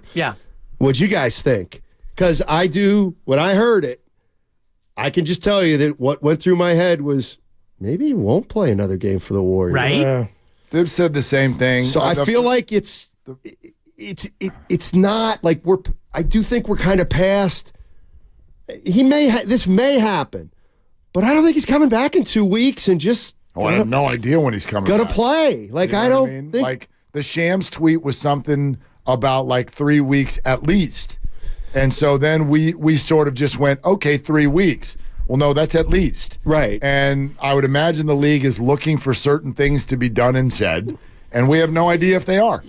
Speaker 9: what'd you guys think? Because when I heard it, I can just tell you that what went through my head was maybe he won't play another game for the Warriors.
Speaker 3: Right?
Speaker 16: They've said the same thing.
Speaker 9: So I feel like it's not like I do think we're kind of past. This may happen, but I don't think he's coming back in 2 weeks and just.
Speaker 16: I have no idea when he's coming.
Speaker 9: Gonna play. Like, you know I don't think.
Speaker 16: Like the Shams tweet was something about like 3 weeks at least, and so then we sort of just went, okay, 3 weeks. Well, no, that's at least
Speaker 9: right.
Speaker 16: And I would imagine the league is looking for certain things to be done and said, and we have no idea if they are.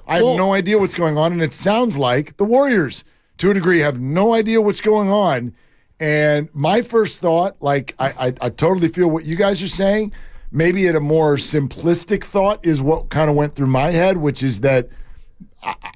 Speaker 16: I have no idea what's going on, and it sounds like the Warriors, to a degree, have no idea what's going on. And my first thought, like I totally feel what you guys are saying, maybe at a more simplistic thought is what kind of went through my head, which is that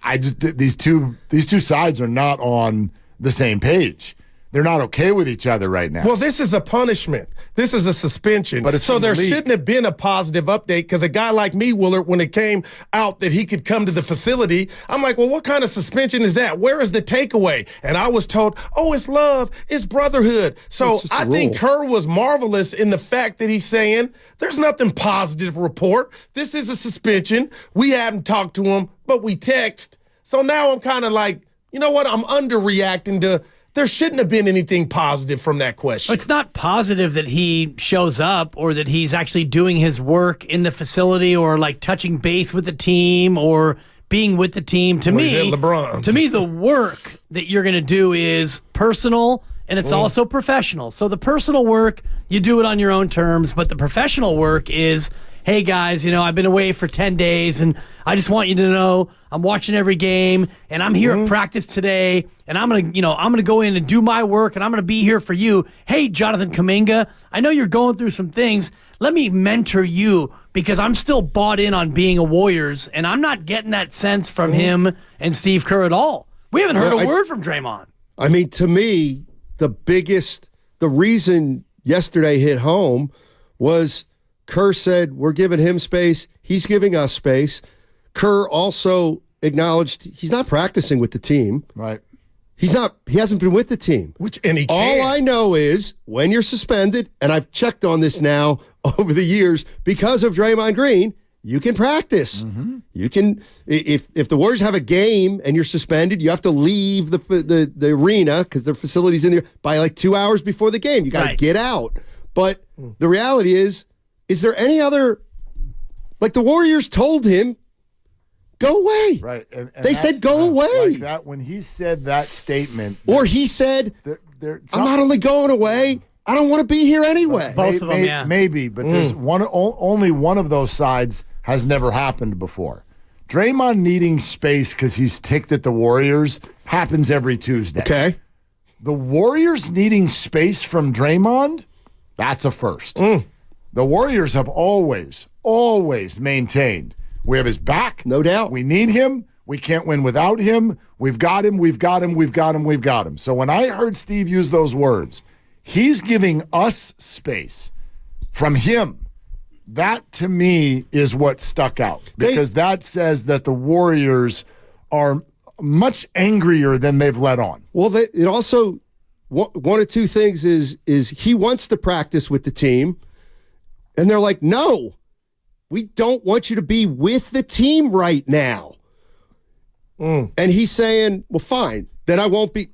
Speaker 16: I just these two sides are not on the same page. They're not okay with each other right now.
Speaker 8: Well, this is a punishment. This is a suspension.
Speaker 16: But
Speaker 8: so there shouldn't have been a positive update because a guy like me, Willard, when it came out that he could come to the facility, I'm like, well, what kind of suspension is that? Where is the takeaway? And I was told, oh, it's love, it's brotherhood. So I think Kerr was marvelous in the fact that he's saying there's nothing positive to report. This is a suspension. We haven't talked to him, but we text. So now I'm kind of like, you know what? I'm underreacting to. There shouldn't have been anything positive from that question.
Speaker 3: It's not positive that he shows up or that he's actually doing his work in the facility or like touching base with the team or being with the team. To me, the work that you're going to do is personal and it's also professional. So the personal work, you do it on your own terms, but the professional work is, hey guys, I've been away for 10 days and I just want you to know I'm watching every game and I'm here at practice today and I'm going to go in and do my work and I'm going to be here for you. Hey, Jonathan Kuminga, I know you're going through some things. Let me mentor you because I'm still bought in on being a Warriors and I'm not getting that sense from him and Steve Kerr at all. We haven't heard a word from Draymond.
Speaker 9: I mean, to me, the reason yesterday hit home was Kerr said, we're giving him space. He's giving us space. Kerr also acknowledged he's not practicing with the team.
Speaker 16: Right.
Speaker 9: He hasn't been with the team. All I know is when you're suspended, and I've checked on this now over the years, because of Draymond Green, you can practice. Mm-hmm. You can, if the Warriors have a game and you're suspended, you have to leave the arena because their facility's in there by like 2 hours before the game. You got to get out. But the reality is there any other, like the Warriors told him, go away.
Speaker 16: Right. And
Speaker 9: they said, go away.
Speaker 16: Like that, when he said that statement.
Speaker 9: Or he said, I'm not only going away, I don't want to be here anyway.
Speaker 3: Both of them, yeah.
Speaker 16: Maybe, but there's only one of those sides has never happened before. Draymond needing space because he's ticked at the Warriors happens every Tuesday.
Speaker 9: Okay.
Speaker 16: The Warriors needing space from Draymond, that's a first. The Warriors have always maintained we have his back.
Speaker 9: No doubt.
Speaker 16: We need him. We can't win without him. We've got him. We've got him. We've got him. We've got him. So when I heard Steve use those words, he's giving us space from him. That, to me, is what stuck out. Because that says that the Warriors are much angrier than they've let on.
Speaker 9: Well, it also, one of two things is he wants to practice with the team, and they're like, no, we don't want you to be with the team right now. And he's saying, well, fine, then I won't be.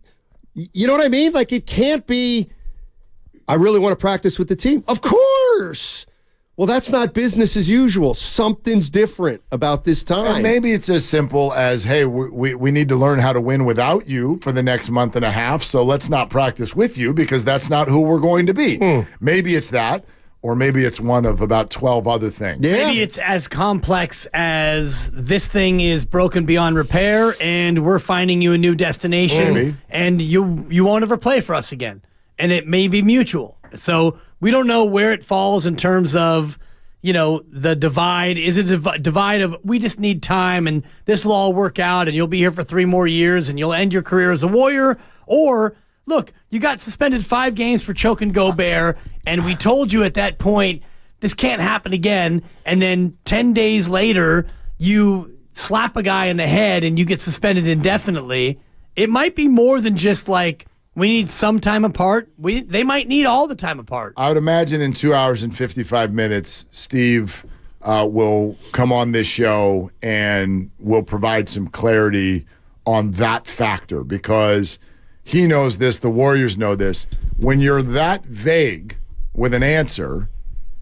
Speaker 9: You know what I mean? Like, it can't be, I really want to practice with the team. Of course. Well, that's not business as usual. Something's different about this time.
Speaker 16: And maybe it's as simple as, hey, we need to learn how to win without you for the next month and a half, so let's not practice with you because that's not who we're going to be. Maybe it's that, or maybe it's one of about 12 other things.
Speaker 3: Maybe it's as complex as this thing is broken beyond repair and we're finding you a new destination and you won't ever play for us again. And it may be mutual. So we don't know where it falls in terms of, the divide. Is it a divide of we just need time and this will all work out and you'll be here for 3 more years and you'll end your career as a Warrior? Or, look, you got suspended 5 games for choking Gobert and we told you at that point this can't happen again. And then 10 days later, you slap a guy in the head and you get suspended indefinitely. It might be more than just like, we need some time apart. They might need all the time apart.
Speaker 16: I would imagine in 2 hours and 55 minutes, Steve will come on this show and will provide some clarity on that factor because he knows this, the Warriors know this. When you're that vague with an answer,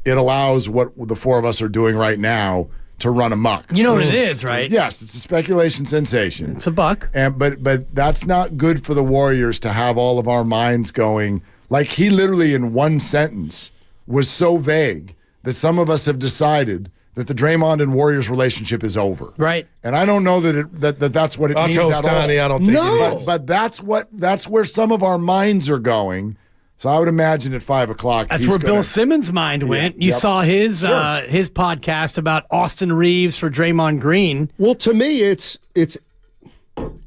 Speaker 16: it allows what the 4 of us are doing right now to run amok.
Speaker 3: You know what it is, right?
Speaker 16: Yes, it's a speculation sensation.
Speaker 3: It's a buck.
Speaker 16: But that's not good for the Warriors to have all of our minds going. Like he literally in one sentence was so vague that some of us have decided that the Draymond and Warriors relationship is over.
Speaker 3: Right.
Speaker 16: And I don't know that's what it means
Speaker 8: tell
Speaker 16: at
Speaker 8: Steiny,
Speaker 16: all.
Speaker 8: I don't think it is.
Speaker 16: But that's where some of our minds are going. So I would imagine at 5 o'clock.
Speaker 3: That's where Bill Simmons' mind went. You saw his podcast about Austin Reeves for Draymond Green.
Speaker 9: Well, to me, it's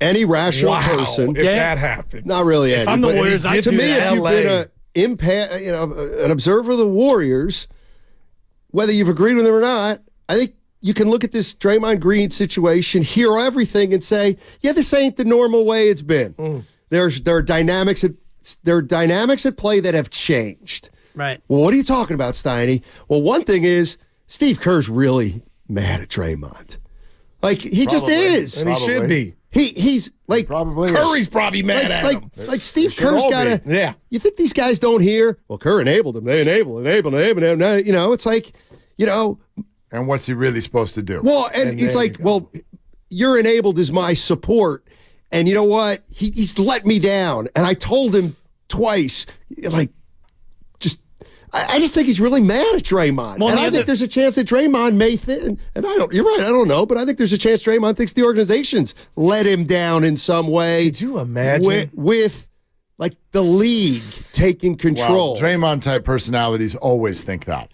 Speaker 9: any rational person.
Speaker 8: If that happens,
Speaker 9: not really.
Speaker 3: If I'm the Warriors,
Speaker 9: to me, if you've been an observer of the Warriors, whether you've agreed with them or not, I think you can look at this Draymond Green situation, hear everything, and say, yeah, this ain't the normal way it's been. There are dynamics at play that have changed.
Speaker 3: Right.
Speaker 9: Well, what are you talking about, Steiny? Well, one thing is Steve Kerr's really mad at Draymond. Like, he just is.
Speaker 8: And he should be.
Speaker 9: He's like
Speaker 8: Curry's probably mad at him.
Speaker 9: Like Steve Kerr's got to. Yeah. You think these guys don't hear? Well, Kerr enabled him. They enabled him. It's like,
Speaker 16: And what's he really supposed to do?
Speaker 9: Well, and it's like, well, you're enabled as my support. And you know what? He's let me down. And I told him twice, like, I just think he's really mad at Draymond.
Speaker 3: Well,
Speaker 9: and I think there's a chance that Draymond may think, you're right, I don't know, but I think there's a chance Draymond thinks the organization's let him down in some way.
Speaker 8: Could you imagine?
Speaker 9: With like, the league taking control.
Speaker 16: Well, Draymond-type personalities always think that.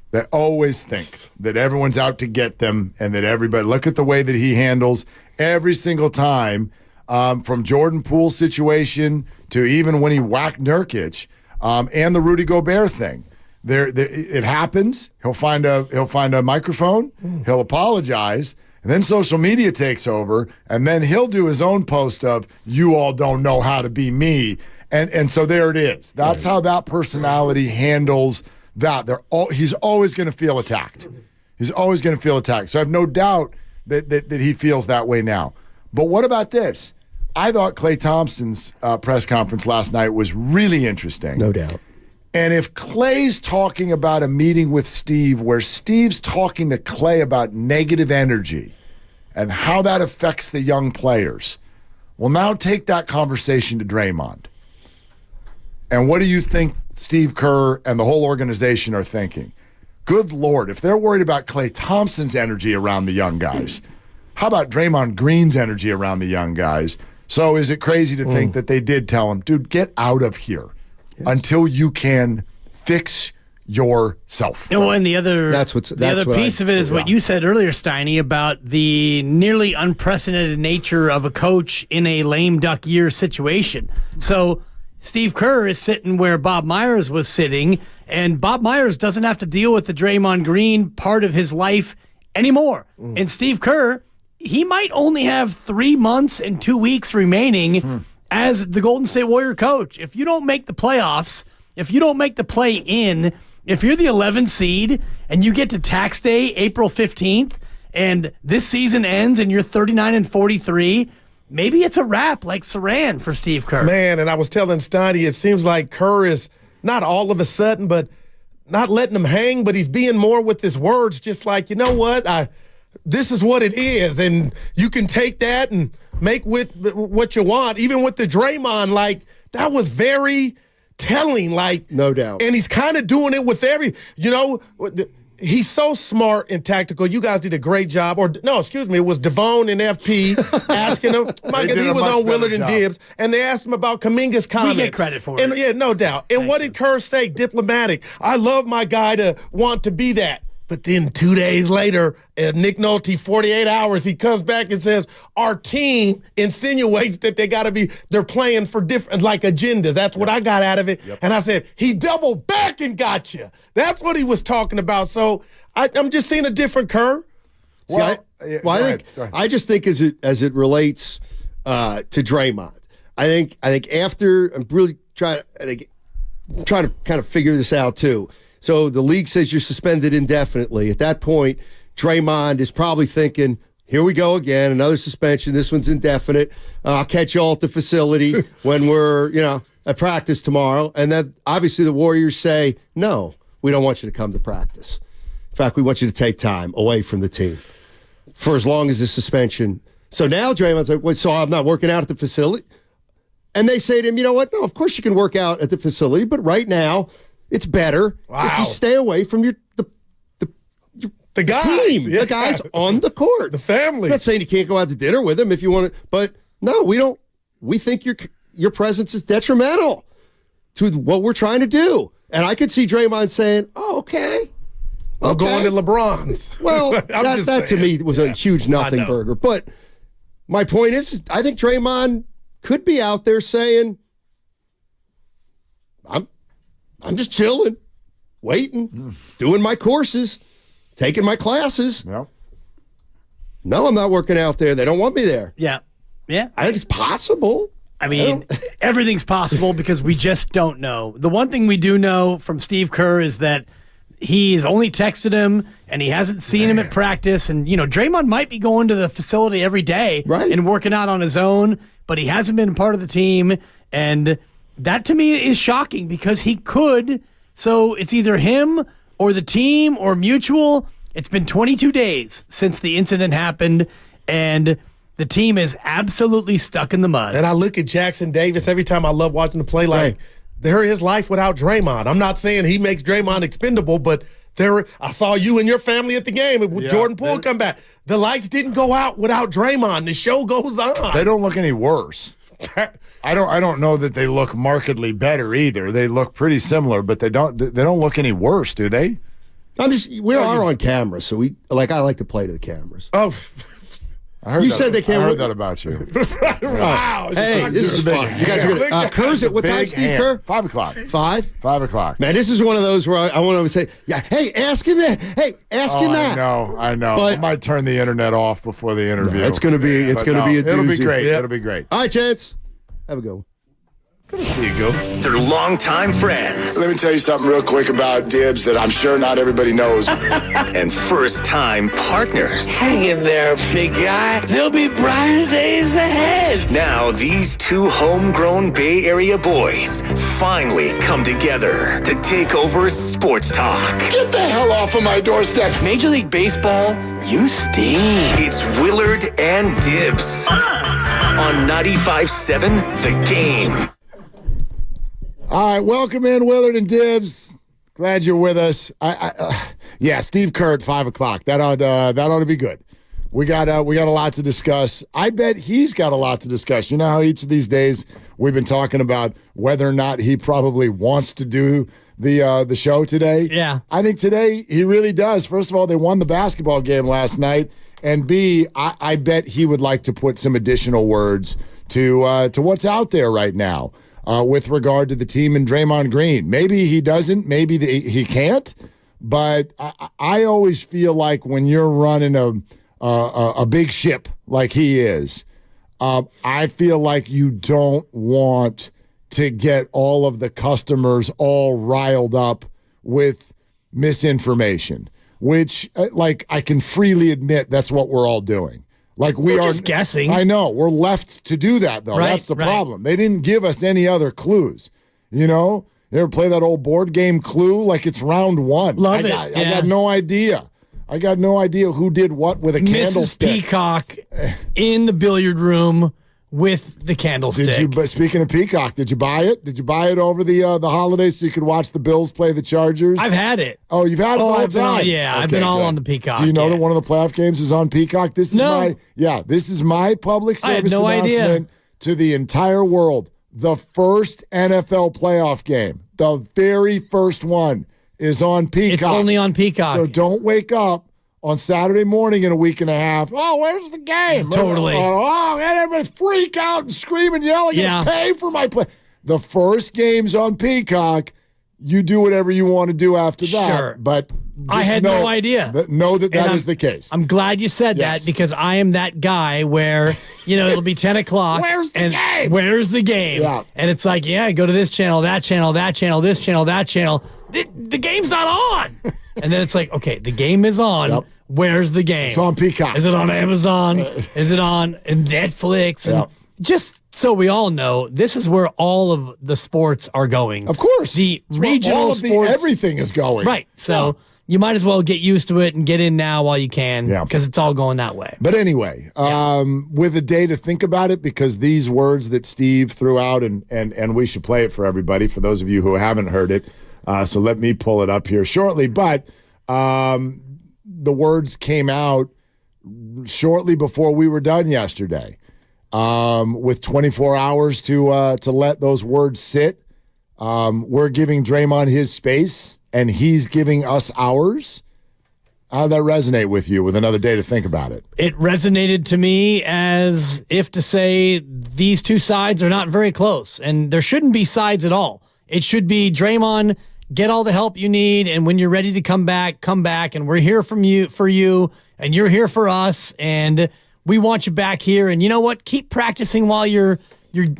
Speaker 16: They always think that everyone's out to get them and that everybody, look at the way that he handles every single time, from Jordan Poole's situation to even when he whacked Nurkic. And the Rudy Gobert thing. It happens. He'll find a microphone. He'll apologize. And then social media takes over. And then he'll do his own post of, you all don't know how to be me. And so there it is. That's how that personality handles that. He's always going to feel attacked. He's always going to feel attacked. So I have no doubt that he feels that way now. But what about this? I thought Klay Thompson's press conference last night was really interesting.
Speaker 9: No doubt.
Speaker 16: And if Klay's talking about a meeting with Steve where Steve's talking to Klay about negative energy, and how that affects the young players. Well, now take that conversation to Draymond. And what do you think Steve Kerr and the whole organization are thinking? Good Lord, if they're worried about Klay Thompson's energy around the young guys, how about Draymond Green's energy around the young guys? So is it crazy to think that they did tell him, dude, get out of here until you can fix yourself?
Speaker 3: And the other piece of it is what you said earlier, Steiny, about the nearly unprecedented nature of a coach in a lame duck year situation. So Steve Kerr is sitting where Bob Myers was sitting, and Bob Myers doesn't have to deal with the Draymond Green part of his life anymore. And Steve Kerr, he might only have 3 months and 2 weeks remaining as the Golden State Warrior coach. If you don't make the playoffs, if you don't make the play-in, if you're the 11th seed and you get to tax day April 15th and this season ends and you're 39-43, maybe it's a wrap like Saran for Steve Kerr.
Speaker 8: Man, and I was telling Steiny, it seems like Kerr is not all of a sudden, but not letting him hang, but he's being more with his words, just like, you know what, this is what it is, and you can take that and make with what you want. Even with the Draymond, like, that was very telling, like,
Speaker 9: no doubt.
Speaker 8: And he's kind of doing it with he's so smart and tactical. You guys did a great job. It was Devon and FP asking him. He was on Willard and Dibbs, and they asked him about Kuminga's comments.
Speaker 3: We get credit for
Speaker 8: it.
Speaker 3: Yeah,
Speaker 8: no doubt. And what did Kerr say? Diplomatic. I love my guy to want to be that. But then 2 days later, Nick Nolte, 48 hours, he comes back and says, our team insinuates that they're playing for different, like, agendas. That's what I got out of it. Yep. And I said, he doubled back and got you. That's what he was talking about. So I'm just seeing a different Kerr.
Speaker 9: I just think as it relates to Draymond, I think after I'm really trying to kind of figure this out too. So the league says you're suspended indefinitely. At that point, Draymond is probably thinking, here we go again, another suspension. This one's indefinite. I'll catch you all at the facility when we're, at practice tomorrow. And then obviously the Warriors say, no, we don't want you to come to practice. In fact, we want you to take time away from the team for as long as the suspension. So now Draymond's like, wait, so I'm not working out at the facility? And they say to him, you know what? No, of course you can work out at the facility, but right now, it's better if you stay away from the guys, team, the guys on the court,
Speaker 8: the family.
Speaker 9: I'm not saying you can't go out to dinner with them if you want to, but no, we don't. We think your presence is detrimental to what we're trying to do. And I could see Draymond saying, "Oh, okay,
Speaker 8: I'm going to LeBron's."
Speaker 9: Well, that to me was a huge nothing burger. But my point is, I think Draymond could be out there saying, I'm just chilling, waiting, doing my courses, taking my classes.
Speaker 16: Yep.
Speaker 9: No, I'm not working out there. They don't want me there.
Speaker 3: Yeah.
Speaker 9: I think it's possible.
Speaker 3: I mean, everything's possible because we just don't know. The one thing we do know from Steve Kerr is that he's only texted him and he hasn't seen him at practice. And, Draymond might be going to the facility every day and working out on his own, but he hasn't been part of the team. And that to me is shocking because he could. So it's either him or the team or mutual. It's been 22 days since the incident happened, and the team is absolutely stuck in the mud.
Speaker 8: And I look at Jackson Davis every time. I love watching him play. Like, there is life without Draymond. I'm not saying he makes Draymond expendable, but I saw you and your family at the game with Jordan Poole come back. The lights didn't go out without Draymond. The show goes on.
Speaker 16: They don't look any worse. I don't know that they look markedly better either. They look pretty similar, but they don't look any worse, do they?
Speaker 9: We are on camera, so I like to play to the cameras.
Speaker 8: Oh,
Speaker 16: I heard that about you.
Speaker 8: Wow.
Speaker 9: Hey, this is fun. You guys are going to Kerr's at what time, Steve Kerr?
Speaker 16: 5 o'clock.
Speaker 9: 5?
Speaker 16: 5 o'clock.
Speaker 9: Man, this is one of those where I want to say, hey, ask him that. Hey, ask him that.
Speaker 16: I know. But I might turn the internet off before the interview.
Speaker 9: It's going to be a doozy.
Speaker 16: It'll be great.
Speaker 9: Yep.
Speaker 16: It'll be great.
Speaker 9: All right, gents. Have a go.
Speaker 16: Good to see you, Goo.
Speaker 22: They're longtime friends.
Speaker 16: Let me tell you something real quick about Dibs that I'm sure not everybody knows.
Speaker 22: And first-time partners.
Speaker 18: Hang in there, big guy. There'll be brighter days ahead.
Speaker 22: Now, these two homegrown Bay Area boys finally come together to take over sports talk.
Speaker 16: Get the hell off of my doorstep.
Speaker 18: Major League Baseball, you stink.
Speaker 22: It's Willard and Dibs on 95.7 The Game.
Speaker 16: All right, welcome in, Willard and Dibs. Glad you're with us. Yeah, Steve Kerr at 5 o'clock. That ought to be good. We got a lot to discuss. I bet he's got a lot to discuss. You know how each of these days we've been talking about whether or not he probably wants to do the show today.
Speaker 3: Yeah,
Speaker 16: I think today he really does. First of all, they won the basketball game last night, and B, I bet he would like to put some additional words to what's out there right now. With regard to the team and Draymond Green. Maybe he doesn't, maybe he can't, but I always feel like when you're running a big ship like he is, I feel like you don't want to get all of the customers all riled up with misinformation, which, like, I can freely admit that's what we're all doing. Like we're
Speaker 3: just guessing.
Speaker 16: I know. We're left to do that, though.
Speaker 3: Right,
Speaker 16: That's the problem. They didn't give us any other clues. You know? You ever play that old board game Clue? Like it's round one.
Speaker 3: Love it.
Speaker 16: I got no idea. I got no idea who did what with a candlestick.
Speaker 3: Mrs. Peacock in the billiard room with the candlestick.
Speaker 16: Speaking of Peacock, did you buy it? Did you buy it over the holidays so you could watch the Bills play the Chargers?
Speaker 3: I've had it.
Speaker 16: Oh, you've had it the whole time?
Speaker 3: I've been all on the Peacock.
Speaker 16: Do you know that one of the playoff games is on Peacock? This is my public service announcement to the entire world. The first NFL playoff game, the very first one, is on Peacock.
Speaker 3: It's only on Peacock.
Speaker 16: So don't wake up on Saturday morning in a week and a half. Oh, where's the game?
Speaker 3: Totally.
Speaker 16: Oh, and everybody freak out and scream and yell. I gotta pay for my play. The first game's on Peacock. You do whatever you want to do after that.
Speaker 3: Sure.
Speaker 16: But
Speaker 3: I had no idea.
Speaker 16: Know that is the case.
Speaker 3: I'm glad you said that because I am that guy where, it'll be 10 o'clock.
Speaker 16: Where's the game?
Speaker 3: Where's the game?
Speaker 16: Yeah.
Speaker 3: And it's like, go to this channel, that channel, that channel, this channel, that channel. The game's not on. And then it's like, okay, the game is on. Yep. Where's the game?
Speaker 16: It's on Peacock.
Speaker 3: Is it on Amazon? Is it on Netflix? And just so we all know, this is where all of the sports are going.
Speaker 16: Of course.
Speaker 3: The regional sports.
Speaker 16: Everything is going.
Speaker 3: Right. So you might as well get used to it and get in now while you can because it's all going that way.
Speaker 16: But anyway, with a day to think about it, because these words that Steve threw out, and we should play it for everybody, for those of you who haven't heard it. So let me pull it up here shortly. But the words came out shortly before we were done yesterday. With 24 hours to let those words sit. We're giving Draymond his space, and he's giving us ours. How did that resonate with you with another day to think about it?
Speaker 3: It resonated to me as if to say these two sides are not very close, and there shouldn't be sides at all. It should be Draymond, get all the help you need, and when you're ready to come back, and we're here for you, and you're here for us, and we want you back here. And you know what? Keep practicing while you're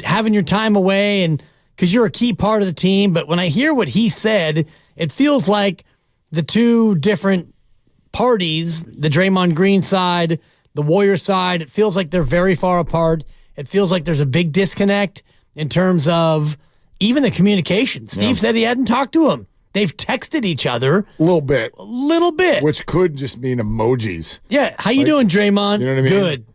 Speaker 3: having your time away, and because you're a key part of the team. But when I hear what he said, it feels like the two different parties, the Draymond Green side, the Warriors side, it feels like they're very far apart. It feels like there's a big disconnect in terms of even the communication. Steve said he hadn't talked to him. They've texted each other.
Speaker 16: A little bit.
Speaker 3: Which
Speaker 16: could just mean emojis.
Speaker 3: Yeah. How you doing, Draymond?
Speaker 16: You know what I mean?
Speaker 3: Good.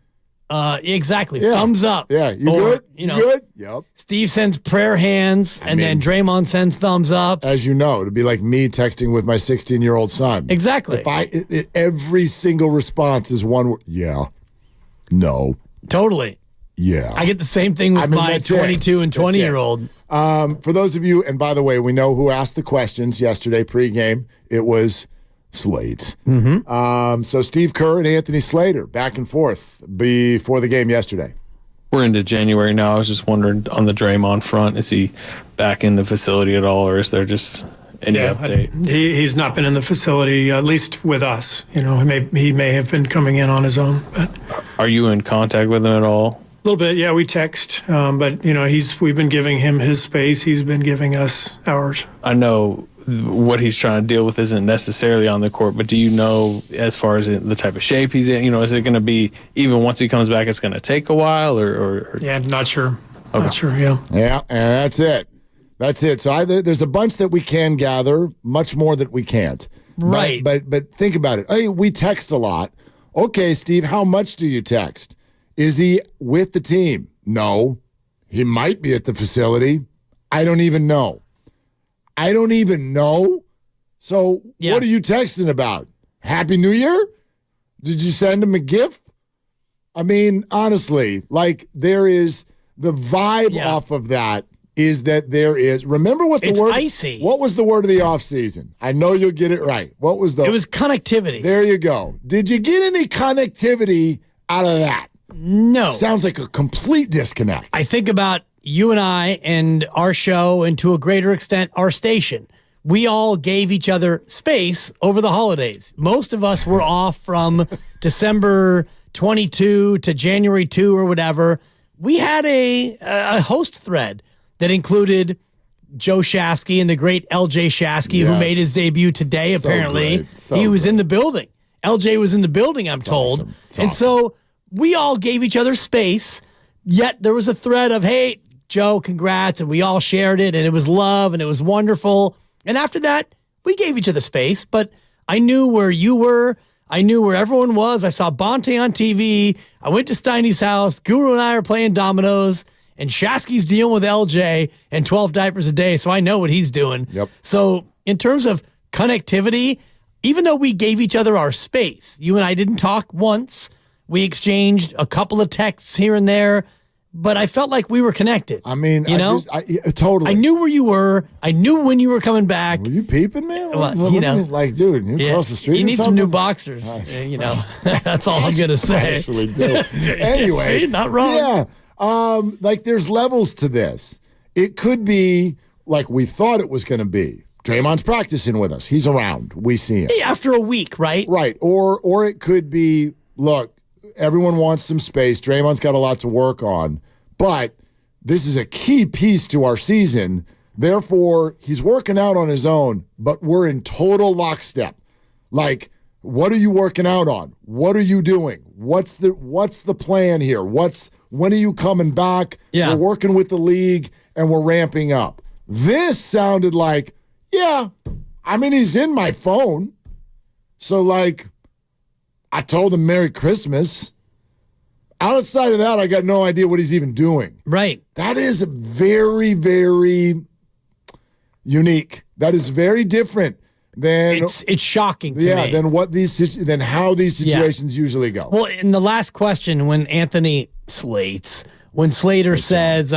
Speaker 3: Exactly.
Speaker 16: Yeah.
Speaker 3: Thumbs up.
Speaker 16: Yeah. You good? You good? Yep.
Speaker 3: Steve sends prayer hands, and then Draymond sends thumbs up.
Speaker 16: As you know, it'd be like me texting with my 16-year-old son.
Speaker 3: Exactly.
Speaker 16: If every single response is one word. Yeah. No.
Speaker 3: Totally.
Speaker 16: Yeah.
Speaker 3: I get the same thing with my 22 and 20-year-old.
Speaker 16: For those of you, and by the way, we know who asked the questions yesterday pregame. It was Slates.
Speaker 3: Mm-hmm.
Speaker 16: So Steve Kerr and Anthony Slater back and forth before the game yesterday.
Speaker 23: We're into January now. I was just wondering on the Draymond front, is he back in the facility at all, or is there just any update?
Speaker 13: He's not been in the facility, at least with us. He may have been coming in on his own. But
Speaker 23: are you in contact with him at all?
Speaker 13: little bit, yeah. We text, but we've been giving him his space. He's been giving us ours.
Speaker 1: I know what he's trying to deal with isn't necessarily on the court, but do you know, as far as the type of shape he's in, is it going to be, even once he comes back, it's going to take a while, or?
Speaker 13: Yeah, not sure.
Speaker 1: Okay.
Speaker 13: Not sure, yeah.
Speaker 16: Yeah, and that's it. That's it. So there's a bunch that we can gather, much more that we can't.
Speaker 3: Right.
Speaker 16: But think about it. Hey, we text a lot. Okay, Steve, how much do you text? Is he with the team? No. He might be at the facility. I don't even know. So What are you texting about? Happy New Year? Did you send him a gift? I mean, honestly, there is the vibe off of that is that there is. Remember what the word?
Speaker 3: It's icy.
Speaker 16: What was the word of the offseason? I know you'll get it right. What was
Speaker 3: It was connectivity.
Speaker 16: There you go. Did you get any connectivity out of that?
Speaker 3: No.
Speaker 16: Sounds like a complete disconnect.
Speaker 3: I think about you and I and our show, and to a greater extent, our station. We all gave each other space over the holidays. Most of us were off from December 22 to January 2 or whatever. We had a host thread that included Joe Shasky and the great LJ Shasky, who made his debut today, apparently. He was in the building. LJ was in the building, I'm told.
Speaker 16: Awesome.
Speaker 3: And so we all gave each other space, yet there was a thread of, hey, Joe, congrats, and we all shared it, and it was love, and it was wonderful. And after that, we gave each other space, but I knew where you were. I knew where everyone was. I saw Bonte on TV. I went to Steiny's house. Guru and I are playing dominoes, and Shasky's dealing with LJ and 12 diapers a day, so I know what he's doing.
Speaker 16: Yep.
Speaker 3: So in terms of connectivity, even though we gave each other our space, you and I didn't talk once. We exchanged a couple of texts here and there, but I felt like we were connected.
Speaker 16: I mean, totally.
Speaker 3: I knew where you were. I knew when you were coming back.
Speaker 16: Were you peeping, man?
Speaker 3: Well,
Speaker 16: dude, you cross the street.
Speaker 3: You
Speaker 16: or
Speaker 3: need some
Speaker 16: something?
Speaker 3: new boxers. That's all I'm gonna say.
Speaker 16: I actually do. Anyway,
Speaker 3: See, not wrong.
Speaker 16: Yeah, there's levels to this. It could be like we thought it was going to be. Draymond's practicing with us. He's around. We see him.
Speaker 3: After a week, right?
Speaker 16: Right. Or it could be, look, everyone wants some space. Draymond's got a lot to work on, but this is a key piece to our season. Therefore, he's working out on his own, but we're in total lockstep. What are you working out on? What are you doing? What's the plan here? When are you coming back?
Speaker 3: Yeah.
Speaker 16: We're working with the league and we're ramping up. This sounded like, he's in my phone. So I told him Merry Christmas. Outside of that, I got no idea what he's even doing.
Speaker 3: Right.
Speaker 16: That is very, very unique. That is very different than
Speaker 3: it's shocking to me.
Speaker 16: than how these situations usually go.
Speaker 3: Well, in the last question, when Anthony Slater says,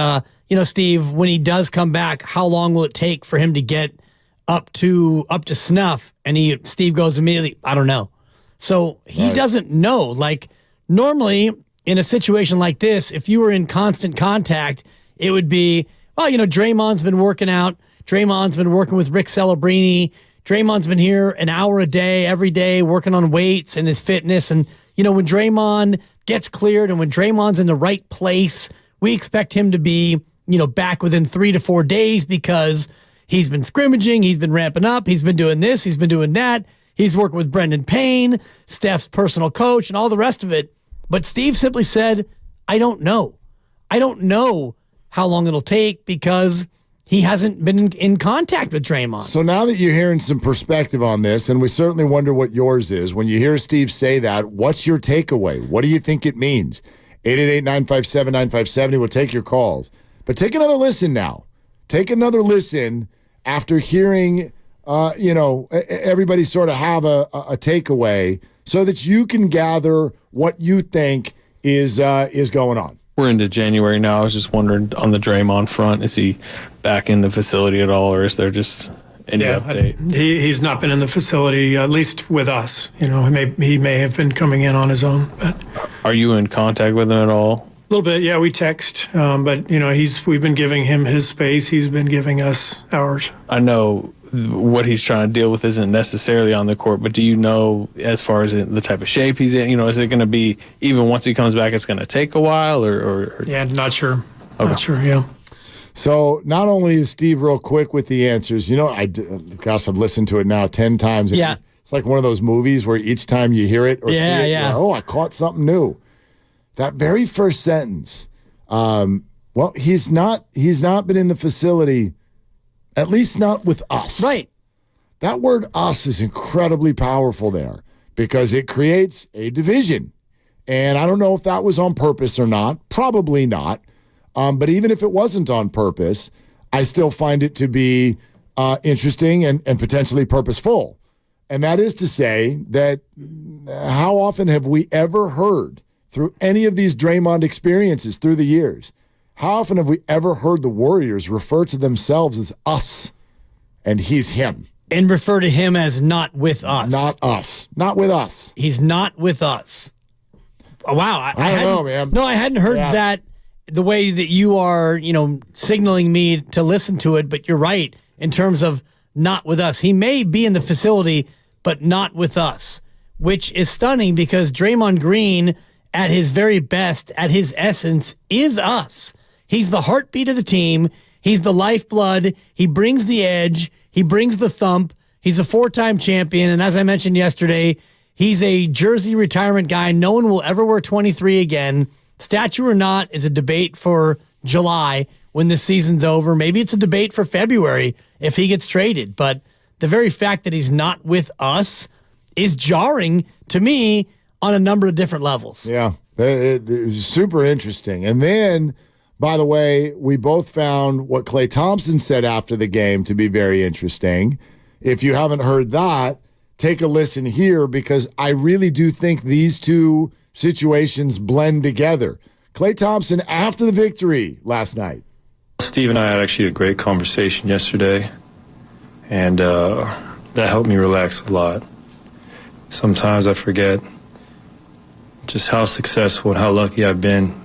Speaker 3: Steve, when he does come back, how long will it take for him to get up to snuff? And Steve goes immediately, I don't know. So he doesn't know. Normally in a situation like this, if you were in constant contact, it would be, Draymond's been working out. Draymond's been working with Rick Celebrini. Draymond's been here an hour a day, every day, working on weights and his fitness. And, when Draymond gets cleared and when Draymond's in the right place, we expect him to be, back within 3 to 4 days because he's been scrimmaging, he's been ramping up, he's been doing this, he's been doing that. He's working with Brendan Payne, Steph's personal coach, and all the rest of it. But Steve simply said, I don't know. I don't know how long it'll take because he hasn't been in contact with Draymond.
Speaker 16: So now that you're hearing some perspective on this, and we certainly wonder what yours is, when you hear Steve say that, what's your takeaway? What do you think it means? 888-957-9570. We'll take your calls. But take another listen now. Take another listen after hearing everybody sort of have a takeaway so that you can gather what you think is going on.
Speaker 1: We're into January now. I was just wondering on the Draymond front, is he back in the facility at all, or is there just any update?
Speaker 13: He's not been in the facility, at least with us. He may have been coming in on his own. But
Speaker 1: are you in contact with him at all?
Speaker 13: A little bit, yeah. We text, but we've been giving him his space. He's been giving us ours.
Speaker 1: I know what he's trying to deal with isn't necessarily on the court, but do you know as far as the type of shape he's in? Is it going to be, even once he comes back, it's going to take a while or?
Speaker 13: Yeah, not sure.
Speaker 1: Okay.
Speaker 13: Not sure, yeah.
Speaker 16: So not only is Steve real quick with the answers, gosh, I've listened to it now 10 times.
Speaker 3: Yeah.
Speaker 16: It's like one of those movies where each time you hear it or see it, you're like, oh, I caught something new. That very first sentence, well, he's not been in the facility, at least not with us.
Speaker 3: Right.
Speaker 16: That word us is incredibly powerful there because it creates a division. And I don't know if that was on purpose or not. Probably not. But even if it wasn't on purpose, I still find it to be interesting and potentially purposeful. And that is to say that how often have we ever heard through any of these Draymond experiences through the years, how often have we ever heard the Warriors refer to themselves as us and he's him?
Speaker 3: And refer to him as not with us.
Speaker 16: Not us. Not with us.
Speaker 3: He's not with us. Wow.
Speaker 16: I don't know, man.
Speaker 3: No, I hadn't heard that the way that you are, signaling me to listen to it, but you're right in terms of not with us. He may be in the facility, but not with us, which is stunning because Draymond Green, at his very best, at his essence, is us. He's the heartbeat of the team. He's the lifeblood. He brings the edge. He brings the thump. He's a 4-time champion. And as I mentioned yesterday, he's a jersey retirement guy. No one will ever wear 23 again. Statue or not is a debate for July when the season's over. Maybe it's a debate for February if he gets traded. But the very fact that he's not with us is jarring to me on a number of different levels.
Speaker 16: Yeah, it is super interesting. And then, by the way, we both found what Klay Thompson said after the game to be very interesting. If you haven't heard that, take a listen here because I really do think these two situations blend together. Klay Thompson after the victory last night.
Speaker 23: Steve and I had actually a great conversation yesterday, and that helped me relax a lot. Sometimes I forget just how successful and how lucky I've been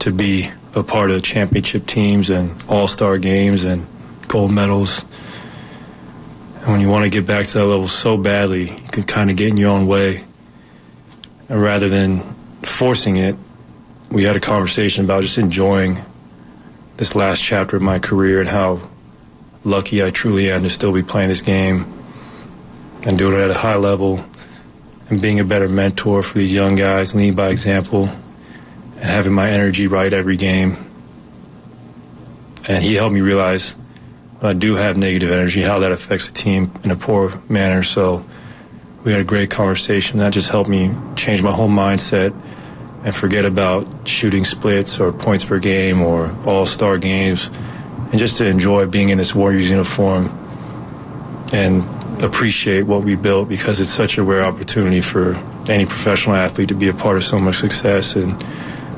Speaker 23: to be a part of championship teams and all-star games and gold medals. And when you want to get back to that level so badly, you can kind of get in your own way. And rather than forcing it, we had a conversation about just enjoying this last chapter of my career and how lucky I truly am to still be playing this game and doing it at a high level and being a better mentor for these young guys, leading by example and having my energy right every game. And he helped me realize when I do have negative energy, how that affects the team in a poor manner. So we had a great conversation. That just helped me change my whole mindset and forget about shooting splits or points per game or all-star games, and just to enjoy being in this Warriors uniform and appreciate what we built, because it's such a rare opportunity for any professional athlete to be a part of so much success and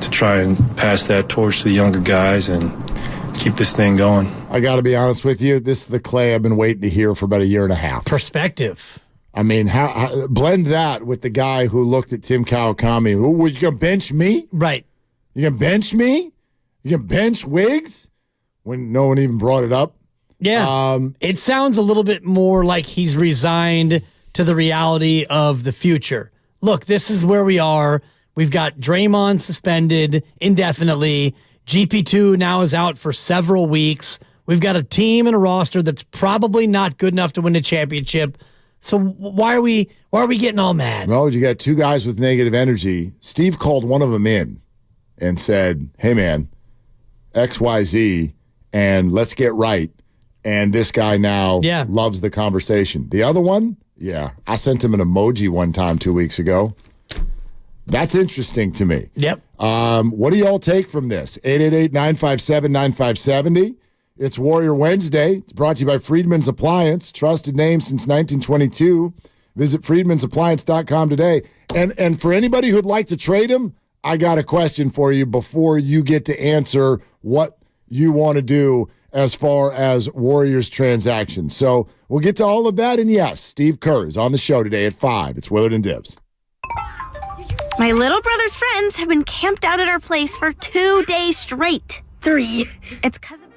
Speaker 23: to try and pass that torch to the younger guys and keep this thing going.
Speaker 16: I got to be honest with you. This is the Klay I've been waiting to hear for about a year and a half.
Speaker 3: Perspective.
Speaker 16: I mean, how blend that with the guy who looked at Tim Kawakami. Were you going to bench me?
Speaker 3: Right.
Speaker 16: You going to bench me? You going to bench Wiggs? When no one even brought it up.
Speaker 3: Yeah. It sounds a little bit more like he's resigned to the reality of the future. Look, this is where we are. We've got Draymond suspended indefinitely. GP2 now is out for several weeks. We've got a team and a roster that's probably not good enough to win a championship. So why are we getting all mad?
Speaker 16: No, you got two guys with negative energy. Steve called one of them in and said, "Hey man, XYZ, and let's get right." And this guy now loves the conversation. The other one, I sent him an emoji one time 2 weeks ago. That's interesting to me.
Speaker 3: Yep.
Speaker 16: What do y'all take from this? 888-957-9570. It's Warrior Wednesday. It's brought to you by Friedman's Appliance, trusted name since 1922. Visit friedmansappliance.com today. And for anybody who'd like to trade him, I got a question for you before you get to answer what you want to do as far as Warriors transactions. So we'll get to all of that. And yes, Steve Kerr is on the show today at 5. It's Willard and Dibs.
Speaker 6: My little brother's friends have been camped out at our place for 2 days straight. 3. It's because of...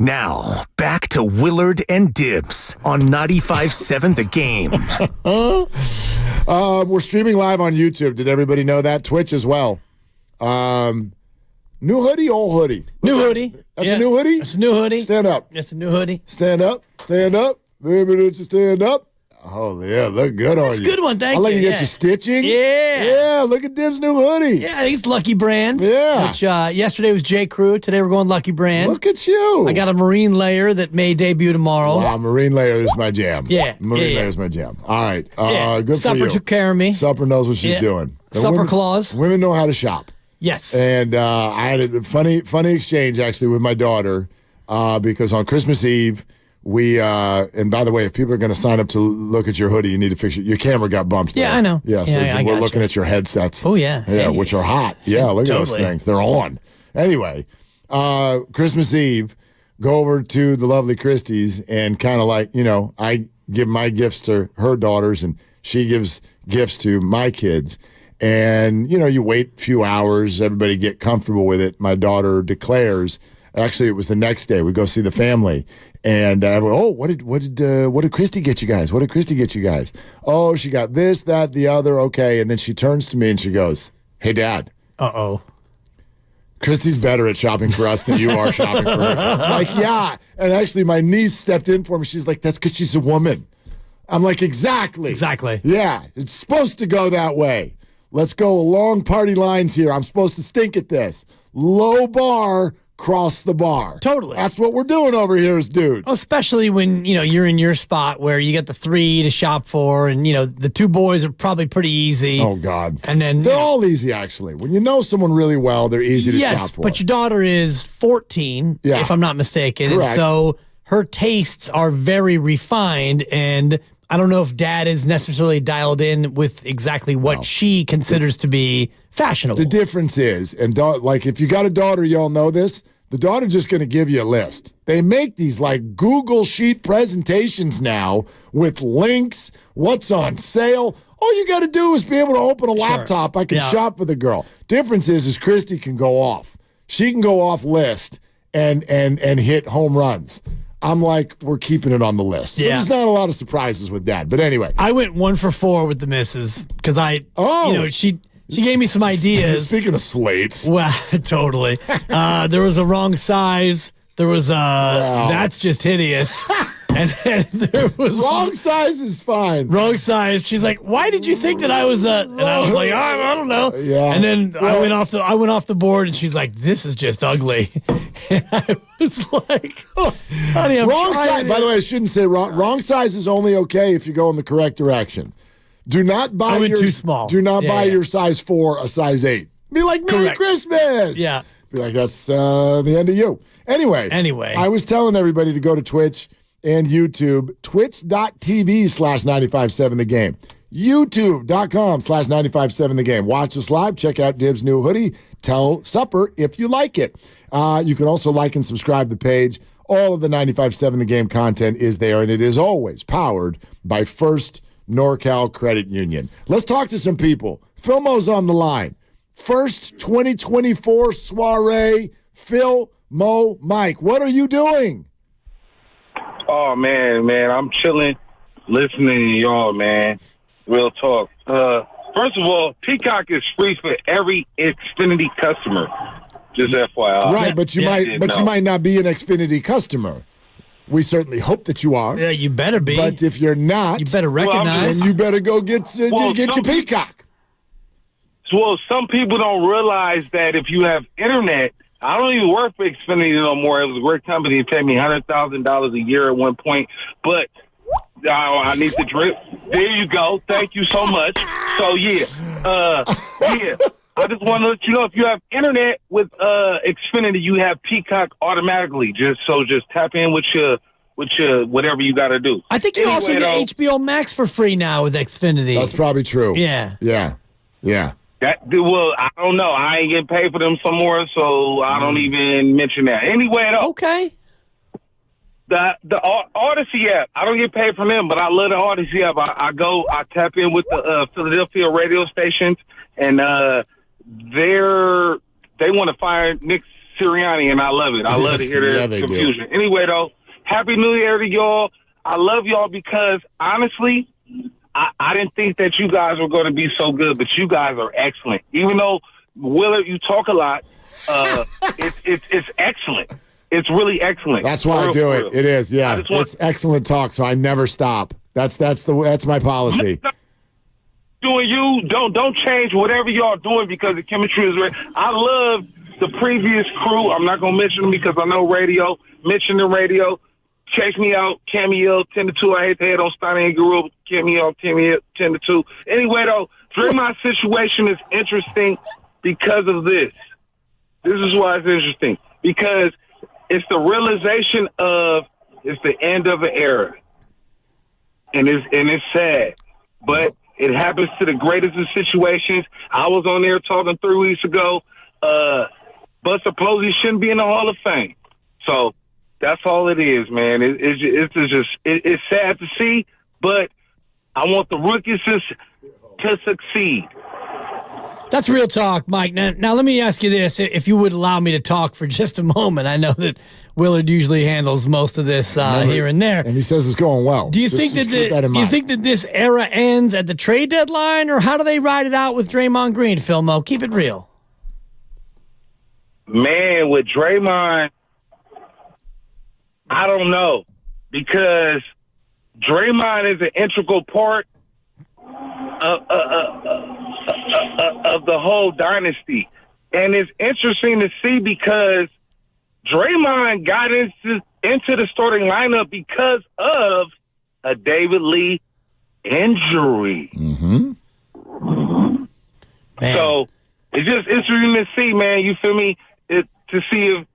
Speaker 2: Now, back to Willard and Dibs on 95.7 The Game.
Speaker 16: We're streaming live on YouTube. Did everybody know that? Twitch as well. New hoodie, old hoodie?
Speaker 3: New hoodie.
Speaker 16: That's a new hoodie?
Speaker 3: That's a new hoodie.
Speaker 16: Stand up.
Speaker 3: That's a new hoodie.
Speaker 16: Stand up. Stand up. Maybe don't you stand up? Oh, yeah, look good on you.
Speaker 3: That's a good one, thank
Speaker 16: I like
Speaker 3: you.
Speaker 16: you get
Speaker 3: Yeah.
Speaker 16: your stitching.
Speaker 3: Yeah.
Speaker 16: Yeah, look at Dib's new hoodie.
Speaker 3: Yeah, I think it's Lucky Brand.
Speaker 16: Yeah.
Speaker 3: Which yesterday was J. Crew. Today we're going Lucky Brand.
Speaker 16: Look at you.
Speaker 3: I got a marine layer that may debut tomorrow.
Speaker 16: Wow, marine layer is my jam.
Speaker 3: Yeah.
Speaker 16: Marine
Speaker 3: yeah.
Speaker 16: layer is my jam. All right.
Speaker 3: Yeah.
Speaker 16: Good
Speaker 3: Supper
Speaker 16: for you.
Speaker 3: took care of me.
Speaker 16: Supper knows what she's
Speaker 3: Yeah.
Speaker 16: doing. The
Speaker 3: Supper
Speaker 16: women,
Speaker 3: clause.
Speaker 16: Women know how to shop.
Speaker 3: Yes.
Speaker 16: And I had a funny exchange actually with my daughter because on Christmas Eve and by the way, if people are going to sign up to look at your hoodie, you need to fix your camera got bumped.
Speaker 3: Yeah,
Speaker 16: there.
Speaker 3: I know.
Speaker 16: Yeah, so
Speaker 3: Yeah, I
Speaker 16: we're
Speaker 3: gotcha.
Speaker 16: looking at your headsets.
Speaker 3: Oh, yeah.
Speaker 16: Yeah, which are hot. Yeah, look at those
Speaker 3: Totally.
Speaker 16: things. They're on. Anyway, Christmas Eve, go over to the lovely Christie's and kind of like, I give my gifts to her daughters and she gives gifts to my kids. And, you wait a few hours, everybody get comfortable with it. My daughter declares, actually, it was the next day, we go see the family. And what did Christy get you guys? What did Christy get you guys? Oh, she got this, that, the other. Okay. And then she turns to me and she goes, "Hey, Dad."
Speaker 3: Uh-oh.
Speaker 16: Christy's better at shopping for us than you are shopping for her. Like, yeah. And actually, my niece stepped in for me. She's like, "That's because she's a woman." I'm like, exactly.
Speaker 3: Exactly.
Speaker 16: Yeah. It's supposed to go that way. Let's go along party lines here. I'm supposed to stink at this. Low bar, cross the bar.
Speaker 3: Totally.
Speaker 16: That's what we're doing over here as dudes.
Speaker 3: Especially when, you're in your spot where you got the 3 to shop for and, the 2 boys are probably pretty easy.
Speaker 16: Oh, God.
Speaker 3: And then
Speaker 16: they're all easy, actually. When you know someone really well, they're easy to shop for.
Speaker 3: But your daughter is 14, if I'm not mistaken.
Speaker 16: Correct.
Speaker 3: And so her tastes are very refined, and I don't know if Dad is necessarily dialed in with exactly what she considers to be fashionable.
Speaker 16: The difference is, if you got a daughter, y'all know this, the daughter's just going to give you a list. They make these like Google Sheet presentations now with links, what's on sale. All you got to do is be able to open a laptop. I can shop for the girl. Difference is Christy can go off. She can go off list and hit home runs. I'm like, we're keeping it on the list. So there's not a lot of surprises with that. But anyway.
Speaker 3: I went 1 for 4 with the misses because she gave me some ideas.
Speaker 16: Speaking of slates.
Speaker 3: Well, totally. There was a wrong size. There was that's just hideous. And then there was
Speaker 16: wrong size is fine.
Speaker 3: Wrong size. She's like, "Why did you think that I was a?" And I was like, "I don't know."
Speaker 16: Yeah.
Speaker 3: And then I went off the board, and she's like, "This is just ugly." And I was like, "Honey, I'm
Speaker 16: wrong
Speaker 3: trying
Speaker 16: size."
Speaker 3: it.
Speaker 16: By the way, I shouldn't say wrong. Wrong size is only okay if you go in the correct direction. Do not buy
Speaker 3: I went too small.
Speaker 16: Do not buy your size 4 a size 8. Be like, "Merry Christmas."
Speaker 3: Yeah.
Speaker 16: Be like, that's the end of you. Anyway, I was telling everybody to go to Twitch and YouTube, twitch.tv/957 The Game, youtube.com/957 The Game. Watch us live. Check out Dib's new hoodie. Tell Supper if you like it. You can also like and subscribe the page. All of the 957 The Game content is there, and it is always powered by First NorCal Credit Union. Let's talk to some people. Philmo's on the line. First 2024 soiree, Phil, Mo, Mike. What are you doing?
Speaker 11: Oh, man, I'm chilling, listening to y'all, man. Real talk. First of all, Peacock is free for every Xfinity customer. Just FYI.
Speaker 16: Right, but you might not be an Xfinity customer. We certainly hope that you are.
Speaker 3: Yeah, you better be.
Speaker 16: But if you're not,
Speaker 3: you better recognize.
Speaker 16: then you better go get your Peacock.
Speaker 11: Well, some people don't realize that if you have internet, I don't even work for Xfinity no more. It was a great company. It paid me $100,000 a year at one point. But I need the drip. There you go. Thank you so much. So, yeah. I just want to let you know, if you have internet with Xfinity, you have Peacock automatically. Just tap in with your whatever you got to do.
Speaker 3: I think you also get HBO Max for free now with Xfinity.
Speaker 16: That's probably true.
Speaker 3: Yeah.
Speaker 11: Well, I don't know. I ain't getting paid for them some more, so I don't even mention that. Anyway, though.
Speaker 3: Okay.
Speaker 11: The Odyssey app, I don't get paid from them, but I love the Odyssey app. I tap in with the Philadelphia radio stations, and they want to fire Nick Sirianni, and I love it. I love to hear the confusion. Anyway, though, Happy New Year to y'all. I love y'all because, honestly, I didn't think that you guys were going to be so good, but you guys are excellent. Even though, Willard, you talk a lot, it's excellent. It's really excellent.
Speaker 16: That's why I do it. It is, yeah. It's excellent talk, so I never stop. That's my policy.
Speaker 11: Doing you, don't change whatever y'all doing because the chemistry is real. I love the previous crew. I'm not going to mention them because I know radio. Mention the radio. Check me out, Cameo 10-2. I hate to head on Steiny and Guru. Cameo 10-2. Anyway, though, Draymond's situation is interesting because of this. This is why it's interesting. Because it's the realization of it's the end of an era. And it's sad. But it happens to the greatest of situations. I was on there talking 3 weeks ago. But suppose he shouldn't be in the Hall of Fame. So that's all it is, man. It's sad to see, but I want the rookies to succeed.
Speaker 3: That's real talk, Mike. Now let me ask you this: if you would allow me to talk for just a moment, I know that Willard usually handles most of this here and there,
Speaker 16: and he says it's going well.
Speaker 3: Do you think that this era ends at the trade deadline, or how do they ride it out with Draymond Green, Philmo? Keep it real.
Speaker 11: Man, with Draymond, I don't know, because Draymond is an integral part of the whole dynasty. And it's interesting to see because Draymond got into the starting lineup because of a David Lee injury.
Speaker 16: Mm-hmm.
Speaker 11: So it's just interesting to see, man, you feel me, to see if,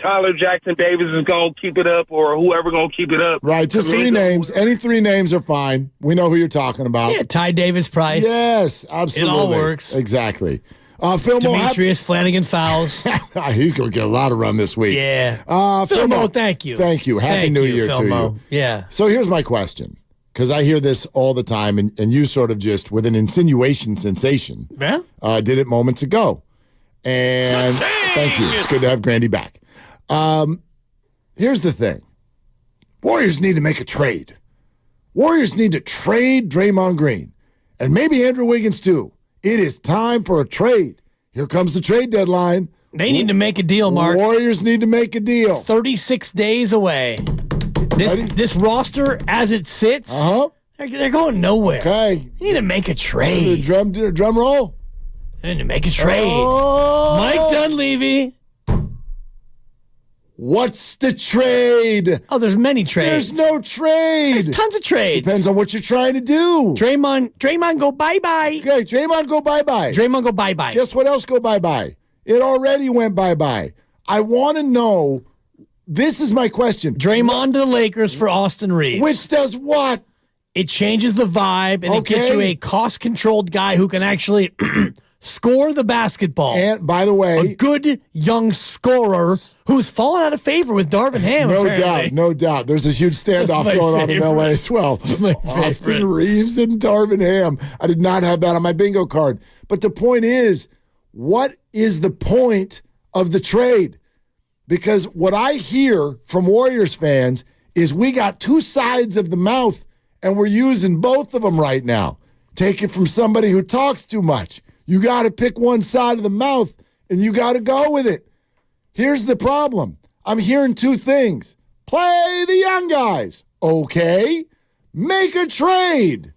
Speaker 11: Tyler Jackson Davis is going to keep it up or whoever going to keep it up.
Speaker 16: Right, just 3 names. Any 3 names are fine. We know who you're talking about.
Speaker 3: Yeah, Ty Davis Price.
Speaker 16: Yes, absolutely.
Speaker 3: It all works.
Speaker 16: Exactly. Phil
Speaker 3: Demetrius Flanagan Fouls.
Speaker 16: He's going to get a lot of run this week.
Speaker 3: Yeah.
Speaker 16: Philmo,
Speaker 3: thank you.
Speaker 16: Thank you. Happy New Year
Speaker 3: Philmo.
Speaker 16: to you.
Speaker 3: Yeah.
Speaker 16: So here's my question, because I hear this all the time, and you sort of just, with an insinuation sensation, did it moments ago. And thank you. It's good to have Grandy back. Here's the thing. Warriors need to make a trade. Warriors need to trade Draymond Green. And maybe Andrew Wiggins too. It is time for a trade. Here comes the trade deadline.
Speaker 3: They need to make a deal, Mark.
Speaker 16: Warriors need to make a deal.
Speaker 3: 36 days away. This roster, as it sits, they're going nowhere.
Speaker 16: Okay.
Speaker 3: They need to make a trade.
Speaker 16: Drum roll.
Speaker 3: They need to make a trade. Mike Dunleavy.
Speaker 16: What's the trade?
Speaker 3: Oh, there's many trades.
Speaker 16: There's no trade.
Speaker 3: There's tons of trades.
Speaker 16: Depends on what you're trying to do.
Speaker 3: Draymond go bye-bye.
Speaker 16: Okay, Draymond go bye-bye.
Speaker 3: Draymond go bye-bye.
Speaker 16: Guess what else go bye-bye? It already went bye-bye. I want to know, this is my question.
Speaker 3: Draymond to the Lakers for Austin Reeves.
Speaker 16: Which does what?
Speaker 3: It changes the vibe, and it gets you a cost-controlled guy who can actually score the basketball.
Speaker 16: And, by the way,
Speaker 3: a good young scorer who's fallen out of favor with Darvin Ham.
Speaker 16: No doubt. There's a huge standoff going on in LA as well. Austin Reeves and Darvin Ham. I did not have that on my bingo card. But the point is, what is the point of the trade? Because what I hear from Warriors fans is we got 2 sides of the mouth, and we're using both of them right now. Take it from somebody who talks too much. You got to pick one side of the mouth, and you got to go with it. Here's the problem. I'm hearing 2 things. Play the young guys. Okay. Make a trade.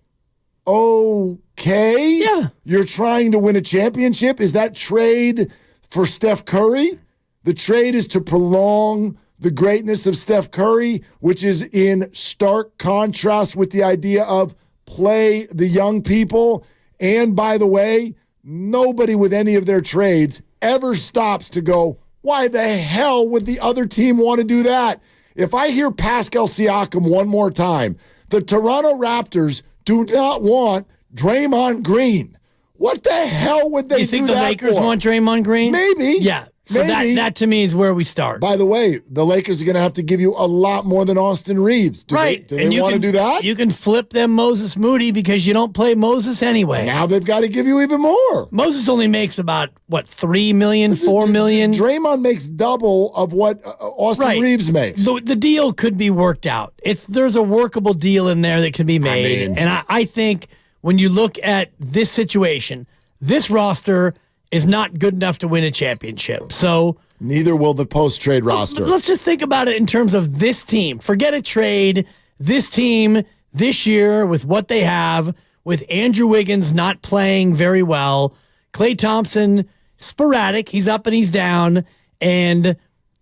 Speaker 16: Okay.
Speaker 3: Yeah.
Speaker 16: You're trying to win a championship? Is that trade for Steph Curry? The trade is to prolong the greatness of Steph Curry, which is in stark contrast with the idea of play the young people. And by the way, nobody with any of their trades ever stops to go, why the hell would the other team want to do that? If I hear Pascal Siakam one more time, the Toronto Raptors do not want Draymond Green. What the hell would they do that for?
Speaker 3: You think the Lakers want Draymond Green?
Speaker 16: Maybe.
Speaker 3: Yeah. So that to me is where we start.
Speaker 16: By the way, the Lakers are going to have to give you a lot more than Austin Reeves. Do they want to do that?
Speaker 3: You can flip them Moses Moody because you don't play Moses anyway.
Speaker 16: Now they've got to give you even more.
Speaker 3: Moses only makes about, $3 million, $4 million?
Speaker 16: Draymond makes double of what Austin Reeves makes.
Speaker 3: The deal could be worked out. There's a workable deal in there that can be made. And I think when you look at this situation, this roster is not good enough to win a championship. So
Speaker 16: neither will the post-trade roster.
Speaker 3: Let's just think about it in terms of this team. Forget a trade. This team this year with what they have, with Andrew Wiggins not playing very well, Klay Thompson sporadic, he's up and he's down, and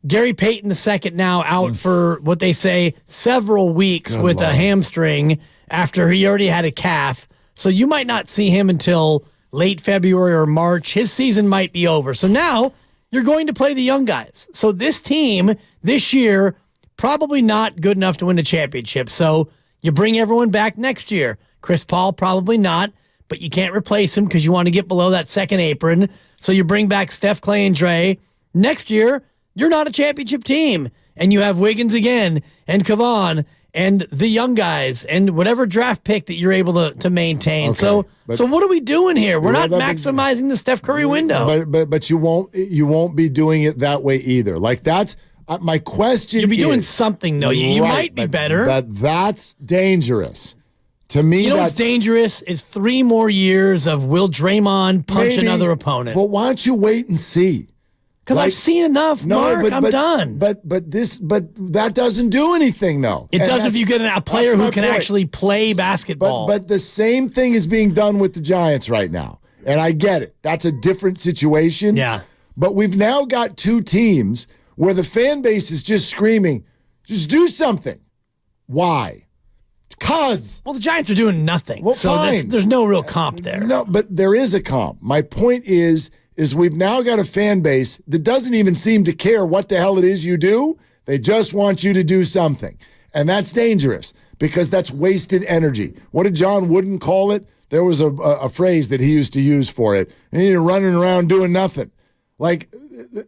Speaker 3: Gary Payton II now out for what they say several weeks with a hamstring after he already had a calf. So you might not see him until late February or March. His season might be over. So now you're going to play the young guys. So this team this year, probably not good enough to win a championship. So you bring everyone back next year. Chris Paul, probably not, but you can't replace him because you want to get below that second apron. So you bring back Steph, Clay, and Dre. Next year, you're not a championship team. And you have Wiggins again and Kevon and the young guys and whatever draft pick that you're able to maintain.
Speaker 16: Okay,
Speaker 3: so what are we doing here? We're not maximizing the Steph Curry window.
Speaker 16: But you won't be doing it that way either. Like that's my question.
Speaker 3: You'll be doing something though. You might be better.
Speaker 16: But that's dangerous. To me,
Speaker 3: you know what's dangerous is 3 more years of will Draymond punch another opponent.
Speaker 16: But why don't you wait and see?
Speaker 3: Because I've seen enough, Mark. I'm done.
Speaker 16: But that doesn't do anything, though.
Speaker 3: It does if you get a player who can actually play basketball.
Speaker 16: But the same thing is being done with the Giants right now. And I get it. That's a different situation.
Speaker 3: Yeah.
Speaker 16: But we've now got 2 teams where the fan base is just screaming, just do something. Why? Because.
Speaker 3: Well, the Giants are doing nothing.
Speaker 16: Well,
Speaker 3: so
Speaker 16: fine.
Speaker 3: There's no real comp there.
Speaker 16: No, but there is a comp. My point is we've now got a fan base that doesn't even seem to care what the hell it is you do. They just want you to do something. And that's dangerous because that's wasted energy. What did John Wooden call it? There was a phrase that he used to use for it. And you're running around doing nothing. Like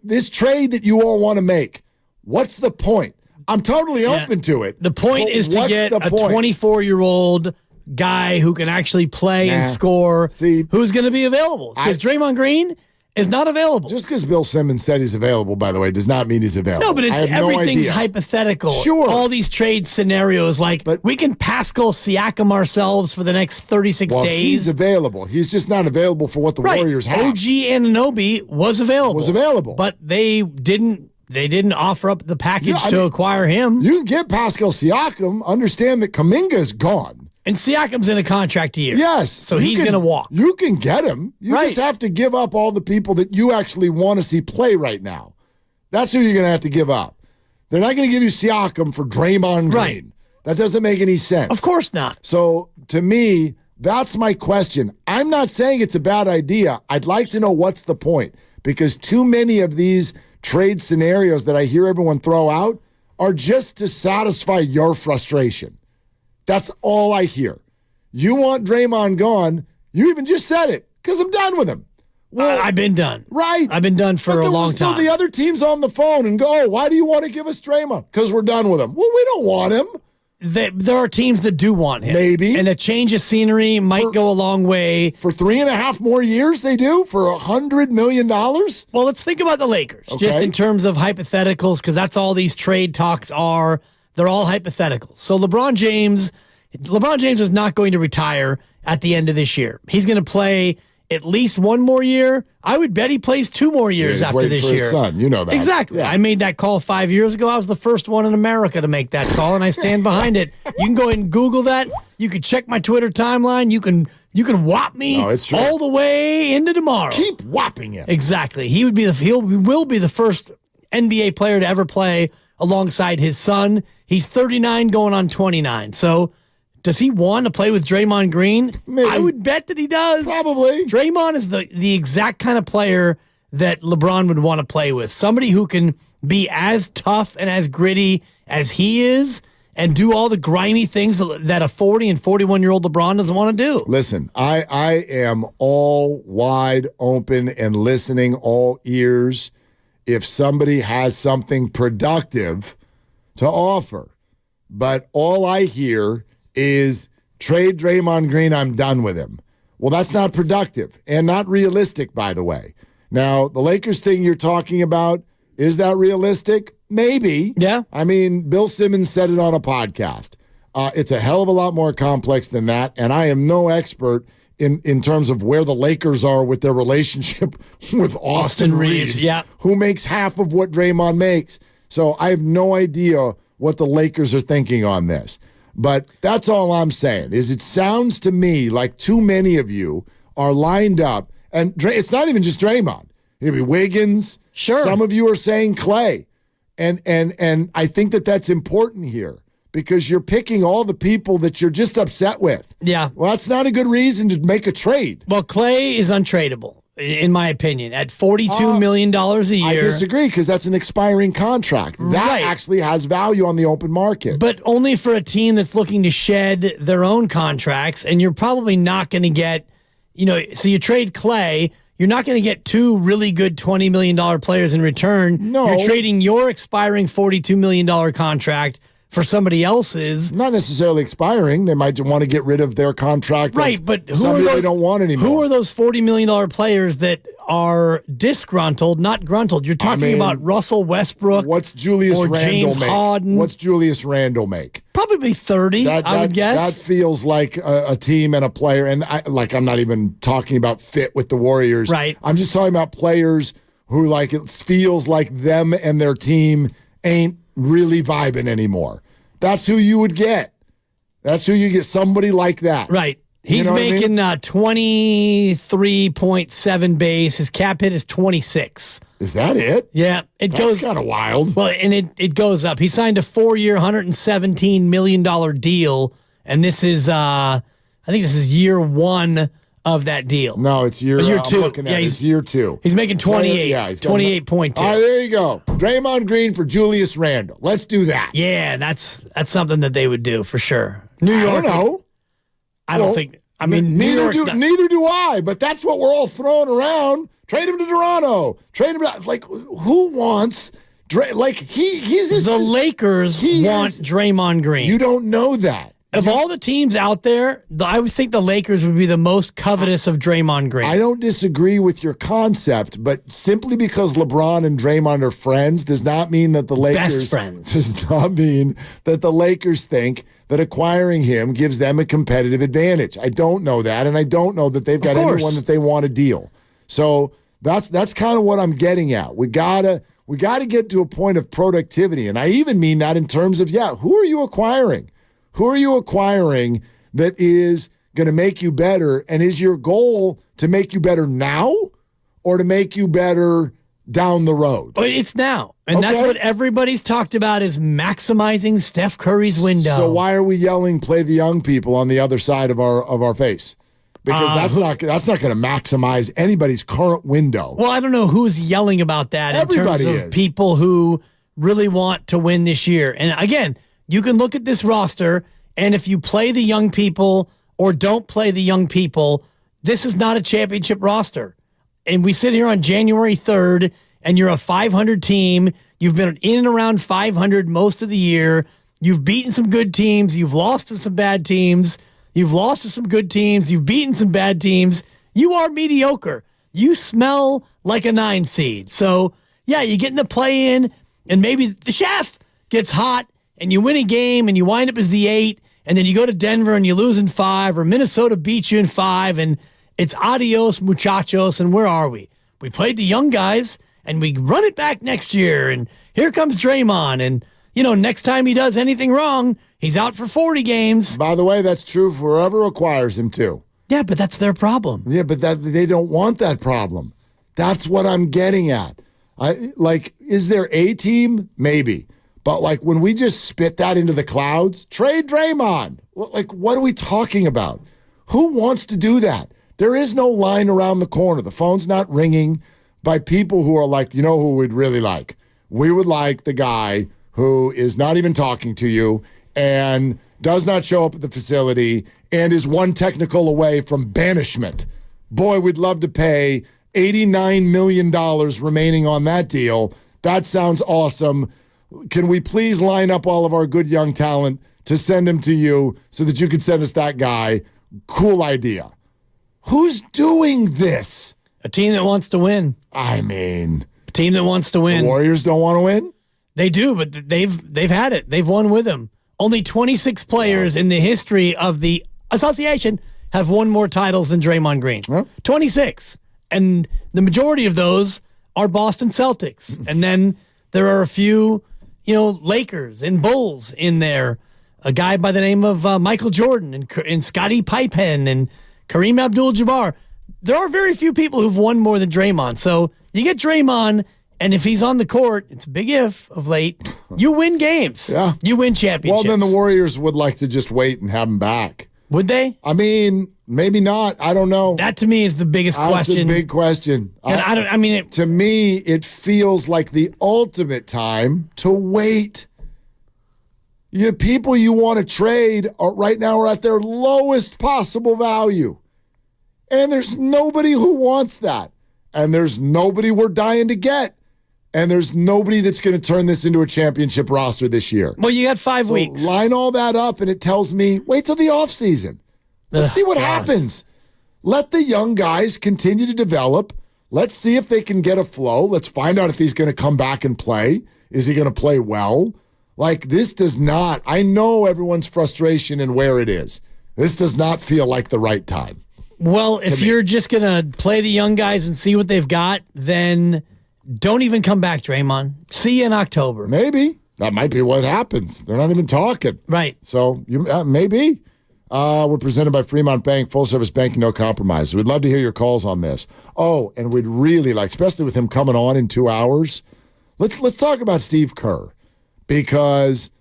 Speaker 16: this trade that you all want to make, what's the point? I'm totally open to it.
Speaker 3: The point is to get a 24-year-old guy who can actually play and score, who's going to be available. Because Draymond Green is not available.
Speaker 16: Just because Bill Simmons said he's available, by the way, does not mean he's available.
Speaker 3: No, but everything's hypothetical.
Speaker 16: Sure.
Speaker 3: All these trade scenarios, but we can Pascal Siakam ourselves for the next 36 days.
Speaker 16: He's available. He's just not available for what the Warriors have.
Speaker 3: OG Anunoby was available. But they didn't offer up the package to acquire him.
Speaker 16: You can get Pascal Siakam. Understand that Kuminga's gone.
Speaker 3: And Siakam's in a contract year.
Speaker 16: Yes.
Speaker 3: So he's going to walk.
Speaker 16: You can get him. You just have to give up all the people that you actually want to see play right now. That's who you're going to have to give up. They're not going to give you Siakam for Draymond Green.
Speaker 3: Right.
Speaker 16: That doesn't make any sense.
Speaker 3: Of course not.
Speaker 16: So to me, that's my question. I'm not saying it's a bad idea. I'd like to know what's the point, because too many of these trade scenarios that I hear everyone throw out are just to satisfy your frustration. That's all I hear. You want Draymond gone. You even just said it, because I'm done with him.
Speaker 3: Well, I've been done.
Speaker 16: Right.
Speaker 3: I've been done for a long time.
Speaker 16: So the other team's on the phone and go, why do you want to give us Draymond? Because we're done with him. Well, we don't want him.
Speaker 3: There are teams that do want him.
Speaker 16: Maybe.
Speaker 3: And a change of scenery might go a long way.
Speaker 16: For 3.5 more years they do? For $100 million?
Speaker 3: Well, let's think about the Lakers, just in terms of hypotheticals, because that's all these trade talks are. They're all hypothetical. So LeBron James is not going to retire at the end of this year. He's going to play at least 1 more year. I would bet he plays 2 more years after this year.
Speaker 16: His son, you know that.
Speaker 3: Exactly. Yeah. I made that call 5 years ago. I was the first one in America to make that call, and I stand behind it. You can go ahead and Google that. You can check my Twitter timeline. You can whop me all the way into tomorrow.
Speaker 16: Keep whopping him.
Speaker 3: Exactly. He will be the first NBA player to ever play alongside his son. He's 39 going on 29. So does he want to play with Draymond Green?
Speaker 16: Maybe.
Speaker 3: I would bet that he does.
Speaker 16: Probably.
Speaker 3: Draymond is the exact kind of player that LeBron would want to play with. Somebody who can be as tough and as gritty as he is and do all the grimy things that a 40 and 41-year-old LeBron doesn't want to do.
Speaker 16: Listen, I am all wide open and listening, all ears. if somebody has something productive to offer. But all I hear is trade Draymond Green, I'm done with him. Well, that's not productive and not realistic, by the way. Now, the Lakers thing you're talking about, is that realistic? Maybe.
Speaker 3: Yeah.
Speaker 16: I mean, Bill Simmons said it on a podcast. It's a hell of a lot more complex than that, and I am no expert in terms of where the Lakers are with their relationship with Austin Reeves, who makes half of what Draymond makes. So I have no idea what the Lakers are thinking on this. But that's all I'm saying, is it sounds to me like too many of you are lined up, and it's not even just Draymond. It'll be Wiggins.
Speaker 3: Sure.
Speaker 16: Some of you are saying Clay. And I think that that's important here, because you're picking all the people that you're just upset with.
Speaker 3: Yeah.
Speaker 16: Well, that's not a good reason to make a trade.
Speaker 3: Well, Clay is untradeable, in my opinion, at $42 million a year.
Speaker 16: I disagree, because that's an expiring contract. That actually has value on the open market.
Speaker 3: But only for a team that's looking to shed their own contracts, and you're probably not going to get, so you trade Clay, you're not going to get two really good $20 million players in return.
Speaker 16: No.
Speaker 3: You're trading your expiring $42 million contract for somebody else's.
Speaker 16: Not necessarily expiring. They might want to get rid of their contract.
Speaker 3: Right, but
Speaker 16: somebody they don't want anymore.
Speaker 3: Who are those $40 million players that are disgruntled, not gruntled? You're talking about Russell Westbrook.
Speaker 16: What's Julius
Speaker 3: or
Speaker 16: Randle
Speaker 3: James
Speaker 16: make?
Speaker 3: Harden.
Speaker 16: What's Julius Randle make?
Speaker 3: Probably 30, I would guess.
Speaker 16: That feels like a team and a player. And I'm not even talking about fit with the Warriors.
Speaker 3: Right.
Speaker 16: I'm just talking about players who it feels like them and their team ain't really vibing anymore. That's who you would get. That's who you get, somebody like that.
Speaker 3: Right. He's making 23.7 base. His cap hit is 26.
Speaker 16: Is that it?
Speaker 3: Yeah.
Speaker 16: That's kind of wild.
Speaker 3: Well, and it goes up. He signed a 4-year, $117 million deal, and this is, I think this is year one of that deal.
Speaker 16: No, it's year
Speaker 3: 2.
Speaker 16: I'm looking at it's year 2.
Speaker 3: He's making 28.
Speaker 16: Yeah, he's
Speaker 3: 28.2.
Speaker 16: All right, there you go. Draymond Green for Julius Randle. Let's do that.
Speaker 3: Yeah, that's something that they would do for sure. New York.
Speaker 16: I don't know.
Speaker 3: I don't think. I mean,
Speaker 16: neither do I. But that's what we're all throwing around. Trade him to Toronto. Trade him to who wants? He's just,
Speaker 3: the Lakers want Draymond Green.
Speaker 16: You don't know that.
Speaker 3: Of all the teams out there, I would think the Lakers would be the most covetous of Draymond Green.
Speaker 16: I don't disagree with your concept, but simply because LeBron and Draymond are friends does not mean that the Lakers
Speaker 3: best friends.
Speaker 16: Does not mean that the Lakers think that acquiring him gives them a competitive advantage. I don't know that, and I don't know that they've got anyone that they want to deal. So that's kind of what I'm getting at. We gotta get to a point of productivity, and I even mean that in terms of who are you acquiring? Who are you acquiring that is going to make you better? And is your goal to make you better now or to make you better down the road?
Speaker 3: But it's now. And that's what everybody's talked about, is maximizing Steph Curry's window.
Speaker 16: So why are we yelling play the young people on the other side of our face? Because that's not going to maximize anybody's current window.
Speaker 3: Well, I don't know who's yelling about that
Speaker 16: Everybody
Speaker 3: in terms of
Speaker 16: is.
Speaker 3: people who really want to win this year. And again, you can look at this roster, and if you play the young people or don't play the young people, this is not a championship roster. And we sit here on January 3rd, and you're a 500 team. You've been in and around 500 most of the year. You've beaten some good teams. You've lost to some bad teams. You've lost to some good teams. You've beaten some bad teams. You are mediocre. You smell like a 9 seed. So, yeah, you get in the play-in, and maybe the chef gets hot, and you win a game, and you wind up as the 8, and then you go to Denver, and you lose in 5, or Minnesota beats you in 5, and it's adios, muchachos, and where are we? We played the young guys, and we run it back next year, and here comes Draymond, and, next time he does anything wrong, he's out for 40 games.
Speaker 16: By the way, that's true for whoever acquires him, too.
Speaker 3: Yeah, but that's their problem.
Speaker 16: Yeah, but they don't want that problem. That's what I'm getting at. Is there a team? Maybe. But when we just spit that into the clouds, trade Draymond. What are we talking about? Who wants to do that? There is no line around the corner. The phone's not ringing by people who are who we'd really like? We would like the guy who is not even talking to you and does not show up at the facility and is one technical away from banishment. Boy, we'd love to pay $89 million remaining on that deal. That sounds awesome. Can we please line up all of our good young talent to send him to you so that you could send us that guy? Cool idea. Who's doing this?
Speaker 3: A team that wants to win.
Speaker 16: I mean,
Speaker 3: a team that wants to win.
Speaker 16: The Warriors don't want to win?
Speaker 3: They do, but they've had it. They've won with him. Only 26 players in the history of the association have won more titles than Draymond Green. 26. And the majority of those are Boston Celtics. And then there are a few, Lakers and Bulls in there. A guy by the name of Michael Jordan and Scottie Pippen and Kareem Abdul-Jabbar. There are very few people who've won more than Draymond. So you get Draymond, and if he's on the court, it's a big if of late, you win games.
Speaker 16: Yeah.
Speaker 3: You win championships.
Speaker 16: Well, then the Warriors would like to just wait and have him back.
Speaker 3: Would they?
Speaker 16: I mean, maybe not. I don't know.
Speaker 3: That to me is the biggest question.
Speaker 16: That's a big question.
Speaker 3: And
Speaker 16: to me, it feels like the ultimate time to wait. The people you want to trade right now are at their lowest possible value. And there's nobody who wants that. And there's nobody we're dying to get. And there's nobody that's going to turn this into a championship roster this year.
Speaker 3: Well, you got 5 weeks.
Speaker 16: Line all that up, and it tells me, wait till the offseason. Let's see what happens. Let the young guys continue to develop. Let's see if they can get a flow. Let's find out if he's going to come back and play. Is he going to play well? This does not, I know everyone's frustration and where it is. This does not feel like the right time.
Speaker 3: Well, if you're just going to play the young guys and see what they've got, then don't even come back, Draymond. See you in October.
Speaker 16: Maybe. That might be what happens. They're not even talking.
Speaker 3: Right.
Speaker 16: So, maybe. We're presented by Fremont Bank, full-service banking, no compromise. We'd love to hear your calls on this. Oh, and we'd really like, especially with him coming on in 2 hours, let's talk about Steve Kerr, because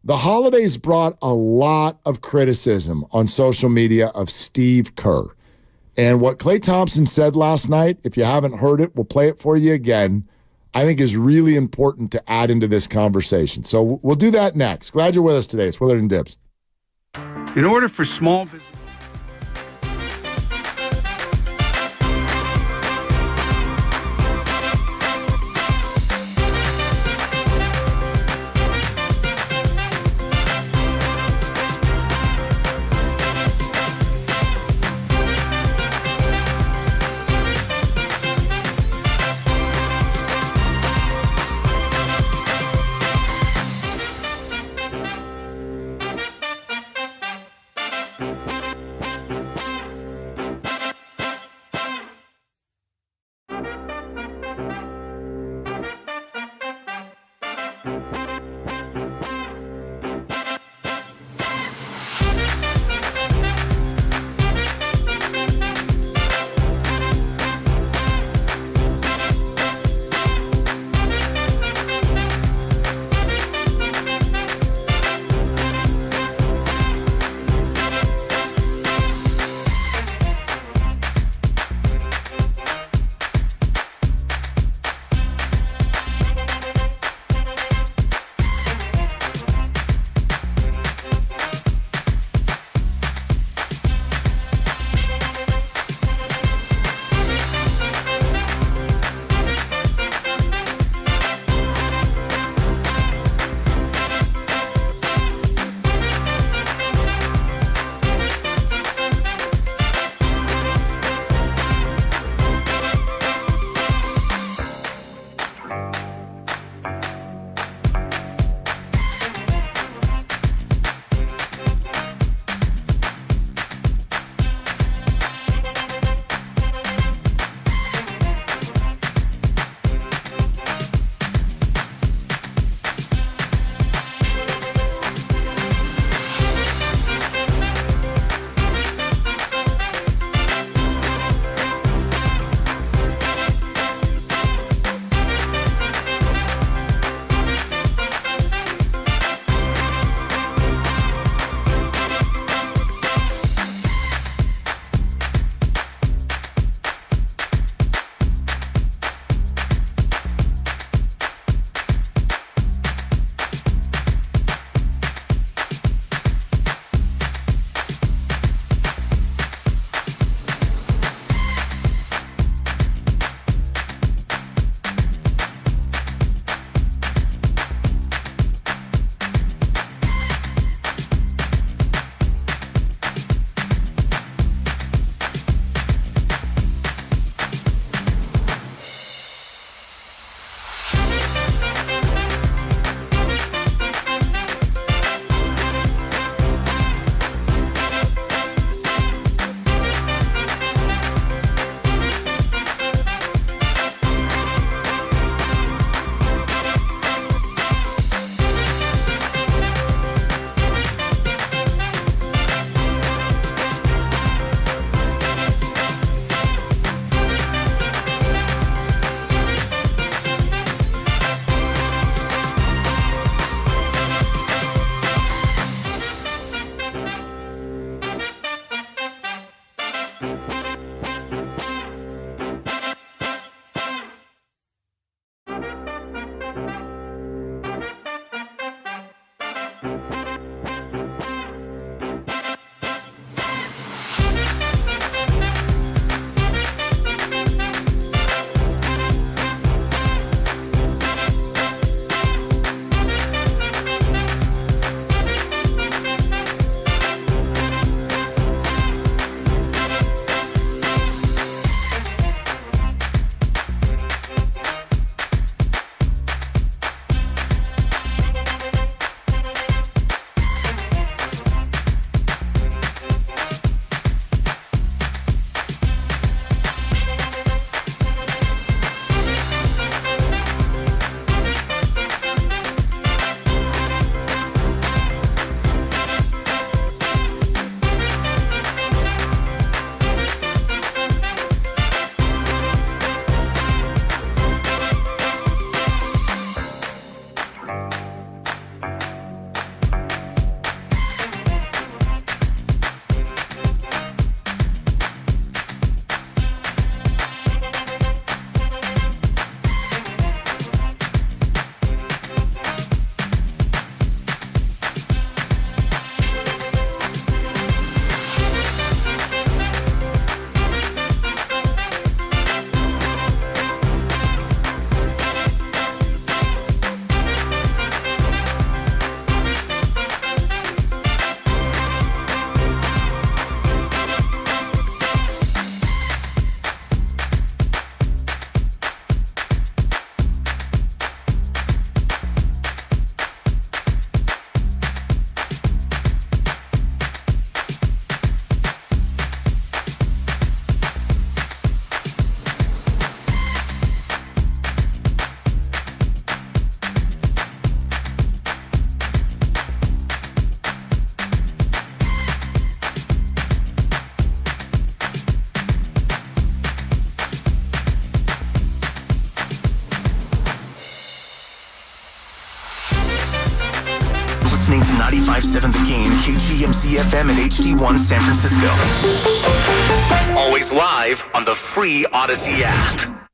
Speaker 16: the holidays brought a lot of criticism on social media of Steve Kerr. And what Klay Thompson said last night, if you haven't heard it, we'll play it for you again, I think is really important to add into this conversation. So we'll do that next. Glad you're with us today. It's Willard and Dibs.
Speaker 7: In order for small business...
Speaker 22: listening to 95.7 The Game, KGMC FM and HD1 San Francisco. Always live on the free Odyssey app.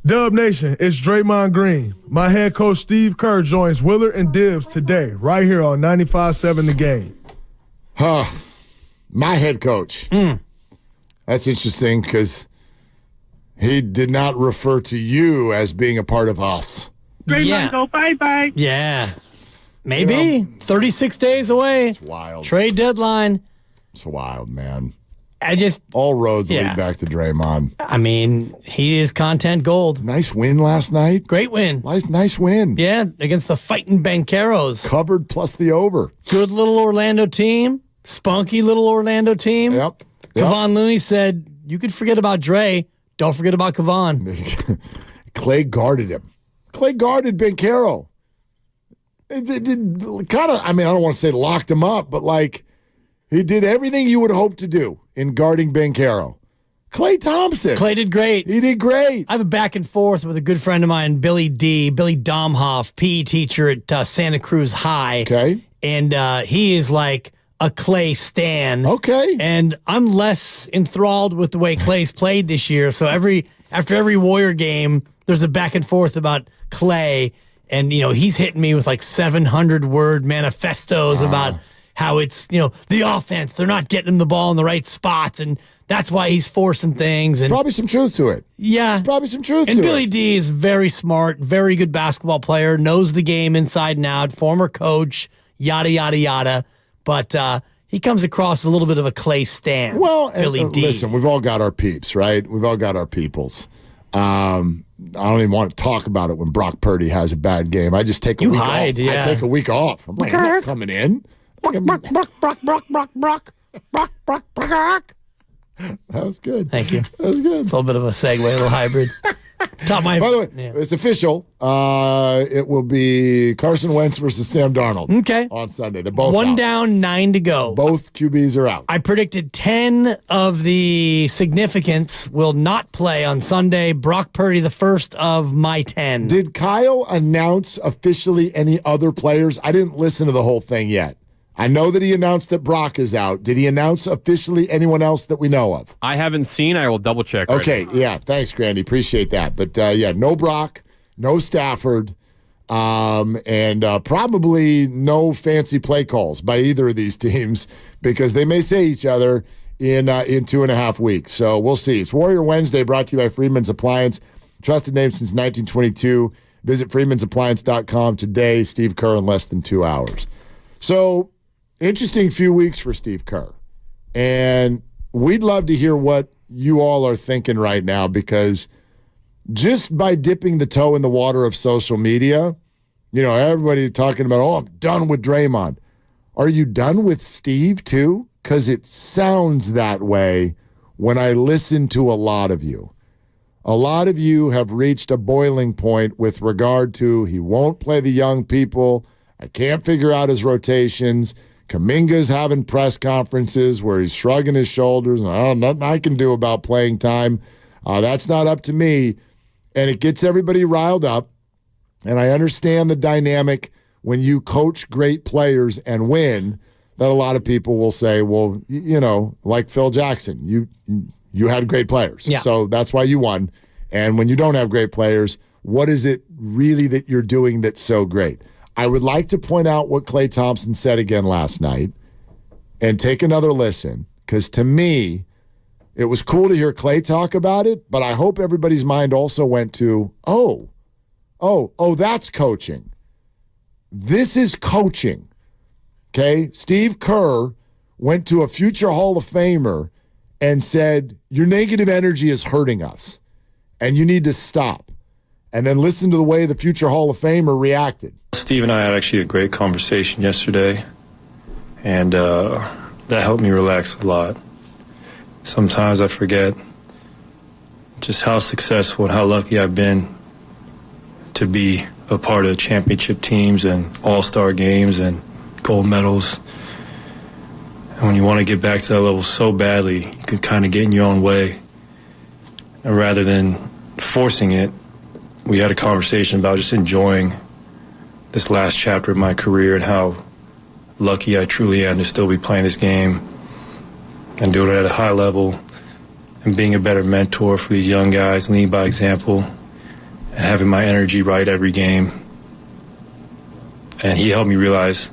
Speaker 12: Dub Nation, it's Draymond Green. My head coach Steve Kerr joins Willard and Dibbs today, right here on 95.7 The Game.
Speaker 16: My head coach. That's interesting because he did not refer to you as being a part of us.
Speaker 14: Draymond, go bye-bye.
Speaker 3: Yeah. Maybe. 36 days away.
Speaker 16: It's wild.
Speaker 3: Trade deadline.
Speaker 16: It's wild, man. All roads lead back to Draymond.
Speaker 3: I mean, he is content gold.
Speaker 16: Nice win last night.
Speaker 3: Great win.
Speaker 16: Nice win.
Speaker 3: Yeah, against the fighting Banqueros.
Speaker 16: Covered plus the over.
Speaker 3: Good little Orlando team. Spunky little Orlando team.
Speaker 16: Yep.
Speaker 3: Kevon Looney said, you could forget about Dre. Don't forget about Kevon.
Speaker 16: Clay guarded him. Clay guarded Banquero. It kind of, I mean, I don't want to say locked him up, but like he did everything you would hope to do in guarding Banquero. Clay Thompson.
Speaker 3: Clay did great.
Speaker 16: He did great.
Speaker 3: I have a back and forth with a good friend of mine, Billy Domhoff, PE teacher at Santa Cruz High.
Speaker 16: Okay.
Speaker 3: And he is like a Clay stan.
Speaker 16: Okay.
Speaker 3: And I'm less enthralled with the way Clay's played this year. So after every Warrior game, there's a back and forth about Clay. And, you know, he's hitting me with like 700-word manifestos about how it's, you know, the offense. They're not getting him the ball in the right spots. And that's why he's forcing things. And
Speaker 16: probably some truth to it.
Speaker 3: Yeah.
Speaker 16: There's probably some truth to it.
Speaker 3: And Billy D is very smart, very good basketball player, knows the game inside and out, former coach, yada, yada, yada. But he comes across a little bit of a Clay stan.
Speaker 16: Well,
Speaker 3: Billy D.
Speaker 16: Listen, we've all got our peeps, right? We've all got our peoples. I don't even want to talk about it when Brock Purdy has a bad game. I just take a week off.
Speaker 3: Yeah.
Speaker 16: I take a week off. I'm like, I'm not coming in.
Speaker 3: Brock.
Speaker 16: That was good.
Speaker 3: Thank you.
Speaker 16: That was good.
Speaker 3: It's a little bit of a segue, a little hybrid.
Speaker 16: By the way, it's official. It will be Carson Wentz versus Sam Darnold.
Speaker 3: Okay.
Speaker 16: On Sunday. They're both
Speaker 3: One
Speaker 16: out.
Speaker 3: down, 9 to go.
Speaker 16: Both QBs are out.
Speaker 3: I predicted 10 of the significants will not play on Sunday. Brock Purdy, the first of my 10.
Speaker 16: Did Kyle announce officially any other players? I didn't listen to the whole thing yet. I know that he announced that Brock is out. Did he announce officially anyone else that we know of?
Speaker 15: I haven't seen. I will double check.
Speaker 16: Okay, yeah. Thanks, Grandy. Appreciate that. But, yeah, no Brock, no Stafford, and probably no fancy play calls by either of these teams because they may say each other in 2.5 weeks. So we'll see. It's Warrior Wednesday brought to you by Freeman's Appliance. Trusted name since 1922. Visit freemansappliance.com today. Steve Kerr in less than 2 hours. So, interesting few weeks for Steve Kerr. And we'd love to hear what you all are thinking right now because just by dipping the toe in the water of social media, you know, everybody talking about, oh, I'm done with Draymond. Are you done with Steve too? Because it sounds that way when I listen to a lot of you. A lot of you have reached a boiling point with regard to he won't play the young people. I can't figure out his rotations. Kuminga's having press conferences where he's shrugging his shoulders. Nothing I can do about playing time. That's not up to me. And it gets everybody riled up. And I understand the dynamic when you coach great players and win, that a lot of people will say, well, you know, like Phil Jackson, you had great players.
Speaker 3: Yeah.
Speaker 16: So that's why you won. And when you don't have great players, what is it really that you're doing that's so great? I would like to point out what Klay Thompson said again last night and take another listen, because to me, it was cool to hear Klay talk about it, but I hope everybody's mind also went to, oh, that's coaching. This is coaching, okay? Steve Kerr went to a future Hall of Famer and said, your negative energy is hurting us, and you need to stop. And then listen to the way the future Hall of Famer reacted.
Speaker 23: Steve and I had actually a great conversation yesterday, and that helped me relax a lot. Sometimes I forget just how successful and how lucky I've been to be a part of championship teams and all-star games and gold medals. And when you want to get back to that level so badly, you could kind of get in your own way. And rather than forcing it, we had a conversation about just enjoying this last chapter of my career and how lucky I truly am to still be playing this game and doing it at a high level and being a better mentor for these young guys, leading by example, and having my energy right every game. And he helped me realize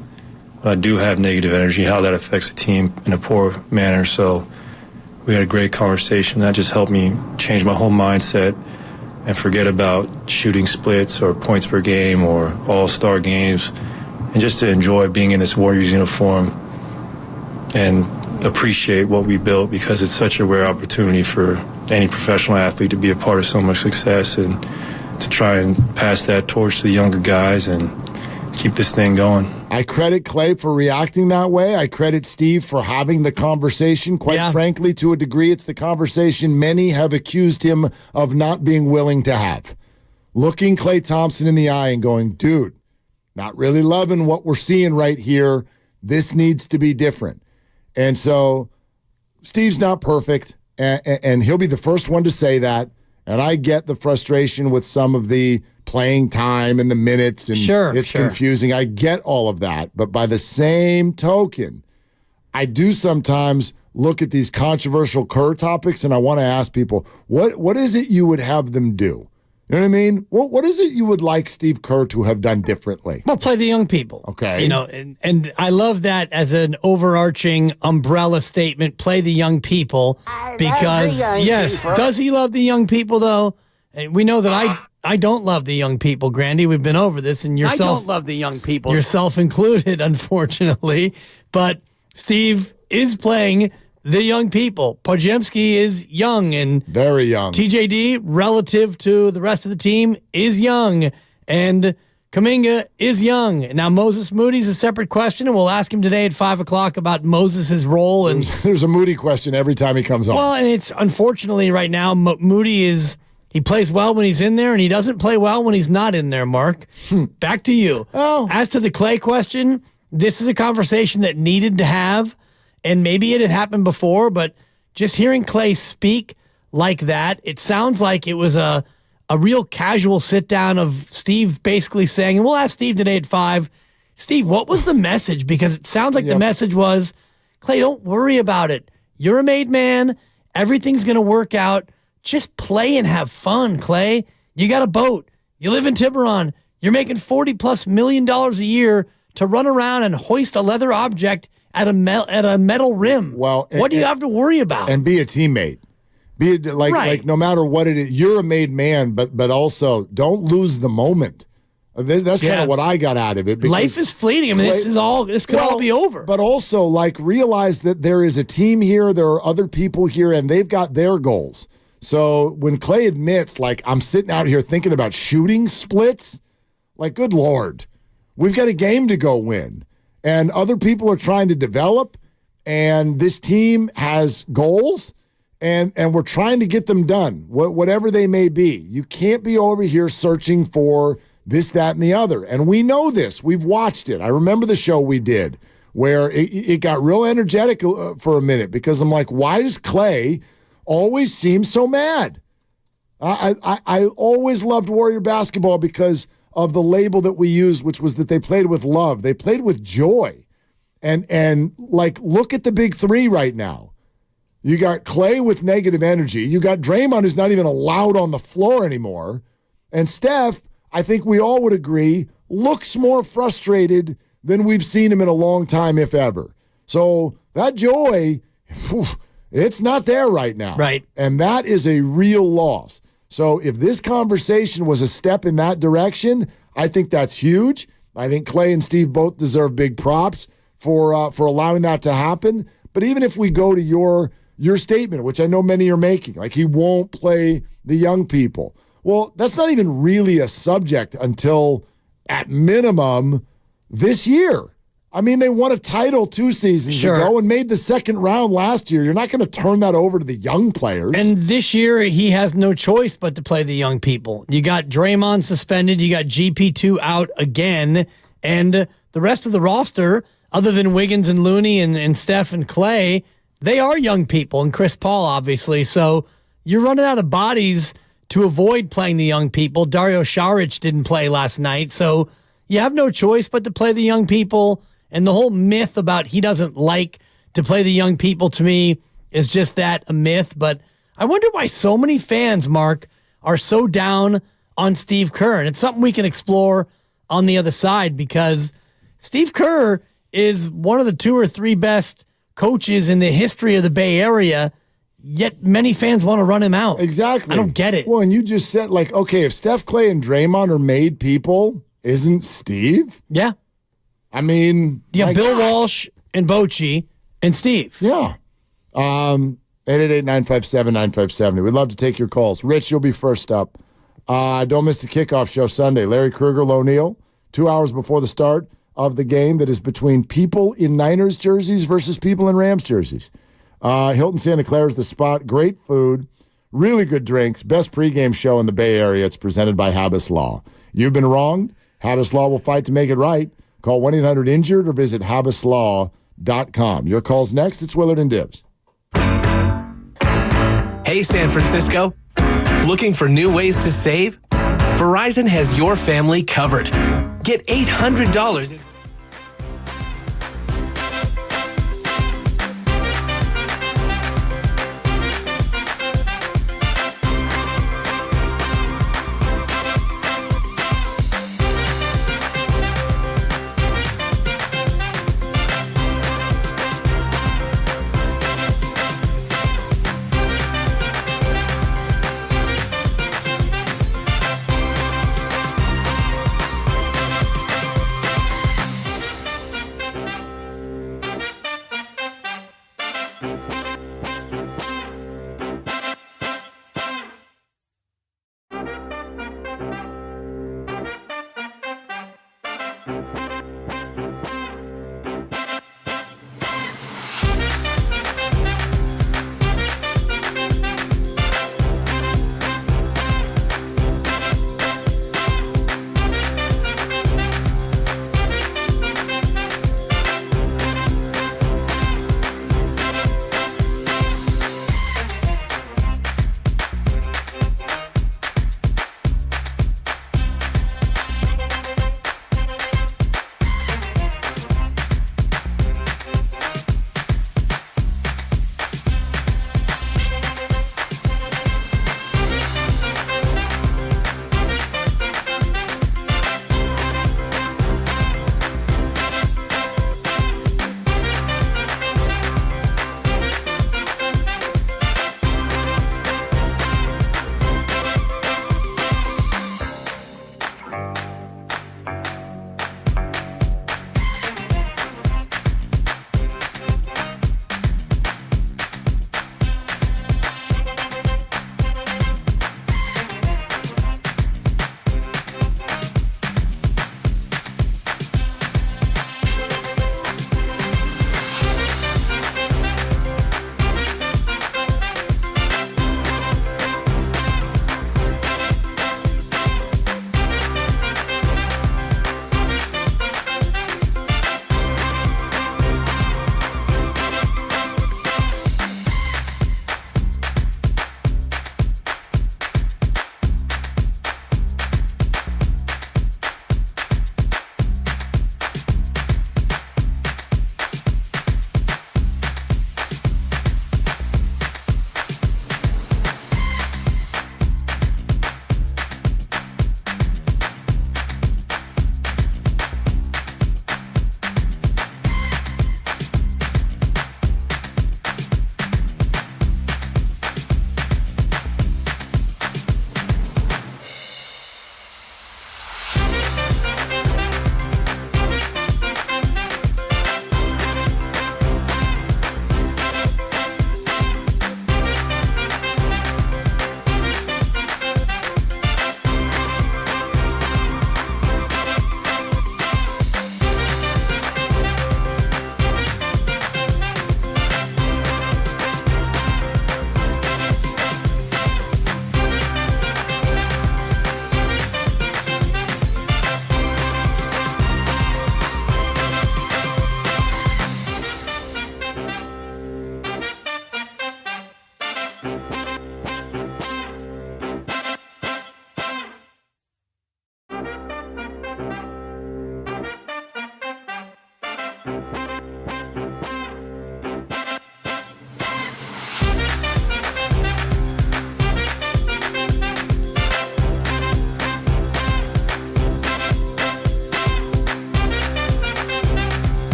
Speaker 23: when I do have negative energy, how that affects the team in a poor manner. So we had a great conversation. That just helped me change my whole mindset and forget about shooting splits or points per game or all-star games, and just to enjoy being in this Warriors uniform and appreciate what we built, because it's such a rare opportunity for any professional athlete to be a part of so much success, and to try and pass that torch to the younger guys and keep this thing going.
Speaker 16: I credit Clay for reacting that way. I credit Steve for having the conversation. Quite frankly, to a degree, it's the conversation many have accused him of not being willing to have. Looking Klay Thompson in the eye and going, dude, not really loving what we're seeing right here. This needs to be different. And so Steve's not perfect, and he'll be the first one to say that. And I get the frustration with some of the playing time and the minutes, and it's confusing. I get all of that. But by the same token, I do sometimes look at these controversial Kerr topics, and I want to ask people, what is it you would have them do? You know what I mean? What is it you would like Steve Kerr to have done differently?
Speaker 3: Well, play the young people.
Speaker 16: Okay.
Speaker 3: You know, and I love that as an overarching umbrella statement, play the young people. Because, does he love the young people, though? And we know that I don't love the young people, Grandy. We've been over this, and yourself. I don't love the young people. Yourself included, unfortunately. But Steve is playing the young people. Podziemski is young and
Speaker 16: very young.
Speaker 3: TJD, relative to the rest of the team, is young. And Kuminga is young. Now, Moses Moody's a separate question, and we'll ask him today at 5 o'clock about Moses' role. And
Speaker 16: there's a Moody question every time he comes on.
Speaker 3: Well, and it's unfortunately right now, Moody he plays well when he's in there, and he doesn't play well when he's not in there, Mark. Back to you. As to the Clay question, this is a conversation that needed to have. And maybe it had happened before, but just hearing Clay speak like that, it sounds like it was a real casual sit-down of Steve basically saying, and we'll ask Steve today at 5, Steve, what was the message? Because it sounds like the message was, Clay, don't worry about it. You're a made man. Everything's going to work out. Just play and have fun, Clay. You got a boat. You live in Tiburon. You're making $40+ million a year to run around and hoist a leather object at a metal rim.
Speaker 16: Well,
Speaker 3: what do you have to worry about?
Speaker 16: And be a teammate. Be like no matter what it is, you're a made man, but also don't lose the moment. That's kind of what I got out of it.
Speaker 3: Life is fleeting. I mean, this could all be over.
Speaker 16: But also, realize that there is a team here, there are other people here, and they've got their goals. So when Clay admits, I'm sitting out here thinking about shooting splits, good Lord, we've got a game to go win. And other people are trying to develop, and this team has goals, and we're trying to get them done, whatever they may be. You can't be over here searching for this, that, and the other. And we know this. We've watched it. I remember the show we did where it got real energetic for a minute, because I'm like, why does Clay always seem so mad? I always loved Warrior basketball because of the label that we used, which was that they played with love. They played with joy. And look at the big three right now. You got Clay with negative energy. You got Draymond, who's not even allowed on the floor anymore. And Steph, I think we all would agree, looks more frustrated than we've seen him in a long time, if ever. So that joy, it's not there right now.
Speaker 3: Right.
Speaker 16: And that is a real loss. So if this conversation was a step in that direction, I think that's huge. I think Clay and Steve both deserve big props for allowing that to happen. But even if we go to your statement, which I know many are making, he won't play the young people. Well, that's not even really a subject until, at minimum, this year. I mean, they won a title 2 seasons ago and made the second round last year. You're not going to turn that over to the young players.
Speaker 3: And this year, he has no choice but to play the young people. You got Draymond suspended. You got GP2 out again. And the rest of the roster, other than Wiggins and Looney and Steph and Clay, they are young people, and Chris Paul, obviously. So you're running out of bodies to avoid playing the young people. Dario Saric didn't play last night, so you have no choice but to play the young people. And the whole myth about he doesn't like to play the young people, to me, is just that, a myth. But I wonder why so many fans, Mark, are so down on Steve Kerr. And it's something we can explore on the other side, because Steve Kerr is one of the 2 or 3 best coaches in the history of the Bay Area, yet many fans want to run him out.
Speaker 16: Exactly.
Speaker 3: I don't get it.
Speaker 16: Well, and you just said, like, okay, if Steph, Clay, and Draymond are made people, isn't Steve?
Speaker 3: Yeah.
Speaker 16: I mean,
Speaker 3: yeah, Bill Walsh and Bochy and Steve.
Speaker 16: Yeah. 888-957-9570. We'd love to take your calls. Rich, you'll be first up. Don't miss the kickoff show Sunday. Larry Krueger, O'Neal, 2 hours before the start of the game that is between people in Niners jerseys versus people in Rams jerseys. Hilton Santa Clara is the spot. Great food, really good drinks, best pregame show in the Bay Area. It's presented by Habas Law. You've been wronged. Habas Law will fight to make it right. Call 1-800-INJURED or visit habaslaw.com. Your call's next. It's Willard and Dibs.
Speaker 17: Hey, San Francisco. Looking for new ways to save? Verizon has your family covered. Get $800 in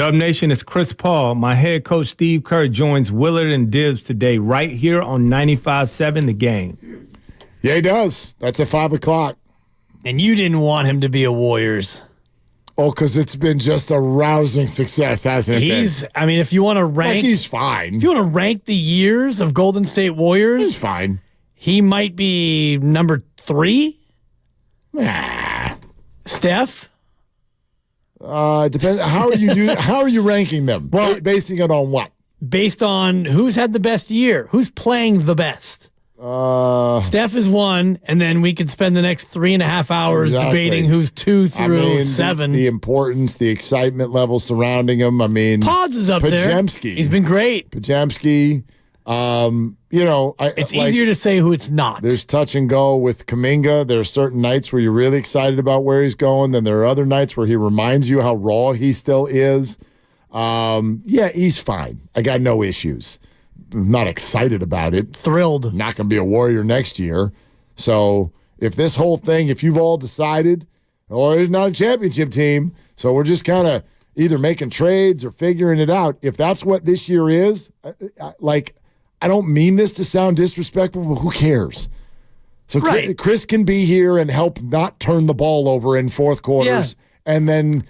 Speaker 5: Dub Nation, it's Chris Paul. My head coach Steve Kerr joins Willard and Dibbs today right here on 95.7 The Game.
Speaker 16: Yeah, he does. That's at 5 o'clock.
Speaker 3: And you didn't want him to be a Warriors.
Speaker 16: Oh, because it's been just a rousing success, hasn't it been?
Speaker 3: I mean, if you want to rank...
Speaker 16: Like, he's fine.
Speaker 3: If you want to rank the years of Golden State Warriors...
Speaker 16: He's fine.
Speaker 3: He might be number 3? Steph?
Speaker 16: Depends. How are you ranking them? Well, basing it on what?
Speaker 3: Based on who's had the best year, who's playing the best. Steph is 1, and then we could spend the next 3.5 hours debating who's 2 through 7.
Speaker 16: The importance, the excitement level surrounding him. I mean,
Speaker 3: Pods is up there.
Speaker 16: Pajemski.
Speaker 3: He's been great.
Speaker 16: Pajemski.
Speaker 3: It's easier to say who it's not.
Speaker 16: There's touch and go with Kuminga. There are certain nights where you're really excited about where he's going. Then there are other nights where he reminds you how raw he still is. He's fine. I got no issues. I'm not excited about it.
Speaker 3: Thrilled.
Speaker 16: Not going to be a Warrior next year. So if this whole thing, if you've all decided, it's not a championship team, so we're just kind of either making trades or figuring it out. If that's what this year is, I don't mean this to sound disrespectful, but who cares? So Chris can be here and help not turn the ball over in fourth quarters and then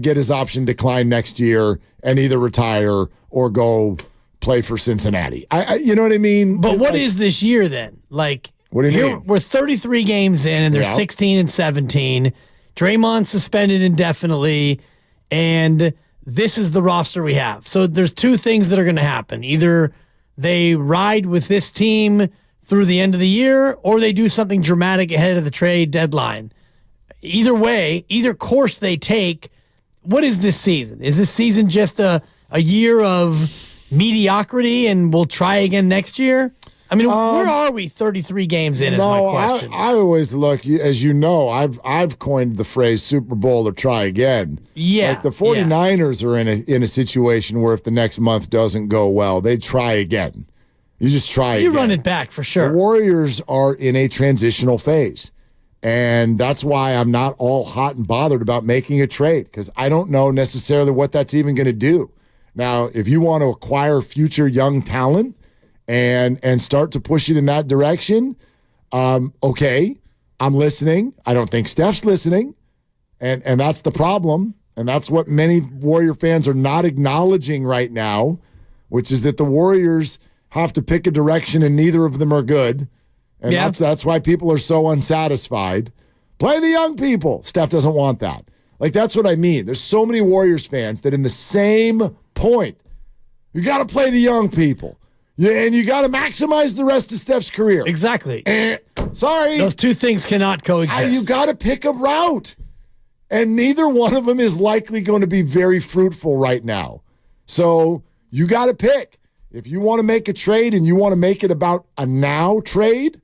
Speaker 16: get his option declined next year and either retire or go play for Cincinnati. You know what I mean?
Speaker 3: But what is this year then? Like,
Speaker 16: what do you mean?
Speaker 3: We're 33 games in, and they're 16 and 17. Draymond suspended indefinitely, and this is the roster we have. So there's two things that are going to happen. Either they ride with this team through the end of the year, or they do something dramatic ahead of the trade deadline. Either way, either course they take, what is this season? Is this season just a year of mediocrity and we'll try again next year? I mean, where are we 33 games in is my question.
Speaker 16: I always look, as you know, I've coined the phrase Super Bowl or try again.
Speaker 3: Yeah.
Speaker 16: Like the 49ers are in a situation where if the next month doesn't go well, they try again. You just try again.
Speaker 3: You run it back for sure.
Speaker 16: The Warriors are in a transitional phase. And that's why I'm not all hot and bothered about making a trade, because I don't know necessarily what that's even going to do. Now, if you want to acquire future young talent and start to push it in that direction, okay, I'm listening. I don't think Steph's listening, and that's the problem. And that's what many Warrior fans are not acknowledging right now, which is that the Warriors have to pick a direction and neither of them are good. And that's why people are so unsatisfied. Play the young people. Steph doesn't want that. Like, that's what I mean. There's so many Warriors fans that in the same point, you got to play the young people. Yeah, and you got to maximize the rest of Steph's career.
Speaker 3: Exactly.
Speaker 16: Sorry.
Speaker 3: Those two things cannot coexist.
Speaker 16: You got to pick a route. And neither one of them is likely going to be very fruitful right now. So you got to pick. If you want to make a trade and you want to make it about a now trade,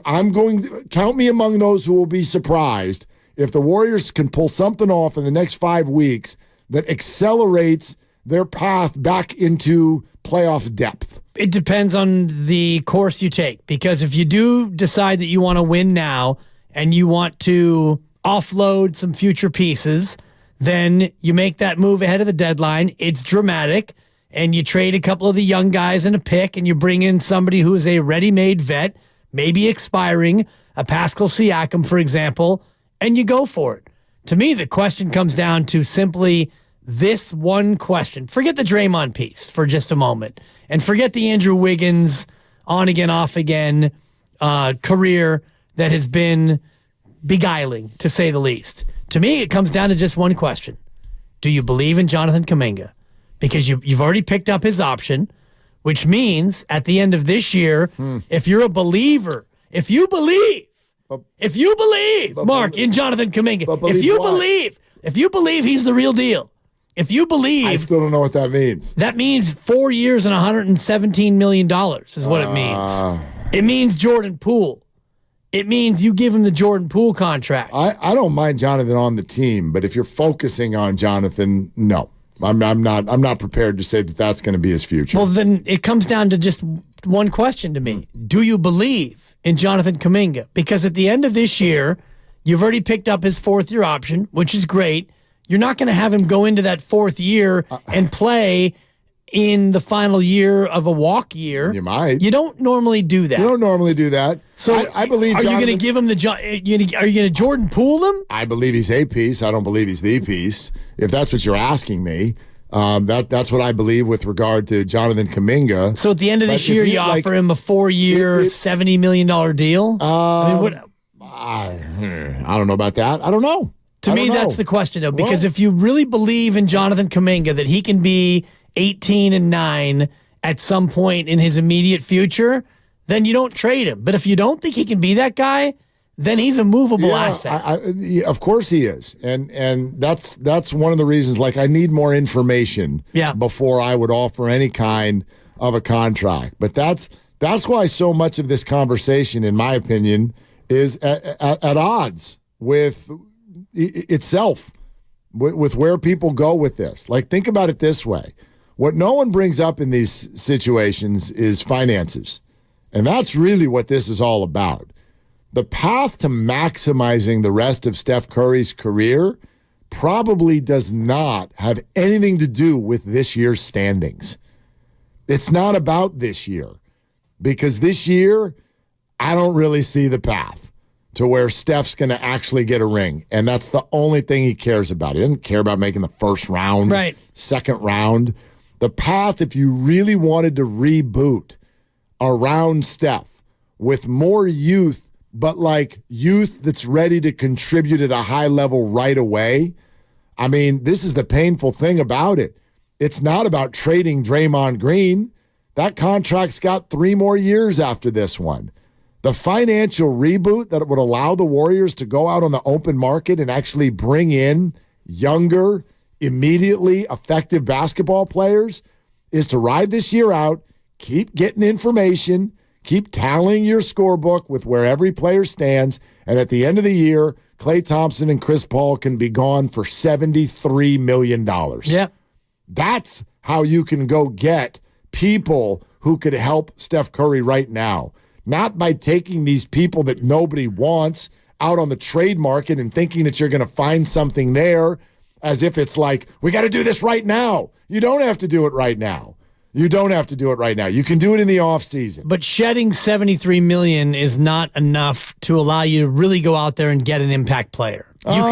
Speaker 16: I'm going to count me among those who will be surprised if the Warriors can pull something off in the next 5 weeks that accelerates their path back into playoff depth.
Speaker 3: It depends on the course you take, because if you do decide that you want to win now and you want to offload some future pieces, then you make that move ahead of the deadline. It's dramatic, and you trade a couple of the young guys and a pick, and you bring in somebody who is a ready-made vet, maybe expiring, a Pascal Siakam, for example, and you go for it. To me, the question comes down to simply this one question. Forget the Draymond piece for just a moment, and forget the Andrew Wiggins on-again, off-again career that has been beguiling, to say the least. To me, it comes down to just one question. Do you believe in Jonathan Kuminga? Because you've already picked up his option, which means at the end of this year, if you're a believer, if you believe, Mark, in Jonathan Kuminga, if you believe he's the real deal, if you believe...
Speaker 16: I still don't know what that means.
Speaker 3: That means 4 years and $117 million is what it means. It means Jordan Poole. It means you give him the Jordan Poole contract.
Speaker 16: I don't mind Jonathan on the team, but if you're focusing on Jonathan, no. I'm not prepared to say that that's going to be his future.
Speaker 3: Well, then it comes down to just one question to me. Do you believe in Jonathan Kuminga? Because at the end of this year, you've already picked up his fourth-year option, which is great. you're not going to have him go into that fourth year and play in the final year of a walk year.
Speaker 16: You might.
Speaker 3: You don't normally do that.
Speaker 16: You don't normally do that. So I believe.
Speaker 3: Are you going to give him the? Are you going to Jordan Poole him?
Speaker 16: I believe he's a piece. I don't believe he's the piece. If that's what you're asking me, that's what I believe with regard to Jonathan Kuminga.
Speaker 3: So at the end of this year, you offer him a 4-year, $70 million deal. I mean, what?
Speaker 16: I don't know about that. I don't know.
Speaker 3: To me, that's the question, though, because if you really believe in Jonathan Kuminga that he can be 18-9 at some point in his immediate future, then you don't trade him. But if you don't think he can be that guy, then he's a movable asset.
Speaker 16: Of course he is, and that's one of the reasons. Like, I need more information before I would offer any kind of a contract. But that's why so much of this conversation, in my opinion, is at odds with itself, with where people go with this. Like, think about it this way. What no one brings up in these situations is finances. And that's really what this is all about. The path to maximizing the rest of Steph Curry's career probably does not have anything to do with this year's standings. It's not about this year, because this year, I don't really see the path to where Steph's going to actually get a ring. And that's the only thing he cares about. He doesn't care about making the first round, second round. The path, if you really wanted to reboot around Steph with more youth, but like youth that's ready to contribute at a high level right away. I mean, this is the painful thing about it. It's not about trading Draymond Green. That contract's got 3 more years after this one. The financial reboot that would allow the Warriors to go out on the open market and actually bring in younger, immediately effective basketball players is to ride this year out, keep getting information, keep tallying your scorebook with where every player stands, and at the end of the year, Klay Thompson and Chris Paul can be gone for $73 million.
Speaker 3: Yeah.
Speaker 16: That's how you can go get people who could help Steph Curry right now. Not by taking these people that nobody wants out on the trade market and thinking that you're going to find something there as if it's like, we got to do this right now. You don't have to do it right now. You don't have to do it right now. You can do it in the offseason.
Speaker 3: But shedding $73 million is not enough to allow you to really go out there and get an impact player. You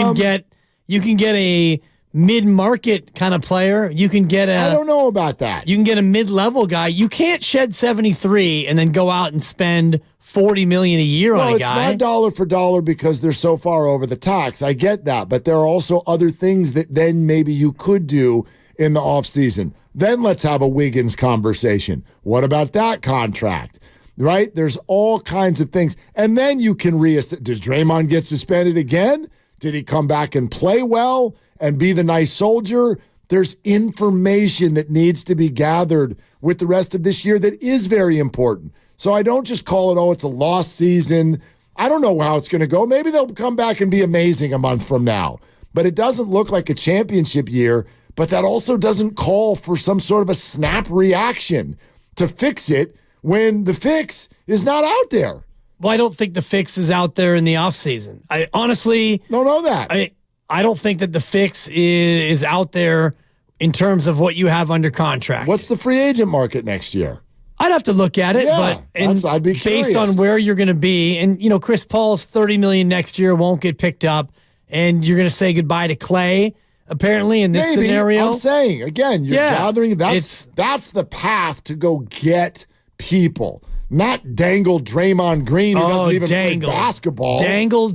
Speaker 3: can get a mid-market kind of player. You can get
Speaker 16: I don't know about that.
Speaker 3: You can get a mid-level guy. You can't shed 73 and then go out and spend $40 million a year on a guy.
Speaker 16: Well, it's not dollar for dollar because they're so far over the tax. I get that. But there are also other things that then maybe you could do in the offseason. Then let's have a Wiggins conversation. What about that contract? Right? There's all kinds of things. And then you can reassess. Does Draymond get suspended again? Did he come back and play well and be the nice soldier? There's information that needs to be gathered with the rest of this year that is very important. So I don't just call it, it's a lost season. I don't know how it's going to go. Maybe they'll come back and be amazing a month from now. But it doesn't look like a championship year. But that also doesn't call for some sort of a snap reaction to fix it when the fix is not out there.
Speaker 3: Well, I don't think the fix is out there in the offseason. I honestly
Speaker 16: don't know that.
Speaker 3: I don't think that the fix is out there in terms of what you have under contract.
Speaker 16: What's the free agent market next year?
Speaker 3: I'd have to look at it,
Speaker 16: I'd be curious.
Speaker 3: Based on where you're going to be. And, Chris Paul's $30 million next year won't get picked up, and you're going to say goodbye to Klay. Apparently, in this scenario,
Speaker 16: I'm saying again, you're gathering. That's the path to go get people, not dangle Draymond Green who doesn't even play basketball.
Speaker 3: Dangle,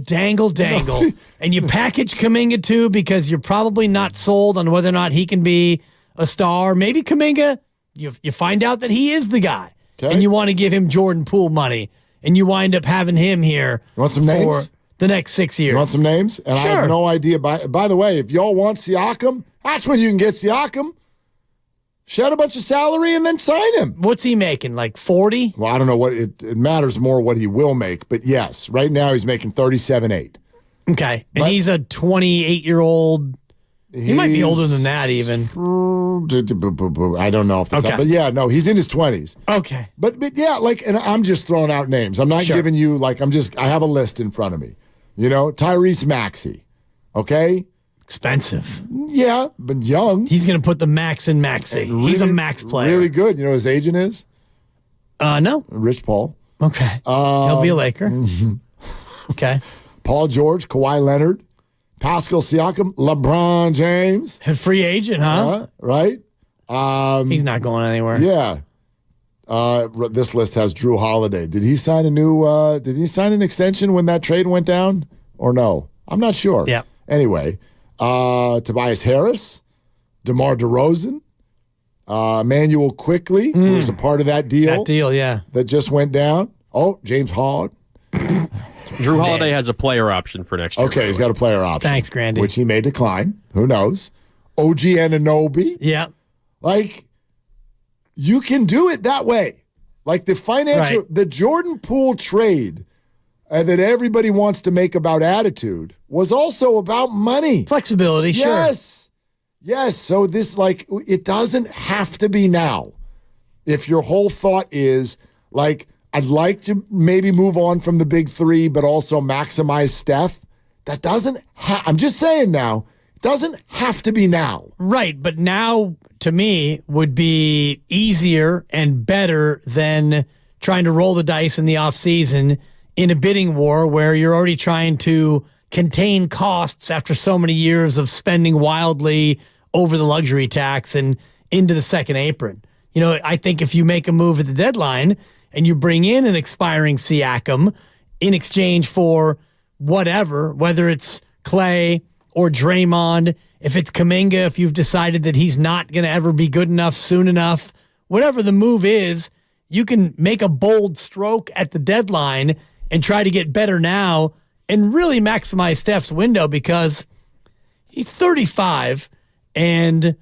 Speaker 3: and you package Kuminga too because you're probably not sold on whether or not he can be a star. Maybe Kuminga, you find out that he is the guy, and you want to give him Jordan Poole money, and you wind up having him here.
Speaker 16: You want some names?
Speaker 3: The next 6 years.
Speaker 16: You want some names? And
Speaker 3: sure.
Speaker 16: I have no idea. By the way, if y'all want Siakam, that's when you can get Siakam. Shed a bunch of salary and then sign him.
Speaker 3: What's he making, like 40?
Speaker 16: Well, I don't know. It matters more what he will make. But yes, right now he's making 37.8.
Speaker 3: Okay. And he's a 28-year-old. He might be older than that even.
Speaker 16: I don't know if that's up. But yeah, no, he's in his 20s.
Speaker 3: Okay.
Speaker 16: But yeah, and I'm just throwing out names. I'm not giving you, I have a list in front of me. Tyrese Maxey. Okay?
Speaker 3: Expensive.
Speaker 16: Yeah, but young.
Speaker 3: He's going to put the max in Maxey.
Speaker 16: Really,
Speaker 3: He's a max player.
Speaker 16: Really good. You know what his agent is?
Speaker 3: No.
Speaker 16: Rich Paul.
Speaker 3: Okay. He'll be a Laker. Okay.
Speaker 16: Paul George, Kawhi Leonard, Pascal Siakam, LeBron James.
Speaker 3: A free agent, huh?
Speaker 16: Right?
Speaker 3: He's not going anywhere.
Speaker 16: Yeah. This list has Drew Holiday. Did he sign an extension when that trade went down? Or no? I'm not sure.
Speaker 3: Yeah.
Speaker 16: Anyway, Tobias Harris, DeMar DeRozan, Emmanuel Quickly, who was a part of that deal.
Speaker 3: That deal, yeah.
Speaker 16: That just went down. Oh, James Harden.
Speaker 15: Drew Holiday has a player option for next year.
Speaker 16: Okay, he's got a player option.
Speaker 3: Thanks, Grandy.
Speaker 16: Which he may decline. Who knows? OG Anunoby.
Speaker 3: Yeah.
Speaker 16: Like, you can do it that way. Like the financial,
Speaker 3: Right.
Speaker 16: the Jordan Poole trade that everybody wants to make about attitude was also about money.
Speaker 3: Flexibility, sure.
Speaker 16: Yes. Yes. So this, like, it doesn't have to be now. If your whole thought is, like, I'd like to maybe move on from the big three, but also maximize Steph, that doesn't I'm just saying now, it doesn't have to be now.
Speaker 3: Right, but now, to me, would be easier and better than trying to roll the dice in the offseason in a bidding war where you're already trying to contain costs after so many years of spending wildly over the luxury tax and into the second apron. You know, I think if you make a move at the deadline and you bring in an expiring Siakam in exchange for whatever, whether it's Clay or Draymond, if it's Kuminga, if you've decided that he's not going to ever be good enough soon enough, whatever the move is, you can make a bold stroke at the deadline and try to get better now and really maximize Steph's window because he's 35 and,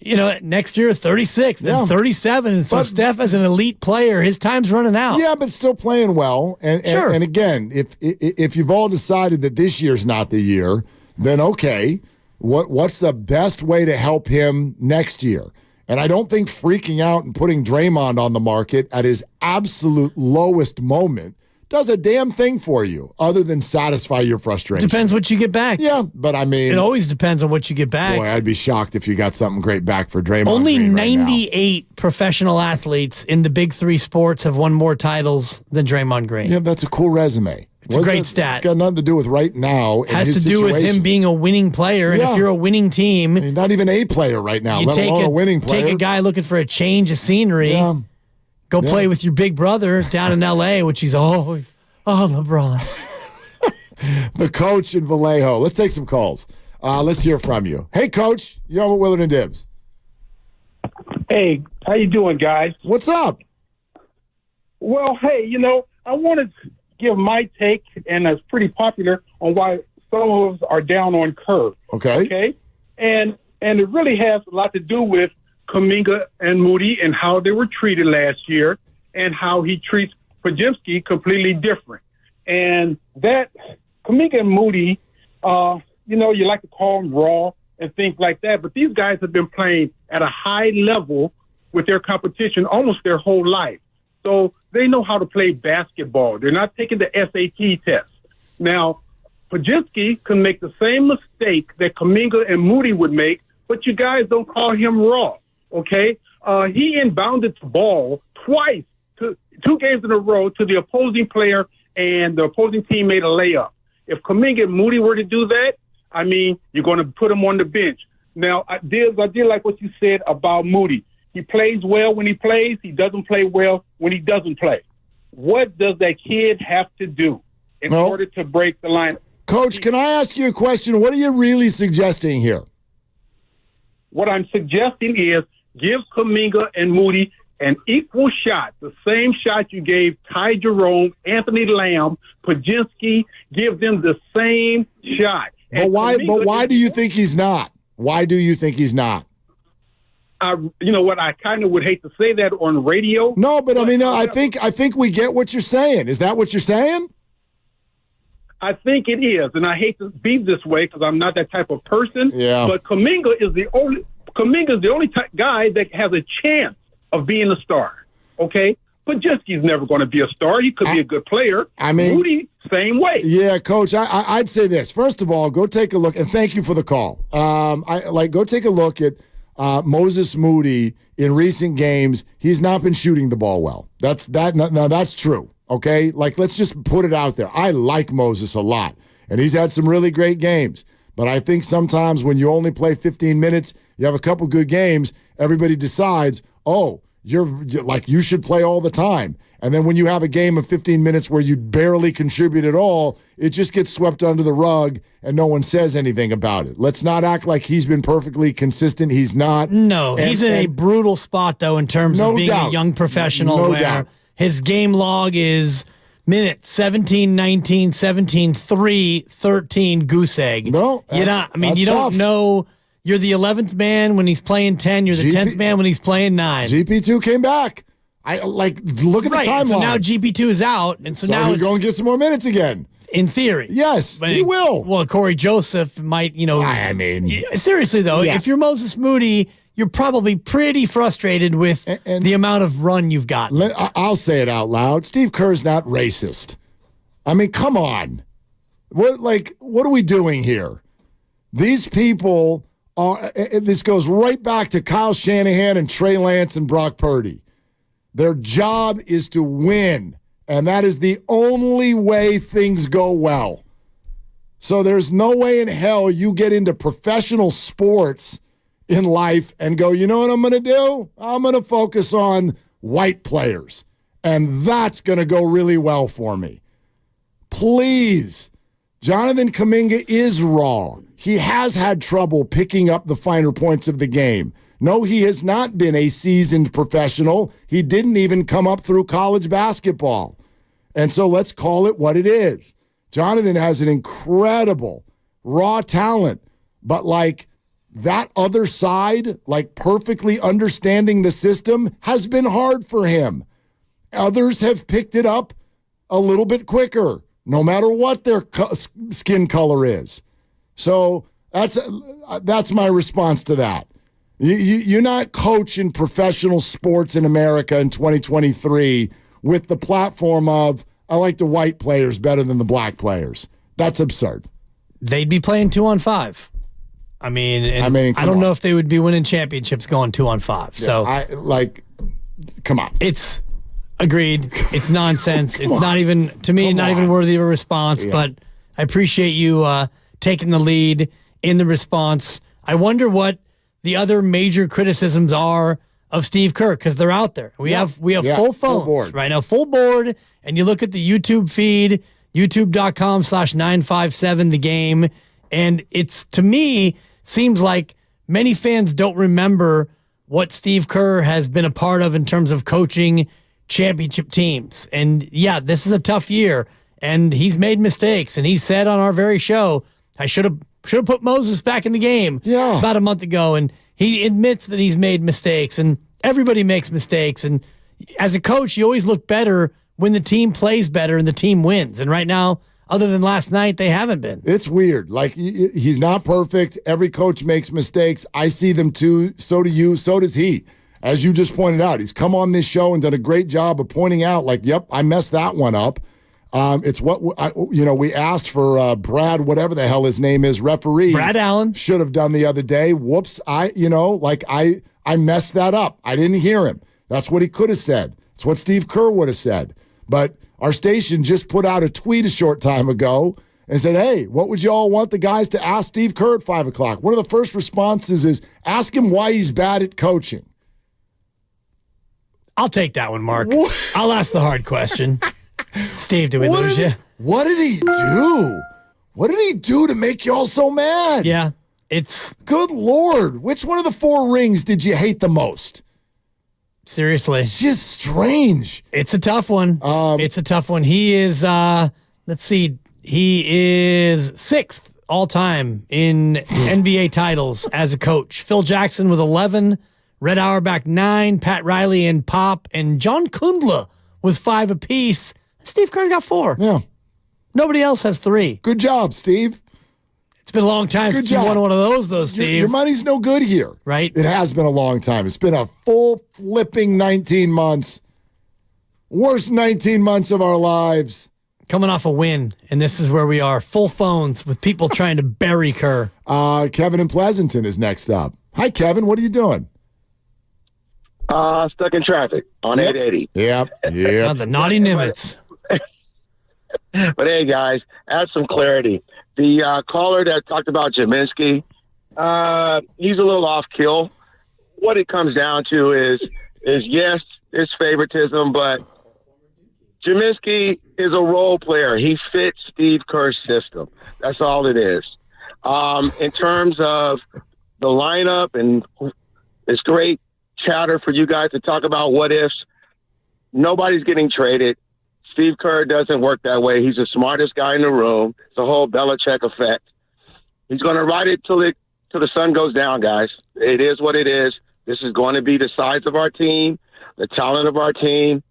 Speaker 3: you know, next year 36, then 37. And so Steph, as an elite player, his time's running out.
Speaker 16: Yeah, but still playing well. And
Speaker 3: Sure.
Speaker 16: and again, if you've all decided that this year's not the year, then okay, what's the best way to help him next year? And I don't think freaking out and putting Draymond on the market at his absolute lowest moment does a damn thing for you other than satisfy your frustration.
Speaker 3: Depends what you get back.
Speaker 16: Yeah, but I mean,
Speaker 3: It always depends on what you get back.
Speaker 16: boy, I'd be shocked if you got something great back for Draymond.
Speaker 3: Only
Speaker 16: Green right now.
Speaker 3: 98 professional athletes in the big three sports have won more titles than Draymond Green.
Speaker 16: Yeah, that's a cool resume.
Speaker 3: It's a great stat.
Speaker 16: It's got nothing to do with right now.
Speaker 3: It has to do with him being a winning player. And if you're a winning team,
Speaker 16: He's not even a player right now,
Speaker 3: you
Speaker 16: let alone a winning player.
Speaker 3: take a guy looking for a change of scenery, go play with your big brother down in L.A., which he's always, LeBron.
Speaker 16: The coach in Vallejo. Let's take some calls. Let's hear from you. Hey, Coach. You're on with Willard and Dibs.
Speaker 4: Hey, how you doing, guys?
Speaker 16: What's up?
Speaker 4: Well, hey, I wanted to give my take, and it's pretty popular, on why some of us are down on Kerr.
Speaker 16: Okay.
Speaker 4: And it really has a lot to do with Kuminga and Moody and how they were treated last year and how he treats Podziemski completely different. And that Kuminga and Moody, you like to call them raw and things like that, but these guys have been playing at a high level with their competition almost their whole life. So they know how to play basketball. They're not taking the SAT test. Now, Podziemski can make the same mistake that Kuminga and Moody would make, but you guys don't call him raw, okay? He inbounded the ball twice, 2 games in a row, to the opposing player, and the opposing team made a layup. If Kuminga and Moody were to do that, I mean, you're going to put him on the bench. Now, I did like what you said about Moody. He plays well when he plays. He doesn't play well when he doesn't play. What does that kid have to do in order to break the line?
Speaker 16: Coach, can I ask you a question? What are you really suggesting here?
Speaker 4: What I'm suggesting is give Kuminga and Moody an equal shot, the same shot you gave Ty Jerome, Anthony Lamb, Podziemski. Give them the same shot.
Speaker 16: But why do you think he's not? Why do you think he's not?
Speaker 4: You know what? I kind of would hate to say that on radio.
Speaker 16: No, but I mean, I think we get what you're saying. Is that what you're saying?
Speaker 4: I think it is, and I hate to be this way because I'm not that type of person.
Speaker 16: Yeah.
Speaker 4: But Kuminga is the only guy that has a chance of being a star. Okay. Podziemski's never going to be a star. He could be a good player.
Speaker 16: I mean,
Speaker 4: Moody same way.
Speaker 16: Yeah, Coach, I'd say this. First of all, go take a look, and thank you for the call. Go take a look at Moses Moody in recent games. He's not been shooting the ball well. That's true, okay? Like, let's just put it out there. I like Moses a lot, and he's had some really great games. But I think sometimes when you only play 15 minutes, you have a couple good games, everybody decides, oh, you're like, you should play all the time. And then when you have a game of 15 minutes where you barely contribute at all, it just gets swept under the rug and no one says anything about it. Let's not act like he's been perfectly consistent. He's not.
Speaker 3: No, he's in a brutal spot, though, in terms of being a young professional.
Speaker 16: No
Speaker 3: where
Speaker 16: doubt.
Speaker 3: His game log is minutes 17, 19, 17, 3, 13, goose egg.
Speaker 16: No,
Speaker 3: you don't
Speaker 16: tough.
Speaker 3: know. You're the 11th man when he's playing 10. You're the 10th man when he's playing 9.
Speaker 16: GP2 came back. Look at the timeline.
Speaker 3: So now GP2 is out, and so now
Speaker 16: he's going to get some more minutes again.
Speaker 3: In theory.
Speaker 16: Yes, he will.
Speaker 3: Well, Corey Joseph might,
Speaker 16: I mean.
Speaker 3: Seriously, though, if you're Moses Moody, you're probably pretty frustrated with the amount of run you've got.
Speaker 16: I'll say it out loud. Steve Kerr's not racist. I mean, come on. What are we doing here? These people this goes right back to Kyle Shanahan and Trey Lance and Brock Purdy. Their job is to win, and that is the only way things go well. So there's no way in hell you get into professional sports in life and go, you know what I'm going to do? I'm going to focus on white players, and that's going to go really well for me. Please, Jonathan Kuminga is raw. He has had trouble picking up the finer points of the game. No, he has not been a seasoned professional. He didn't even come up through college basketball. And so let's call it what it is. Jonathan has an incredible raw talent, but that other side, perfectly understanding the system, has been hard for him. Others have picked it up a little bit quicker, no matter what their skin color is. So that's my response to that. You're not coaching professional sports in America in 2023 with the platform of, I like the white players better than the black players. That's absurd.
Speaker 3: They'd be playing 2-on-5. I don't know if they would be winning championships going 2-on-5.
Speaker 16: Yeah,
Speaker 3: so,
Speaker 16: come on.
Speaker 3: It's agreed. It's nonsense. It's not even, to me, not even worthy of a response. Yeah. But I appreciate you taking the lead in the response. I wonder what the other major criticisms are of Steve Kerr, because they're out there. We have full phones right now, full board, and you look at the YouTube feed, youtube.com/957 the game, and it's, to me, seems like many fans don't remember what Steve Kerr has been a part of in terms of coaching championship teams. And yeah, this is a tough year, and he's made mistakes, and he said on our very show, I should have put Moses back in the game about a month ago, and he admits that he's made mistakes, and everybody makes mistakes, and as a coach, you always look better when the team plays better and the team wins, and right now, other than last night, they haven't been.
Speaker 16: It's weird. He's not perfect. Every coach makes mistakes. I see them too. So do you. So does he. As you just pointed out, he's come on this show and done a great job of pointing out, yep, I messed that one up. It's what we asked for Brad, whatever the hell his name is, referee.
Speaker 3: Brad Allen
Speaker 16: should have done the other day. Whoops! I messed that up. I didn't hear him. That's what he could have said. It's what Steve Kerr would have said. But our station just put out a tweet a short time ago and said, "Hey, what would you all want the guys to ask Steve Kerr at 5 o'clock?" One of the first responses is, "Ask him why he's bad at coaching."
Speaker 3: I'll take that one, Mark. I'll ask the hard question. Steve, did we lose you?
Speaker 16: What did he do? What did he do to make y'all so mad?
Speaker 3: Yeah, it's...
Speaker 16: Good Lord. Which one of the 4 rings did you hate the most?
Speaker 3: Seriously.
Speaker 16: It's just strange.
Speaker 3: It's a tough one. It's a tough one. He is, let's see, he is 6th all-time in NBA titles as a coach. Phil Jackson with 11, Red Auerbach 9, Pat Riley and Pop, and John Kundla with 5 apiece. Steve Kerr got 4.
Speaker 16: Yeah.
Speaker 3: Nobody else has 3.
Speaker 16: Good job, Steve.
Speaker 3: It's been a long time since you won one of those, though, Steve.
Speaker 16: Your money's no good here.
Speaker 3: Right?
Speaker 16: It has been a long time. It's been a full flipping 19 months. Worst 19 months of our lives.
Speaker 3: coming off a win, and this is where we are. Full phones with people trying to bury Kerr.
Speaker 16: Kevin in Pleasanton is next up. Hi, Kevin. What are you doing?
Speaker 19: Stuck in traffic on 880.
Speaker 16: Yep.
Speaker 3: The naughty Nimitz.
Speaker 19: But hey, guys, add some clarity. The caller that talked about Jaminski, he's a little off kill. What it comes down to is yes, it's favoritism, but Jaminski is a role player. He fits Steve Kerr's system. That's all it is. In terms of the lineup, and it's great chatter for you guys to talk about what ifs. Nobody's getting traded. Steve Kerr doesn't work that way. He's the smartest guy in the room. It's the whole Belichick effect. He's going to ride it till the sun goes down, guys. It is what it is. This is going to be the size of our team, the talent of our team.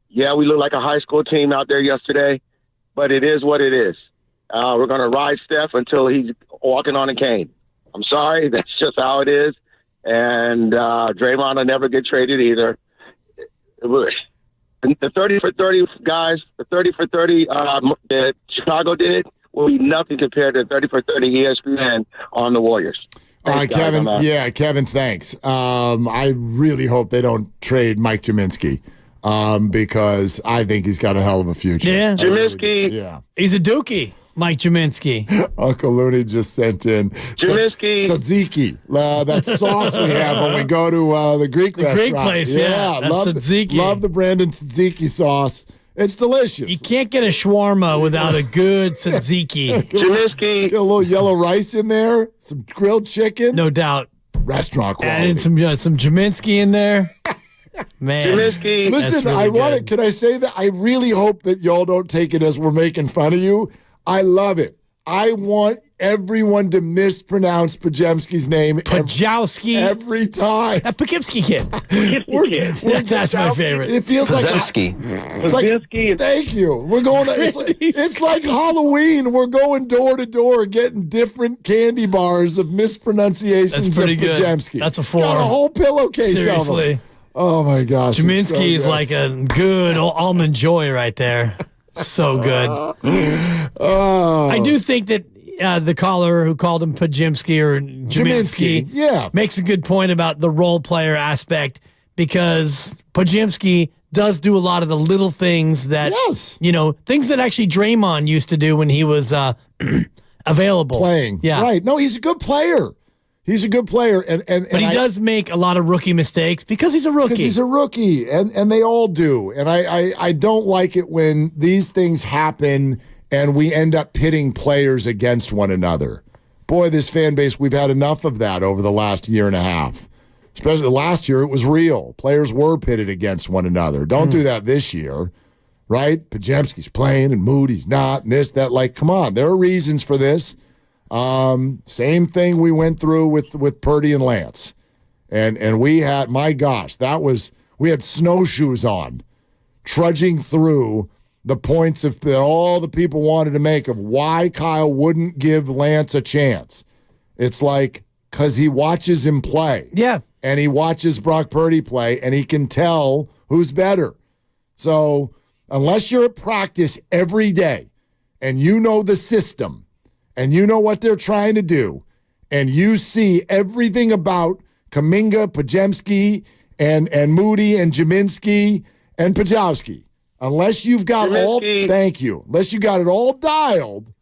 Speaker 19: Yeah, we look like a high school team out there yesterday, but it is what it is. We're going to ride Steph until he's walking on a cane. I'm sorry. That's just how it is. And Draymond will never get traded either. The 30 for 30 guys, the 30 for 30 that Chicago did will be nothing compared to 30 for 30 ESPN on the Warriors. Thanks,
Speaker 16: Kevin.
Speaker 19: guys.
Speaker 16: Kevin, thanks. I really hope they don't trade Mike Jaminski because I think he's got a hell of a future.
Speaker 3: Yeah.
Speaker 19: Jaminski.
Speaker 3: He's a dookie. Mike Jaminski.
Speaker 16: Uncle Looney just sent in
Speaker 19: Jaminski.
Speaker 16: Tzatziki. That sauce we have when we go to the Greek restaurant.
Speaker 3: Greek place, yeah. That's tzatziki.
Speaker 16: Love the Brandon tzatziki sauce. It's delicious.
Speaker 3: You can't get a shawarma without a good tzatziki.
Speaker 19: Jaminski.
Speaker 16: Get a little yellow rice in there, some grilled chicken.
Speaker 3: No doubt.
Speaker 16: Restaurant quality.
Speaker 3: Add in some Jaminski in there. Man.
Speaker 19: Jaminski.
Speaker 16: Listen,
Speaker 3: really
Speaker 16: I want
Speaker 3: good.
Speaker 16: it. Can I say that? I really hope that y'all don't take it as we're making fun of you. I love it. I want everyone to mispronounce Pajemski's name
Speaker 3: Pajowski.
Speaker 16: every time.
Speaker 3: That Poughkeepsie kid. That's my favorite.
Speaker 16: It feels like it's like, thank you. We're going to, it's like Halloween. We're going door to door getting different candy bars of mispronunciations
Speaker 3: That's pretty
Speaker 16: of
Speaker 3: good.
Speaker 16: Pajemski.
Speaker 3: That's a form.
Speaker 16: Got a whole pillowcase of
Speaker 3: Seriously.
Speaker 16: them. Oh my gosh.
Speaker 3: Jaminski is like a good almond joy right there. So good. I do think that the caller who called him Pajimski or Jaminski makes a good point about the role player aspect because Pajimski does do a lot of the little things that, things that actually Draymond used to do when he was available.
Speaker 16: Playing.
Speaker 3: Yeah.
Speaker 16: Right. No, he's a good player. He's a good player.
Speaker 3: But he does make a lot of rookie mistakes because he's a rookie.
Speaker 16: Because he's a rookie, and they all do. And I don't like it when these things happen and we end up pitting players against one another. Boy, this fan base, we've had enough of that over the last year and a half. Especially last year, it was real. Players were pitted against one another. Don't do that this year, right? Pajemski's playing and Moody's not, and this, that. Like, come on. There are reasons for this. Same thing we went through with Purdy and Lance. And we had, my gosh, we had snowshoes on, trudging through the points of that all the people wanted to make of why Kyle wouldn't give Lance a chance. It's like, because he watches him play.
Speaker 3: Yeah.
Speaker 16: And he watches Brock Purdy play, and he can tell who's better. So unless you're at practice every day and you know the system, and you know what they're trying to do, and you see everything about Kuminga, Pajemski, and Moody, and Jaminski, and Pajowski, unless you've got unless you got it all dialed,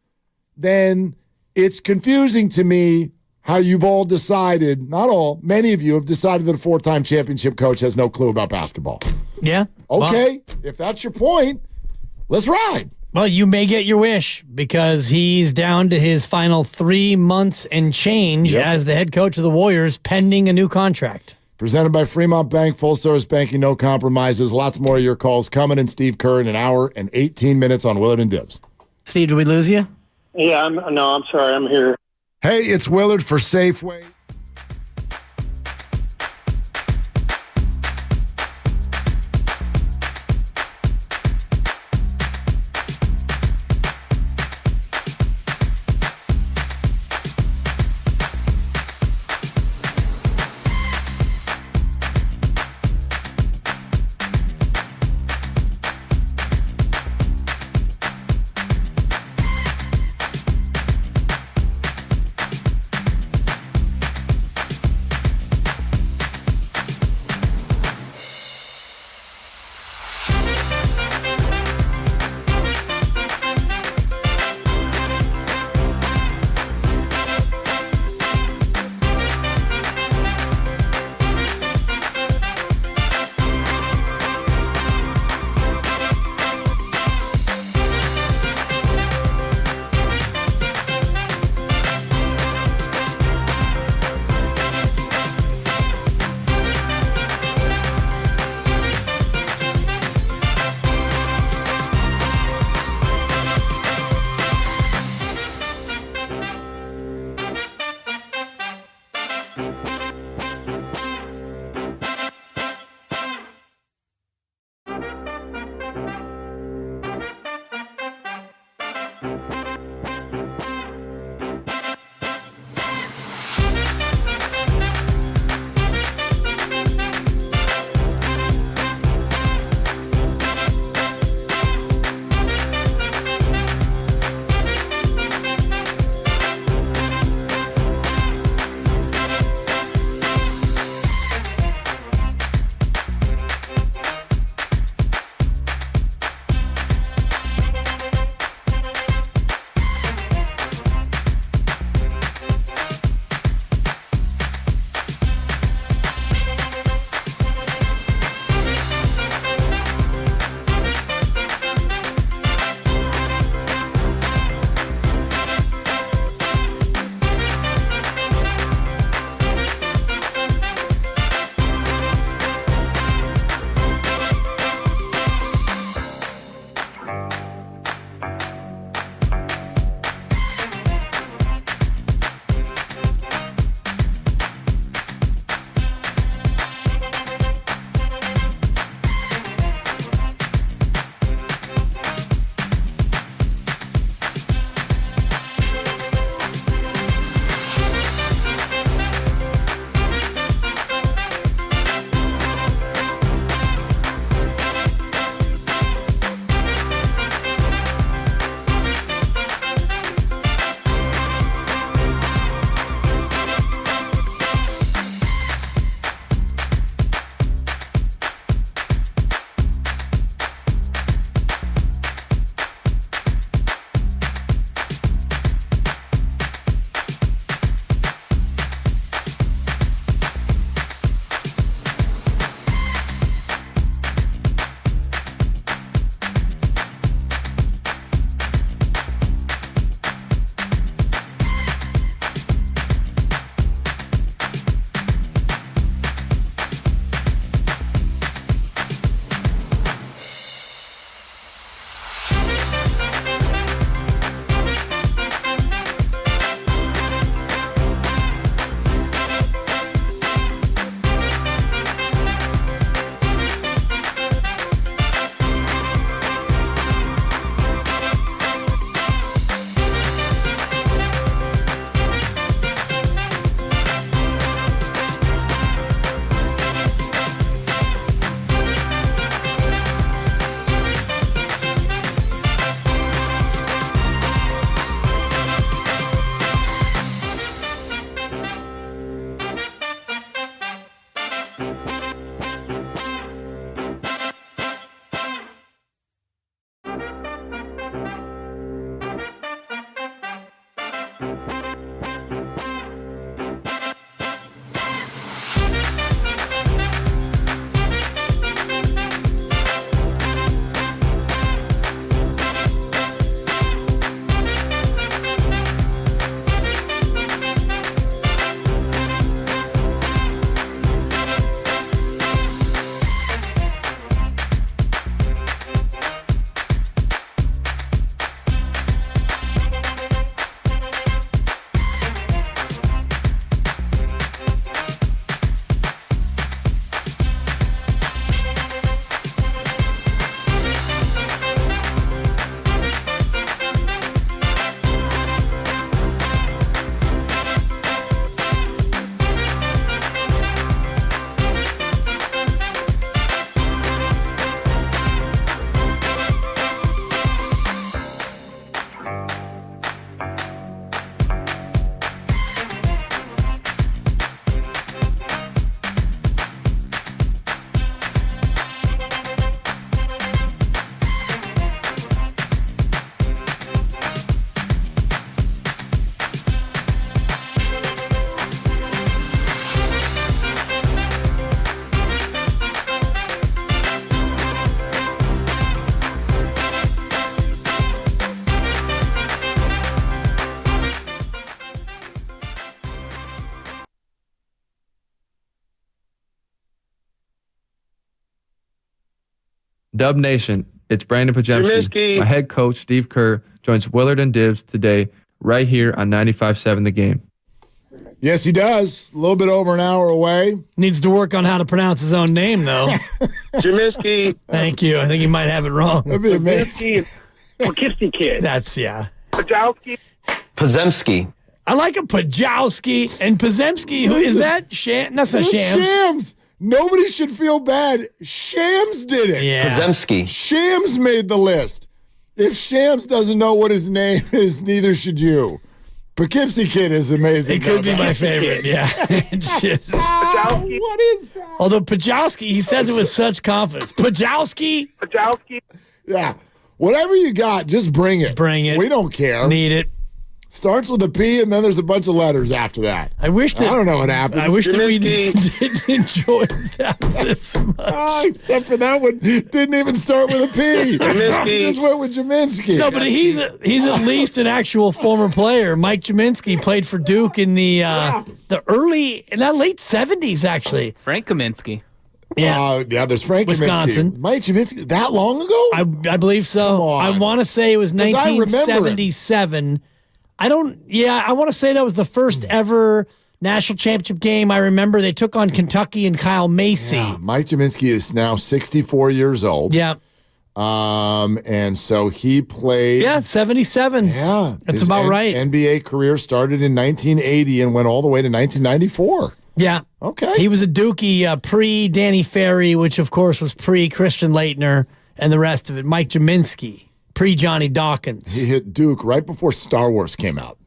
Speaker 16: then it's confusing to me how you've all decided, not all, many of you have decided that a four-time championship coach has no clue about basketball.
Speaker 3: Yeah.
Speaker 16: Okay, if that's your point, let's ride.
Speaker 3: Well, you may get your wish because he's down to his final 3 months and change as the head coach of the Warriors, pending a new contract.
Speaker 16: Presented by Fremont Bank, full service banking, no compromises. Lots more of your calls coming in. Steve Kerr in an hour and 18 minutes on Willard and Dibs.
Speaker 3: Steve, did we lose you?
Speaker 19: Yeah, I'm sorry. I'm here.
Speaker 16: Hey, it's Willard for Safeway.
Speaker 10: Dub Nation, it's Brandon Pajemski.
Speaker 19: Trubisky.
Speaker 10: My head coach, Steve Kerr, joins Willard and Dibbs today right here on 95.7 The Game.
Speaker 16: Yes, he does. A little bit over an hour away.
Speaker 3: Needs to work on how to pronounce his own name, though.
Speaker 19: Trubisky.
Speaker 3: Thank you. I think he might have it wrong.
Speaker 16: That'd be amazing.
Speaker 4: Poughkeepsie kid.
Speaker 3: That's, yeah.
Speaker 4: Pajowski.
Speaker 20: Pazemski.
Speaker 3: I like a Pajowski and Pazemski. Who is that? That's not Shams.
Speaker 16: Shams. Nobody should feel bad. Shams did it.
Speaker 3: Yeah.
Speaker 20: Pazemski.
Speaker 16: Shams made the list. If Shams doesn't know what his name is, neither should you. Poughkeepsie Kid is amazing.
Speaker 3: It could be my favorite, yeah. It's just,
Speaker 16: what is that?
Speaker 3: although Pajowski, he says it with such confidence. Pajowski?
Speaker 16: Yeah. Whatever you got, just bring it.
Speaker 3: Bring it.
Speaker 16: We don't care.
Speaker 3: Need it.
Speaker 16: Starts with a P, and then there's a bunch of letters after that.
Speaker 3: I don't
Speaker 16: know what happened.
Speaker 3: I wish that we didn't enjoy that this much.
Speaker 16: Except for that one, didn't even start with a P.
Speaker 19: Jaminski.
Speaker 16: Just went with Jaminski.
Speaker 3: No, but he's at least an actual former player. Mike Jaminski played for Duke in the late 70s, actually.
Speaker 21: Frank Kaminsky.
Speaker 3: Yeah.
Speaker 16: There's Frank
Speaker 3: Wisconsin.
Speaker 16: Kaminsky. Mike Jaminski, that long ago?
Speaker 3: I believe so.
Speaker 16: Come on.
Speaker 3: I want to say it was 1977. I want to say that was the first ever national championship game. I remember they took on Kentucky and Kyle Macy.
Speaker 16: Yeah, Mike Jaminski is now 64 years old.
Speaker 3: Yeah.
Speaker 16: And so he played.
Speaker 3: Yeah, 77.
Speaker 16: Yeah.
Speaker 3: That's
Speaker 16: his
Speaker 3: about right.
Speaker 16: NBA career started in 1980 and went all the way to 1994.
Speaker 3: Yeah.
Speaker 16: Okay.
Speaker 3: He was a Dookie pre-Danny Ferry, which, of course, was pre-Christian Laettner and the rest of it. Mike Jaminski, pre-Johnny Dawkins.
Speaker 16: He hit Duke right before Star Wars came out.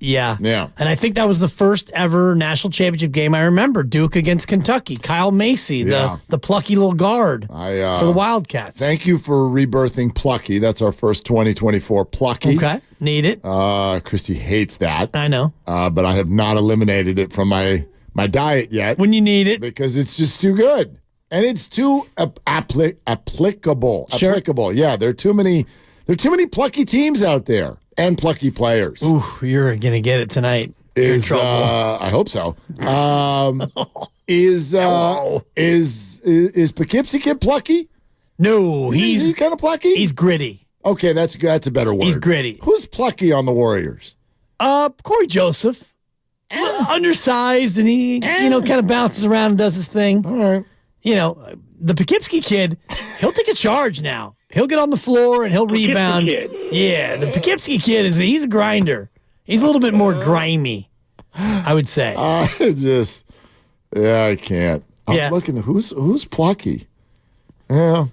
Speaker 3: Yeah.
Speaker 16: Yeah.
Speaker 3: And I think that was the first ever national championship game I remember. Duke against Kentucky. Kyle Macy, the plucky little guard for the Wildcats.
Speaker 16: Thank you for rebirthing Plucky. That's our first 2024 Plucky.
Speaker 3: Okay. Need it.
Speaker 16: Christy hates that.
Speaker 3: I know.
Speaker 16: But I have not eliminated it from my diet yet.
Speaker 3: When you need it.
Speaker 16: Because it's just too good. And it's too applicable.
Speaker 3: Sure.
Speaker 16: Applicable. Yeah, there are too many plucky teams out there and plucky players.
Speaker 3: Ooh, you're going to get it tonight. You're in trouble.
Speaker 16: I hope so. Is Poughkeepsie Kid plucky?
Speaker 3: No,
Speaker 16: he's kind of plucky.
Speaker 3: He's gritty.
Speaker 16: Okay, that's a better word.
Speaker 3: He's gritty.
Speaker 16: Who's plucky on the Warriors?
Speaker 3: Corey Joseph. Undersized, and he, kind of bounces around and does his thing.
Speaker 16: All right.
Speaker 3: The Poughkeepsie Kid, he'll take a charge now. He'll get on the floor and he'll rebound.
Speaker 4: Kid.
Speaker 3: Yeah, the Poughkeepsie Kid he's a grinder. He's a little bit more grimy, I would say.
Speaker 16: I can't. I'm looking. Who's plucky? Yeah.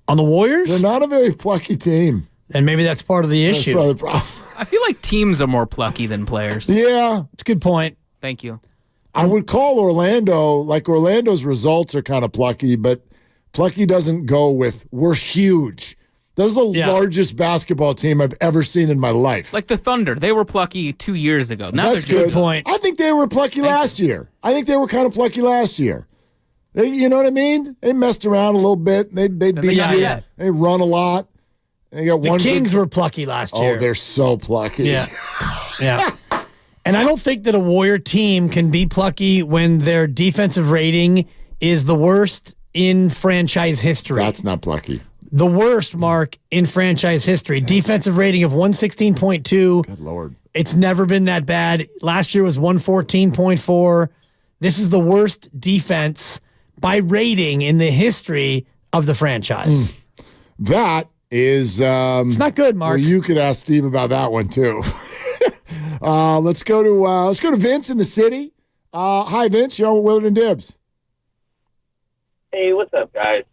Speaker 3: On the Warriors?
Speaker 16: They're not a very plucky team.
Speaker 3: And maybe that's part of the issue.
Speaker 16: That's probably the problem.
Speaker 21: I feel like teams are more plucky than players.
Speaker 16: Yeah.
Speaker 3: It's a good point.
Speaker 21: Thank you.
Speaker 16: I would call Orlando's results are kind of plucky, but plucky doesn't go with we're huge. That's the largest basketball team I've ever seen in my life.
Speaker 21: Like the Thunder. They were plucky 2 years ago. Now
Speaker 16: That's
Speaker 21: they're
Speaker 16: good
Speaker 3: point.
Speaker 16: I think they were plucky last year. I think they were kind of plucky last year. You know what I mean? They messed around a little bit. They beat you.
Speaker 3: Yeah.
Speaker 16: They run a lot. They got
Speaker 3: the Kings were plucky last year.
Speaker 16: Oh, they're so plucky.
Speaker 3: Yeah. Yeah. And I don't think that a Warrior team can be plucky when their defensive rating is the worst in franchise history.
Speaker 16: That's not plucky.
Speaker 3: The worst, Mark, in franchise history. Defensive rating of 116.2.
Speaker 16: Good Lord.
Speaker 3: It's never been that bad. Last year was 114.4. This is the worst defense by rating in the history of the franchise.
Speaker 16: That is...
Speaker 3: it's not good, Mark.
Speaker 16: Well, you could ask Steve about that one, too. Let's go to Vince in the city. Hi, Vince. You're on with Willard and Dibbs.
Speaker 24: Hey, what's up, guys?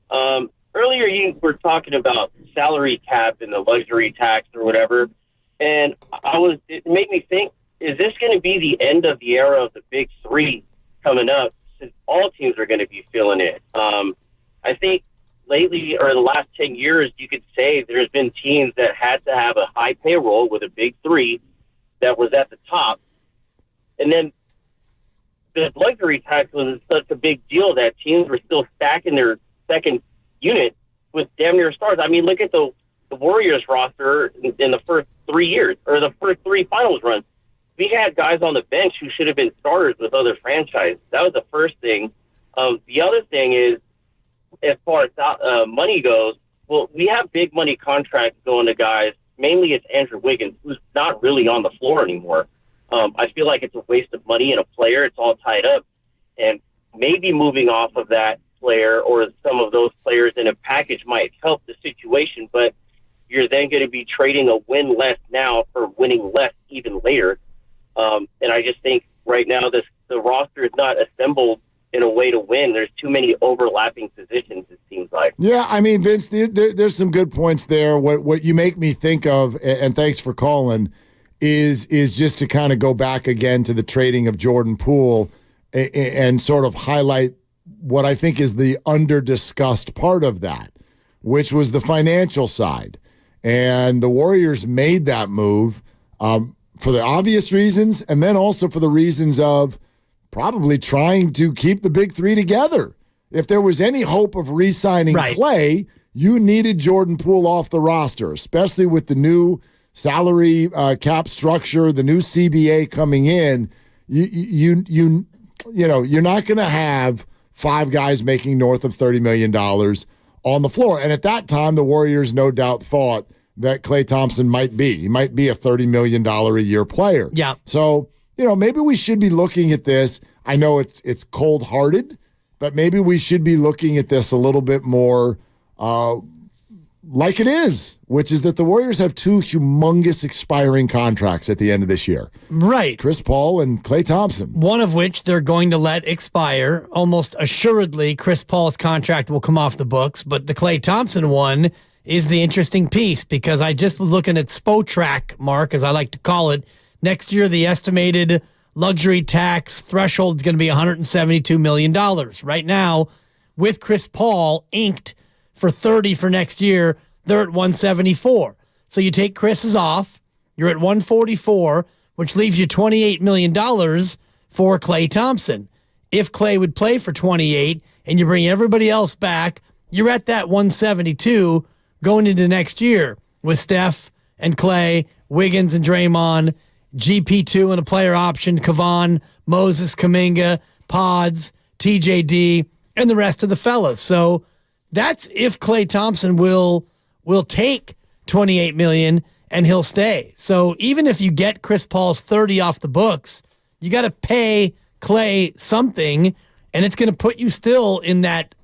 Speaker 24: Earlier you were talking about salary cap and the luxury tax or whatever, and it made me think, is this going to be the end of the era of the big three coming up, since all teams are going to be feeling it? I think lately, or in the last 10 years, you could say there's been teams that had to have a high payroll with a big three that was at the top. And then the luxury tax was such a big deal that teams were still stacking their second unit with damn near stars. I mean, look at the Warriors roster in the first 3 years, or the first three finals runs. We had guys on the bench who should have been starters with other franchises. That was the first thing. The other thing is, as far as money goes, well, we have big money contracts going to guys. Mainly it's Andrew Wiggins, who's not really on the floor anymore. I feel like it's a waste of money in a player. It's all tied up. And maybe moving off of that player or some of those players in a package might help the situation, but you're then going to be trading a win less now for winning less even later. And I just think right now the roster is not assembled in a way to win. There's too many overlapping positions, it seems like.
Speaker 16: Yeah, I mean, Vince, there's some good points there. What you make me think of, and thanks for calling, is just to kind of go back again to the trading of Jordan Poole and sort of highlight what I think is the under-discussed part of that, which was the financial side. And the Warriors made that move for the obvious reasons, and then also for the reasons of probably trying to keep the big three together. If there was any hope of re-signing Clay, you needed Jordan Poole off the roster, especially with the new salary cap structure, the new CBA coming in. You're not going to have 5 guys making north of $30 million on the floor. And at that time, the Warriors no doubt thought that Klay Thompson might be. He might be a $30 million a year player.
Speaker 3: Yeah.
Speaker 16: So, maybe we should be looking at this. I know it's cold-hearted, but maybe we should be looking at this a little bit more like it is, which is that the Warriors have 2 humongous expiring contracts at the end of this year.
Speaker 3: Right.
Speaker 16: Chris Paul and Klay Thompson.
Speaker 3: One of which they're going to let expire. Almost assuredly, Chris Paul's contract will come off the books, but the Klay Thompson one is the interesting piece because I just was looking at Spotrac, Mark, as I like to call it. Next year, the estimated luxury tax threshold is going to be $172 million. Right now, with Chris Paul inked for 30 for next year, they're at 174. So you take Chris's off, you're at 144, which leaves you $28 million for Klay Thompson. If Klay would play for 28 and you bring everybody else back, you're at that 172 going into next year with Steph and Klay, Wiggins and Draymond, GP2 and a player option, Kavan, Moses, Kuminga, Pods, TJD, and the rest of the fellas. So that's if Klay Thompson will take $28 million and he'll stay. So even if you get Chris Paul's 30 off the books, you got to pay Klay something, and it's going to put you still in that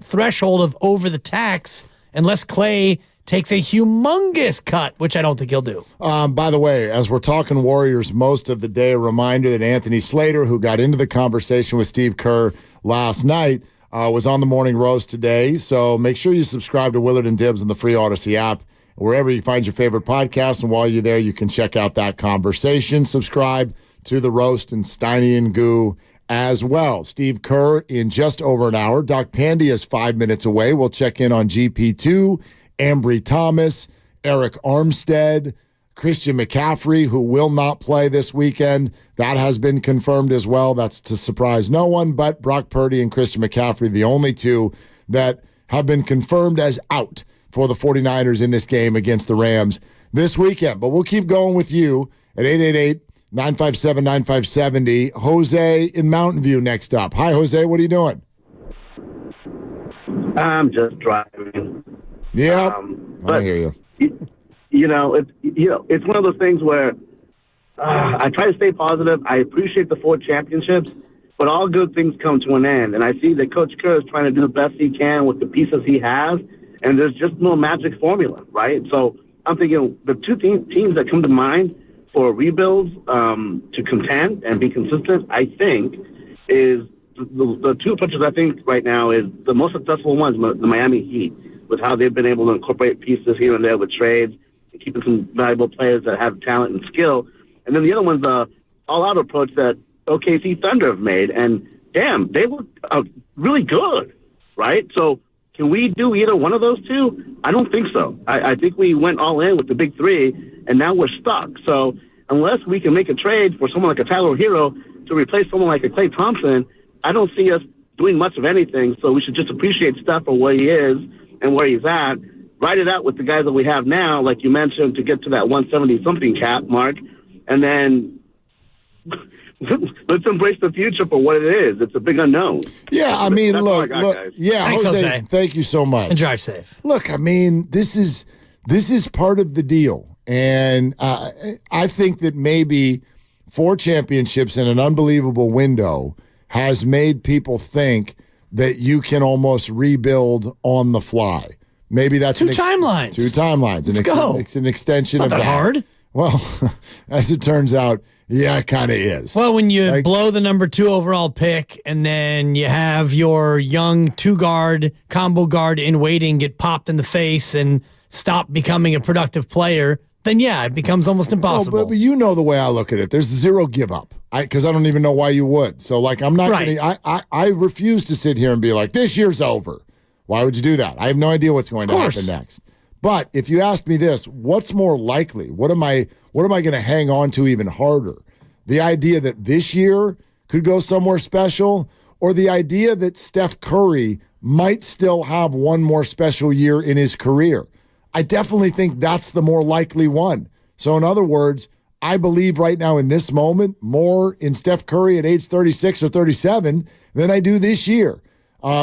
Speaker 3: threshold of over the tax unless Klay takes a humongous cut, which I don't think he'll do.
Speaker 16: By the way, as we're talking Warriors most of the day, a reminder that Anthony Slater, who got into the conversation with Steve Kerr last night, was on the Morning Roast today. So make sure you subscribe to Willard and Dibs on the free Odyssey app, wherever you find your favorite podcast. And while you're there, you can check out that conversation. Subscribe to The Roast and Steiny and Goo as well. Steve Kerr in just over an hour. Doc Pandy is 5 minutes away. We'll check in on GP2, Ambry Thomas, Eric Armstead, Christian McCaffrey, who will not play this weekend. That has been confirmed as well. That's to surprise no one, but Brock Purdy and Christian McCaffrey, the only 2 that have been confirmed as out for the 49ers in this game against the Rams this weekend. But we'll keep going with you at 888-957-9570. Jose in Mountain View next up. Hi, Jose. What are you doing?
Speaker 8: I'm just driving.
Speaker 16: Yeah, I hear you.
Speaker 8: It's one of those things where I try to stay positive. I appreciate the 4 championships, but all good things come to an end. And I see that Coach Kerr is trying to do the best he can with the pieces he has, and there's just no magic formula, right? So I'm thinking the 2 teams that come to mind for rebuilds to contend and be consistent, I think, is the 2 approaches I think right now is the most successful ones, the Miami Heat, with how they've been able to incorporate pieces here and there with trades, and keeping some valuable players that have talent and skill. And then the other one's the all-out approach that OKC Thunder have made. And, damn, they look really good, right? So can we do either one of those 2? I don't think so. I think we went all in with the big 3, and now we're stuck. So unless we can make a trade for someone like a Tyler Hero to replace someone like a Klay Thompson, I don't see us doing much of anything. So we should just appreciate Steph for where he is and where he's at, ride it out with the guys that we have now, like you mentioned, to get to that 170-something cap mark, and then let's embrace the future for what it is. It's a big unknown.
Speaker 16: Yeah, I mean,
Speaker 8: That's all I
Speaker 16: look,
Speaker 8: got, guys.
Speaker 16: yeah,
Speaker 3: Thanks, Jose.
Speaker 16: thank you so much.
Speaker 3: And drive safe.
Speaker 16: Look, I mean, this is part of the deal, and I think that maybe 4 championships in an unbelievable window has made people think that you can almost rebuild on the fly. Maybe that's
Speaker 3: 2 timelines.
Speaker 16: 2 timelines.
Speaker 3: Let's go.
Speaker 16: It's an extension of
Speaker 3: Not that hard.
Speaker 16: Well, as it turns out, yeah, it kind of is.
Speaker 3: Well, when you blow the number 2 overall pick and then you have your young 2-guard, combo guard in waiting get popped in the face and stop becoming a productive player, then yeah, it becomes almost impossible.
Speaker 16: But you know the way I look at it. There's 0 give up. Because I don't even know why you would. So, like, I'm not going to – I refuse to sit here and be like, this year's over. Why would you do that? I have no idea what's going to happen next. But if you ask me this, what's more likely? What am I going to hang on to even harder? The idea that this year could go somewhere special, or the idea that Steph Curry might still have one more special year in his career? I definitely think that's the more likely one. So in other words, I believe right now in this moment more in Steph Curry at age 36 or 37 than I do this year,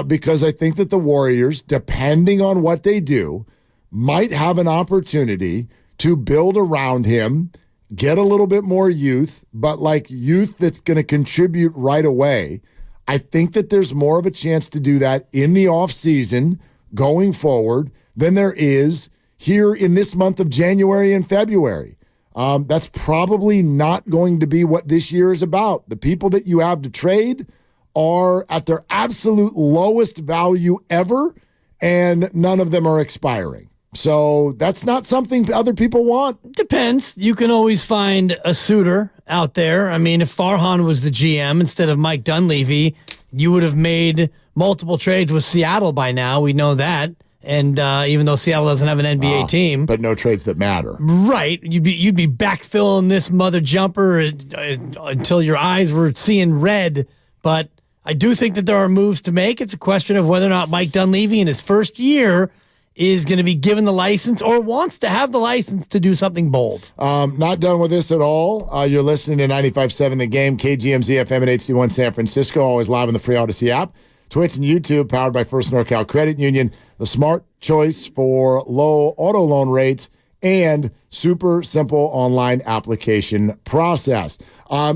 Speaker 16: because I think that the Warriors, depending on what they do, might have an opportunity to build around him, get a little bit more youth, but like youth that's going to contribute right away. I think that there's more of a chance to do that in the offseason going forward than there is here in this month of January and February. That's probably not going to be what this year is about. The people that you have to trade are at their absolute lowest value ever, and none of them are expiring. So that's not something other people want.
Speaker 3: Depends. You can always find a suitor out there. I mean, if Farhan was the GM instead of Mike Dunleavy, you would have made multiple trades with Seattle by now. We know that. And even though Seattle doesn't have an NBA team.
Speaker 16: But no trades that matter.
Speaker 3: Right. You'd be backfilling this mother jumper until your eyes were seeing red. But I do think that there are moves to make. It's a question of whether or not Mike Dunleavy in his first year is going to be given the license or wants to have the license to do something bold.
Speaker 16: Not done with this at all. You're listening to 95.7 The Game, KGMZ FM at HD1 San Francisco, always live on the free Odyssey app. Twitch and YouTube, powered by First NorCal Credit Union, the smart choice for low auto loan rates and super simple online application process.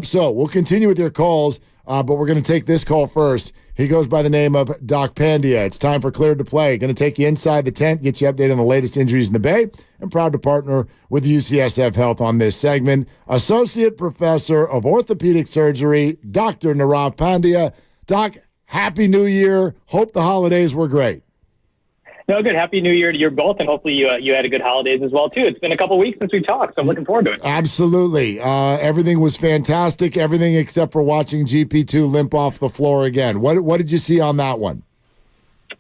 Speaker 16: So we'll continue with your calls, but we're going to take this call first. He goes by the name of Doc Pandia. It's time for Cleared to Play. Going to take you inside the tent, get you updated on the latest injuries in the Bay, and proud to partner with UCSF Health on this segment. Associate Professor of Orthopedic Surgery, Dr. Nirav Pandya. Doc, Happy New Year. Hope the holidays were great.
Speaker 1: No, good. Happy New Year to you both, and hopefully you had a good holidays as well, too. It's been a couple weeks since we talked, so I'm looking forward to it.
Speaker 16: Absolutely. Everything was fantastic, everything except for watching GP2 limp off the floor again. What did you see on that one?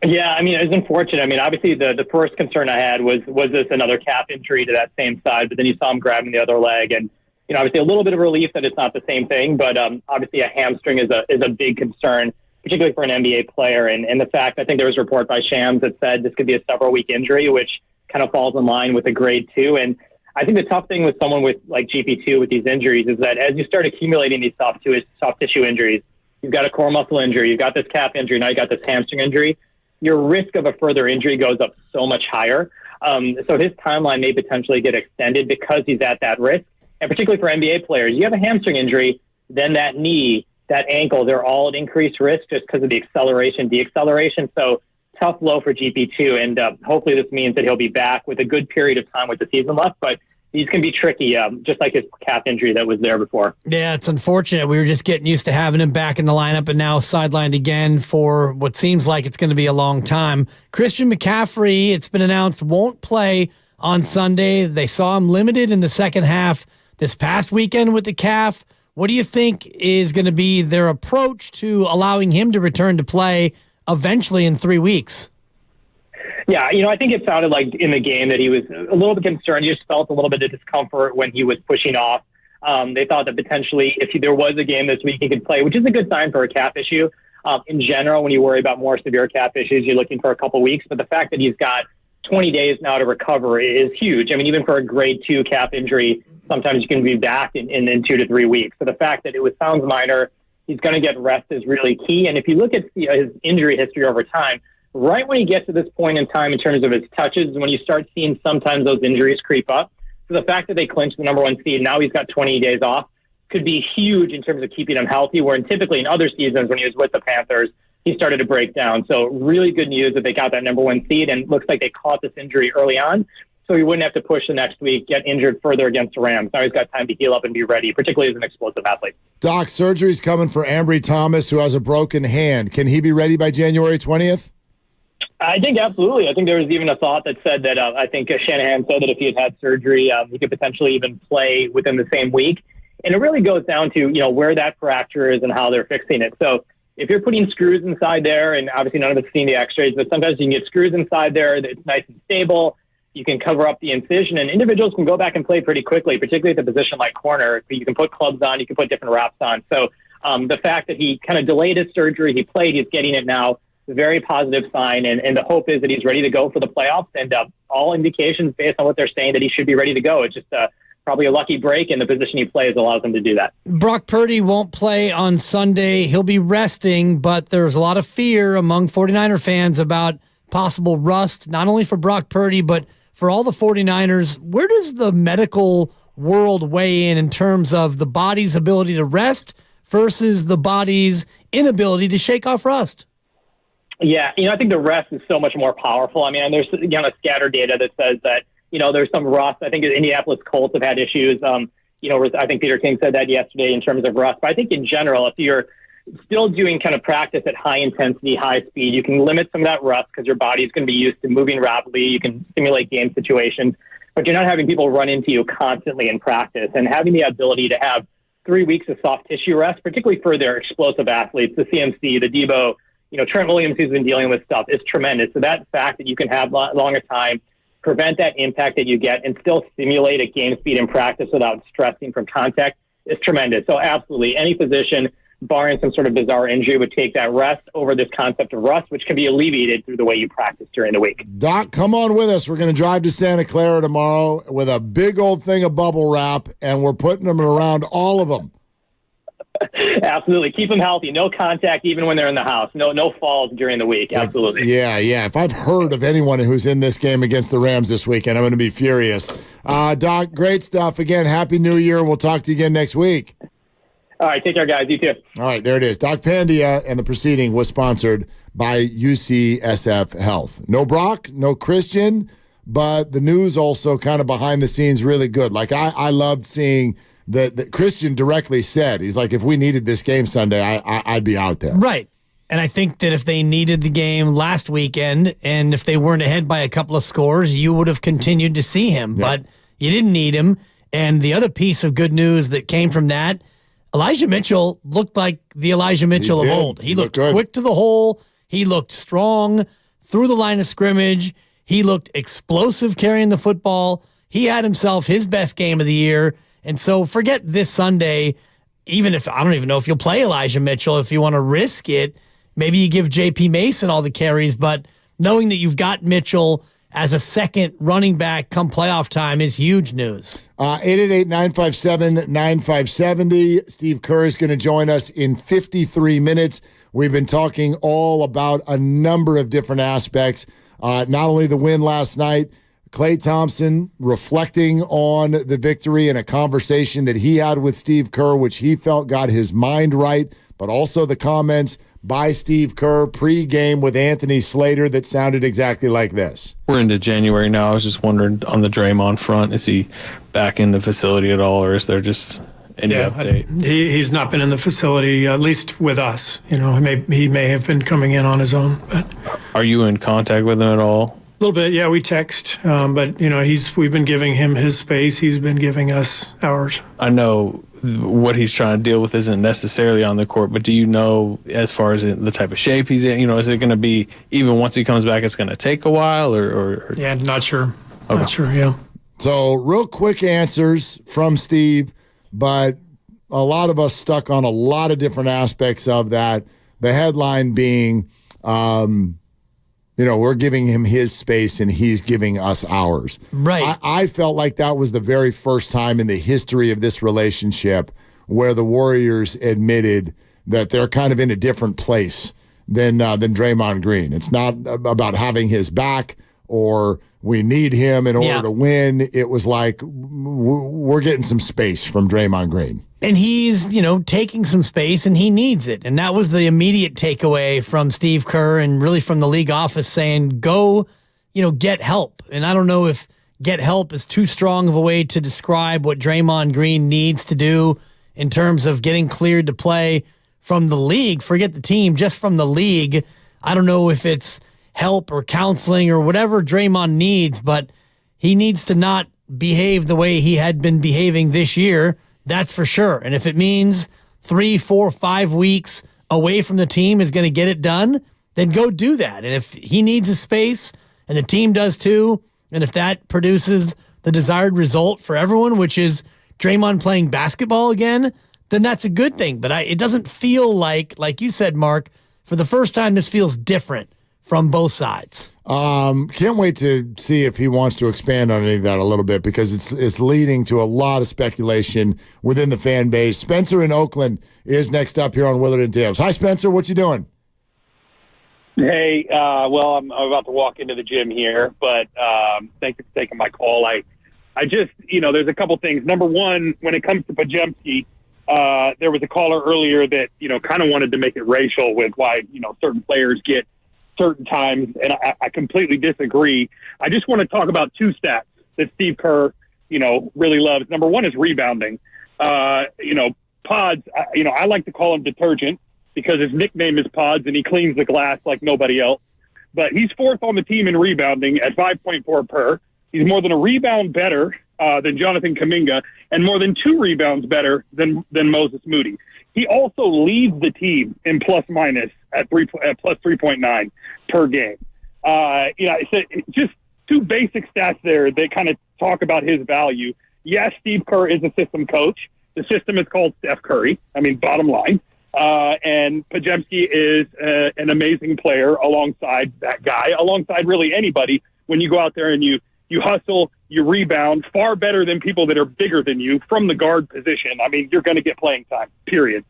Speaker 1: Yeah, I mean, it was unfortunate. I mean, obviously the first concern I had was this another calf injury to that same side, but then you saw him grabbing the other leg, and obviously a little bit of relief that it's not the same thing, but obviously a hamstring is a big concern, particularly for an NBA player. And the fact, I think there was a report by Shams that said this could be a several-week injury, which kind of falls in line with a grade 2. And I think the tough thing with someone with like GP2 with these injuries is that as you start accumulating these soft tissue injuries, you've got a core muscle injury, you've got this calf injury, now you've got this hamstring injury, your risk of a further injury goes up so much higher. So his timeline may potentially get extended because he's at that risk. And particularly for NBA players, you have a hamstring injury, then that knee, that ankle, they're all at increased risk just because of the acceleration, deceleration. So tough blow for GP2. And hopefully this means that he'll be back with a good period of time with the season left. But these can be tricky, just like his calf injury that was there before.
Speaker 3: Yeah, it's unfortunate. We were just getting used to having him back in the lineup and now sidelined again for what seems like it's going to be a long time. Christian McCaffrey, it's been announced, won't play on Sunday. They saw him limited in the second half this past weekend with the calf. What do you think is going to be their approach to allowing him to return to play eventually in 3 weeks?
Speaker 1: Yeah, I think it sounded like in the game that he was a little bit concerned. He just felt a little bit of discomfort when he was pushing off. They thought that potentially if there was a game this week he could play, which is a good sign for a calf issue. In general, when you worry about more severe calf issues, you're looking for a couple weeks. But the fact that he's got 20 days now to recover is huge. I mean, even for a grade 2 calf injury, sometimes you can be back in 2 to 3 weeks. So the fact that it sounds minor, he's going to get rest is really key. And if you look at his injury history over time, right when he gets to this point in time in terms of his touches is when you start seeing sometimes those injuries creep up. So the fact that they clinched the number 1 seed, now he's got 20 days off, could be huge in terms of keeping him healthy, where typically in other seasons when he was with the Panthers, he started to break down. So really good news that they got that number 1 seed, and looks like they caught this injury early on, so he wouldn't have to push the next week, get injured further against the Rams. Now he's got time to heal up and be ready, particularly as an explosive athlete.
Speaker 16: Doc, surgery's coming for Ambry Thomas, who has a broken hand. Can he be ready by January 20th?
Speaker 1: I think absolutely. I think there was even a thought that said that I think Shanahan said that if he had surgery, he could potentially even play within the same week. And it really goes down to, where that fracture is and how they're fixing it. So if you're putting screws inside there, and obviously none of us have seen the x-rays, but sometimes you can get screws inside there that's nice and stable. You can cover up the incision, and individuals can go back and play pretty quickly, particularly at the position like corner. You can put clubs on, you can put different wraps on. So the fact that he kind of delayed his surgery, he played, he's getting it now, a very positive sign, and the hope is that he's ready to go for the playoffs, and all indications based on what they're saying that he should be ready to go. It's just probably a lucky break, and the position he plays allows him to do that.
Speaker 3: Brock Purdy won't play on Sunday. He'll be resting, but there's a lot of fear among 49er fans about possible rust, not only for Brock Purdy, but for all the 49ers. Where does the medical world weigh in terms of the body's ability to rest versus the body's inability to shake off rust?
Speaker 1: Yeah, I think the rest is so much more powerful. I mean, there's scattered data that says that, there's some rust. I think the Indianapolis Colts have had issues. I think Peter King said that yesterday in terms of rust. But I think in general, if you're still doing kind of practice at high intensity, high speed, you can limit some of that rust because your body's going to be used to moving rapidly. You can simulate game situations, but you're not having people run into you constantly in practice. And having the ability to have 3 weeks of soft tissue rest, particularly for their explosive athletes, the CMC, the Debo, Trent Williams, who's been dealing with stuff, is tremendous. So that fact that you can have longer time, prevent that impact that you get, and still simulate at game speed in practice without stressing from contact is tremendous. So absolutely, any physician, barring some sort of bizarre injury, would take that rest over this concept of rust, which can be alleviated through the way you practice during the week.
Speaker 16: Doc, come on with us. We're going to drive to Santa Clara tomorrow with a big old thing of bubble wrap, and we're putting them around all of them.
Speaker 1: Absolutely. Keep them healthy. No contact even when they're in the house. No falls during the week. Absolutely.
Speaker 16: Yeah. If I've heard of anyone who's in this game against the Rams this weekend, I'm going to be furious. Doc, great stuff. Again, Happy New Year, and we'll talk to you again next week.
Speaker 1: All right. Take care, guys. You too.
Speaker 16: All right. There it is. Doc Pandia, and the proceeding was sponsored by UCSF Health. No Brock, no Christian, but the news also kind of behind the scenes really good. Like, I loved seeing that Christian directly said, he's like, if we needed this game Sunday, I'd be out there.
Speaker 3: Right. And I think that if they needed the game last weekend, and if they weren't ahead by a couple of scores, you would have continued to see him. Yeah. But you didn't need him. And the other piece of good news that came from that, Elijah Mitchell looked like the Elijah Mitchell of old. He looked quick to the hole. He looked strong through the line of scrimmage. He looked explosive carrying the football. He had himself his best game of the year. And so forget this Sunday, even if I don't even know if you'll play Elijah Mitchell. If you want to risk it, maybe you give J.P. Mason all the carries. But knowing that you've got Mitchell as a second running back come playoff time is huge news.
Speaker 16: 888-957-9570. Steve Kerr is going to join us in 53 minutes. We've been talking all about a number of different aspects, not only the win last night, Klay Thompson reflecting on the victory and a conversation that he had with Steve Kerr, which he felt got his mind right, but also the comments by Steve Kerr pre-game with Anthony Slater that sounded exactly like this.
Speaker 23: We're into January now. I was just wondering on the Draymond front, is he back in the facility at all, or is there just any update?
Speaker 9: He's not been in the facility, at least with us. He may have been coming in on his own. But
Speaker 23: are you in contact with him at all?
Speaker 9: A little bit, yeah. We text, but we've been giving him his space. He's been giving us ours.
Speaker 23: I know what he's trying to deal with isn't necessarily on the court, but do you know, as far as the type of shape he's in, is it going to be, even once he comes back, it's going to take a while, or? Yeah,
Speaker 9: not sure.
Speaker 23: Okay.
Speaker 9: Not sure, yeah.
Speaker 16: So real quick answers from Steve, but a lot of us stuck on a lot of different aspects of that. The headline being, we're giving him his space and he's giving us ours.
Speaker 3: Right.
Speaker 16: I felt like that was the very first time in the history of this relationship where the Warriors admitted that they're kind of in a different place than Draymond Green. It's not about having his back or we need him in order to win. It was like we're getting some space from Draymond Green.
Speaker 3: And he's, taking some space and he needs it. And that was the immediate takeaway from Steve Kerr and really from the league office saying, go, get help. And I don't know if get help is too strong of a way to describe what Draymond Green needs to do in terms of getting cleared to play from the league. Forget the team, just from the league. I don't know if it's help or counseling or whatever Draymond needs, but he needs to not behave the way he had been behaving this year. That's for sure. And if it means 3, 4, 5 weeks away from the team is going to get it done, then go do that. And if he needs a space and the team does too, and if that produces the desired result for everyone, which is Draymond playing basketball again, then that's a good thing. But it doesn't feel like you said, Mark, for the first time, this feels different from both sides.
Speaker 16: Can't wait to see if he wants to expand on any of that a little bit because it's leading to a lot of speculation within the fan base. Spencer in Oakland is next up here on Willard and Dibs. Hi, Spencer. What you doing?
Speaker 6: Hey, well, I'm about to walk into the gym here, but thank you for taking my call. I just, there's a couple things. Number one, when it comes to Podziemski, there was a caller earlier that, kind of wanted to make it racial with why, certain players get certain times, and I completely disagree. I just want to talk about 2 stats that Steve Kerr, really loves. Number one is rebounding. Pods, I like to call him detergent because his nickname is Pods, and he cleans the glass like nobody else. But he's 4th on the team in rebounding at 5.4 per. He's more than a rebound better than Jonathan Kuminga, and more than 2 rebounds better than Moses Moody. He also leads the team in plus minus at plus 3.9 per game. Just 2 basic stats there that kind of talk about his value. Yes, Steve Kerr is a system coach. The system is called Steph Curry. Bottom line. And Podziemski is an amazing player alongside that guy, alongside really anybody. When you go out there and you hustle, you rebound far better than people that are bigger than you from the guard position. You're going to get playing time, period.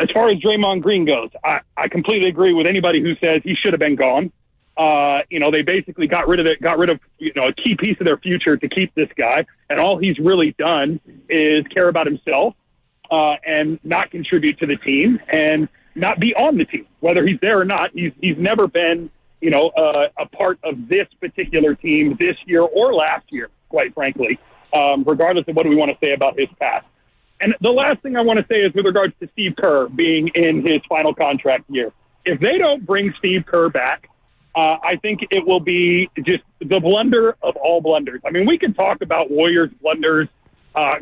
Speaker 6: As far as Draymond Green goes, I completely agree with anybody who says he should have been gone. They basically got rid of a key piece of their future to keep this guy. And all he's really done is care about himself and not contribute to the team and not be on the team, whether he's there or not. He's never been, a part of this particular team this year or last year, quite frankly, regardless of what we want to say about his past. And the last thing I want to say is with regards to Steve Kerr being in his final contract year. If they don't bring Steve Kerr back, I think it will be just the blunder of all blunders. We can talk about Warriors blunders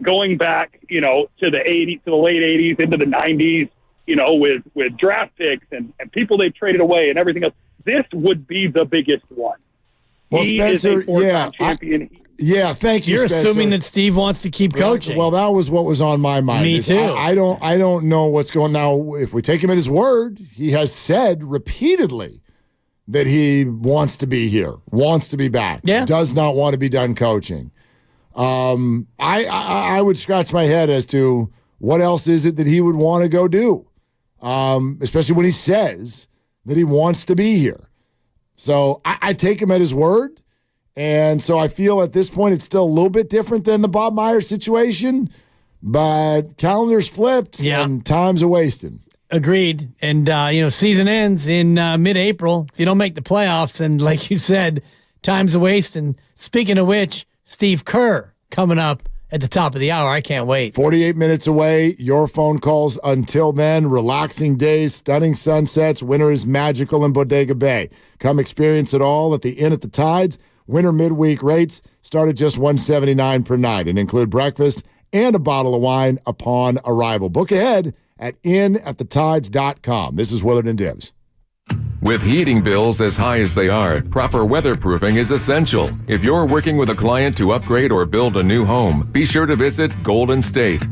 Speaker 6: going back, to the '80s, to the late '80s, into the '90s, with draft picks and people they've traded away and everything else. This would be the biggest one.
Speaker 16: Well,
Speaker 6: he
Speaker 16: Spencer,
Speaker 6: is a four-time champion.
Speaker 16: Thank you,
Speaker 3: You're
Speaker 16: Spencer.
Speaker 3: assuming that Steve wants to keep coaching.
Speaker 16: Well, that was what was on my mind.
Speaker 3: Me too.
Speaker 16: I don't know what's going now. If we take him at his word, he has said repeatedly that he wants to be here, wants to be back, does not want to be done coaching. I would scratch my head as to what else is it that he would want to go do, especially when he says that he wants to be here. So I take him at his word. And so I feel at this point it's still a little bit different than the Bob Myers situation, but calendars flipped and time's a wasting.
Speaker 3: Agreed. And, season ends in mid-April. If you don't make the playoffs, and like you said, time's a waste. And speaking of which, Steve Kerr coming up at the top of the hour. I can't wait.
Speaker 16: 48 minutes away. Your phone calls until then. Relaxing days, stunning sunsets. Winter is magical in Bodega Bay. Come experience it all at the Inn at the Tides. Winter midweek rates start at just $179 per night and include breakfast and a bottle of wine upon arrival. Book ahead at inatthetides.com. This is Willard and Dibs.
Speaker 13: With heating bills as high as they are, proper weatherproofing is essential. If you're working with a client to upgrade or build a new home, be sure to visit Golden State.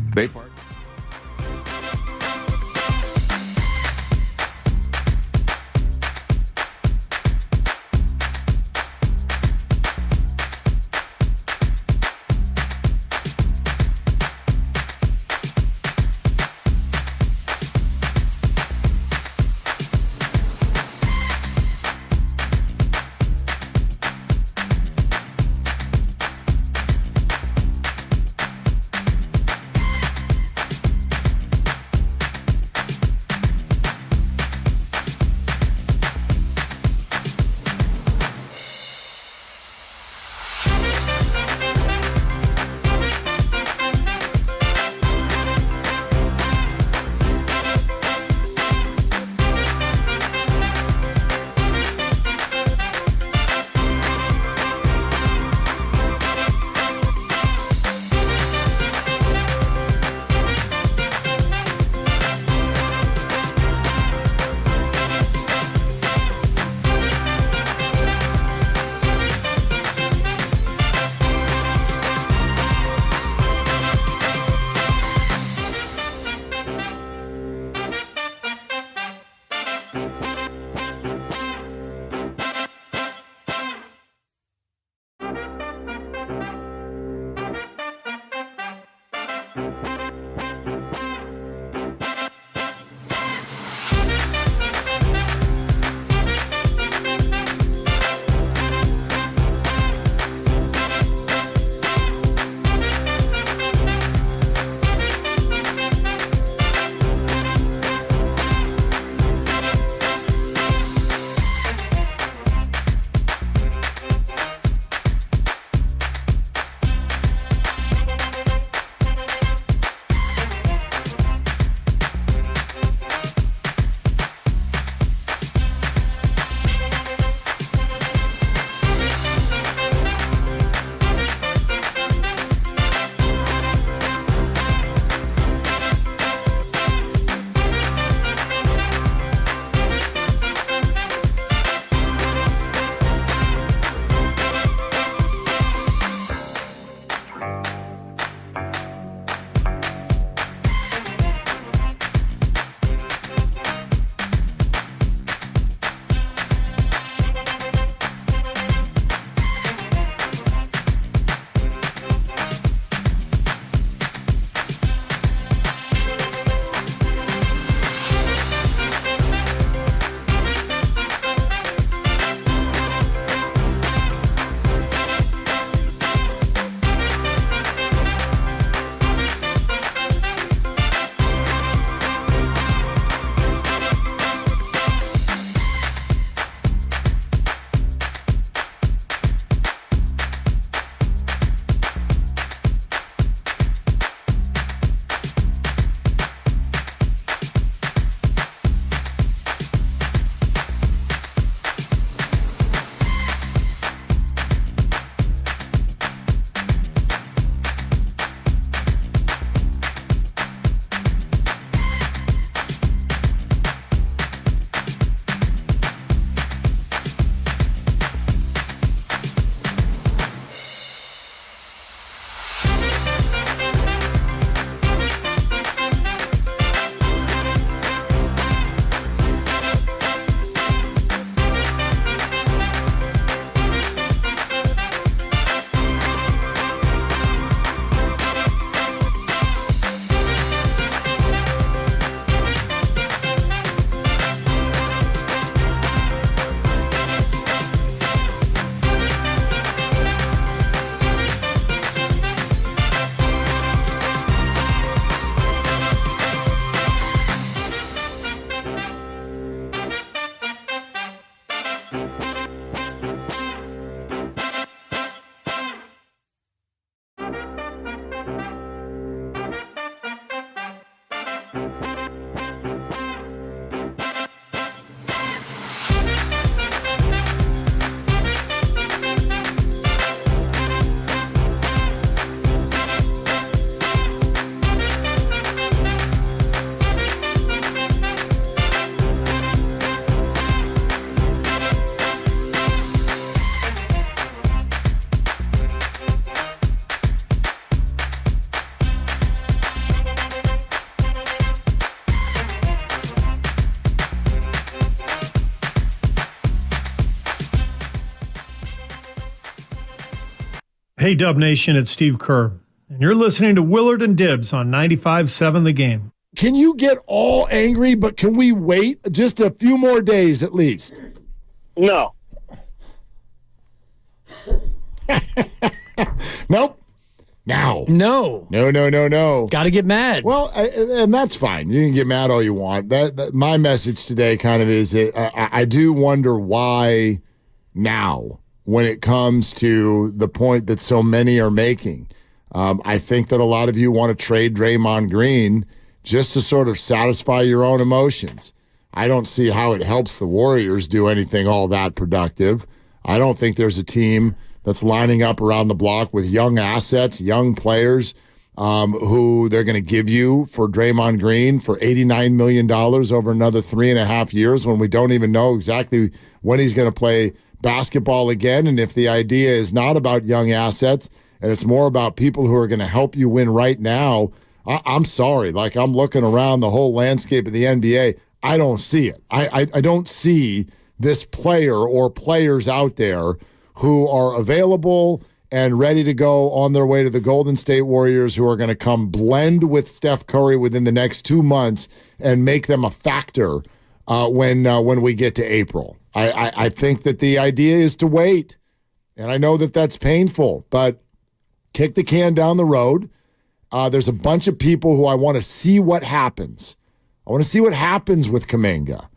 Speaker 9: Hey, Dub Nation, it's Steve Kerr, and you're listening to Willard and Dibbs on 95.7 The Game.
Speaker 16: Can you get all angry, but can we wait just a few more days at least?
Speaker 19: No.
Speaker 16: Nope. Now.
Speaker 3: No.
Speaker 16: No.
Speaker 3: Got to get mad.
Speaker 16: Well, and that's fine. You can get mad all you want. That my message today kind of is that I do wonder why now, when it comes to the point that so many are making. I think that a lot of you want to trade Draymond Green just to sort of satisfy your own emotions. I don't see how it helps the Warriors do anything all that productive. I don't think there's a team that's lining up around the block with young assets, young players who they're going to give you for Draymond Green for $89 million over another 3.5 years when we don't even know exactly when he's going to play basketball again. And if the idea is not about young assets and it's more about people who are going to help you win right now, I'm sorry. Like, I'm looking around the whole landscape of the NBA. I don't see it. I don't see this player or players out there who are available and ready to go on their way to the Golden State Warriors who are going to come blend with Steph Curry within the next 2 months and make them a factor when we get to April. I think that the idea is to wait, and I know that that's painful, but kick the can down the road. There's a bunch of people who I want to see what happens. I want to see what happens with Kuminga.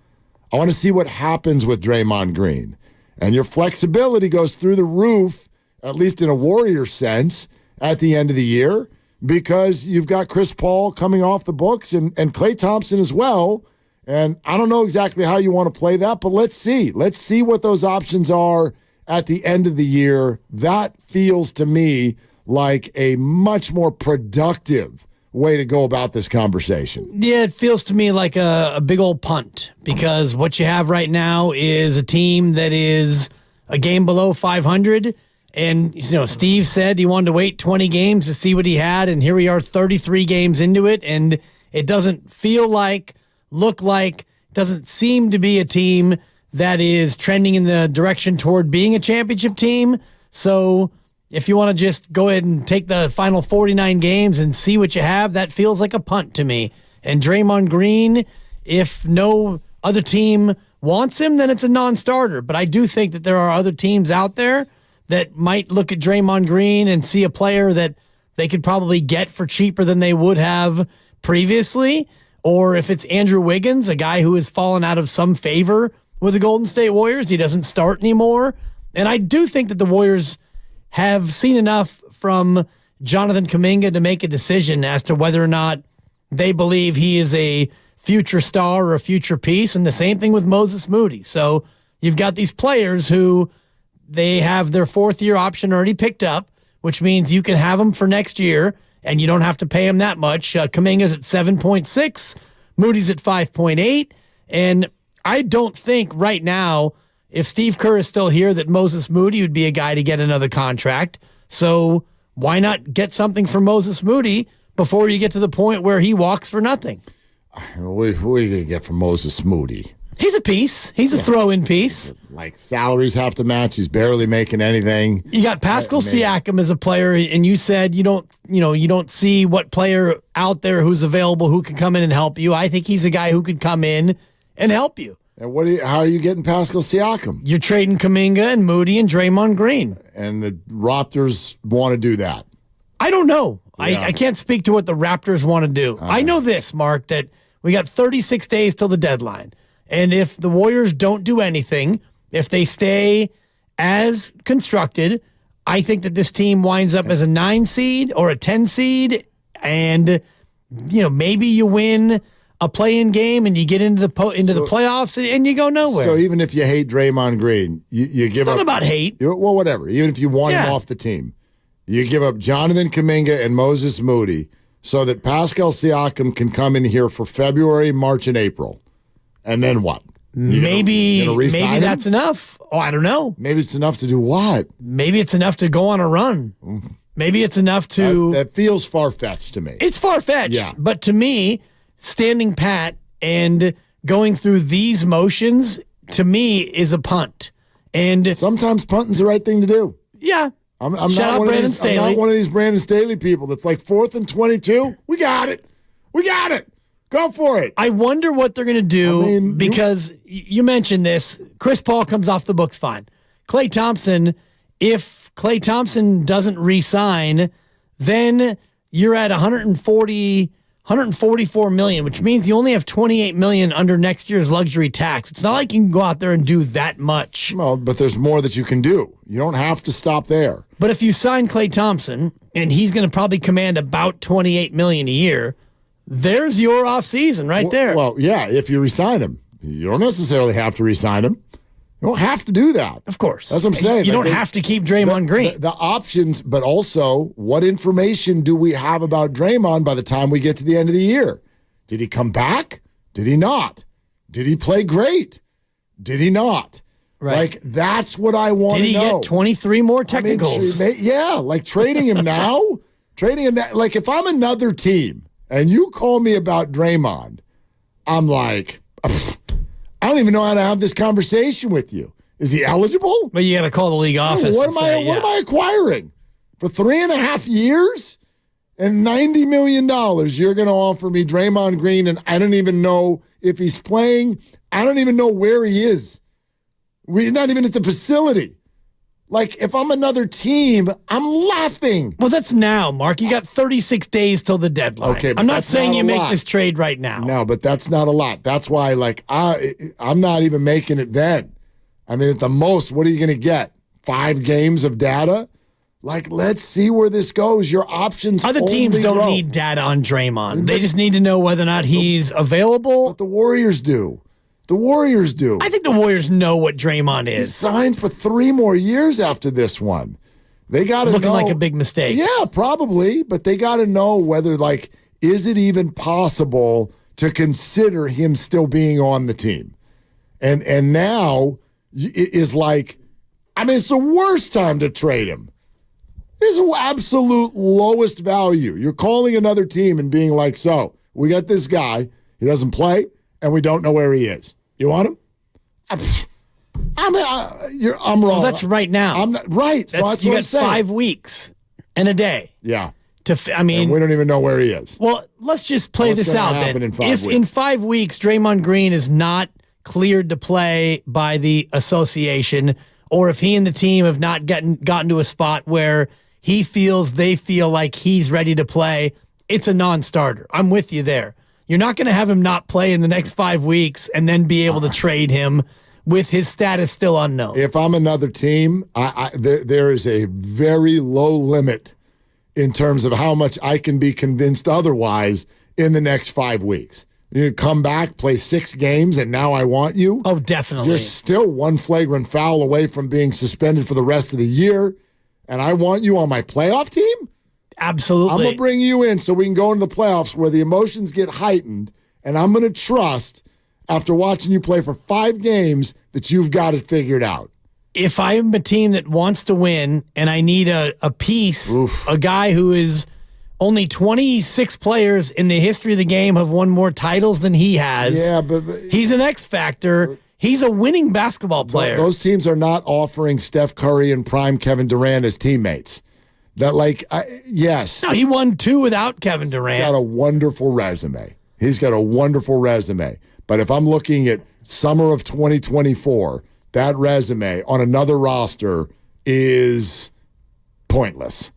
Speaker 16: I want to see what happens with Draymond Green. And your flexibility goes through the roof, at least in a Warrior sense, at the end of the year, because you've got Chris Paul coming off the books and Klay Thompson as well. And I don't know exactly how you want to play that, but let's see. Let's see what those options are at the end of the year. That feels to me like a much more productive way to go about this conversation.
Speaker 3: Yeah, it feels to me like a big old punt, because what you have right now is a team that is a game below 500. And, Steve said he wanted to wait 20 games to see what he had. And here we are 33 games into it. And it doesn't feel like, look like, doesn't seem to be a team that is trending in the direction toward being a championship team. So if you want to just go ahead and take the final 49 games and see what you have, that feels like a punt to me. And Draymond Green, if no other team wants him, then it's a non-starter. But I do think that there are other teams out there that might look at Draymond Green and see a player that they could probably get for cheaper than they would have previously. Or if it's Andrew Wiggins, a guy who has fallen out of some favor with the Golden State Warriors, he doesn't start anymore. And I do think that the Warriors have seen enough from Jonathan Kuminga to make a decision as to whether or not they believe he is a future star or a future piece. And the same thing with Moses Moody. So you've got these players who they have their fourth-year option already picked up, which means you can have them for next year, and you don't have to pay him that much. Kuminga's at 7.6, Moody's at 5.8, and I don't think right now, if Steve Kerr is still here, that Moses Moody would be a guy to get another contract. So why not get something for Moses Moody before you get to the point where he walks for nothing?
Speaker 16: What are you going to get from Moses Moody?
Speaker 3: He's a piece. He's a throw-in piece.
Speaker 16: Like, salaries have to match. He's barely making anything.
Speaker 3: You got Pascal Siakam as a player, and you said you don't see what player out there who's available who can come in and help you. I think he's a guy who could come in and help you.
Speaker 16: And how are you getting Pascal Siakam?
Speaker 3: You're trading Kuminga and Moody and Draymond Green.
Speaker 16: And the Raptors want to do that.
Speaker 3: I don't know.
Speaker 16: Yeah.
Speaker 3: I can't speak to what the Raptors want to do. I know this, Mark, that we got 36 days till the deadline. And if the Warriors don't do anything, if they stay as constructed, I think that this team winds up as a 9 seed or a 10 seed. And maybe you win a play-in game and you get into the playoffs and you go nowhere.
Speaker 16: So even if you hate Draymond Green, you give up.
Speaker 3: It's not about hate.
Speaker 16: Well, whatever. Even if you want him off the team, you give up Jonathan Kuminga and Moses Moody so that Pascal Siakam can come in here for February, March, and April. And then what?
Speaker 3: Maybe that's enough. Oh, I don't know.
Speaker 16: Maybe it's enough to do what?
Speaker 3: Maybe it's enough to go on a run. Maybe it's enough to...
Speaker 16: That feels far-fetched to me.
Speaker 3: It's far-fetched.
Speaker 16: Yeah.
Speaker 3: But to me, standing pat and going through these motions, to me, is a punt. And
Speaker 16: sometimes punting's the right thing to do.
Speaker 3: Yeah.
Speaker 16: I'm not one of these Brandon Staley people that's like 4th and 22. We got it. Go for it.
Speaker 3: I wonder what they're going to do because you mentioned this. Chris Paul comes off the books fine. Klay Thompson, if Klay Thompson doesn't re-sign, then you're at 144 million, which means you only have 28 million under next year's luxury tax. It's not like you can go out there and do that much.
Speaker 16: Well, but there's more that you can do. You don't have to stop there.
Speaker 3: But if you sign Klay Thompson, and he's going to probably command about 28 million a year, there's your offseason right there.
Speaker 16: Well, yeah, if you re-sign him. You don't necessarily have to re-sign him. You don't have to do that.
Speaker 3: Of course.
Speaker 16: That's what I'm saying.
Speaker 3: You don't have to keep Draymond Green.
Speaker 16: The options, but also what information do we have about Draymond by the time we get to the end of the year? Did he come back? Did he not? Did he play great? Did he not?
Speaker 3: Right.
Speaker 16: Like, that's what I want to know.
Speaker 3: Did he get 23 more technicals?
Speaker 16: Like trading him now. Like, if I'm another team and you call me about Draymond, I'm like, I don't even know how to have this conversation with you. Is he eligible?
Speaker 3: But you got to call the league office.
Speaker 16: What am I acquiring? For 3.5 years and $90 million, you're going to offer me Draymond Green, and I don't even know if he's playing. I don't even know where he is. We're not even at the facility. Like, if I'm another team, I'm laughing.
Speaker 3: Well, that's now, Mark. You got 36 days till the deadline.
Speaker 16: Okay,
Speaker 3: I'm not saying you make this trade right now.
Speaker 16: No, but that's not a lot. That's why, like, I'm not even making it then. I mean, at the most, what are you going to get? 5 games of data? Like, let's see where this goes. Your options
Speaker 3: Other teams don't need data on Draymond. They just need to know whether or not he's available.
Speaker 16: But the Warriors do. The Warriors do.
Speaker 3: I think the Warriors know what Draymond is.
Speaker 16: He's signed for 3 more years after this one. They got to know.
Speaker 3: Looking like a big mistake.
Speaker 16: Yeah, probably. But they got to know whether, like, is it even possible to consider him still being on the team? And now is like, I mean, it's the worst time to trade him. It's the absolute lowest value. You're calling another team and being like, so, we got this guy. He doesn't play, and we don't know where he is. You want him? I'm wrong.
Speaker 3: Well, that's right now.
Speaker 16: I'm not right. So that's
Speaker 3: you
Speaker 16: what
Speaker 3: got
Speaker 16: I'm saying.
Speaker 3: 5 weeks and a day.
Speaker 16: Yeah.
Speaker 3: And
Speaker 16: we don't even know where he is.
Speaker 3: Well, let's just play this out then. If in 5 weeks Draymond Green is not cleared to play by the association, or if he and the team have not gotten to a spot where they feel like he's ready to play, it's a non-starter. I'm with you there. You're not going to have him not play in the next 5 weeks and then be able to trade him with his status still unknown.
Speaker 16: If I'm another team, there is a very low limit in terms of how much I can be convinced otherwise in the next 5 weeks. You come back, play 6 games, and now I want you?
Speaker 3: Oh, definitely.
Speaker 16: You're still one flagrant foul away from being suspended for the rest of the year, and I want you on my playoff team?
Speaker 3: Absolutely.
Speaker 16: I'm going to bring you in so we can go into the playoffs where the emotions get heightened, and I'm going to trust, after watching you play for 5 games, that you've got it figured out.
Speaker 3: If I'm a team that wants to win and I need a piece, a guy who is only 26 players in the history of the game have won more titles than he has.
Speaker 16: Yeah, but
Speaker 3: he's an X factor. He's a winning basketball player.
Speaker 16: Those teams are not offering Steph Curry and prime Kevin Durant as teammates. That, like, yes.
Speaker 3: No, he won 2 without Kevin Durant.
Speaker 16: He's got a wonderful resume. But if I'm looking at summer of 2024, that resume on another roster is pointless.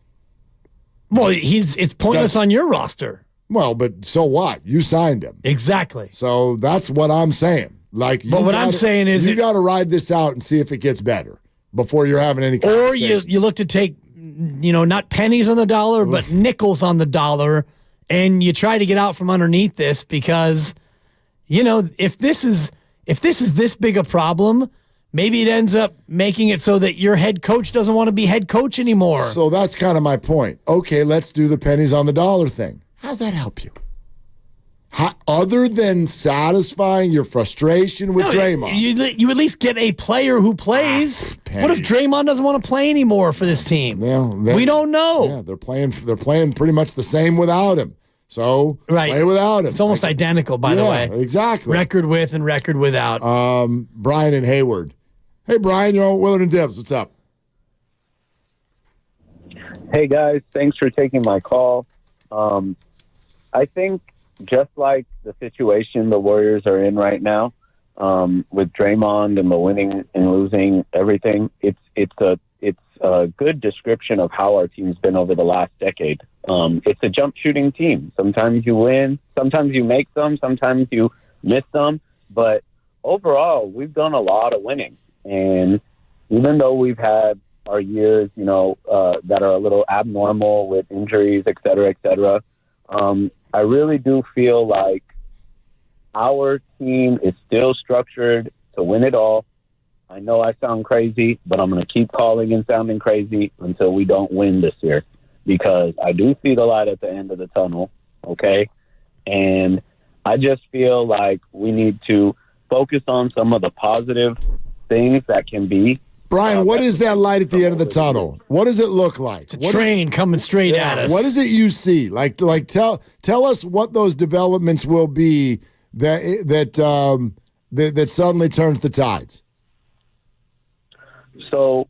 Speaker 3: Well, it's pointless on your roster.
Speaker 16: Well, but so what? You signed him.
Speaker 3: Exactly.
Speaker 16: So that's what I'm saying. Like,
Speaker 3: I'm saying is
Speaker 16: you got to ride this out and see if it gets better before you're having any conversations.
Speaker 3: Or you look to take, not pennies on the dollar, but nickels on the dollar and you try to get out from underneath this because, if this is this big a problem, maybe it ends up making it so that your head coach doesn't want to be head coach anymore.
Speaker 16: So that's kind of my point. Okay, let's do the pennies on the dollar thing. How's that help you? Other than satisfying your frustration with Draymond.
Speaker 3: You at least get a player who plays. What if Draymond doesn't want to play anymore for this team?
Speaker 16: Well,
Speaker 3: we don't know.
Speaker 16: Yeah, they're playing pretty much the same without him. So play without him.
Speaker 3: It's almost identical, by the way.
Speaker 16: Exactly.
Speaker 3: Record with and record without.
Speaker 16: Brian and Hayward. Hey, Brian, you're on Willard and Dibbs. What's up?
Speaker 2: Hey, guys. Thanks for taking my call. I think just like the situation the Warriors are in right now, with Draymond and the winning and losing everything, it's a good description of how our team's been over the last decade. It's a jump shooting team. Sometimes you win, sometimes you make some, sometimes you miss some, but overall, we've done a lot of winning. And even though we've had our years, that are a little abnormal with injuries, et cetera, I really do feel like our team is still structured to win it all. I know I sound crazy, but I'm going to keep calling and sounding crazy until we don't win this year, because I do see the light at the end of the tunnel, okay? And I just feel like we need to focus on some of the positive things that can be.
Speaker 16: Brian, what is that light at the end of the tunnel? What does it look like?
Speaker 3: It's a train coming straight at us.
Speaker 16: What is it you see? Like tell us what those developments will be that suddenly turns the tides.
Speaker 2: So,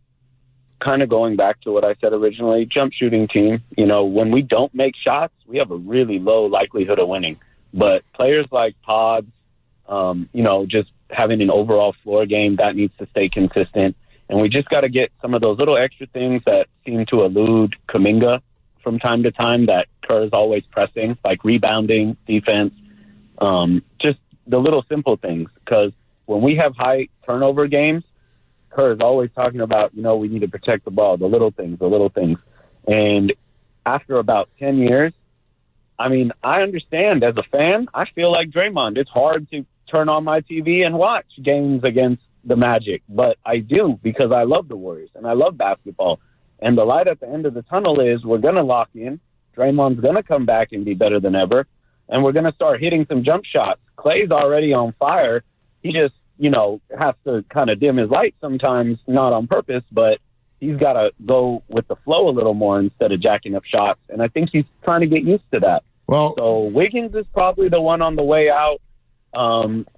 Speaker 2: kind of going back to what I said originally, jump shooting team, when we don't make shots, we have a really low likelihood of winning. But players like Pods, just having an overall floor game, that needs to stay consistent. And we just got to get some of those little extra things that seem to elude Kuminga from time to time that Kerr is always pressing, like rebounding, defense, just the little simple things. Because when we have high turnover games, Kerr is always talking about, we need to protect the ball, the little things. And after about 10 years, I understand as a fan, I feel like Draymond. It's hard to turn on my TV and watch games against the Magic, but I do because I love the Warriors and I love basketball. And the light at the end of the tunnel is we're going to lock in. Draymond's going to come back and be better than ever. And we're going to start hitting some jump shots. Clay's already on fire. He just, has to kind of dim his light sometimes, not on purpose, but he's got to go with the flow a little more instead of jacking up shots. And I think he's trying to get used to that. So Wiggins is probably the one on the way out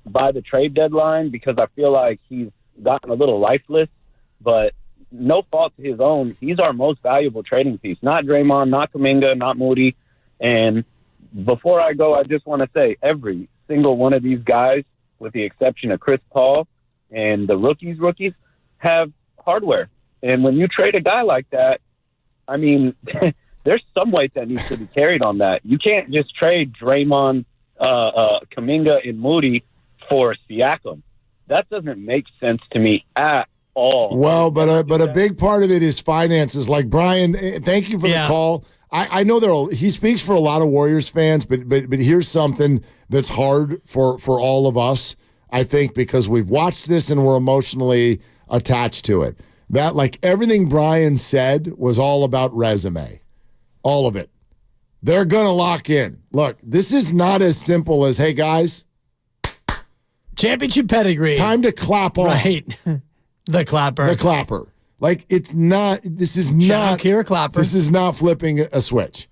Speaker 2: by the trade deadline, because I feel like he's gotten a little lifeless, but no fault to his own. He's our most valuable trading piece, not Draymond, not Kuminga, not Moody. And before I go, I just want to say every single one of these guys, with the exception of Chris Paul and the rookies, have hardware. And when you trade a guy like that, there's some weight that needs to be carried on that. You can't just trade Draymond, Kuminga, and Moody for Siakam. That doesn't make sense to me at all.
Speaker 16: Well, but a big part of it is finances. Like Brian, thank you for the call. I know he speaks for a lot of Warriors fans, but here's something that's hard for all of us, I think, because we've watched this and we're emotionally attached to it. That, like, everything Brian said was all about resume. All of it. They're going to lock in. Look, this is not as simple as, hey, guys.
Speaker 3: Championship pedigree.
Speaker 16: Time to clap on.
Speaker 3: Right. The clapper.
Speaker 16: The clapper. Like, it's not, this is not.
Speaker 3: Kira Clapper.
Speaker 16: This is not flipping a switch.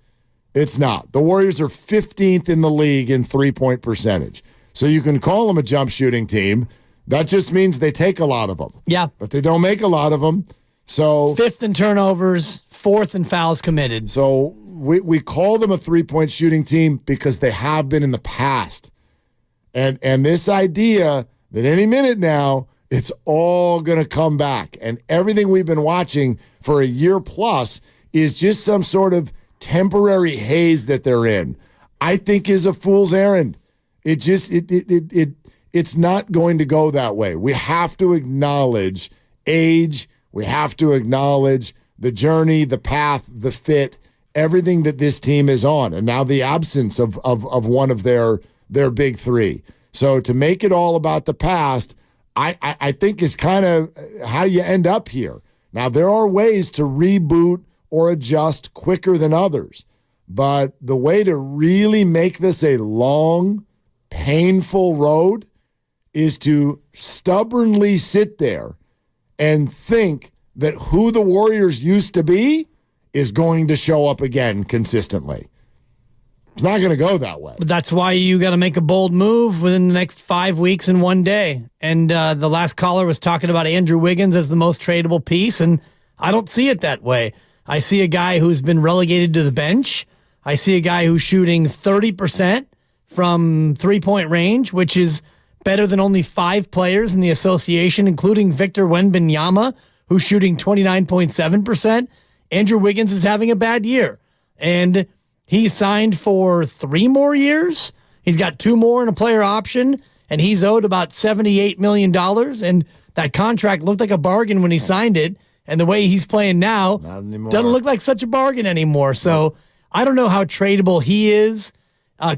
Speaker 16: It's not. The Warriors are 15th in the league in three-point percentage. So you can call them a jump shooting team. That just means they take a lot of them.
Speaker 3: Yeah.
Speaker 16: But they don't make a lot of them. So
Speaker 3: 5th in turnovers, 4th in fouls committed.
Speaker 16: So we call them a three-point shooting team because they have been in the past. And this idea that any minute now, it's all going to come back. And everything we've been watching for a year plus is just some sort of temporary haze that they're in, I think is a fool's errand. It's not going to go that way. We have to acknowledge age. We have to acknowledge the journey, the path, the fit, everything that this team is on, and now the absence of one of their big three. So to make it all about the past, I think is kind of how you end up here. Now, there are ways to reboot or adjust quicker than others, but the way to really make this a long, painful road is to stubbornly sit there and think that who the Warriors used to be is going to show up again consistently. It's not going to go that way.
Speaker 3: But that's why you got to make a bold move within the next 5 weeks and 1 day. And the last caller was talking about Andrew Wiggins as the most tradable piece, and I don't see it that way. I see a guy who's been relegated to the bench. I see a guy who's shooting 30% from three-point range, which is better than only 5 players in the association, including Victor Wembanyama, who's shooting 29.7%. Andrew Wiggins is having a bad year. And he signed for 3 more years. He's got 2 more in a player option, and he's owed about $78 million. And that contract looked like a bargain when he signed it. And the way he's playing now doesn't look like such a bargain anymore. So I don't know how tradable he is.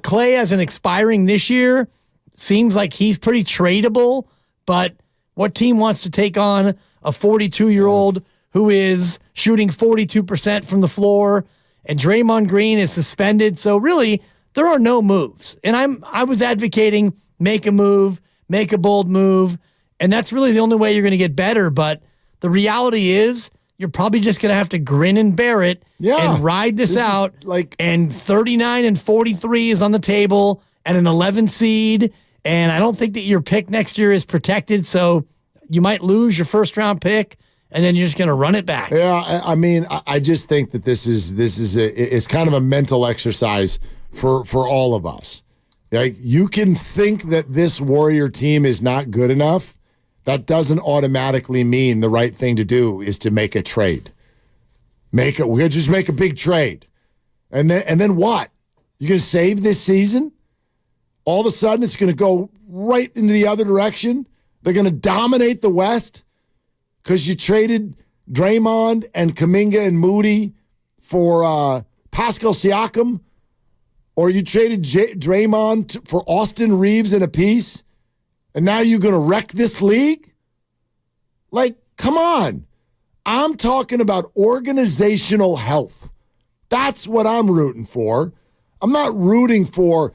Speaker 3: Clay has an expiring this year. Seems like he's pretty tradable. But what team wants to take on a 42-year-old who is shooting 42% from the floor? And Draymond Green is suspended. So really, there are no moves. And I was advocating make a move, make a bold move. And that's really the only way you're going to get better. But the reality is you're probably just going to have to grin and bear it and ride this out. And 39 and 43 is on the table and an 11 seed. And I don't think that your pick next year is protected. So you might lose your first-round pick. And then you're just going to run it back.
Speaker 16: Yeah, I mean, I just think that it's kind of a mental exercise for all of us. Like, you can think that this Warrior team is not good enough. That doesn't automatically mean the right thing to do is to make a trade. We'll just make a big trade, and then what? You're going to save this season? All of a sudden, it's going to go right into the other direction. They're going to dominate the West. Because you traded Draymond and Kuminga and Moody for Pascal Siakam, or you traded Draymond for Austin Reeves in a piece, and now you're going to wreck this league? Like, come on. I'm talking about organizational health. That's what I'm rooting for. I'm not rooting for,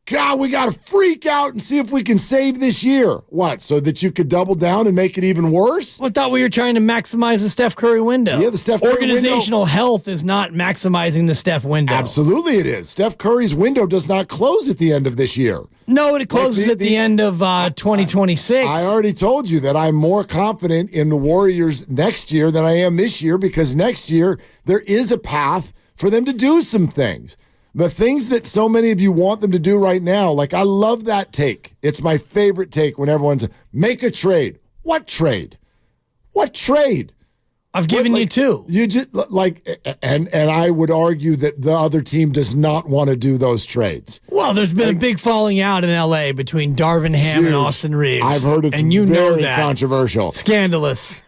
Speaker 16: God, we got to freak out and see if we can save this year. What, so that you could double down and make it even worse?
Speaker 3: I thought we were trying to maximize the Steph Curry window.
Speaker 16: Yeah, the Steph Curry window.
Speaker 3: Organizational health is not maximizing the Steph window.
Speaker 16: Absolutely it is. Steph Curry's window does not close at the end of this year.
Speaker 3: No, it closes at the end of 2026.
Speaker 16: I already told you that I'm more confident in the Warriors next year than I am this year, because next year there is a path for them to do some things. The things that so many of you want them to do right now, like, I love that take. It's my favorite take when everyone's, make a trade. What trade? What trade?
Speaker 3: I've given you 2.
Speaker 16: You just, and I would argue that the other team does not want to do those trades.
Speaker 3: Well, there's been a big falling out in L.A. between Darvin Ham and Austin Reeves.
Speaker 16: I've heard it's
Speaker 3: and you
Speaker 16: very
Speaker 3: know that.
Speaker 16: Controversial.
Speaker 3: Scandalous.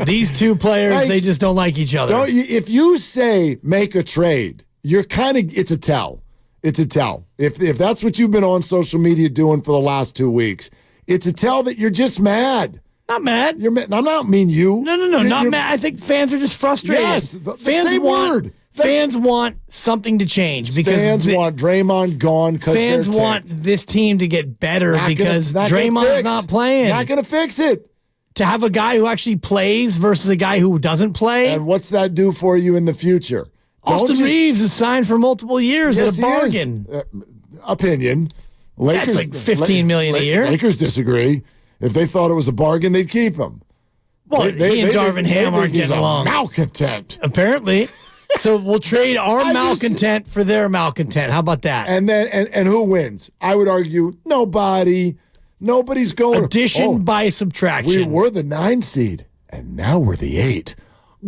Speaker 3: These 2 players, they just don't like each other.
Speaker 16: If you say make a trade, you're kind of, it's a tell. It's a tell. If that's what you've been on social media doing for the last 2 weeks, it's a tell that you're just mad.
Speaker 3: Not mad.
Speaker 16: You're mad. I'm not mean you.
Speaker 3: No, not mad. I think fans are just frustrated.
Speaker 16: Yes, the same word.
Speaker 3: Fans want something to change because
Speaker 16: fans want Draymond gone.
Speaker 3: Fans want this team to get better because Draymond's not playing.
Speaker 16: Not going to fix it.
Speaker 3: To have a guy who actually plays versus a guy who doesn't play.
Speaker 16: And what's that do for you in the future?
Speaker 3: Austin Reeves is signed for multiple years at a bargain.
Speaker 16: Opinion. Lakers,
Speaker 3: that's like $15 million a year.
Speaker 16: Lakers disagree. If they thought it was a bargain, they'd keep him.
Speaker 3: Well, he and Darvin Ham aren't getting along.
Speaker 16: Malcontent.
Speaker 3: Apparently. So we'll trade our malcontent for their malcontent. How about that?
Speaker 16: And then and who wins? I would argue nobody. Nobody's going.
Speaker 3: Addition by subtraction.
Speaker 16: We were the 9 seed, and now we're the 8.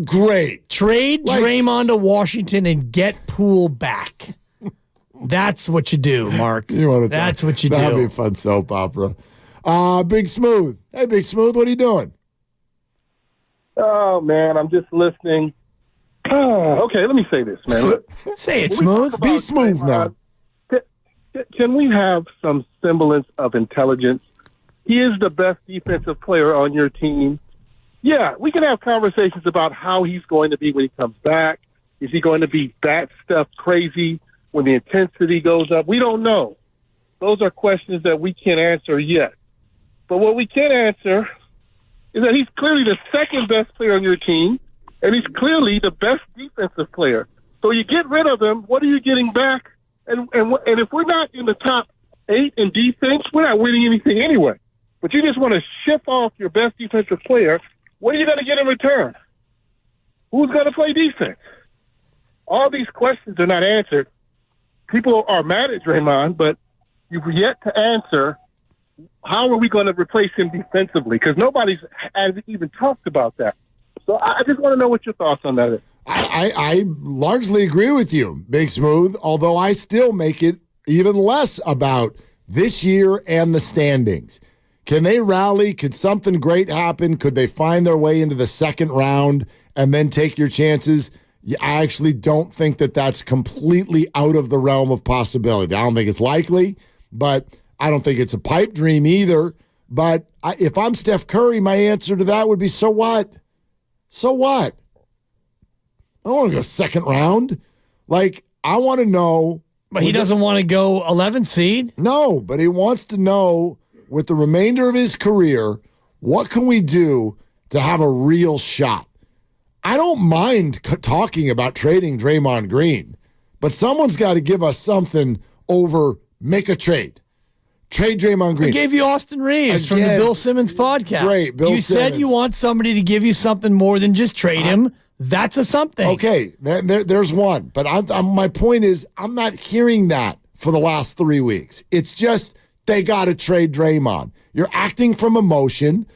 Speaker 16: Great.
Speaker 3: Trade Draymond to Washington and get Poole back. That's what you do, Mark. That's what you do.
Speaker 16: That'd be a fun soap opera. Big Smooth. Hey, Big Smooth, what are you doing?
Speaker 7: Oh, man, I'm just listening.
Speaker 4: Okay, let me say this, man. Look,
Speaker 3: Say it smooth.
Speaker 16: Be smooth now.
Speaker 4: Can we have some semblance of intelligence? He is the best defensive player on your team. Yeah, we can have conversations about how he's going to be when he comes back. Is he going to be bat stuff crazy when the intensity goes up? We don't know. Those are questions that we can't answer yet. But what we can answer is that he's clearly the second best player on your team, and he's clearly the best defensive player. So you get rid of him, what are you getting back? And if we're not in the top 8 in defense, we're not winning anything anyway. But you just want to ship off your best defensive player. What are you going to get in return? Who's going to play defense? All these questions are not answered. People are mad at Draymond, but you've yet to answer how are we going to replace him defensively? Because nobody's even talked about that. So I just want to know what your thoughts on that is.
Speaker 16: I largely agree with you, Big Smooth, although I still make it even less about this year and the standings. Can they rally? Could something great happen? Could they find their way into the second round and then take your chances? I actually don't think that that's completely out of the realm of possibility. I don't think it's likely, but I don't think it's a pipe dream either. But if I'm Steph Curry, my answer to that would be, so what? So what? I don't want to go second round. Like, I want to know.
Speaker 3: But he doesn't want to go 11 seed?
Speaker 16: No, but he wants to know with the remainder of his career, what can we do to have a real shot? I don't mind talking about trading Draymond Green, but someone's got to give us something over make a trade. Trade Draymond Green.
Speaker 3: I gave you Austin Reeves from the Bill Simmons podcast.
Speaker 16: Great, Bill
Speaker 3: Simmons. You said you want somebody to give you something more than just trade him. That's a something.
Speaker 16: Okay, there's one. But my point is, I'm not hearing that for the last 3 weeks. It's just they got to trade Draymond. You're acting from emotion.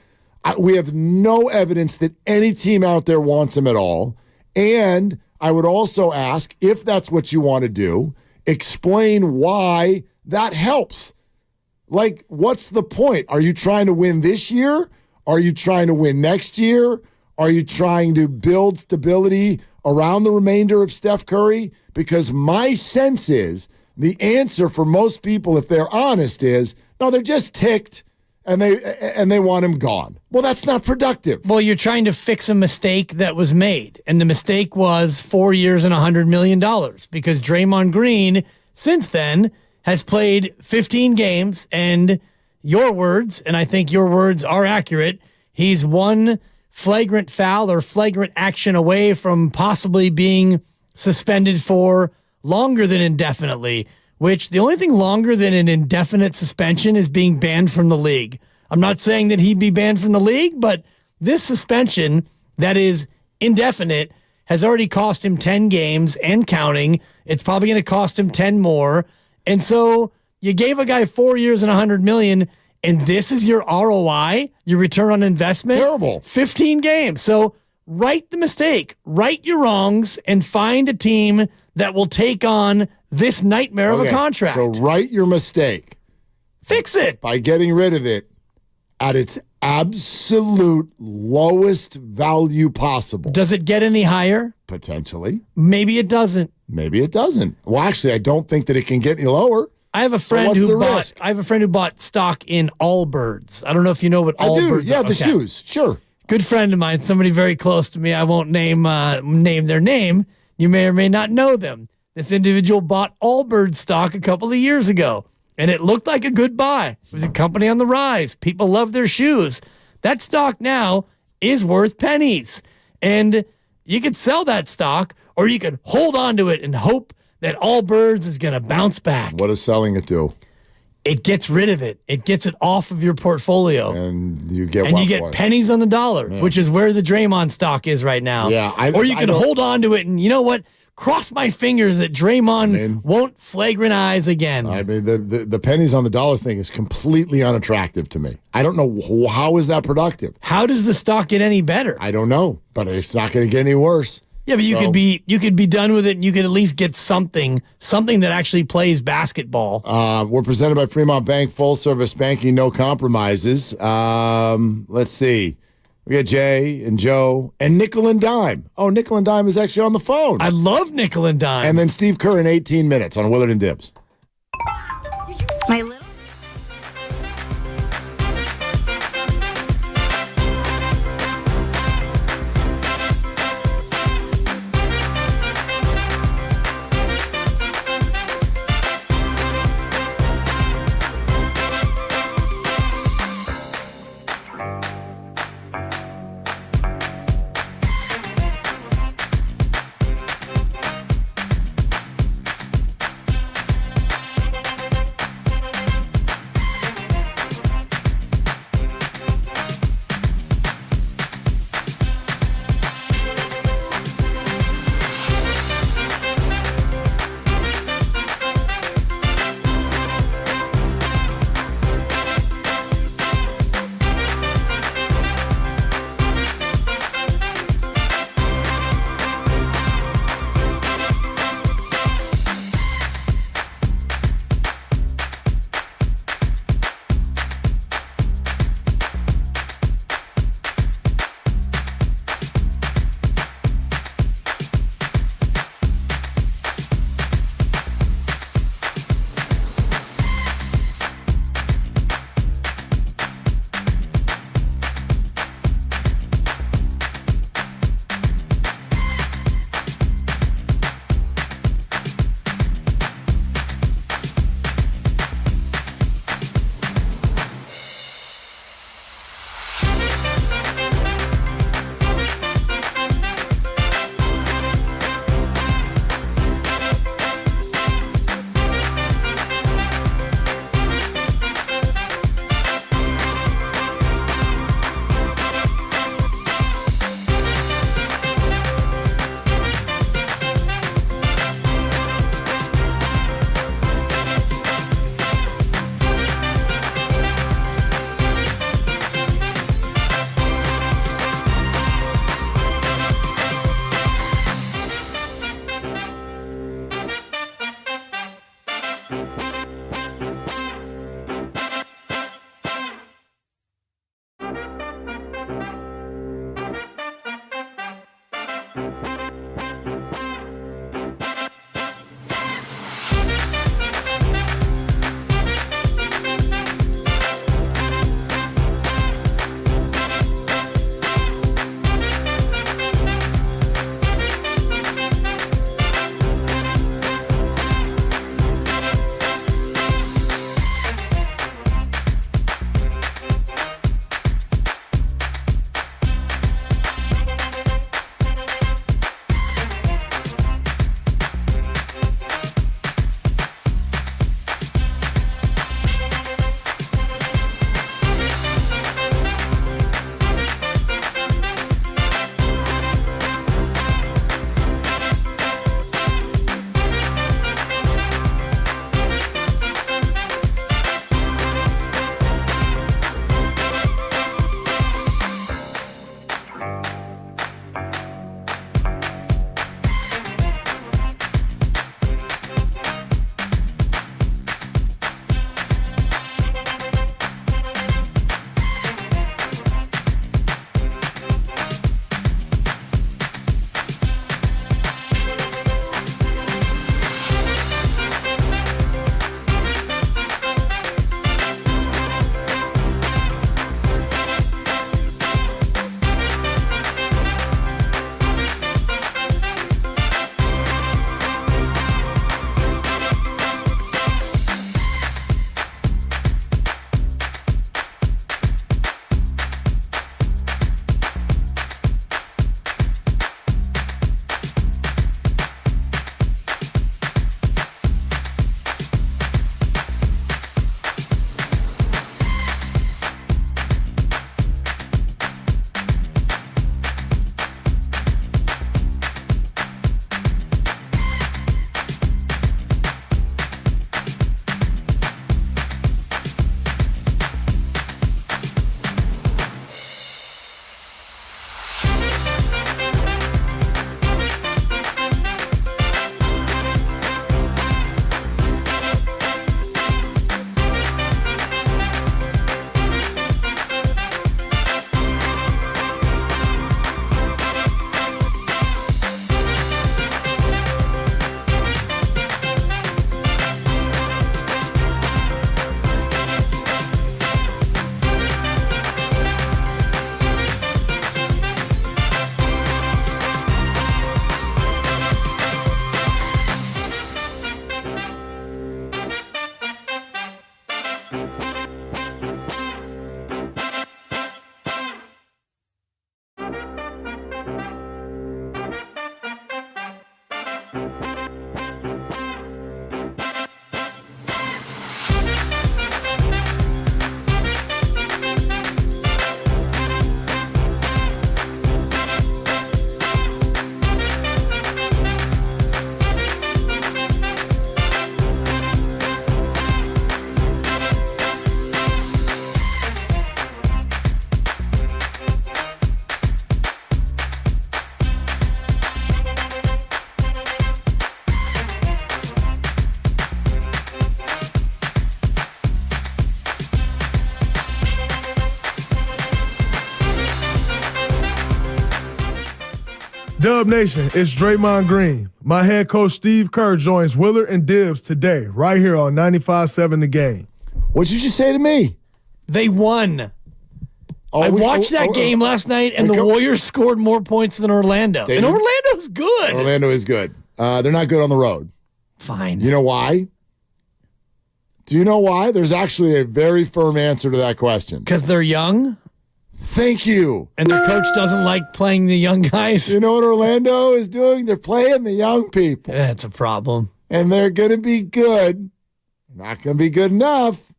Speaker 16: We have no evidence that any team out there wants him at all. And I would also ask, if that's what you want to do, explain why that helps. Like, what's the point? Are you trying to win this year? Are you trying to win next year? Are you trying to build stability around the remainder of Steph Curry? Because my sense is the answer for most people, if they're honest, is no, they're just ticked and they want him gone. Well, that's not productive.
Speaker 3: Well, you're trying to fix a mistake that was made, and the mistake was 4 years and $100 million because Draymond Green, since then, has played 15 games, and your words, and I think your words are accurate, he's one flagrant foul or flagrant action away from possibly being suspended for longer than indefinitely, which the only thing longer than an indefinite suspension is being banned from the league. I'm not saying that he'd be banned from the league, but this suspension that is indefinite has already cost him 10 games and counting. It's probably going to cost him 10 more. And so you gave a guy 4 years and $100 million, and this is your ROI, your return on investment?
Speaker 16: Terrible.
Speaker 3: 15 games. So right the mistake, right your wrongs, and find a team that will take on this nightmare of a contract.
Speaker 16: So right your mistake.
Speaker 3: Fix it.
Speaker 16: By getting rid of it at its absolute lowest value possible.
Speaker 3: Does it get any higher?
Speaker 16: Potentially.
Speaker 3: Maybe it doesn't.
Speaker 16: Maybe it doesn't. Well, actually, I don't think that it can get any lower.
Speaker 3: I have a friend who bought stock in Allbirds. I don't know if you know what Allbirds
Speaker 16: are. Yeah, the shoes. Sure.
Speaker 3: Good friend of mine, somebody very close to me. I won't name their name. You may or may not know them. This individual bought Allbirds stock a couple of years ago, and it looked like a good buy. It was a company on the rise. People love their shoes. That stock now is worth pennies, and you could sell that stock, or you could hold on to it and hope that Allbirds is going to bounce back.
Speaker 16: What does selling it do?
Speaker 3: It gets rid of it. It gets it off of your portfolio.
Speaker 16: And you get
Speaker 3: pennies on the dollar, which is where the Draymond stock is right now.
Speaker 16: Yeah,
Speaker 3: or you can hold on to it, and you know what? Cross my fingers that Draymond won't flagranize again.
Speaker 16: I mean, the pennies on the dollar thing is completely unattractive to me. I don't know how is that productive.
Speaker 3: How does the stock get any better?
Speaker 16: I don't know, but it's not going to get any worse.
Speaker 3: Yeah, but you could be done with it, and you could at least get something that actually plays basketball.
Speaker 16: We're presented by Fremont Bank, full service banking, no compromises. Let's see. We got Jay and Joe and Nickel and Dime. Oh, Nickel and Dime is actually on the phone.
Speaker 3: I love Nickel and Dime.
Speaker 16: And then Steve Kerr in 18 minutes on Willard and Dibs.
Speaker 7: My little.
Speaker 12: Dub Nation, it's Draymond Green. My head coach Steve Kerr joins Willard and Dibbs today, right here on 95.7 The Game.
Speaker 16: What'd you just say to me?
Speaker 3: They won. I watched that game last night, and the Warriors scored more points than Orlando. And Orlando's good.
Speaker 16: Orlando is good. They're not good on the road.
Speaker 3: Fine.
Speaker 16: You know why? Do you know why? There's actually a very firm answer to that question.
Speaker 3: Because they're young?
Speaker 16: Thank you.
Speaker 3: And their coach doesn't like playing the young guys?
Speaker 16: You know what Orlando is doing? They're playing the young people.
Speaker 3: That's a problem.
Speaker 16: And they're going to be good. Not going to be good enough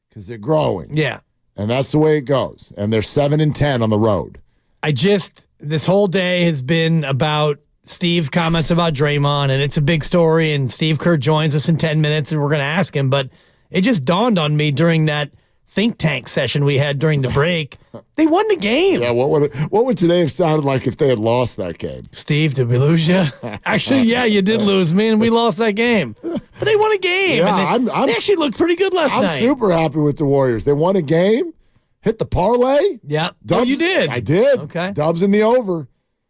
Speaker 16: because they're growing.
Speaker 3: Yeah.
Speaker 16: And that's the way it goes. And they're 7-10 on the road.
Speaker 3: This whole day has been about Steve's comments about Draymond, and it's a big story, and Steve Kerr joins us in 10 minutes, and we're going to ask him. But it just dawned on me during that think tank session we had during the break. They won the game.
Speaker 16: Yeah, what would today have sounded like if they had lost that game?
Speaker 3: Steve, did we lose you? Actually, yeah, you did lose me, and we lost that game. But they won a game.
Speaker 16: Yeah,
Speaker 3: and they actually looked pretty good last night.
Speaker 16: I'm super happy with the Warriors. They won a game, hit the parlay.
Speaker 3: Yeah.
Speaker 16: Dubs,
Speaker 3: you did.
Speaker 16: I did.
Speaker 3: Okay.
Speaker 16: Dubs in the over.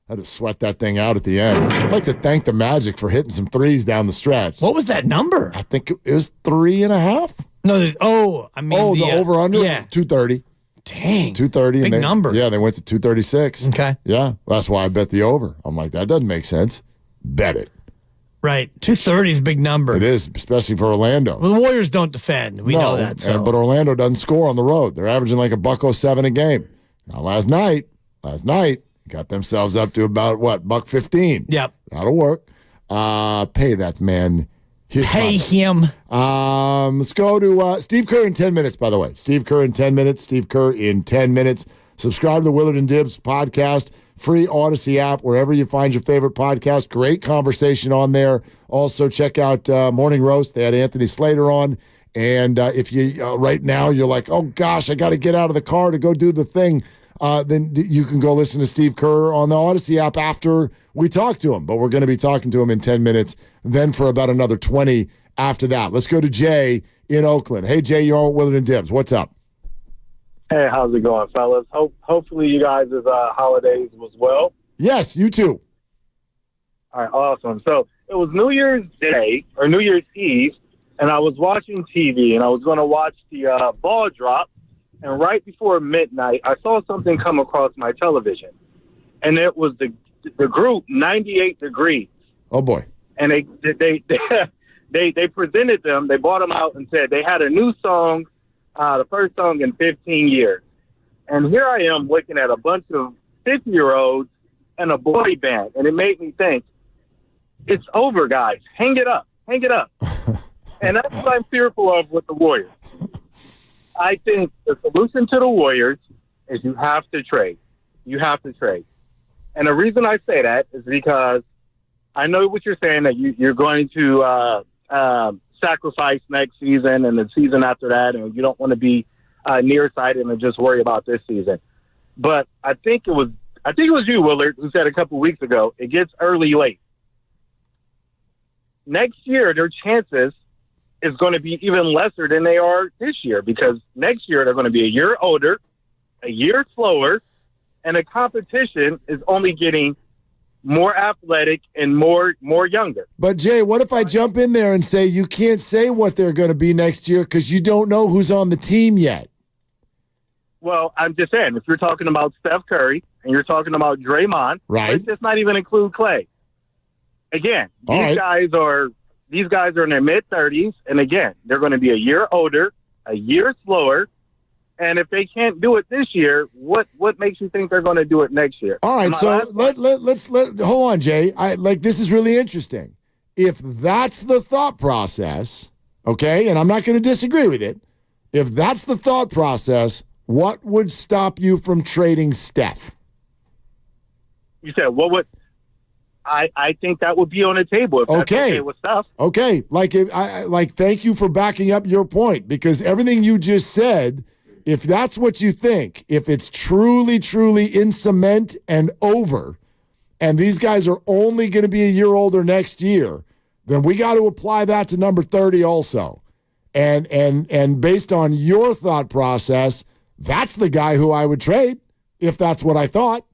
Speaker 16: I had to sweat that thing out at the end. I'd like to thank the Magic for hitting some threes down the stretch.
Speaker 3: What was that number?
Speaker 16: I think it was 3.5.
Speaker 3: No, the
Speaker 16: over-under?
Speaker 3: Yeah.
Speaker 16: 230.
Speaker 3: Dang.
Speaker 16: 230.
Speaker 3: Big number.
Speaker 16: Yeah, they went to 236.
Speaker 3: Okay.
Speaker 16: Yeah, that's why I bet the over. I'm like, that doesn't make sense. Bet it.
Speaker 3: Right. 230 is a big number.
Speaker 16: It is, especially for Orlando.
Speaker 3: Well, the Warriors don't defend. We know that. So.
Speaker 16: But Orlando doesn't score on the road. They're averaging like $107 a game. Now, last night, got themselves up to about, $115.
Speaker 3: Yep.
Speaker 16: That'll work. Pay that man.
Speaker 3: Pay him.
Speaker 16: Let's go to Steve Kerr in 10 minutes, by the way. Steve Kerr in 10 minutes. Steve Kerr in 10 minutes. Subscribe to the Willard and Dibbs podcast. Free Odyssey app, wherever you find your favorite podcast. Great conversation on there. Also, check out Morning Roast. They had Anthony Slater on. And if you right now you're like, oh, gosh, I got to get out of the car to go do the thing, then you can go listen to Steve Kerr on the Odyssey app after we talk to him. But we're going to be talking to him in 10 minutes, then for about another 20 after that. Let's go to Jay in Oakland. Hey, Jay, you're on Willard and Dibbs. What's up?
Speaker 11: Hey, how's it going, fellas? Hopefully you guys' holidays was well.
Speaker 16: Yes, you too.
Speaker 11: All right, awesome. So it was New Year's Day or New Year's Eve, and I was watching TV, and I was going to watch the ball drop. And right before midnight, I saw something come across my television, and it was the group 98 Degrees.
Speaker 16: Oh boy!
Speaker 11: And they presented them. They brought them out and said they had a new song, the first song in 15 years. And here I am looking at a bunch of 50-year-olds and a boy band, and it made me think, it's over, guys. Hang it up. Hang it up. And that's what I'm fearful of with the Warriors. I think the solution to the Warriors is you have to trade. You have to trade. And the reason I say that is because I know what you're saying, that you're going to sacrifice next season and the season after that, and you don't want to be nearsighted and just worry about this season. But I think it was you, Willard, who said a couple weeks ago, it gets early late. Next year, their chances is going to be even lesser than they are this year, because next year they're going to be a year older, a year slower, and the competition is only getting more athletic and more younger.
Speaker 16: But, Jay, what if I jump in there and say you can't say what they're going to be next year because you don't know who's on the team yet?
Speaker 11: Well, I'm just saying, if you're talking about Steph Curry and you're talking about Draymond,
Speaker 16: right,
Speaker 11: let's just not even include Clay. Again, these guys are in their mid-30s, and again, they're going to be a year older, a year slower. And if they can't do it this year, what makes you think they're going to do it next year?
Speaker 16: All right, so let's hold on, Jay. This is really interesting. If that's the thought process, okay, and I'm not going to disagree with it. If that's the thought process, what would stop you from trading Steph?
Speaker 11: You said what would? I think that would be on the table. If that's okay with Steph.
Speaker 16: Okay, thank you for backing up your point, because everything you just said. If that's what you think, if it's truly, truly in cement and over, and these guys are only going to be a year older next year, then we got to apply that to number 30 also. And based on your thought process, that's the guy who I would trade if that's what I thought.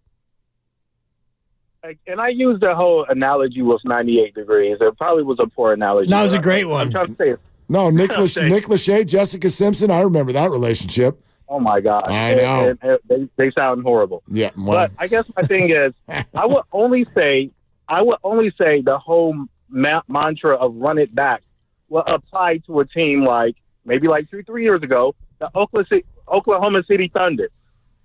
Speaker 11: And I used the whole analogy with 98 degrees. It probably was a poor analogy.
Speaker 3: That was a great one.
Speaker 11: I'm trying to say it.
Speaker 16: No, Nick Lachey, Jessica Simpson. I remember that relationship.
Speaker 11: Oh my God!
Speaker 16: I know.
Speaker 11: They sound horrible.
Speaker 16: Yeah, well.
Speaker 11: But I guess my thing is, I would only say the whole mantra of run it back will apply to a team like 2-3 years ago, the Oklahoma City Thunder.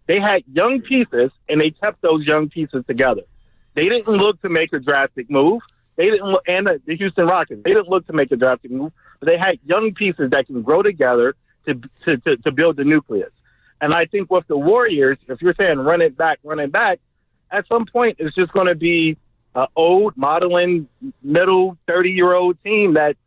Speaker 11: They had young pieces, and they kept those young pieces together. They didn't look to make a drastic move. They didn't look, and the Houston Rockets. They didn't look to make a drastic move, but they had young pieces that can grow together to build the nucleus. And I think with the Warriors, if you're saying run it back, at some point it's just going to be an old, modeling, middle 30-year-old team that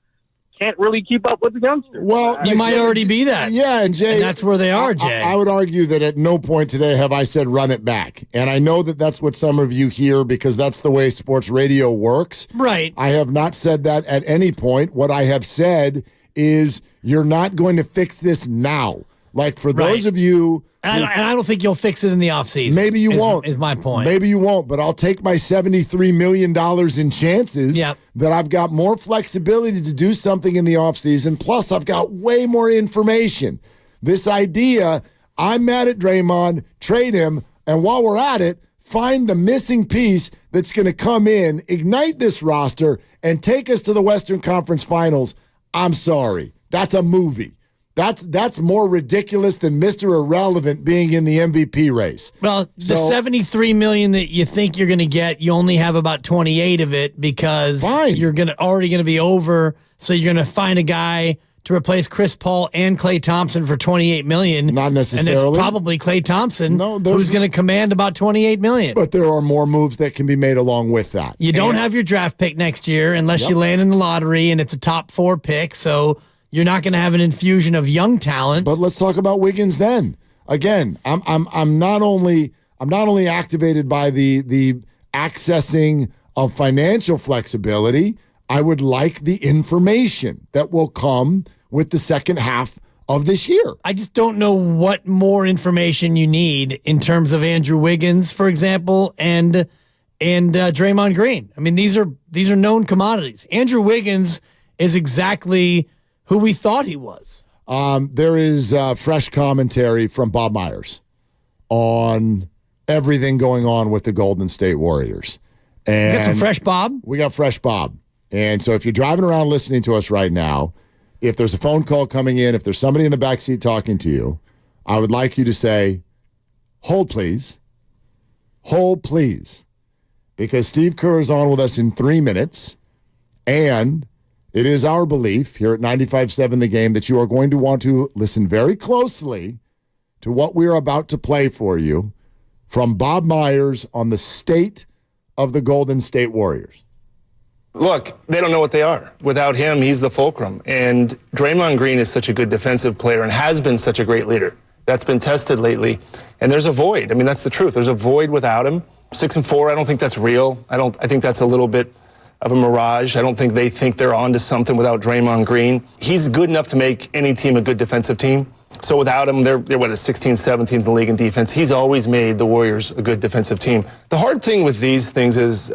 Speaker 11: can't really keep up with the youngsters.
Speaker 16: Well,
Speaker 3: you might already be that.
Speaker 16: Yeah, and Jay,
Speaker 3: and that's where they are, Jay.
Speaker 16: I would argue that at no point today have I said run it back. And I know that that's what some of you hear because that's the way sports radio works.
Speaker 3: Right.
Speaker 16: I have not said that at any point. What I have said is you're not going to fix this now. Like for those of you...
Speaker 3: And I don't think you'll fix it in the offseason.
Speaker 16: Maybe you won't.
Speaker 3: Is my point.
Speaker 16: Maybe you won't, but I'll take my $73 million in chances that I've got more flexibility to do something in the offseason. Plus, I've got way more information. This idea, I'm mad at Draymond, trade him, and while we're at it, find the missing piece that's going to come in, ignite this roster, and take us to the Western Conference Finals. I'm sorry. That's a movie. That's more ridiculous than Mr. Irrelevant being in the MVP race.
Speaker 3: Well, the $73 million that you think you're going to get, you only have about 28 of it because you're already going to be over. So you're going to find a guy to replace Chris Paul and Klay Thompson for $28 million.
Speaker 16: Not necessarily.
Speaker 3: And it's probably Klay Thompson who's going to command about $28 million.
Speaker 16: But there are more moves that can be made along with that.
Speaker 3: You don't have your draft pick next year unless you land in the lottery and it's a top 4 pick. So you're not going to have an infusion of young talent.
Speaker 16: But let's talk about Wiggins then. Again, I'm not only activated by the accessing of financial flexibility. I would like the information that will come with the second half of this year.
Speaker 3: I just don't know what more information you need in terms of Andrew Wiggins, for example, and Draymond Green. I mean, these are known commodities. Andrew Wiggins is exactly who we thought he was.
Speaker 16: There is fresh commentary from Bob Myers on everything going on with the Golden State Warriors. And
Speaker 3: you got some fresh Bob?
Speaker 16: We got fresh Bob. And so if you're driving around listening to us right now, if there's a phone call coming in, if there's somebody in the backseat talking to you, I would like you to say, hold please. Hold please. Because Steve Kerr is on with us in 3 minutes. And it is our belief here at 95.7 The Game that you are going to want to listen very closely to what we are about to play for you from Bob Myers on the state of the Golden State Warriors.
Speaker 14: Look, they don't know what they are. Without him, he's the fulcrum. And Draymond Green is such a good defensive player and has been such a great leader. That's been tested lately. And there's a void. I mean, that's the truth. There's a void without him. 6-4, I don't think that's real. I think that's a little bit of a mirage. I don't think they think they're onto something without Draymond Green. He's good enough to make any team a good defensive team. So without him, they're 16th, 17th in the league in defense. He's always made the Warriors a good defensive team. The hard thing with these things is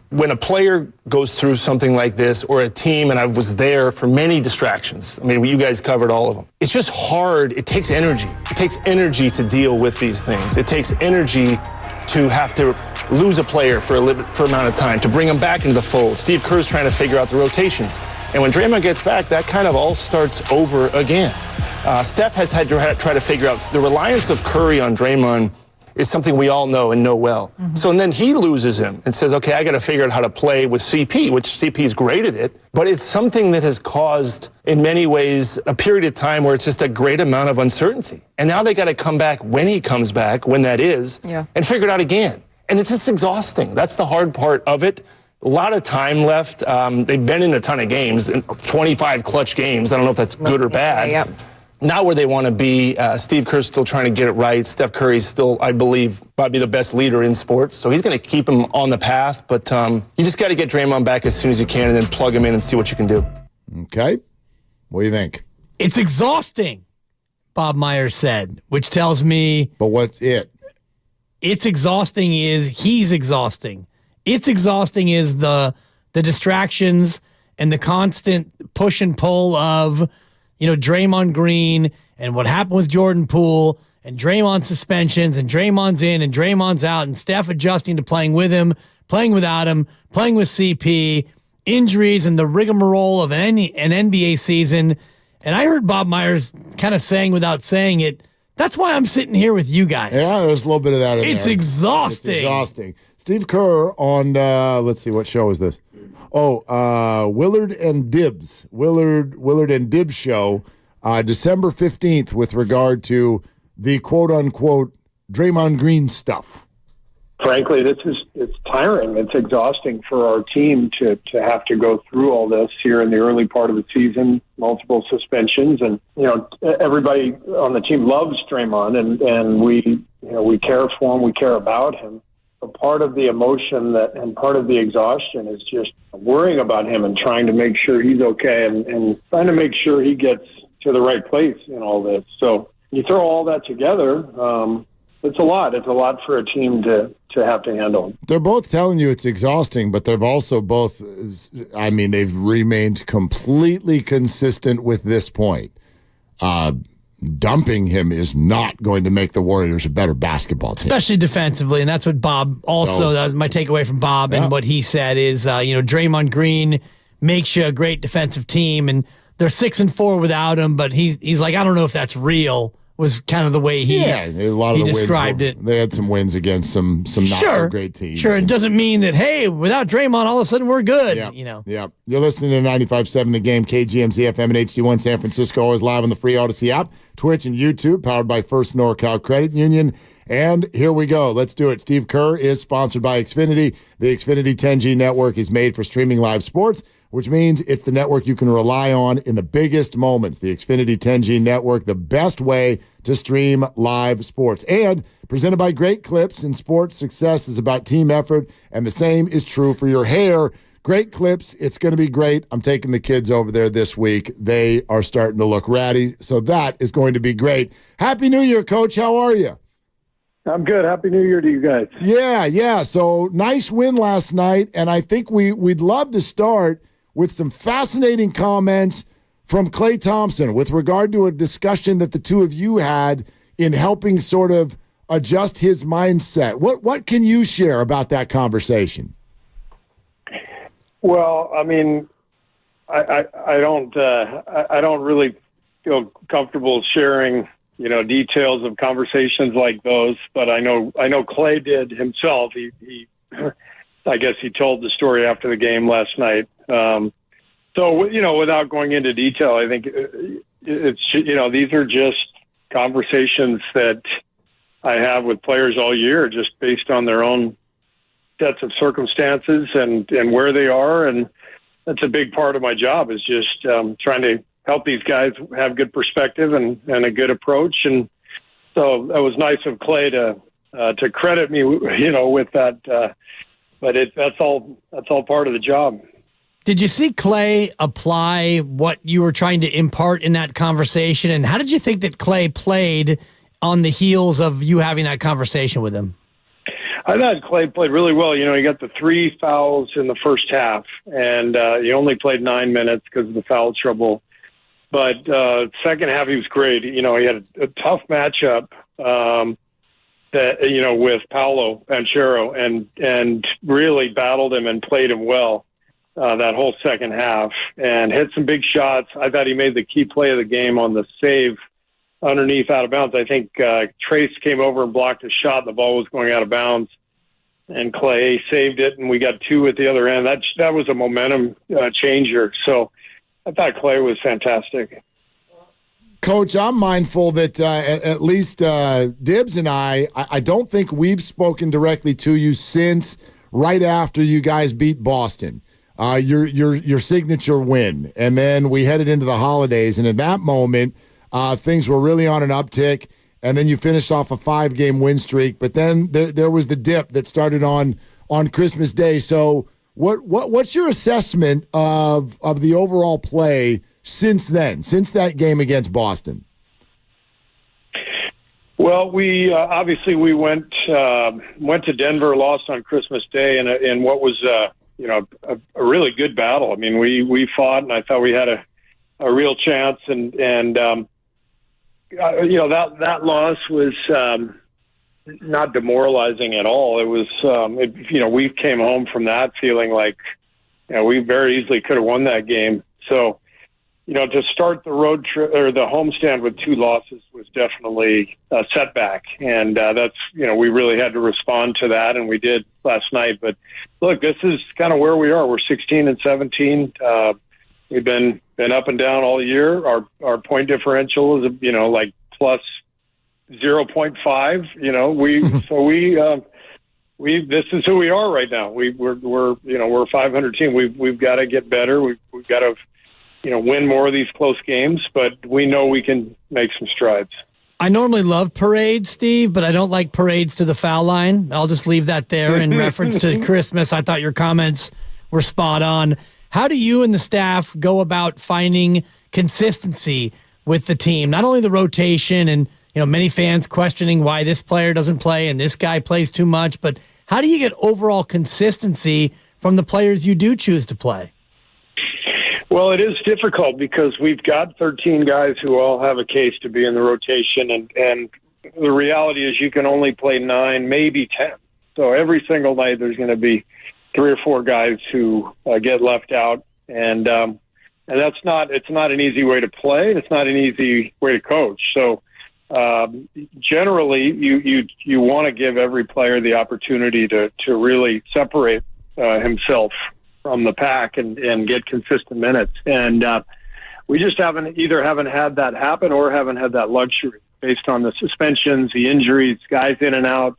Speaker 14: when a player goes through something like this, or a team, and I was there for many distractions. I mean, you guys covered all of them. It's just hard. It takes energy. It takes energy to deal with these things. It takes energy to have to lose a player for an amount of time, to bring him back into the fold. Steve Kerr's trying to figure out the rotations. And when Draymond gets back, that kind of all starts over again. Steph has had to try to figure out the reliance of Curry on Draymond is something we all know and know well. So and then he loses him and says, okay, I got to figure out how to play with CP, which CP is great at it. But it's something that has caused, in many ways, a period of time where it's just a great amount of uncertainty. And now they got to come back when he comes back, when that is, and figure it out again. And it's just exhausting. That's the hard part of it. A lot of time left. They've been in a ton of games, 25 clutch games. I don't know if that's good or bad. Not where they want to be. Steve Kerr's still trying to get it right. Steph Curry's still, I believe, probably the best leader in sports. So he's going to keep him on the path. But you just got to get Draymond back as soon as you can and then plug him in and see what you can do.
Speaker 16: Okay. What do you think?
Speaker 3: It's exhausting, Bob Myers said, which tells me...
Speaker 16: But what's it?
Speaker 3: It's exhausting is he's exhausting. It's exhausting is the distractions and the constant push and pull of... Draymond Green and what happened with Jordan Poole and Draymond suspensions and Draymond's in and Draymond's out and Steph adjusting to playing with him, playing without him, playing with CP, injuries and the rigmarole of an NBA season. And I heard Bob Myers kind of saying without saying it, that's why I'm sitting here with you guys.
Speaker 16: Yeah, there's a little bit of that in there.
Speaker 3: It's exhausting.
Speaker 16: It's exhausting. Steve Kerr on, let's see, what show is this? Willard and Dibs. Willard and Dibs show, December 15th, with regard to the quote-unquote Draymond Green stuff.
Speaker 4: Frankly, it's tiring. It's exhausting for our team to have to go through all this here in the early part of the season, multiple suspensions. And, everybody on the team loves Draymond, and we care for him, we care about him. But part of the emotion and part of the exhaustion is just worrying about him and trying to make sure he's okay and trying to make sure he gets to the right place in all this. So you throw all that together, it's a lot. It's a lot for a team to have to handle.
Speaker 16: They're both telling you it's exhausting, but they're also both, they've remained completely consistent with this point. Dumping him is not going to make the Warriors a better basketball team.
Speaker 3: Especially defensively, and that's what Bob also, that was my takeaway from Bob, and what he said is, Draymond Green makes you a great defensive team, and they're 6-4 without him, but he's like, I don't know if that's real, was kind of the way he described it.
Speaker 16: They had some wins against some not so great teams.
Speaker 3: Sure, it doesn't mean that, hey, without Draymond, all of a sudden we're good.
Speaker 16: Yeah. You're listening to 95.7 The Game, KGMZ FM and HD1 San Francisco, always live on the free Odyssey app, Twitch and YouTube, powered by First NorCal Credit Union. And here we go. Let's do it. Steve Kerr is sponsored by Xfinity. The Xfinity 10G network is made for streaming live sports, which means it's the network you can rely on in the biggest moments. The Xfinity 10G network, the best way to stream live sports. And presented by Great Clips, in sports, success is about team effort, and the same is true for your hair. Great Clips, it's going to be great. I'm taking the kids over there this week. They are starting to look ratty, so that is going to be great. Happy New Year, Coach. How are you?
Speaker 4: I'm good. Happy New Year to you guys.
Speaker 16: Yeah. So nice win last night, and I think we'd love to start with some fascinating comments from Klay Thompson with regard to a discussion that the two of you had in helping sort of adjust his mindset. What can you share about that conversation?
Speaker 4: Well, I mean, I don't really feel comfortable sharing, details of conversations like those, but I know Klay did himself. He I guess he told the story after the game last night. So, without going into detail, I think it's, these are just conversations that I have with players all year, just based on their own sets of circumstances and where they are. And that's a big part of my job, is just trying to help these guys have good perspective and a good approach. And so that was nice of Klay to credit me, with that. But that's all part of the job.
Speaker 3: Did you see Klay apply what you were trying to impart in that conversation? And how did you think that Klay played on the heels of you having that conversation with him?
Speaker 4: I thought Klay played really well. He got the 3 fouls in the first half, and he only played 9 minutes because of the foul trouble. But second half, he was great. He had a tough matchup with Paolo Banchero and really battled him and played him well.
Speaker 17: that whole second half and hit some big shots. I thought he made the key play of the game on the save underneath out of bounds. I think Trace came over and blocked a shot. The ball was going out of bounds, and Clay saved it, and we got 2 at the other end. That was a momentum changer. So I thought Clay was fantastic.
Speaker 16: Coach, I'm mindful that at least Dibbs and I don't think we've spoken directly to you since right after you guys beat Boston. Your signature win, and then we headed into the holidays, and in that moment, things were really on an uptick, and then you finished off a 5-game win streak, but then there was the dip that started on Christmas Day. So what's your assessment of the overall play since then, since that game against Boston?
Speaker 17: Well, we obviously we went to Denver, lost on Christmas Day, in what was a really good battle. I mean, we fought, and I thought we had a real chance, and that loss was not demoralizing at all. It was we came home from that feeling like we very easily could have won that game. So to start the road trip or the homestand with 2 losses was definitely a setback. And that's, we really had to respond to that, and we did last night. But look, this is kind of where we are. We're 16 and 17. We've been up and down all year. Our point differential is, like plus 0.5, this is who we are right now. We're a 500 team. We've got to get better. We've got to, win more of these close games, but we know we can make some strides.
Speaker 3: I normally love parades, Steve, but I don't like parades to the foul line. I'll just leave that there in reference to Christmas. I thought your comments were spot on. How do you and the staff go about finding consistency with the team? Not only the rotation and, many fans questioning why this player doesn't play and this guy plays too much, but how do you get overall consistency from the players you do choose to play?
Speaker 17: Well, it is difficult because we've got 13 guys who all have a case to be in the rotation, and the reality is you can only play 9, maybe 10. So every single night there's going to be 3 or 4 guys who get left out, and it's not an easy way to play, and it's not an easy way to coach. So generally, you want to give every player the opportunity to really separate himself from the pack and get consistent minutes. And we just haven't had that happen or haven't had that luxury based on the suspensions, the injuries, guys in and out.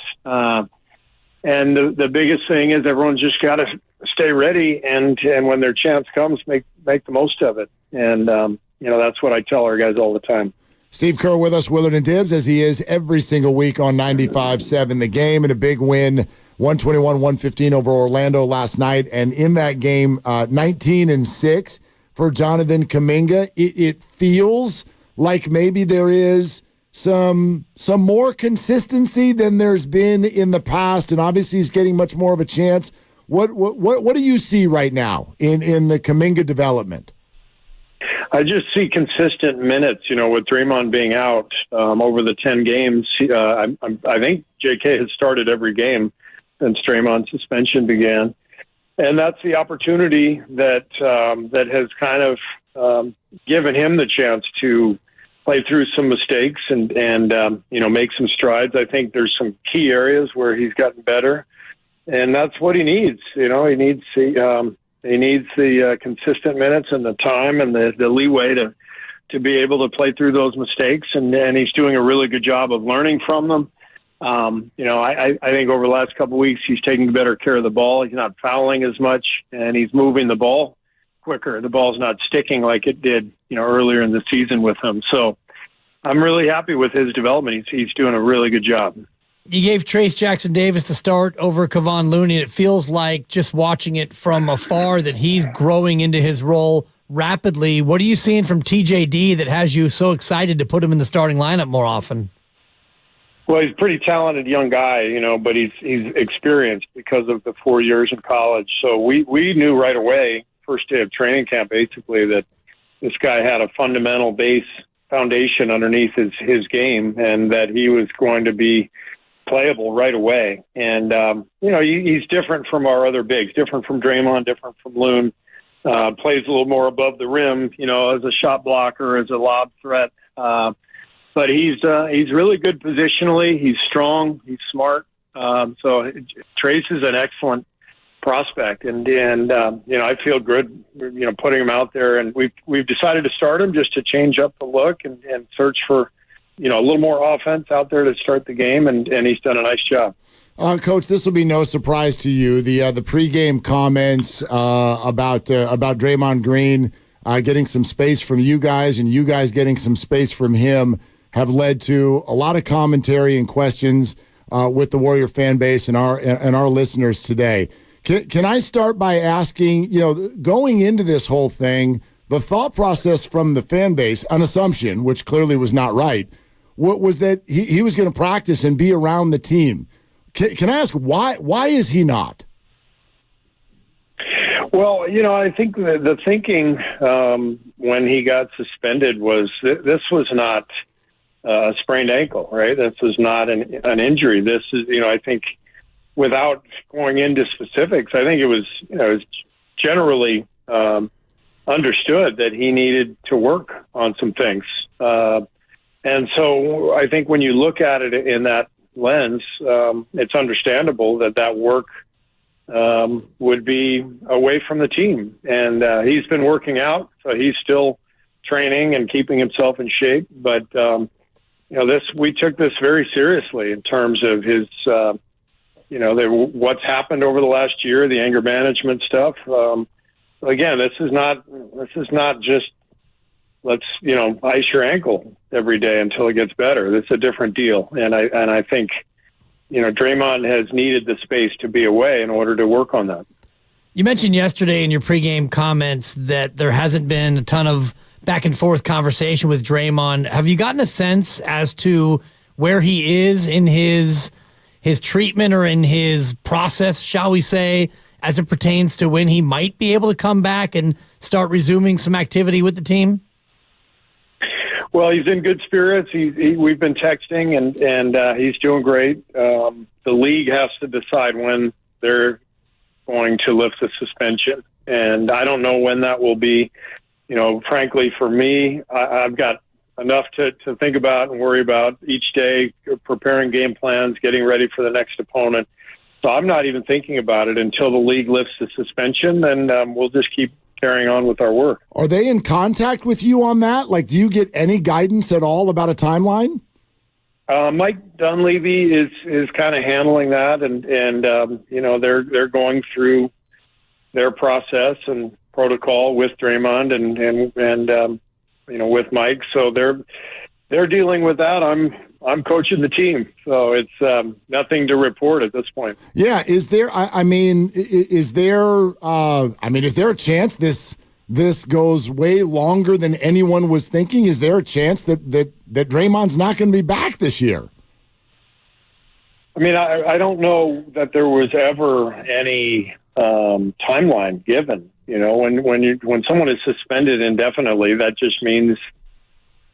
Speaker 17: And the biggest thing is everyone's just got to stay ready and when their chance comes, make the most of it. And, that's what I tell our guys all the time.
Speaker 16: Steve Kerr with us, Willard and Dibbs, as he is every single week on 95.7 The Game, and a big win, 121-115 over Orlando last night. And in that game, 19-6 for Jonathan Kuminga. It feels like maybe there is some more consistency than there's been in the past, and obviously he's getting much more of a chance. What do you see right now in the Kuminga development?
Speaker 17: I just see consistent minutes, with Draymond being out over the 10 games. I think JK has started every game since Draymond's suspension began. And that's the opportunity that has kind of given him the chance to play through some mistakes and make some strides. I think there's some key areas where he's gotten better, and that's what he needs. He needs the consistent minutes and the time and the leeway to be able to play through those mistakes. And he's doing a really good job of learning from them. I think over the last couple of weeks, he's taking better care of the ball. He's not fouling as much, and he's moving the ball quicker. The ball's not sticking like it did, earlier in the season with him. So I'm really happy with his development. He's doing a really good job.
Speaker 3: You gave Trace Jackson-Davis the start over Kevon Looney. It feels like just watching it from afar that he's growing into his role rapidly. What are you seeing from TJD that has you so excited to put him in the starting lineup more often?
Speaker 17: Well, he's a pretty talented young guy, but he's experienced because of the 4 years in college. So we knew right away, first day of training camp, basically, that this guy had a fundamental foundation underneath his game, and that he was going to be playable right away. And, he's different from our other bigs, different from Draymond, different from Loon. plays a little more above the rim, as a shot blocker, as a lob threat. But he's really good positionally. He's strong. He's smart. So Trace is an excellent prospect, and I feel good, putting him out there. And we've decided to start him just to change up the look and search for, a little more offense out there to start the game. And he's done a nice job.
Speaker 16: Coach, this will be no surprise to you. The pregame comments about Draymond Green getting some space from you guys and you guys getting some space from him have led to a lot of commentary and questions with the Warrior fan base and our listeners today. Can I start by asking, going into this whole thing, the thought process from the fan base, an assumption, which clearly was not right, was that he was going to practice and be around the team. Can I ask why? Why is he not?
Speaker 17: Well, I think the thinking when he got suspended was this was not a sprained ankle, right? This was not an injury. This is, I think, without going into specifics, I think it was generally understood that he needed to work on some things. And so I think when you look at it in that lens, it's understandable that work would be away from the team. And he's been working out, so he's still training and keeping himself in shape. But, we took this very seriously in terms of his, what's happened over the last year, the anger management stuff. Again, this is not just let's, ice your ankle every day until it gets better. It's a different deal. And I think, Draymond has needed the space to be away in order to work on that.
Speaker 3: You mentioned yesterday in your pregame comments that there hasn't been a ton of back and forth conversation with Draymond. Have you gotten a sense as to where he is in his treatment or in his process, shall we say, as it pertains to when he might be able to come back and start resuming some activity with the team?
Speaker 17: Well, he's in good spirits. We've been texting, and he's doing great. The league has to decide when they're going to lift the suspension, and I don't know when that will be. Frankly, for me, I've got enough to think about and worry about each day, preparing game plans, getting ready for the next opponent. So I'm not even thinking about it until the league lifts the suspension, and we'll just keep carrying on with our work.
Speaker 16: Are they in contact with you on that? Like, do you get any guidance at all about a timeline?
Speaker 17: Mike Dunleavy is kind of handling that, and they're going through their process and protocol with Draymond and with Mike. So they're dealing with that. I'm coaching the team, so it's nothing to report at this point.
Speaker 16: Yeah, is there? Is there a chance this goes way longer than anyone was thinking? Is there a chance that Draymond's not going to be back this year?
Speaker 17: I don't know that there was ever any timeline given. When someone is suspended indefinitely, that just means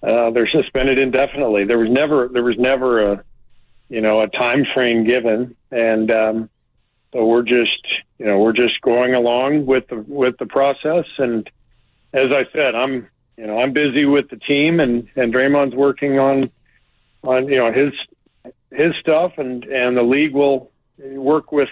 Speaker 17: they're suspended indefinitely. There was never a time frame given, and so we're just going along with the process. And as I said, I'm busy with the team, and Draymond's working on his stuff, and the league will work with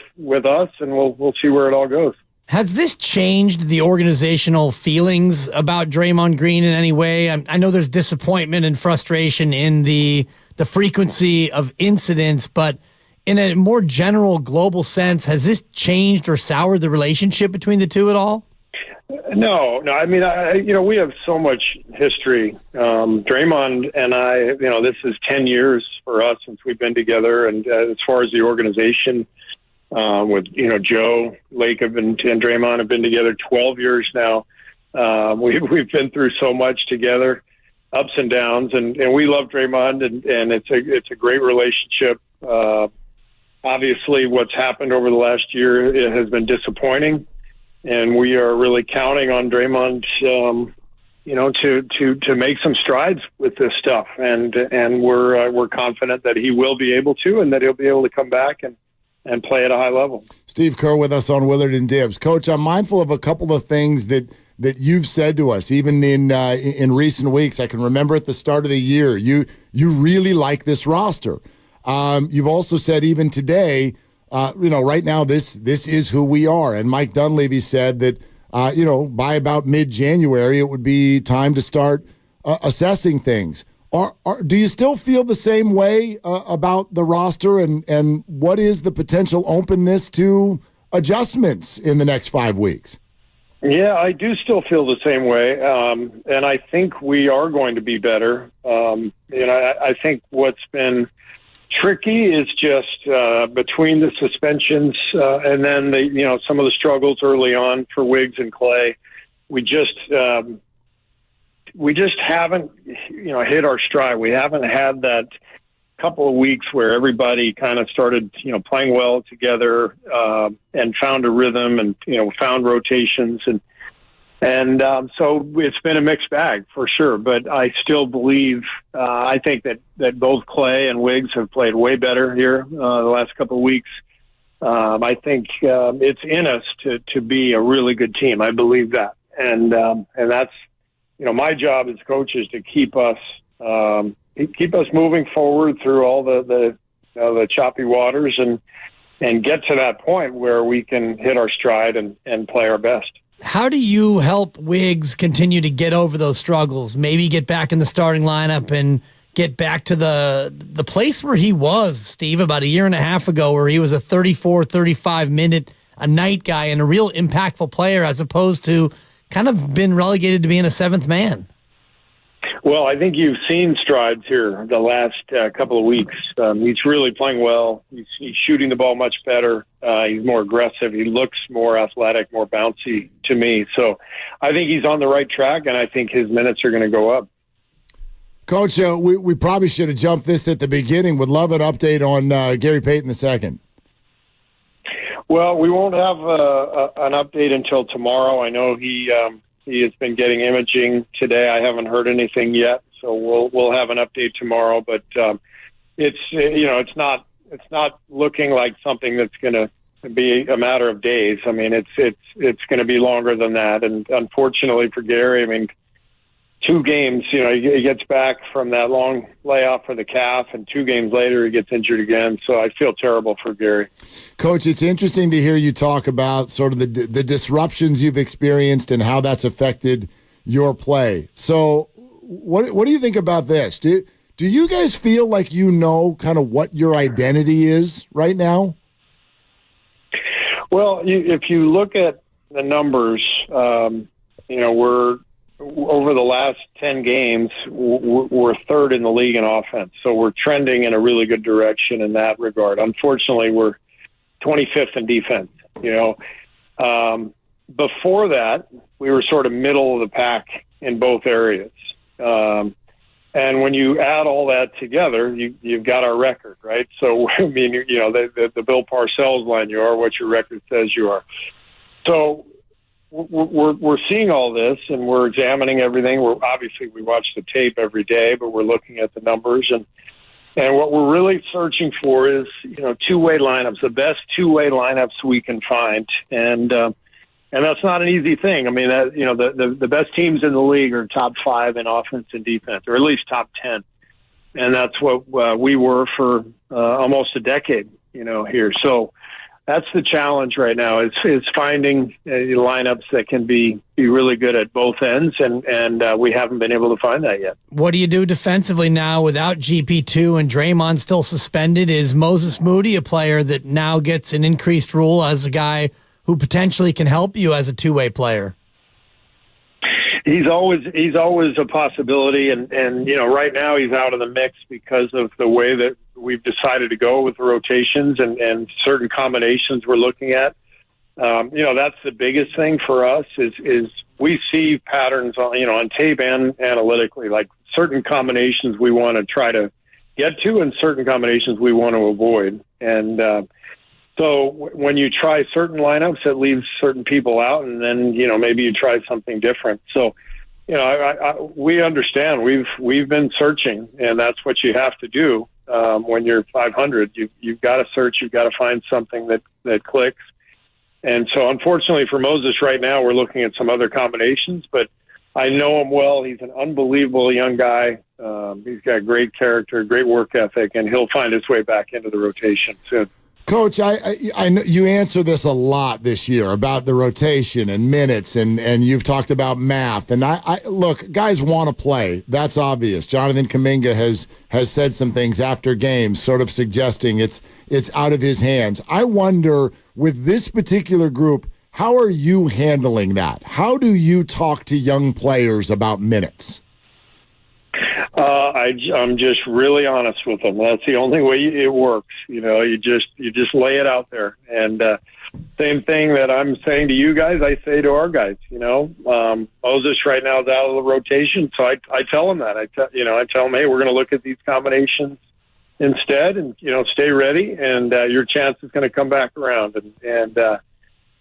Speaker 17: us, and we'll see where it all goes.
Speaker 3: Has this changed the organizational feelings about Draymond Green in any way? I know there's disappointment and frustration in the frequency of incidents, but in a more general global sense, has this changed or soured the relationship between the two at all?
Speaker 17: No. We have so much history. Draymond and I, this is 10 years for us since we've been together. And as far as the organization, with Joe Lacob and Draymond have been together 12 years now. We've been through so much together, ups and downs, and we love Draymond, and it's a great relationship. Obviously, what's happened over the last year, it has been disappointing, and we are really counting on Draymond, to make some strides with this stuff, and we're confident that he will be able to, and that he'll be able to come back and and play at a high level.
Speaker 16: Steve Kerr with us on Willard and Dibs. Coach, I'm mindful of a couple of things that you've said to us, even in recent weeks. I can remember at the start of the year, you really like this roster. You've also said even today, right now this is who we are. And Mike Dunleavy said that by about mid-January it would be time to start assessing things. Do you still feel the same way about the roster, and what is the potential openness to adjustments in the next 5 weeks?
Speaker 17: Yeah, I do still feel the same way, and I think we are going to be better. I think what's been tricky is just between the suspensions and then some of the struggles early on for Wiggs and Clay. We just haven't hit our stride. We haven't had that couple of weeks where everybody kind of started playing well together and found a rhythm and found rotations and so it's been a mixed bag for sure. But I still believe I think that both Clay and Wiggs have played way better here the last couple of weeks. I think it's in us to be a really good team. I believe that, and that's. My job as coach is to keep us moving forward through all the choppy waters and get to that point where we can hit our stride and play our best.
Speaker 3: How do you help Wiggs continue to get over those struggles? Maybe get back in the starting lineup and get back to the place where he was, Steve, about a year and a half ago, where he was a 34, 35-minute a night guy and a real impactful player, as opposed to kind of been relegated to being a seventh man.
Speaker 17: Well, I think you've seen strides here the last couple of weeks. He's really playing well. He's shooting the ball much better. He's more aggressive. He looks more athletic, more bouncy to me. So I think he's on the right track, and I think his minutes are going to go up.
Speaker 16: Coach, we probably should have jumped this at the beginning. Would love an update on Gary Payton II.
Speaker 17: Well, we won't have an update until tomorrow. I know he has been getting imaging today. I haven't heard anything yet, so we'll have an update tomorrow. But it's not looking like something that's going to be a matter of days. I mean, it's going to be longer than that. And unfortunately for Gary, I mean, 2 games, he gets back from that long layoff for the calf, and 2 games later he gets injured again. So I feel terrible for Gary.
Speaker 16: Coach, it's interesting to hear you talk about sort of the disruptions you've experienced and how that's affected your play. So what do you think about this? Do you guys feel like you know kind of what your identity is right now?
Speaker 17: Well, if you look at the numbers, we're over the last 10 games, we're third in the league in offense. So we're trending in a really good direction in that regard. Unfortunately, we're 25th in defense. Before that, we were sort of middle of the pack in both areas. And when you add all that together, you've got our record, right? So, I mean, the Bill Parcells line, you are what your record says you are. So we're seeing all this, and we're examining everything. We watch the tape every day, but we're looking at the numbers, and what we're really searching for is two-way lineups, the best two-way lineups we can find, and that's not an easy thing. I mean, the best teams in the league are top 5 in offense and defense, or at least top 10, and that's what we were for almost a decade, here. So that's the challenge right now is finding lineups that can be really good at both ends, and we haven't been able to find that yet.
Speaker 3: What do you do defensively now without GP2 and Draymond still suspended? Is Moses Moody a player that now gets an increased role as a guy who potentially can help you as a two-way player?
Speaker 17: He's always a possibility, and right now he's out of the mix because of the way that we've decided to go with the rotations and certain combinations we're looking at. That's the biggest thing for us is we see patterns on tape and analytically, like certain combinations we want to try to get to and certain combinations we want to avoid. And so when you try certain lineups, it leaves certain people out, and then maybe you try something different. So we understand we've been searching, and that's what you have to do. when you're 500. You've got to search. You've got to find something that clicks. And so, unfortunately for Moses right now, we're looking at some other combinations, but I know him well. He's an unbelievable young guy. He's got great character, great work ethic, and he'll find his way back into the rotation soon.
Speaker 16: Coach, I know you answer this a lot this year about the rotation and minutes, and you've talked about math. And I look, guys want to play. That's obvious. Jonathan Kuminga has said some things after games, sort of suggesting it's out of his hands. I wonder, with this particular group, how are you handling that? How do you talk to young players about minutes?
Speaker 17: I'm just really honest with them. That's the only way it works. You just lay it out there. And same thing that I'm saying to you guys, I say to our guys. Moses right now is out of the rotation, so I tell him that. I tell him, hey, we're going to look at these combinations instead, and stay ready, and your chance is going to come back around. And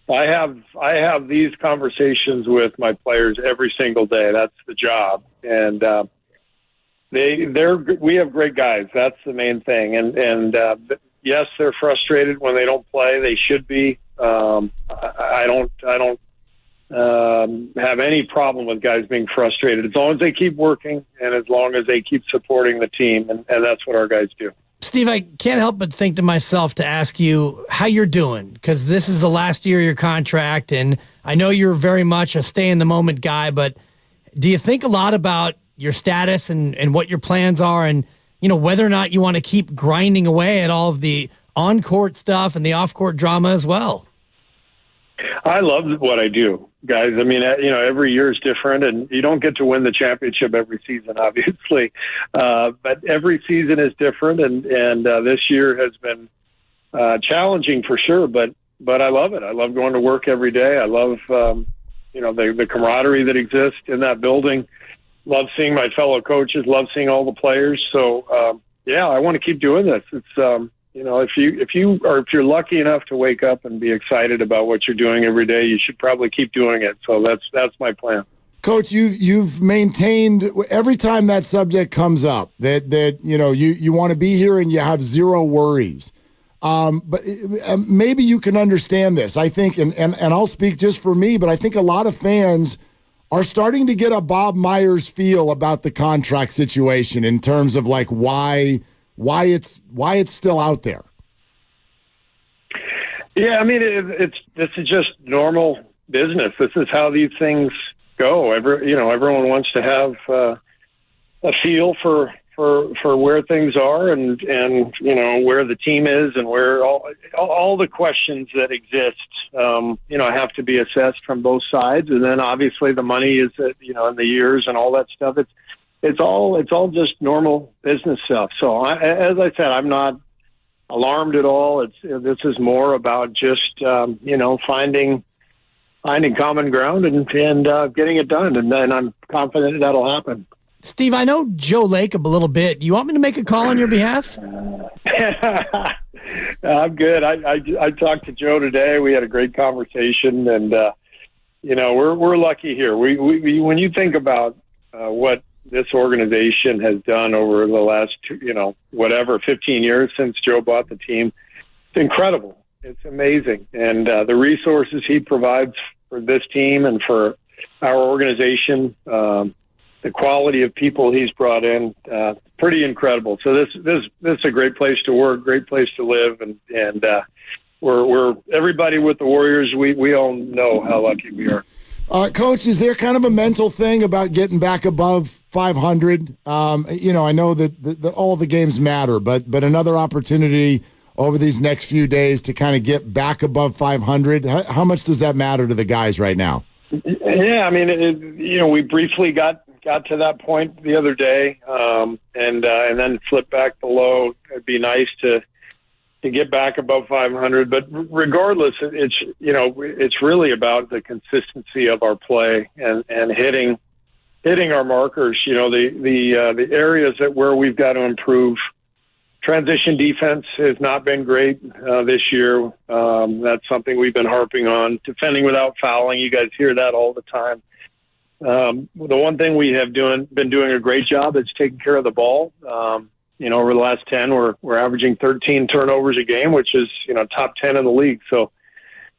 Speaker 17: I have these conversations with my players every single day. That's the job, and we have great guys. That's the main thing. And yes, they're frustrated when they don't play. They should be. I don't have any problem with guys being frustrated as long as they keep working and as long as they keep supporting the team. And that's what our guys do.
Speaker 3: Steve, I can't help but think to myself to ask you how you're doing, because this is the last year of your contract, and I know you're very much a stay-in-the-moment guy, but do you think a lot about your status and what your plans are, and whether or not you want to keep grinding away at all of the on-court stuff and the off-court drama as well?
Speaker 17: I love what I do, guys. I mean, every year is different, and you don't get to win the championship every season, obviously. But every season is different, and this year has been challenging for sure. But I love it. I love going to work every day. I love the camaraderie that exists in that building. Love seeing my fellow coaches. Love seeing all the players. So I want to keep doing this. It's if you're lucky enough to wake up and be excited about what you're doing every day, you should probably keep doing it. So that's my plan.
Speaker 16: Coach, you've maintained every time that subject comes up that you want to be here and you have zero worries. But maybe you can understand this. I think, and I'll speak just for me, but I think a lot of fans are starting to get a Bob Myers feel about the contract situation in terms of like why it's still out there.
Speaker 17: Yeah, I mean, this is just normal business. This is how these things go. Everyone wants to have a feel for where things are and where the team is and where all the questions that exist have to be assessed from both sides. And then obviously the money is and the years and all that stuff. It's all just normal business stuff. So as I said, I'm not alarmed at all. This is more about just finding common ground and getting it done. And then I'm confident that'll happen.
Speaker 3: Steve, I know Joe Lacob a little bit. You want me to make a call on your behalf?
Speaker 17: I'm good. I talked to Joe today. We had a great conversation, and we're lucky here. We when you think about what this organization has done over the last 15 years since Joe bought the team, it's incredible. It's amazing, and the resources he provides for this team and for our organization. The quality of people he's brought in, pretty incredible. So this is a great place to work, great place to live, and we're everybody with the Warriors. We all know how lucky we are.
Speaker 16: Coach, is there kind of a mental thing about getting back above 500? I know that all the games matter, but another opportunity over these next few days to kind of get back above 500. How much does that matter to the guys right now?
Speaker 17: Yeah, I mean, we briefly got to that point the other day, and then flip back below. It'd be nice to get back above 500, but regardless, it's really about the consistency of our play and hitting our markers. The areas where we've got to improve. Transition defense has not been great this year. That's something we've been harping on. Defending without fouling, you guys hear that all the time. The one thing we have been doing a great job is taking care of the ball. over the last 10, we're averaging 13 turnovers a game, which is, top 10 in the league. So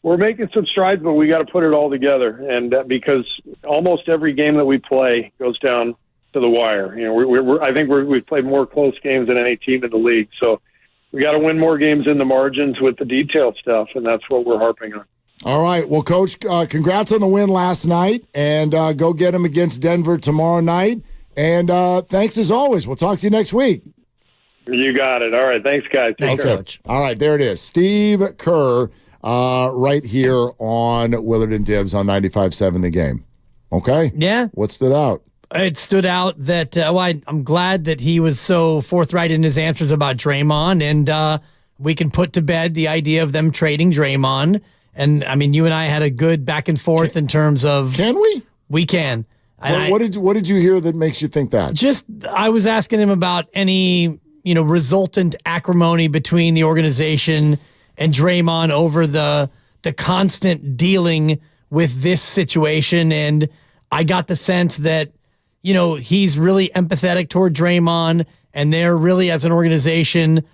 Speaker 17: we're making some strides, but we got to put it all together. And because almost every game that we play goes down to the wire. I think we've played more close games than any team in the league. So we got to win more games in the margins with the detailed stuff, and that's what we're harping on.
Speaker 16: All right. Well, Coach, congrats on the win last night, and go get them against Denver tomorrow night. And thanks as always. We'll talk to you next week.
Speaker 17: You got it. All right. Thanks, guys.
Speaker 3: Thanks, Coach.
Speaker 16: All right. There it is. Steve Kerr right here on Willard and Dibs on 95.7 The Game. Okay?
Speaker 3: Yeah.
Speaker 16: What stood out?
Speaker 3: It stood out that I'm glad that he was so forthright in his answers about Draymond, and we can put to bed the idea of them trading Draymond. And, I mean, you and I had a good back and forth in terms of...
Speaker 16: Can we?
Speaker 3: We can.
Speaker 16: What did you hear that makes you think that?
Speaker 3: Just, I was asking him about any, resultant acrimony between the organization and Draymond over the constant dealing with this situation. And I got the sense that, he's really empathetic toward Draymond, and they're really, as an organization,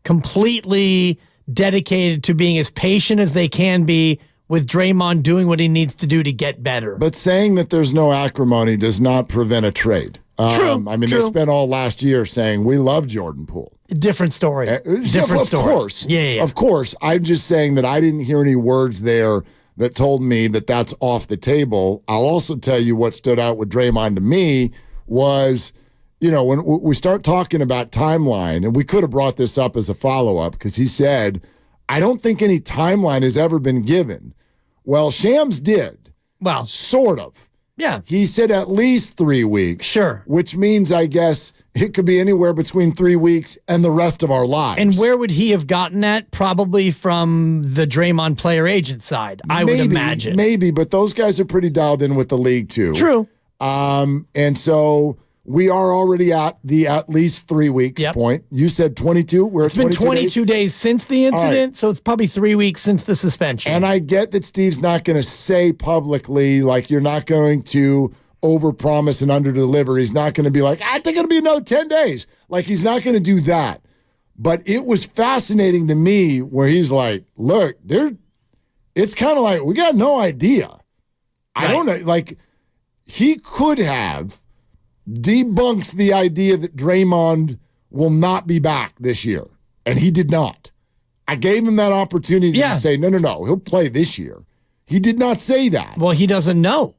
Speaker 3: completely dedicated to being as patient as they can be with Draymond doing what he needs to do to get better.
Speaker 16: But saying that there's no acrimony does not prevent a trade.
Speaker 3: True.
Speaker 16: They spent all last year saying, we love Jordan Poole.
Speaker 3: Different story. Different story.
Speaker 16: Of course.
Speaker 3: Yeah.
Speaker 16: Of course. I'm just saying that I didn't hear any words there that told me that that's off the table. I'll also tell you what stood out with Draymond to me was, when we start talking about timeline, and we could have brought this up as a follow-up because he said, I don't think any timeline has ever been given. Well, Shams did.
Speaker 3: Well,
Speaker 16: sort of.
Speaker 3: Yeah.
Speaker 16: He said at least 3 weeks.
Speaker 3: Sure.
Speaker 16: Which means, I guess, it could be anywhere between 3 weeks and the rest of our lives.
Speaker 3: And where would he have gotten that? Probably from the Draymond player agent side, I would imagine.
Speaker 16: Maybe, but those guys are pretty dialed in with the league, too.
Speaker 3: True.
Speaker 16: And so we are already at the at least 3 weeks point. You said 22? We're at 22
Speaker 3: days? It's been 22 days since the incident, so it's probably 3 weeks since the suspension.
Speaker 16: And I get that Steve's not going to say publicly, like, you're not going to overpromise and underdeliver. He's not going to be like, I think it'll be another 10 days. Like, he's not going to do that. But it was fascinating to me where he's like, look, it's kind of like, we got no idea. I don't know. Like, he could have debunked the idea that Draymond will not be back this year, and he did not. I gave him that opportunity to say, no, he'll play this year. He did not say that.
Speaker 3: Well, he doesn't know.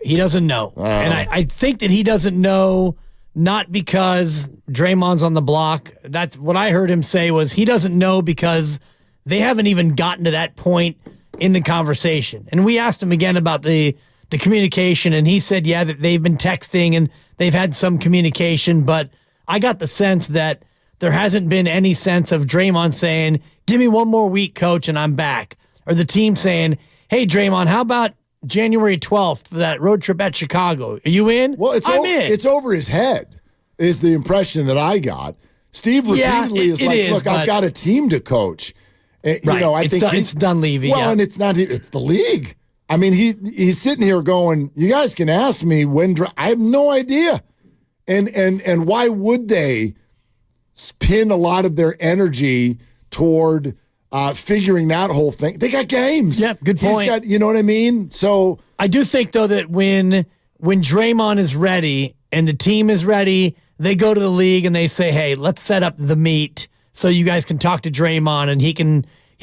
Speaker 3: He doesn't know. And I think that he doesn't know not because Draymond's on the block. That's what I heard him say was he doesn't know because they haven't even gotten to that point in the conversation. And we asked him again about the communication, and he said, that they've been texting and they've had some communication, but I got the sense that there hasn't been any sense of Draymond saying, give me one more week, coach, and I'm back. Or the team saying, hey, Draymond, how about January 12th for that road trip at Chicago? Are you in?
Speaker 16: Well,
Speaker 3: I'm in.
Speaker 16: It's over his head, is the impression that I got. Steve repeatedly is like, look, I've got a team to coach. I think
Speaker 3: it's Dunleavy.
Speaker 16: Well, and it's not, it's the league. I mean, he's sitting here going, you guys can ask me when, I have no idea. And why would they pin a lot of their energy toward figuring that whole thing? They got games.
Speaker 3: Yeah, good point.
Speaker 16: You know what I mean? So
Speaker 3: I do think, though, that when Draymond is ready and the team is ready, they go to the league and they say, hey, let's set up the meet so you guys can talk to Draymond and he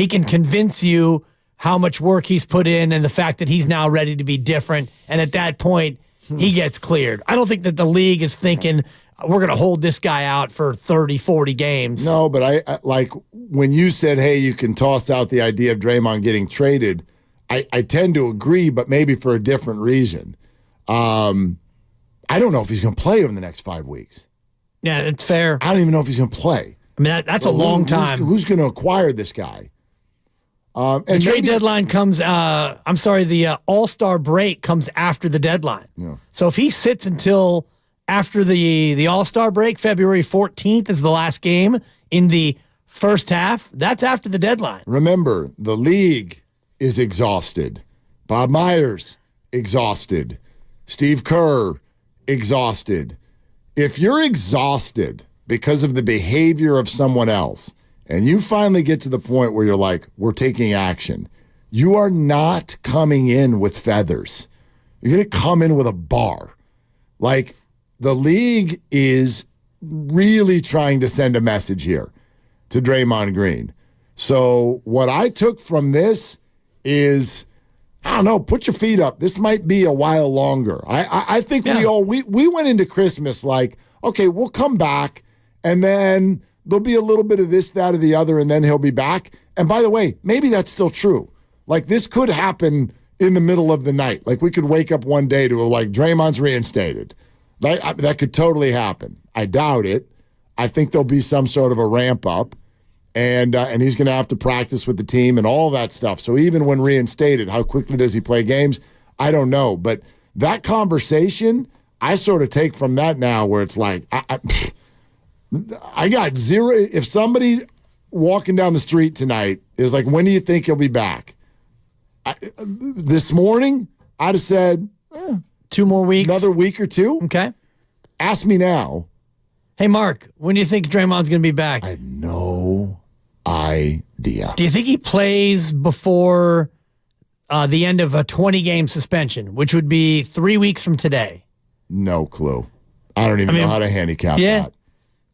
Speaker 3: can convince you how much work he's put in and the fact that he's now ready to be different. And at that point, he gets cleared. I don't think that the league is thinking we're going to hold this guy out for 30, 40 games.
Speaker 16: No, but I like when you said, hey, you can toss out the idea of Draymond getting traded, I tend to agree, but maybe for a different reason. I don't know if he's going to play over the next 5 weeks.
Speaker 3: Yeah, it's fair.
Speaker 16: I don't even know if he's going to play.
Speaker 3: I mean, that's a long time.
Speaker 16: Who's going to acquire this guy?
Speaker 3: The trade deadline comes, the All-Star break comes after the deadline.
Speaker 16: Yeah.
Speaker 3: So if he sits until after the All-Star break, February 14th is the last game in the first half, that's after the deadline.
Speaker 16: Remember, the league is exhausted. Bob Myers, exhausted. Steve Kerr, exhausted. If you're exhausted because of the behavior of someone else, and you finally get to the point where you're like, we're taking action, you are not coming in with feathers. You're going to come in with a bar. Like, the league is really trying to send a message here to Draymond Green. So what I took from this is, I don't know, put your feet up. This might be a while longer. I think we went into Christmas like, okay, we'll come back, and then there'll be a little bit of this, that, or the other, and then he'll be back. And by the way, maybe that's still true. Like, this could happen in the middle of the night. Like, we could wake up one day to like, Draymond's reinstated. That could totally happen. I doubt it. I think there'll be some sort of a ramp up, and he's going to have to practice with the team and all that stuff. So even when reinstated, how quickly does he play games? I don't know. But that conversation, I sort of take from that now, where it's like, I got zero. If somebody walking down the street tonight is like, when do you think he'll be back? This morning, I'd have said
Speaker 3: 2 more weeks.
Speaker 16: Another week or two.
Speaker 3: Okay.
Speaker 16: Ask me now.
Speaker 3: Hey, Mark, when do you think Draymond's going to be back?
Speaker 16: I have no idea.
Speaker 3: Do you think he plays before the end of a 20-game suspension, which would be 3 weeks from today?
Speaker 16: No clue. I don't even know how to handicap that.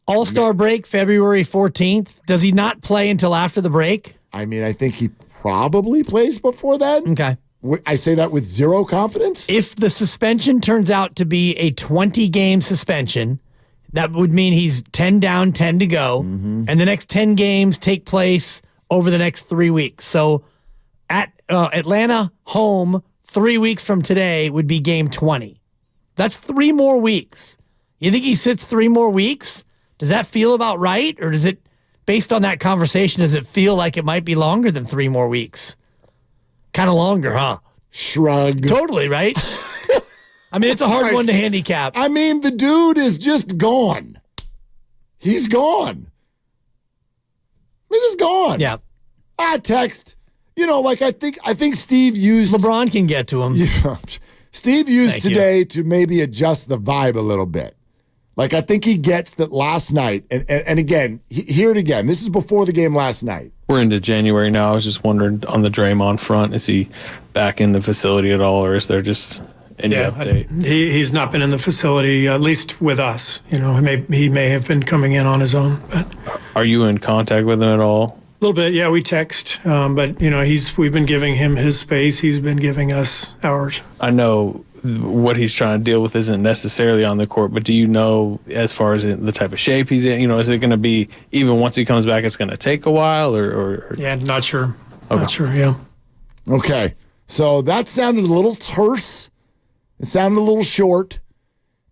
Speaker 3: All-Star break, February 14th. Does he not play until after the break?
Speaker 16: I mean, I think he probably plays before that.
Speaker 3: Okay.
Speaker 16: I say that with zero confidence.
Speaker 3: If the suspension turns out to be a 20-game suspension, that would mean he's 10 down, 10 to go, and the next 10 games take place over the next 3 weeks. So at Atlanta home, 3 weeks from today would be game 20. That's 3 more weeks. You think he sits 3 more weeks? Does that feel about right? Or does it, based on that conversation, does it feel like it might be longer than 3 more weeks? Kind of longer, huh?
Speaker 16: Shrug.
Speaker 3: Totally, right? I mean, it's a hard one to handicap.
Speaker 16: I mean, the dude is just gone. He's gone. He's just gone.
Speaker 3: Yeah.
Speaker 16: Text. You know, like I think Steve used...
Speaker 3: LeBron can get to him.
Speaker 16: Yeah. Steve used today to maybe adjust the vibe a little bit. Like, I think he gets that last night, and again, hear it again. This is before the game last night.
Speaker 17: We're into January now. I was just wondering, on the Draymond front, is he back in the facility at all, or is there just any update?
Speaker 9: He's not been in the facility, at least with us. You know, he may have been coming in on his own. But
Speaker 17: are you in contact with him at all?
Speaker 9: A little bit, yeah. We text, but you know, we've been giving him his space. He's been giving us ours.
Speaker 17: I know what he's trying to deal with isn't necessarily on the court, but do you know, as far as the type of shape he's in, you know, is it going to be, even once he comes back, it's going to take a while, or?
Speaker 9: Yeah, not sure.
Speaker 17: Okay.
Speaker 9: Not sure, yeah.
Speaker 16: Okay, so that sounded a little terse. It sounded a little short,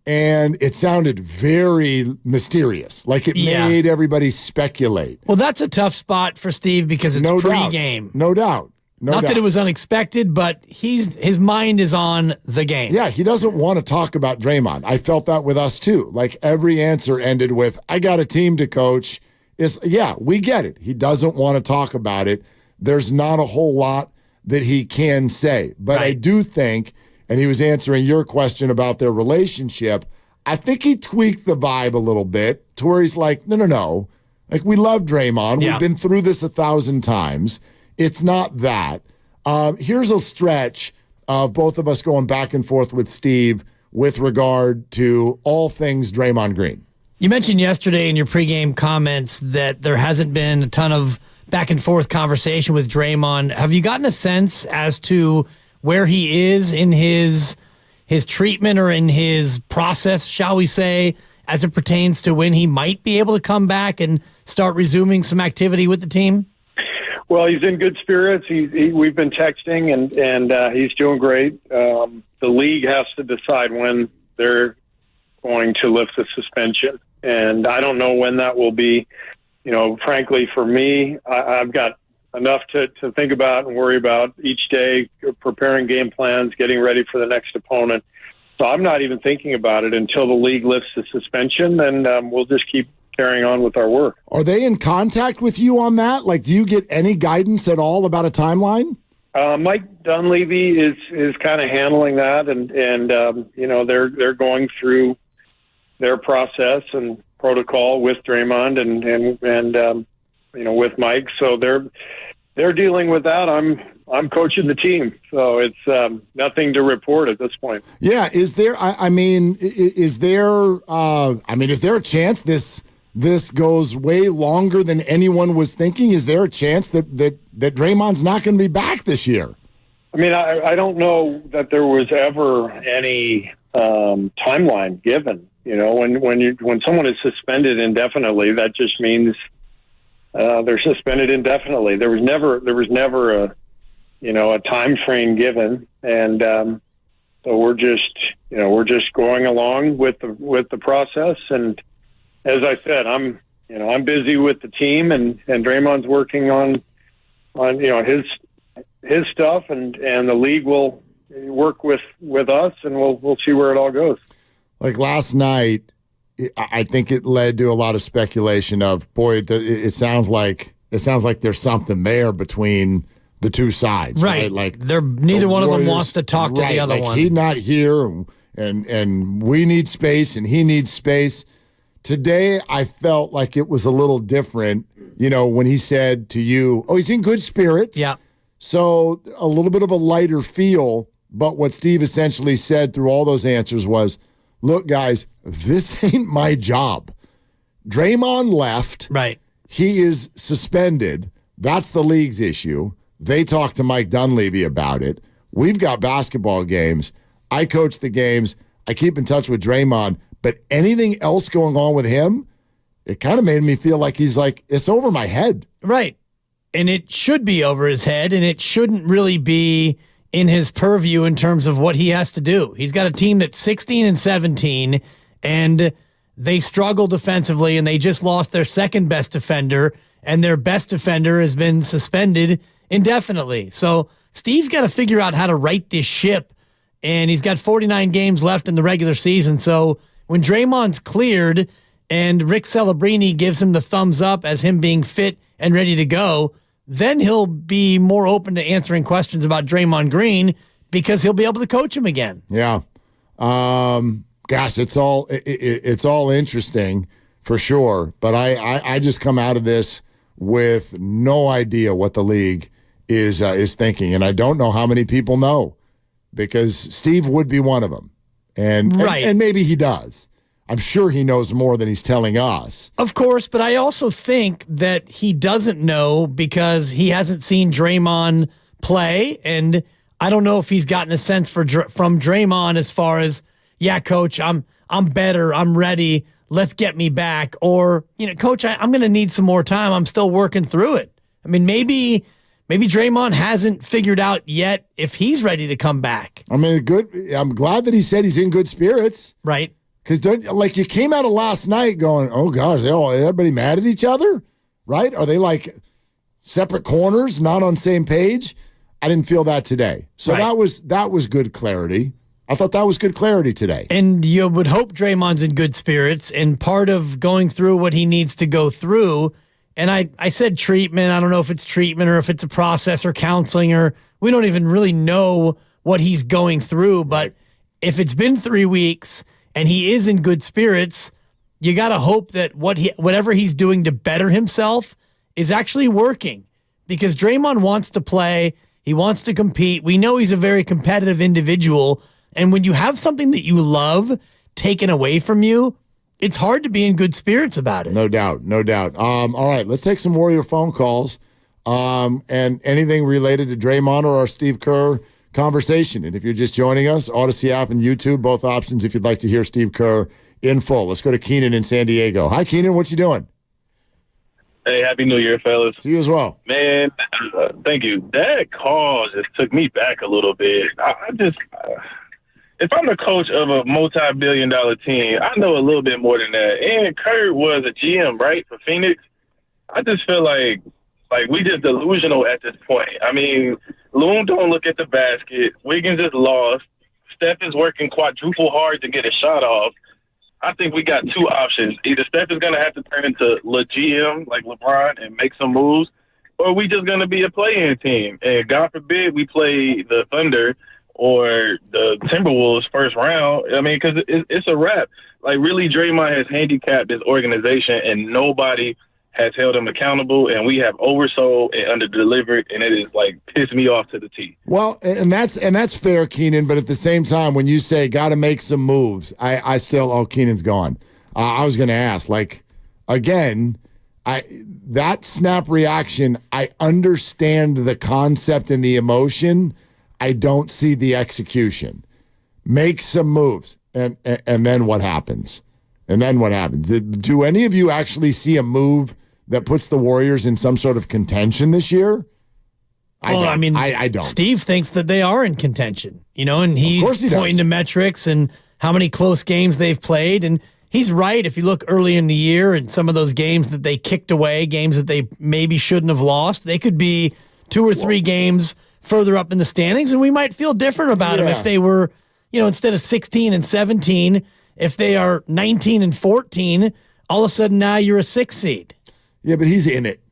Speaker 16: and it sounded very mysterious. Like it made everybody speculate.
Speaker 3: Well, that's a tough spot for Steve because it's pre-game.
Speaker 16: No doubt.
Speaker 3: Not that it was unexpected, but his mind is on the game.
Speaker 16: Yeah, he doesn't want to talk about Draymond. I felt that with us too. Like every answer ended with, I got a team to coach. We get it. He doesn't want to talk about it. There's not a whole lot that he can say. But I do think, and he was answering your question about their relationship, I think he tweaked the vibe a little bit to where he's like, no. Like, we love Draymond.
Speaker 3: Yeah.
Speaker 16: We've been through this 1,000 times. It's not that. Here's a stretch of both of us going back and forth with Steve with regard to all things Draymond Green.
Speaker 3: You mentioned yesterday in your pregame comments that there hasn't been a ton of back and forth conversation with Draymond. Have you gotten a sense as to where he is in his treatment or in his process, shall we say, as it pertains to when he might be able to come back and start resuming some activity with the team?
Speaker 17: Well, he's in good spirits. We've been texting, and he's doing great. The league has to decide when they're going to lift the suspension, and I don't know when that will be. You know, frankly, for me, I've got enough to think about and worry about each day, preparing game plans, getting ready for the next opponent. So I'm not even thinking about it until the league lifts the suspension, and we'll just keep carrying on with our work.
Speaker 16: Are they in contact with you on that? Like, do you get any guidance at all about a timeline?
Speaker 17: Mike Dunleavy is kind of handling that, and you know, they're going through their process, and protocol with Draymond and with Mike. So they're dealing with that. I'm coaching the team, so it's nothing to report at this point.
Speaker 16: Yeah, is there? Is there a chance this goes way longer than anyone was thinking? Is there a chance that Draymond's not going to be back this year?
Speaker 17: I mean, I don't know that there was ever any timeline given. When someone is suspended indefinitely, that just means they're suspended indefinitely. There was never a time frame given, and so we're just going along with the process. And as I said, I'm busy with the team, and Draymond's working on his stuff, and the league will work with us, and we'll see where it all goes.
Speaker 16: Like last night, I think it led to a lot of speculation of, boy, it sounds like there's something there between the two sides, right? Like
Speaker 3: neither one of them wants to talk to the other one.
Speaker 16: He's not here, and we need space, and he needs space. Today, I felt like it was a little different. When he said to you, "Oh, he's in good spirits."
Speaker 3: Yeah.
Speaker 16: So a little bit of a lighter feel, but what Steve essentially said through all those answers was, look, guys, this ain't my job. Draymond left.
Speaker 3: Right.
Speaker 16: He is suspended. That's the league's issue. They talked to Mike Dunleavy about it. We've got basketball games. I coach the games. I keep in touch with Draymond. But anything else going on with him, it kind of made me feel like he's like, it's over my head.
Speaker 3: Right. And it should be over his head, and it shouldn't really be in his purview in terms of what he has to do. He's got a team that's 16-17, and they struggle defensively, and they just lost their second best defender, and their best defender has been suspended indefinitely. So Steve's got to figure out how to right this ship, and he's got 49 games left in the regular season. So when Draymond's cleared and Rick Celebrini gives him the thumbs up as him being fit and ready to go, then he'll be more open to answering questions about Draymond Green because he'll be able to coach him again.
Speaker 16: Yeah. Gosh, it's all interesting for sure. But I just come out of this with no idea what the league is thinking. And I don't know how many people know, because Steve would be one of them. And maybe he does. I'm sure he knows more than he's telling us.
Speaker 3: Of course, but I also think that he doesn't know because he hasn't seen Draymond play, and I don't know if he's gotten a sense from Draymond as far as, yeah, coach, I'm better, I'm ready, let's get me back, or, coach, I'm going to need some more time, I'm still working through it. I mean, maybe Draymond hasn't figured out yet if he's ready to come back.
Speaker 16: I mean, I'm glad that he said he's in good spirits.
Speaker 3: Right.
Speaker 16: Because you came out of last night going, oh gosh, everybody mad at each other, right? Are they like separate corners, not on same page? I didn't feel that today. So that was good clarity. I thought that was good clarity today.
Speaker 3: And you would hope Draymond's in good spirits, and part of going through what he needs to go through, and I said treatment, I don't know if it's treatment or if it's a process or counseling, or we don't even really know what he's going through, but if it's been 3 weeks and he is in good spirits, you got to hope that whatever he's doing to better himself is actually working, because Draymond wants to play. He wants to compete. We know he's a very competitive individual. And when you have something that you love taken away from you, it's hard to be in good spirits about it.
Speaker 16: No doubt. All right, let's take some Warrior phone calls and anything related to Draymond or our Steve Kerr conversation. And if you're just joining us, Odyssey app and YouTube, both options if you'd like to hear Steve Kerr in full. Let's go to Keenan in San Diego. Hi, Keenan. What you doing?
Speaker 5: Hey, Happy New Year, fellas.
Speaker 16: To you as well.
Speaker 5: Man, thank you. That call just took me back a little bit. If I'm the coach of a multi-billion-dollar team, I know a little bit more than that. And Kurt was a GM, right, for Phoenix? I just feel like we just delusional at this point. I mean, Loon don't look at the basket. Wiggins is lost. Steph is working quadruple hard to get a shot off. I think we got two options. Either Steph is going to have to turn into le GM like LeBron and make some moves, or we just going to be a play-in team. And God forbid we play the Thunder or the Timberwolves first round. I mean, because it's a wrap. Like, really, Draymond has handicapped this organization, and nobody has held him accountable, and we have oversold and underdelivered, and it is, like, pissed me off to the T.
Speaker 16: Well, and that's fair, Keenan, but at the same time, when you say got to make some moves, I still, Keenan's gone. I was going to ask, like, again, that snap reaction, I understand the concept and the emotion. I don't see the execution. Make some moves, and then what happens? And then what happens? Do any of you actually see a move that puts the Warriors in some sort of contention this year? I don't.
Speaker 3: Steve thinks that they are in contention, and he's pointing to metrics and how many close games they've played. And he's right. If you look early in the year and some of those games that they kicked away, games that they maybe shouldn't have lost, they could be 2 or 3 games further up in the standings, and we might feel different about them if they were, instead of 16 and 17, if they are 19 and 14, all of a sudden now you're a 6 seed.
Speaker 16: Yeah, but he's in it.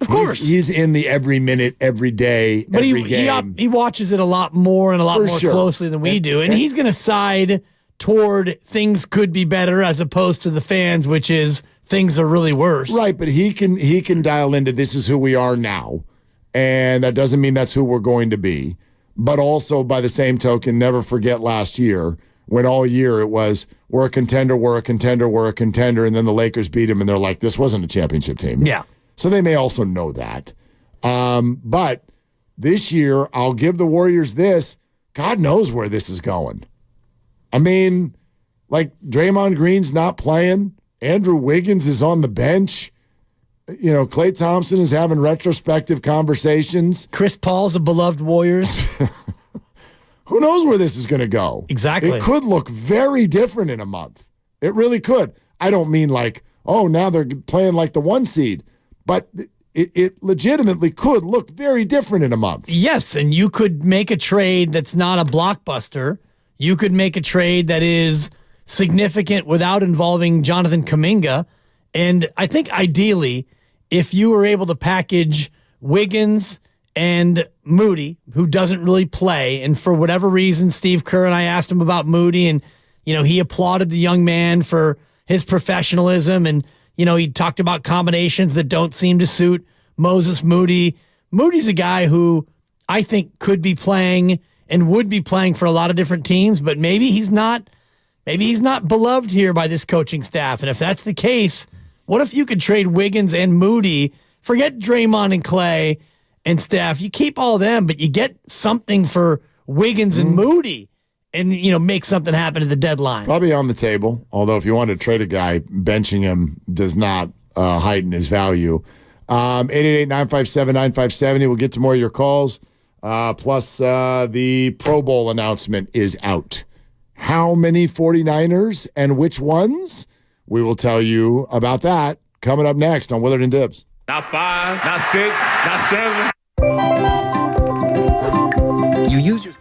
Speaker 3: Of course.
Speaker 16: He's in the every minute, every day,
Speaker 3: but
Speaker 16: every game.
Speaker 3: He watches it a lot more and a lot more closely than we do. And he's going to side toward things could be better as opposed to the fans, which is things are really worse.
Speaker 16: Right, but he can dial into this is who we are now. And that doesn't mean that's who we're going to be. But also, by the same token, never forget last year when all year it was, we're a contender, we're a contender, we're a contender, and then the Lakers beat him, and they're like, this wasn't a championship team.
Speaker 3: Yeah.
Speaker 16: So they may also know that. But this year, I'll give the Warriors this. God knows where this is going. I mean, like, Draymond Green's not playing. Andrew Wiggins is on the bench. Klay Thompson is having retrospective conversations.
Speaker 3: Chris Paul's a beloved Warriors.
Speaker 16: Who knows where this is going to go?
Speaker 3: Exactly.
Speaker 16: It could look very different in a month. It really could. I don't mean like, now they're playing like the 1 seed. But it legitimately could look very different in a month.
Speaker 3: Yes, and you could make a trade that's not a blockbuster. You could make a trade that is significant without involving Jonathan Kuminga. And I think ideally, if you were able to package Wiggins and Moody, who doesn't really play, and for whatever reason, Steve Kerr and I asked him about Moody, and he applauded the young man for his professionalism, and he talked about combinations that don't seem to suit Moses Moody. Moody's a guy who I think could be playing and would be playing for a lot of different teams, but maybe he's not beloved here by this coaching staff. And if that's the case, what if you could trade Wiggins and Moody? Forget Draymond and Klay and Steph. You keep all them, but you get something for Wiggins and Moody and, make something happen at the deadline.
Speaker 16: It's probably on the table, although if you want to trade a guy, benching him does not heighten his value. 888-957-9570. We'll get to more of your calls. Plus, the Pro Bowl announcement is out. How many 49ers and which ones? We will tell you about that coming up next on Willard and Dibs.
Speaker 15: Not 5, not 6, not 7.
Speaker 18: You use your...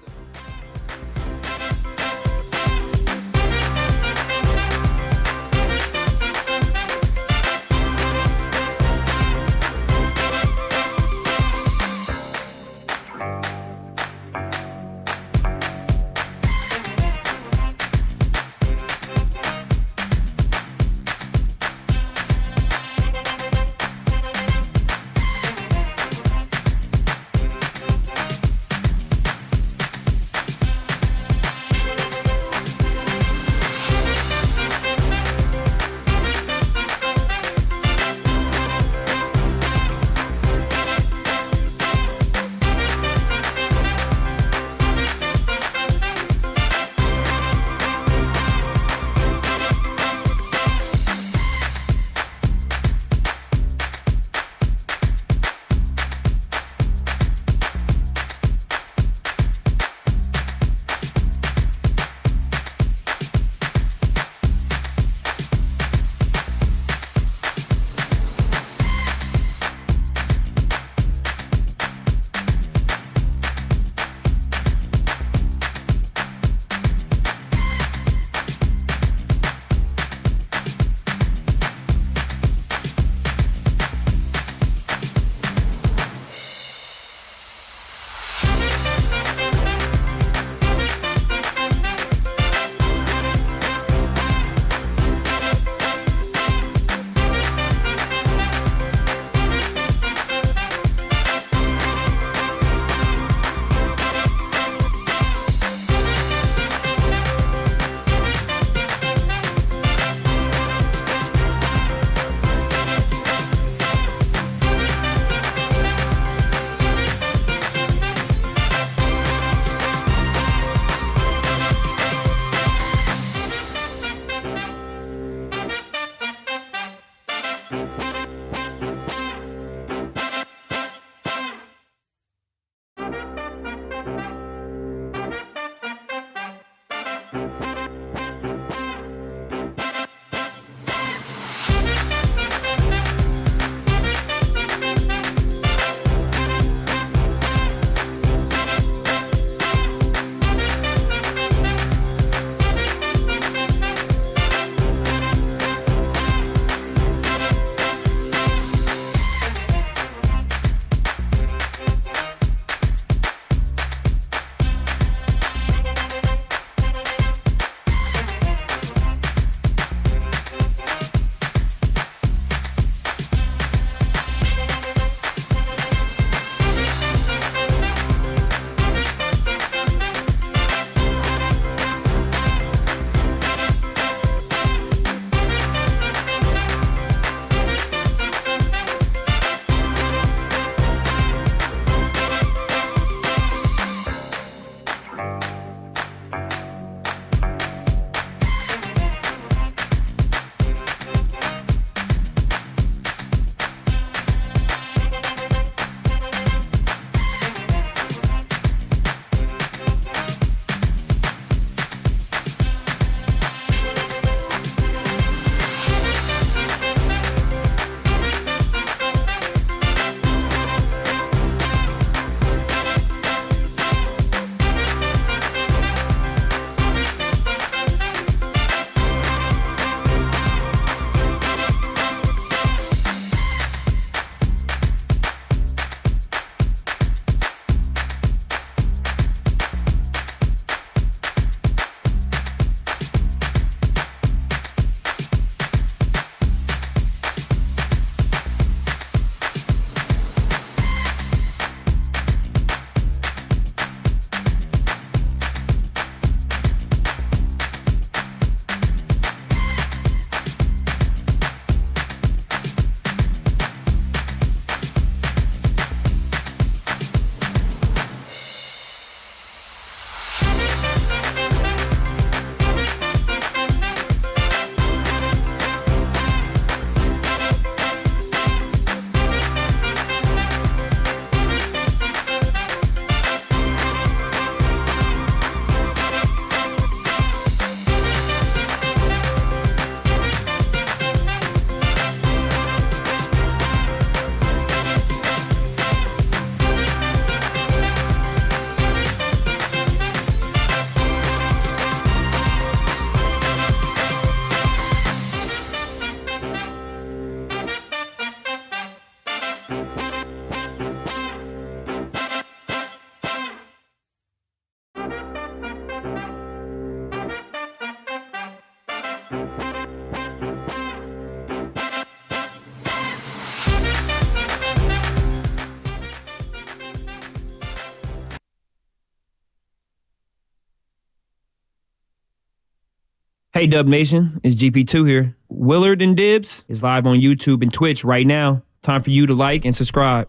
Speaker 10: Hey, Dub Nation, it's GP2 here. Willard and Dibs is live on YouTube and Twitch right now. Time for you to like and subscribe.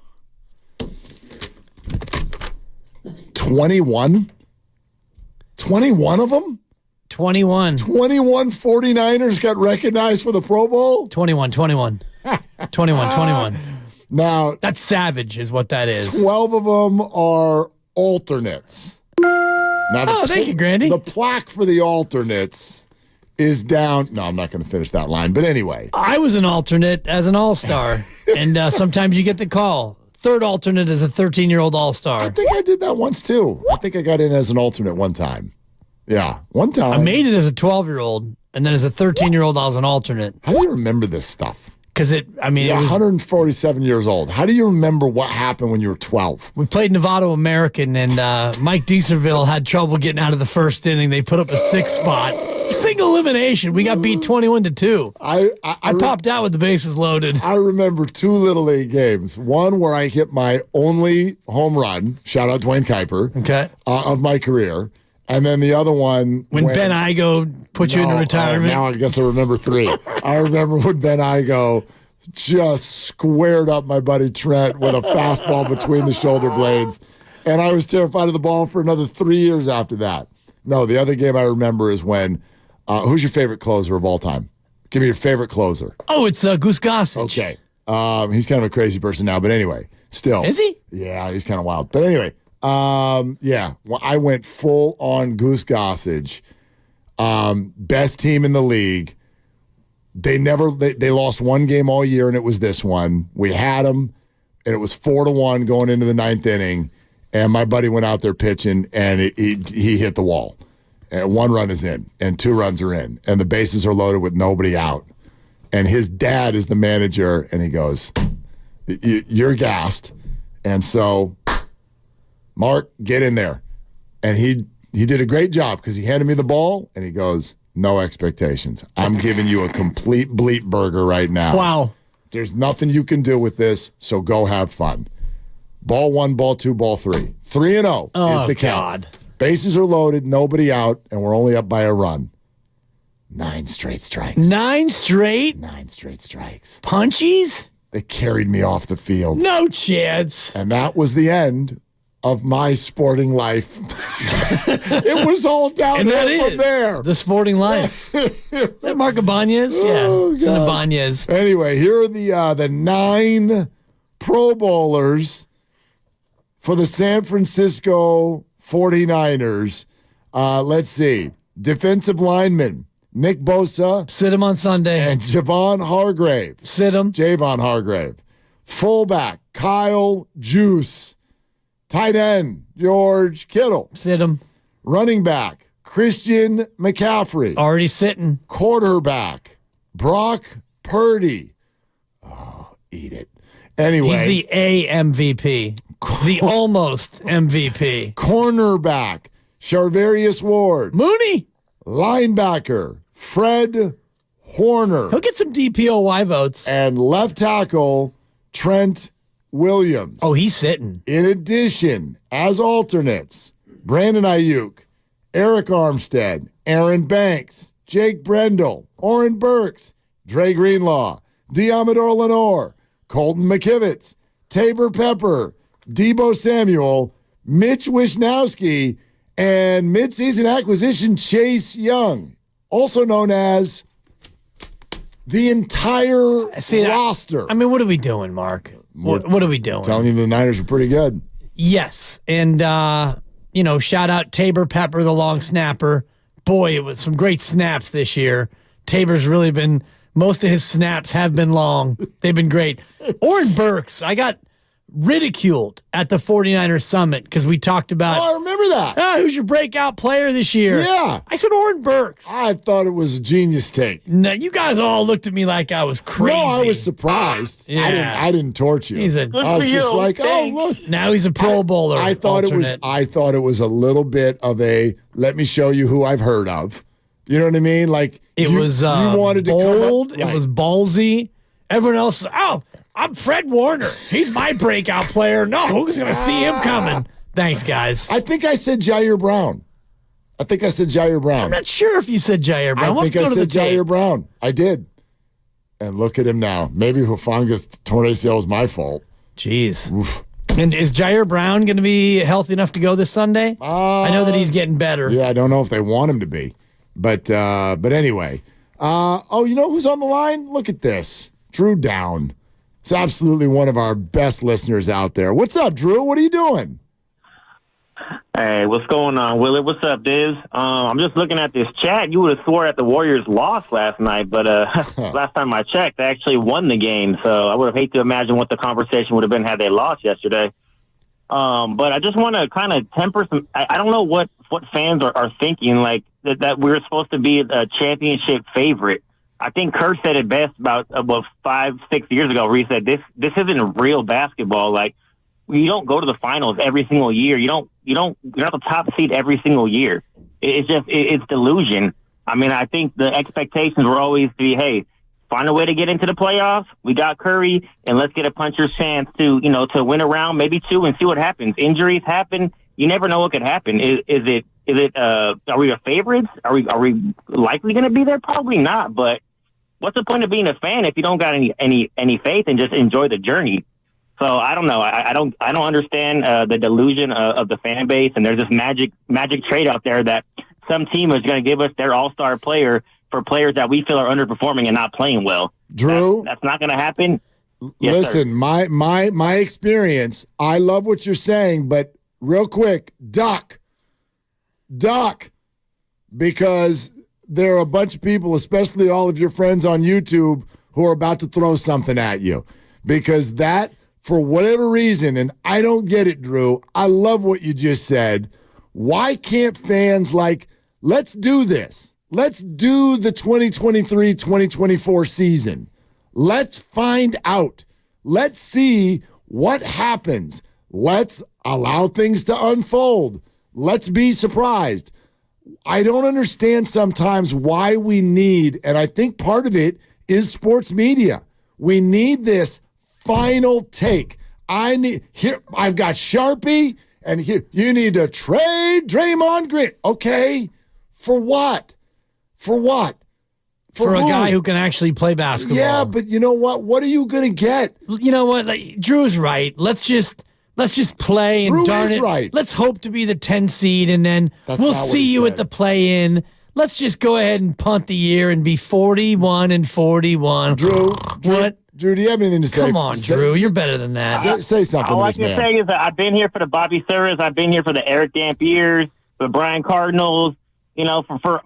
Speaker 16: 21? 21 of them?
Speaker 3: 21.
Speaker 16: 21 49ers got recognized for the Pro Bowl?
Speaker 3: 21. 21.
Speaker 16: Now,
Speaker 3: that's savage is what that is.
Speaker 16: 12 of them are alternates. Now,
Speaker 3: thank you, Grandy.
Speaker 16: The plaque for the alternates is down. No, I'm not going to finish that line. But anyway.
Speaker 3: I was an alternate as an all-star, and sometimes you get the call. Third alternate as a 13-year-old all-star.
Speaker 16: I think I did that once, too. I think I got in as an alternate one time. Yeah, one time.
Speaker 3: I made it as a 12-year-old, and then as a 13-year-old, I was an alternate.
Speaker 16: How do you remember this stuff?
Speaker 3: Because it was
Speaker 16: 147 years old. How do you remember what happened when you were 12?
Speaker 3: We played Novato American, and Mike Deaserville had trouble getting out of the first inning. They put up a 6 spot. Single elimination. We got beat 21-2. I popped out with the bases loaded.
Speaker 16: I remember 2 Little League games. One where I hit my only home run, shout out Dwayne Kuiper, of my career. And then the other one.
Speaker 3: When Ben Igo put you into retirement.
Speaker 16: Now I guess I remember 3. I remember when Ben Igo just squared up my buddy Trent with a fastball between the shoulder blades. And I was terrified of the ball for another 3 years after that. No, the other game I remember is when, who's your favorite closer of all time? Give me your favorite closer.
Speaker 3: Oh, it's Goose Gossage.
Speaker 16: Okay. He's kind of a crazy person now, but anyway, still.
Speaker 3: Is he?
Speaker 16: Yeah, he's kind of wild. But anyway, yeah. Well, I went full on Goose Gossage. Best team in the league. They lost one game all year, and it was this one. We had them, and it was 4-1 going into the ninth inning. And my buddy went out there pitching, and he hit the wall. And 1 run is in, and 2 runs are in, and the bases are loaded with nobody out. And his dad is the manager, and he goes, "You're gassed." And so, Mark, get in there. And he did a great job because he handed me the ball, and he goes, "No expectations. I'm giving you a complete bleep burger right now.
Speaker 3: Wow.
Speaker 16: There's nothing you can do with this, so go have fun." Ball 1, ball 2, ball 3. 3-0 is the count.
Speaker 3: God.
Speaker 16: Bases are loaded, nobody out, and we're only up by a run. 9 straight strikes.
Speaker 3: 9 straight?
Speaker 16: 9 straight strikes.
Speaker 3: Punchies?
Speaker 16: They carried me off the field.
Speaker 3: No chance.
Speaker 16: And that was the end of my sporting life. It was all downhill from there.
Speaker 3: The sporting life. That Mark Ibanez?
Speaker 16: Oh,
Speaker 3: yeah. Son of Ibanez.
Speaker 16: Anyway, here are the 9 Pro Bowlers for the San Francisco 49ers. Let's see. Defensive lineman, Nick Bosa.
Speaker 3: Sit him on Sunday.
Speaker 16: And Javon Hargrave.
Speaker 3: Sit him.
Speaker 16: Javon Hargrave. Fullback, Kyle Juice. Tight end, George Kittle.
Speaker 3: Sit him.
Speaker 16: Running back, Christian McCaffrey.
Speaker 3: Already sitting.
Speaker 16: Quarterback, Brock Purdy. Oh, eat it. Anyway.
Speaker 3: He's the MVP. The almost MVP.
Speaker 16: Cornerback, Charvarius Ward.
Speaker 3: Mooney.
Speaker 16: Linebacker, Fred Horner.
Speaker 3: He'll get some DPOY votes.
Speaker 16: And left tackle, Trent Williams.
Speaker 3: Oh, he's sitting.
Speaker 16: In addition, as alternates, Brandon Ayuk, Eric Armstead, Aaron Banks, Jake Brendel, Oren Burks, Dre Greenlaw, Diamador Lenore, Colton McKivitz, Tabor Pepper, Debo Samuel, Mitch Wishnowski, and midseason acquisition Chase Young, also known as the entire roster.
Speaker 3: I mean, what are we doing, Mark? What are we doing?
Speaker 16: Telling you the Niners are pretty good.
Speaker 3: Yes. And, shout out Tabor Pepper, the long snapper. Boy, it was some great snaps this year. Tabor's really been, most of his snaps have been long. They've been great. Oren Burks, I got ridiculed at the 49ers Summit because we talked about.
Speaker 16: Oh, I remember that.
Speaker 3: Oh, who's your breakout player this year?
Speaker 16: Yeah.
Speaker 3: I said Oren Burks.
Speaker 16: I thought it was a genius take.
Speaker 3: No, you guys all looked at me like I was crazy.
Speaker 16: No, I was surprised.
Speaker 3: Yeah.
Speaker 16: I didn't torch you.
Speaker 3: He's a,
Speaker 16: I was just like, oh, look.
Speaker 3: Now he's a Pro Bowler.
Speaker 16: I thought it was a little bit of a let me show you who I've heard of. You know what I mean? Like
Speaker 3: you wanted bold.
Speaker 16: To come up,
Speaker 3: it was ballsy. Everyone else, I'm Fred Warner. He's my breakout player. No, who's going to see him coming? Thanks, guys.
Speaker 16: I think I said Jair Brown.
Speaker 3: I'm not sure if you said Jair Brown.
Speaker 16: I think I said Jair Brown. I did. And look at him now. Maybe Hufanga's torn ACL is my fault.
Speaker 3: Jeez. Oof. And is Jair Brown going to be healthy enough to go this Sunday? I know that he's getting better.
Speaker 16: Yeah, I don't know if they want him to be. But anyway. You know who's on the line? Look at this. Drew Down. He's absolutely one of our best listeners out there. What's up, Drew? What are you doing?
Speaker 18: Hey, what's going on, Willard? What's up, Diz? I'm just looking at this chat. You would have swore that the Warriors lost last night, but last time I checked, they actually won the game. So I would have hated to imagine what the conversation would have been had they lost yesterday. But I just want to kind of temper some. I don't know what fans are thinking, like that we're supposed to be a championship favorite. I think Kurt said it best about 5-6 years ago, where he said this isn't real basketball. Like, you don't go to the finals every single year. You're not the top seed every single year. It's delusion. I mean, I think the expectations were always to be, hey, find a way to get into the playoffs. We got Curry, and let's get a puncher's chance to win a round, maybe 2, and see what happens. Injuries happen. You never know what could happen. Are we the favorites? Are we likely going to be there? Probably not. But what's the point of being a fan if you don't got any faith and just enjoy the journey? So I don't know. I don't understand the delusion of the fan base, and there's this magic trade out there that some team is going to give us their all-star player for players that we feel are underperforming and not playing well.
Speaker 16: Drew,
Speaker 18: that's not going to happen. Yes,
Speaker 16: listen,
Speaker 18: sir.
Speaker 16: my experience, I love what you're saying, but real quick, duck, because there are a bunch of people, especially all of your friends on YouTube, who are about to throw something at you. Because that, for whatever reason, and I don't get it, Drew, I love what you just said. Why can't fans let's do this. Let's do the 2023-2024 season. Let's find out. Let's see what happens. Let's allow things to unfold. Let's be surprised. I don't understand sometimes why we need, and I think part of it is sports media. We need this final take. I've got Sharpie, and here you need to trade Draymond Green. Okay, for what? For what?
Speaker 3: For a guy who can actually play basketball.
Speaker 16: Yeah, but you know what? What are you going to get?
Speaker 3: You know what? Drew's right. Let's just play, and darn it,
Speaker 16: right.
Speaker 3: Let's hope to be the 10 seed, and then we'll see you at the play-in. Let's just go ahead and punt the year and be 41-41.
Speaker 16: Drew,
Speaker 3: what?
Speaker 16: Drew, do you have anything to say?
Speaker 3: Come on, Drew. You're better than that.
Speaker 16: Say something
Speaker 18: All
Speaker 16: to
Speaker 18: I
Speaker 16: this
Speaker 18: can
Speaker 16: man.
Speaker 18: say is that I've been here for the Bobby Serras. I've been here for the Eric Dampiers, the Brian Cardinals, for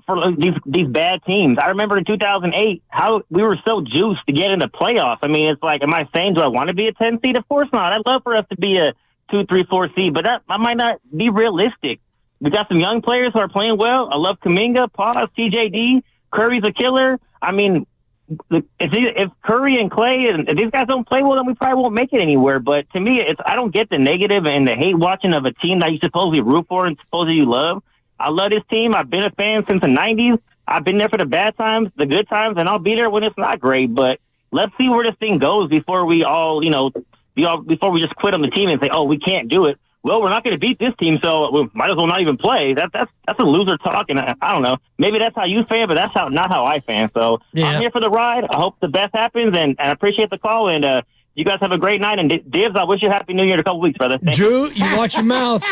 Speaker 18: these bad teams. I remember in 2008 how we were so juiced to get into playoffs. I mean, it's like, am I saying, do I want to be a 10 seed? Of course not. I'd love for us to be a 2, 3, 4 seed, but that might not be realistic. We got some young players who are playing well. I love Kuminga, Paz, TJD. Curry's a killer. I mean, if Curry and Clay and if these guys don't play well, then we probably won't make it anywhere. But to me, I don't get the negative and the hate watching of a team that you supposedly root for and supposedly you love. I love this team. I've been a fan since the 90s. I've been there for the bad times, the good times, and I'll be there when it's not great. But let's see where this thing goes before we all, before we just quit on the team and say, oh, we can't do it. Well, we're not going to beat this team, so we might as well not even play. That's a loser talk, and I don't know. Maybe that's how you fan, but that's not how I fan. So I'm here for the ride. I hope the best happens, and I appreciate the call. And you guys have a great night. And Dibs, I wish you a Happy New Year in a couple weeks, brother.
Speaker 3: Drew, you watch your mouth.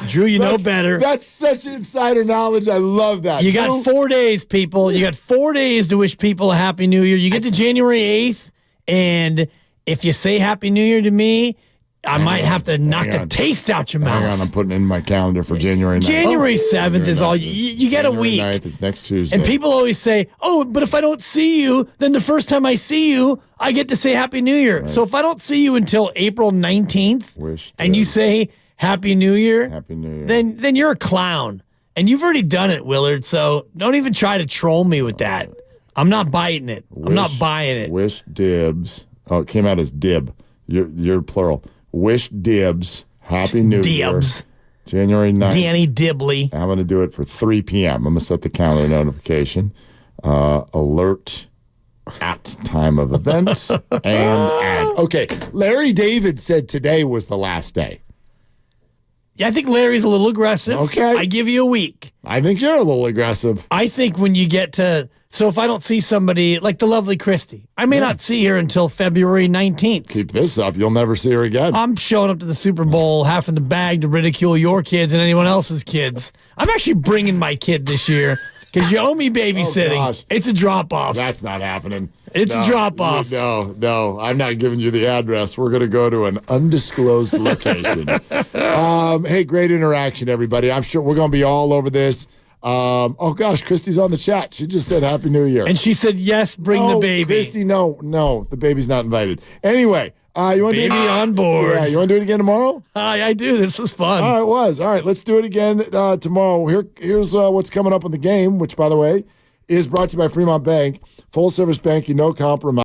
Speaker 3: Drew, you know better.
Speaker 16: That's such insider knowledge. I love that.
Speaker 3: You got 4 days, people. You got 4 days to wish people a Happy New Year. You get to January 8th, and if you say Happy New Year to me, I might have to knock the taste out your mouth.
Speaker 16: Hang on, I'm putting it in my calendar for January 9th.
Speaker 3: January 7th is all. You get a week.
Speaker 16: January 9th is next Tuesday.
Speaker 3: And people always say, oh, but if I don't see you, then the first time I see you, I get to say Happy New Year. Right. So if I don't see you until April 19th, and you say Happy New Year, then you're a clown. And you've already done it, Willard, so don't even try to troll me with that. I'm not biting it. I'm not buying it.
Speaker 16: Wish Dibs. Oh, it came out as Dib. You're plural. Wish Dibs Happy New Year.
Speaker 3: Dibs.
Speaker 16: January 9th.
Speaker 3: Danny Dibley. I'm
Speaker 16: going to do it for 3 p.m. I'm going to set the calendar notification. Alert at time of event and ad. Okay, Larry David said today was the last day.
Speaker 3: Yeah, I think Larry's a little aggressive.
Speaker 16: Okay.
Speaker 3: I give you a week.
Speaker 16: I think you're a little aggressive.
Speaker 3: I think when you get to... So if I don't see somebody like the lovely Christy, I may not see her until February 19th.
Speaker 16: Keep this up. You'll never see her again.
Speaker 3: I'm showing up to the Super Bowl half in the bag to ridicule your kids and anyone else's kids. I'm actually bringing my kid this year because you owe me babysitting. It's a drop-off.
Speaker 16: That's not happening.
Speaker 3: It's a drop-off.
Speaker 16: No. I'm not giving you the address. We're going to go to an undisclosed location. Hey, great interaction, everybody. I'm sure we're going to be all over this. Oh gosh, Christy's on the chat. She just said Happy New Year.
Speaker 3: And she said, yes, bring the baby.
Speaker 16: Christy, no, the baby's not invited. Anyway, you want to do it
Speaker 3: on board.
Speaker 16: Yeah, you want to do it again tomorrow?
Speaker 3: I do. This was fun.
Speaker 16: It was. All right, let's do it again tomorrow. Here's what's coming up in the game, which, by the way, is brought to you by Fremont Bank. Full service banking, no compromise.